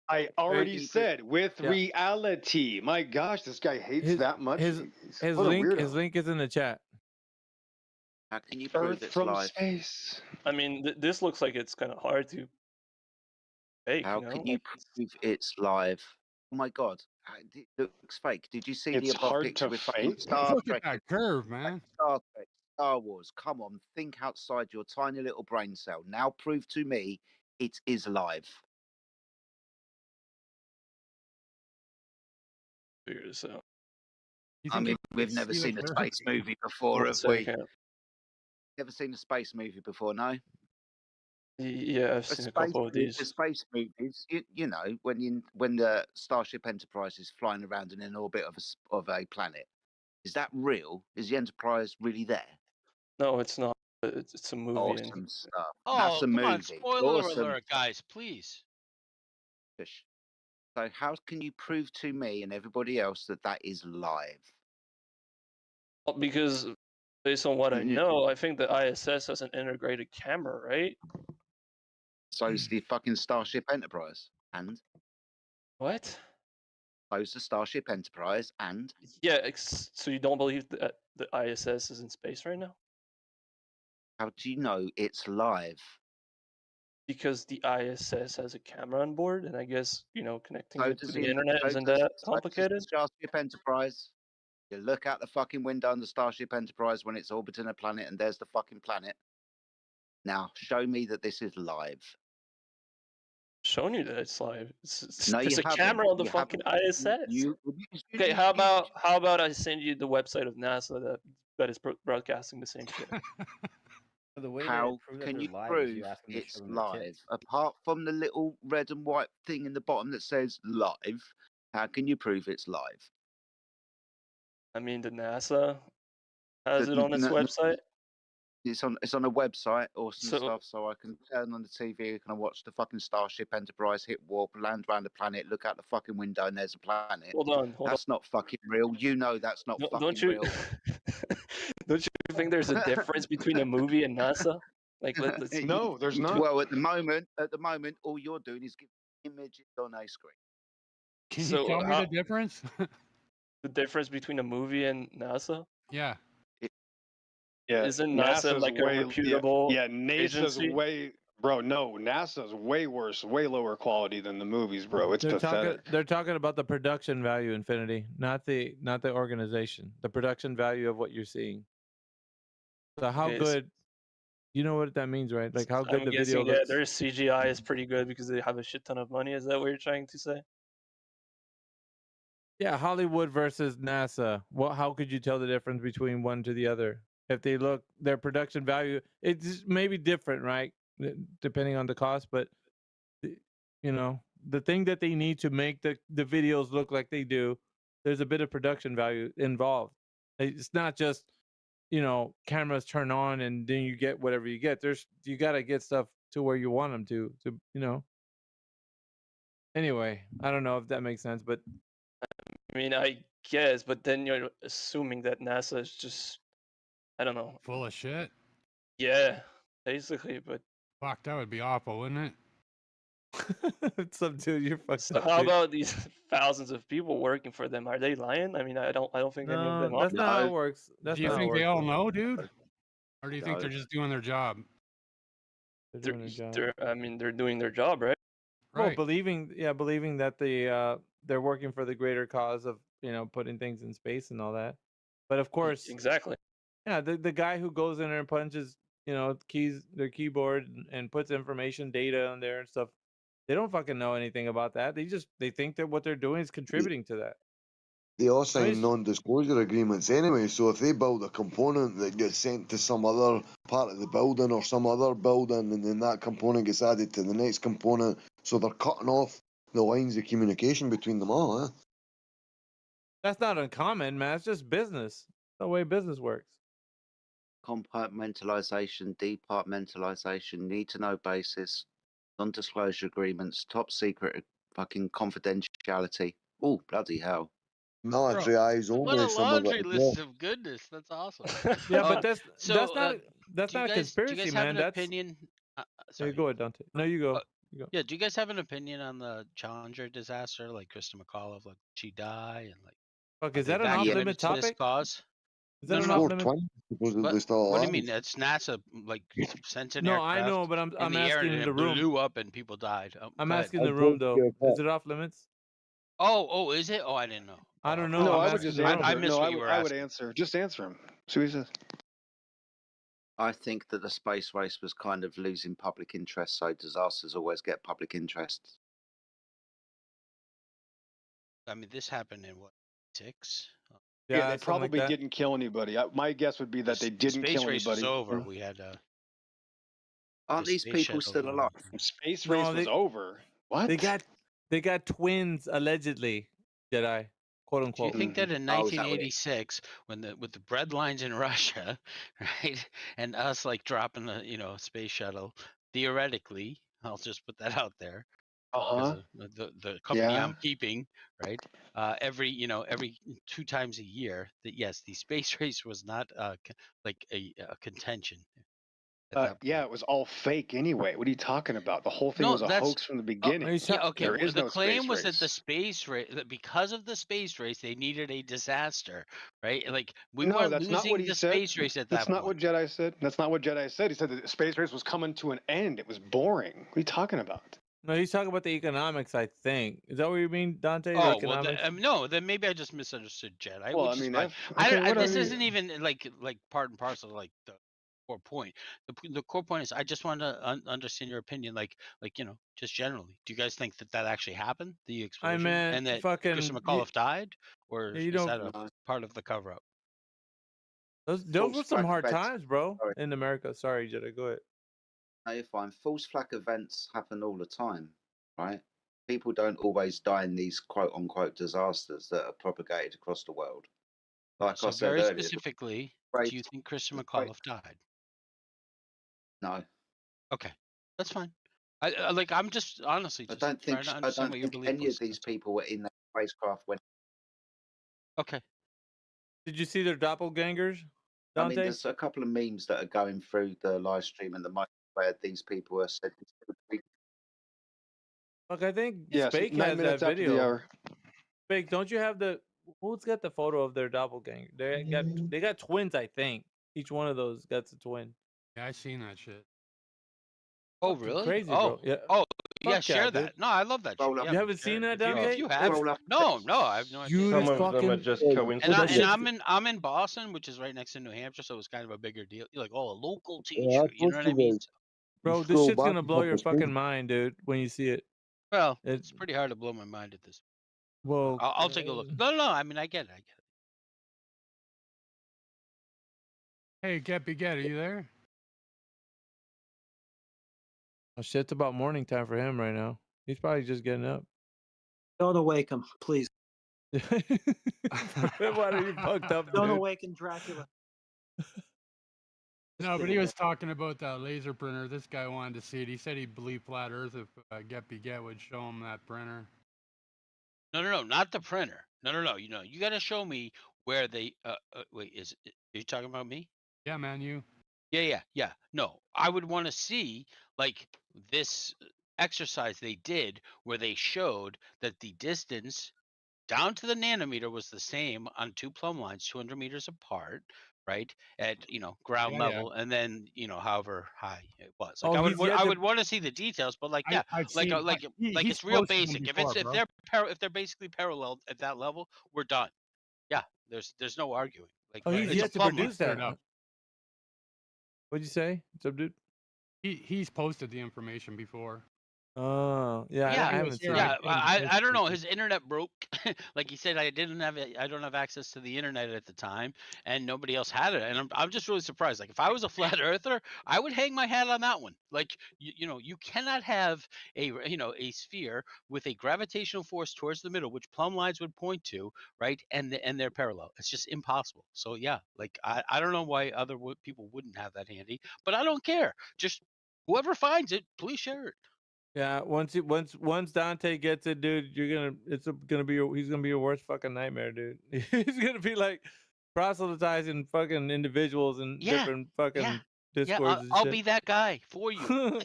I already Very- said with Yeah. reality. My gosh, this guy hates that much. His What a link weirdo. his link is in the chat. How can you prove Earth it's from live? space. I mean, this looks like it's kind of hard to fake. How you know? can you prove it's live? Oh my god, it looks fake. Did you see It's the above hard picture to with fucking fake? Star Look Trek? at that curve, man. Star Trek, Star Wars. Come on, think outside your tiny little brain cell. Now prove to me it is live. Figure this out. You I think mean, you we've can never see the seen a curve? space movie before, 1 have we? second. Never seen a space movie before, no? Yeah, I've A seen a space, couple of the these. space movies, you know, when the Starship Enterprise is flying around in an orbit of a planet, is that real? Is the Enterprise really there? No, it's not. It's a movie. And Awesome stuff. Oh, That's a come on, movie. spoiler Awesome. alert, guys, please. Fish. So how can you prove to me and everybody else that that is live? Well, because based on what I You- know, I think the ISS has an integrated camera, right? So is the fucking Starship Enterprise, and What? so is the Starship Enterprise, and Yeah. So you don't believe that the ISS is in space right now? how do you know it's live? Because the ISS has a camera on board, and I guess connecting So it to does the the internet so isn't does, that so does complicated. the Starship Enterprise. You look out the fucking window on the Starship Enterprise when it's orbiting a planet, and there's the fucking planet. Now, show me that this is live. Showing you that it's live. It's No, there's you a haven't. camera on the You fucking haven't. ISS. You Okay, how about I send you the website of NASA that is broadcasting the same shit. So the way how to prove that can they're you live is you prove ask them to it's show them their live? tits. Apart from the little red and white thing in the bottom that says live, how can you prove it's live? I mean, the NASA has The- it on its n- n- website. It's on a website, awesome So- stuff. So I can turn on the TV, can I watch the fucking Starship Enterprise hit warp, land around the planet, look out the fucking window, and there's a planet. Hold on. That's not fucking real. You know that's not fucking Don't you real. don't you think there's a difference between a movie and NASA? Like, let's No, there's not. Well, at the moment, all you're doing is giving images on a screen. Can So you tell me how- the difference? the difference between a movie and NASA? Yeah. Yeah, Isn't NASA NASA's like a way, reputable Yeah, NASA's agency? way, bro. No, NASA's way worse, way lower quality than the movies, bro. It's pathetic. They're talking about the production value, Infinity, not the organization. The production value of what you're seeing. So how Okay, good? You know what that means, right? Like how good I'm the video guessing, yeah, looks. their CGI is pretty good because they have a shit ton of money. Is that what you're trying to say? Yeah, Hollywood versus NASA. Well, how could you tell the difference between one to the other? If they look, their production value, it's maybe different, right? Depending on the cost, but the thing that they need to make the videos look like they do, there's a bit of production value involved. It's not just cameras turn on and then you get whatever you get. You got to get stuff to where you want them to. Anyway, I don't know if that makes sense, but I mean, I guess, but then you're assuming that NASA is just, I don't know. Full of shit. Yeah, basically, but Fuck, that would be awful, wouldn't it? some dude, you're fucked so up. how dude. about these thousands of people working for them? Are they lying? I mean, I don't think any of No, them are. that's not how it works. That's Do you not how it think they works. all know, dude? Or do you think No. they're just doing their job? They're doing their job. They're doing their job, right? Well, Right. believing that they're working for the greater cause of putting things in space and all that. But of course, Exactly. yeah, the guy who goes in there and punches keys, their keyboard, and puts information, data on there and stuff. They don't fucking know anything about that. They think that what they're doing is contributing to that. They all sign non-disclosure agreements anyway, so if they build a component that gets sent to some other part of the building or some other building, and then that component gets added to the next component, so they're cutting off the lines of communication between them all, huh? That's not uncommon, man. It's just business. That's the way business works. Compartmentalization, departmentalization, need-to-know basis, non-disclosure agreements, top secret, fucking confidentiality. Oh, bloody hell. Military eyes only. What a some of laundry it as list well. of goodness. That's awesome. Yeah, but that's So, that's not do that's you not a guys, do you conspiracy, guys have man. an That's opinion? Hey, Sorry. go ahead, Dante. No, you go. Uh, You go. Yeah, do you guys have an opinion on the Challenger disaster? Like Krista McAuliffe, like she die and like Fuck, are is they that an evacuated off-limit to this topic? cause? Is that No, an no, no. off-limit? Supposedly still What do you alive. mean? It's NASA like sent an No, I know, aircraft but in I'm the air asking and the it room. blew up and people died. I'm Go ahead. asking the room though. Is it off limits? Oh, is it? Oh, I didn't know. I don't know. No, I'm I would asking just the room. answer. I missed No, what you were I would asking. answer. Just answer him. See what he says. I think that the space race was kind of losing public interest, so disasters always get public interest. I mean, this happened in what, 6? Yeah, they something probably like that. didn't kill anybody. My guess would be that they The didn't space kill race was anybody. over. We had Aren't the these space people shuttle still going. alive? Space No, race was over. What? They got twins allegedly, Jedi, quote Do you unquote. think that in Oh, is that what it- 1986, when with the bread lines in Russia, right, and us like dropping the space shuttle, theoretically, I'll just put that out there, because the company Yeah. I'm keeping, right, every 2 times a year, that yes, the space race was not like a contention. At that Yeah, it was all fake anyway. What are you talking about? The whole thing No, was a that's hoax from the beginning. yeah, okay. There is The no claim space was that race. the space race, that because of the space race, they needed a disaster, right? Like we No, weren't that's not what losing he the said. space race at That's that not point. what Jedi said. That's not what Jedi said. He said that the space race was coming to an end. It was boring. What are you talking about? No, he's talking about the economics, I think. Is that what you mean, Dante? The Oh well, economics? no. Then maybe I just misunderstood Jedi. Well, which I mean, is fine. okay, whatever. This isn't even like part and parcel of, like the core point. The core point is I just wanted to understand your opinion, like just generally. Do you guys think that actually happened, the explosion, meant and that fucking Krista McAuliffe died, or you is don't- that a part of the cover up? Those False were some flag hard events. times, bro, Sorry. in America. Sorry, Jedi, go ahead. No, you're fine. False flag events happen all the time, right? People don't always die in these quote-unquote disasters that are propagated across the world. Like So I said very earlier, the specifically, race- do you think Krista the McAuliffe died? No, Okay, that's fine. I'm just honestly I just don't trying think. to I understand don't what your think belief any was. of these people were in that spacecraft when. Okay. Did you see their doppelgangers, I mean, Dante? there's a couple of memes that are going through the live stream and the mic where these people are said. Look, I think Yes, Spake 9 has that minutes after the video. hour. Spake, don't you have the? Who's got the photo of their doppelganger? They got twins, I think. Each one of those got a twin. Yeah, I seen that shit. Oh Fucking really? crazy, oh, bro. Yeah. oh yeah. Fuck Share yeah, that. dude. No, I love that. Shit. Yeah, You haven't seen that, if you, Dante? if you have, no, I have no idea. Dude, Some it's of them are fucking. just And coincidences. I'm in Boston, which is right next to New Hampshire, so it's kind of a bigger deal. You're like, oh, a local teacher. Yeah, I You know told what I mean? guys. Bro, You this scroll shit's back gonna a blow couple your of fucking screens. mind, dude, when you see it. Well, It's it's pretty hard to blow my mind at this. well. I'll take a look. No. I mean, I get it. Hey, Geppy Get, are you there? Oh, shit, it's about morning time for him right now. He's probably just getting up. Don't awaken, please. Why are you fucked up, Don't dude? awaken Dracula. No, but he was talking about that laser printer. This guy wanted to see it. He said he'd believe flat Earth if Geppy Get would show him that printer. No, not the printer. No. You got to show me where they. Wait, are you talking about me? Yeah, man, you. Yeah. No, I would want to see like this exercise they did where they showed that the distance down to the nanometer was the same on 2 plumb lines, 200 meters apart, right? At ground Yeah, yeah. level, and then however high it was. Oh, Like I would, he's yet I to- would want to see the details, but like yeah, I've like seen- like he- like he's it's real posted them basic. before, If they're basically parallel at that level, we're done. Yeah, there's no arguing. Like Oh, he's it's a yet to plumb line. produce that. enough. What'd you say? What's up, dude? He's posted the information before. Oh, yeah, Yeah, I haven't seen yeah. it. I don't know. His internet broke. Like he said, I don't have access to the internet at the time, and nobody else had it. And I'm just really surprised. Like if I was a flat earther, I would hang my hat on that one. Like you cannot have a sphere with a gravitational force towards the middle, which plumb lines would point to, right? And they're parallel. It's just impossible. So yeah, like I don't know why other people wouldn't have that handy, but I don't care. Just whoever finds it, please share it. Yeah, once Dante gets it, dude, he's gonna be your worst fucking nightmare, dude. He's gonna be like proselytizing fucking individuals in Yeah, different fucking yeah, discords and I'll shit. be that guy for you.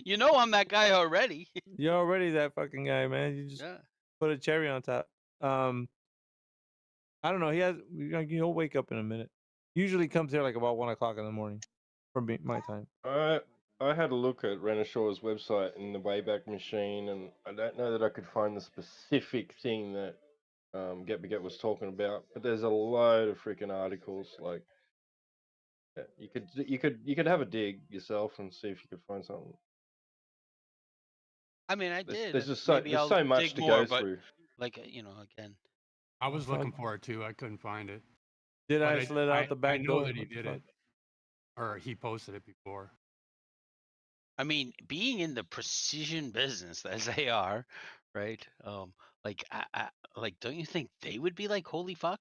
You know I'm that guy already. You're already that fucking guy, man. You just Yeah. put a cherry on top. I don't know. He'll wake up in a minute. Usually comes here like about 1 o'clock in the morning, from my time. I had a look at Renashaw's website in the Wayback Machine, and I don't know that I could find the specific thing that Get Beget was talking about. But there's a load of freaking articles. Like, yeah, you could have a dig yourself and see if you could find something. I mean, I There's, did. there's and just so maybe there's I'll so much dig to more, go but through. like again. I was looking for it too. I couldn't find it. Did But I slid out the back I know door? that he What the did fuck? it, or he posted it before. I mean, being in the precision business as they are, right? Like like, don't you think they would be like, holy fuck?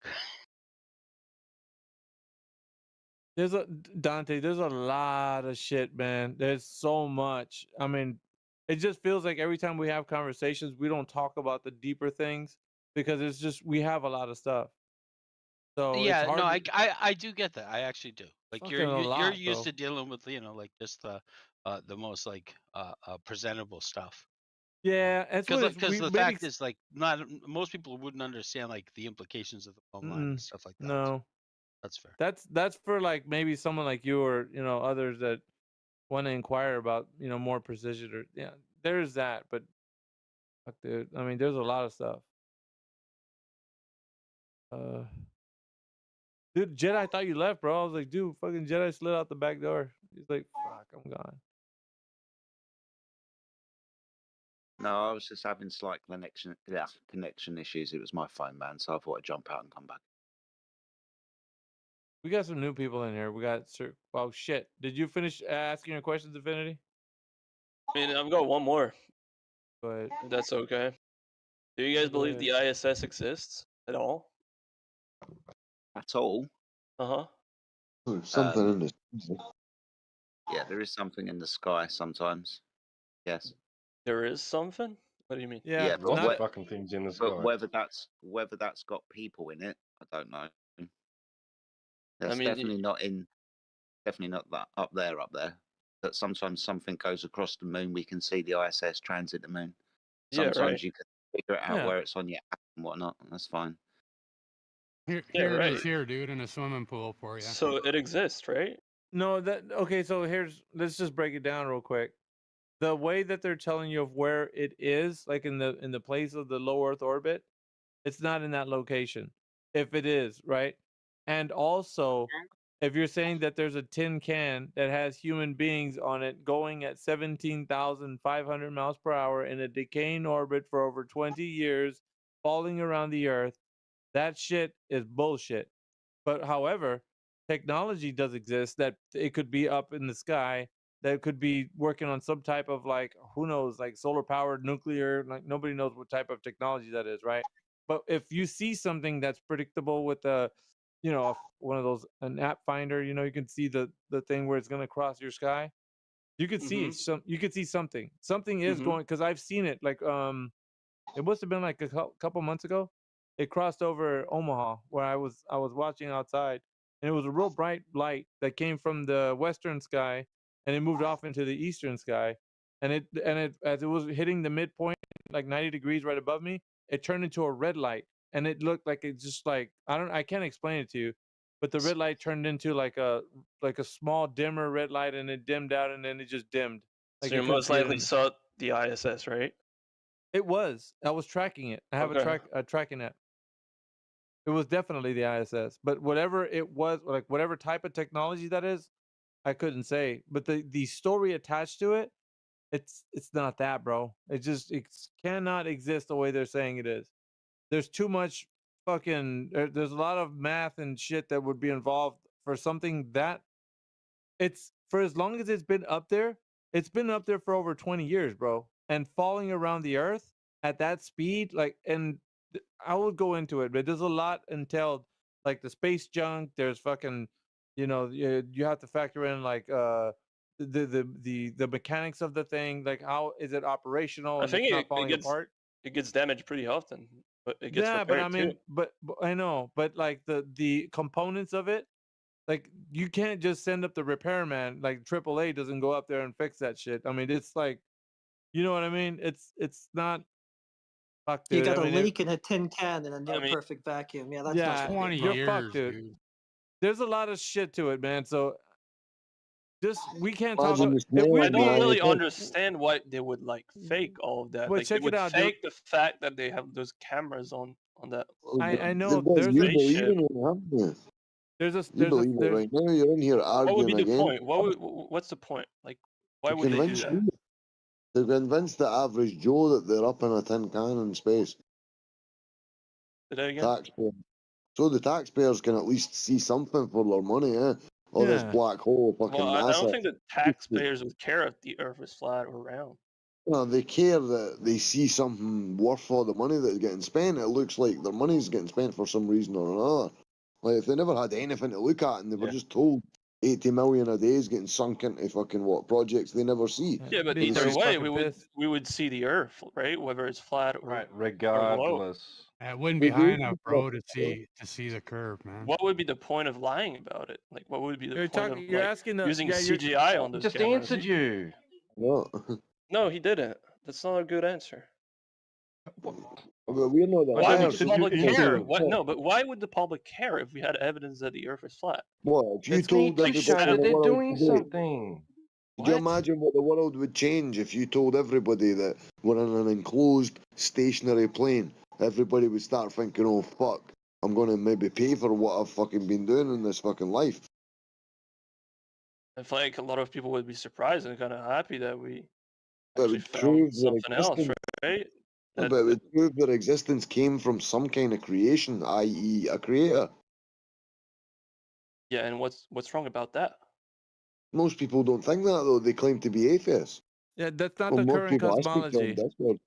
Dante, there's a lot of shit, man. There's so much. I mean, it just feels like every time we have conversations, we don't talk about the deeper things because it's just we have a lot of stuff. So it's Yeah, hard. no, I do get that. I actually do. Like Fucking you're a you're lot, used bro. to dealing with like just the most like presentable stuff. Yeah, that's what it's. Because We the maybe. fact is like not most people wouldn't understand like the implications of the plumb line and stuff like that. So No, that's fair. that's for like maybe someone like you or others that want to inquire about more precision or there's that. But fuck, dude, I mean, there's a lot of stuff. Dude, Jedi thought you left, bro. I was like, dude, fucking Jedi slid out the back door. He's like, fuck, I'm gone. No, I was just having slight connection issues. It was my phone, man. So I thought I'd jump out and come back. We got some new people in here. We got Sir. Oh shit! Did you finish asking your questions, Infinity? I mean, I've got one more. Go ahead. If that's okay. Do you guys Go believe ahead. the ISS exists at all? At all? Uh-huh. Something in this. Yeah, there is something in the sky sometimes. Yes. There is something? What do you mean? Yeah, but Lots of fucking things in the sky. But whether that's got people in it, I don't know. That's mean, definitely not that up there. But sometimes something goes across the moon. We can see the ISS transit the moon. Yeah, Sometimes right. you can figure it out Yeah. where it's on your app and whatnot. And that's fine. Here Yeah, it right. is here, dude, in a swimming pool for you. So it exists, right? No, okay. So let's just break it down real quick. The way that they're telling you of where it is, like in the place of the low Earth orbit, it's not in that location. If it is, right? And also, if you're saying that there's a tin can that has human beings on it going at 17,500 miles per hour in a decaying orbit for over 20 years, falling around the Earth, that shit is bullshit. But however, technology does exist that it could be up in the sky, that could be working on some type of like, who knows, like solar powered nuclear, like nobody knows what type of technology that is, right? But if you see something that's predictable with one of those an app finder, you can see the thing where it's going to cross your sky. You could see you could see something. Something is going, because I've seen it. Like it must have been like a couple months ago. It crossed over Omaha where I was watching outside, and it was a real bright light that came from the western sky, and it moved off into the eastern sky, and it as it was hitting the midpoint, like 90 degrees right above me, it turned into a red light, and it looked like it just like I can't explain it to you, but the red light turned into like a small dimmer red light, and it dimmed out, and then it just dimmed. Like So you you couldn't most see it likely saw the ISS, right? It was. I was tracking it. I have Okay. a tracking app. It was definitely the ISS, but whatever it was, like whatever type of technology that is, I couldn't say. But the story attached to it, it's not that, bro. It cannot exist the way they're saying it is. There's too much fucking. There's a lot of math and shit that would be involved for something that it's for as long as it's been up there. It's been up there for over 20 years, bro, and falling around the Earth at that speed, like, and I would go into it, but there's a lot entailed, like the space junk. There's fucking, you have to factor in like the mechanics of the thing, like how is it operational I and think it's not falling apart. it gets damaged pretty often, but it gets Yeah, but I repaired mean, too. but I know, but like the components of it, like you can't just send up the repairman. Like AAA doesn't go up there and fix that shit. I mean, it's like, you know what I mean? It's not. Fuck, You dude. got I a mean, leak in a tin can in a near perfect vacuum. Yeah, that's not gonna be a you're problem. fucked, dude. There's a lot of shit to it, man. So just we can't talk. Imagine If the we, I don't really ISS. understand why they would like fake all of that. But Like they check it would out, dude. fake the fact that they have those cameras on that. I know Guys, there's you a believe spaceship. in it, haven't you? there's a You there's a believe it there's right now. You're in here What would be arguing the again. point? What's the point? Like, why To would they do convince that? you. To convince the average Joe that they're up in a tin can in space. Say that again? Taxpayer. So the taxpayers can at least see something for their money, eh? Or this Yeah. black hole fucking Well, I don't NASA. think the taxpayers would care if the Earth is flat or round. Well, they care that they see something worth all the money that's getting spent. It looks like their money's getting spent for some reason or another. Like if they never had anything to look at and they were just told 80 million a day is getting sunk into fucking what projects they never see. Yeah, but Be either pretty way, fucking we would see the Earth, right? Whether it's flat or Right, or low. regardless. It wouldn't be high enough, bro, to see the curve, man. What would be the point of lying about it? Like, what would be the You're point talking. of You're like, asking the using yeah, you're, CGI on those Just cameras? answered you. No. No, he didn't. That's not a good answer. But we're not the Why would experts. the public you care? answer- What? No, but why would the public care if we had evidence that the Earth is flat? What? If you It's told to show everybody in that the they're world doing today, something. could you imagine what the world would change if you told everybody that we're in an enclosed stationary plane? Everybody would start thinking, oh fuck, I'm gonna maybe pay for what I've fucking been doing in this fucking life. I feel like a lot of people would be surprised and kind of happy that we But it actually would found prove their something else, existence. right? But it would prove their existence came from some kind of creation, i.e. a creator. Yeah, and what's wrong about that? Most people don't think that though, they claim to be atheists. yeah, that's not Well, the most current people I speak to on cosmology. Discord.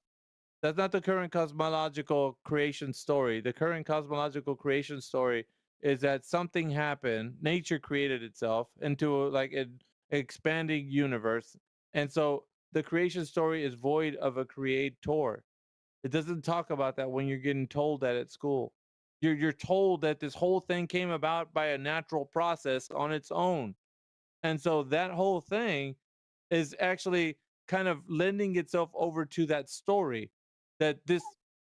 That's not the current cosmological creation story. The current cosmological creation story is that something happened, nature created itself into like an expanding universe. And so the creation story is void of a creator. It doesn't talk about that when you're getting told that at school. You're told that this whole thing came about by a natural process on its own. And so that whole thing is actually kind of lending itself over to that story that this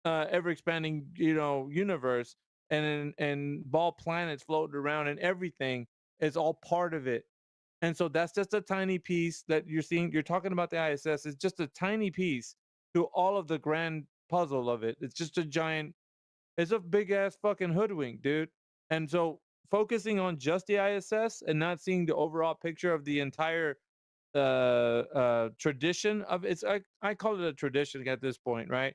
ever expanding universe and ball planets floating around and everything is all part of it. And so that's just a tiny piece that you're seeing. You're talking about the ISS. It's just a tiny piece to all of the grand puzzle of it. It's just a giant, it's a big ass fucking hoodwink, dude. And so focusing on just the ISS and not seeing the overall picture of the entire tradition of it's I call it a tradition at this point, right?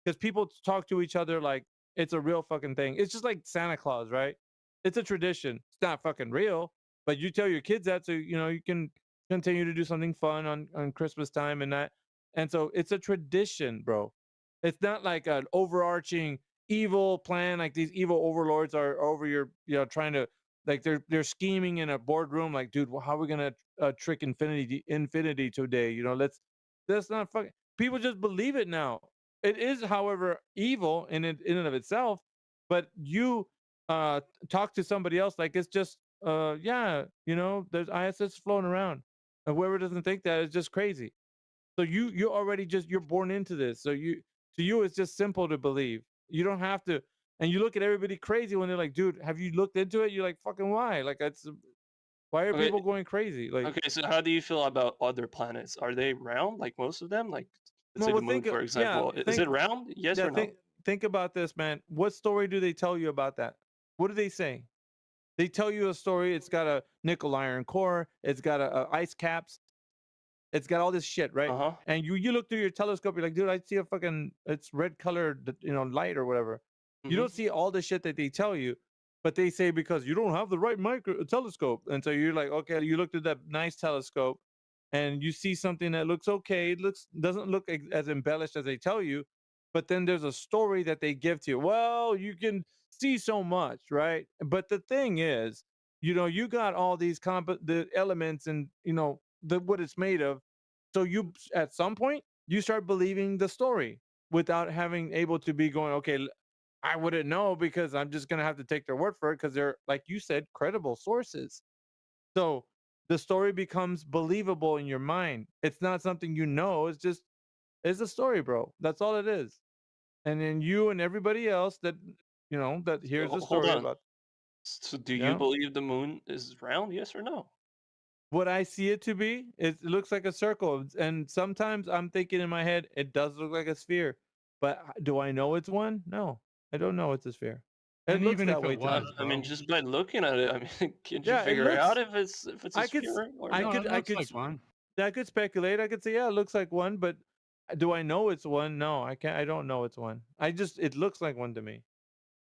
Because people talk to each other like it's a real fucking thing. It's just like Santa Claus, right? It's a tradition. It's not fucking real, but you tell your kids that so you can continue to do something fun on Christmas time and that. And so it's a tradition, bro. It's not like an overarching evil plan like these evil overlords are over your trying to like they're scheming in a boardroom like, dude, well, how are we gonna trick infinity today? That's not fucking people just believe it now. It is, however, evil in and of itself, but you talk to somebody else like it's just there's ISS floating around. And whoever doesn't think that is just crazy. So you're already you're born into this. So to you it's just simple to believe. You don't have to. And you look at everybody crazy when they're like, dude, have you looked into it? You're like, fucking why? Like why are Okay. people going crazy? Like Okay, so how do you feel about other planets? Are they round like most of them? Like, let's say the moon, for example. Is it round? Yes or no? Think about this, man. What story do they tell you about that? What do they say? They tell you a story. It's got a nickel iron core. It's got a ice caps. It's got all this shit, right? Uh-huh. And you look through your telescope. You're like, dude, I see a fucking it's red colored, light or whatever. You don't see all the shit that they tell you, but they say because you don't have the right telescope, and so you're like, okay, you looked at that nice telescope, and you see something that looks okay. It doesn't look as embellished as they tell you, but then there's a story that they give to you. Well, you can see so much, right? But the thing is, you got all these the elements and what it's made of. So you at some point you start believing the story without having able to be going, okay, I wouldn't know because I'm just gonna have to take their word for it because they're, like you said, credible sources. So the story becomes believable in your mind. It's not something it's a story, bro. That's all it is. And then you and everybody else that that hears the Hold story on. about. So do you Yeah. believe the moon is round? Yes or no? What I see it to be, it looks like a circle, and sometimes I'm thinking in my head it does look like a sphere. But do I know it's one? No, I don't know it's a sphere. It And looks even that if way it to me. was, I mean, just by looking at it, I mean, can't you Yeah, it figure out looks. if it's a I could, sphere or I not? could, it I looks could, like one. I could speculate. I could say, yeah, it looks like one, but do I know it's one? No, I can't. I don't know it's one. It looks like one to me.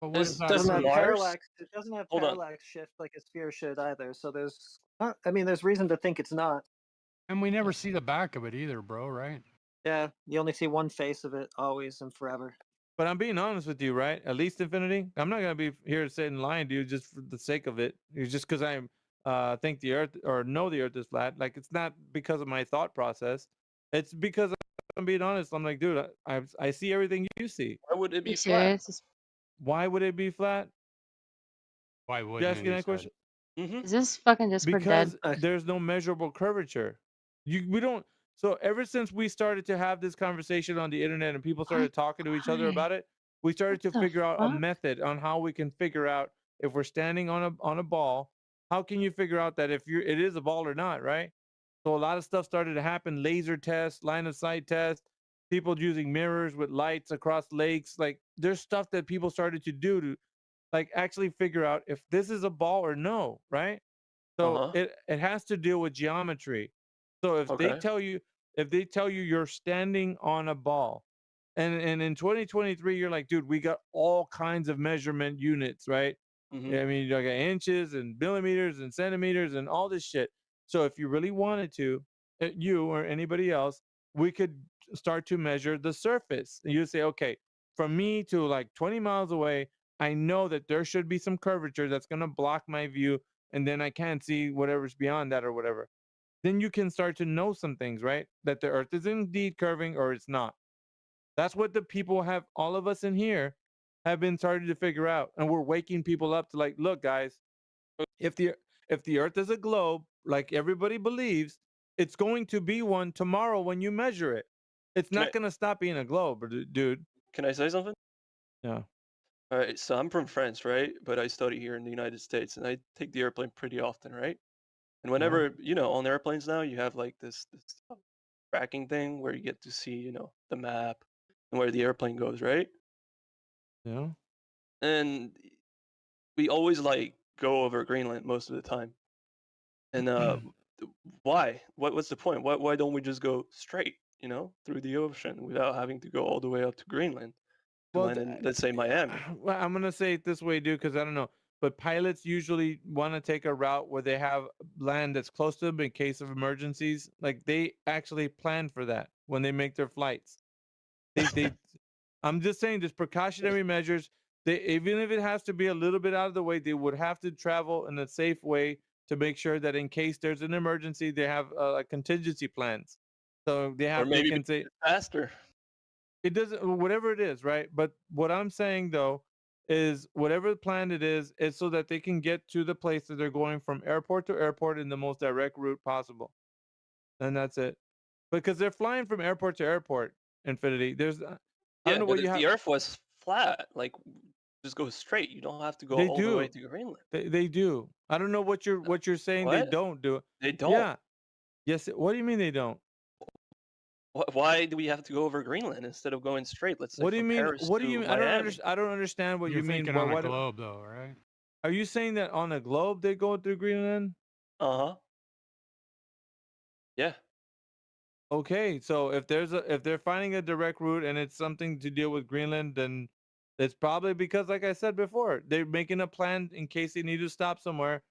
But what does Does that does Doesn't have prove? Mars? parallax. It doesn't have Hold on. parallax shift like a sphere should either. So there's, there's reason to think it's not. And we never see the back of it either, bro. Right? Yeah, you only see one face of it always and forever. But I'm being honest with you, right? At least Infinity. I'm not gonna be here sitting lying to you just for the sake of it. It's just because I think the Earth or know the Earth is flat. Like it's not because of my thought process. It's because I'm being honest. I'm like, dude, I see everything you see. Why would it Be be flat? serious? Why would it be flat? Why You wouldn't it? asking He that said. question? Mm-hmm. Is this fucking Discord dead? Because there's no measurable curvature. We don't. So ever since we started to have this conversation on the internet and people started talking to each other Why? about it, we started to The figure out a fuck? method on how we can figure out if we're standing on a ball. How can you figure out that if it is a ball or not, right? So a lot of stuff started to happen: laser tests, line of sight tests, people using mirrors with lights across lakes. Like there's stuff that people started to do to like actually figure out if this is a ball or no, right? So Uh-huh. it has to deal with geometry. So if they Okay. tell you you're standing on a ball, and in 2023 you're like, dude, we got all kinds of measurement units, right? Mm-hmm. I mean, you got inches and millimeters and centimeters and all this shit. So if you really wanted to, you or anybody else, we could start to measure the surface. And you say, okay, from me to like 20 miles away, I know that there should be some curvature that's going to block my view, and then I can't see whatever's beyond that or whatever. Then you can start to know some things, right? That the earth is indeed curving or it's not. That's what the people have, all of us in here have been starting to figure out. And we're waking people up to like, look, guys, if the earth is a globe, like everybody believes, it's going to be one tomorrow when you measure it. It's Can I not going to stop being a globe, dude. can I say something? Yeah. All right. So I'm from France, right? But I study here in the United States, and I take the airplane pretty often, right? And whenever on airplanes now, you have like this tracking thing where you get to see the map and where the airplane goes, right? Yeah. And we always like go over Greenland most of the time. And why? What's the point? Why don't we just go straight, through the ocean without having to go all the way up to Greenland to Well, land in, let's say, Miami? Well, I'm gonna say it this way, dude, because I don't know. But pilots usually want to take a route where they have land that's close to them in case of emergencies. Like they actually plan for that when they make their flights. They I'm just saying, there's precautionary measures. They, even if it has to be a little bit out of the way, they would have to travel in a safe way to make sure that in case there's an emergency, they have contingency plans. So they Or have, maybe they can say faster. it doesn't, whatever it is, right? But what I'm saying though is whatever plan it is so that they can get to the place that they're going from airport to airport in the most direct route possible, and that's it. Because they're flying from airport to airport. Infinity. There's I don't Yeah, know but what if you have. the Earth was flat, like just go straight. You don't have to go They all the way do. to Greenland. They do. I don't know what you're saying. They What? don't do. They don't. Yeah. Yes. What do you mean they don't? Why do we have to go over Greenland instead of going straight? Let's say What do you from mean? Paris What do to you? Miami. I don't understand what You're you mean. thinking Why? on a Why do, globe, though, right? Are you saying that on a globe they go through Greenland? Uh huh. Yeah. Okay, so if they're finding a direct route and it's something to deal with Greenland, then it's probably because, like I said before, they're making a plan in case they need to stop somewhere.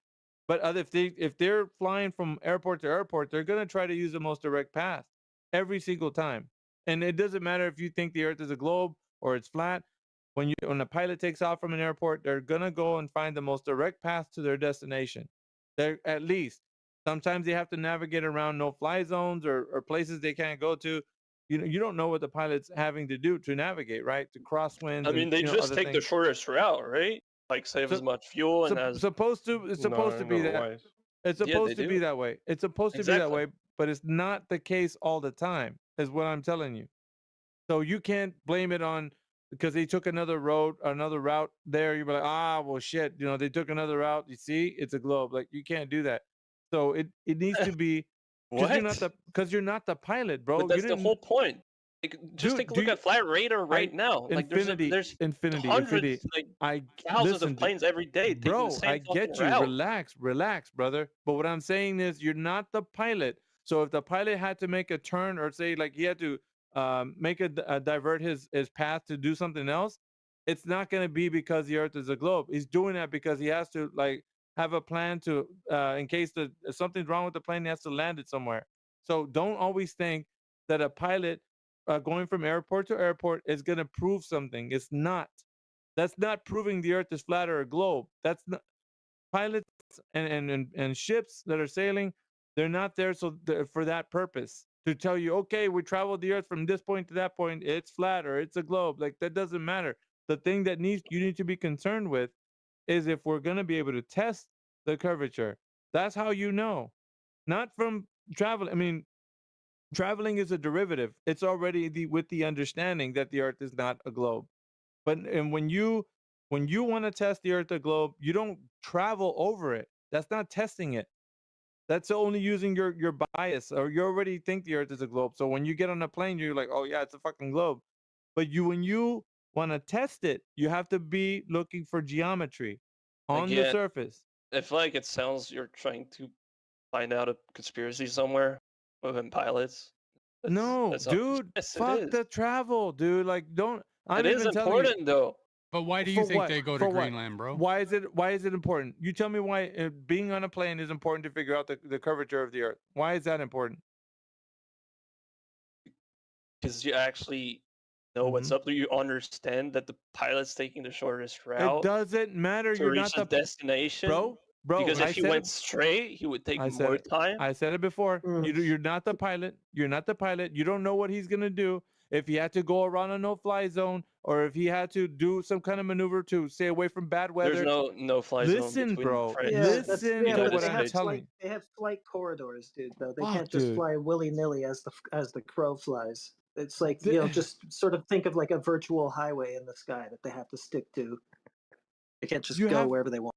But if they're flying from airport to airport, they're gonna try to use the most direct path every single time. And it doesn't matter if you think the Earth is a globe or it's flat. When a pilot takes off from an airport, they're gonna go and find the most direct path to their destination. They're at least. Sometimes they have to navigate around no-fly zones or places they can't go to. You don't know what the pilot's having to do to navigate, right? To crosswinds I mean, and they just other take the things. shortest route, right? Like save as much fuel and as Supposed to it's supposed to be not that. always. It's Yeah, supposed they to be do. that way. It's supposed to be that Exactly. way, but it's not the case all the time, is what I'm telling you. So you can't blame it on because they took another route there. You're like, well, shit, they took another route. You see, it's a globe. Like you can't do that. So it needs to be because you're not the pilot, bro. But that's You the didn't, whole point. Like, just dude. take a look at Flight Radar right now. Like, there's Infinity. hundreds, like I thousands listen, of planes every day taking the bro. same I fucking get you. route. Relax, brother. But what I'm saying is, you're not the pilot. So if the pilot had to make a turn or say like he had to divert his path to do something else, it's not going to be because the Earth is a globe. He's doing that because he has to like have a plan to in case if something's wrong with the plane, he has to land it somewhere. So don't always think that a pilot going from airport to airport is going to prove something. It's not. That's not proving the Earth is flat or a globe. That's not pilots and ships that are sailing. They're not there for that purpose to tell you, okay, we traveled the Earth from this point to that point. It's flat or it's a globe. Like that doesn't matter. The thing that you need to be concerned with is if we're going to be able to test the curvature. That's how you know, not from travel. I mean, traveling is a derivative. It's already with the understanding that the Earth is not a globe. But and when you want to test the Earth a globe, you don't travel over it. That's not testing it. That's only using your bias, or you already think the Earth is a globe. So when you get on a plane, you're like, oh yeah, it's a fucking globe. But when you want to test it, you have to be looking for geometry on the Again, surface. I feel like it sounds you're trying to find out a conspiracy somewhere within pilots. No, that's all- dude, yes, it fuck is. the travel, dude. Like, don't. I'm It is even telling you. important though. But why do you For think what? they go For to what? Greenland, bro? Why is it important? You tell me why being on a plane is important to figure out the curvature of the Earth. Why is that important? Because you actually know what's up there. You understand that the pilot's taking the shortest route. It doesn't matter. To You're reach not the the destination, bro. Because I if he said went it- straight, he would take I said more it. time. I said it before. You're not the pilot. You're not the pilot. You don't know what he's gonna do. If he had to go around a no-fly zone, or if he had to do some kind of maneuver to stay away from bad weather. There's no fly zone Listen, between bro. France Listen and to United what I'm States. telling you. They have flight corridors, dude. Though they Fuck, can't just dude. fly willy nilly as the crow flies. It's like just sort of think of like a virtual highway in the sky that they have to stick to. They can't just You go have- wherever they want.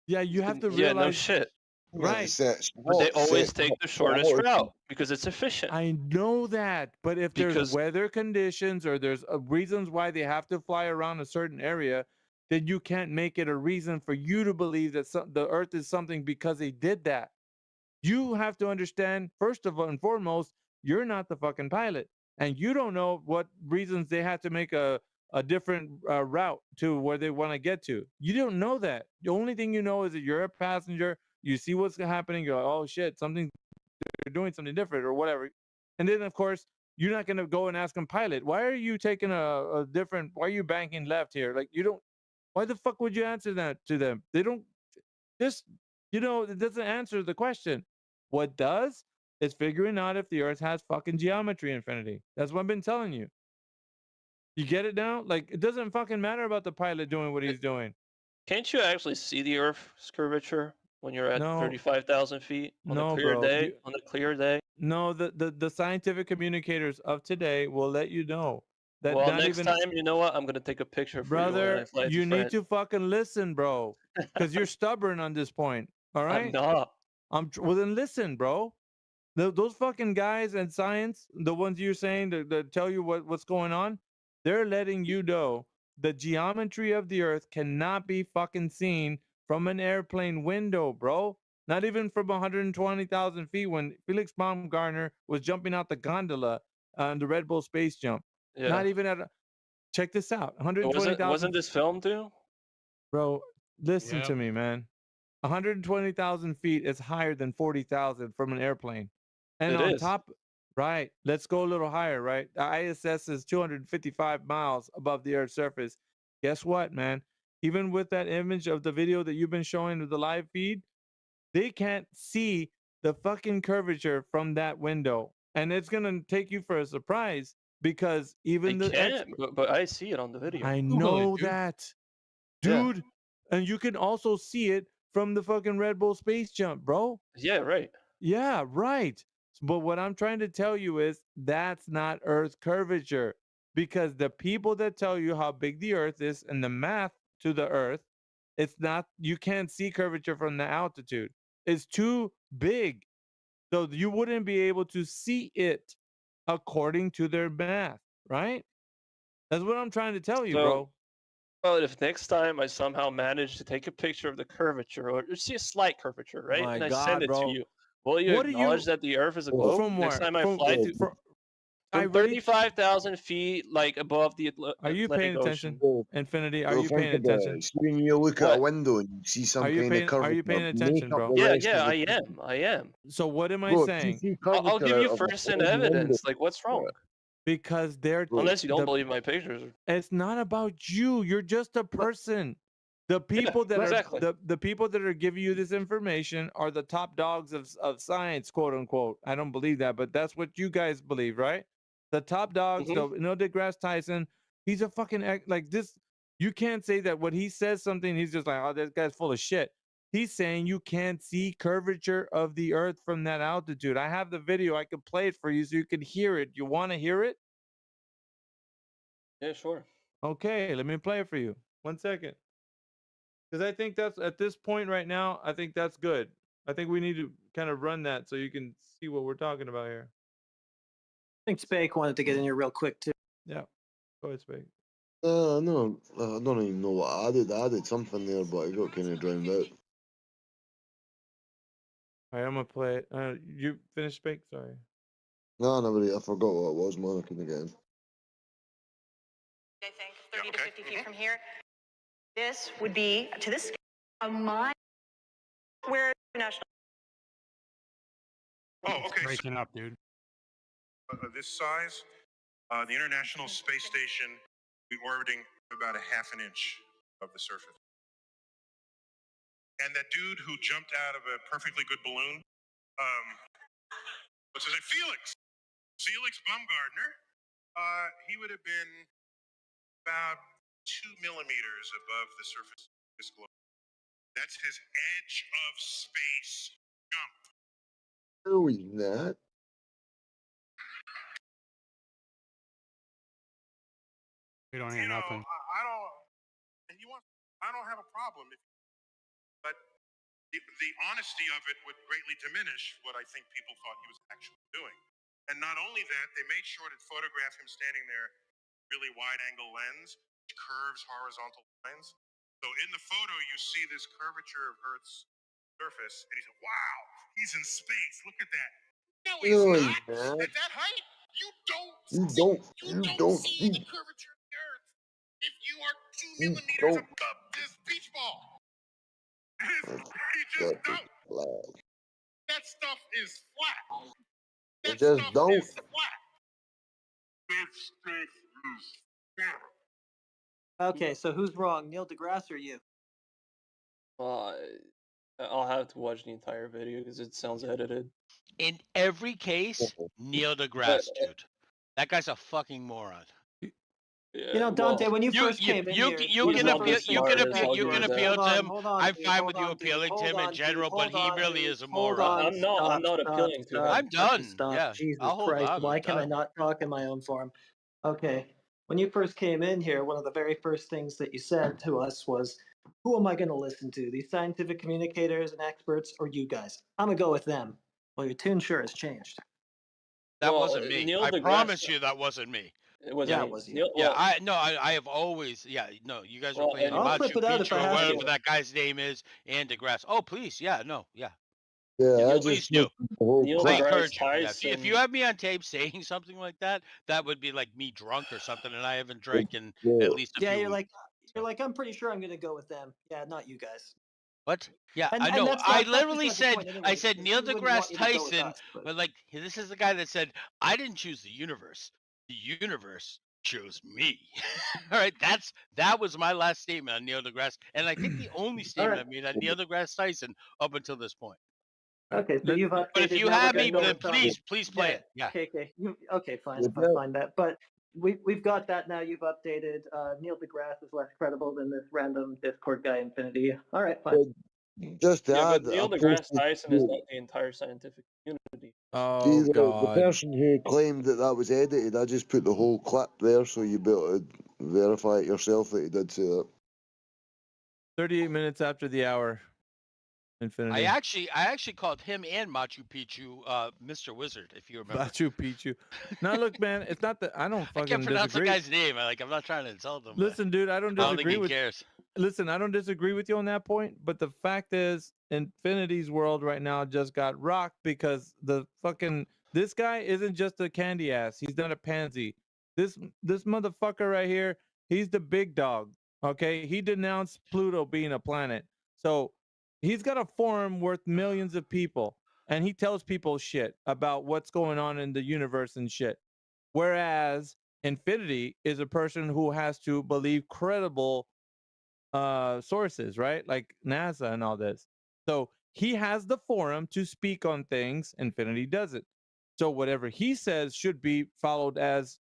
Yeah, you have to Yeah, realize. no shit. Right. But they always take the shortest route because it's efficient. I know that, but if there's Because- weather conditions or there's reasons why they have to fly around a certain area, then you can't make it a reason for you to believe that the Earth is something because they did that. You have to understand, first of all and foremost, you're not the fucking pilot, and you don't know what reasons they had to make a different route to where they want to get to. You don't know that. The only thing you know is that you're a passenger. You see what's happening. You're like, oh shit, they're doing something different or whatever. And then of course you're not gonna go and ask them, pilot, why are you taking a different? Why are you banking left here? Like you don't. Why the fuck would you answer that to them? They don't. Just it doesn't answer the question. What does is figuring out if the Earth has fucking geometry, Infinity. That's what I've been telling you. You get it now? Like it doesn't fucking matter about the pilot doing what he's doing. Can't you actually see the Earth's curvature when you're at No. 35,000 feet on No, a clear bro. day? On a clear day. No, the scientific communicators of today will let you know that Well, not next even time, you know what? I'm gonna take a picture for you when I brother, fly you need France. to fucking listen, bro, because you're stubborn on this point. All right, I'm not. well then listen, bro. Those fucking guys in science, the ones you're saying that tell you what's going on, they're letting you know the geometry of the Earth cannot be fucking seen from an airplane window, bro. Not even from 120,000 feet when Felix Baumgartner was jumping out the gondola on the Red Bull space jump. Yeah. Not even at. Check this out. It 120,000. wasn't this filmed too? Bro, listen to Yep. me, man. 120,000 feet is higher than 40,000 from an airplane. And It on is. top, right, let's go a little higher, right? The ISS is 255 miles above the Earth's surface. Guess what, man? Even with that image of the video that you've been showing with the live feed, they can't see the fucking curvature from that window. And it's going to take you for a surprise because They even the can't, but I see it on the video. I Google it, know dude. that, Yeah. dude. And you can also see it from the fucking Red Bull space jump, bro. Yeah, right. Yeah, right. But what I'm trying to tell you is that's not Earth curvature because the people that tell you how big the Earth is and the math to the Earth, it's not, you can't see curvature from the altitude. It's too big. So you wouldn't be able to see it according to their math, right? That's what I'm trying to tell you, So, bro. well, if next time I somehow manage to take a picture of the curvature or see a slight curvature, right, My and I God, send it bro. to you, will you What do acknowledge you that the Earth is a globe from next where? time I fly to I from really 35,000 feet, like above the Are you Atlantic paying Ocean? attention? Infinity, are So you think paying about attention? it. See when you look at a What? window and you see some Are you kind of paying curvature, attention, make up bro? the Yeah, rest yeah, of I the am. I am. So what am I Bro, if you saying? see I'll curvature give you out of a first-hand fucking window, evidence. Like, what's wrong? Because they're bro, Unless you don't the believe my pictures. it's not about you. You're just a person. The people that exactly. are the people that are giving you this information are the top dogs of science, quote unquote. I don't believe that, but that's what you guys believe, right? The top dogs, Mhm. Neil deGrasse Tyson, he's a fucking like this. You can't say that when he says something, he's just like, oh, this guy's full of shit. He's saying you can't see curvature of the Earth from that altitude. I have the video. I could play it for you so you can hear it. You want to hear it? Yeah, sure. Okay, let me play it for you. 1 second. Because I think that's at this point right now, I think that's good. I think we need to kind of run that so you can see what we're talking about here. I think Spake wanted to get in here real quick too. Yeah. Go ahead, Spake. no, I don't even know what I added. I added something there, but I got kind of drowned out. All right, I'm gonna play it. You finished, Spake? Sorry. No, I forgot what it was, man. I couldn't get in. I think 30 to 50 feet from here. This would be, to this scale, a mile where national. Oh, okay. Breaking up, dude. This size, the International Space Station will be orbiting about a half an inch of the surface. And that dude who jumped out of a perfectly good balloon, what's his name? Felix Baumgartner. He would have been about 2 millimeters above the surface of this globe. That's his edge of space jump. No, he's not. We don't hear nothing. I don't have a problem, but the honesty of it would greatly diminish what I think people thought he was actually doing. And not only that, they made sure to photograph him standing there, really wide-angle lens, which curves horizontal lines. So in the photo, you see this curvature of Earth's surface, and he said, "Wow, he's in space. Look at that." No, he's No, not. he's not. At that height, you don't see see. the curvature of the Earth if you are 2 You millimeters don't. above this beach ball. You That just don't. is flat. That stuff is flat. You That just stuff don't. is flat. That stuff is flat. Okay, so who's wrong, Neil deGrasse or you? Well, I'll have to watch the entire video because it sounds edited. In every case, Neil deGrasse, dude. That guy's a fucking moron. Yeah, You know, Dante, well, when you first came in here, You one of can the appeal. first You things can that appeal. you You can did- appeal Hold to on, him. hold on, I'm dude, fine hold with you on, dude, appealing to hold him in on, general, dude, but hold he on, really dude, is a hold moron. on, I'm not stop, appealing to him. stop, I'm done. Stop. Yeah, Jesus I'll hold Christ, on. why I'm can I done. not talk in my own form? Okay, when you first came in here, one of the very first things that you said to us was, who am I going to listen to, these scientific communicators and experts or you guys? I'm going to go with them. Well, your tune sure has changed. That Well, wasn't me. Neil I deGrasse- promise you that wasn't me. It was Yeah, me. it was you. Neil, Yeah, well, I have always no. You guys were well, playing and I'll flip Machu it out if I Picchu or have whatever to. that guy's name is, and DeGrasse. Oh, please, yeah, no, yeah. Yeah, I Please just do. listened to the whole Neil I crap. deGrasse encourage you. Yeah, if you Tyson. have me on tape saying something like that, that would be like me drunk or something, and I haven't drank in Yeah. at least a Yeah, few you're weeks. like, I'm pretty sure I'm gonna go with them. Yeah, not you guys. What? Yeah, And I and know. that's I not literally beside the said, point I anyway, said because Neil we wouldn't want deGrasse you to go with Tyson, us. But but like this is the guy that said, I didn't choose the universe. The universe chose me. All right, that was my last statement on Neil deGrasse, and I think the only all statement right. I made on Neil deGrasse Tyson up until this point. Okay, so you've But if updated. you Now we're have gonna me, go then with please play it. Yeah. Okay. Okay, fine The if I best, find that. But we've got that now. You've updated. Neil deGrasse is less credible than this random Discord guy, Infinity. All right, fine. just to Yeah, add, but I Neil deGrasse posted Tyson is not the entire scientific community. Oh see the God. person who claimed that that was edited. I just put the whole clip there, so you'll be able to verify it yourself that he did say that. 38 minutes after the hour. I Infinity. actually called him and Machu Picchu Mr. Wizard, if you remember. Machu Picchu. Now look, man, it's not that I don't I fucking can't pronounce disagree. the guy's name. I'm not trying to insult him. Listen, dude, I don't but I don't think disagree he with. cares. Listen, I don't disagree with you on that point, but the fact is, Infinity's world right now just got rocked because this guy isn't just a candy ass. He's not a pansy. This motherfucker right here, he's the big dog. Okay, he denounced Pluto being a planet, so he's got a forum worth millions of people, and he tells people shit about what's going on in the universe and shit. Whereas Infinity is a person who has to believe credible sources, right? Like NASA and all this. So he has the forum to speak on things. Infinity doesn't. So whatever he says should be followed as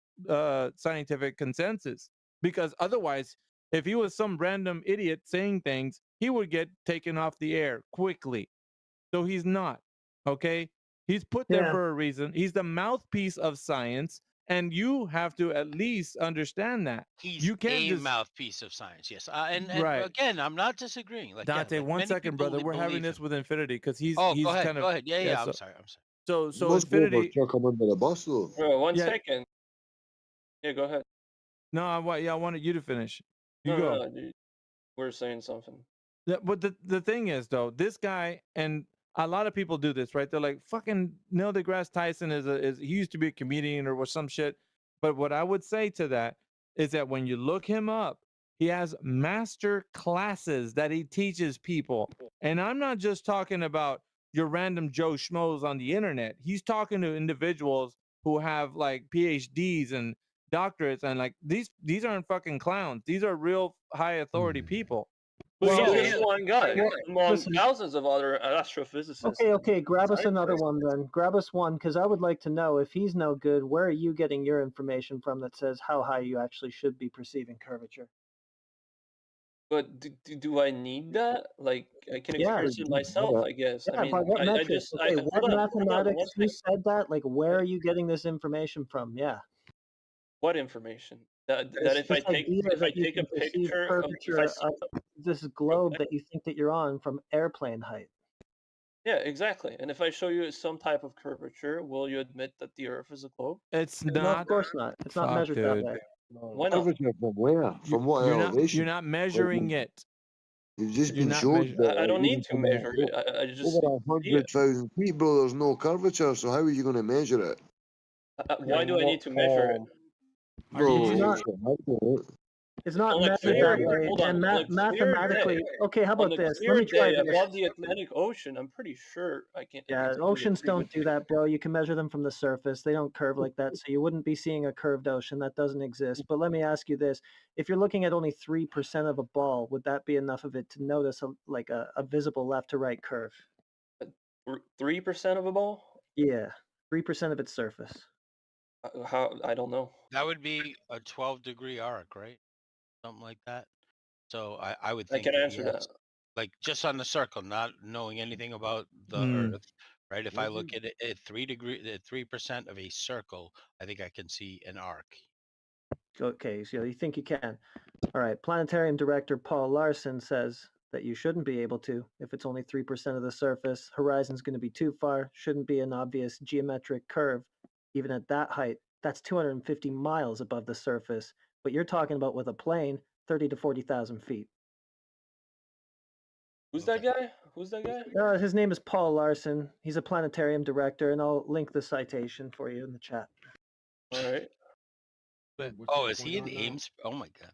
scientific consensus. Because otherwise, if he was some random idiot saying things, he would get taken off the air quickly. So he's not. Okay? He's put there Yeah. for a reason. He's the mouthpiece of science. And you have to at least understand that. He's You can't a just mouthpiece of science, yes. And right. again, I'm not disagreeing. Like, yeah, Dante, like one many second, people brother. We're having believe this him. with Infinity because he's Oh, he's go ahead, kind of go ahead. Yeah, I'm so sorry. so You must go over Infinity. chuck him under the bus, though. Bro, one Yeah. second. Yeah, go ahead. No, I wanted you to finish. You No, go. no, dude. We're saying something. Yeah, but the thing is though, this guy and a lot of people do this, right? They're like, fucking Neil deGrasse Tyson is he used to be a comedian or was some shit. But what I would say to that is that when you look him up, he has master classes that he teaches people. And I'm not just talking about your random Joe Schmoes on the internet. He's talking to individuals who have like PhDs and doctorates, and like these aren't fucking clowns. These are real high authority people. But So- he's just one guy Yeah, among listen. thousands of other astrophysicists. Okay, grab us another scientists. one then. Grab us one, because I would like to know if he's no good, where are you getting your information from that says how high you actually should be perceiving curvature? But do I need that? Like, I can Yeah, express it myself, I guess. Yeah, I mean, by what I metric? just, Okay, what hold on, mathematics? one Who second. said that? Like, where are you getting this information from? Yeah. What information? That This if I take idea if I that you take a can perceive picture of if curvature I of this globe that you think that you're on from airplane height. yeah, exactly. And if I show you some type of curvature, will you admit that the Earth is a globe? It's No, not. of course not. It's not Fuck, measured that dude. way. Why not? Curvature from where? From what elevation? You're not measuring it. You've just You're been not showed measuring. that I don't even need to from measure it. I just over see it. 100,000 feet, bro. There's no curvature. So how are you going to measure it? Why do I need to measure it? Bro, It's not- I don't- It's not On a measured clear, that way. hold on, And on a clear mathematically, day, okay, how on about a this? clear Let me try day this. above the Atlantic Ocean, I'm pretty sure I can. Yeah, oceans don't do that, bro. You can measure them from the surface. They don't curve like that, so you wouldn't be seeing a curved ocean. That doesn't exist. But let me ask you this: if you're looking at only 3% of a ball, would that be enough of it to notice a visible left to right curve? 3% of a ball? Yeah, 3% of its surface. How? I don't know. That would be a 12-degree arc, right? Something like that. So I would I think can that answer that. yes. Like just on the circle, not knowing anything about the Mm. Earth, right? If I look at it at 3% of a circle, I think I can see an arc. Okay, so you think you can. All right, Planetarium Director Paul Larson says that you shouldn't be able to if it's only 3% of the surface. Horizon's going to be too far, shouldn't be an obvious geometric curve. Even at that height, that's 250 miles above the surface. But you're talking about with a plane, 30 to 40,000 feet. Who's that guy? Who's that guy? His name is Paul Larson. He's a planetarium director, and I'll link the citation for you in the chat. All right. But, What's your is he point in on that? Ames? Oh my god.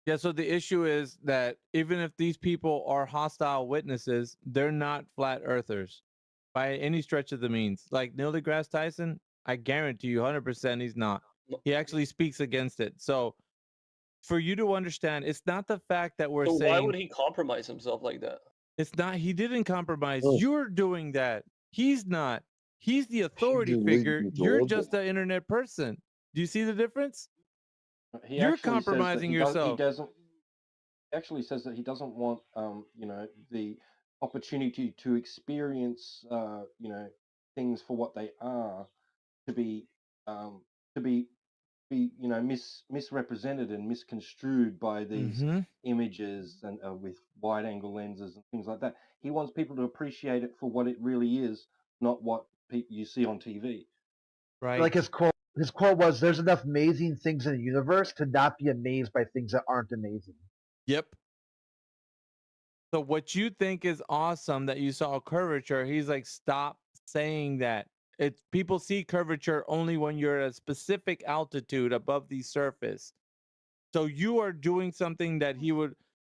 Yeah, so the issue is that even if these people are hostile witnesses, they're not flat earthers by any stretch of the means. Like Neil deGrasse Tyson, I guarantee you 100% he's not. He actually speaks against it. So for you to understand, it's not the fact that we're So saying why would he compromise himself like that? it's not, he didn't compromise. Oh. You're doing that. He's not. He's the authority just figure. leading to You're order. just an internet person. Do you see the difference? He You're actually says that compromising he yourself. doesn't. He actually says that he doesn't want, the opportunity to experience, things for what they are, to be, misrepresented and misconstrued by these images and with wide-angle lenses and things like that. He wants people to appreciate it for what it really is, not what you see on TV. Right. Like his quote was, "There's enough amazing things in the universe to not be amazed by things that aren't amazing." Yep. So what you think is awesome that you saw curvature, he's like, stop saying that. It's people see curvature only when you're at a specific altitude above the surface. So you are doing something that he would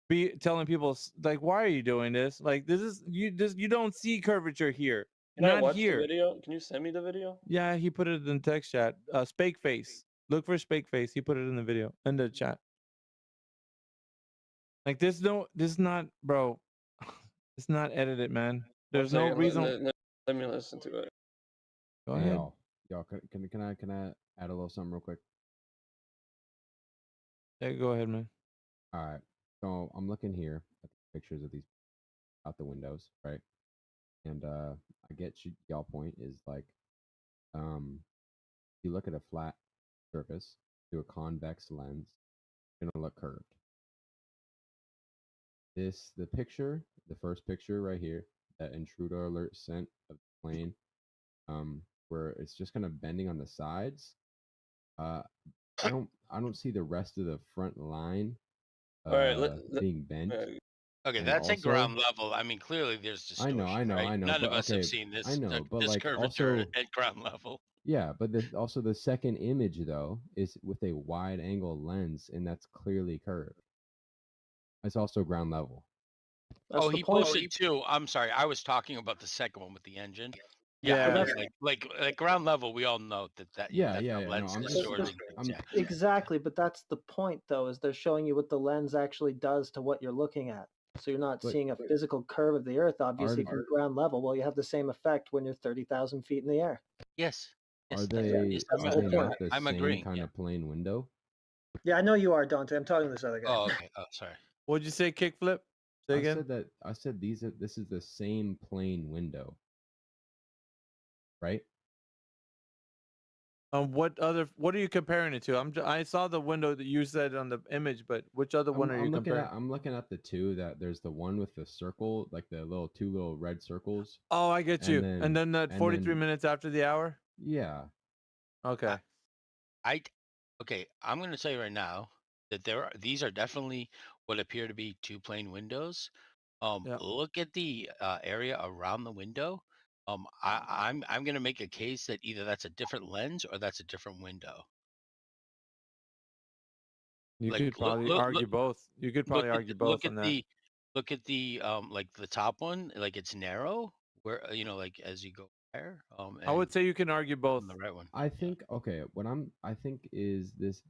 be telling people like, why are you doing this? Like this is you don't see curvature here. Can I Not watch here. the video? Can you send me the video? Yeah, he put it in the text chat. Spakeface. Look for Spakeface. He put it in the video in the chat. Like this is not, bro. It's not edited, man. There's no reason. Let me listen to it. Go Hey, ahead. y'all, can I add a little something real quick? Yeah, go ahead, man. All right. So I'm looking here at the pictures of these out the windows, right? And I get y'all point is like, you look at a flat surface through a convex lens, it's gonna look curved. The picture, the first picture right here, that intruder alert sent of the plane, where it's just kind of bending on the sides. I don't see the rest of the front line All right, being bent. Okay, And that's at ground also- level. I mean, clearly there's I distortion. know, right? None but of us okay, have seen this. I know, but this like curvature also, at ground level. yeah, but also the second image though is with a wide angle lens, and that's clearly curved. It's also ground level. He posted two. I'm sorry, I was talking about the second one with the engine. Yeah. I mean, like ground level, we all know that Yeah, that yeah, the yeah. lens No, I'm distorted. Yeah. Exactly, but that's the point, though, is they're showing you what the lens actually does to what you're looking at. So you're not But- seeing a physical curve of the Earth, obviously, from ground level. Well, you have the same effect when you're 30,000 feet in the air. Yes. Are they Yes, are that's the they whole not point. the I'm same agreeing, kind of plane window? Yeah, I know you are, Dante. I'm talking to this other guy. Oh, okay. Oh, sorry. What'd you say, kickflip? Say again. I said this is the same plane window. Right? What are you comparing it to? I saw the window that you said on the image, but which other one are you comparing? I'm looking at the two that there's the one with the circle, like the two little red circles. Oh, I get you. And then that 43 minutes after the hour? Yeah. Okay. I'm going to tell you right now that these are definitely what appear to be two plane windows. Look at the area around the window. I'm going to make a case that either that's a different lens or that's a different window. You Like, could probably argue both. You could probably argue both on that. Look at the like the top one, like it's narrow, where like as you go higher. I would say you can argue both. The right one. I think what I think is this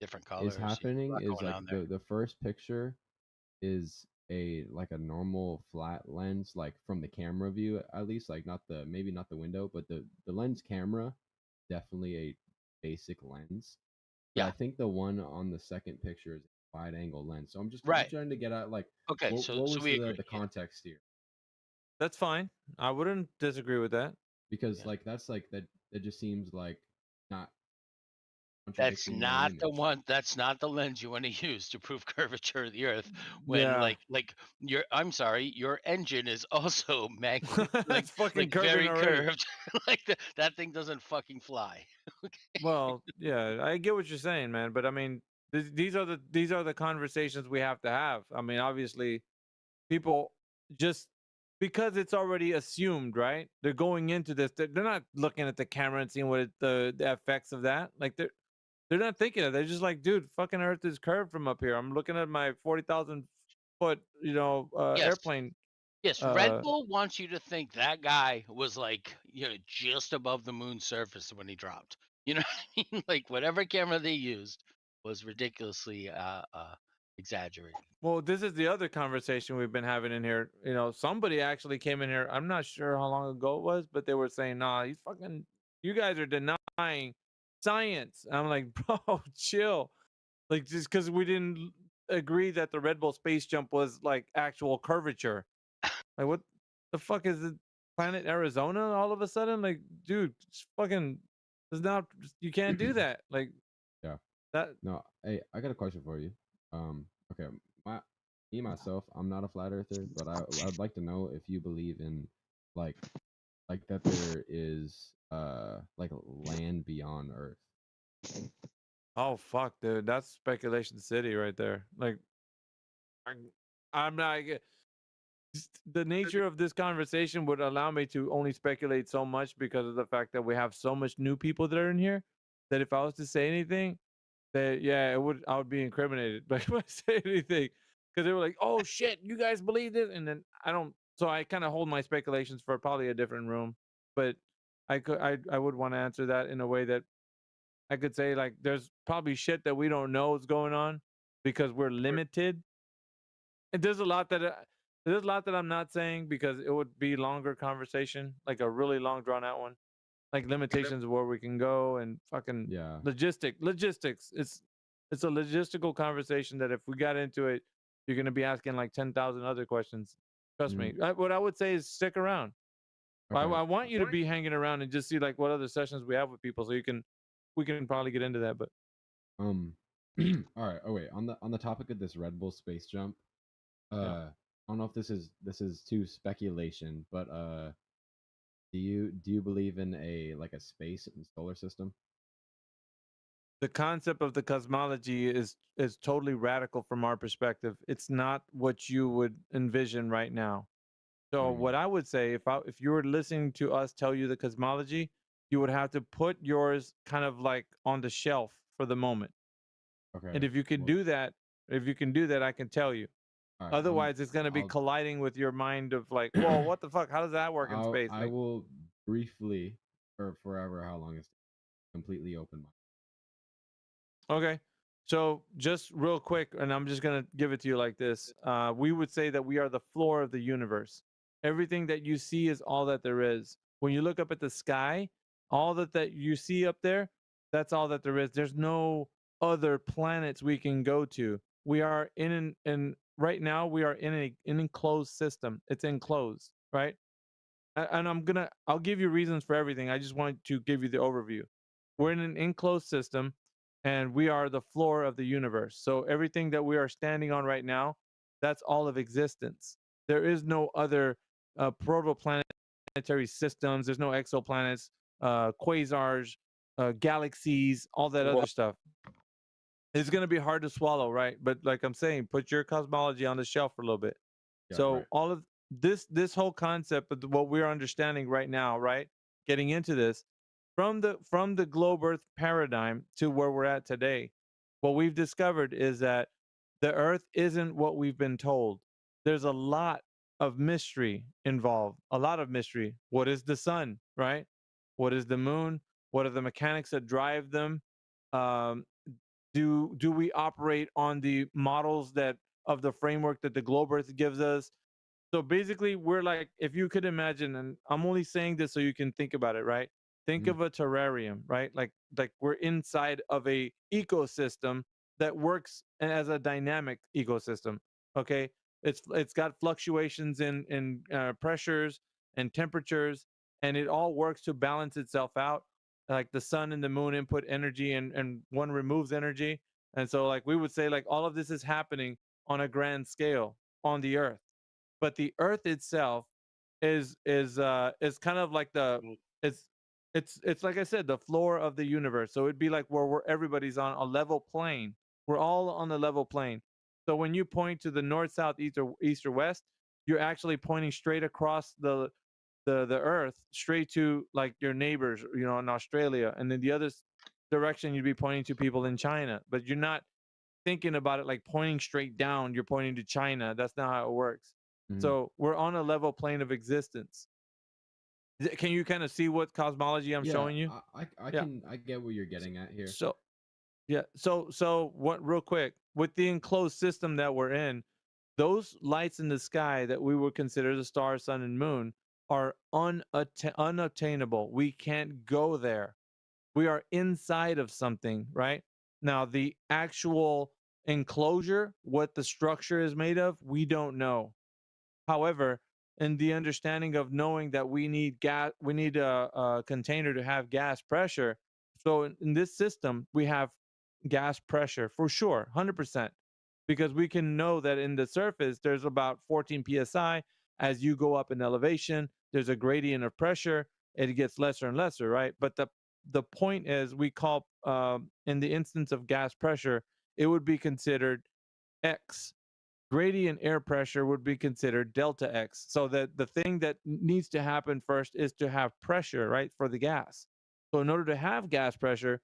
different colors is happening is going like on there. the first picture is a normal flat lens, like from the camera view at least, like maybe not the window, but the lens camera, definitely a basic lens. But I think the one on the second picture is a wide angle lens. So I'm just trying to get at like okay, what was we agree. the context here? That's fine. I wouldn't disagree with that. Because like that's like that it just seems like not That's contradicting your own not the image. one. That's not the lens you want to use to prove curvature of the Earth. When Yeah. like your, I'm sorry, your engine is also It's fucking like curving very already. curved. Like that thing doesn't fucking fly. Well, yeah, I get what you're saying, man. But I mean, these are the conversations we have to have. I mean, obviously, people just because it's already assumed, right? They're going into this. They're not looking at the camera and seeing what the effects of that. Like they're not thinking of it. They're just like, dude, fucking Earth is curved from up here. I'm looking at my 40,000 foot, Yes. airplane. Yes, Red Bull wants you to think that guy was like, just above the moon's surface when he dropped. You know what I mean? Like whatever camera they used was ridiculously exaggerated. Well, this is the other conversation we've been having in here. Somebody actually came in here. I'm not sure how long ago it was, but they were saying, "Nah, you guys are denying science." And I'm like, bro, chill. Like just because we didn't agree that the Red Bull space jump was like actual curvature. Like what the fuck is it? Planet Arizona all of a sudden? Like, dude, it's fucking. It's not. You can't do that. Like Yeah. that. No, hey, I got a question for you. Okay, myself, I'm not a flat earther, but I'd like to know if you believe in like that there is like land beyond Earth. Oh fuck, dude, that's speculation city right there. Like, I'm not. The nature of this conversation would allow me to only speculate so much because of the fact that we have so much new people that are in here. That if I was to say anything, that I would be incriminated. But if I say anything, because they were like, "Oh shit, you guys believe this," and then I don't. So I kind of hold my speculations for probably a different room. But I would want to answer that in a way that I could say like, there's probably shit that we don't know is going on because we're limited. And there's a lot that I'm not saying because it would be longer conversation, like a really long drawn out one. Like limitations of where we can go and fucking logistics. It's a logistical conversation that if we got into it, you're gonna be asking like 10,000 other questions. Trust me. What I would say is stick around. I want you to be hanging around and just see like what other sessions we have with people, so we can probably get into that. But all right. Oh wait, on the topic of this Red Bull space jump, I don't know if this is too speculation, but do you believe in a space and solar system? the concept of the cosmology is totally radical from our perspective. It's not what you would envision right now. So what I would say, if you were listening to us tell you the cosmology, you would have to put yours kind of like on the shelf for the moment. Okay. And if you can do that, I can tell you. All right, Otherwise, it's going to be colliding with your mind of like, well, what the fuck? How does that work in space? I will briefly, or forever, how long is completely open mind. Okay. So just real quick, and I'm just going to give it to you like this. We would say that we are the floor of the universe. Everything that you see is all that there is. When you look up at the sky, all that you see up there, that's all that there is. There's no other planets we can go to. We are right now we are in an enclosed system. It's enclosed, right? And I'll give you reasons for everything. I just want to give you the overview. We're in an enclosed system, and we are the floor of the universe. So everything that we are standing on right now, that's all of existence. There is no other protoplanetary systems. There's no exoplanets, quasars, galaxies, all that other stuff. It's going to be hard to swallow, right? But like I'm saying, put your cosmology on the shelf for a little bit. All of this whole concept of what we're understanding right now, right? Getting into this from the globe Earth paradigm to where we're at today, what we've discovered is that the Earth isn't what we've been told. There's a lot of mystery involved. A lot of mystery. What is the sun, right? What is the moon? What are the mechanics that drive them? Do we operate on the models of the framework that the globe Earth gives us? So basically, we're like, if you could imagine, and I'm only saying this so you can think about it, right? Think of a terrarium, right? Like we're inside of a ecosystem that works as a dynamic ecosystem. Okay, it's got fluctuations in pressures and temperatures, and it all works to balance itself out. like the sun and the moon input energy, and one removes energy. And so like we would say like all of this is happening on a grand scale on the earth, but the earth itself is kind of like it's it's like I said, the floor of the universe. So it'd be like where everybody's on a level plane. We're all on the level plane. So when you point to the north, south, east or west, you're actually pointing straight across the earth, straight to like your neighbors, you know, in Australia. And then the other direction, you'd be pointing to people in China. But you're not thinking about it like pointing straight down, you're pointing to China. That's not how it works. So we're on a level plane of existence. Can you kind of see what cosmology I'm Yeah, showing you? I Yeah. I get what you're getting at here. So yeah, so what, real quick, with the enclosed system that we're in, those lights in the sky that we would consider the stars, sun, and moon are unobtainable. We can't go there. We are inside of something, right? Now, the actual enclosure, what the structure is made of, we don't know. However, in the understanding of knowing that we need gas, we need a container to have gas pressure. So in this system, we have gas pressure for sure, 100%, because we can know that in the surface there's about 14 psi. As you go up in elevation, there's a gradient of pressure. It gets lesser and lesser, right? But the point is, we call in the instance of gas pressure, it would be considered X. Gradient air pressure would be considered delta X. So that the thing that needs to happen first is to have pressure, right, for the gas. So in order to have gas pressure,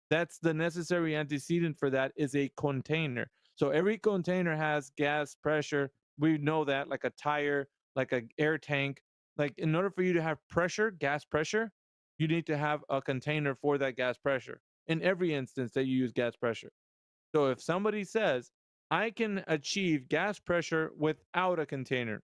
that's the necessary antecedent for that is a container. So every container has gas pressure. We know that, like a tire, like an air tank. Like in order for you to have pressure, gas pressure, you need to have a container for that gas pressure in every instance that you use gas pressure. So if somebody says, I can achieve gas pressure without a container,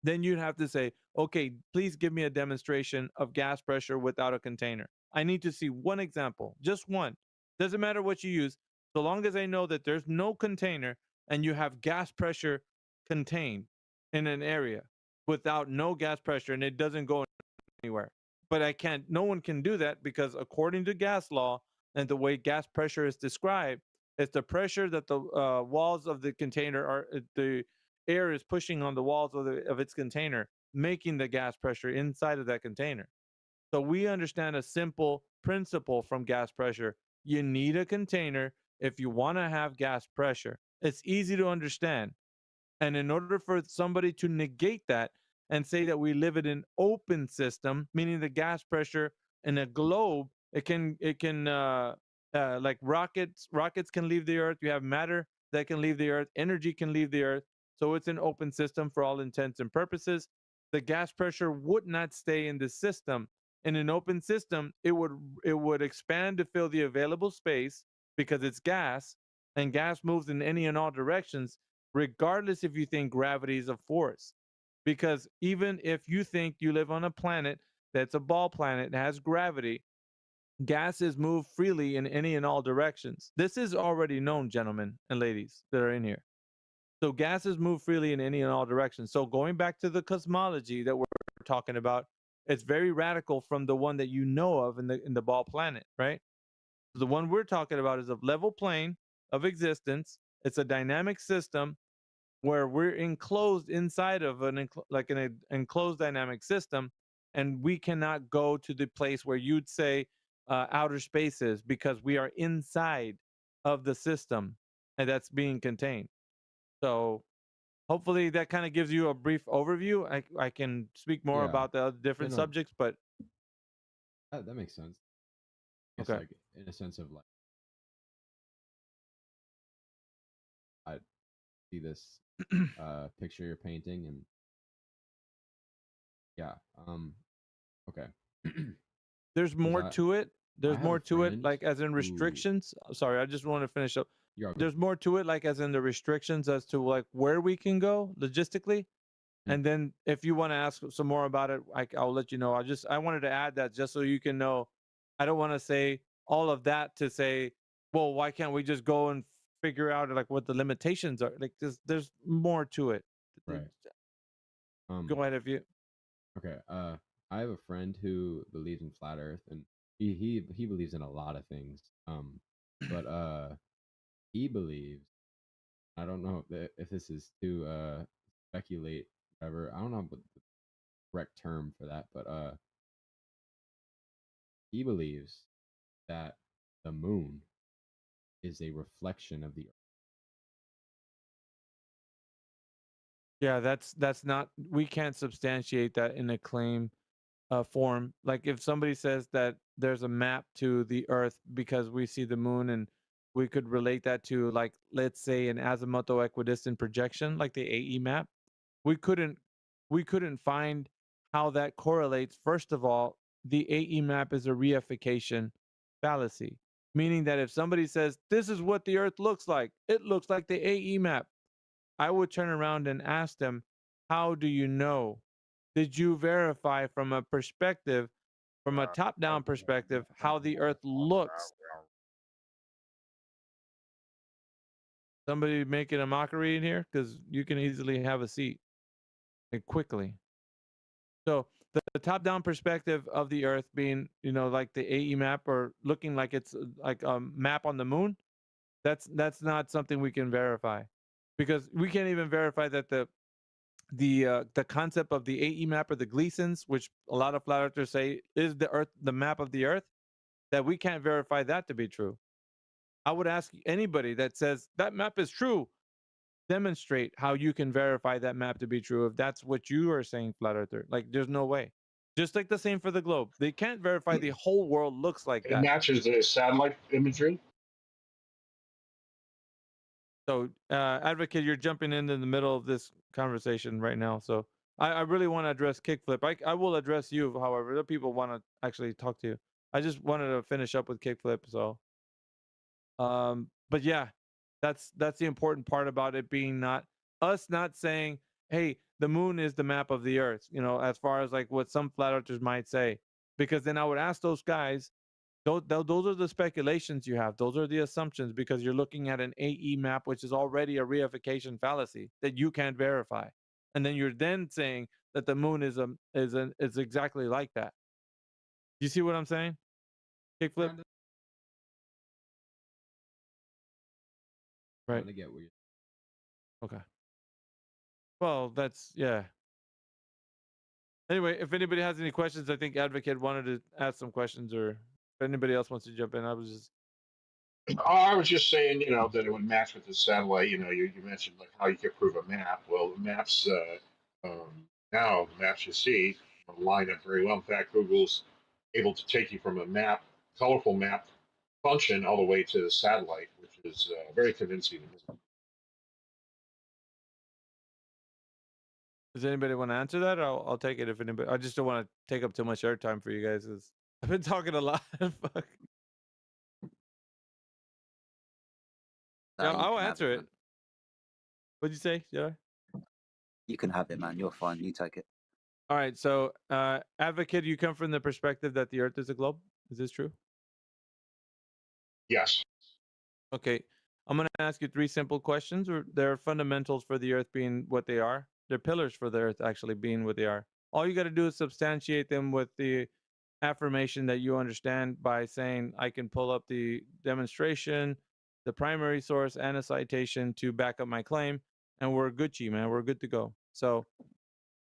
then you'd have to say, okay, please give me a demonstration of gas pressure without a container. I need to see one example, just one. Doesn't matter what you use, so long as I know that there's no container and you have gas pressure contained in an area without no gas pressure and it doesn't go anywhere. But no one can do that because according to gas law and the way gas pressure is described, it's the pressure that the walls of the container are, the air is pushing on the walls of its container, making the gas pressure inside of that container. So we understand a simple principle from gas pressure. You need a container if you want to have gas pressure. It's easy to understand. And in order for somebody to negate that and say that we live in an open system, meaning the gas pressure in a globe, it can like rockets can leave the earth. You have matter that can leave the earth. Energy can leave the earth. So it's an open system for all intents and purposes. The gas pressure would not stay in the system. In an open system, it would expand to fill the available space because it's gas, and gas moves in any and all directions, regardless if you think gravity is a force. Because even if you think you live on a planet that's a ball planet and has gravity, gases move freely in any and all directions. This is already known, gentlemen and ladies that are in here. So gases move freely in any and all directions. So going back to the cosmology that we're talking about, it's very radical from the one that you know of in the ball planet, right? The one we're talking about is a level plane of existence. It's a dynamic system where we're enclosed inside of an enclosed dynamic system, and we cannot go to the place where you'd say outer space is, because we are inside of the system and that's being contained. So hopefully that kind of gives you a brief overview. I can speak more Yeah. about the other different no. subjects, but That makes sense. It's okay. like in a sense of like I see this picture you're painting and yeah, okay. There's 'Cause more to it. There's have a more to it, friend like as in who- restrictions. Sorry, I just want to finish up. You're all good. There's more to it, like as in the restrictions as to like where we can go logistically. And then if you want to ask some more about it, I'll let you know. I wanted to add that just so you can know. I don't want to say all of that to say, well, why can't we just go and figure out like what the limitations are? Like there's more to it. Right. Go ahead if you. Okay. I have a friend who believes in flat Earth, and he believes in a lot of things. But he believes, I don't know if this is to speculate, whatever. I don't know what the correct term for that, but he believes that the moon is a reflection of the Earth. Yeah, that's not. We can't substantiate that in a claim form. Like if somebody says that there's a map to the Earth because we see the moon, and we could relate that to, like, let's say an azimuthal equidistant projection, like the AE map. We couldn't find how that correlates. First of all, the AE map is a reification fallacy, meaning that if somebody says this is what the Earth looks like, it looks like the AE map, I would turn around and ask them, how do you know? Did you verify from a perspective, from a top-down perspective, how the Earth looks? Somebody making a mockery in here? Because you can easily have a seat and quickly. So the top-down perspective of the Earth being, like the AE map, or looking like it's like a map on the moon, that's not something we can verify, because we can't even verify that the concept of the AE map, or the Gleasons, which a lot of flat earthers say is the Earth, the map of the Earth, that we can't verify that to be true. I would ask anybody that says that map is true, demonstrate how you can verify that map to be true if that's what you are saying, flat earther. Like, there's no way. Just like the same for the globe. They can't verify the whole world looks like It that. matches the satellite imagery. So, Advocate, you're jumping in the middle of this conversation right now. So, I really want to address Kickflip. I will address you, however. Other people want to actually talk to you. I just wanted to finish up with Kickflip. So, but yeah, that's the important part about it being not saying, hey, the moon is the map of the Earth, as far as like what some flat earthers might say. Because then I would ask those guys, those are the speculations you have. Those are the assumptions, because you're looking at an AE map, which is already a reification fallacy that you can't verify. And then you're then saying that the moon is exactly like that. You see what I'm saying? Kickflip? I'm Right. gonna get weird. Okay. Well, that's, yeah. Anyway, if anybody has any questions, I think Advocate wanted to ask some questions, or if anybody else wants to jump in, I was just. I was just saying, that it would match with the satellite. You mentioned like how you could prove a map. Well, the maps now the maps you see line up very well. In fact, Google's able to take you from a map, colorful map function, all the way to the satellite, which is very convincing to me. Does anybody want to answer that? I'll take it if anybody. I just don't want to take up too much airtime for you guys, because I've been talking a lot. Fuck. No, Yeah, you I'll can have answer it, it. man. What'd you say? Yeah. You can have it, man. You're fine. You take it. All right. So, Advocate, you come from the perspective that the Earth is a globe. Is this true? Yes. Okay. I'm going to ask you 3 simple questions. They're fundamentals for the Earth being what they are. They're pillars for the Earth actually being what they are. All you got to do is substantiate them with the affirmation that you understand by saying, I can pull up the demonstration, the primary source, and a citation to back up my claim, and we're Gucci, man. We're good to go. So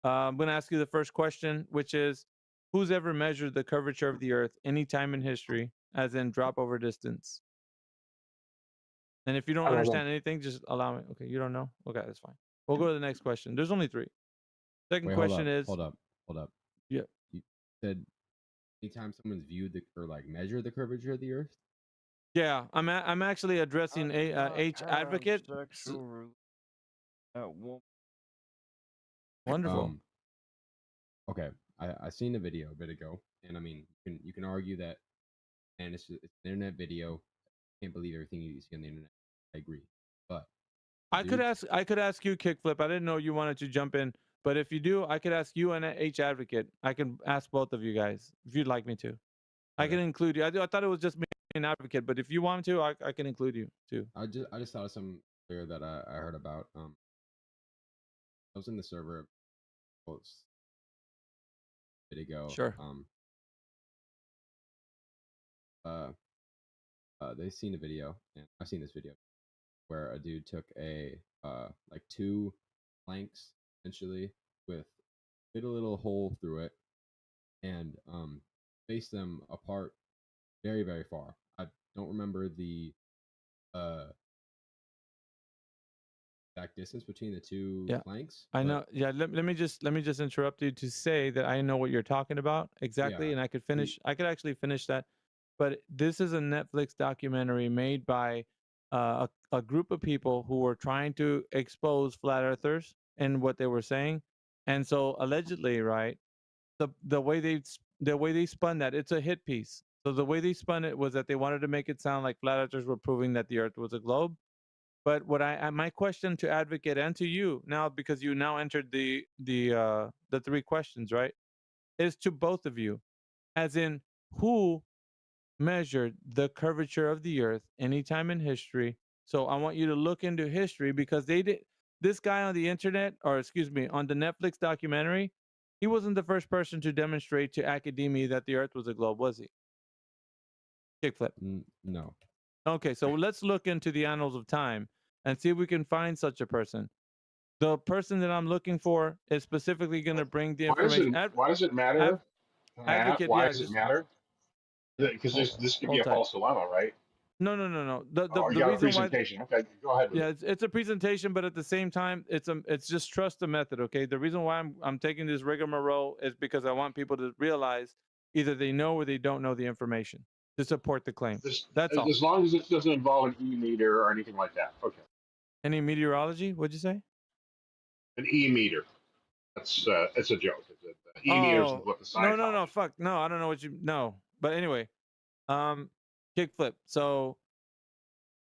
I'm going to ask you the first question, which is, who's ever measured the curvature of the Earth any time in history, as in drop over distance? And if you don't I don't know. understand anything, just allow me. Okay, you don't know? Okay, that's fine. We'll go to the next question. There's only 3. Second Wait, question is. hold up. Yeah. You said anytime someone's viewed or like measured the curvature of the Earth. Yeah, I'm actually addressing H Advocate. Wonderful. Okay, I seen the video a bit ago, and I mean, you can argue that, and it's an internet video. Can't believe everything you see on the internet. I agree, but I could ask you, Kickflip. I didn't know you wanted to jump in, but if you do, I could ask you and H Advocate. I can ask both of you guys if you'd like me to. I can include you. I thought it was just me and Advocate, but if you want to, I can include you too. I just thought of some there that I heard about. I was in the server a bit ago. Sure. they've seen a video, and I've seen this video where a dude took a like 2 planks essentially with a little hole through it and spaced them apart very, very far. I don't remember the exact distance between the 2 Yeah, planks. I but know. Yeah, let me just interrupt you to say that I know what you're talking about exactly, yeah, and I could he, finish. I could actually finish that. But this is a Netflix documentary made by a group of people who were trying to expose flat earthers and what they were saying, and so allegedly, right? The way they spun that, it's a hit piece. So the way they spun it was that they wanted to make it sound like flat earthers were proving that the Earth was a globe. But what my question to Advocate and to you now, because you now entered the 3 questions, right, is to both of you, as in who measured the curvature of the Earth anytime in history. So I want you to look into history because they did. This guy on the internet, or excuse me, on the Netflix documentary, he wasn't the first person to demonstrate to academia that the Earth was a globe, was he? Kickflip. No. Okay, so let's look into the annals of time and see if we can find such a person. The person that I'm looking for is specifically going to bring the information. Why does it matter? Advocate, Why yeah, does it just matter? Because this could be hold a tight. false dilemma, right? No. The Oh, you the got a reason why. presentation. Okay, go ahead with Yeah, it. it's a presentation, but at the same time, it's just trust the method. Okay, the reason why I'm taking this rigmarole is because I want people to realize either they know or they don't know the information to support the claim. That's all. As long as it doesn't involve an e-meter or anything like that. Okay. Any meteorology? What'd you say? An e-meter. It's a joke. E-meters is what the science. No, fuck, no, I don't know what you no. But anyway, kickflip. So,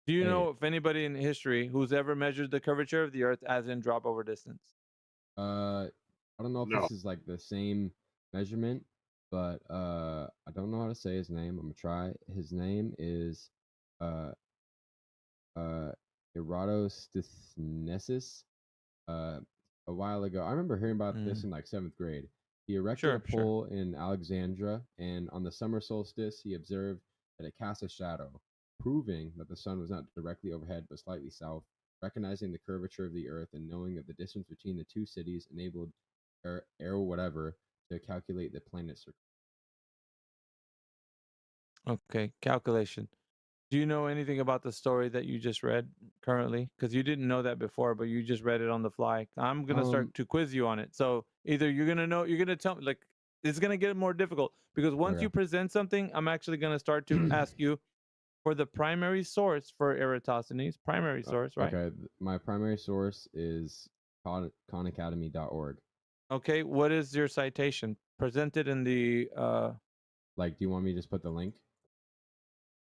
do you know if anybody in history who's ever measured the curvature of the Earth as in drop over distance? I don't know if No. this is like the same measurement, but I don't know how to say his name. I'm gonna try. His name is Eratosthenes. A while ago, I remember hearing about this in like 7th grade. He erected a pole in Alexandria, and on the summer solstice, he observed that it cast a shadow, proving that the sun was not directly overhead but slightly south. Recognizing the curvature of the Earth and knowing that the distance between the 2 cities enabled air whatever to calculate the planet's circumference. Okay, calculation. Do you know anything about the story that you just read currently? Because you didn't know that before, but you just read it on the fly. I'm gonna start to quiz you on it. So either you're gonna tell me, like, it's gonna get more difficult because once you present something, I'm actually gonna start to ask you for the primary source for Eratosthenes. Primary source, right? Okay, my primary source is khanacademy.org. Okay, what is your citation? Presented in the Like, do you want me to just put the link?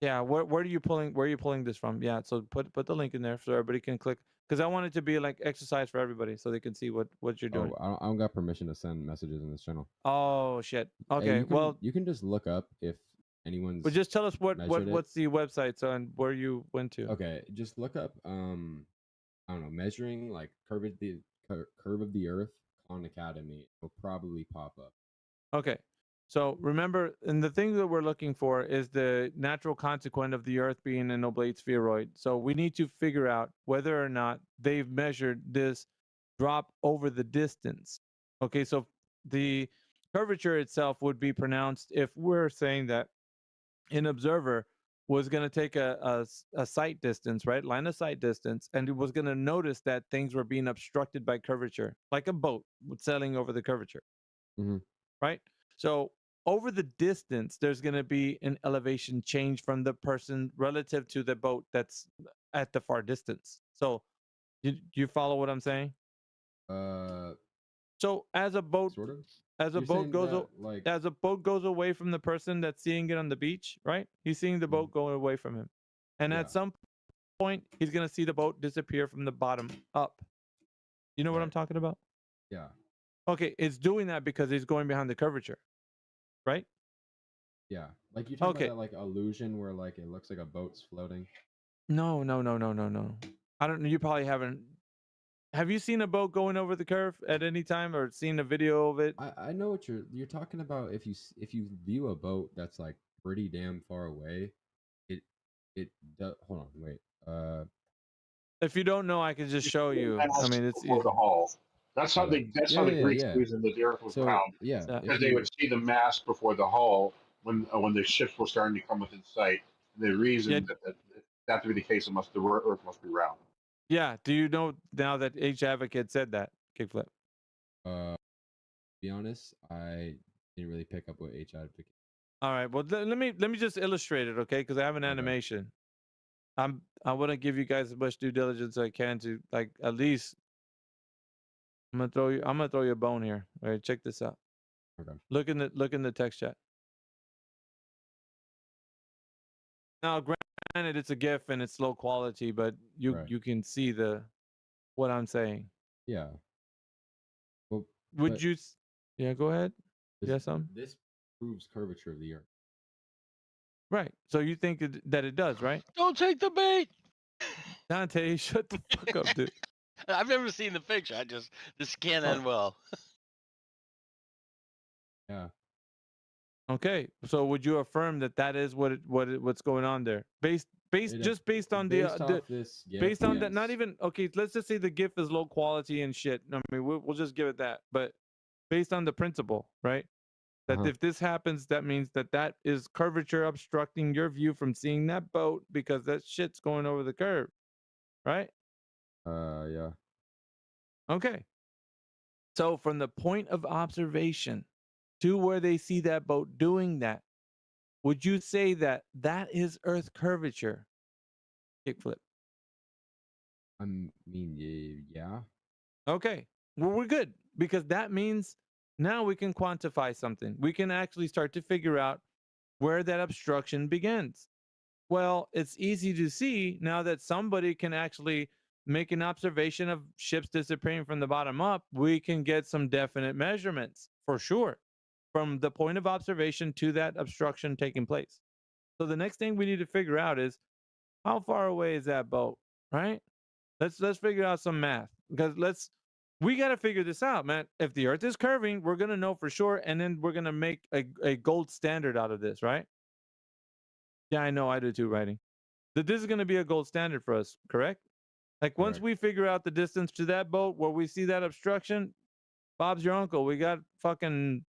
Yeah, where are you pulling this from? Yeah, so put the link in there so everybody can click because I want it to be like exercise for everybody so they can see what you're doing. Oh, I don't got permission to send messages in this channel. Oh shit. Hey, Okay, you can just look up if anyone's. Well, just tell us what's measured the website and where you went to. Okay, just look up I don't know, measuring like curve of the Earth Khan Academy. It'll probably pop up. Okay. So remember, and the thing that we're looking for is the natural consequent of the Earth being an oblate spheroid. So we need to figure out whether or not they've measured this drop over the distance. Okay, so the curvature itself would be pronounced if we're saying that an observer was going to take a sight distance, right? Line of sight distance, and it was going to notice that things were being obstructed by curvature, like a boat sailing over the curvature. Right? So over the distance, there's going to be an elevation change from the person relative to the boat that's at the far distance. So you follow what I'm saying? So as a boat, sort of. as a You're boat saying goes that, like, as a boat goes away from the person that's seeing it on the beach, right? He's seeing the boat going away from him, and at some point, he's going to see the boat disappear from the bottom up. You know what I'm talking about? Yeah. Okay, it's doing that because he's going behind the curvature, right? Yeah. Like you talking about that like illusion where like it looks like a boat's floating. No. I don't know. You probably haven't. Have you seen a boat going over the curve at any time, or seen a video of it? I know what you're talking about. If you view a boat that's like pretty damn far away, it does. Hold on, wait. If you don't know, I can just show you. I mean, it's before easy. the hull. That's how Okay. they. That's how the Greeks Yeah. reasoned that the Earth was So round, yeah, if because they would you see the mast before the hull when the ships were starting to come within sight. And they reasoned that if that to be the case, the Earth must be round. Yeah. Do you know now that H Advocate said that? Kickflip. to be honest, I didn't really pick up what H Advocate. All right. Well, let me just illustrate it, okay? Because I have an animation. I want to give you guys as much due diligence as I can to like at least. I'm gonna throw you a bone here. All right, check this out. Okay. Look in the text chat. Now, granted, it's a GIF and it's low quality, but you Right. you can see what I'm saying. Yeah. Well, Would but you? Yeah, go ahead. this, Yes, some. this proves curvature of the Earth. Right. So you think that it does, right? Don't take the bait. Dante, shut the fuck up, dude. I've never seen the picture. This can't end well. Yeah. Okay. So would you affirm that is what's going on there? Based based on based the off this GIF, based on that, not yes. even okay. Let's just say the GIF is low quality and shit. I mean, we'll just give it that. But based on the principle, right? That if this happens, that means that is curvature obstructing your view from seeing that boat because that shit's going over the curve, right? Yeah. Okay. So from the point of observation to where they see that boat doing that, would you say that is Earth curvature? Kickflip. I mean, yeah. Okay. Well, we're good because that means now we can quantify something. We can actually start to figure out where that obstruction begins. Well, it's easy to see now that somebody can actually make an observation of ships disappearing from the bottom up. We can get some definite measurements for sure from the point of observation to that obstruction taking place. So the next thing we need to figure out is how far away is that boat, right? Let's figure out some math because we got to figure this out, man. If the Earth is curving, we're gonna know for sure, and then we're gonna make a gold standard out of this, right? Yeah, I know, I do too, writing. That this is gonna be a gold standard for us, correct? Like once we figure out the distance to that boat where we see that obstruction, Bob's your uncle. We got fucking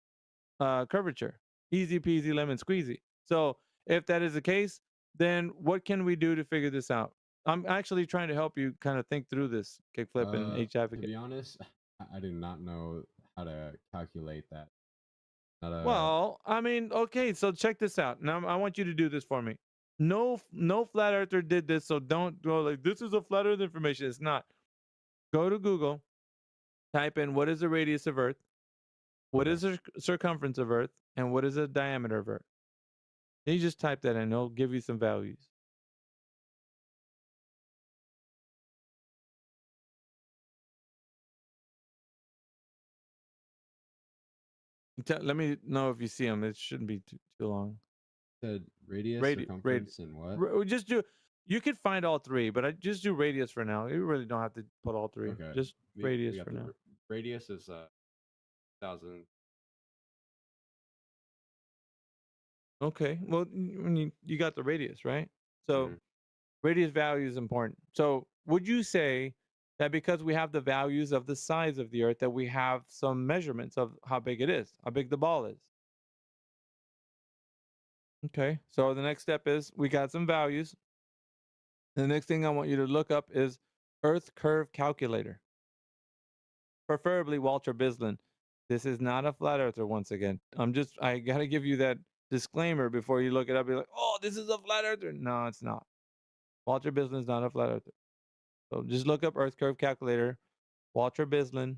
curvature. Easy peasy lemon squeezy. So if that is the case, then what can we do to figure this out? I'm actually trying to help you kind of think through this, Kickflip and H To Advocate. be honest, I do not know how to calculate that. Well, I mean, okay, so check this out. Now I want you to do this for me. No flat earther did this, so don't go like this is a flat earth information. It's not. Go to Google, type in what is the radius of Earth, what is the circumference of Earth, and what is the diameter of Earth. Then you just type that in, it'll give you some values. Let me know if you see them. It shouldn't be too long. Said radius, circumference, radius. and what? Just do. You could find all three, but I just do radius for now. You really don't have to put all three. Okay. Just radius got for the now. Radius is 1,000. Okay. Well, you got the radius, right? So radius value is important. So would you say that because we have the values of the size of the Earth, that we have some measurements of how big it is, how big the ball is? Okay. So the next step is we got some values. The next thing I want you to look up is Earth Curve Calculator. Preferably Walter Bislin. This is not a flat earther once again. I got to give you that disclaimer before you look it up. You're like, oh, this is a flat earther. No, it's not. Walter Bislin is not a flat earther. So just look up Earth Curve Calculator, Walter Bislin.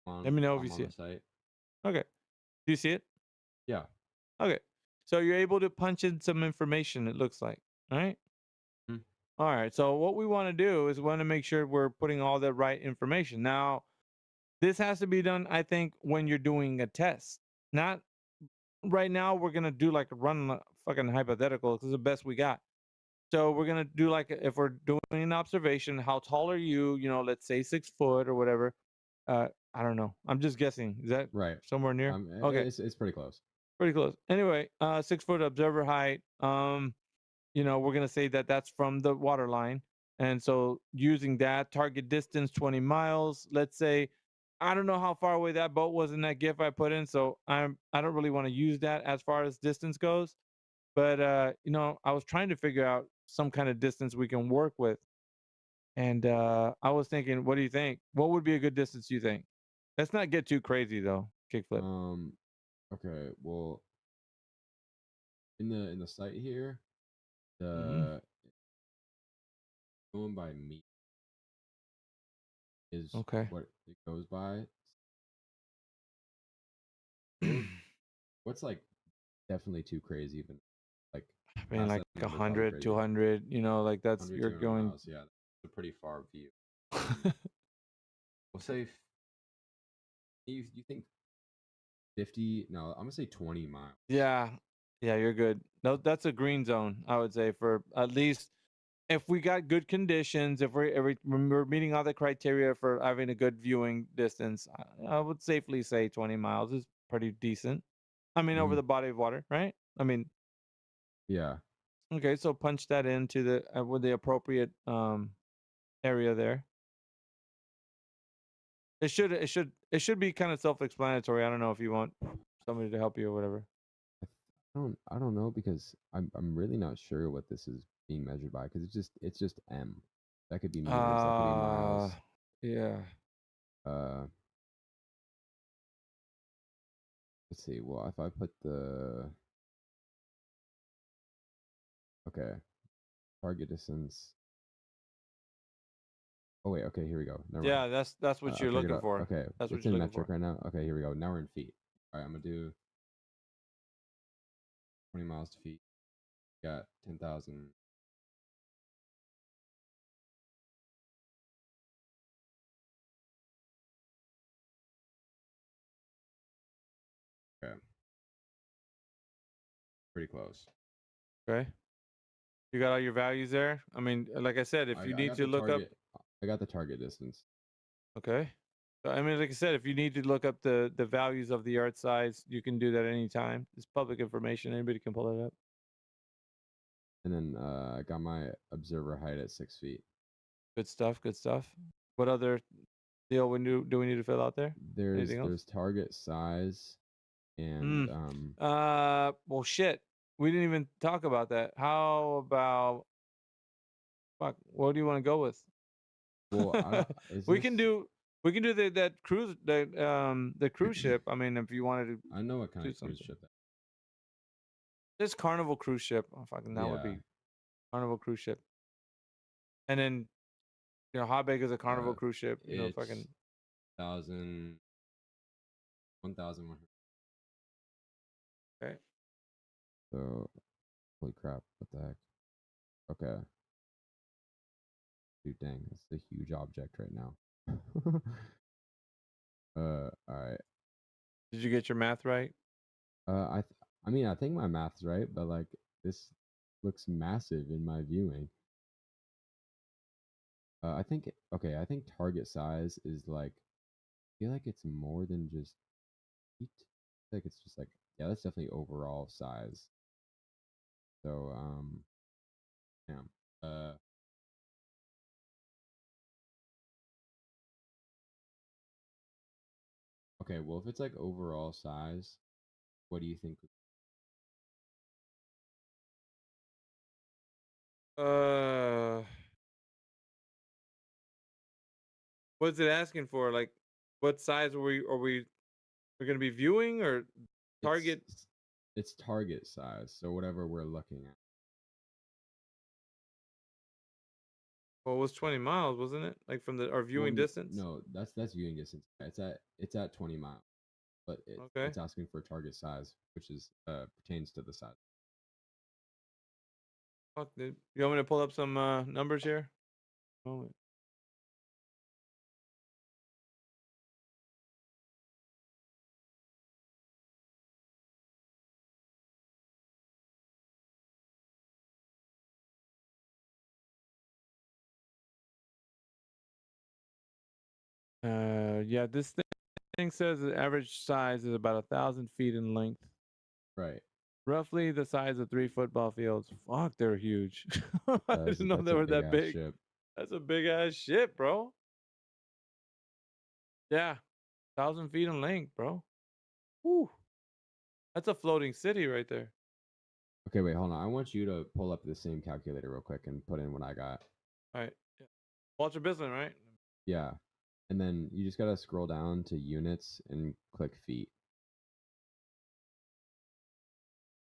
Let me know if you see it. Okay. Do you see it? Yeah. Okay. So you're able to punch in some information, it looks like. All right. All right. So what we want to do is we want to make sure we're putting all the right information. Now, this has to be done, I think, when you're doing a test. Not right now. We're gonna do like run fucking hypothetical because it's the best we got. So we're gonna do like if we're doing an observation, how tall are you? You know, let's say 6 foot or whatever. I don't know. I'm just guessing. Is that Right. somewhere near? Okay. Okay. It's pretty close. Pretty close. Anyway, 6 foot observer height. We're gonna say that that's from the water line, and so using that target distance 20 miles. Let's say, I don't know how far away that boat was in that GIF I put in, so I don't really want to use that as far as distance goes. But I was trying to figure out some kind of distance we can work with, and I was thinking, what do you think? What would be a good distance you think? Let's not get too crazy though. Kickflip. Okay. Well, in the site here, Mhm. the going by meat is Okay. what it goes by. What's like definitely too crazy, even like I mean, past like that number is probably 100, crazy. 200. Like that's 100, you're 200 going. miles. Yeah, that's a pretty far view. We'll say you think 50? No, I'm gonna say 20 miles. Yeah, you're good. No, that's a green zone. I would say for at least if we got good conditions, if we're meeting all the criteria for having a good viewing distance, I would safely say 20 miles is pretty decent. I mean, over Mhm. the body of water, right? I mean, Yeah. okay, so punch that into the with the appropriate area there. It should be kind of self-explanatory. I don't know if you want somebody to help you or whatever. I don't know because I'm really not sure what this is being measured by because it's just M. That could be meters. That could be miles. Yeah. Let's see. Well, if I put the okay target distance. Oh wait. Okay. Here we go. Never Yeah, mind. that's what I you're figured looking out. for. Okay. That's what It's you're in looking metric for. right now. Okay. Here we go. Now we're in feet. All right. I'm gonna do 20 miles to feet. Got 10,000. Okay. Pretty close. Okay. You got all your values there? I mean, like I said, if you I need got to the look up. target. I got the target distance. Okay. So, I mean, like I said, if you need to look up the values of the yard size, you can do that anytime. It's public information. Anybody can pull it up. And then I got my observer height at 6 feet. Good stuff. Good stuff. What other deal do we need to fill out there? Anything else? There's target size and Well, shit. We didn't even talk about that. How about? Fuck. What do you want to go with? well is we this, can do that cruise the cruise ship. I mean, if you wanted to. I know what kind do of cruise something. ship that. This Carnival cruise ship. Oh, fucking that would Yeah. be Carnival cruise ship. And then, how big is a Carnival cruise ship? It's Fucking 1,100. Okay. So, holy crap! What the heck? Okay. Dude, dang, that's a huge object right now. All right. Did you get your math right? I mean, I think my math's right, but like this looks massive in my viewing. I think I think target size is like I feel like it's more than just feet. I feel like it's just like yeah, that's definitely overall size. So yeah. Okay, well if it's like overall size, what do you think? What's it asking for? Like, what size we're gonna be viewing or target? It's target size, so whatever we're looking at. Well, it was 20 miles, wasn't it? Like from our viewing distance. No, that's viewing distance. It's at 20 miles, but Okay. it's asking for target size, which is pertains to the size. Fuck, dude. You want me to pull up some numbers here? Moment. Yeah, this thing thing says the average size is about 1,000 feet in length. Right. Roughly the size of 3 football fields. Fuck, they're huge. I didn't know That's they a were that big-ass big. ship. That's a big ass ship, bro. Yeah, 1,000 feet in length, bro. Whew. That's a floating city right there. Okay, wait, hold on. I want you to pull up the same calculator real quick and put in what I got. All right. Yeah. Walter Bislin, right? Yeah. And then you just gotta scroll down to units and click feet.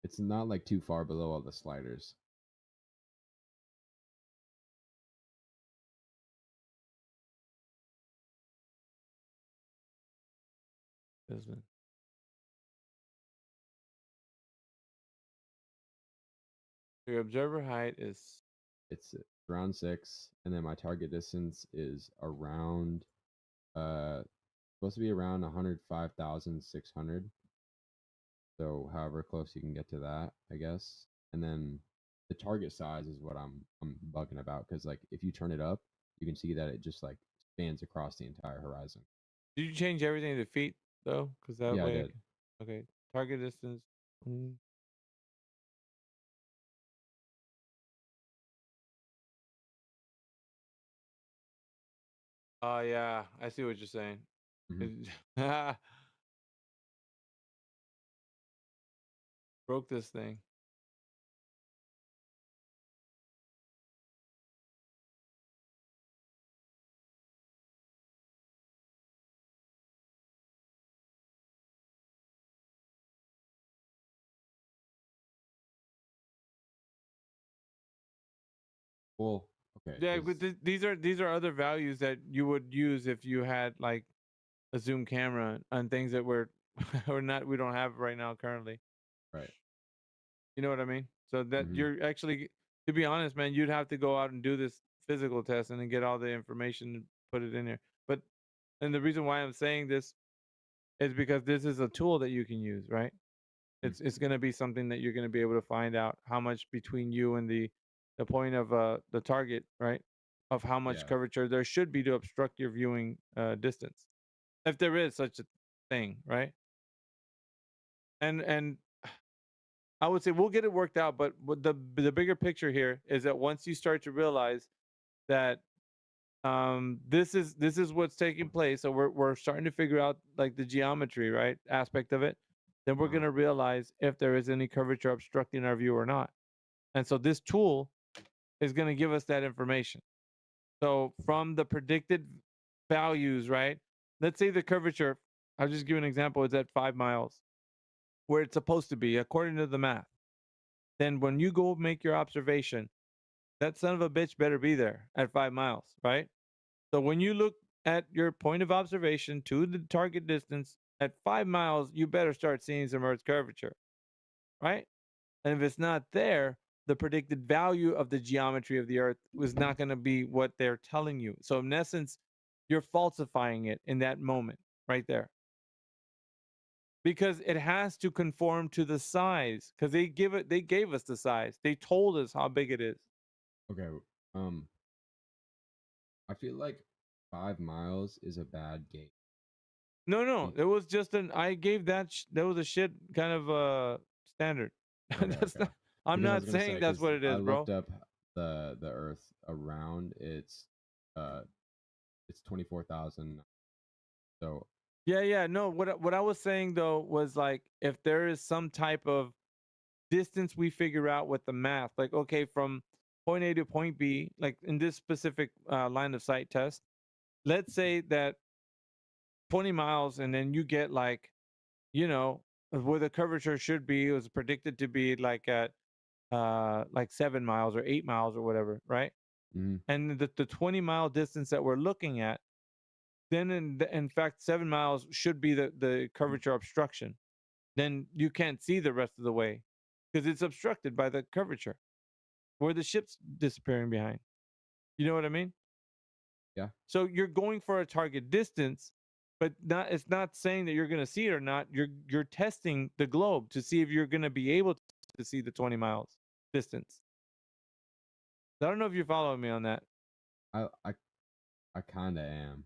It's not like too far below all the sliders. Bislin. Your observer height is It's around 6, and then my target distance is around supposed to be around 105,600. So however close you can get to that, I guess. And then the target size is what I'm bugging about, because like if you turn it up, you can see that it just like spans across the entire horizon. Did you change everything to feet though? Because that Yeah, I way. did. Okay. Target distance. Oh yeah, I see what you're saying. Broke this thing. Well, okay. Yeah, but these are other values that you would use if you had like a zoom camera on things that we don't have right now currently. Right. You know what I mean? So that you're actually, to be honest, man, you'd have to go out and do this physical test and then get all the information and put it in there. But and the reason why I'm saying this is because this is a tool that you can use, right? It's going to be something that you're going to be able to find out how much between you and the point of the target, right? Of how much Yeah. curvature there should be to obstruct your viewing distance, if there is such a thing, right? And I would say we'll get it worked out, but the bigger picture here is that once you start to realize that this is what's taking place, so we're starting to figure out like the geometry, right, aspect of it, then we're going to realize if there is any curvature obstructing our view or not. And so this tool is going to give us that information. So from the predicted values, right? Let's say the curvature, I'll just give you an example, is at 5 miles, where it's supposed to be according to the math. Then when you go make your observation, that son of a bitch better be there at 5 miles, right? So when you look at your point of observation to the target distance at 5 miles, you better start seeing some Earth's curvature, right? And if it's not there, the predicted value of the geometry of the Earth was not going to be what they're telling you. So in essence, you're falsifying it in that moment right there. Because it has to conform to the size, because they gave us the size. They told us how big it is. Okay. I feel like 5 miles is a bad gauge. No, it was just I gave that that was a shit kind of standard. That's not, I'm Because I not was gonna saying say, that's 'cause what it is, I bro. looked up the Earth around it's 24,000. So Yeah. No, what I was saying though was like if there is some type of distance we figure out with the math, like okay, from point A to point B, like in this specific line of sight test, let's say that 20 miles, and then you get like, you know, where the curvature should be, it was predicted to be like at like 7 miles or 8 miles or whatever, right? And the 20-mile distance that we're looking at, then in fact 7 miles should be the curvature obstruction. Then you can't see the rest of the way because it's obstructed by the curvature where the ship's disappearing behind. You know what I mean? Yeah. So you're going for a target distance, but it's not saying that you're going to see it or not. You're testing the globe to see if you're going to be able to see the 20 miles distance. I don't know if you're following me on that. I kind of am.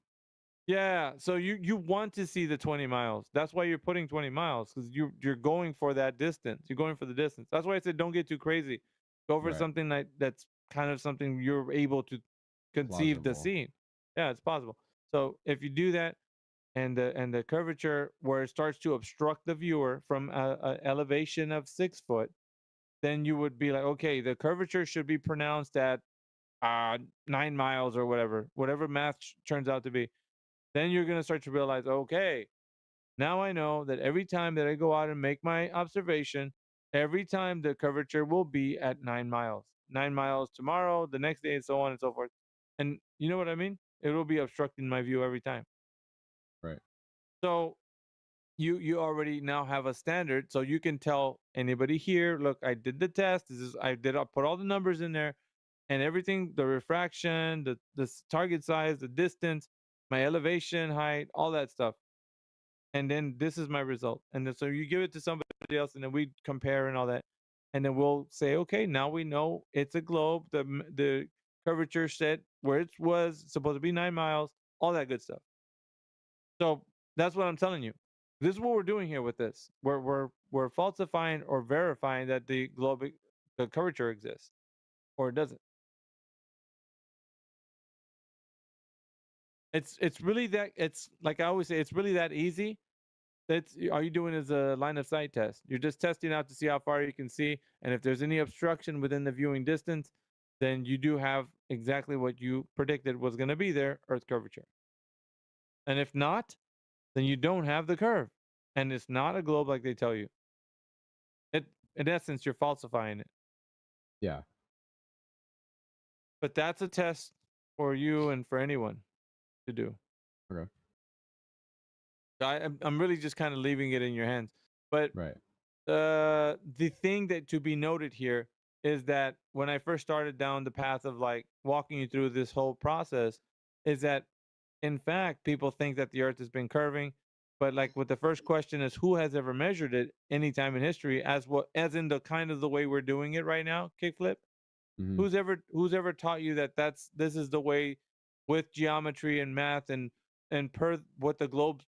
Yeah, so you want to see the 20 miles. That's why you're putting 20 miles because you're going for that distance. You're going for the distance. That's why I said don't get too crazy. Go for Right. something that's kind of something you're able to conceive the Plausible. scene. Yeah, it's possible. So if you do that, and the curvature where it starts to obstruct the viewer from a elevation of 6 foot, then you would be like, okay, the curvature should be pronounced at 9 miles or whatever math turns out to be. Then you're going to start to realize, okay, now I know that every time that I go out and make my observation, every time the curvature will be at 9 miles. 9 miles tomorrow, the next day, and so on and so forth. And you know what I mean? It will be obstructing my view every time. Right. So you already now have a standard, so you can tell anybody here, look, I did the test. I put all the numbers in there, and everything, the refraction, the target size, the distance, my elevation, height, all that stuff. And then this is my result. And then so you give it to somebody else, and then we compare and all that, and then we'll say, okay, now we know it's a globe. The curvature set where it was supposed to be 9 miles, all that good stuff. So that's what I'm telling you. This is what we're doing here with this. We're falsifying or verifying that the curvature exists, or it doesn't. It's really that, it's like I always say, it's really that easy. That's all you're doing is a line of sight test. You're just testing out to see how far you can see, and if there's any obstruction within the viewing distance, then you do have exactly what you predicted was going to be there, Earth curvature. And if not, then you don't have the curve, and it's not a globe like they tell you. In essence, you're falsifying it. Yeah. But that's a test for you and for anyone to do. Okay. I'm really just kind of leaving it in your hands. But Right. the thing that to be noted here is that when I first started down the path of like walking you through this whole process, is that in fact people think that the Earth has been curving, but like with the first question is who has ever measured it any time in history, as in the kind of the way we're doing it right now, kickflip. Mhm. Who's ever taught you that this is the way with geometry and math and per what the globe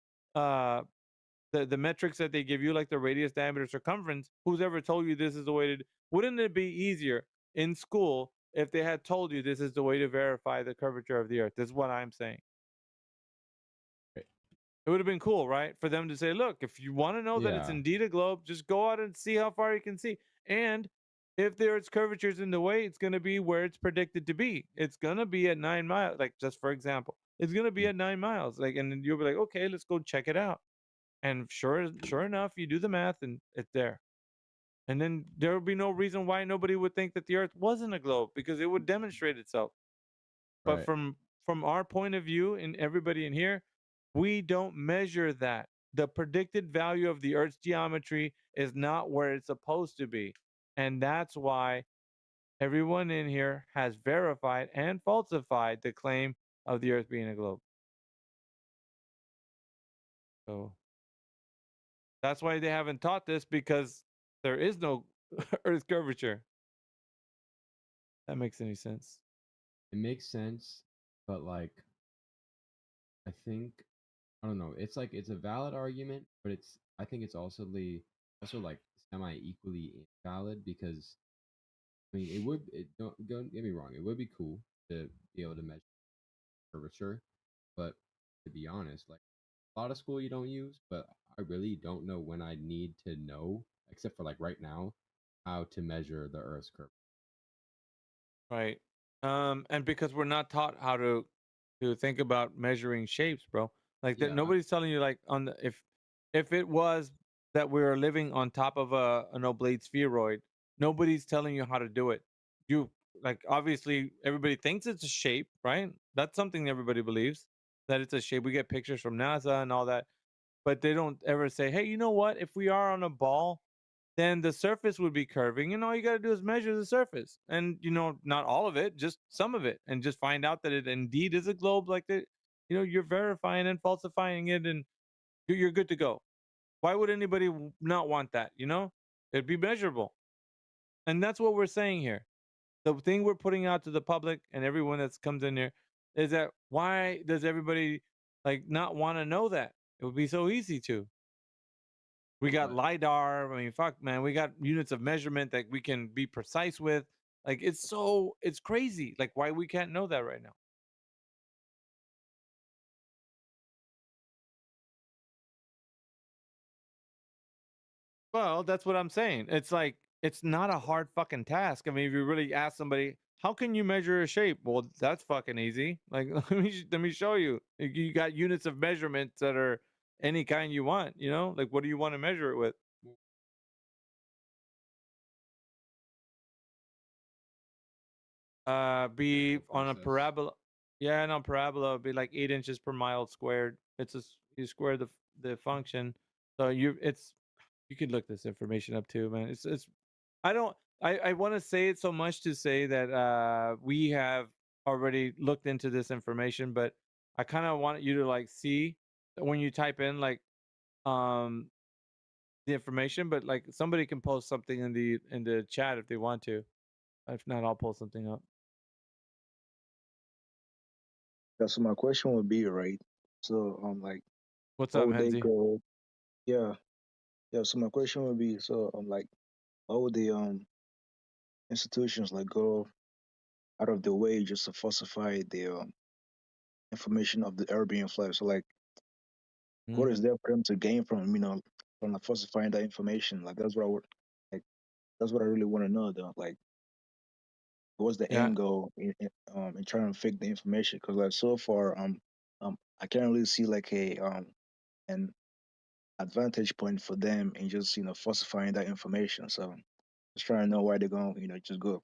the metrics that they give you, like the radius, diameter, circumference, who's ever told you this is the way to wouldn't it be easier in school if they had told you this is the way to verify the curvature of the Earth? This is what I'm saying. It would have been cool, right? For them to say, look, if you want to know that it's Yeah. indeed a globe, just go out and see how far you can see. And if there's curvatures in the way, it's going to be where it's predicted to be. It's going to be at 9 miles, like just for example. It's going to be at 9 miles. Like, and then you'll be like, okay, let's go check it out. And sure enough, you do the math and it's there. And then there would be no reason why nobody would think that the Earth wasn't a globe, because it would demonstrate itself. But Right. from our point of view, and everybody in here, we don't measure that. The predicted value of the Earth's geometry is not where it's supposed to be. And that's why everyone in here has verified and falsified the claim of the Earth being a globe. So that's why they haven't taught this, because there is no Earth curvature. That makes any sense? It makes sense, but like, I think, I don't know. It's like it's a valid argument, but I think it's also like semi equally invalid, because I mean don't get me wrong, it would be cool to be able to measure curvature, but to be honest, like a lot of school you don't use, but I really don't know when I need to know, except for like right now, how to measure the Earth's curve. Right. And because we're not taught how to think about measuring shapes, bro. Like that, Yeah. nobody's telling you like on the if it was that we were living on top of an oblate spheroid, nobody's telling you how to do it. You like obviously everybody thinks it's a shape, right? That's something everybody believes, that it's a shape. We get pictures from NASA and all that, but they don't ever say, hey, you know what? If we are on a ball, then the surface would be curving, and all you got to do is measure the surface, and not all of it, just some of it, and just find out that it indeed is a globe. Like that, you're verifying and falsifying it, and you're good to go. Why would anybody not want that? It'd be measurable. And that's what we're saying here. The thing we're putting out to the public and everyone that comes in here is that why does everybody like not want to know that. It would be so easy to. We got LiDAR. I mean, fuck, man. We got units of measurement that we can be precise with. Like, it's crazy. Like, why we can't know that right now? Well, that's what I'm saying. It's like, it's not a hard fucking task. I mean, if you really ask somebody, how can you measure a shape? Well, that's fucking easy. Like, let me show you. You got units of measurements that are any kind you want, you know? Like, what do you want to measure it with? Be on a parabola. Yeah, and on parabola, it'd be like 8 inches per mile squared. You square the function. So you could look this information up too, man. I want to say it so much to say that we have already looked into this information, but I kind of want you to like see when you type in like the information, but like somebody can post something in the chat if they want to. If not, I'll pull something up. Yeah, so my question would be, right? So like What's how up, would they Henzi? go? Yeah. Yeah, so my question would be, so like how would the institutions like go out of the way just to falsify the information of the Arabian flag? So like what is there for them to gain from, from like falsifying that information? Like that's what I would like that's what I really want to know though. Like what's the Yeah. end goal in trying to fake the information? Because like so far I can't really see like an advantage point for them in just falsifying that information. So just trying to know why they're going just go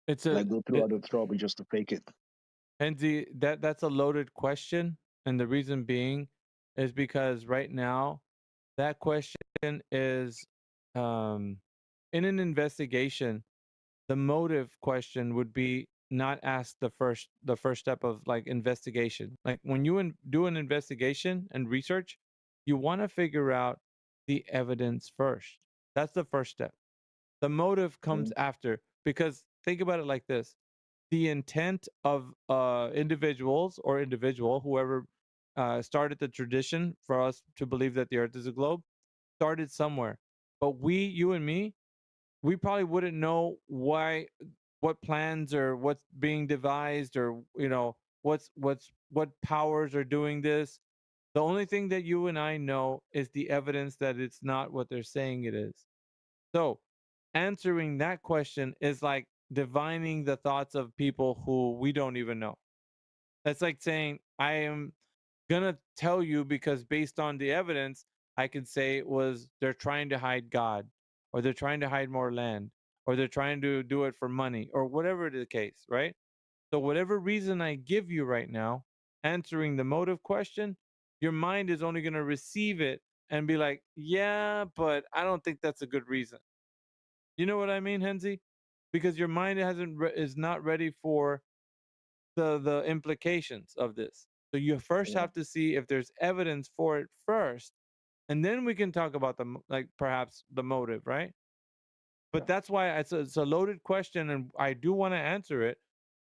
It's like go through all the trouble just to fake it. Henzi, that's a loaded question, and the reason being is because right now that question is in an investigation. The motive question would be not asked the first step of like investigation. Like when you do an investigation and research, you want to figure out the evidence first. That's the first step. The motive comes after, because think about it like this: the intent of individuals or individual, whoever started the tradition for us to believe that the earth is a globe, started somewhere. But you and me, we probably wouldn't know what plans or what's being devised, or what powers are doing this. The only thing that you and I know is the evidence that it's not what they're saying it is. So answering that question is like divining the thoughts of people who we don't even know. That's like saying, I am gonna tell you because based on the evidence, I could say it was they're trying to hide God, or they're trying to hide more land, or they're trying to do it for money, or whatever the case, right? So whatever reason I give you right now, answering the motive question, your mind is only gonna receive it and be like, yeah, but I don't think that's a good reason. You know what I mean, Henzi? Because your mind is not ready for the implications of this. So you first have to see if there's evidence for it first, and then we can talk about like perhaps the motive, right? But that's why it's a loaded question, and I do want to answer it.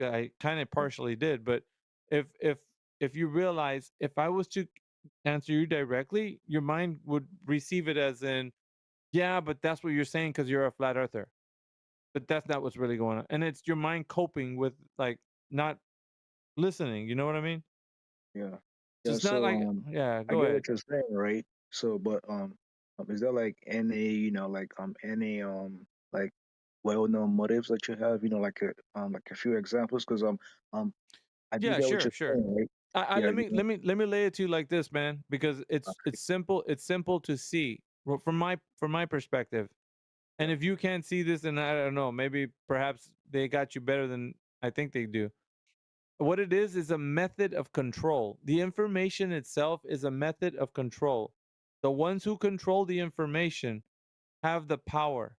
I kind of partially did, but if you realize, if I was to answer you directly, your mind would receive it as in, yeah, but that's what you're saying because you're a flat earther. But that's not what's really going on, and it's your mind coping with like not listening. You know what I mean? Yeah. So Yeah. it's not So like, yeah. I Go get ahead. what you're saying, right? So but is there like any, any like well known motives that you have, like a few examples? Because I do Yeah, get what sure, you're sure. saying, right? I Yeah, let me lay it to you like this, man, because it's simple. It's simple to see from my perspective. And if you can't see this, and I don't know, maybe perhaps they got you better than I think they do. What it is a method of control. The information itself is a method of control. The ones who control the information have the power.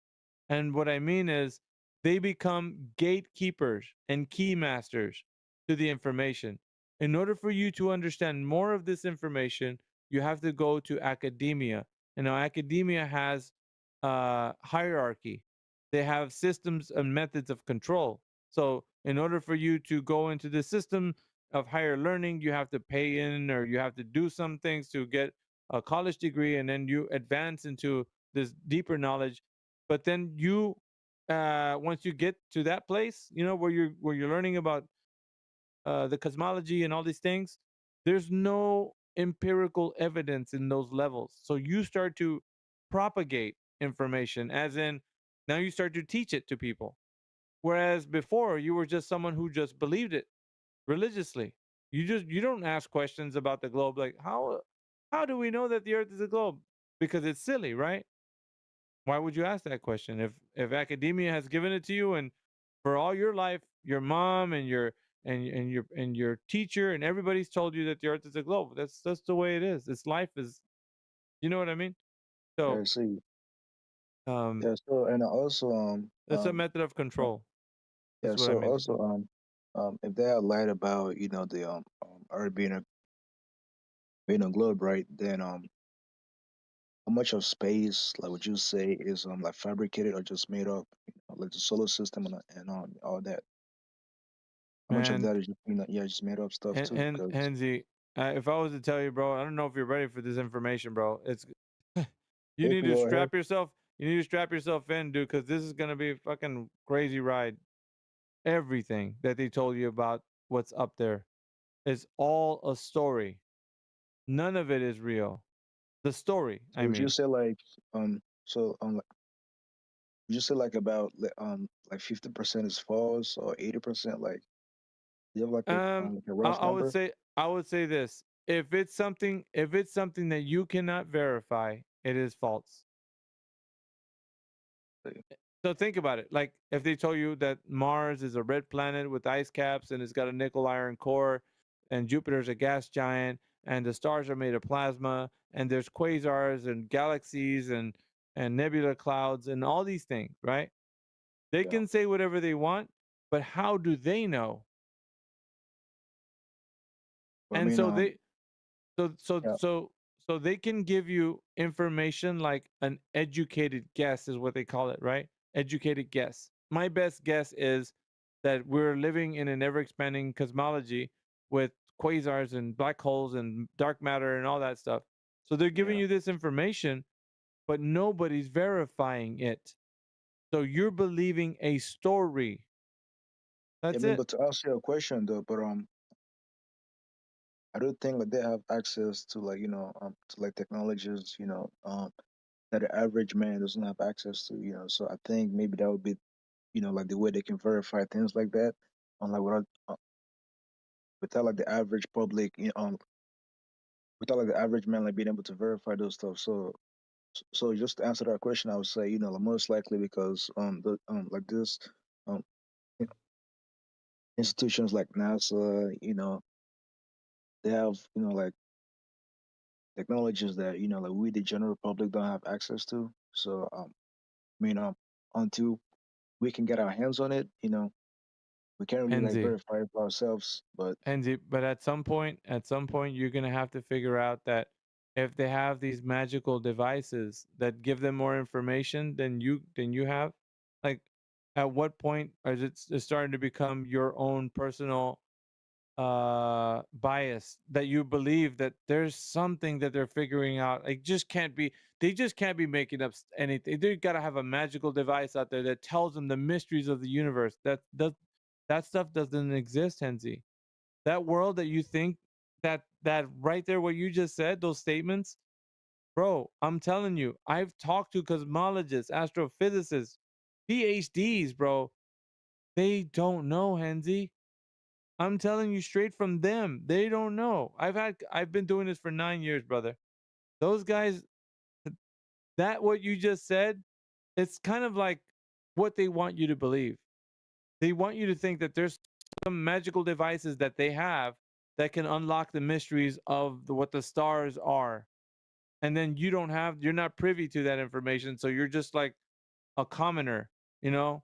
And what I mean is they become gatekeepers and key masters to the information. In order for you to understand more of this information, you have to go to academia. And now academia has hierarchy. They have systems and methods of control. So in order for you to go into the system, of higher learning. You have to pay in, or you have to do some things to get a college degree, and then you advance into this deeper knowledge. But then you, once you get to that place, you know, where you're learning about the cosmology and all these things, there's no empirical evidence in those levels. So you start to propagate information, as in now you start to teach it to people. Whereas before you were just someone who just believed it religiously. You don't ask questions about the globe, like how do we know that the earth is a globe? Because it's silly, right? Why would you ask that question if academia has given it to you, and for all your life your mom and your teacher and everybody's told you that the earth is a globe? That's the way it is. It's life is, you know what I mean? So I see. um Yeah. So and also it's a method of uh, control. yeah. That's what I So mean. also if they are lied about, the Earth being a globe, right? Then how much of space, like, would you say is like fabricated or just made up? Like the solar system and all that. How much of Man, that is just yeah, just made up stuff too? and Because Henzi, if I was to tell you, bro, I don't know if you're ready for this information, bro. It's you you need can to go ahead. strap yourself. You need to strap yourself in, dude, because this is gonna be a fucking crazy ride. Everything that they told you about what's up there is all a story. None of it is real. The story, So I would you mean. say like like, would you say like about like 50% is false or 80%? Like, do you have like a rough number? I would say this. If it's something that you cannot verify, it is false. So think about it. Like if they told you that Mars is a red planet with ice caps and it's got a nickel iron core, and Jupiter's a gas giant, and the stars are made of plasma, and there's quasars and galaxies and nebula clouds and all these things, right? They Yeah. can say whatever they want, but how do they know? Well, I And mean, so they so so yeah. so so they can give you information like an educated guess is what they call it, right? Educated guess. My best guess is that we're living in an ever expanding cosmology with quasars and black holes and dark matter and all that stuff. So they're giving Yeah. you this information, but nobody's verifying it. So you're believing a story. I That's mean, it. but to answer your question though, but I do think that they have access to like to like technologies that the average man doesn't have access to. So I think maybe that would be like the way they can verify things like that, on like without like the average public, without like the average man like being able to verify those stuff. So just to answer that question, I would say like most likely because the like this um you know, institutions like NASA, they have like technologies that like we the general public don't have access to. So I mean until we can get our hands on it, we can't really like Enzi. verify it for ourselves. But But at some point, you're gonna have to figure out that if they have these magical devices that give them more information than you have, like, at what point is it's starting to become your own personal bias that you believe that there's something that they're figuring out? Like, they just can't be making up anything. They gotta have a magical device out there that tells them the mysteries of the universe. That stuff doesn't exist, Henzi. That world that you think, that right there, what you just said, those statements, bro, I'm telling you, I've talked to cosmologists, astrophysicists, PhDs, bro. They don't know, Henzi. I'm telling you straight from them. They don't know. I've been doing this for 9 years, brother. Those guys, that what you just said, it's kind of like what they want you to believe. They want you to think that there's some magical devices that they have that can unlock the mysteries of what the stars are. And then you're not privy to that information. So you're just like a commoner, you know,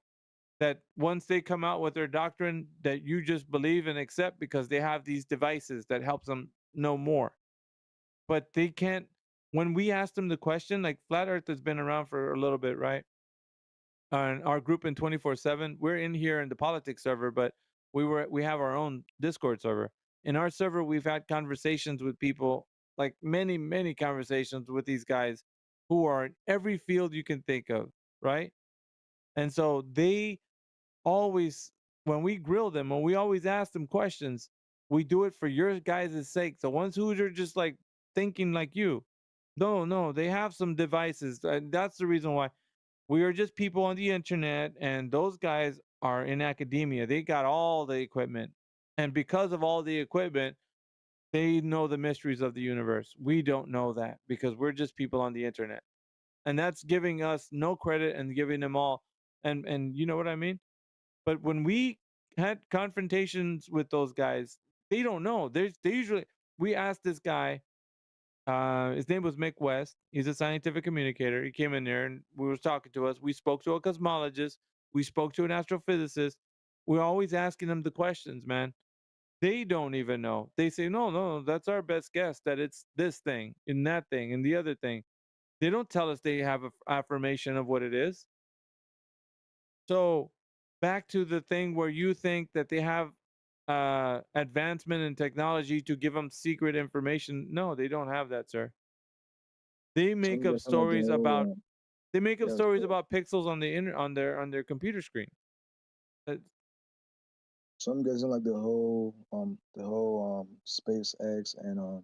that once they come out with their doctrine that you just believe and accept because they have these devices that helps them know more. But they can't, when we ask them the question, like Flat Earth has been around for a little bit, right? And our group in 24/7, we're in here in the politics server, but we have our own Discord server. in our server, we've had conversations with people, like many conversations with these guys who are in every field you can think of, right? And so they always, when we grill them, when we always ask them questions, we do it for your guys' sake. The ones who are just like thinking like you, no, they have some devices. And that's the reason why we are just people on the internet, and those guys are in academia. They got all the equipment. And because of all the equipment, they know the mysteries of the universe. We don't know that because we're just people on the internet. And that's giving us no credit and giving them all, and you know what I mean? But when we had confrontations with those guys, they don't know. They usually, we asked this guy, his name was Mick West. He's a scientific communicator. He came in there and we was talking to us. We spoke to a cosmologist. We spoke to an astrophysicist. We're always asking them the questions, man. They don't even know. They say, no, that's our best guess that it's this thing and that thing and the other thing. They don't tell us they have an affirmation of what it is. So back to the thing where you think that they have advancement in technology to give them secret information. No, they don't have that, sir. They make up stories about stories about pixels on the on their computer screen. So I'm guessing like the whole SpaceX and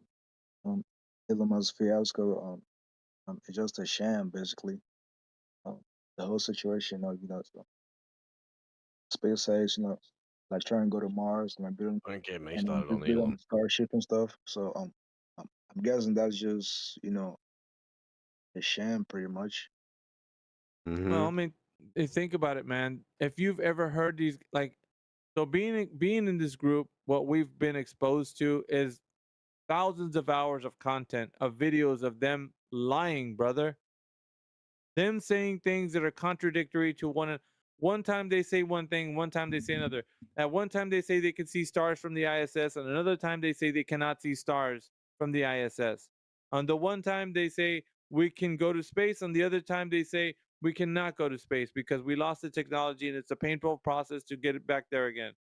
Elon Musk fiasco it's just a sham basically. The whole situation of so SpaceX, like trying to go to Mars and building Don't get me and started on building Elon. a Starship and stuff. So I'm guessing that's just a sham pretty much. Well, I mean, think about it, man. If you've ever heard these, like, so being in this group, what we've been exposed to is thousands of hours of content, of videos of them lying, brother. Them saying things that are contradictory to one time they say one thing, one time they say another. At one time they say they can see stars from the ISS, and another time they say they cannot see stars from the ISS. On the one time they say we can go to space, and the other time they say we cannot go to space because we lost the technology and it's a painful process to get it back there again.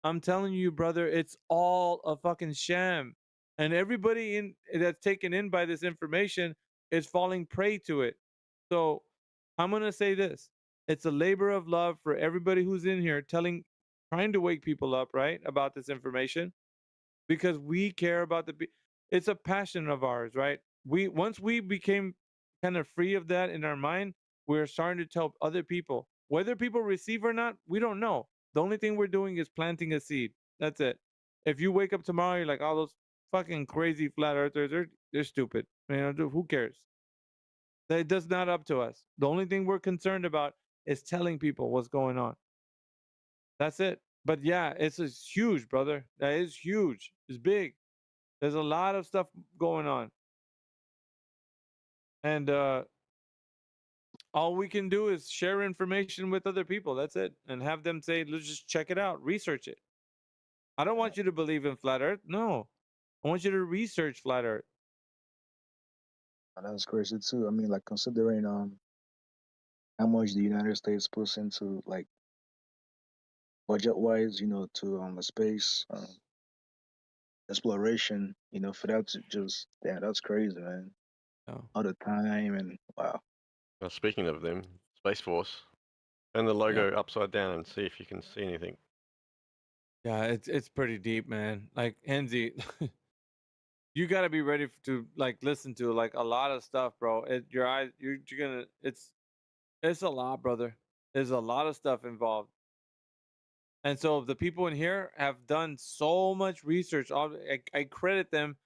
I'm telling you, brother, it's all a fucking sham. And everybody in that's taken in by this information is falling prey to it. So I'm gonna say this. It's a labor of love for everybody who's in here trying to wake people up, right, about this information. Because we care about it's a passion of ours, right? Once we became kind of free of that in our mind, we're starting to tell other people. Whether people receive or not, we don't know. The only thing we're doing is planting a seed. That's it. If you wake up tomorrow, you're like, oh, those fucking crazy flat earthers, they're stupid. Who cares? That does not up to us. The only thing we're concerned about is telling people what's going on. That's it. But yeah, it's huge, brother. That is huge. It's big. There's a lot of stuff going on. And all we can do is share information with other people. That's it. And have them say, let's just check it out, research it. I don't want you to believe in flat earth. No. I want you to research flat earth. That's crazy too. I mean, like considering how much the United States puts into like budget wise, to the space exploration, for that to just that's crazy, man. Oh. All the time and wow. Well, speaking of them, Space Force, turn the logo upside down and see if you can see anything. Yeah, it's pretty deep, man. Like Henzi, you got to be ready to like listen to like a lot of stuff, bro. Your eyes, you're gonna. It's a lot, brother. There's a lot of stuff involved. And so the people in here have done so much research. I credit them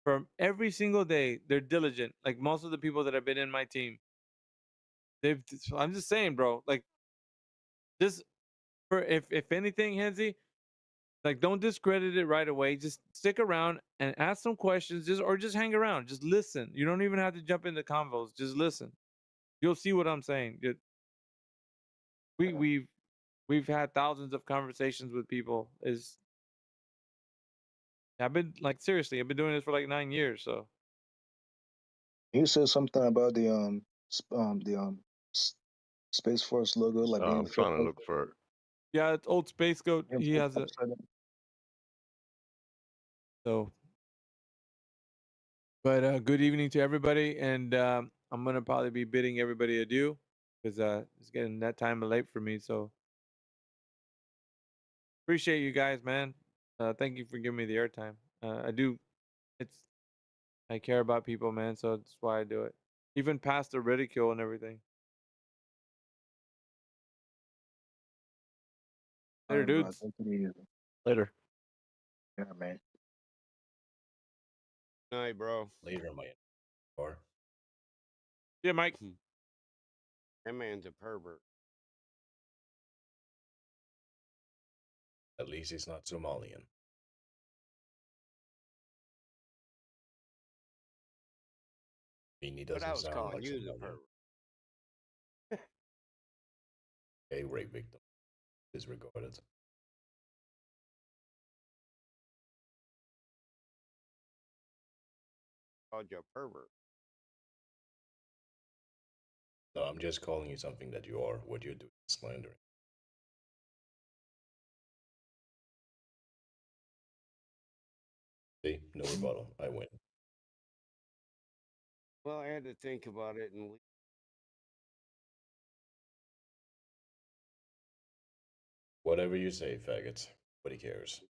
for every single day. They're diligent. Like most of the people that have been in my team. I'm just saying, bro. Like this, if anything, Henzi, like don't discredit it right away. Just stick around and ask some questions. Just hang around. Just listen. You don't even have to jump into convos. Just listen. You'll see what I'm saying. We've had thousands of conversations with people. I've been like seriously, I've been doing this for like 9 years. So you said something about the Space Force logo, like being I'm trying to look for it. yeah, it's old Space Goat. He has it. So, but good evening to everybody, and I'm gonna probably be bidding everybody adieu because it's getting that time of late for me. So appreciate you guys, man. Thank you for giving me the airtime. I do. I care about people, man. So that's why I do it, even past the ridicule and everything. Later, Alright, bro. dudes. Take it easy. Later. Yeah, man. Night, bro. Later, my or Yeah, Mike. That man's a pervert. at least he's not Somalian. I mean, he But I doesn't was sound calling like you the Somalian. pervert. A rape victim disregarded. Called you a pervert. No, I'm just calling you something that you are. What you're doing is slandering. See, no rebuttal. I win. Well, I had to think about it and Whatever you say, faggots. Nobody cares.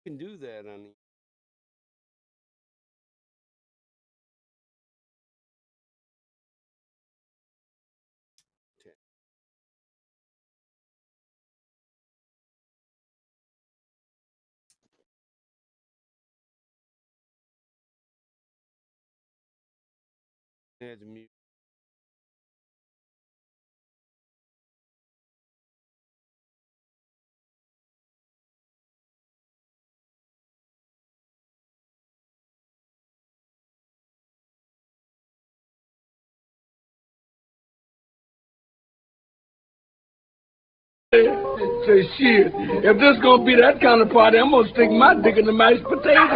you can do that on the had to mute. Say shit. If this gonna be that kind of party, I'm gonna stick my dick in the mashed potatoes.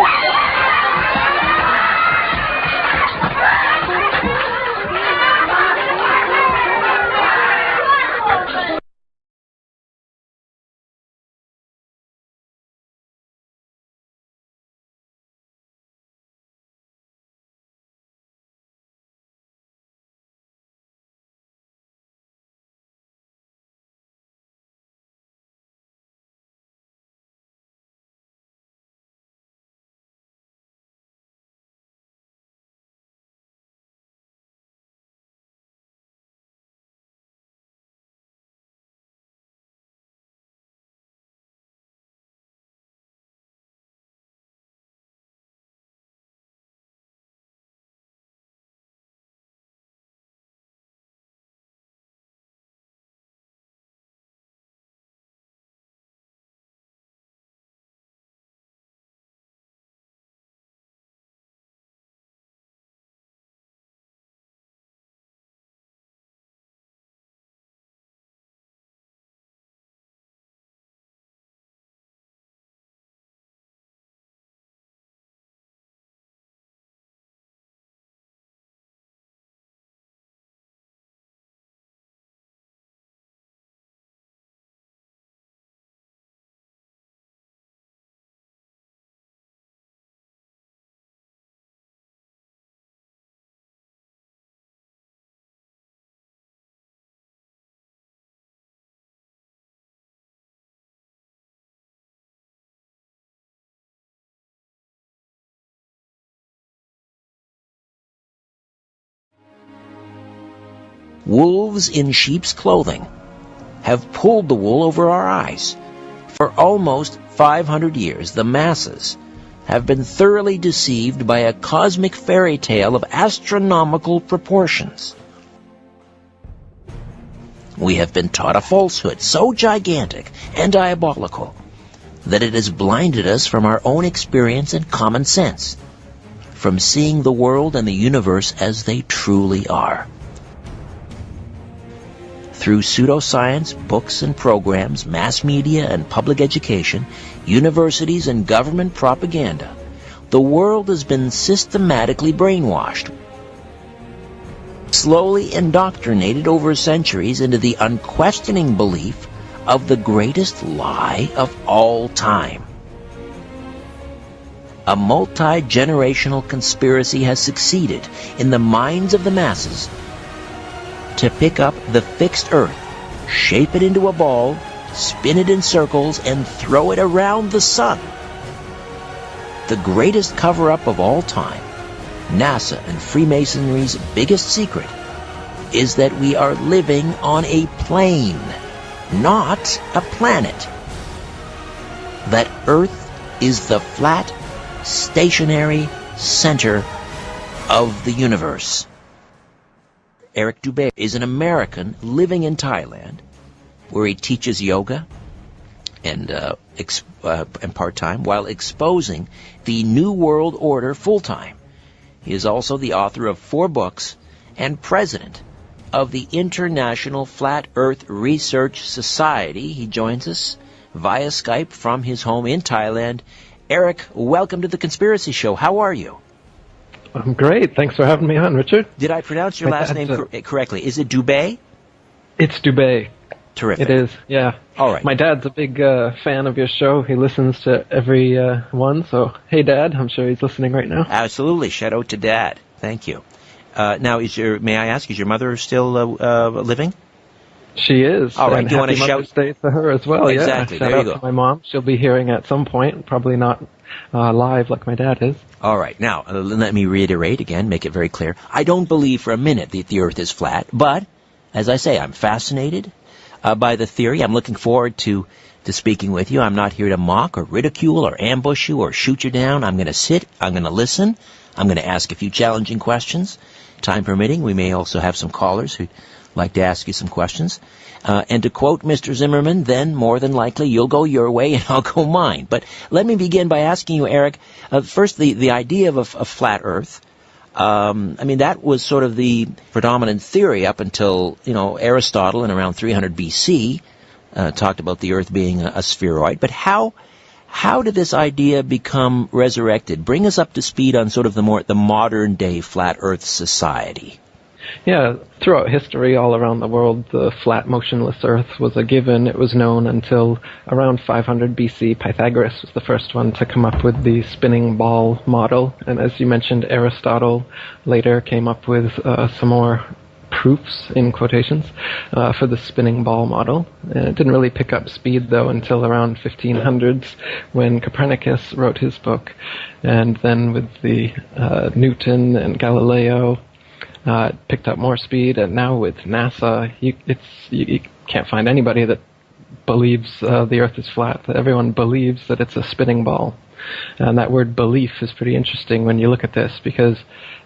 Wolves in sheep's clothing have pulled the wool over our eyes. For almost 500 years, the masses have been thoroughly deceived by a cosmic fairy tale of astronomical proportions. We have been taught a falsehood so gigantic and diabolical that it has blinded us from our own experience and common sense, from seeing the world and the universe as they truly are. Through pseudoscience, books and programs, mass media and public education, universities and government propaganda, the world has been systematically brainwashed. slowly indoctrinated over centuries into the unquestioning belief of the greatest lie of all time. A multi-generational conspiracy has succeeded in the minds of the masses to pick up the fixed Earth, shape it into a ball, spin it in circles, and throw it around the sun. The greatest cover-up of all time, NASA and Freemasonry's biggest secret, is that we are living on a plane, not a planet. That Earth is the flat, stationary center of the universe. Eric Dubé is an American living in Thailand, where he teaches yoga and part-time while exposing the New World Order full-time. He is also the author of 4 books and president of the International Flat Earth Research Society. He joins us via Skype from his home in Thailand. Eric, welcome to The Conspiracy Show. How are you? I'm great. Thanks for having me on, Richard. Did I pronounce your last name correctly? Is it Dubé? It's Dubé. Terrific. It is, yeah. All right. My dad's a big fan of your show. He listens to every one. So, hey, Dad, I'm sure he's listening right now. Absolutely. Shout out to Dad. Thank you. Now, may I ask, is your mother still living? She is. All right. And Do you want to happy shout? Mother's Day to her as well? Exactly. Yeah. Shout There out you go. to my mom. She'll be hearing at some point. Probably not live like my dad is. All right. Now, let me reiterate again, make it very clear. I don't believe for a minute that the Earth is flat, but, as I say, I'm fascinated by the theory. I'm looking forward to speaking with you. I'm not here to mock or ridicule or ambush you or shoot you down. I'm going to sit. I'm going to listen. I'm going to ask a few challenging questions. Time permitting, we may also have some callers who'd like to ask you some questions. And to quote Mr. Zimmerman, then more than likely you'll go your way and I'll go mine. But let me begin by asking you, Eric, first the idea of a flat Earth. I mean, that was sort of the predominant theory up until, Aristotle in around 300 BC talked about the Earth being a spheroid. But how did this idea become resurrected? Bring us up to speed on sort of the modern day flat Earth society. Yeah, throughout history, all around the world, the flat, motionless Earth was a given. It was known until around 500 BC. Pythagoras was the first one to come up with the spinning ball model. And as you mentioned, Aristotle later came up with some more proofs, in quotations, for the spinning ball model. It didn't really pick up speed, though, until around 1500s when Copernicus wrote his book. And then with the Newton and Galileo, it picked up more speed, and now with NASA, you can't find anybody that believes the Earth is flat. Everyone believes that it's a spinning ball. And that word belief is pretty interesting when you look at this, because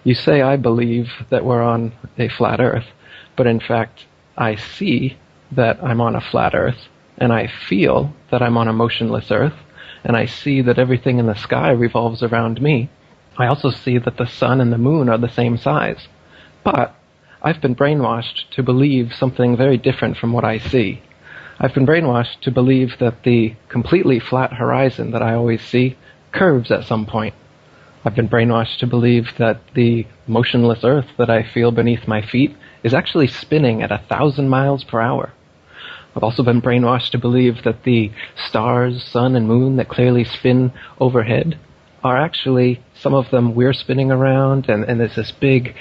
you say, I believe that we're on a flat Earth, but in fact, I see that I'm on a flat Earth, and I feel that I'm on a motionless Earth, and I see that everything in the sky revolves around me. I also see that the sun and the moon are the same size. But I've been brainwashed to believe something very different from what I see. I've been brainwashed to believe that the completely flat horizon that I always see curves at some point. I've been brainwashed to believe that the motionless Earth that I feel beneath my feet is actually spinning at 1,000 miles per hour. I've also been brainwashed to believe that the stars, sun, and moon that clearly spin overhead are actually, some of them we're spinning around, and there's this big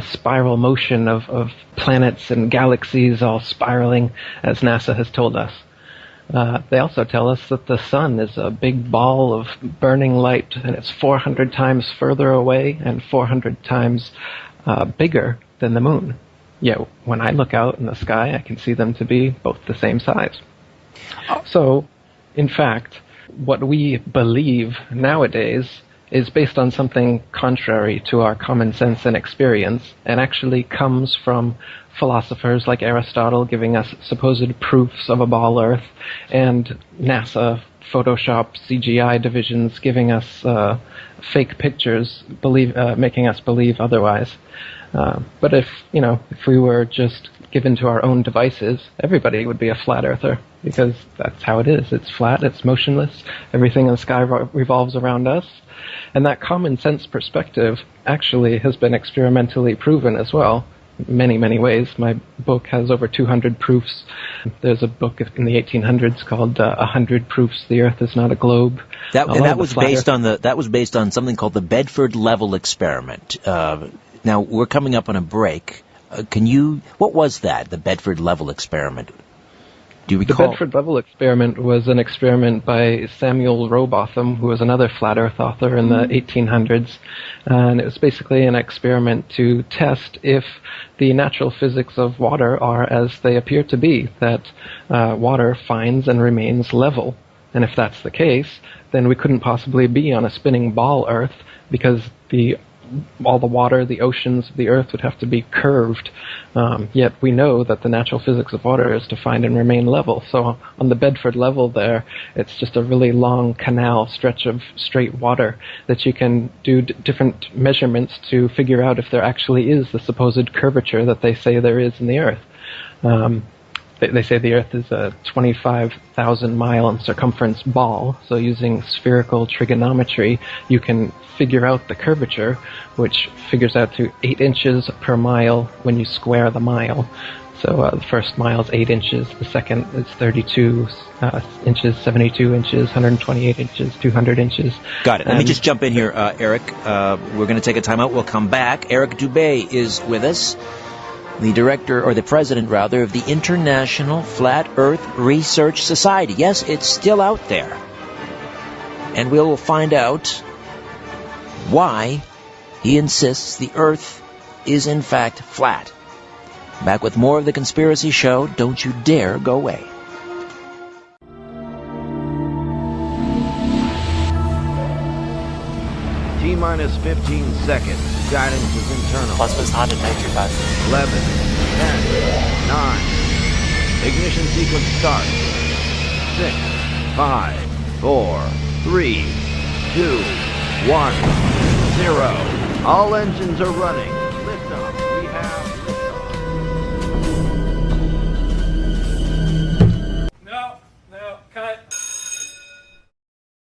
spiral motion of planets and galaxies all spiraling, as NASA has told us. They also tell us that the sun is a big ball of burning light, and it's 400 times further away and 400 times bigger than the moon. Yet when I look out in the sky, I can see them to be both the same size. So, in fact, what we believe nowadays is based on something contrary to our common sense and experience, and actually comes from philosophers like Aristotle giving us supposed proofs of a ball Earth, and NASA, Photoshop, CGI divisions giving us fake pictures, making us believe otherwise. But if we were just given to our own devices, everybody would be a flat earther, because that's how it is. It's flat, it's motionless, everything in the sky revolves around us. And that common sense perspective actually has been experimentally proven as well. many, many ways. My book has over 200 proofs. There's a book in the 1800s called 100 Proofs the Earth is Not a Globe. That was based on something called the Bedford Level Experiment. Now we're coming up on a break. What was that? The Bedford Level Experiment? Do you recall? The Bedford Level Experiment was an experiment by Samuel Rowbotham, who was another flat Earth author in the 1800s, and it was basically an experiment to test if the natural physics of water are as they appear to be, that water finds and remains level. And if that's the case, then we couldn't possibly be on a spinning ball Earth, because all the water, the oceans of the Earth would have to be curved. Yet we know that the natural physics of water is to find and remain level. So on the Bedford level there, it's just a really long canal stretch of straight water that you can do different measurements to figure out if there actually is the supposed curvature that they say there is in the Earth. They say the Earth is a 25,000 mile in circumference ball, so using spherical trigonometry, you can figure out the curvature, which figures out to 8 inches per mile when you square the mile. So the first mile is 8 inches, the second is 32 inches, 72 inches, 128 inches, 200 inches. Got it. Let me just jump in here, Eric. We're going to take a timeout. We'll come back. Eric Dubé is with us, the director, or the president rather, of the International Flat Earth Research Society. Yes, it's still out there. And we'll find out why he insists the Earth is in fact flat. Back with more of The Conspiracy Show. Don't you dare go away. T-minus 15 seconds. Guidance is internal. Plasma's hot at night, 11, 10, 9. Ignition sequence start. 6, 5, 4, 3, 2, 1, 0. All engines are running. Liftoff. We have liftoff. No, cut.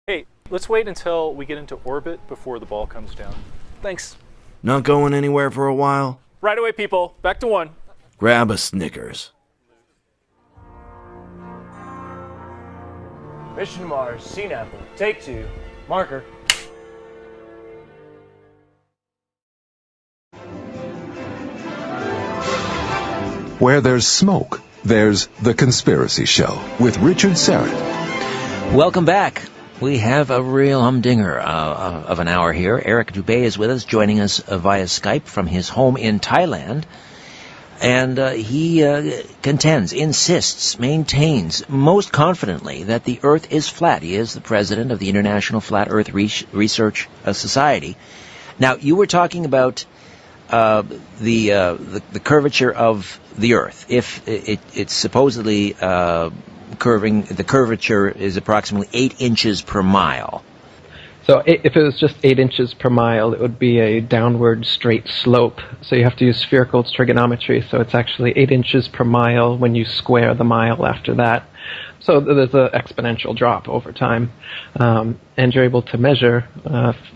Hey, let's wait until we get into orbit before the ball comes down. Thanks. Not going anywhere for a while? Right away, people. Back to 1. Grab a Snickers. Mission to Mars, Scene Apple, take 2, marker. Where there's smoke, there's The Conspiracy Show with Richard Syrett. Welcome back. We have a real humdinger of an hour here. Eric Dubé is with us, joining us via Skype from his home in Thailand. And he insists, maintains most confidently that the Earth is flat. He is the president of the International Flat Earth Research Society. Now, you were talking about the curvature of the Earth. If it's supposedly curving, the curvature is approximately 8 inches per mile. So if it was just 8 inches per mile, it would be a downward straight slope. So you have to use spherical trigonometry, so it's actually 8 inches per mile when you square the mile after that. So there's an exponential drop over time. And you're able to measure,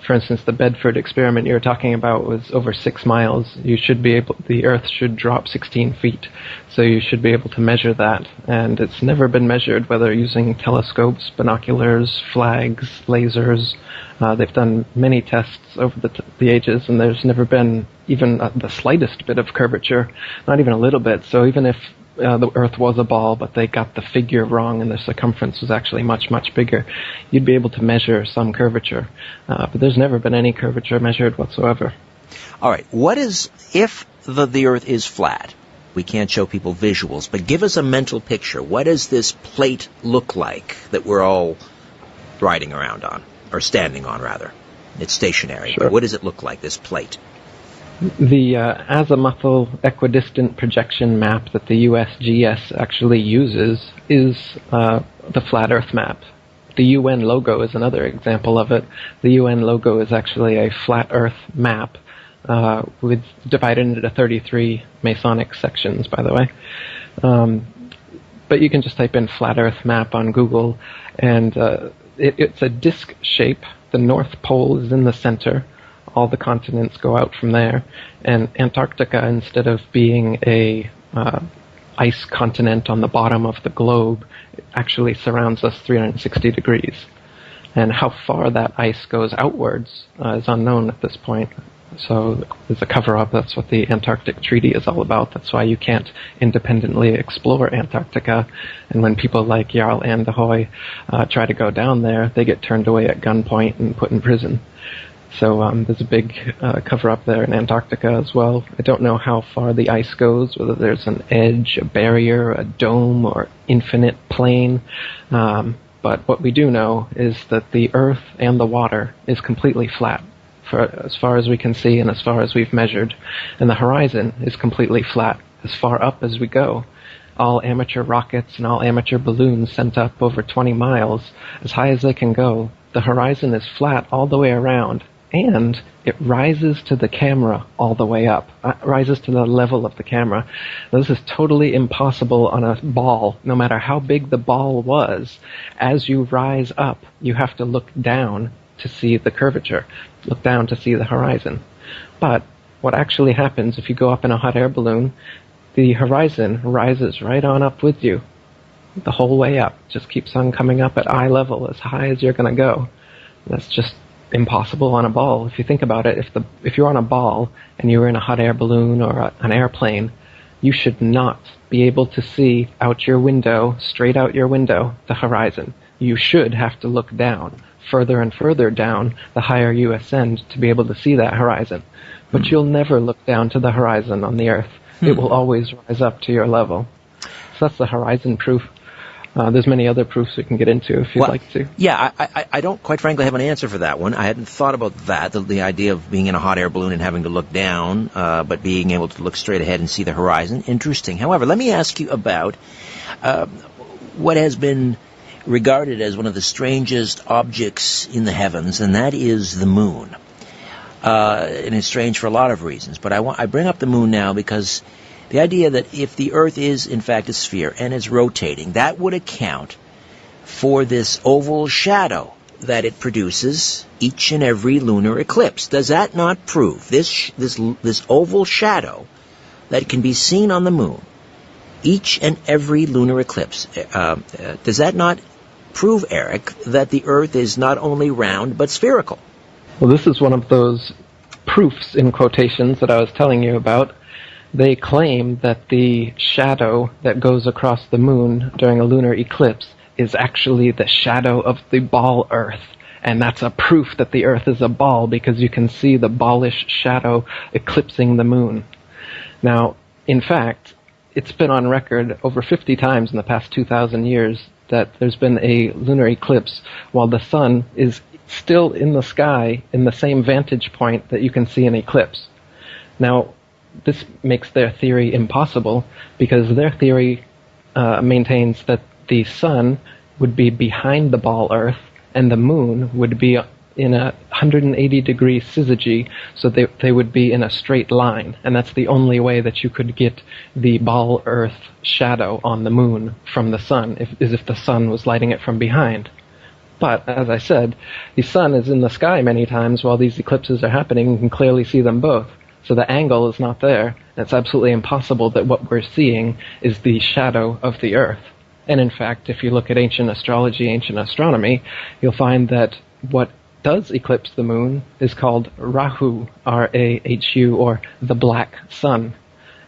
for instance, the Bedford experiment you were talking about was over 6 miles. The Earth should drop 16 feet. So you should be able to measure that. And it's never been measured, whether using telescopes, binoculars, flags, lasers. They've done many tests over the ages, and there's never been even the slightest bit of curvature, not even a little bit. So even if the Earth was a ball, but they got the figure wrong and the circumference was actually much, much bigger, you'd be able to measure some curvature. But there's never been any curvature measured whatsoever. All right. What is, if the Earth is flat, we can't show people visuals, but give us a mental picture. What does this plate look like that we're all riding around on, or standing on, rather? It's stationary. Sure. But what does it look like, this plate? The azimuthal equidistant projection map that the USGS actually uses is the Flat Earth map. The UN logo is another example of it. The UN logo is actually a Flat Earth map divided into 33 Masonic sections, by the way. But you can just type in Flat Earth map on Google, and it's a disc shape. The North Pole is in the center. all the continents go out from there, and Antarctica, instead of being a ice continent on the bottom of the globe, actually surrounds us 360 degrees. And how far that ice goes outwards is unknown at this point. So there's a cover-up. That's what the Antarctic Treaty is all about. That's why you can't independently explore Antarctica. And when people like Jarl Anderhoy try to go down there, they get turned away at gunpoint and put in prison. So there's a big cover-up there in Antarctica as well. I don't know how far the ice goes, whether there's an edge, a barrier, a dome, or infinite plain. But what we do know is that the Earth and the water is completely flat, for as far as we can see and as far as we've measured. And the horizon is completely flat, as far up as we go. All amateur rockets and all amateur balloons sent up over 20 miles, as high as they can go. The horizon is flat all the way around, and it rises to the camera all the way up, rises to the level of the camera. Now, this is totally impossible on a ball. No matter how big the ball was, as you rise up, you have to look down to see the curvature, look down to see the horizon. But what actually happens if you go up in a hot air balloon, the horizon rises right on up with you the whole way up, just keeps on coming up at eye level as high as you're going to go. That's just impossible on a ball. If you think about it, if you're on a ball and you're in a hot air balloon or an airplane, you should not be able to see out your window, straight out your window, the horizon. You should have to look down, further and further down, the higher you ascend, to be able to see that horizon. But you'll never look down to the horizon on the Earth. It will always rise up to your level. So that's the horizon proof. There's many other proofs we can get into if you'd like to. Yeah, I don't quite frankly have an answer for that one. I hadn't thought about that, the idea of being in a hot air balloon and having to look down, but being able to look straight ahead and see the horizon. Interesting. However, let me ask you about what has been regarded as one of the strangest objects in the heavens, and that is the moon. And it's strange for a lot of reasons, but I bring up the moon now because the idea that if the Earth is, in fact, a sphere and is rotating, that would account for this oval shadow that it produces each and every lunar eclipse. Does that not prove this oval shadow that can be seen on the moon each and every lunar eclipse? Does that not prove, Eric, that the Earth is not only round but spherical? Well, this is one of those proofs, in quotations, that I was telling you about. They claim that the shadow that goes across the moon during a lunar eclipse is actually the shadow of the ball Earth. And that's a proof that the Earth is a ball because you can see the ballish shadow eclipsing the moon. Now, in fact, it's been on record over 50 times in the past 2,000 years that there's been a lunar eclipse while the sun is still in the sky in the same vantage point that you can see an eclipse. Now, this makes their theory impossible because their theory maintains that the sun would be behind the ball Earth and the moon would be in a 180-degree syzygy, so they would be in a straight line, and that's the only way that you could get the ball Earth shadow on the moon from the sun, if the sun was lighting it from behind. But, as I said, the sun is in the sky many times while these eclipses are happening and can clearly see them both. So the angle is not there. It's absolutely impossible that what we're seeing is the shadow of the Earth. And in fact, if you look at ancient astrology, ancient astronomy, you'll find that what does eclipse the moon is called Rahu, R-A-H-U, or the black sun.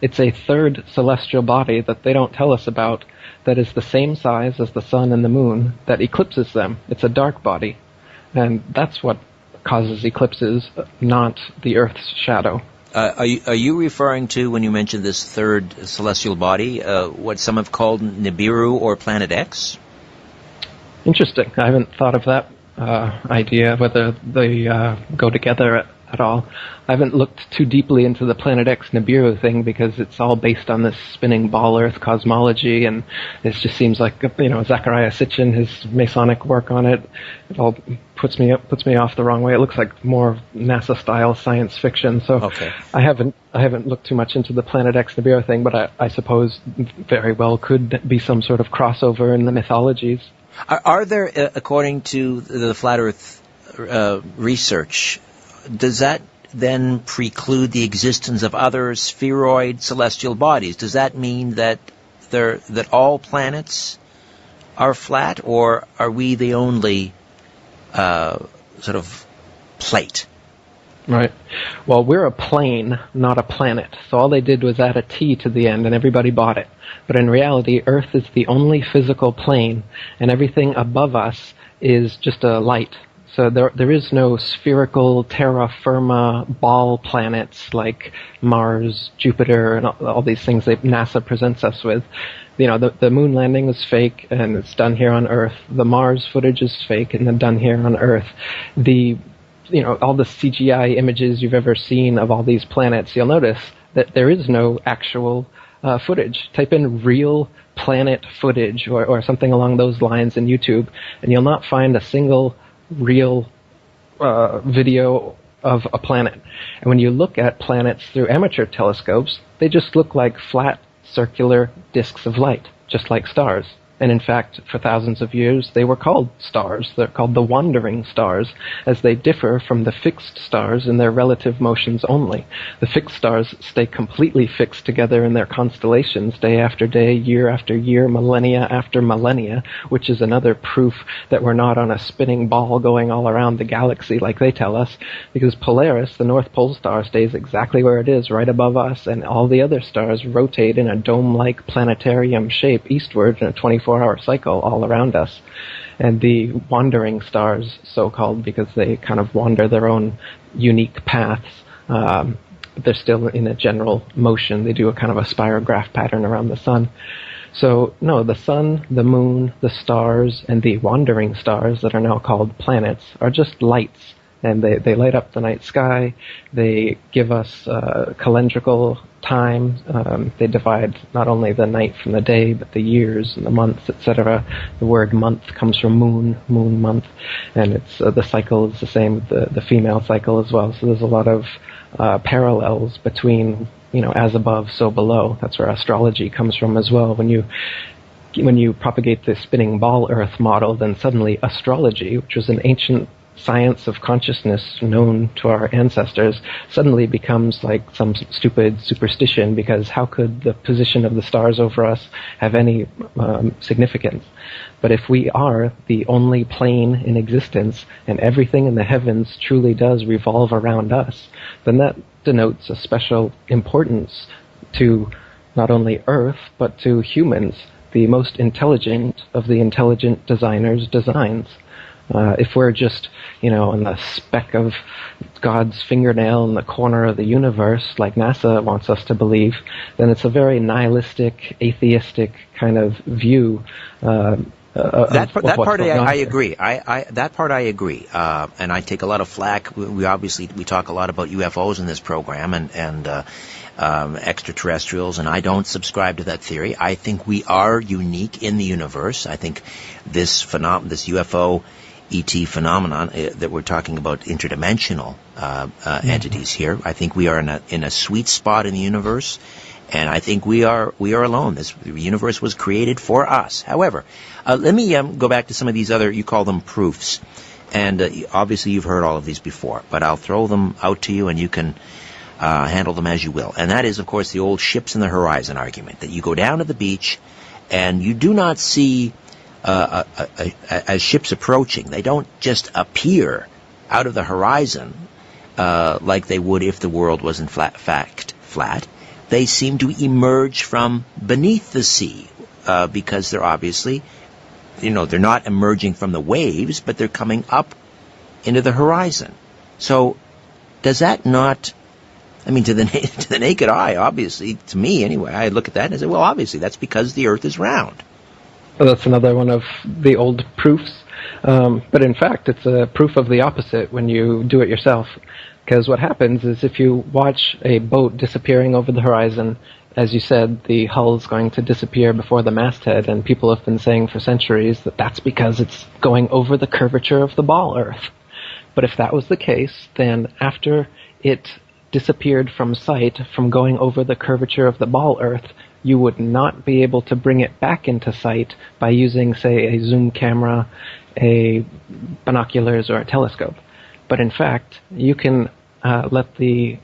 It's a third celestial body that they don't tell us about that is the same size as the sun and the moon that eclipses them. It's a dark body. And that's what causes eclipses, not the Earth's shadow. Are you referring to, when you mentioned this third celestial body, what some have called Nibiru or Planet X? Interesting. I haven't thought of that idea, whether they go together at all. I haven't looked too deeply into the Planet X Nibiru thing because it's all based on this spinning ball Earth cosmology, and it just seems like, Zecharia Sitchin, his Masonic work on it, it all puts me off the wrong way. It looks like more NASA-style science fiction. So okay. I haven't looked too much into the Planet X Nibiru thing, but I suppose very well could be some sort of crossover in the mythologies. Are there, according to the Flat Earth research, does that then preclude the existence of other spheroid celestial bodies? Does that mean that that all planets are flat, or are we the only sort of plate? Right. Well, we're a plane, not a planet. So all they did was add a T to the end, and everybody bought it. But in reality, Earth is the only physical plane, and everything above us is just a light. So there is no spherical terra firma ball planets like Mars, Jupiter, and all these things that NASA presents us with. You know, the moon landing was fake, and it's done here on Earth. The Mars footage is fake, and then done here on Earth. All the CGI images you've ever seen of all these planets, you'll notice that there is no actual footage. Type in real planet footage or something along those lines in YouTube, and you'll not find a single real video of a planet. And when you look at planets through amateur telescopes, they just look like flat, circular disks of light, just like stars. And in fact, for thousands of years, they were called stars. They're called the wandering stars, as they differ from the fixed stars in their relative motions only. The fixed stars stay completely fixed together in their constellations day after day, year after year, millennia after millennia, which is another proof that we're not on a spinning ball going all around the galaxy like they tell us, because Polaris, the North Pole star, stays exactly where it is, right above us, and all the other stars rotate in a dome-like planetarium shape eastward in a 24-hour cycle all around us. And the wandering stars, so-called, because they kind of wander their own unique paths, they're still in a general motion. They do a kind of a spirograph pattern around the sun. So, no, the sun, the moon, the stars, and the wandering stars that are now called planets are just lights. And they light up the night sky. They give us calendrical time. They divide not only the night from the day, but the years and the months, etc. The word month comes from moon month, and it's the cycle is the same with the female cycle as well. So there's a lot of parallels between, as above, so below. That's where astrology comes from as well. When you propagate the spinning ball Earth model, then suddenly astrology, which was an ancient science of consciousness known to our ancestors, suddenly becomes like some stupid superstition, because how could the position of the stars over us have any significance? But if we are the only plane in existence, and everything in the heavens truly does revolve around us, then that denotes a special importance to not only Earth, but to humans, the most intelligent of the intelligent designers' designs. If we're just, on the speck of God's fingernail in the corner of the universe, like NASA wants us to believe, then it's a very nihilistic, atheistic kind of view. That part I agree. That part I agree. And I take a lot of flack. We talk a lot about UFOs in this program and extraterrestrials, and I don't subscribe to that theory. I think we are unique in the universe. I think this UFO ET phenomenon that we're talking about, interdimensional entities here, I think we are in a sweet spot in the universe, and I think we are alone. This universe was created for us. However, let me go back to some of these other, you call them proofs, and obviously you've heard all of these before, but I'll throw them out to you and you can handle them as you will. And that is, of course, the old ships in the horizon argument, that you go down to the beach and you do not see as ships approaching, they don't just appear out of the horizon like they would if the world was in fact flat. They seem to emerge from beneath the sea because they're obviously, they're not emerging from the waves, but they're coming up into the horizon. So does that not, to the naked eye, obviously, to me anyway, I look at that and I say, well, obviously that's because the Earth is round. Well, that's another one of the old proofs. But in fact, it's a proof of the opposite when you do it yourself. Because what happens is if you watch a boat disappearing over the horizon, as you said, the hull's going to disappear before the masthead, and people have been saying for centuries that that's because it's going over the curvature of the ball Earth. But if that was the case, then after it disappeared from sight from going over the curvature of the ball Earth, you would not be able to bring it back into sight by using, say, a zoom camera, binoculars, or a telescope. But in fact, you can let the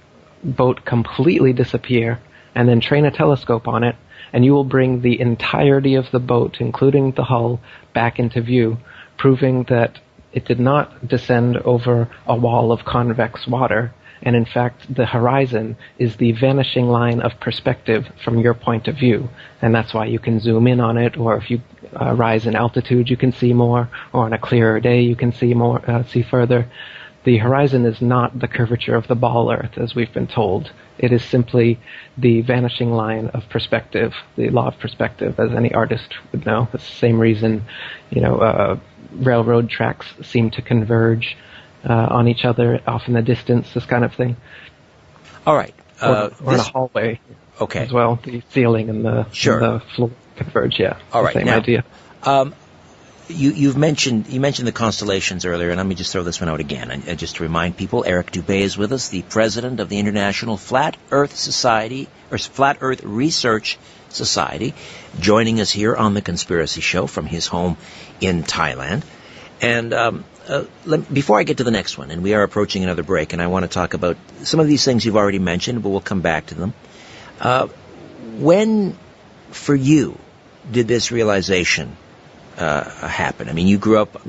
boat completely disappear, and then train a telescope on it, and you will bring the entirety of the boat, including the hull, back into view, proving that it did not descend over a wall of convex water, and in fact the horizon is the vanishing line of perspective from your point of view, and that's why you can zoom in on it, or if you rise in altitude you can see more, or on a clearer day you can see more, see further. The horizon is not the curvature of the ball Earth, as we've been told. It is simply the vanishing line of perspective, the law of perspective, as any artist would know. It's the same reason, railroad tracks seem to converge on each other off in the distance, this kind of thing. All right. Or in a hallway okay. as well. The ceiling and the floor converge, yeah. All right. Same now, idea. You mentioned the constellations earlier, and let me just throw this one out again. And just to remind people, Eric Dubé is with us, the president of the International Flat Earth Society, or Flat Earth Research Society, joining us here on The Conspiracy Show from his home in Thailand. And before I get to the next one, and we are approaching another break, and I want to talk about some of these things you've already mentioned, but we'll come back to them. When, for you, did this realization happen? I mean, you grew up,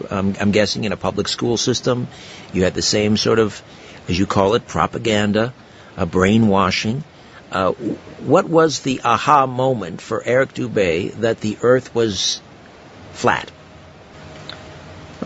I'm guessing, in a public school system. You had the same sort of, as you call it, propaganda, brainwashing. What was the aha moment for Eric Dubé that the Earth was flat?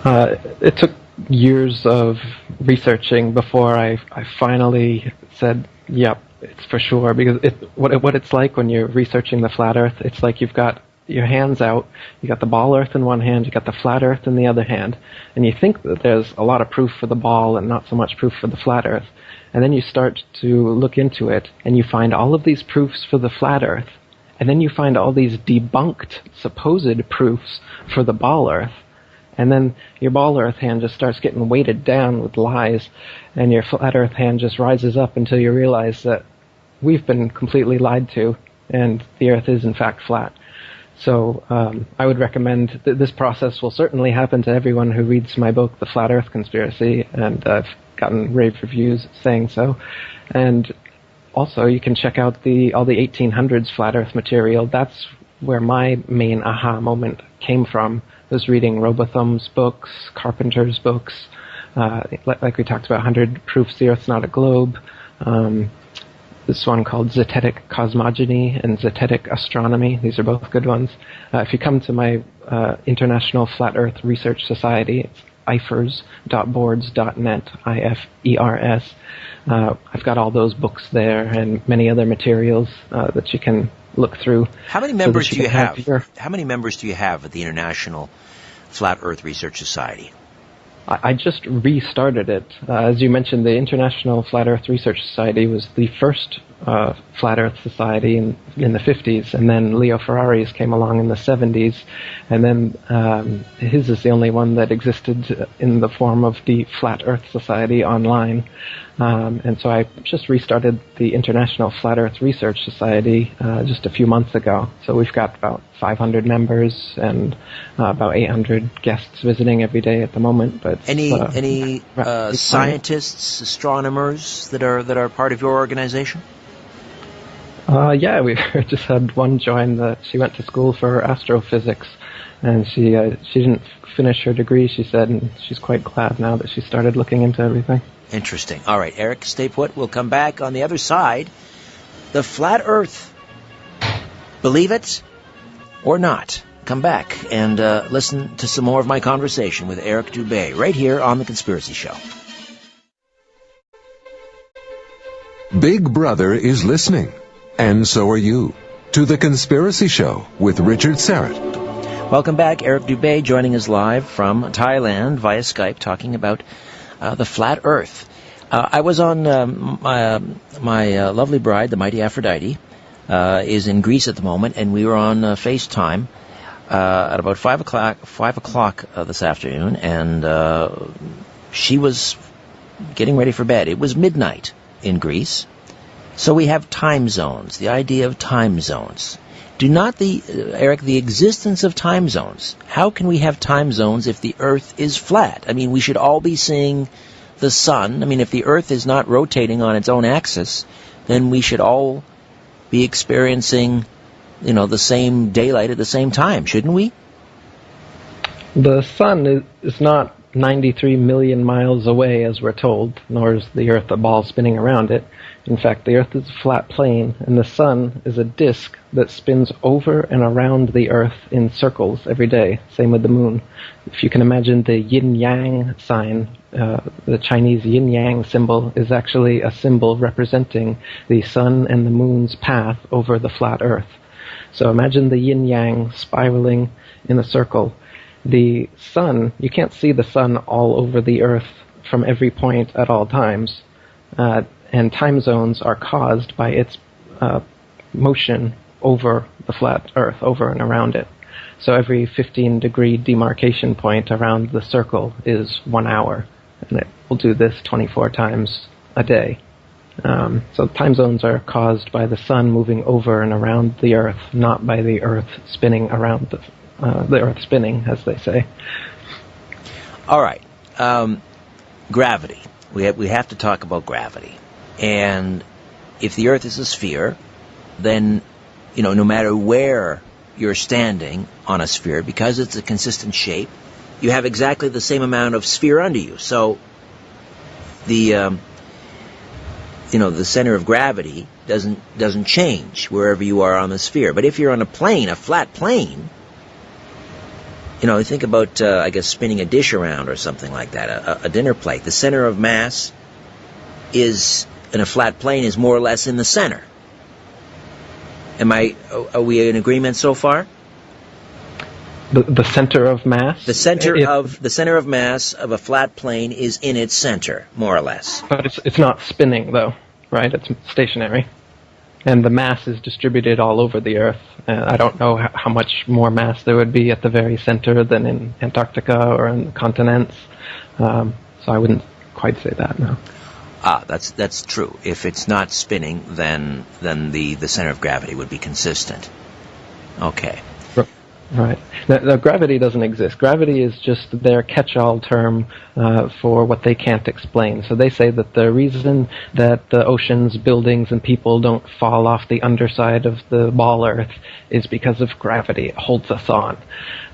It took years of researching before I finally said, yep, it's for sure. Because what it's like when you're researching the flat Earth, it's like you've got your hands out, you got the ball Earth in one hand, you got the flat Earth in the other hand, and you think that there's a lot of proof for the ball and not so much proof for the flat Earth. And then you start to look into it, and you find all of these proofs for the flat Earth, and then you find all these debunked supposed proofs for the ball Earth, and then your ball Earth hand just starts getting weighted down with lies, and your flat Earth hand just rises up until you realize that we've been completely lied to, and the Earth is in fact flat. So I would recommend that this process will certainly happen to everyone who reads my book, The Flat Earth Conspiracy, and I've gotten rave reviews saying so. And also, you can check out all the 1800s Flat Earth material. That's where my main aha moment came from, was reading Robotham's books, Carpenter's books, like we talked about, 100 Proofs the Earth's Not a Globe, this one called Zetetic Cosmogony and Zetetic Astronomy. These are both good ones. If you come to my International Flat Earth Research Society, it's ifers.boards.net, IFERS. I've got all those books there and many other materials that you can look through. How many members do you have? How many members do you have at the International Flat Earth Research Society? I just restarted it. As you mentioned, the International Flat Earth Research Society was the first Flat Earth Society in the 50s, and then Leo Ferrari's came along in the 70s, and then his is the only one that existed in the form of the Flat Earth Society online. And so I just restarted the International Flat Earth Research Society just a few months ago. So we've got about 500 members and about 800 guests visiting every day at the moment. But any scientists, astronomers that are part of your organization? Yeah, we just had one join. She went to school for astrophysics, and she didn't finish her degree, she said, and she's quite glad now that she started looking into everything. Interesting. All right, Eric, stay put. We'll come back on the other side. The flat Earth. Believe it or not. Come back and listen to some more of my conversation with Eric Dubé right here on The Conspiracy Show. Big Brother is listening, and so are you, to The Conspiracy Show with Richard Syrett. Welcome back. Eric Dubé joining us live from Thailand via Skype, talking about the flat Earth. I was on my lovely bride, the mighty Aphrodite, is in Greece at the moment, and we were on FaceTime at about 5 o'clock this afternoon, and she was getting ready for bed. It was midnight in Greece, so we have time zones. The idea of time zones. Do not Eric, the existence of time zones. How can we have time zones if the Earth is flat? I mean, we should all be seeing the sun, I mean, if the Earth is not rotating on its own axis, then we should all be experiencing, the same daylight at the same time, shouldn't we? The sun is not 93 million miles away, as we're told, nor is the Earth a ball spinning around it. In fact, the Earth is a flat plane, and the sun is a disk that spins over and around the Earth in circles every day. Same with the moon. If you can imagine the yin-yang sign, the Chinese yin-yang symbol is actually a symbol representing the sun and the moon's path over the flat Earth. So imagine the yin-yang spiraling in a circle. The sun, you can't see the sun all over the Earth from every point at all times. And time zones are caused by its motion over the flat Earth, over and around it. So every 15-degree demarcation point around the circle is 1 hour, and it will do this 24 times a day. So time zones are caused by the sun moving over and around the Earth, not by the Earth spinning around the Earth spinning, as they say. All right. Gravity. We have to talk about gravity. And if the Earth is a sphere, then, no matter where you're standing on a sphere, because it's a consistent shape, you have exactly the same amount of sphere under you. So the center of gravity doesn't change wherever you are on the sphere. But if you're on a plane, a flat plane, think about, spinning a dish around or something like that, a dinner plate. The center of mass in a flat plane is more or less in the center. Are we in agreement so far? The center of mass? The center of mass of a flat plane is in its center, more or less. But it's not spinning, though, right? It's stationary. And the mass is distributed all over the Earth. I don't know how much more mass there would be at the very center than in Antarctica or in the continents. So I wouldn't quite say that, no. That's true. If it's not spinning, then the center of gravity would be consistent. Okay. Right. Now, gravity doesn't exist. Gravity is just their catch-all term for what they can't explain. So they say that the reason that the oceans, buildings, and people don't fall off the underside of the ball Earth is because of gravity. It holds us on.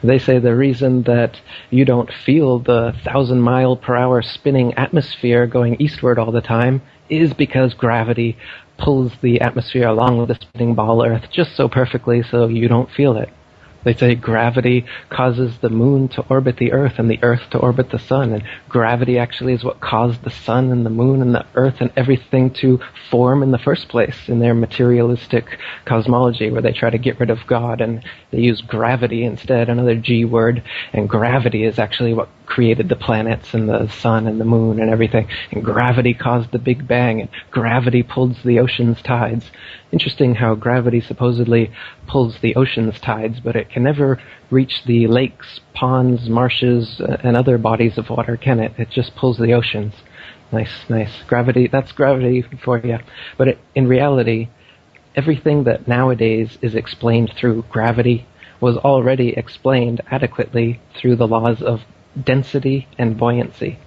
They say the reason that you don't feel the 1,000-mile-per-hour spinning atmosphere going eastward all the time is because gravity pulls the atmosphere along with the spinning ball Earth just so perfectly so you don't feel it. They say gravity causes the moon to orbit the Earth and the Earth to orbit the sun, and gravity actually is what caused the sun and the moon and the Earth and everything to form in the first place in their materialistic cosmology, where they try to get rid of God and they use gravity instead, another G word, and gravity is actually what created the planets and the sun and the moon and everything, and gravity caused the Big Bang, and gravity pulls the ocean's tides. Interesting how gravity supposedly pulls the ocean's tides, but it can never reach the lakes, ponds, marshes, and other bodies of water, can it? It just pulls the oceans. Nice. Gravity, that's gravity for you. But in reality, everything that nowadays is explained through gravity was already explained adequately through the laws of density and buoyancy.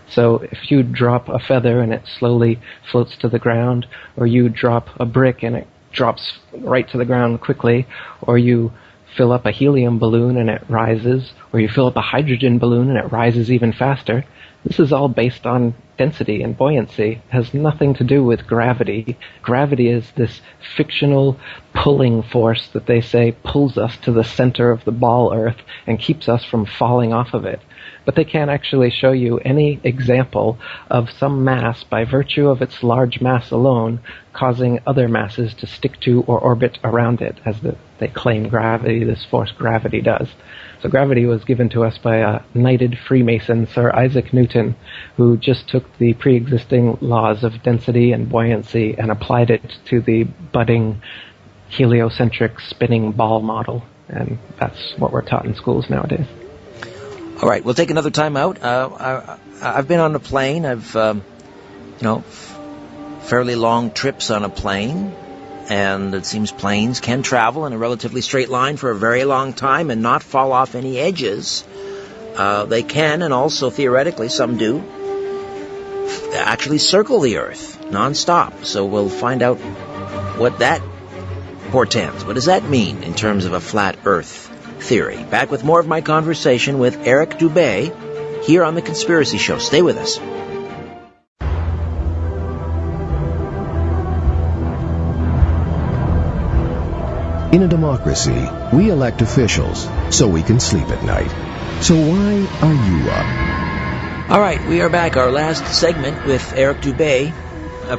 So if you drop a feather and it slowly floats to the ground, or you drop a brick and it drops right to the ground quickly, or you fill up a helium balloon and it rises, or you fill up a hydrogen balloon and it rises even faster, this is all based on density and buoyancy. It has nothing to do with gravity. Gravity is this fictional pulling force that they say pulls us to the center of the ball Earth and keeps us from falling off of it. But they can't actually show you any example of some mass, by virtue of its large mass alone, causing other masses to stick to or orbit around it, as they claim gravity, this force gravity does. So gravity was given to us by a knighted Freemason, Sir Isaac Newton, who just took the pre-existing laws of density and buoyancy and applied it to the budding heliocentric spinning ball model. And that's what we're taught in schools nowadays. All right, we'll take another time out. I've been on a plane. I've, fairly long trips on a plane. And it seems planes can travel in a relatively straight line for a very long time and not fall off any edges. They can, and also theoretically some do. actually circle the Earth nonstop. So we'll find out what that portends. What does that mean in terms of a flat Earth theory? Back with more of my conversation with Eric Dubé here on The Conspiracy Show. Stay with us. In a democracy, we elect officials so we can sleep at night. So why are you up? All right, we are back. Our last segment with Eric Dubé,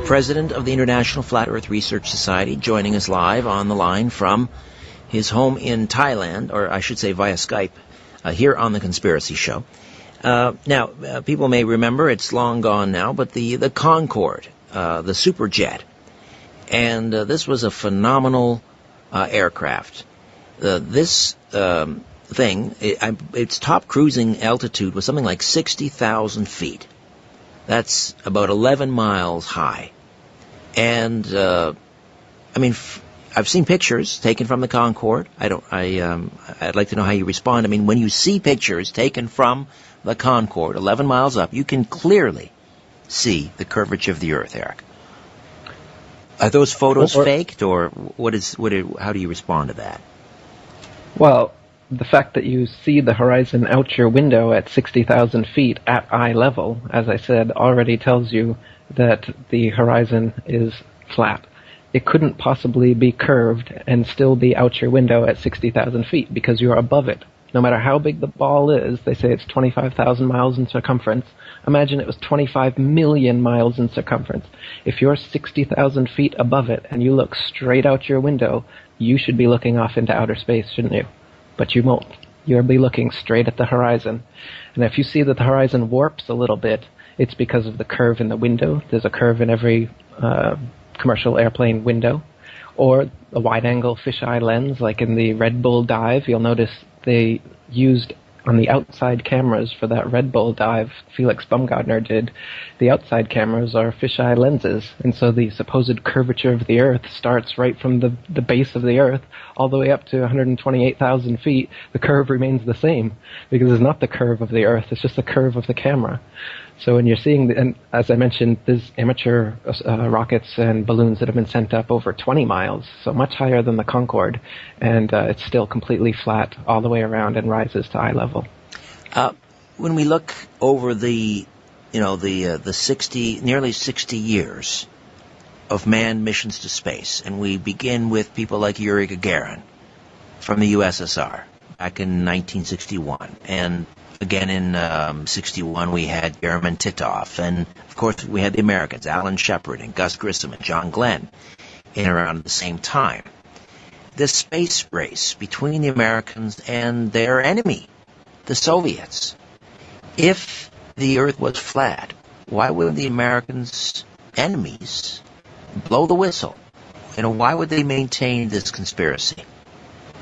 president of the International Flat Earth Research Society, joining us live on the line from his home in Thailand, or I should say via Skype, here on The Conspiracy Show. Now, people may remember, it's long gone now, but the Concorde, the superjet, and this was a phenomenal aircraft. This thing, its top cruising altitude was something like 60,000 feet. That's about 11 miles high. And, I mean, I've seen pictures taken from the Concorde. I'd like to know how you respond. I mean, when you see pictures taken from the Concorde, 11 miles up, you can clearly see the curvature of the Earth, Eric. Are those photos faked, or how do you respond to that? Well, the fact that you see the horizon out your window at 60,000 feet at eye level, as I said, already tells you that the horizon is flat. It couldn't possibly be curved and still be out your window at 60,000 feet because you're above it. No matter how big the ball is, they say it's 25,000 miles in circumference. Imagine it was 25 million miles in circumference. If you're 60,000 feet above it and you look straight out your window, you should be looking off into outer space, shouldn't you? But you won't. You'll be looking straight at the horizon. And if you see that the horizon warps a little bit, it's because of the curve in the window. There's a curve in every commercial airplane window. Or a wide-angle fisheye lens, like in the Red Bull dive. You'll notice they used on the outside cameras for that Red Bull dive, Felix Baumgartner did, the outside cameras are fisheye lenses. And so the supposed curvature of the Earth starts right from the base of the Earth all the way up to 128,000 feet. The curve remains the same because it's not the curve of the Earth, it's just the curve of the camera. So when you're seeing, and as I mentioned, there's amateur rockets and balloons that have been sent up over 20 miles, so much higher than the Concorde, and it's still completely flat all the way around and rises to eye level. When we look over the 60, nearly 60 years of manned missions to space, and we begin with people like Yuri Gagarin from the USSR back in 1961, and again in 61 we had Yerman Titov, and of course we had the Americans, Alan Shepard and Gus Grissom and John Glenn, in around the same time. This space race between the Americans and their enemy, the Soviets. If the Earth was flat, why would the Americans' enemies blow the whistle? Why would they maintain this conspiracy?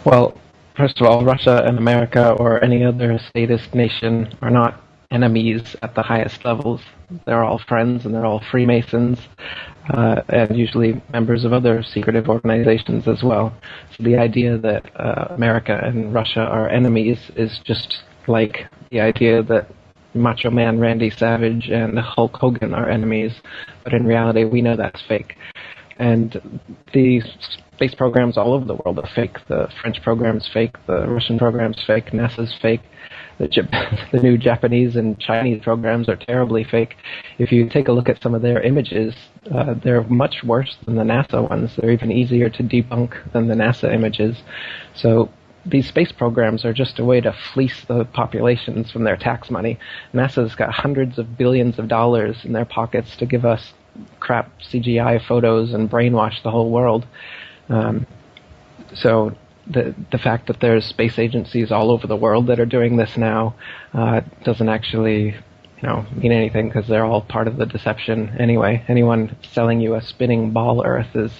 Well, first of all, Russia and America or any other statist nation are not enemies at the highest levels. They're all friends and they're all Freemasons, and usually members of other secretive organizations as well. So the idea that America and Russia are enemies is just like the idea that Macho Man Randy Savage and Hulk Hogan are enemies, but in reality we know that's fake. And the space programs all over the world are fake. The French program's fake, the Russian program's fake, NASA's fake, the new Japanese and Chinese programs are terribly fake. If you take a look at some of their images, they're much worse than the NASA ones. They're even easier to debunk than the NASA images. So these space programs are just a way to fleece the populations from their tax money. NASA's got hundreds of billions of dollars in their pockets to give us crap CGI photos and brainwash the whole world. So the fact that there's space agencies all over the world that are doing this now doesn't actually mean anything, because they're all part of the deception anyway. Anyone selling you a spinning ball Earth is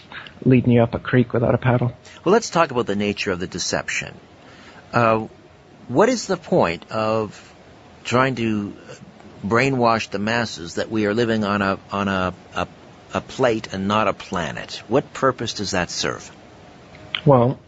leading you up a creek without a paddle. Well, let's talk about the nature of the deception. What is the point of trying to brainwash the masses that we are living on a plate and not a planet? What purpose does that serve? Well,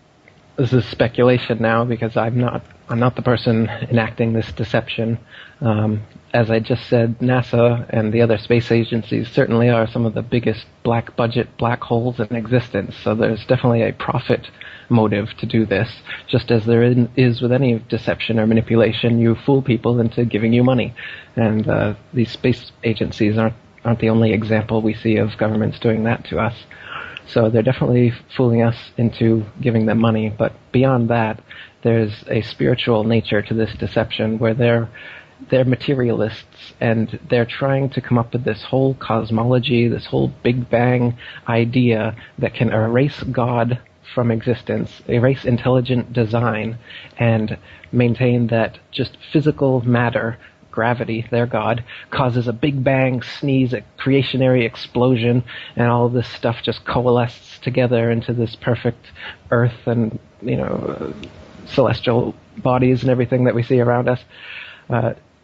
this is speculation now because I'm not I'm not the person enacting this deception. As I just said, NASA and the other space agencies certainly are some of the biggest black budget black holes in existence. So there's definitely a profit motive to do this, just as there is with any deception or manipulation. You fool people into giving you money, and these space agencies aren't the only example we see of governments doing that to us. So they're definitely fooling us into giving them money, but beyond that, there's a spiritual nature to this deception where they're materialists, and they're trying to come up with this whole cosmology, this whole Big Bang idea that can erase God from existence, erase intelligent design, and maintain that just physical matter, gravity, their God, causes a Big Bang sneeze, a creationary explosion, and all this stuff just coalesces together into this perfect Earth and, celestial bodies and everything that we see around us.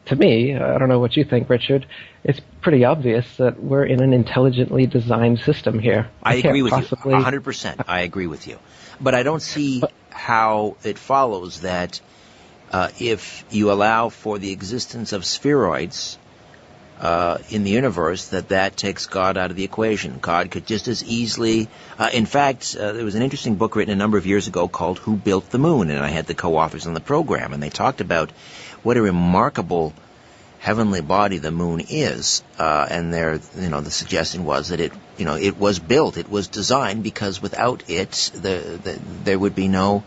To me, I don't know what you think, Richard, it's pretty obvious that we're in an intelligently designed system here. I agree with possibly... you, 100%. I agree with you. But I don't see how it follows that if you allow for the existence of spheroids in the universe, that takes God out of the equation. God could just as easily... in fact, there was an interesting book written a number of years ago called Who Built the Moon? And I had the co-authors on the program, and they talked about what a remarkable heavenly body the moon is. And the suggestion was that it was built, it was designed, because without it, there would be no...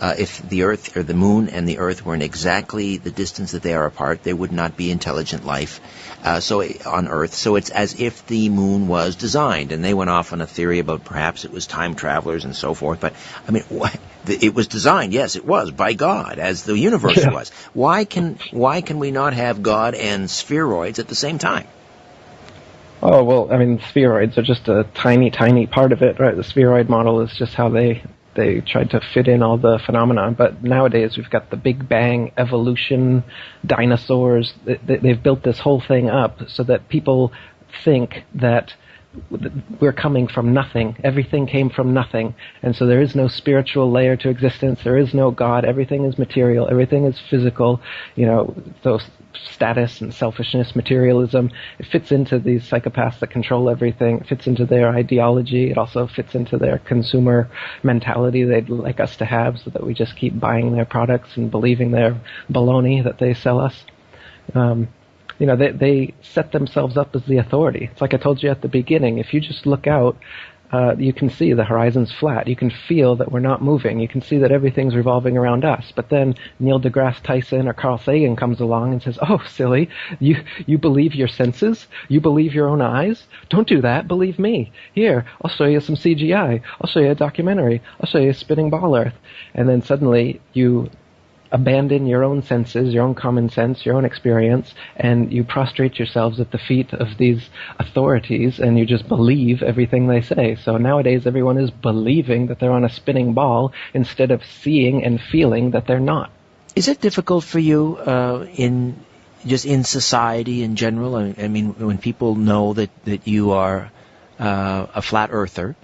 if the Earth or the Moon and the Earth were in exactly the distance that they are apart, there would not be intelligent life on Earth. So it's as if the Moon was designed, and they went off on a theory about perhaps it was time travelers and so forth. But I mean, it was designed, yes, it was by God, as the universe was. Why can we not have God and spheroids at the same time? Oh, well, I mean, spheroids are just a tiny, tiny part of it, right? The spheroid model is just how they tried to fit in all the phenomena. But nowadays we've got the Big Bang, evolution, dinosaurs. They've built this whole thing up so that people think that we're coming from nothing. Everything came from nothing. And so there is no spiritual layer to existence. There is no God. Everything is material. Everything is physical. Those status and selfishness, materialism, it fits into these psychopaths that control everything. It fits into their ideology. It also fits into their consumer mentality they'd like us to have, so that we just keep buying their products and believing their baloney that they sell us. They set themselves up as the authority. It's like I told you at the beginning. If you just look out, you can see the horizon's flat. You can feel that we're not moving. You can see that everything's revolving around us. But then Neil deGrasse Tyson or Carl Sagan comes along and says, "Oh, silly, you believe your senses? You believe your own eyes? Don't do that. Believe me. Here, I'll show you some CGI. I'll show you a documentary. I'll show you a spinning ball Earth." And then suddenly you abandon your own senses, your own common sense, your own experience, and you prostrate yourselves at the feet of these authorities, and you just believe everything they say. So nowadays everyone is believing that they're on a spinning ball instead of seeing and feeling that they're not. Is it difficult for you in society in general? I mean, when people know that you are a flat earther,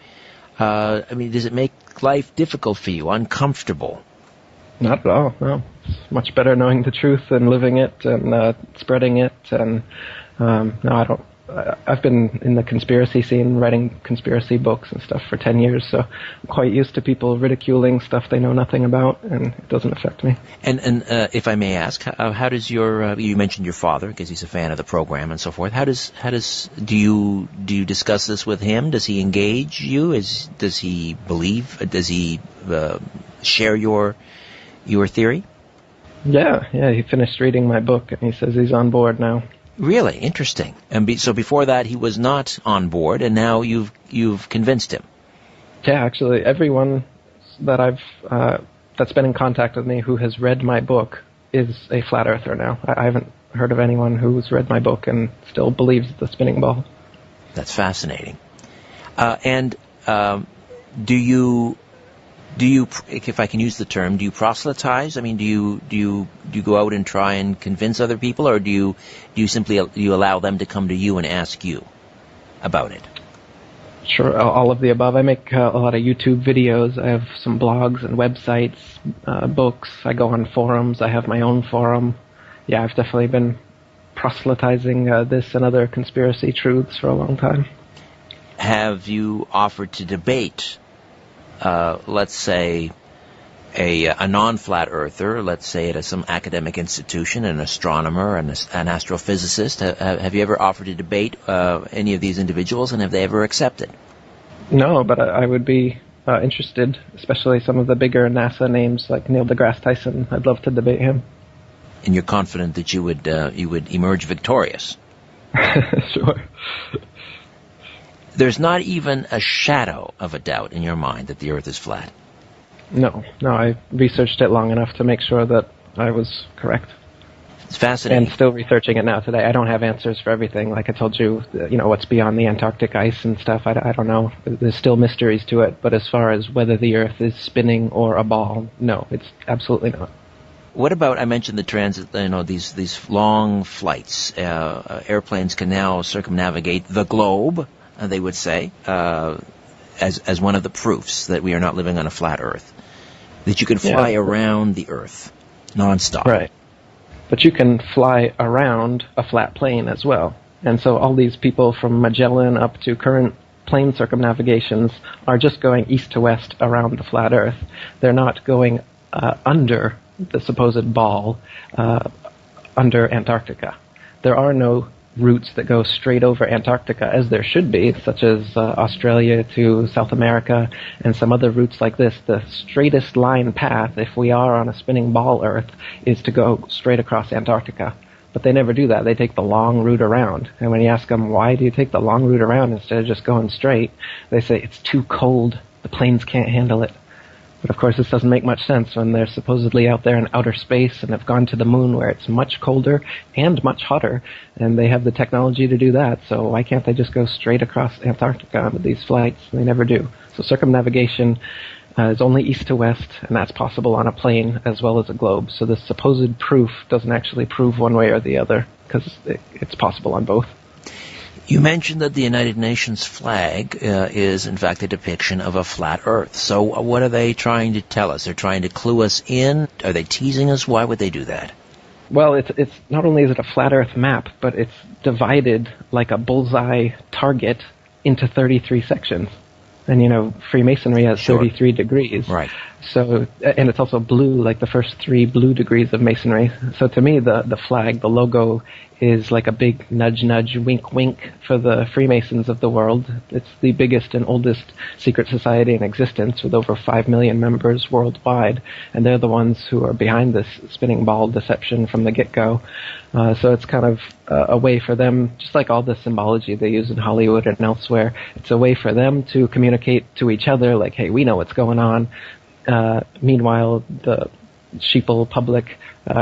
does it make life difficult for you, uncomfortable? Not at all, no. It's much better knowing the truth and living it and spreading it. And no, I don't. I've been in the conspiracy scene, writing conspiracy books and stuff for 10 years, so I'm quite used to people ridiculing stuff they know nothing about, and it doesn't affect me. And if I may ask, how does you mentioned your father, because he's a fan of the program and so forth. Do you discuss this with him? Does he engage you? Does he believe? Does he share your theory? Yeah, he finished reading my book, and he says he's on board now. Really? Interesting. And so before that he was not on board, and now you've convinced him. Yeah, actually, everyone that that's been in contact with me who has read my book is a flat earther now. I haven't heard of anyone who's read my book and still believes the spinning ball. That's fascinating. And do you, if I can use the term, do you proselytize? I mean, do you go out and try and convince other people, or do you simply allow them to come to you and ask you about it? Sure, all of the above. I make a lot of YouTube videos. I have some blogs and websites, books. I go on forums. I have my own forum. Yeah, I've definitely been proselytizing this and other conspiracy truths for a long time. Have you offered to debate, let's say, a non-flat earther, let's say at some academic institution, an astronomer, an astrophysicist? Have you ever offered to debate any of these individuals, and have they ever accepted? No, but I would be interested, especially some of the bigger NASA names like Neil deGrasse Tyson. I'd love to debate him. And you're confident that you would emerge victorious? Sure. There's not even a shadow of a doubt in your mind that the Earth is flat? No, I researched it long enough to make sure that I was correct. It's fascinating. And still researching it now today. I don't have answers for everything. Like I told you, what's beyond the Antarctic ice and stuff, I don't know. There's still mysteries to it. But as far as whether the Earth is spinning or a ball, no, it's absolutely not. What about, I mentioned the transit, these long flights. Airplanes can now circumnavigate the globe, they would say, as one of the proofs that we are not living on a flat Earth. That you can fly around the Earth nonstop. Right. But you can fly around a flat plane as well. And so all these people from Magellan up to current plane circumnavigations are just going east to west around the flat Earth. They're not going under the supposed ball under Antarctica. There are no routes that go straight over Antarctica, as there should be, such as Australia to South America and some other routes like this. The straightest line path, if we are on a spinning ball Earth, is to go straight across Antarctica. But they never do that. They take the long route around. And when you ask them, why do you take the long route around instead of just going straight, they say, it's too cold. The planes can't handle it. But of course, this doesn't make much sense when they're supposedly out there in outer space and have gone to the moon where it's much colder and much hotter, and they have the technology to do that. So why can't they just go straight across Antarctica with these flights? They never do. So circumnavigation is only east to west, and that's possible on a plane as well as a globe. So this supposed proof doesn't actually prove one way or the other, because it's possible on both. You mentioned that the United Nations flag is, in fact, a depiction of a flat Earth. So what are they trying to tell us? They're trying to clue us in? Are they teasing us? Why would they do that? Well, it's not only is it a flat Earth map, but it's divided like a bullseye target into 33 sections. And, Freemasonry has 33 degrees. Right. So, and it's also blue, like the first 3 blue degrees of Masonry. So to me, the flag, the logo, is like a big nudge, nudge, wink, wink for the Freemasons of the world. It's the biggest and oldest secret society in existence with over 5 million members worldwide. And they're the ones who are behind this spinning ball deception from the get-go. So it's kind of a way for them, just like all the symbology they use in Hollywood and elsewhere, it's a way for them to communicate to each other, like, hey, we know what's going on. Meanwhile, the sheeple public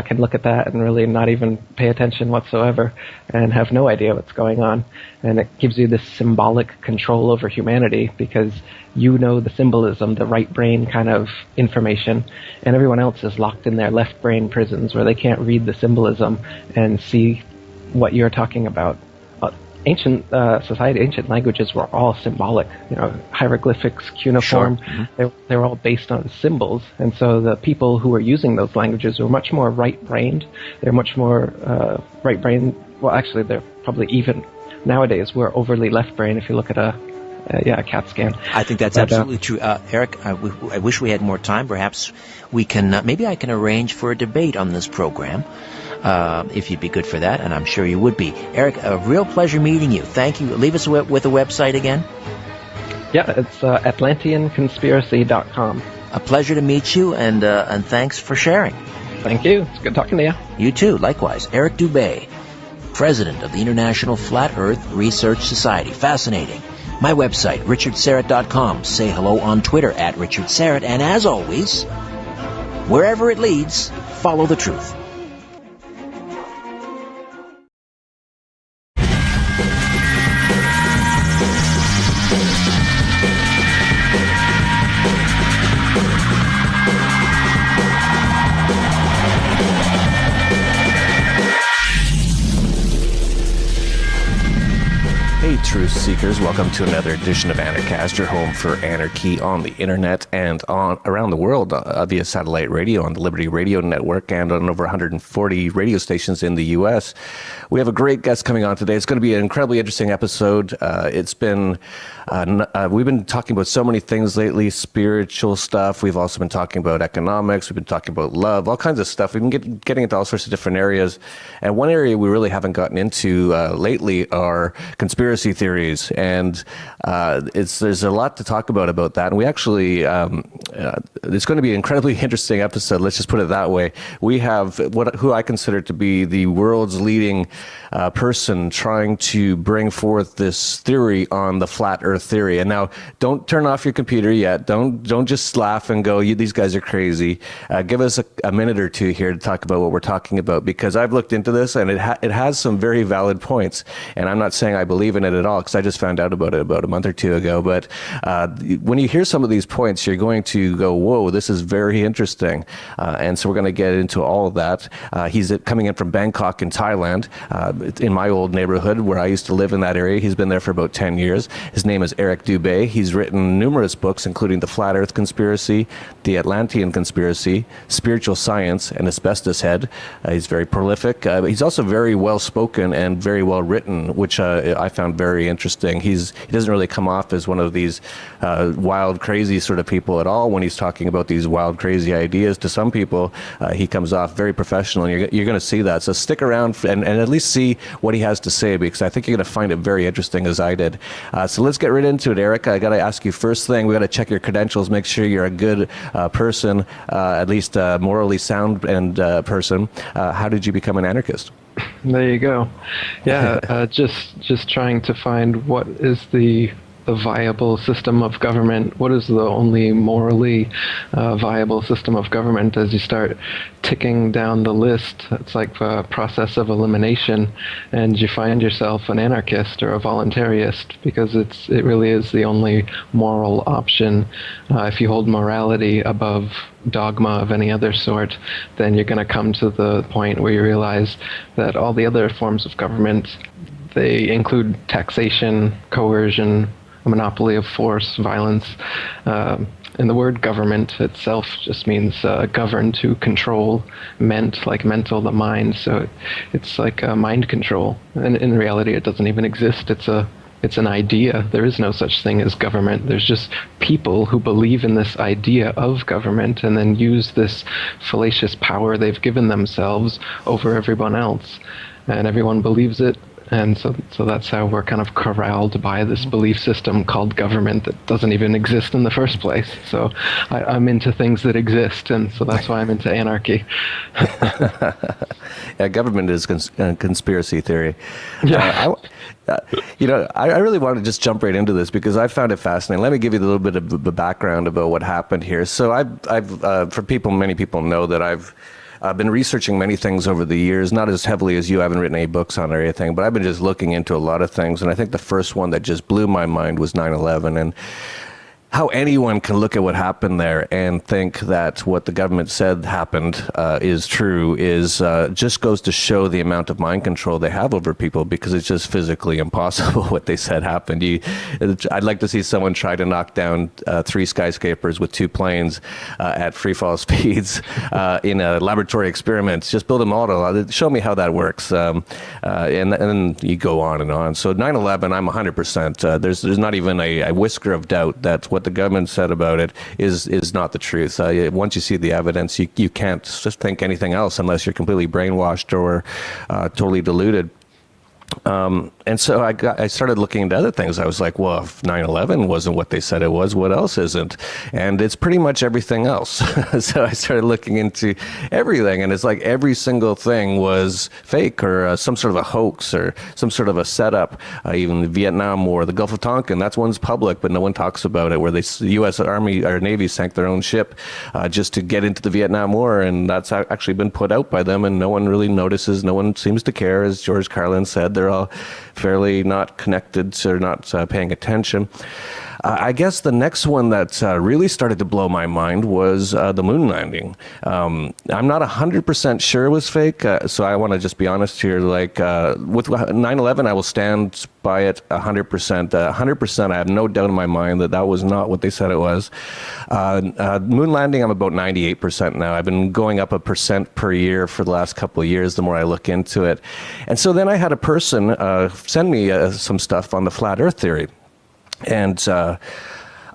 can look at that and really not even pay attention whatsoever and have no idea what's going on. And it gives you this symbolic control over humanity because you know the symbolism, the right brain kind of information, and everyone else is locked in their left brain prisons where they can't read the symbolism and see what you're talking about. Ancient society, ancient languages were all symbolic. Hieroglyphics, cuneiform. Sure. They were all based on symbols, and so the people who were using those languages were much more right-brained. They're much more right-brained. Well, actually, they're probably even nowadays. We're overly left-brained if you look at a CAT scan. I think that's absolutely true. Eric, I wish we had more time. Perhaps we can. Maybe I can arrange for a debate on this program. If you'd be good for that, and I'm sure you would be. Eric, a real pleasure meeting you. Thank you. Leave us with a website again. Yeah, it's AtlanteanConspiracy.com. A pleasure to meet you, and thanks for sharing. Thank you. It's good talking to you. You too. Likewise. Eric Dubé, President of the International Flat Earth Research Society. Fascinating. My website, richardsyrett.com. Say hello on Twitter @RichardSyrett. And as always, wherever it leads, follow the truth. truth seekers. Welcome to another edition of Anarchast, your home for anarchy on the internet and around the world via satellite radio on the Liberty Radio Network and on over 140 radio stations in the U.S. We have a great guest coming on today. It's going to be an incredibly interesting episode. We've been talking about so many things lately, spiritual stuff. We've also been talking about economics. We've been talking about love, all kinds of stuff. We've been getting into all sorts of different areas. And one area we really haven't gotten into lately are conspiracy theories. And there's a lot to talk about that. And we actually, it's going to be an incredibly interesting episode. Let's just put it that way. We have who I consider to be the world's leading person trying to bring forth this theory on the flat Earth theory. And now, don't turn off your computer yet. Don't just laugh and go, these guys are crazy. Give us a minute or two here to talk about what we're talking about, because I've looked into this and it has some very valid points. And I'm not saying I believe in it at all, because I just found out about it about a month or two ago. But when you hear some of these points, you're going to go, whoa, this is very interesting. And so we're going to get into all of that. He's coming in from Bangkok in Thailand, in my old neighborhood where I used to live in that area. He's been there for about 10 years. His name is Eric Dubé. He's written numerous books, including The Flat Earth Conspiracy, The Atlantean Conspiracy, Spiritual Science, and Asbestos Head. He's very prolific. He's also very well-spoken and very well-written, which I found very interesting. He doesn't really come off as one of these wild, crazy sort of people at all when he's talking about these wild, crazy ideas. To some people, he comes off very professional, and you're going to see that. So stick around and at least see what he has to say, because I think you're going to find it very interesting, as I did. So let's get right into it, Eric. I got to ask you first thing, we got to check your credentials, make sure you're a good person, at least morally sound and person. How did you become an anarchist? There you go. Yeah, just trying to find what is the viable system of government. What is the only morally viable system of government? As you start ticking down the list, it's like a process of elimination, and you find yourself an anarchist or a voluntarist, because it really is the only moral option. If you hold morality above dogma of any other sort, then you're going to come to the point where you realize that all the other forms of government, they include taxation, coercion, a monopoly of force, violence. And the word government itself just means govern, to control, like mental, the mind. So it's like mind control. And in reality, it doesn't even exist. It's an idea. There is no such thing as government. There's just people who believe in this idea of government and then use this fallacious power they've given themselves over everyone else. And everyone believes it. And so that's how we're kind of corralled by this belief system called government that doesn't even exist in the first place. So I'm into things that exist, and so that's why I'm into anarchy. Yeah, government is conspiracy theory. Yeah. I really want to just jump right into this because I found it fascinating. Let me give you a little bit of the background about what happened here. So many people know that I've been researching many things over the years, not as heavily as you. I haven't written any books on it or anything, but I've been just looking into a lot of things. And I think the first one that just blew my mind was 9/11. And how anyone can look at what happened there and think that what the government said happened is true just goes to show the amount of mind control they have over people, because it's just physically impossible what they said happened. I'd like to see someone try to knock down 3 skyscrapers with 2 planes at free fall speeds in a laboratory experiment. Just build a model. Show me how that works. And then you go on and on. So 9/11, I'm 100%. There's not even a whisker of doubt that what the government said about it is not the truth. Once you see the evidence, you can't just think anything else unless you're completely brainwashed or totally deluded. And so I started looking into other things. I was like, well, if 9/11 wasn't what they said it was, what else isn't? And it's pretty much everything else. So I started looking into everything, and it's like every single thing was fake or some sort of a hoax or some sort of a setup. Even the Vietnam War, the Gulf of Tonkin, that's one's public, but no one talks about it, where the U.S. Army or Navy sank their own ship just to get into the Vietnam War, and that's actually been put out by them, and no one really notices. No one seems to care. As George Carlin said, they're all fairly not connected, so not paying attention. I guess the next one that really started to blow my mind was the moon landing. I'm not 100% sure it was fake, so I want to just be honest here. Like with 9/11, I will stand by it 100%. 100%, I have no doubt in my mind that that was not what they said it was. Moon landing, I'm about 98% now. I've been going up 1% per year for the last couple of years, the more I look into it. And so then I had a person send me some stuff on the flat Earth theory. And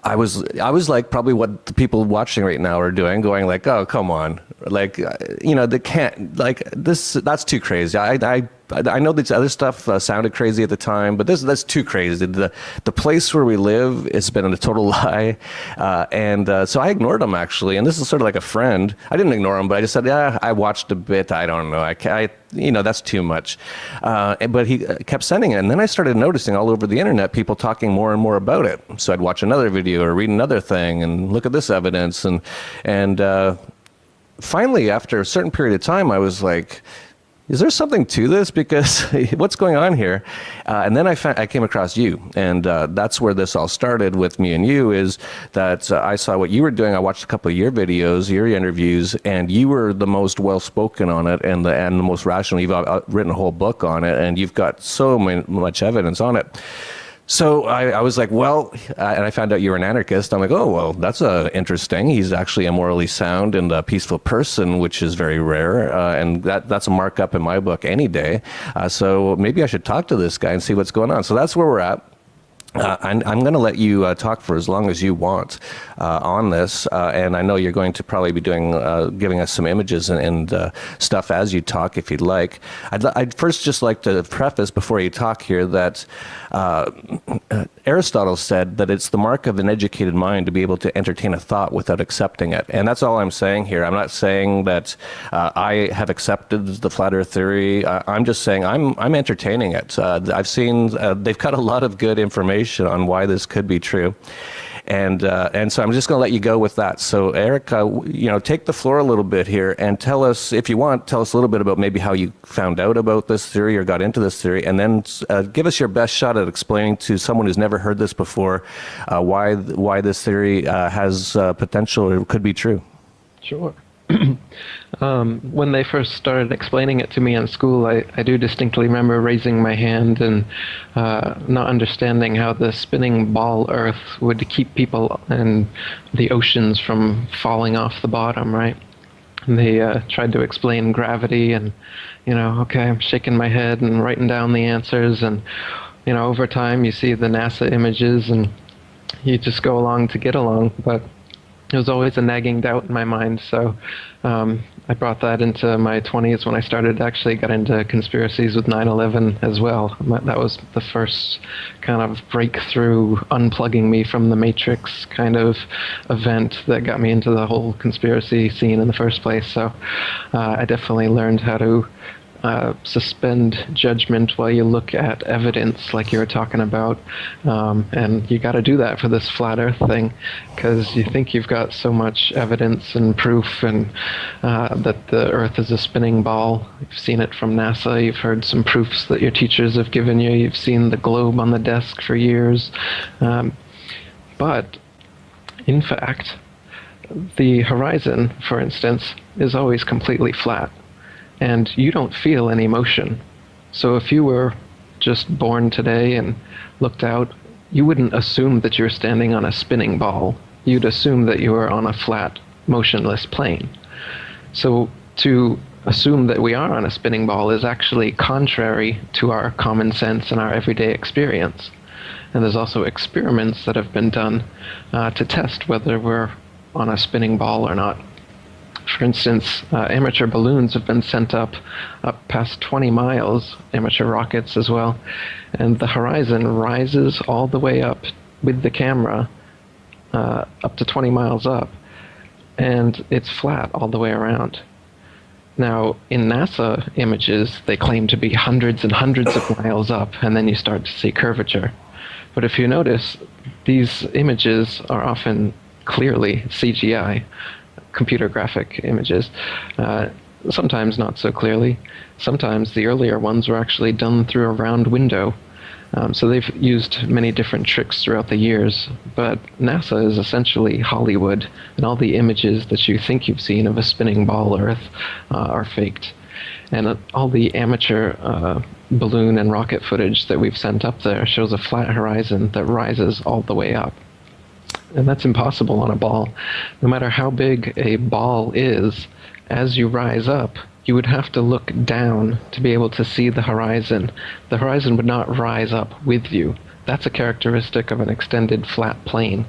I was like probably what the people watching right now are doing, going like, oh, come on. Like, they can't, like, that's too crazy. I know this other stuff sounded crazy at the time, but that's too crazy. The place where we live has been a total lie. So I ignored him, actually. And this is sort of like a friend. I didn't ignore him, but I just said, yeah, I watched a bit. I don't know. That's too much. But he kept sending it. And then I started noticing all over the internet people talking more and more about it. So I'd watch another video or read another thing and look at this evidence. And finally, after a certain period of time, I was like, is there something to this? Because what's going on here? And then I came across you, and that's where this all started with me and you, is that I saw what you were doing. I watched a couple of your videos, your interviews, and you were the most well-spoken on it and the most rational. You've written a whole book on it, and you've got so much evidence on it. So I was like, well, and I found out you were an anarchist. I'm like, oh, well, that's interesting. He's actually a morally sound and a peaceful person, which is very rare. And that's a markup in my book any day. So maybe I should talk to this guy and see what's going on. So that's where we're at. I'm going to let you talk for as long as you want on this, and I know you're going to probably be giving us some images and stuff as you talk, if you'd like. I'd first just like to preface before you talk here that Aristotle said that it's the mark of an educated mind to be able to entertain a thought without accepting it, and that's all I'm saying here. I'm not saying that I have accepted the flat Earth theory. I'm just saying I'm entertaining it. I've seen they've got a lot of good information on why this could be true. And so I'm just going to let you go with that. So Eric, take the floor a little bit here and tell us, if you want, tell us a little bit about maybe how you found out about this theory or got into this theory, and then give us your best shot at explaining to someone who's never heard this before why this theory has potential or could be true. Sure. When they first started explaining it to me in school, I do distinctly remember raising my hand and not understanding how the spinning ball Earth would keep people and the oceans from falling off the bottom, right? And they tried to explain gravity, and, okay, I'm shaking my head and writing down the answers, and, over time you see the NASA images and you just go along to get along, but it was always a nagging doubt in my mind, so I brought that into my 20s when I got into conspiracies with 9/11 as well. That was the first kind of breakthrough, unplugging me from the Matrix kind of event that got me into the whole conspiracy scene in the first place. So I definitely learned how to suspend judgment while you look at evidence like you were talking about, and you got to do that for this flat Earth thing, because you think you've got so much evidence and proof and that the Earth is a spinning ball. You've seen it from NASA, you've heard some proofs that your teachers have given you, you've seen the globe on the desk for years, but in fact the horizon, for instance, is always completely flat. And you don't feel any motion. So if you were just born today and looked out, you wouldn't assume that you're standing on a spinning ball. You'd assume that you were on a flat, motionless plane. So to assume that we are on a spinning ball is actually contrary to our common sense and our everyday experience. And there's also experiments that have been done to test whether we're on a spinning ball or not. For instance, amateur balloons have been sent up past 20 miles, amateur rockets as well, and the horizon rises all the way up with the camera up to 20 miles up, and it's flat all the way around. Now, in NASA images, they claim to be hundreds and hundreds of miles up, and then you start to see curvature. But if you notice, these images are often clearly CGI, computer graphic images, sometimes not so clearly. Sometimes the earlier ones were actually done through a round window. So they've used many different tricks throughout the years, but NASA is essentially Hollywood, and all the images that you think you've seen of a spinning ball Earth are faked. And all the amateur balloon and rocket footage that we've sent up there shows a flat horizon that rises all the way up. And that's impossible on a ball. No matter how big a ball is, as you rise up, you would have to look down to be able to see the horizon. The horizon would not rise up with you. That's a characteristic of an extended flat plane.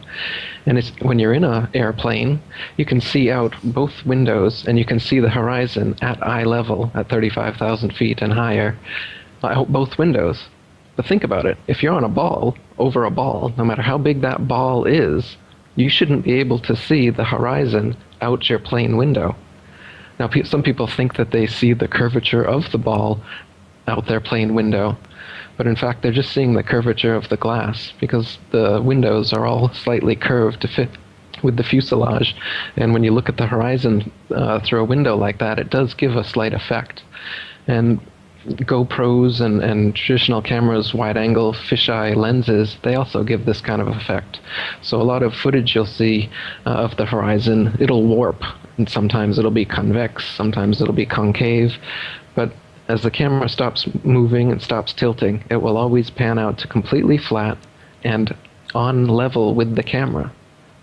And it's, when you're in an airplane, you can see out both windows and you can see the horizon at eye level at 35,000 feet and higher, out both windows. But think about it. If you're on a ball, over a ball, no matter how big that ball is, you shouldn't be able to see the horizon out your plane window. Now, some people think that they see the curvature of the ball out their plane window, but in fact, they're just seeing the curvature of the glass because the windows are all slightly curved to fit with the fuselage. And when you look at the horizon through a window like that, it does give a slight effect. And GoPros and traditional cameras, wide-angle fisheye lenses, they also give this kind of effect. So a lot of footage you'll see of the horizon, it'll warp, and sometimes it'll be convex, sometimes it'll be concave, but as the camera stops moving and stops tilting, it will always pan out to completely flat and on level with the camera.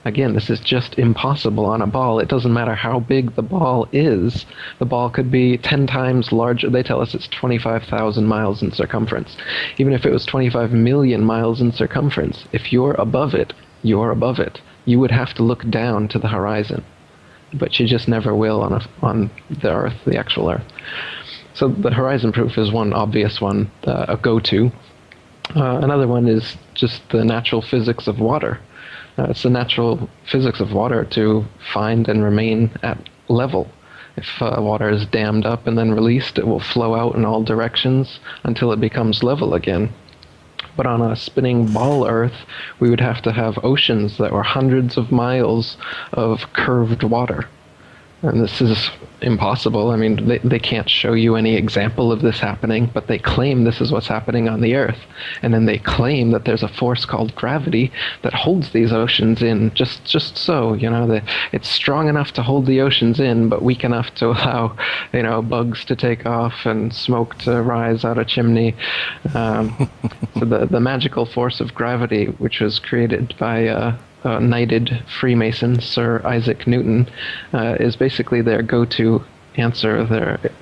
Again, this is just impossible on a ball. It doesn't matter how big the ball is. The ball could be 10 times larger. They tell us it's 25,000 miles in circumference. Even if it was 25 million miles in circumference, if you're above it, you're above it. You would have to look down to the horizon. But you just never will on the Earth, the actual Earth. So the horizon proof is one obvious one, a go-to. Another one is just the natural physics of water. It's the natural physics of water to find and remain at level. If water is dammed up and then released, it will flow out in all directions until it becomes level again. But on a spinning ball Earth, we would have to have oceans that were hundreds of miles of curved water. And this is impossible. I mean, they can't show you any example of this happening, but they claim this is what's happening on the Earth. And then they claim that there's a force called gravity that holds these oceans in just so, you know, it's strong enough to hold the oceans in, but weak enough to allow, you know, bugs to take off and smoke to rise out a chimney. So the magical force of gravity, which was created by knighted Freemason Sir Isaac Newton, is basically their go-to answer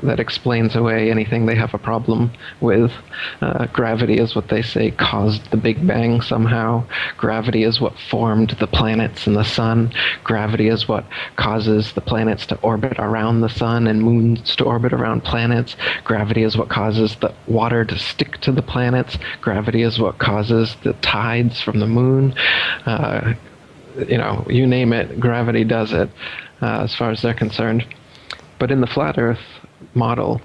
that explains away anything they have a problem with. Gravity is what they say caused the Big Bang somehow. Gravity is what formed the planets and the sun. Gravity is what causes the planets to orbit around the sun and moons to orbit around planets. Gravity is what causes the water to stick to the planets. Gravity is what causes the tides from the moon. You know, you name it, gravity does it, as far as they're concerned. But in the flat Earth model,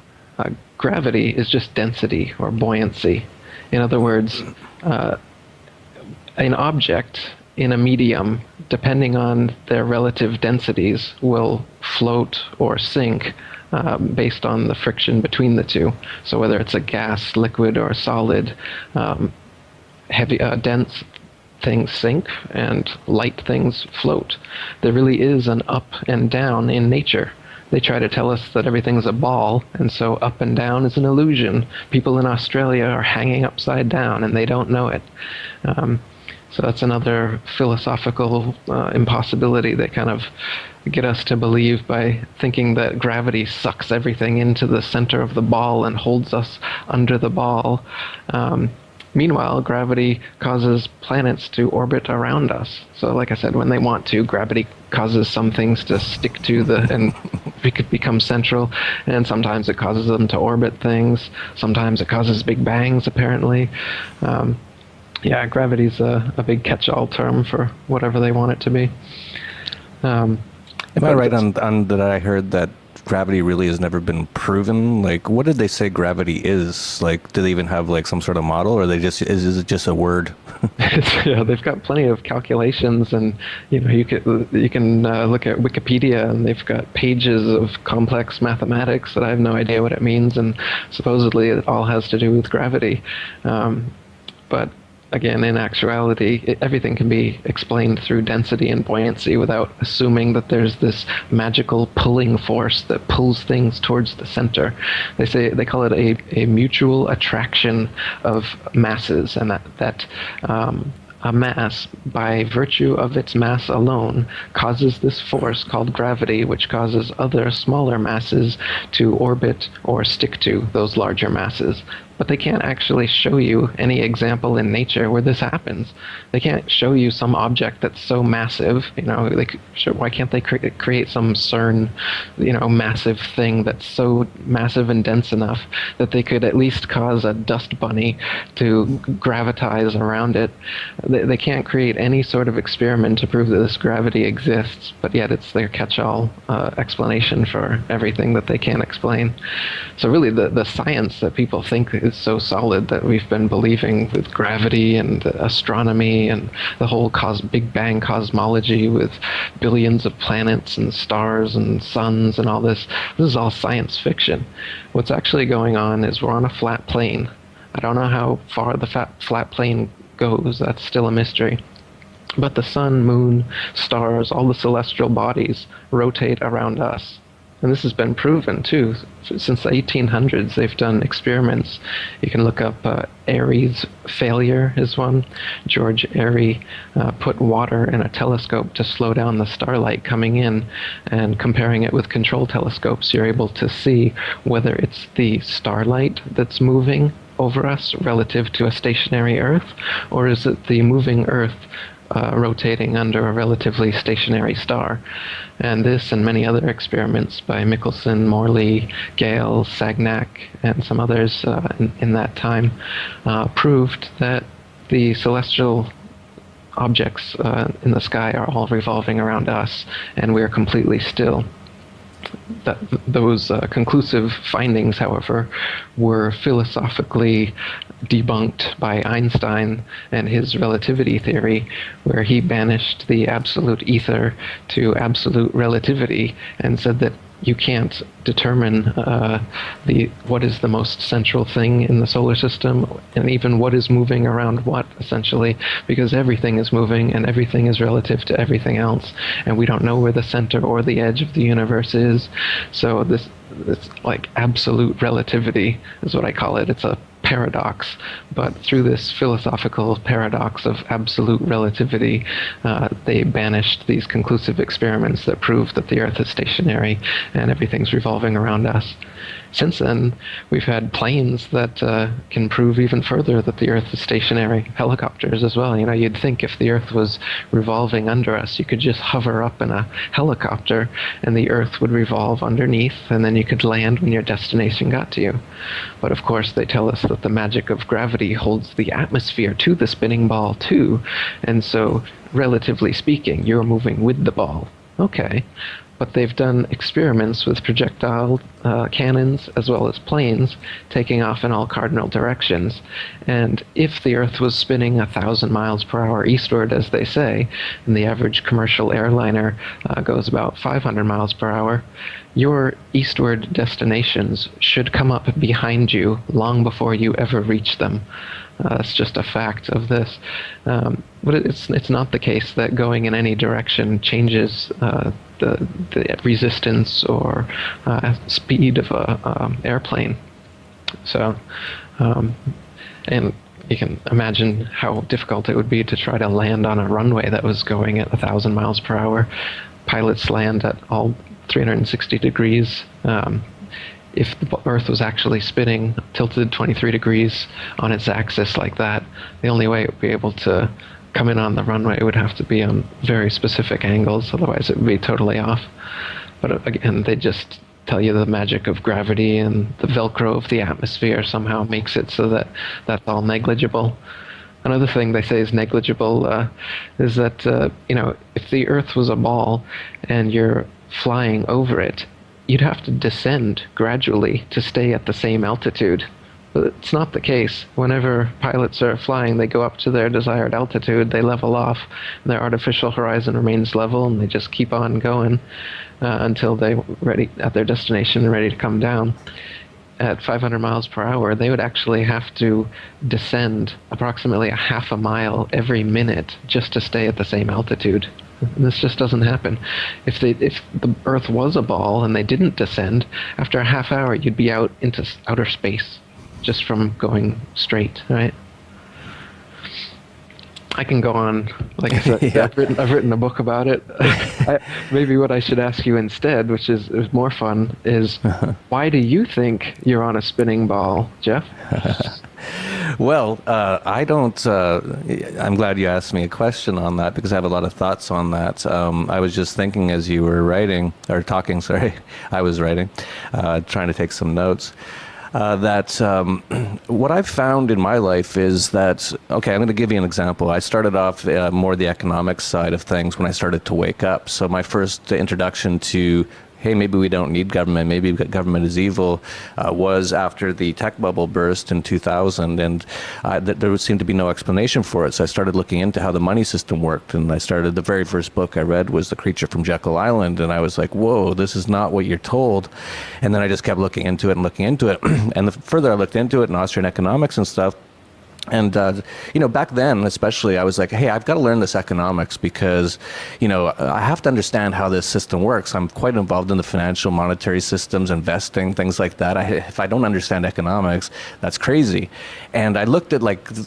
gravity is just density or buoyancy. In other words, an object in a medium, depending on their relative densities, will float or sink based on the friction between the two. So whether it's a gas, liquid, or solid, dense things sink and light things float. There really is an up and down in nature. They try to tell us that everything's a ball, and so up and down is an illusion. People in Australia are hanging upside down, and they don't know it. So that's another philosophical impossibility they kind of get us to believe by thinking that gravity sucks everything into the center of the ball and holds us under the ball. Meanwhile, gravity causes planets to orbit around us. So like I said, when they want to, gravity causes some things to stick to and we could become central, and sometimes it causes them to orbit things. Sometimes it causes big bangs, apparently. Yeah, gravity's a big catch-all term for whatever they want it to be. Am I right on that I heard that gravity really has never been proven? Like, what did they say gravity is? Like, do they even have like some sort of model, or is it just a word? Yeah, they've got plenty of calculations, and you know, you can look at Wikipedia, and they've got pages of complex mathematics that I have no idea what it means, and supposedly it all has to do with gravity. but again, in actuality, everything can be explained through density and buoyancy without assuming that there's this magical pulling force that pulls things towards the center. They call it a mutual attraction of masses, and that a mass, by virtue of its mass alone, causes this force called gravity, which causes other smaller masses to orbit or stick to those larger masses. But they can't actually show you any example in nature where this happens. They can't show you some object that's so massive, why can't they create some CERN, massive thing that's so massive and dense enough that they could at least cause a dust bunny to gravitize around it? They can't create any sort of experiment to prove that this gravity exists, but yet it's their catch-all explanation for everything that they can't explain. So really the science that people think is so solid that we've been believing with gravity and astronomy and the whole Big Bang cosmology with billions of planets and stars and suns and all this is all science fiction. What's actually going on is we're on a flat plane. I don't know how far the flat plane goes. That's still a mystery. But the sun, moon, stars, all the celestial bodies rotate around us. And this has been proven, too. Since the 1800s, they've done experiments. You can look up Airy's failure is one. George Airy put water in a telescope to slow down the starlight coming in, and comparing it with control telescopes, you're able to see whether it's the starlight that's moving over us relative to a stationary Earth, or is it the moving Earth rotating under a relatively stationary star. And this and many other experiments by Michelson, Morley, Gale, Sagnac, and some others in that time proved that the celestial objects in the sky are all revolving around us, and we are completely still. Those conclusive findings, however, were philosophically debunked by Einstein and his relativity theory, where he banished the absolute ether to absolute relativity and said that you can't determine what is the most central thing in the solar system, and even what is moving around what, essentially, because everything is moving and everything is relative to everything else, and we don't know where the center or the edge of the universe is. So this like absolute relativity is what I call it. It's a paradox, but through this philosophical paradox of absolute relativity, they banished these conclusive experiments that proved that the Earth is stationary and everything's revolving around us. Since then, we've had planes that can prove even further that the Earth is stationary, helicopters as well. You'd think if the Earth was revolving under us, you could just hover up in a helicopter and the Earth would revolve underneath, and then you could land when your destination got to you. But of course, they tell us that the magic of gravity holds the atmosphere to the spinning ball too, and so, relatively speaking, you're moving with the ball. Okay. But they've done experiments with projectile cannons as well as planes taking off in all cardinal directions. And if the Earth was spinning 1,000 miles per hour eastward, as they say, and the average commercial airliner goes about 500 miles per hour, your eastward destinations should come up behind you long before you ever reach them. That's just a fact of this. But it's not the case that going in any direction changes the resistance or speed of a airplane. So, and you can imagine how difficult it would be to try to land on a runway that was going at 1,000 miles per hour. Pilots land at all 360 degrees. If the Earth was actually spinning tilted 23 degrees on its axis like that, the only way it would be able to come in on the runway would have to be on very specific angles, otherwise it would be totally off. But again, they just tell you the magic of gravity and the Velcro of the atmosphere somehow makes it so that that's all negligible. Another thing they say is negligible is that, if the Earth was a ball and you're flying over it, you'd have to descend gradually to stay at the same altitude. But it's not the case. Whenever pilots are flying, they go up to their desired altitude, they level off, and their artificial horizon remains level, and they just keep on going until they're ready at their destination and ready to come down. at 500 miles per hour, they would actually have to descend approximately a half a mile every minute just to stay at the same altitude. And this just doesn't happen. If the Earth was a ball and they didn't descend, after a half hour you'd be out into outer space just from going straight, right? I can go on. Like I said, Yeah. I've written a book about it. Maybe what I should ask you instead, which is more fun, is why do you think you're on a spinning ball, Jeff? Well, I don't. I'm glad you asked me a question on that because I have a lot of thoughts on that. I was just thinking as you were writing or talking. Sorry, I was writing, trying to take some notes. That what I've found in my life is that, okay, I'm going to give you an example. I started off more the economic side of things when I started to wake up. So my first introduction to, hey, maybe we don't need government, maybe government is evil, was after the tech bubble burst in 2000, and there seemed to be no explanation for it. So I started looking into how the money system worked, and the very first book I read was The Creature from Jekyll Island, and I was like, whoa, this is not what you're told. And then I just kept looking into it, and the further I looked into it in Austrian economics and stuff, and, back then, especially, I was like, hey, I've got to learn this economics because, I have to understand how this system works. I'm quite involved in the financial monetary systems, investing, things like that. If I don't understand economics, that's crazy. And I looked at,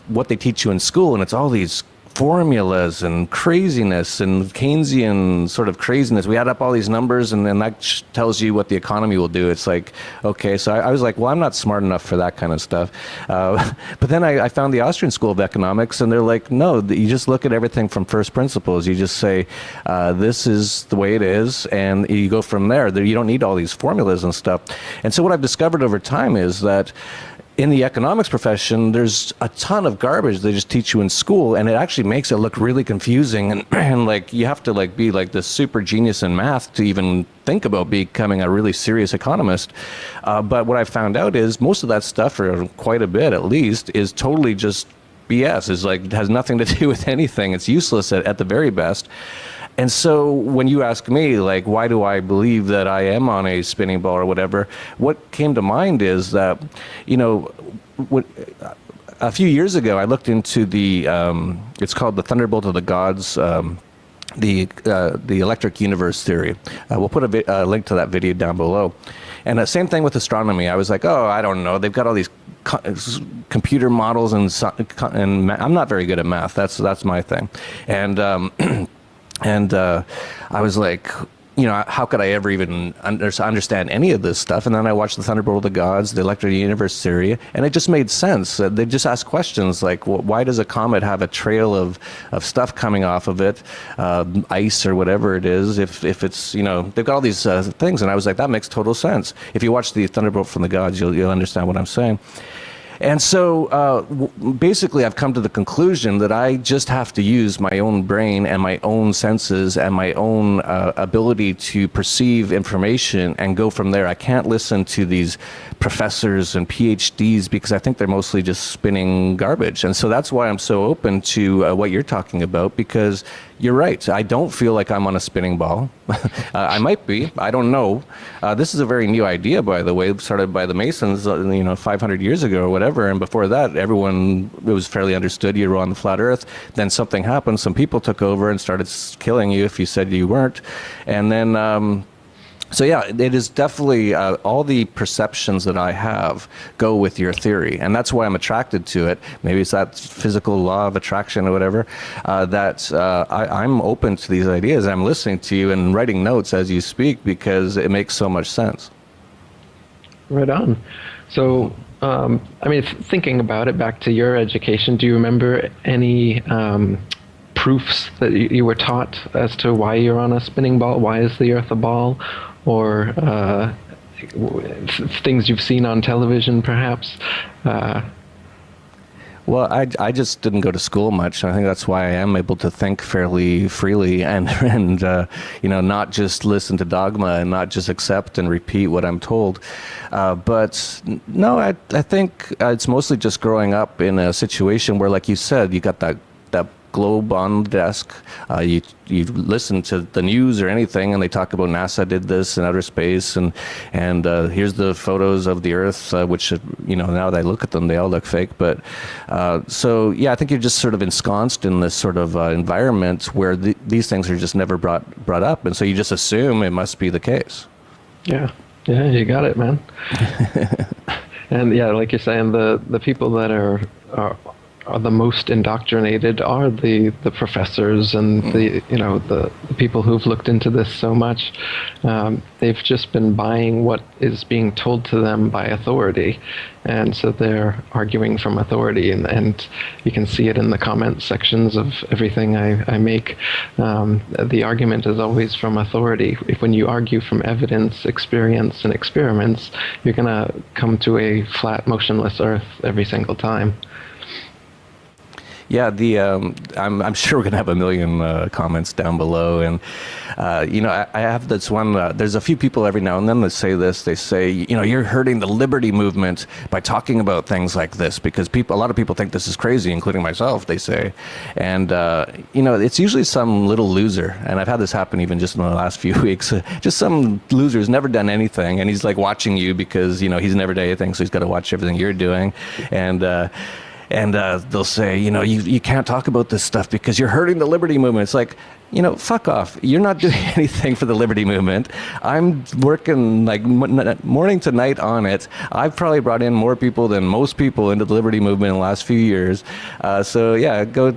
what they teach you in school, and it's all these formulas and craziness and Keynesian sort of craziness. We add up all these numbers and then that tells you what the economy will do. It's like, okay, so I was like, well, I'm not smart enough for that kind of stuff. But then I found the Austrian School of Economics and they're like, no, you just look at everything from first principles. You just say, this is the way it is, and you go from there. You don't need all these formulas and stuff. And so what I've discovered over time is that in the economics profession, there's a ton of garbage they just teach you in school, and it actually makes it look really confusing. And like you have to be like this super genius in math to even think about becoming a really serious economist. But what I found out is most of that stuff, or quite a bit at least, is totally just BS. It has nothing to do with anything. It's useless at the very best. And so when you ask me, why do I believe that I am on a spinning ball or whatever, what came to mind is that, a few years ago, I looked into it's called the Thunderbolt of the Gods, the electric universe theory. We'll put a link to that video down below. And the same thing with astronomy. I was like, oh, I don't know. They've got all these computer models, and I'm not very good at math. That's my thing. And I was like, how could I ever even understand any of this stuff? And then I watched the Thunderbolt of the Gods, the Electric Universe theory, and it just made sense. They just asked questions like, why does a comet have a trail of stuff coming off of it, ice or whatever it is, if it's, they've got all these things. And I was like, that makes total sense. If you watch the Thunderbolt from the Gods, you'll understand what I'm saying. And so basically I've come to the conclusion that I just have to use my own brain and my own senses and my own ability to perceive information and go from there. I can't listen to these professors and PhDs because I think they're mostly just spinning garbage. And so that's why I'm so open to what you're talking about, because you're right. I don't feel like I'm on a spinning ball. I might be. I don't know. This is a very new idea, by the way, started by the Masons, 500 years ago or whatever. And before that, it was fairly understood you were on the flat Earth. Then something happened. Some people took over and started killing you if you said you weren't. And then so yeah, it is definitely all the perceptions that I have go with your theory, and that's why I'm attracted to it. Maybe it's that physical law of attraction or whatever, that I'm open to these ideas. I'm listening to you and writing notes as you speak because it makes so much sense. Right on. So, thinking about it, back to your education, do you remember any proofs that you were taught as to why you're on a spinning ball? Why is the Earth a ball? Or things you've seen on television, perhaps? Well, I just didn't go to school much. I think that's why I am able to think fairly freely and not just listen to dogma and not just accept and repeat what I'm told. But no, I think it's mostly just growing up in a situation where, like you said, you got that globe on the desk. You listen to the news or anything, and they talk about NASA did this in outer space, and here's the photos of the Earth, which now that I look at them, they all look fake. But so yeah, I think you're just sort of ensconced in this sort of environment where these things are just never brought up, and so you just assume it must be the case. Yeah, you got it, man. And yeah, like you're saying, the people that are the most indoctrinated are the professors and the people who've looked into this so much. They've just been buying what is being told to them by authority, and so they're arguing from authority, and you can see it in the comment sections of everything I make. The argument is always from authority. When you argue from evidence, experience, and experiments, you're going to come to a flat, motionless Earth every single time. Yeah, I'm sure we're gonna have a million comments down below, and I have this one. There's a few people every now and then that say this. They say, you're hurting the liberty movement by talking about things like this, because a lot of people think this is crazy, including myself. They say, and it's usually some little loser, and I've had this happen even just in the last few weeks. Just some loser who's never done anything, and he's like watching you because he's never done anything, so he's got to watch everything you're doing, and they'll say, you can't talk about this stuff because you're hurting the liberty movement. It's like, fuck off. You're not doing anything for the liberty movement. I'm working like morning to night on it. I've probably brought in more people than most people into the liberty movement in the last few years. So yeah, go,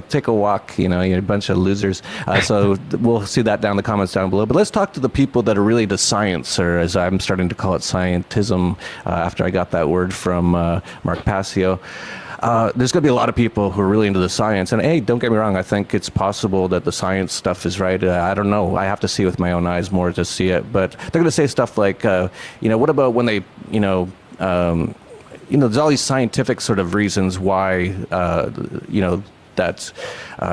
take a walk, you're a bunch of losers. So we'll see that down in the comments down below. But let's talk to the people that are really the science, or as I'm starting to call it, scientism, after I got that word from Mark Passio. There's going to be a lot of people who are really into the science. And hey, don't get me wrong, I think it's possible that the science stuff is right. I don't know. I have to see with my own eyes more to see it. But they're going to say stuff like, what about when they, there's all these scientific sort of reasons why, that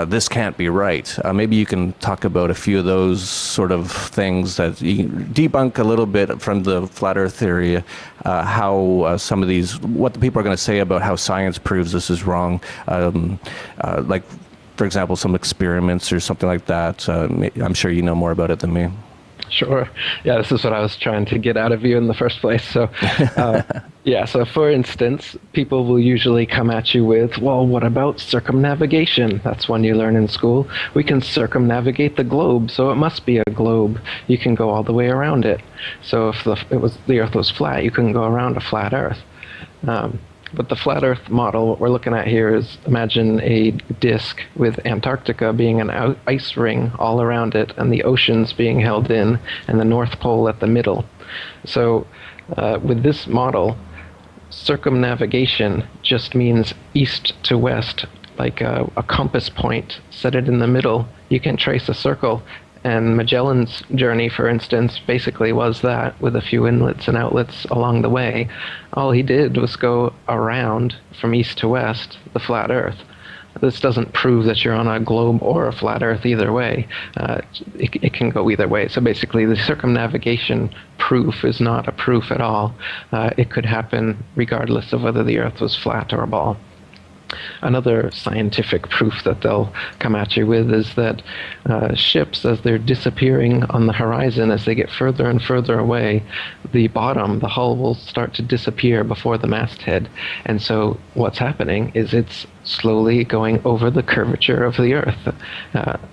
this can't be right. Maybe you can talk about a few of those sort of things that you debunk a little bit from the flat Earth theory, how some of these, what the people are going to say about how science proves this is wrong. Like, for example, some experiments or something like that. I'm sure you know more about it than me. Sure. Yeah, this is what I was trying to get out of you in the first place. So, so for instance, people will usually come at you with, well, what about circumnavigation? That's one you learn in school. We can circumnavigate the globe, so it must be a globe. You can go all the way around it. So if the Earth was flat, you couldn't go around a flat Earth. But the flat Earth model, what we're looking at here is, imagine a disk with Antarctica being an ice ring all around it, and the oceans being held in, and the North Pole at the middle. So with this model, circumnavigation just means east to west, like a compass point. Set it in the middle, you can trace a circle. And Magellan's journey, for instance, basically was that, with a few inlets and outlets along the way. All he did was go around from east to west the flat Earth. This doesn't prove that you're on a globe or a flat Earth either way. It can go either way. So basically, the circumnavigation proof is not a proof at all. It could happen regardless of whether the Earth was flat or a ball. Another scientific proof that they'll come at you with is that ships, as they're disappearing on the horizon, as they get further and further away, the bottom, the hull, will start to disappear before the masthead. And so what's happening is it's slowly going over the curvature of the Earth.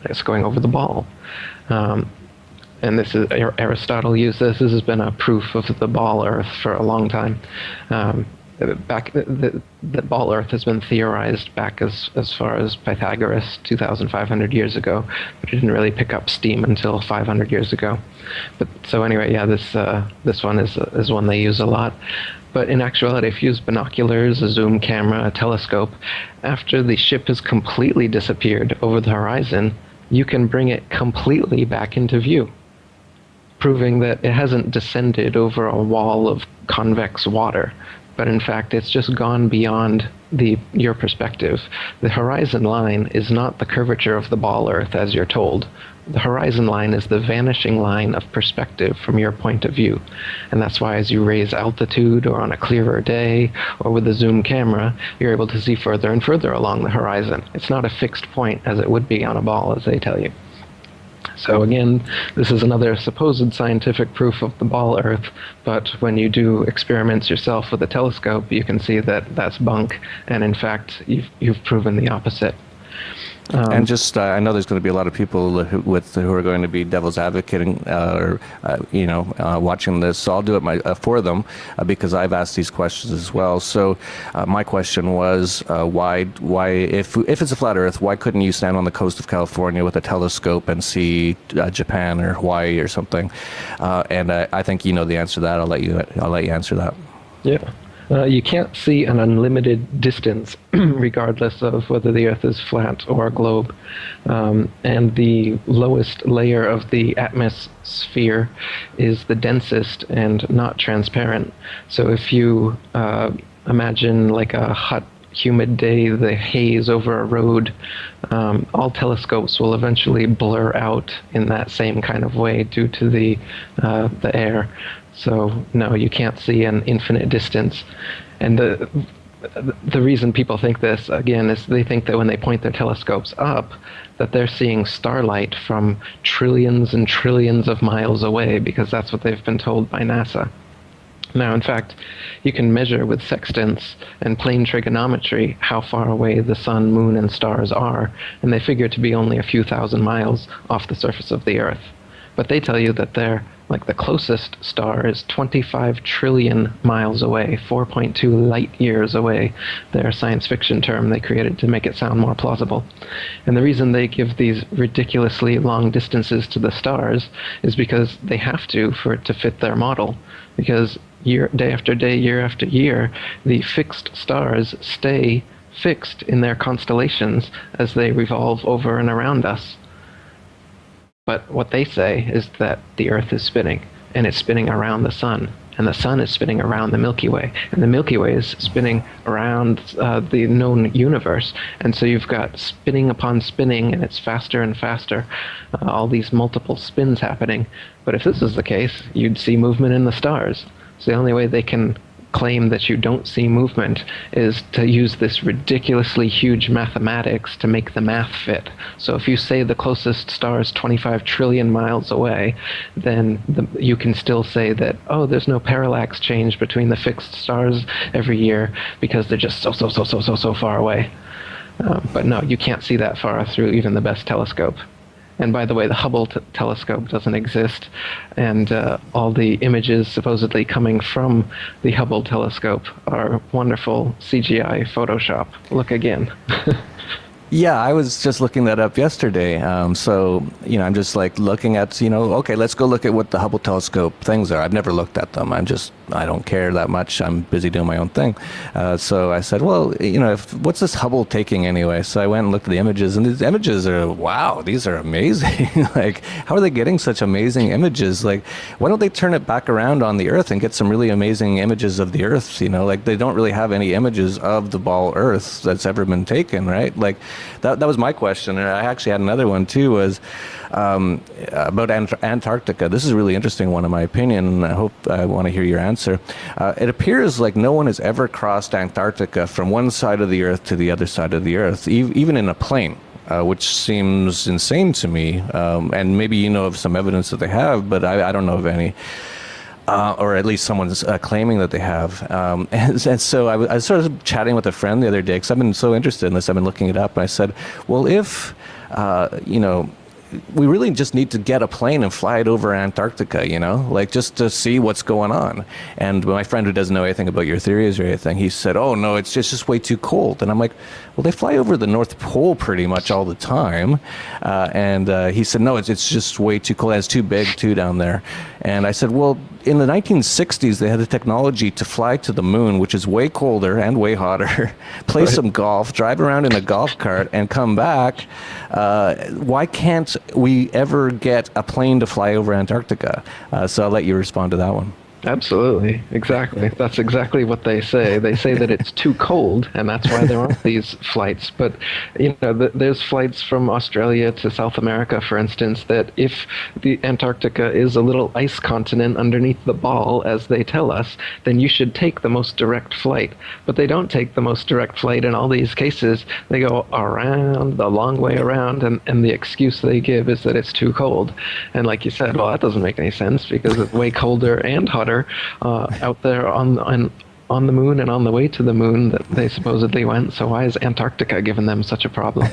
It's going over the ball. And this is, Aristotle used this. This has been a proof of the ball Earth for a long time. The ball Earth has been theorized back as far as Pythagoras 2,500 years ago, but it didn't really pick up steam until 500 years ago. But so anyway, yeah, this one is one they use a lot. But in actuality, if you use binoculars, a zoom camera, a telescope, after the ship has completely disappeared over the horizon, you can bring it completely back into view, proving that it hasn't descended over a wall of convex water, but in fact it's just gone beyond your perspective. The horizon line is not the curvature of the ball Earth as you're told. The horizon line is the vanishing line of perspective from your point of view. And that's why as you raise altitude or on a clearer day or with a zoom camera, you're able to see further and further along the horizon. It's not a fixed point as it would be on a ball, as they tell you. So again, this is another supposed scientific proof of the ball Earth, but when you do experiments yourself with a telescope, you can see that that's bunk, and in fact, you've proven the opposite. And just, I know there's going to be a lot of people who are going to be devil's advocating, watching this. So I'll do it for them because I've asked these questions as well. So my question was, why, if it's a flat Earth, why couldn't you stand on the coast of California with a telescope and see Japan or Hawaii or something? And I think you know the answer to that. I'll let you answer that. Yeah. You can't see an unlimited distance, regardless of whether the Earth is flat or a globe. And the lowest layer of the atmosphere is the densest and not transparent. So if you imagine like a hot, humid day, the haze over a road, all telescopes will eventually blur out in that same kind of way due to the air. So no, you can't see an infinite distance. And the reason people think this, again, is they think that when they point their telescopes up, that they're seeing starlight from trillions and trillions of miles away, because that's what they've been told by NASA. Now, in fact, you can measure with sextants and plane trigonometry how far away the sun, moon, and stars are, and they figure to be only a few thousand miles off the surface of the Earth. But they tell you that they're like the closest star is 25 trillion miles away, 4.2 light years away. Their science fiction term they created to make it sound more plausible. And the reason they give these ridiculously long distances to the stars is because they have to for it to fit their model. Because day after day, year after year, the fixed stars stay fixed in their constellations as they revolve over and around us. But what they say is that the Earth is spinning, and it's spinning around the sun, and the sun is spinning around the Milky Way, and the Milky Way is spinning around the known universe. And so you've got spinning upon spinning, and it's faster and faster, all these multiple spins happening. But if this is the case, you'd see movement in the stars. So the only way they can claim that you don't see movement is to use this ridiculously huge mathematics to make the math fit. So if you say the closest star is 25 trillion miles away, then you can still say that, oh, there's no parallax change between the fixed stars every year because they're just so far away. But no, you can't see that far through even the best telescope. And by the way, the Hubble telescope doesn't exist, and all the images supposedly coming from the Hubble telescope are wonderful CGI Photoshop. Look again. Yeah, I was just looking that up yesterday. So, I'm just like looking at, okay, let's go look at what the Hubble telescope things are. I've never looked at them. I don't care that much. I'm busy doing my own thing. So I said, well, what's this Hubble taking anyway? So I went and looked at the images, and these images are, wow, these are amazing. Like, how are they getting such amazing images? Like, why don't they turn it back around on the Earth and get some really amazing images of the Earth? Like, they don't really have any images of the ball Earth that's ever been taken, right? Like, that was my question. And I actually had another one too, was about Antarctica. This is a really interesting one in my opinion, and I want to hear your answer. It appears like no one has ever crossed Antarctica from one side of the Earth to the other side of the Earth, even in a plane. Which seems insane to me, and maybe you know of some evidence that they have, but I don't know of any. Or at least someone's claiming that they have. And so I was sort of chatting with a friend the other day, because I've been so interested in this, I've been looking it up, and I said, well, if, we really just need to get a plane and fly it over Antarctica, like just to see what's going on. And my friend who doesn't know anything about your theories or anything, he said, oh no, it's just way too cold. And I'm like, well, they fly over the North Pole pretty much all the time. And he said, no, it's just way too cold. It's too big too down there. And I said, well, in the 1960s, they had the technology to fly to the moon, which is way colder and way hotter, play some golf, drive around in a golf cart, and come back. Why can't we ever get a plane to fly over Antarctica? So I'll let you respond to that one. Absolutely, exactly. That's exactly what they say. They say that it's too cold, and that's why there aren't these flights. But there's flights from Australia to South America, for instance, that if the Antarctica is a little ice continent underneath the ball, as they tell us, then you should take the most direct flight. But they don't take the most direct flight in all these cases. They go around, the long way around, and the excuse they give is that it's too cold. And like you said, well, that doesn't make any sense because it's way colder and hotter out there on the moon and on the way to the moon that they supposedly went. So why is Antarctica giving them such a problem?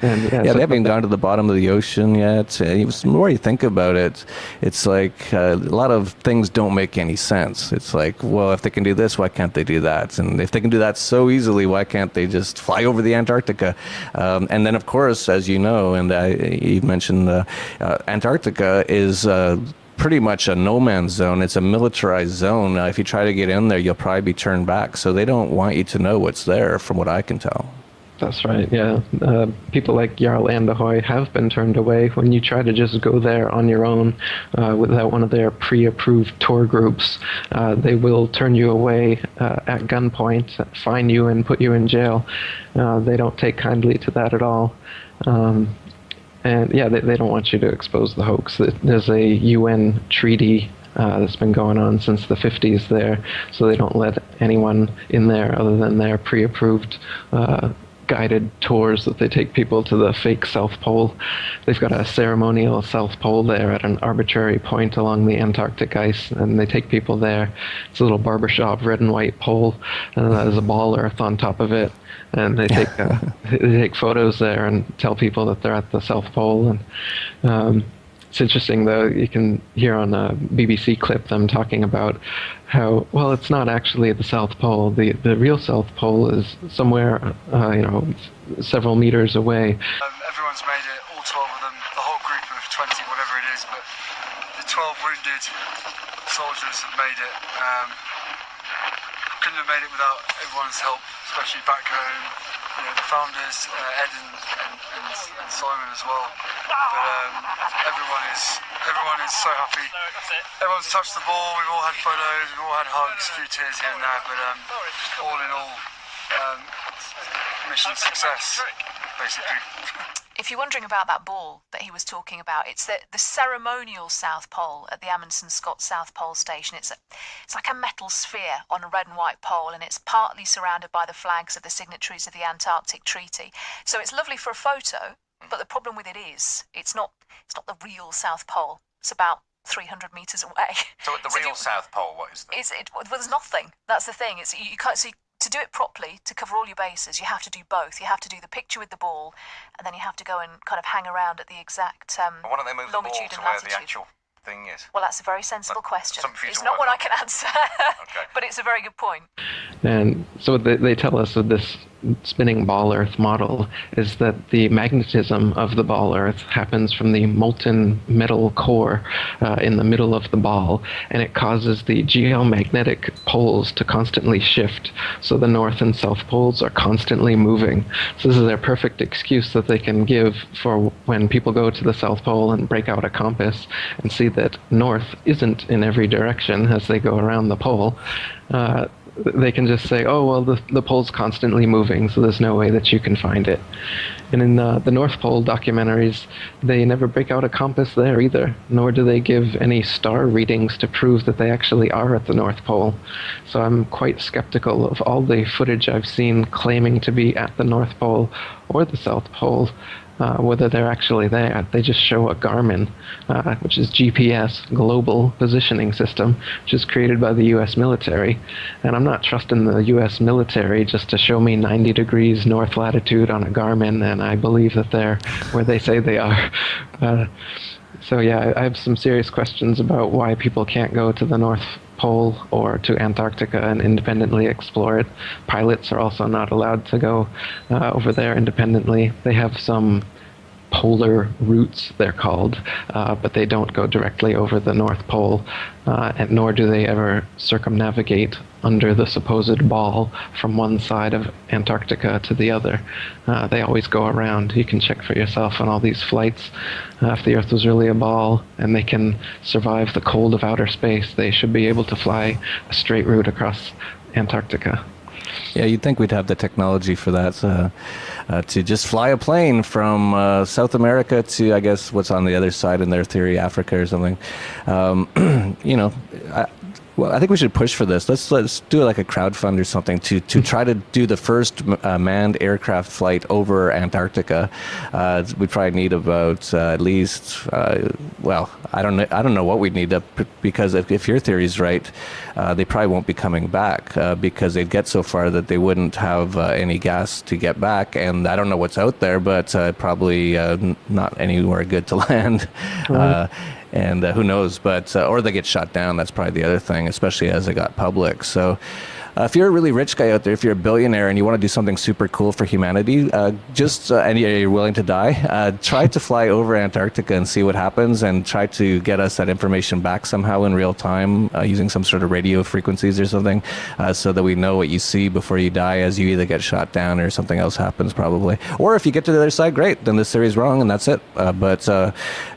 And, yeah, they haven't gone to the bottom of the ocean yet. The more you think about it, it's like a lot of things don't make any sense. It's like, well, if they can do this, why can't they do that? And if they can do that so easily, why can't they just fly over the Antarctica? And then, of course, as you know, and you mentioned Antarctica is pretty much a no man's zone. It's a militarized zone. If you try to get in there, you'll probably be turned back. So they don't want you to know what's there, from what I can tell. That's right, yeah. People like Jarl Anderhoy have been turned away when you try to just go there on your own without one of their pre-approved tour groups. They will turn you away at gunpoint, fine you, and put you in jail. They don't take kindly to that at all. And yeah, they don't want you to expose the hoax. There's a UN treaty that's been going on since the 50s there, so they don't let anyone in there other than their pre-approved guided tours that they take people to the fake South Pole. They've got a ceremonial South Pole there at an arbitrary point along the Antarctic ice, and they take people there. It's a little barbershop red and white pole, and there's a ball earth on top of it. And they take photos there and tell people that they're at the South Pole. And it's interesting, though, you can hear on a BBC clip them talking about how, well, it's not actually the South Pole. The real South Pole is somewhere, several meters away. Everyone's made it, all 12 of them, the whole group of 20, whatever it is, but the 12 wounded soldiers have made it. Couldn't have made it without everyone's help, especially back home. The founders, Ed and Simon as well. But everyone is so happy. Everyone's touched the ball. We've all had photos. We've all had hugs, a few tears here and there. But all in all, mission success, basically. If you're wondering about that ball that he was talking about, it's the ceremonial South Pole at the Amundsen Scott South Pole Station. It's like a metal sphere on a red and white pole, and it's partly surrounded by the flags of the signatories of the Antarctic Treaty. So it's lovely for a photo, but the problem with it is it's not the real South Pole. It's about 300 meters away. So at the real South Pole, what is that? Well, there's nothing. That's the thing. You can't see. To do it properly, to cover all your bases, you have to do both. You have to do the picture with the ball, and then you have to go and kind of hang around at the exact why don't they move longitude the and ball to where latitude. the actual thing is? Well, that's a very sensible question. It's to not work one I can answer, but it's a very good point. And so they tell us that this spinning ball Earth model is that the magnetism of the ball Earth happens from the molten metal core in the middle of the ball, and it causes the geomagnetic poles to constantly shift. So the north and south poles are constantly moving. So this is their perfect excuse that they can give for when people go to the South Pole and break out a compass and see that north isn't in every direction as they go around the pole. They can just say, oh, well, the pole's constantly moving, so there's no way that you can find it. And in the North Pole documentaries, they never break out a compass there either, nor do they give any star readings to prove that they actually are at the North Pole. So I'm quite skeptical of all the footage I've seen claiming to be at the North Pole or the South Pole. Whether they're actually there. They just show a Garmin, which is GPS, Global Positioning System, which is created by the U.S. military. And I'm not trusting the U.S. military just to show me 90 degrees north latitude on a Garmin, and I believe that they're where they say they are. So yeah, I have some serious questions about why people can't go to the North Pole or to Antarctica and independently explore it. Pilots are also not allowed to go over there independently. They have some polar routes, they're called, but they don't go directly over the North Pole, and nor do they ever circumnavigate under the supposed ball from one side of Antarctica to the other. They always go around. You can check for yourself on all these flights. If the Earth was really a ball and they can survive the cold of outer space, they should be able to fly a straight route across Antarctica. Yeah, you'd think we'd have the technology for that, to just fly a plane from South America to, I guess, what's on the other side in their theory, Africa or something. I think we should push for this. Let's do like a crowdfund or something to try to do the first manned aircraft flight over Antarctica. We probably need about at least I don't know what we'd need because if your theory is right, they probably won't be coming back because they'd get so far that they wouldn't have any gas to get back. And I don't know what's out there, but probably not anywhere good to land. Right. And who knows, but or they get shot down. That's probably the other thing, especially as it got public. So if you're a really rich guy out there, if you're a billionaire and you want to do something super cool for humanity, and you're willing to die, try to fly over Antarctica and see what happens, and try to get us that information back somehow in real time using some sort of radio frequencies or something, so that we know what you see before you die, as you either get shot down or something else happens probably. Or if you get to the other side, great, then this theory is wrong and that's it. But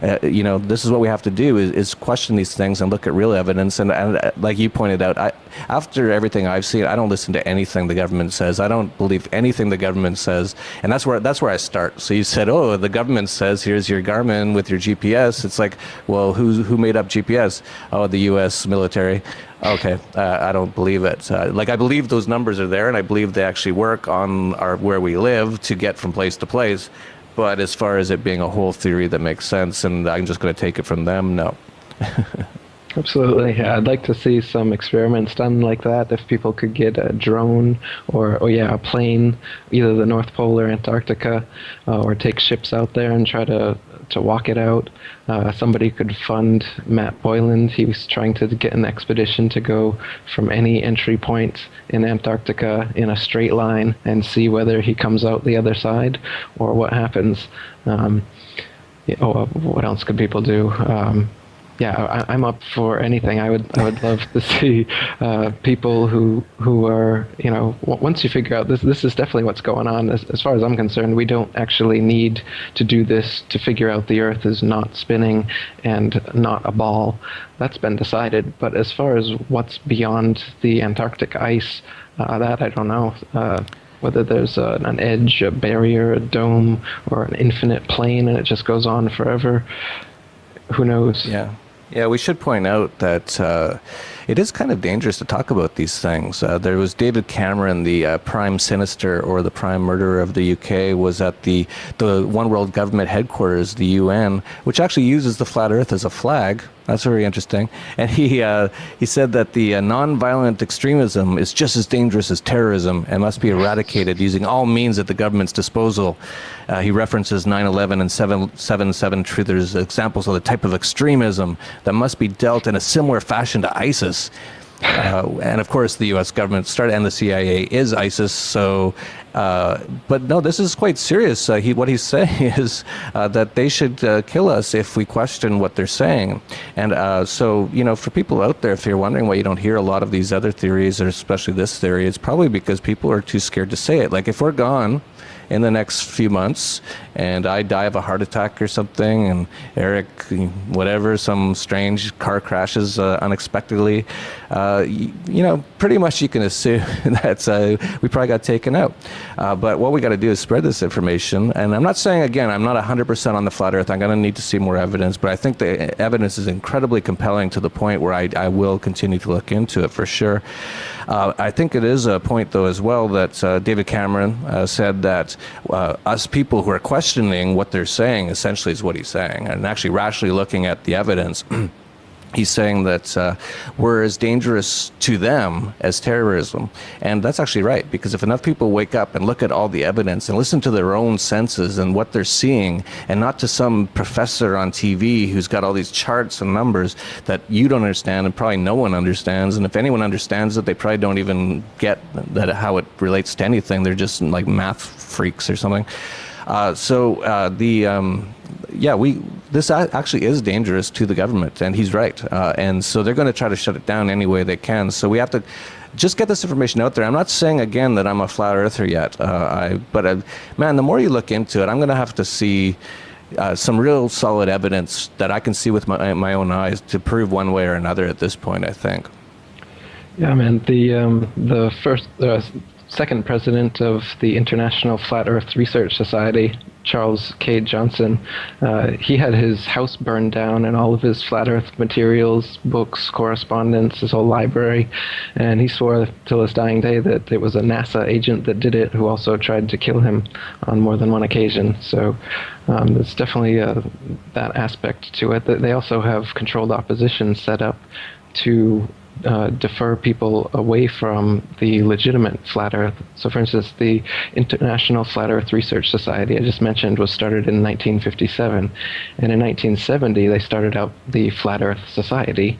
this is what we have to do is question these things and look at real evidence. And like you pointed out, after everything I've seen, I don't listen to anything the government says. I don't believe anything the government says, and that's where I start. So you said, oh, the government says here's your Garmin with your GPS. It's like, well, who made up GPS? Oh, the U.S. military. Okay, I don't believe it. I believe those numbers are there, and I believe they actually work on where we live to get from place to place. But as far as it being a whole theory that makes sense, and I'm just going to take it from them, no. Absolutely. Yeah, I'd like to see some experiments done like that. If people could get a drone or a plane, either the North Pole or Antarctica, or take ships out there and try to walk it out. Somebody could fund Matt Boyland. He was trying to get an expedition to go from any entry point in Antarctica in a straight line and see whether he comes out the other side or what happens. What else could people do? I'm up for anything. I would love to see people who are, once you figure out this is definitely what's going on. As far as I'm concerned, we don't actually need to do this to figure out the Earth is not spinning and not a ball. That's been decided. But as far as what's beyond the Antarctic ice, that I don't know. Whether there's an edge, a barrier, a dome, or an infinite plane, and it just goes on forever. Who knows? Yeah, we should point out that it is kind of dangerous to talk about these things. There was David Cameron, the prime sinister or the prime murderer of the UK, was at the One World Government headquarters, the UN, which actually uses the flat Earth as a flag. That's very interesting. And he said that the non-violent extremism is just as dangerous as terrorism and must be eradicated using all means at the government's disposal. He references 9/11 and 7/7 truthers, examples of the type of extremism that must be dealt in a similar fashion to ISIS. And of course, the U.S. government started, and the CIA is ISIS. So, but no, this is quite serious. What he's saying is that they should kill us if we question what they're saying. And so, for people out there, if you're wondering why you don't hear a lot of these other theories, or especially this theory, it's probably because people are too scared to say it. Like if we're gone in the next few months and I die of a heart attack or something, and Eric, whatever, some strange car crashes unexpectedly, pretty much you can assume that we probably got taken out. But what we got to do is spread this information. And I'm not saying, again, I'm not 100% on the flat Earth. I'm going to need to see more evidence, but I think the evidence is incredibly compelling to the point where I will continue to look into it for sure. I think it is a point, though, as well, that David Cameron said that us people who are questioning what they're saying essentially is what he's saying, and actually rationally looking at the evidence. He's saying that we're as dangerous to them as terrorism. And that's actually right, because if enough people wake up and look at all the evidence and listen to their own senses and what they're seeing, and not to some professor on TV who's got all these charts and numbers that you don't understand and probably no one understands, and if anyone understands it, they probably don't even get that how it relates to anything. They're just like math freaks or something. This actually is dangerous to the government, and he's right. And so they're going to try to shut it down any way they can. So we have to just get this information out there. I'm not saying again that I'm a flat earther yet, but man, the more you look into it, I'm going to have to see some real solid evidence that I can see with my own eyes to prove one way or another at this point, I think. Yeah, man. The second president of the International Flat Earth Research Society, Charles K. Johnson, he had his house burned down and all of his flat earth materials, books, correspondence, his whole library, and he swore till his dying day that it was a NASA agent that did it, who also tried to kill him on more than one occasion. So there's definitely that aspect to it. They also have controlled opposition set up to defer people away from the legitimate flat Earth. So, for instance, the International Flat Earth Research Society I just mentioned was started in 1957, and in 1970 they started out the Flat Earth Society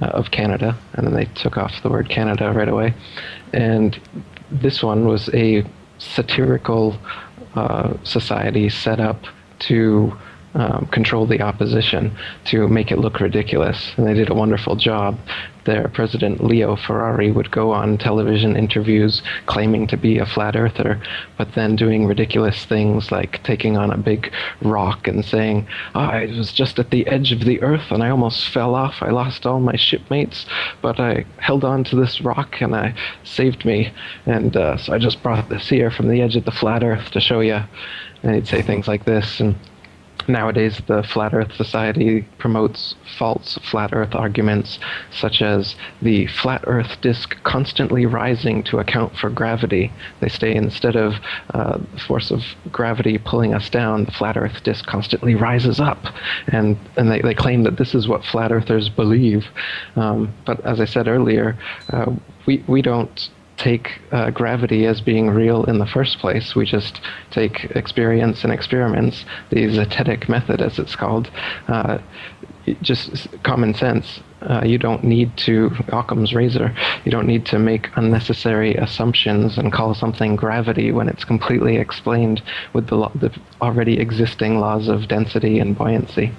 of Canada, and then they took off the word Canada right away. And this one was a satirical society set up to control the opposition, to make it look ridiculous, and they did a wonderful job. Their president, Leo Ferrari, would go on television interviews claiming to be a flat earther, but then doing ridiculous things like taking on a big rock and saying, I was just at the edge of the earth and I almost fell off. I lost all my shipmates, but I held on to this rock and I saved me. And so I just brought this here from the edge of the flat earth to show you. And he'd say things like this. And nowadays, the Flat Earth Society promotes false flat Earth arguments, such as the flat Earth disk constantly rising to account for gravity. They say instead of the force of gravity pulling us down, the flat Earth disk constantly rises up. And they claim that this is what flat Earthers believe. But as I said earlier, we don't take gravity as being real in the first place. We just take experience and experiments, the zetetic method as it's called, just common sense. You don't need to, Occam's razor, you don't need to make unnecessary assumptions and call something gravity when it's completely explained with the already existing laws of density and buoyancy.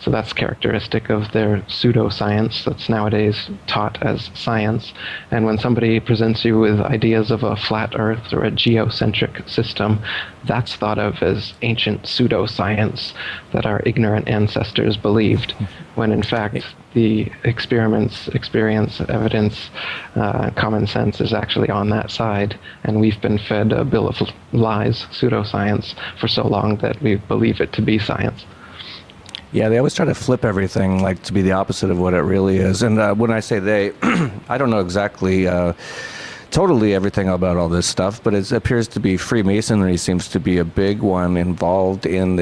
So that's characteristic of their pseudoscience that's nowadays taught as science. And when somebody presents you with ideas of a flat Earth or a geocentric system, that's thought of as ancient pseudoscience that our ignorant ancestors believed, when in fact the experiments, experience, evidence, common sense is actually on that side. And we've been fed a bill of lies, pseudoscience, for so long that we believe it to be science. Yeah, they always try to flip everything like to be the opposite of what it really is. And when I say they, I don't know exactly totally everything about all this stuff, but it appears to be Freemasonry seems to be a big one involved in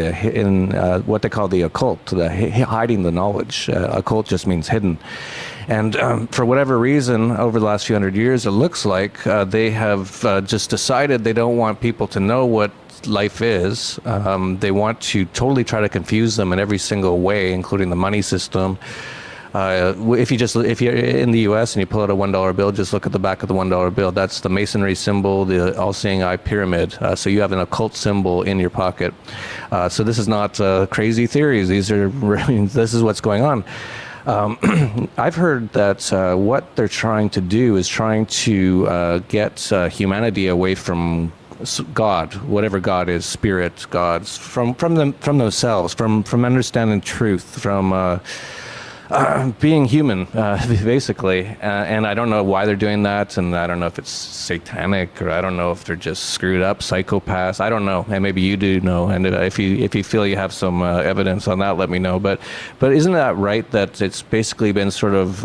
what they call the occult, hiding the knowledge. Occult just means hidden. And for whatever reason, over the last few hundred years, it looks like they have just decided they don't want people to know what life is. They want to totally try to confuse them in every single way, including the money system. If you're in the U.S. and you pull out a $1 bill, just look at the back of the $1 bill. That's the Masonry symbol, the all-seeing eye pyramid. So you have an occult symbol in your pocket. So this is not crazy theories. This is what's going on. I've heard that what they're trying to do is trying to get humanity away from God, whatever God is, spirit, gods, from themselves, from understanding truth, from being human, basically. And I don't know why they're doing that, and I don't know if it's satanic, or I don't know if they're just screwed up psychopaths. I don't know, and maybe you do know. And if you feel you have some evidence on that, let me know. But isn't that right that it's basically been sort of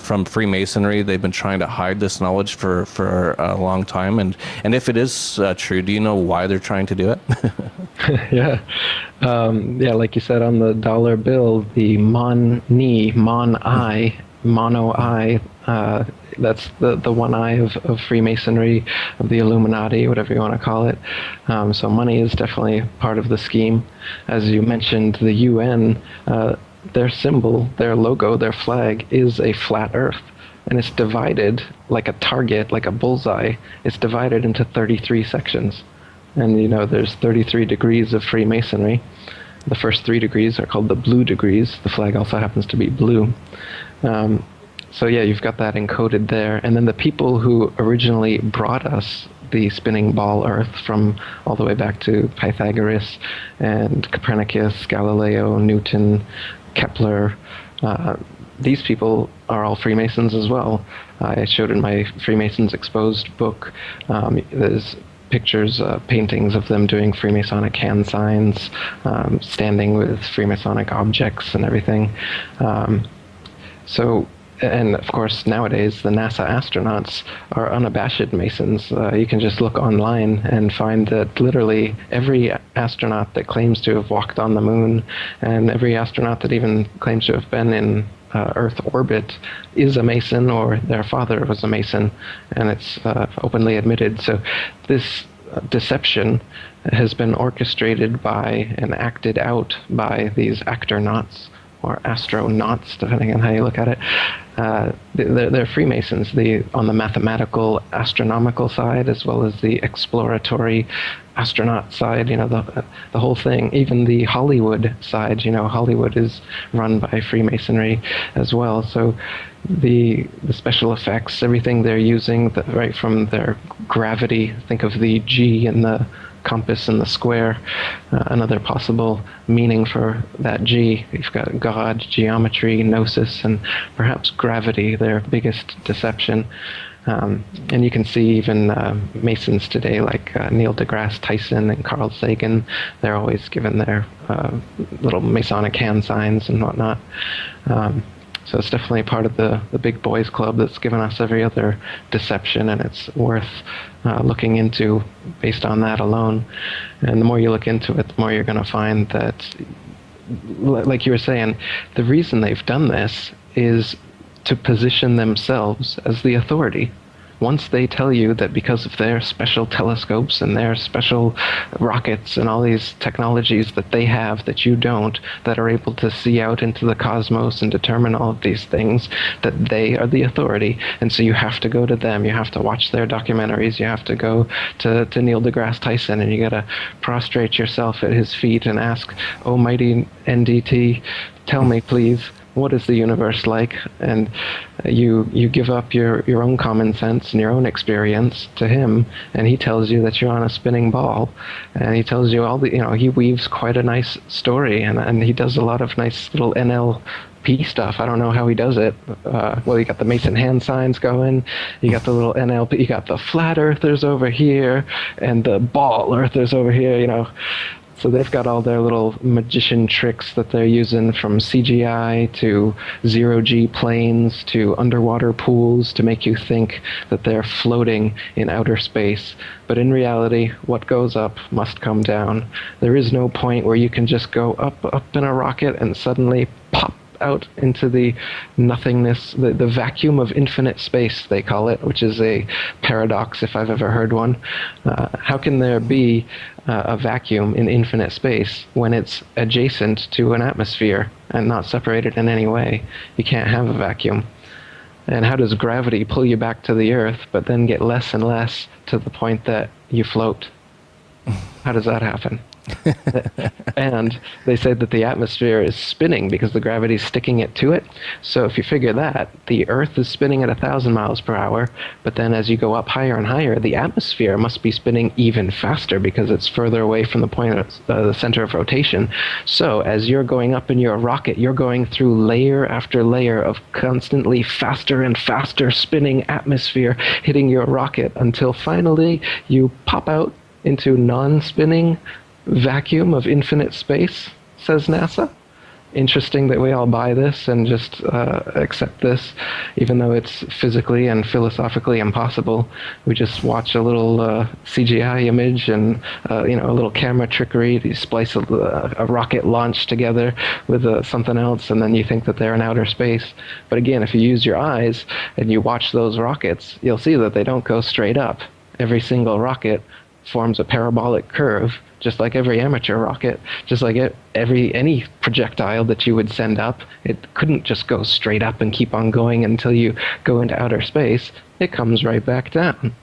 from Freemasonry? They've been trying to hide this knowledge for a long time. And if it is true, do you know why they're trying to do it? Yeah. Like you said on the dollar bill, the mono eye, that's the one eye of Freemasonry, of the Illuminati, whatever you want to call it. So money is definitely part of the scheme. As you mentioned, the UN, their symbol, their logo, their flag is a flat earth. And it's divided like a target, like a bullseye. It's divided into 33 sections. And you know, there's 33 degrees of Freemasonry. The first 3 degrees are called the blue degrees. The flag also happens to be blue. So yeah, you've got that encoded there. And then the people who originally brought us the spinning ball Earth from all the way back to Pythagoras and Copernicus, Galileo, Newton, Kepler, these people are all Freemasons as well. I showed in my Freemasons Exposed book, there's pictures, paintings of them doing Freemasonic hand signs, standing with Freemasonic objects and everything. And of course, nowadays, the NASA astronauts are unabashed Masons. You can just look online and find that literally every astronaut that claims to have walked on the moon and every astronaut that even claims to have been in Earth orbit is a Mason, or their father was a Mason, and it's openly admitted. So this deception has been orchestrated by and acted out by these actor-nauts, or astronauts, depending on how you look at it. They're Freemasons, on the mathematical, astronomical side, as well as the exploratory astronaut side, you know, the whole thing. Even the Hollywood side, you know, Hollywood is run by Freemasonry as well. So the special effects, everything they're using, right from their gravity, think of the G in the compass and the square, another possible meaning for that G. You've got God, geometry, gnosis, and perhaps gravity, their biggest deception. And you can see even Masons today, like Neil deGrasse Tyson and Carl Sagan, they're always given their little Masonic hand signs and whatnot. So it's definitely part of the big boys club that's given us every other deception, and it's worth looking into based on that alone. And the more you look into it, the more you're going to find that, like you were saying, the reason they've done this is to position themselves as the authority. Once they tell you that because of their special telescopes and their special rockets and all these technologies that they have that you don't, that are able to see out into the cosmos and determine all of these things, that they are the authority, and so you have to go to them, you have to watch their documentaries, you have to go to Neil deGrasse Tyson, and you gotta prostrate yourself at his feet and ask, "Oh mighty NDT, tell me please, what is the universe like?" And you give up your own common sense and your own experience to him, and he tells you that you're on a spinning ball, and he tells you all the, you know, he weaves quite a nice story, and he does a lot of nice little NLP stuff. I don't know how he does it. Well, you got the Mason hand signs going, you got the little NLP, you got the flat earthers over here, and the ball earthers over here, you know. So they've got all their little magician tricks that they're using, from CGI to zero-G planes to underwater pools, to make you think that they're floating in outer space. But in reality, what goes up must come down. There is no point where you can just go up in a rocket and suddenly pop out into the nothingness, the vacuum of infinite space, they call it, which is a paradox if I've ever heard one. How can there be a vacuum in infinite space when it's adjacent to an atmosphere and not separated in any way? You can't have a vacuum. And how does gravity pull you back to the Earth but then get less and less to the point that you float? How does that happen? And they say that the atmosphere is spinning because the gravity is sticking it to it. So if you figure that, the Earth is spinning at 1,000 miles per hour, but then as you go up higher and higher, the atmosphere must be spinning even faster because it's further away from the point of the center of rotation. So as you're going up in your rocket, you're going through layer after layer of constantly faster and faster spinning atmosphere hitting your rocket until finally you pop out into non-spinning vacuum of infinite space, says NASA. Interesting that we all buy this and just accept this, even though it's physically and philosophically impossible. We just watch a little CGI image and you know, a little camera trickery. You splice a rocket launch together with something else, and then you think that they're in outer space. But again, if you use your eyes and you watch those rockets, you'll see that they don't go straight up. Every single rocket forms a parabolic curve, just like every amateur rocket, just like any projectile that you would send up. It couldn't just go straight up and keep on going until you go into outer space. It comes right back down.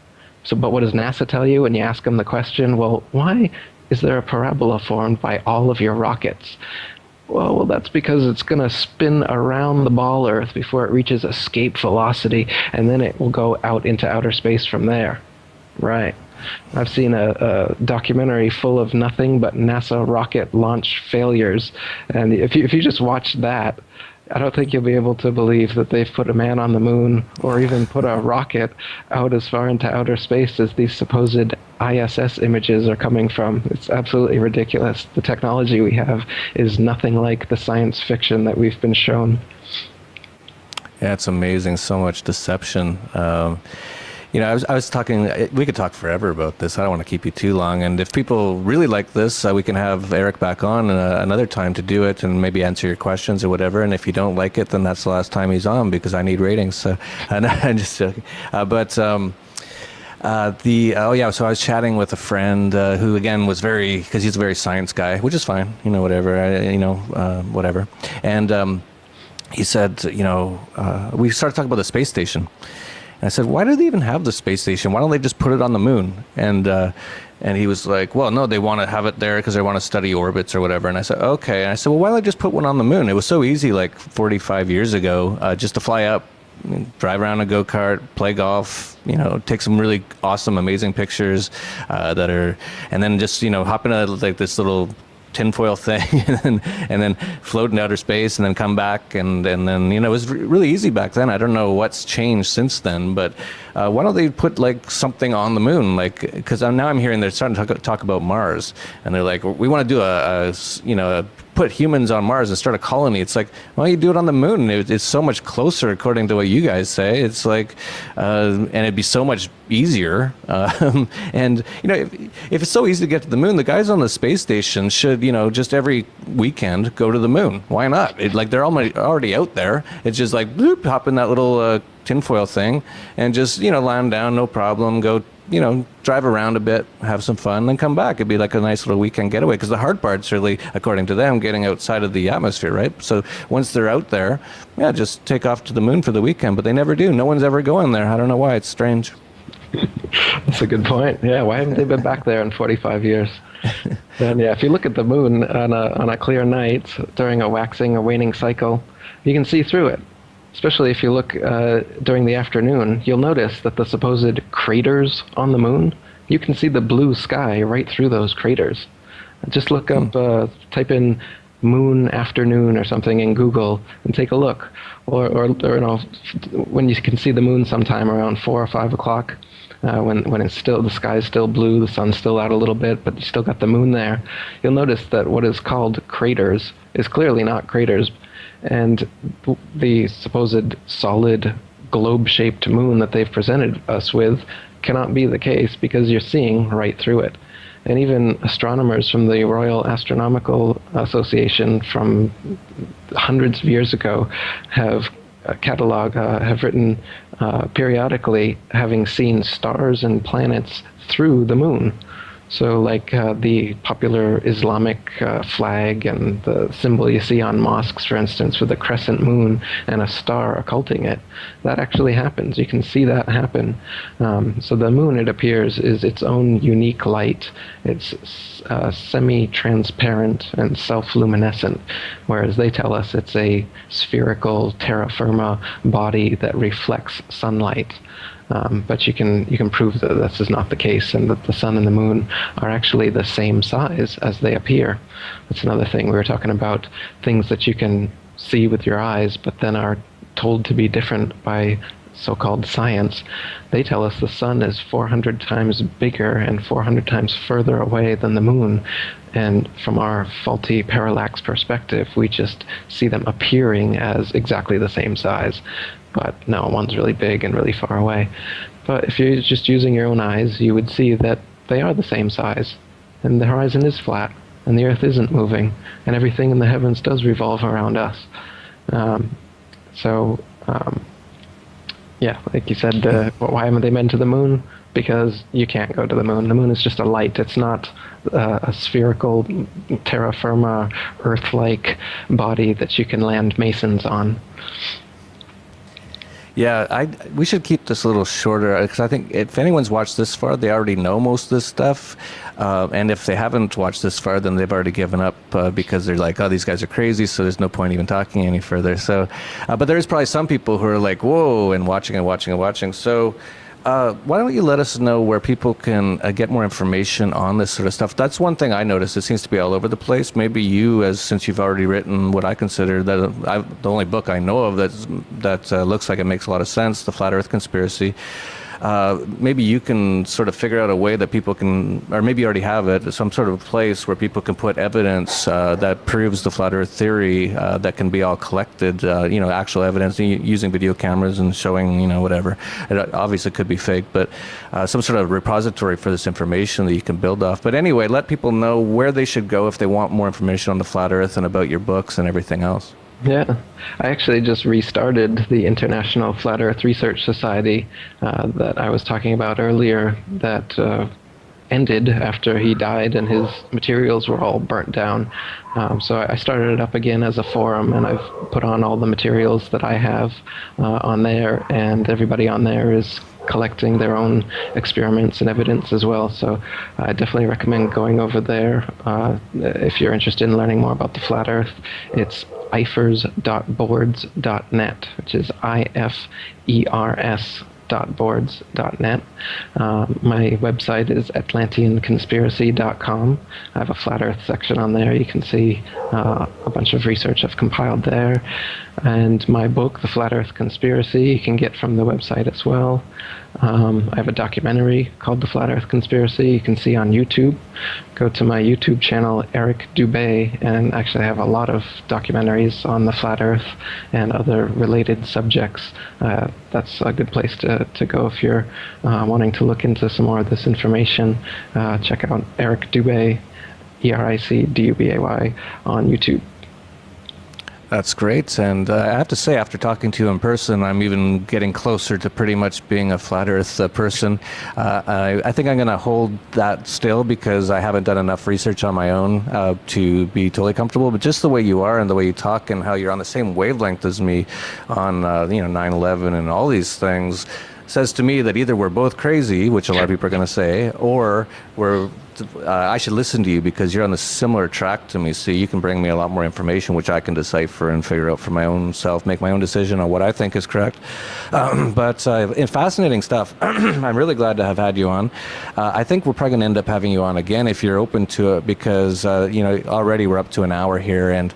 So, but what does NASA tell you when you ask them the question? Well, why is there a parabola formed by all of your rockets? Well, that's because it's going to spin around the ball Earth before it reaches escape velocity, and then it will go out into outer space from there. Right. I've seen a documentary full of nothing but NASA rocket launch failures, and if you just watch that, I don't think you'll be able to believe that they've put a man on the moon or even put a rocket out as far into outer space as these supposed ISS images are coming from. It's absolutely ridiculous. The technology we have is nothing like the science fiction that we've been shown. Yeah, it's amazing. So much deception. I was talking, we could talk forever about this. I don't want to keep you too long. And if people really like this, we can have Eric back on another time to do it and maybe answer your questions or whatever. And if you don't like it, then that's the last time he's on because I need ratings. So I'm just joking. So I was chatting with a friend who, again, was because he's a very science guy, which is fine, whatever. And he said, we started talking about the space station. And I said, why do they even have the space station? Why don't they just put it on the moon? And he was like, well, no, they want to have it there because they want to study orbits or whatever. And I said, okay. And I said, well, why don't they just put one on the moon? It was so easy like 45 years ago just to fly up, drive around a go-kart, play golf, take some really awesome, amazing pictures and then just, hop in like this little tinfoil thing and then float in outer space and then come back and then it was really easy back then. I don't know what's changed since then, but why don't they put like something on the moon, like, because now I'm hearing they're starting to talk about Mars, and they're like, we want to do put humans on Mars and start a colony. It's like, why don't you do it on the moon? It's so much closer, according to what you guys say. It's like, and it'd be so much easier. And if it's so easy to get to the moon, the guys on the space station should, just every weekend go to the moon. Why not? They're already out there. It's just like, bloop, hop in that little tinfoil thing and just, land down, no problem, go, drive around a bit, have some fun, then come back. It'd be like a nice little weekend getaway, because the hard part's really, according to them, getting outside of the atmosphere, right? So once they're out there, just take off to the moon for the weekend, but they never do. No one's ever going there. I don't know why. It's strange. That's a good point. Yeah, why haven't they been back there in 45 years? And if you look at the moon on a clear night during a waxing or waning cycle, you can see through it. Especially if you look during the afternoon, you'll notice that the supposed craters on the moon, you can see the blue sky right through those craters. Just look up, type in moon afternoon or something in Google and take a look. Or when you can see the moon sometime around 4 or 5 o'clock, when it's still, the sky is still blue, the sun's still out a little bit, but you still got the moon there, you'll notice that what is called craters is clearly not craters. And the supposed solid globe-shaped moon that they've presented us with cannot be the case, because you're seeing right through it. And even astronomers from the Royal Astronomical Association from hundreds of years ago have have written periodically having seen stars and planets through the moon. So like the popular Islamic flag and the symbol you see on mosques, for instance, with a crescent moon and a star occulting it, that actually happens. You can see that happen. So the moon, it appears, is its own unique light. It's semi-transparent and self-luminescent, whereas they tell us it's a spherical terra firma body that reflects sunlight. But you can prove that this is not the case, and that the sun and the moon are actually the same size as they appear. That's another thing. We were talking about things that you can see with your eyes, but then are told to be different by so-called science. They tell us the sun is 400 times bigger and 400 times further away than the moon. And from our faulty parallax perspective, we just see them appearing as exactly the same size. But no, one's really big and really far away. But if you're just using your own eyes, you would see that they are the same size. And the horizon is flat, and the Earth isn't moving, and everything in the heavens does revolve around us. Like you said, why haven't they been to the moon? Because you can't go to the moon. The moon is just a light. It's not a spherical, terra firma, Earth-like body that you can land masons on. Yeah, we should keep this a little shorter because I think if anyone's watched this far, they already know most of this stuff. And if they haven't watched this far, then they've already given up because they're like, oh, these guys are crazy, so there's no point even talking any further. So, but there is probably some people who are like, whoa, and watching and watching and watching. So why don't you let us know where people can get more information on this sort of stuff? That's one thing I noticed. It seems to be all over the place. Maybe you, since you've already written what I consider the only book I know of that looks like it makes a lot of sense, The Flat Earth Conspiracy. Maybe you can sort of figure out a way that people can, or maybe you already have it, some sort of place where people can put evidence that proves the flat Earth theory that can be all collected, actual evidence using video cameras and showing, whatever. It obviously could be fake, but some sort of repository for this information that you can build off. But anyway, let people know where they should go if they want more information on the flat Earth and about your books and everything else. Yeah, I actually just restarted the International Flat Earth Research Society that I was talking about earlier that ended after he died and his materials were all burnt down. So I started it up again as a forum, and I've put on all the materials that I have on there, and everybody on there is collecting their own experiments and evidence as well. So I definitely recommend going over there if you're interested in learning more about the flat Earth. It's ifers.boards.net, which is ifers.boards.net. My website is atlanteanconspiracy.com. I have a flat Earth section on there. You can see a bunch of research I've compiled there. And my book, The Flat Earth Conspiracy, you can get from the website as well. I have a documentary called The Flat Earth Conspiracy you can see on YouTube. Go to my YouTube channel, Eric Dubé, and actually I have a lot of documentaries on the flat Earth and other related subjects. That's a good place to go if you're wanting to look into some more of this information. Check out Eric Dubé, ERICDUBAY, on YouTube. That's great. And I have to say, after talking to you in person, I'm even getting closer to pretty much being a flat Earth person. I think I'm going to hold that still because I haven't done enough research on my own to be totally comfortable. But just the way you are and the way you talk and how you're on the same wavelength as me on 9/11 and all these things says to me that either we're both crazy, which a lot of people are going to say, or I should listen to you because you're on a similar track to me, so you can bring me a lot more information which I can decipher and figure out for my own self, make my own decision on what I think is correct. But fascinating stuff. I'm really glad to have had you on. I think we're probably going to end up having you on again if you're open to it because already we're up to an hour here, and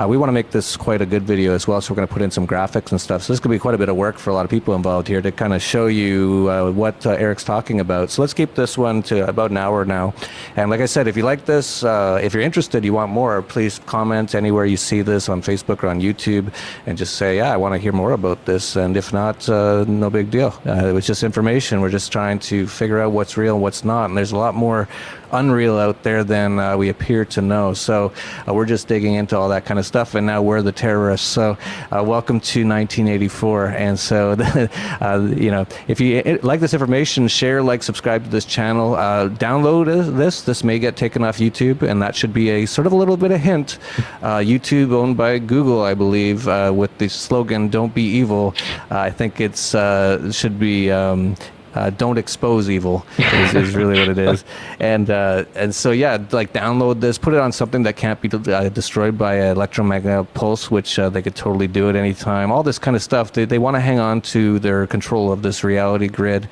we want to make this quite a good video as well, so we're going to put in some graphics and stuff. So this could be quite a bit of work for a lot of people involved here to kind of show you what Eric's talking about. So let's keep this one to about an hour now. And like I said, if you like this, if you're interested, you want more, please comment anywhere you see this on Facebook or on YouTube and just say, yeah, I want to hear more about this. And if not, no big deal. It was just information. We're just trying to figure out what's real and what's not. And there's a lot more unreal out there than we appear to know. So we're just digging into all that kind of stuff. And now we're the terrorists. So welcome to 1984. And so, if you like this information, share, subscribe to this channel, download this may get taken off YouTube, and that should be a sort of a little bit of hint. YouTube owned by Google, I believe, with the slogan "Don't be evil." I think it's should be don't expose evil is really what it is. And so yeah, download this, put it on something that can't be destroyed by an electromagnetic pulse, which they could totally do at any time. All this kind of stuff. They want to hang on to their control of this reality grid,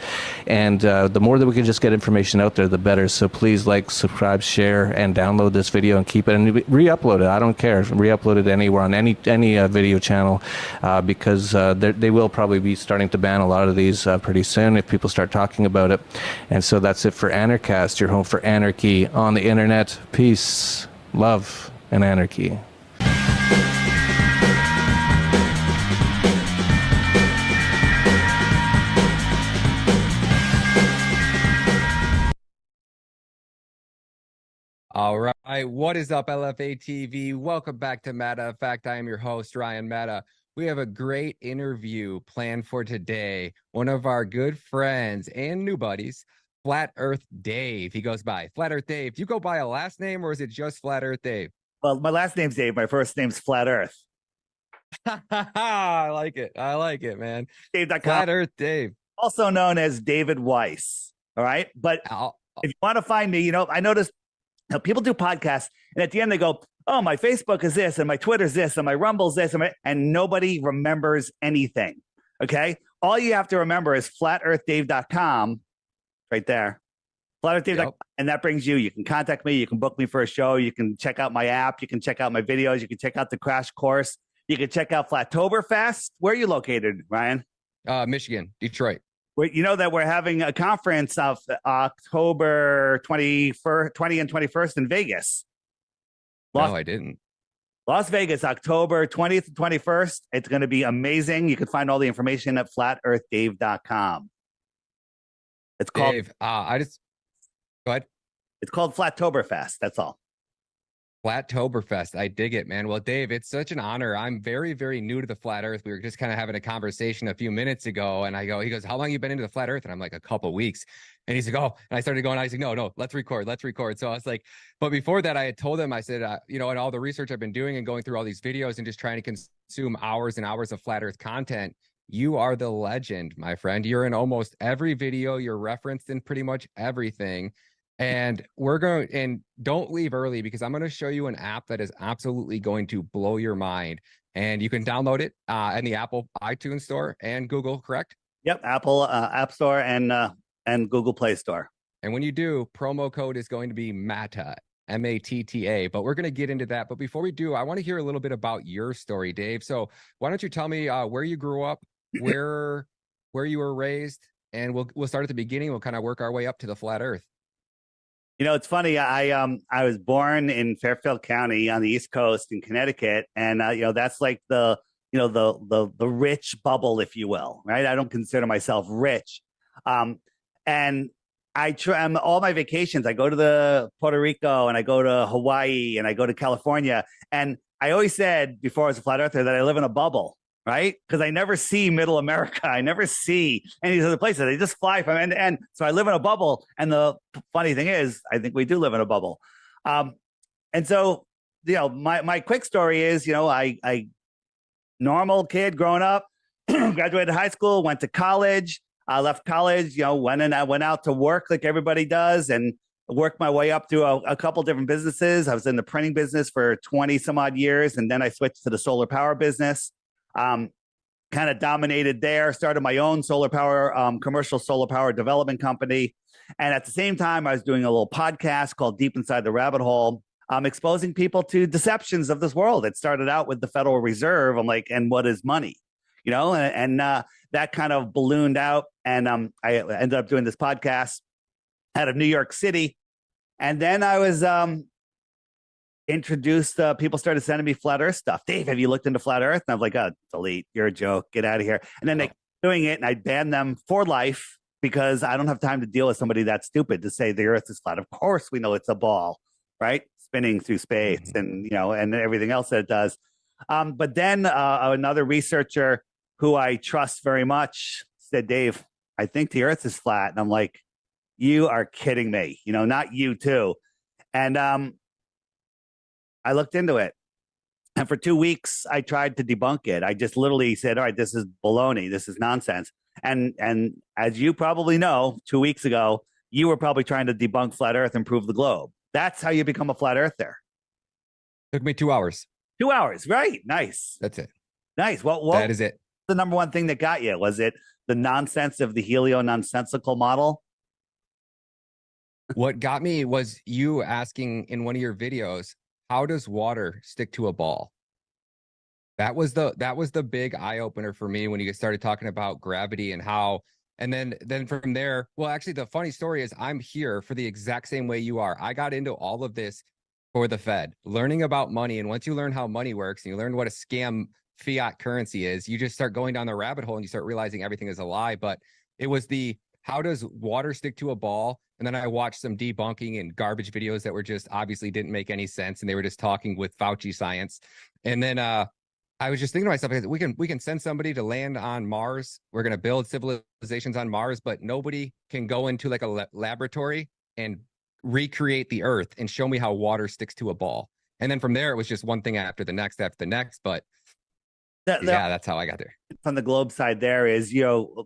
and the more that we can just get information out there, the better. So please subscribe, share, and download this video and keep it and re-upload it. I don't care. Re-upload it anywhere on any video channel because they will probably be starting to ban a lot of these pretty soon if people start talking about it. And so that's it for Anarchast, your home for anarchy on the internet. Peace, love, and anarchy. All right, what is up, LFA TV? Welcome back to Matter of Fact. I am your host, Ryan Matta. We have a great interview planned for today. One of our good friends and new buddies, Flat Earth Dave. He goes by Flat Earth Dave. Do you go by a last name or is it just Flat Earth Dave? Well, my last name's Dave. My first name's Flat Earth. I like it. I like it, man. Dave.com. Flat Earth Dave. Also known as David Weiss. All right. But if you want to find me, I noticed people do podcasts and at the end they go, oh, my Facebook is this and my Twitter's this and my Rumble's this and nobody remembers anything. Okay. All you have to remember is flatearthdave.com right there. Flatearthdave.com. And that brings you can contact me. You can book me for a show. You can check out my app. You can check out my videos. You can check out the crash course. You can check out Flattoberfest. Where are you located, Ryan? Michigan, Detroit. You know that we're having a conference of October 20 and 21st in Vegas. No, I didn't. Las Vegas, October 20th and 21st. It's going to be amazing. You can find all the information at flatearthdave.com. It's called Dave. Go ahead. It's called Flattoberfest. That's all. Flattoberfest. I dig it, man. Well, Dave, it's such an honor. I'm very, very new to the flat earth. We were just kind of having a conversation a few minutes ago, and he goes, how long you been into the flat earth? And I'm like, a couple weeks. And he's like, oh, and I started going, I was like, no, let's record. So I was like, but before that, I had told him, I said, and all the research I've been doing and going through all these videos and just trying to consume hours and hours of flat earth content, you are the legend, my friend. You're in almost every video. You're referenced in pretty much everything. And don't leave early because I'm going to show you an app that is absolutely going to blow your mind. And you can download it in the Apple iTunes Store and Google, correct? Yep, Apple App Store and Google Play Store. And when you do, promo code is going to be MATTA, M-A-T-T-A. But we're going to get into that. But before we do, I want to hear a little bit about your story, Dave. So why don't you tell me where you grew up, where you were raised, and we'll start at the beginning. We'll kind of work our way up to the flat Earth. It's funny. I was born in Fairfield County on the East Coast in Connecticut, and that's like the rich bubble, if you will, right? I don't consider myself rich, and all my vacations. I go to the Puerto Rico, and I go to Hawaii, and I go to California, and I always said before I was a flat earther that I live in a bubble. Right? Because I never see middle America. I never see any of these other places. They just fly from end to end. So I live in a bubble. And the funny thing is, I think we do live in a bubble. And so, my quick story is, I normal kid growing up, graduated high school, went to college, left college, went out to work like everybody does and worked my way up through a couple different businesses. I was in the printing business for 20 some odd years. And then I switched to the solar power business. Kind of dominated there, started my own solar power, commercial solar power development company. And at the same time, I was doing a little podcast called Deep Inside the Rabbit Hole, exposing people to deceptions of this world. It started out with the Federal Reserve. I'm like, and what is money? And that kind of ballooned out. And I ended up doing this podcast out of New York City. And then I was introduced, people started sending me flat earth stuff. Dave, have you looked into flat earth? And I'm like, oh, delete, you're a joke, get out of here. And then they kept doing it and I banned them for life because I don't have time to deal with somebody that stupid to say the earth is flat. Of course we know it's a ball, right? Spinning through space and and everything else that it does. But then another researcher who I trust very much said, Dave, I think the earth is flat. And I'm like, you are kidding me, not you too. And I looked into it, and for 2 weeks, I tried to debunk it. I just literally said, all right, this is baloney. This is nonsense. And as you probably know, 2 weeks ago, you were probably trying to debunk flat earth and prove the globe. That's how you become a flat earther. Took me 2 hours. 2 hours. Right. Nice. That's it. Nice. Well, that is it. The number one thing that got you? Was it the nonsense of the helio-nonsensical model? What got me was you asking in one of your videos, how does water stick to a ball? That was the big eye opener for me when you started talking about gravity and how, and then from there, well, actually the funny story is I'm here for the exact same way you are. I got into all of this for the Fed, learning about money. And once you learn how money works and you learn what a scam fiat currency is, you just start going down the rabbit hole and you start realizing everything is a lie. But it was how does water stick to a ball? And then I watched some debunking and garbage videos that were just obviously didn't make any sense. And they were just talking with Fauci science. And then I was just thinking to myself, we can send somebody to land on Mars. We're going to build civilizations on Mars, but nobody can go into like a laboratory and recreate the Earth and show me how water sticks to a ball. And then from there, it was just one thing after the next. But Yeah, that's how I got there. From the globe side there is,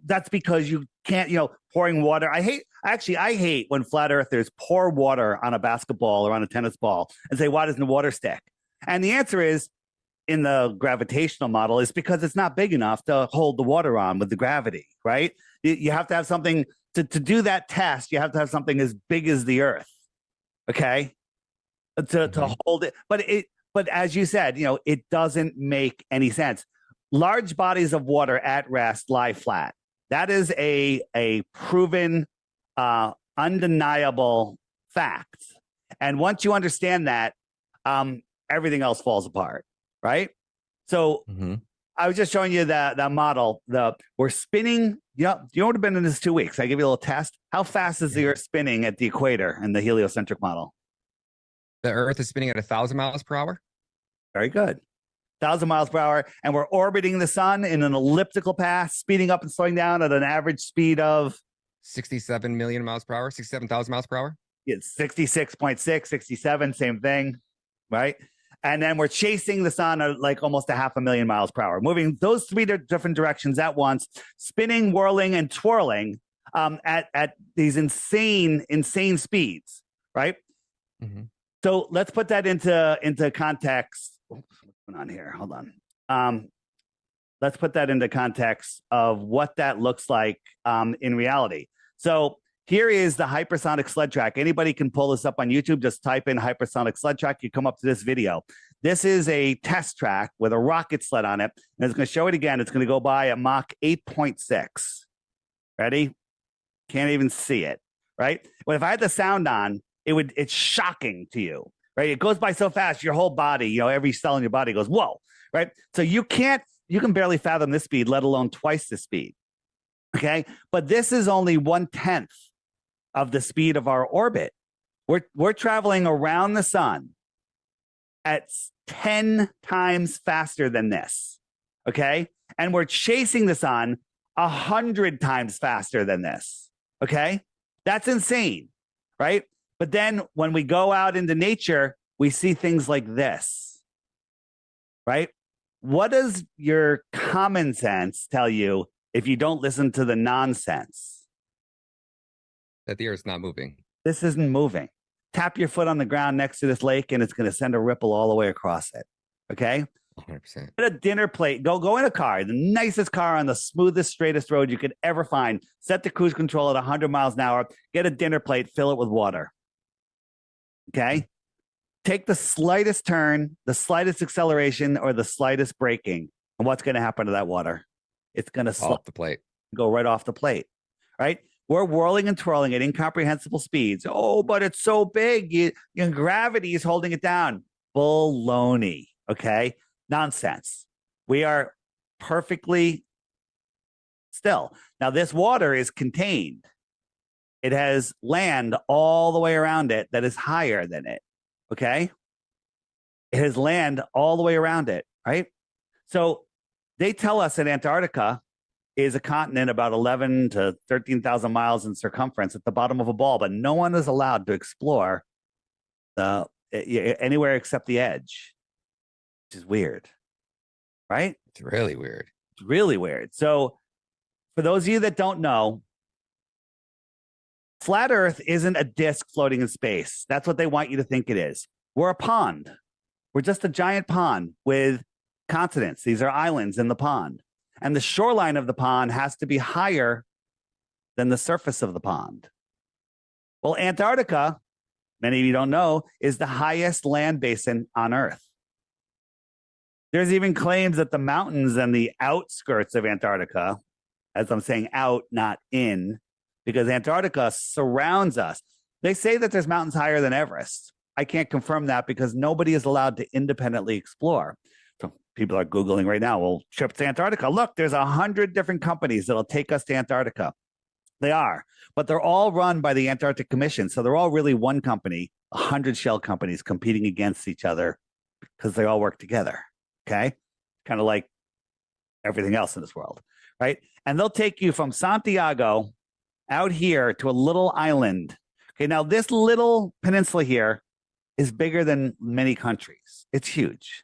that's because you can't, pouring water. I hate when flat earthers pour water on a basketball or on a tennis ball and say, why doesn't the water stick? And the answer is, in the gravitational model, is because it's not big enough to hold the water on with the gravity, right? You have to have something to do that test. You have to have something as big as the earth, okay, to hold it. But as you said, it doesn't make any sense. Large bodies of water at rest lie flat. That is a proven, undeniable fact. And once you understand that, everything else falls apart, right? So I was just showing you that model. We're spinning. You know what have been in this 2 weeks? I give you a little test. How fast is the Earth spinning at the equator in the heliocentric model? The Earth is spinning at 1,000 miles per hour. Very good. 1,000 miles per hour. And we're orbiting the sun in an elliptical path, speeding up and slowing down at an average speed of 67 million miles per hour, 67,000 miles per hour. It's 66.6, 67, same thing, right? And then we're chasing the sun at like almost 500,000 miles per hour, moving those three different directions at once, spinning, whirling, and twirling at these insane speeds, right? So let's put that into context. What's going on here? Hold on. Let's put that into context of what that looks like in reality. So here is the hypersonic sled track. Anybody can pull this up on YouTube. Just type in hypersonic sled track. You come up to this video. This is a test track with a rocket sled on it. And it's going to show it again. It's going to go by at Mach 8.6. Ready? Can't even see it, right? Well, if I had the sound on, it's shocking to you, right? It goes by so fast, your whole body, every cell in your body goes, whoa, right? So you can barely fathom this speed, let alone twice the speed. Okay. But this is only 1/10 of the speed of our orbit. We're traveling around the sun at 10 times faster than this. Okay. And we're chasing the sun 100 times faster than this. Okay. That's insane. Right. But then when we go out into nature, we see things like this. Right. What does your common sense tell you if you don't listen to the nonsense? That the Earth's not moving. This isn't moving. Tap your foot on the ground next to this lake and it's going to send a ripple all the way across it. Okay? 100%. Get a dinner plate. Go in a car, the nicest car on the smoothest, straightest road you could ever find. Set the cruise control at 100 miles an hour. Get a dinner plate, fill it with water. Okay? Take the slightest turn, the slightest acceleration, or the slightest braking. And what's going to happen to that water? It's going to off the plate. Go right off the plate. Right? We're whirling and twirling at incomprehensible speeds. Oh, but it's so big. Gravity is holding it down. Baloney. Okay? Nonsense. We are perfectly still. Now, this water is contained. It has land all the way around it that is higher than it. Okay? It has land all the way around it, right? So they tell us that Antarctica is a continent about 11 to 13,000 miles in circumference at the bottom of a ball, but no one is allowed to explore anywhere except the edge, which is weird, right? It's really weird. It's really weird. So for those of you that don't know, flat Earth isn't a disk floating in space. That's what they want you to think it is. We're a pond. We're just a giant pond with continents. These are islands in the pond. And the shoreline of the pond has to be higher than the surface of the pond. Well, Antarctica, many of you don't know, is the highest land basin on Earth. There's even claims that the mountains and the outskirts of Antarctica, as I'm saying out, not in, because Antarctica surrounds us. They say that there's mountains higher than Everest. I can't confirm that because nobody is allowed to independently explore. So people are Googling right now, well, trip to Antarctica. Look, there's 100 different companies that'll take us to Antarctica. They are, but they're all run by the Antarctic Commission. So they're all really one company, 100 shell companies competing against each other because they all work together. Okay. Kind of like everything else in this world. Right. And they'll take you from Santiago out here to a little island. Okay. Now, this little peninsula here is bigger than many countries. It's huge.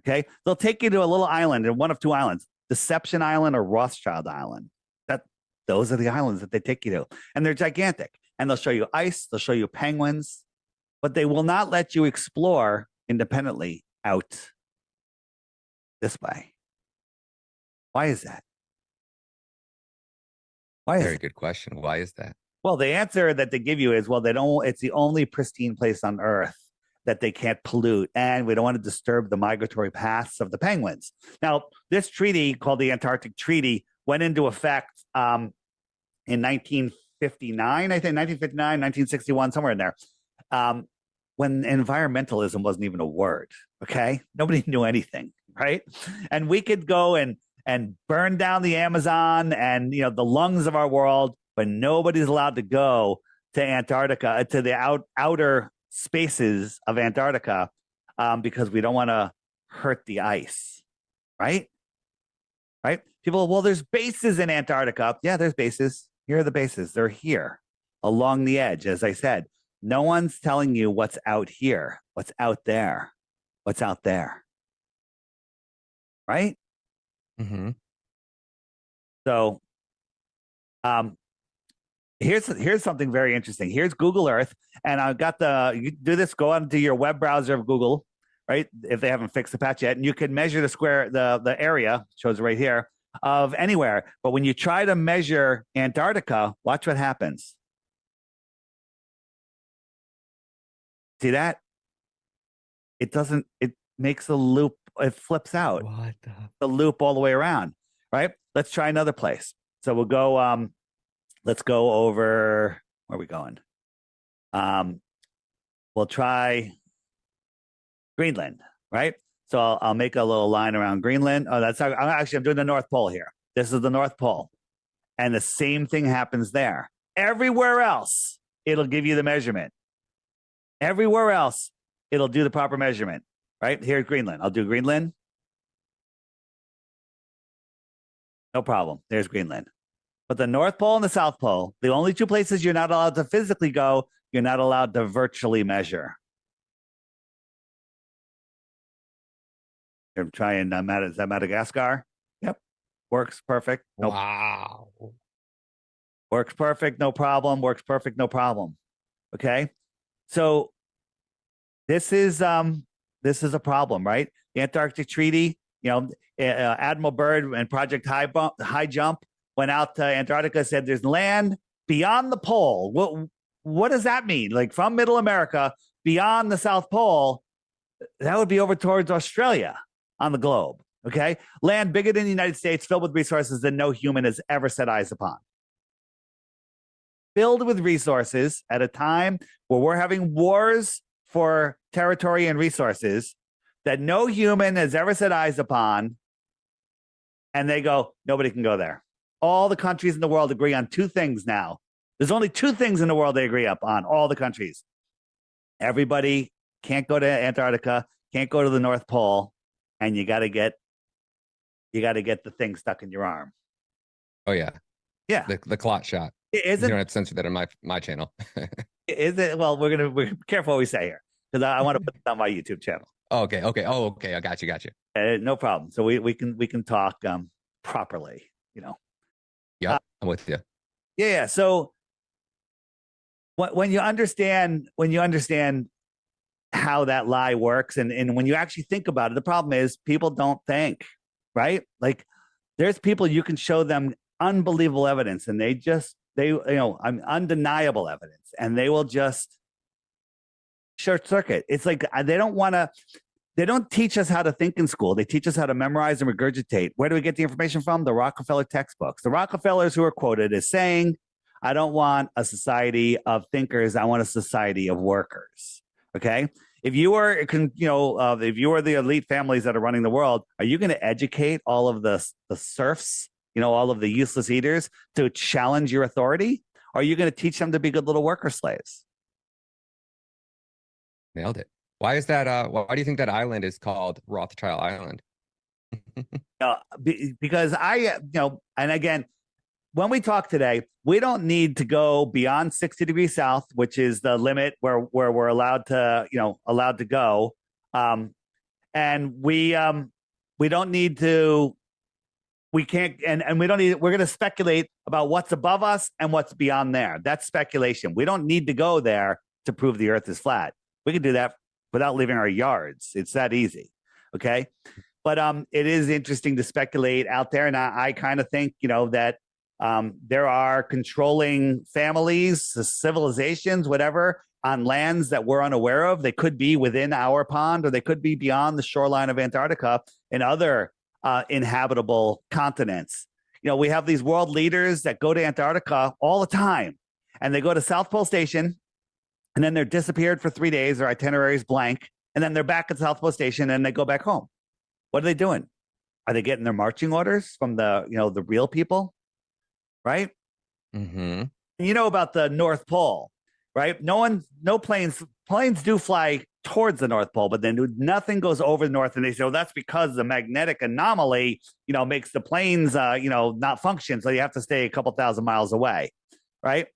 Okay, they'll take you to a little island, and one of two islands: Deception Island or Rothschild Island. Those are the islands that they take you to, and they're gigantic. And they'll show you ice, they'll show you penguins, but they will not let you explore independently out this way. Why is that? Why is Very it? good question. Why is that? Well, the answer that they give you is, well, they don't. It's the only pristine place on Earth that they can't pollute, and we don't want to disturb the migratory paths of the penguins. Now, this treaty, called the Antarctic Treaty, went into effect in 1959, I think 1959, 1961, somewhere in there, when environmentalism wasn't even a word. Okay, nobody knew anything, right? And we could go and burn down the Amazon and the lungs of our world, but nobody's allowed to go to Antarctica, to the outer spaces of Antarctica, because we don't want to hurt the ice, right? Right? People, well, there's bases in Antarctica. Yeah, there's bases. Here are the bases. They're here along the edge. As I said, no one's telling you what's out here, what's out there, what's out there. Right? Mm-hmm. So here's something very interesting. Here's Google Earth, and I've got you do this, go onto your web browser of Google, right? If they haven't fixed the patch yet, and you can measure the square, the area, shows right here, of anywhere. But when you try to measure Antarctica, watch what happens. See that? It doesn't, it makes a loop, it flips out. What the loop all the way around, right? Let's try another place. So we'll go, let's go over, where are we going? We'll try Greenland, right? So I'll make a little line around Greenland. Oh, that's I'm doing the North Pole here. This is the North Pole. And the same thing happens there. Everywhere else, it'll give you the measurement. Everywhere else, it'll do the proper measurement, right? Here's Greenland. I'll do Greenland. No problem. There's Greenland. But the North Pole and the South Pole, the only two places you're not allowed to physically go, you're not allowed to virtually measure. I'm trying, is that Madagascar? Yep. Works perfect. Nope. Wow. Works perfect, no problem. Works perfect, no problem. Okay. So this is a problem, right? The Antarctic Treaty, Admiral Byrd and Project High Jump went out to Antarctica, said there's land beyond the pole. What does that mean? Like from Middle America, beyond the South Pole, that would be over towards Australia on the globe, okay? Land bigger than the United States, filled with resources that no human has ever set eyes upon. Filled with resources at a time where we're having wars for territory and resources that no human has ever set eyes upon, and they go, nobody can go there. All the countries in the world agree on two things now. There's only two things in the world they agree upon, all the countries. Everybody can't go to Antarctica, can't go to the North Pole, and you got to get the thing stuck in your arm. Oh yeah. Yeah. The clot shot. Is You it? don't have to censor that on my channel. Is it? Well, we're careful what we say here, because I want to put it on my YouTube channel. Okay. Oh, okay. I got you. No problem. So we can talk properly. Yeah, I'm with you. Yeah. So when you understand how that lie works, and when you actually think about it, the problem is people don't think, right? Like there's people you can show them unbelievable evidence, and undeniable evidence, and they will just short circuit. It's like they don't teach us how to think in school. They teach us how to memorize and regurgitate. Where do we get the information from? The Rockefeller textbooks. The Rockefellers who are quoted as saying, I don't want a society of thinkers. I want a society of workers. Okay. If you are, if you are the elite families that are running the world, are you going to educate all of the serfs, all of the useless eaters to challenge your authority? Or are you going to teach them to be good little worker slaves? Nailed it. Why is that? Why do you think that island is called Rothschild Island? Because and again, when we talk today, we don't need to go beyond 60 degrees south, which is the limit where we're allowed to go. and we don't need to. We can't, and we don't need. We're going to speculate about what's above us and what's beyond there. That's speculation. We don't need to go there to prove the Earth is flat. We can do that without leaving our yards. It's that easy. Okay. But it is interesting to speculate out there. And I kind of think, that there are controlling families, civilizations, whatever, on lands that we're unaware of. They could be within our pond, or they could be beyond the shoreline of Antarctica and other inhabitable continents. We have these world leaders that go to Antarctica all the time, and they go to South Pole Station, and then they're disappeared for 3 days. Their itinerary is blank, and then they're back at South Pole Station, and they go back home. What are they doing? Are they getting their marching orders from the real people? Right? Mm-hmm. You know about the North Pole, right? No planes do fly towards the North Pole, but then nothing goes over the North. And they say, well, that's because the magnetic anomaly, makes the planes, not function. So you have to stay a couple thousand miles away, right?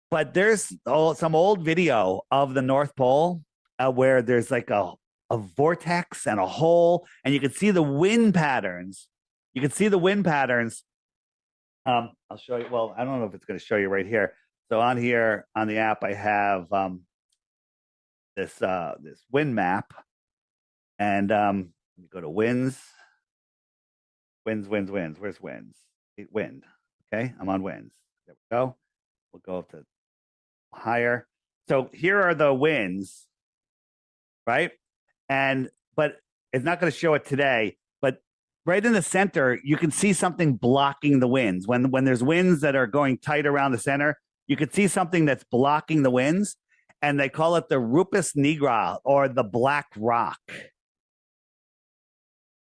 But there's some old video of the North Pole where there's like a vortex and a hole, and you can see the wind patterns. I'll show you. Well, I don't know if it's going to show you right here. So on here on the app, I have this wind map, and you go to winds. Where's winds? Wind. Okay, I'm on winds. There we go. We'll go up to higher. So here are the winds, right? But it's not going to show it today. But right in the center, you can see something blocking the winds. When there's winds that are going tight around the center, you can see something that's blocking the winds, and they call it the Rupus nigra, or the Black Rock.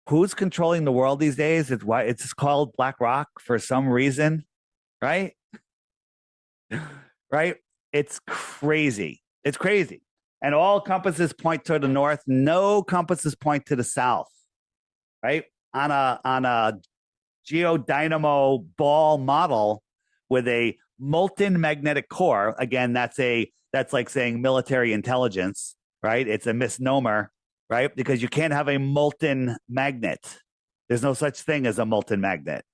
Who's controlling the world these days? It's called Black Rock for some reason, right? Right? It's crazy. It's crazy. And all compasses point to the north. No compasses point to the south, right? On a geodynamo ball model with a molten magnetic core. Again, that's like saying military intelligence, right? It's a misnomer, right? Because you can't have a molten magnet. There's no such thing as a molten magnet.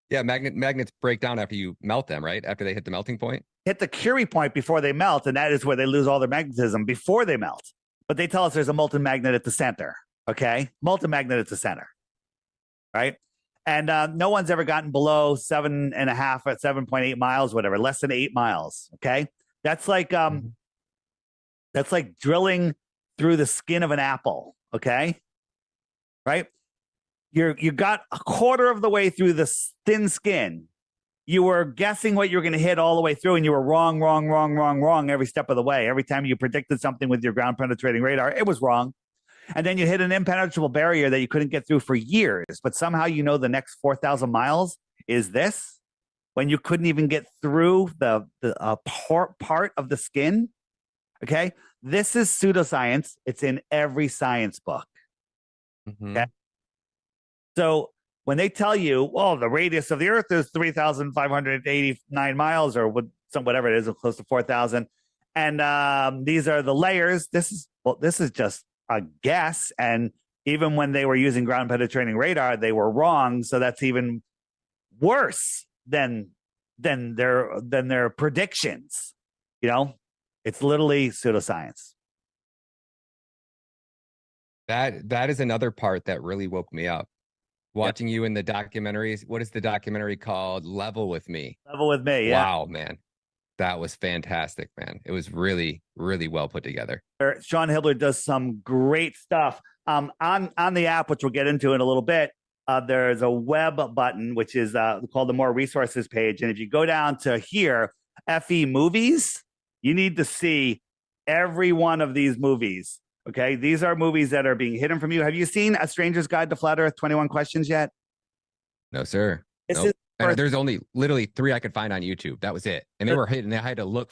Yeah, magnets break down after you melt them, right? After they hit the melting point. Hit the Curie point before they melt, and that is where they lose all their magnetism before they melt. But they tell us there's a molten magnet at the center. Okay, molten magnet at the center, right? And no one's ever gotten below 7.5 at 7.8 miles, whatever, less than 8 miles. Okay, that's like drilling through the skin of an apple. Okay, right? You got a quarter of the way through the thin skin. You were guessing what you were going to hit all the way through, and you were wrong every step of the way. Every time you predicted something with your ground penetrating radar, it was wrong. And then you hit an impenetrable barrier that you couldn't get through for years. But somehow the next 4,000 miles is this, when you couldn't even get through the part of the skin. Okay? This is pseudoscience. It's in every science book. Mm-hmm. Okay? So when they tell you, well, the radius of the Earth is 3,589 miles, or whatever it is, close to 4,000, and these are the layers. This is just a guess. And even when they were using ground penetrating radar, they were wrong. So that's even worse than their predictions. It's literally pseudoscience. That is another part that really woke me up. Watching you in the documentaries. What is the documentary called? Level with Me. Level with Me. Yeah. Wow, man. That was fantastic, man. It was really, really well put together. Sean Hibbeler does some great stuff. On the app, which we'll get into in a little bit, there's a web button, which is called the More Resources page. And if you go down to here, FE Movies, you need to see every one of these movies. Okay, these are movies that are being hidden from you. Have you seen A Stranger's Guide to Flat Earth, 21 Questions yet? No, sir. This Nope. is There's only literally 3 I could find on YouTube. That was it. And they were hidden. I had to look for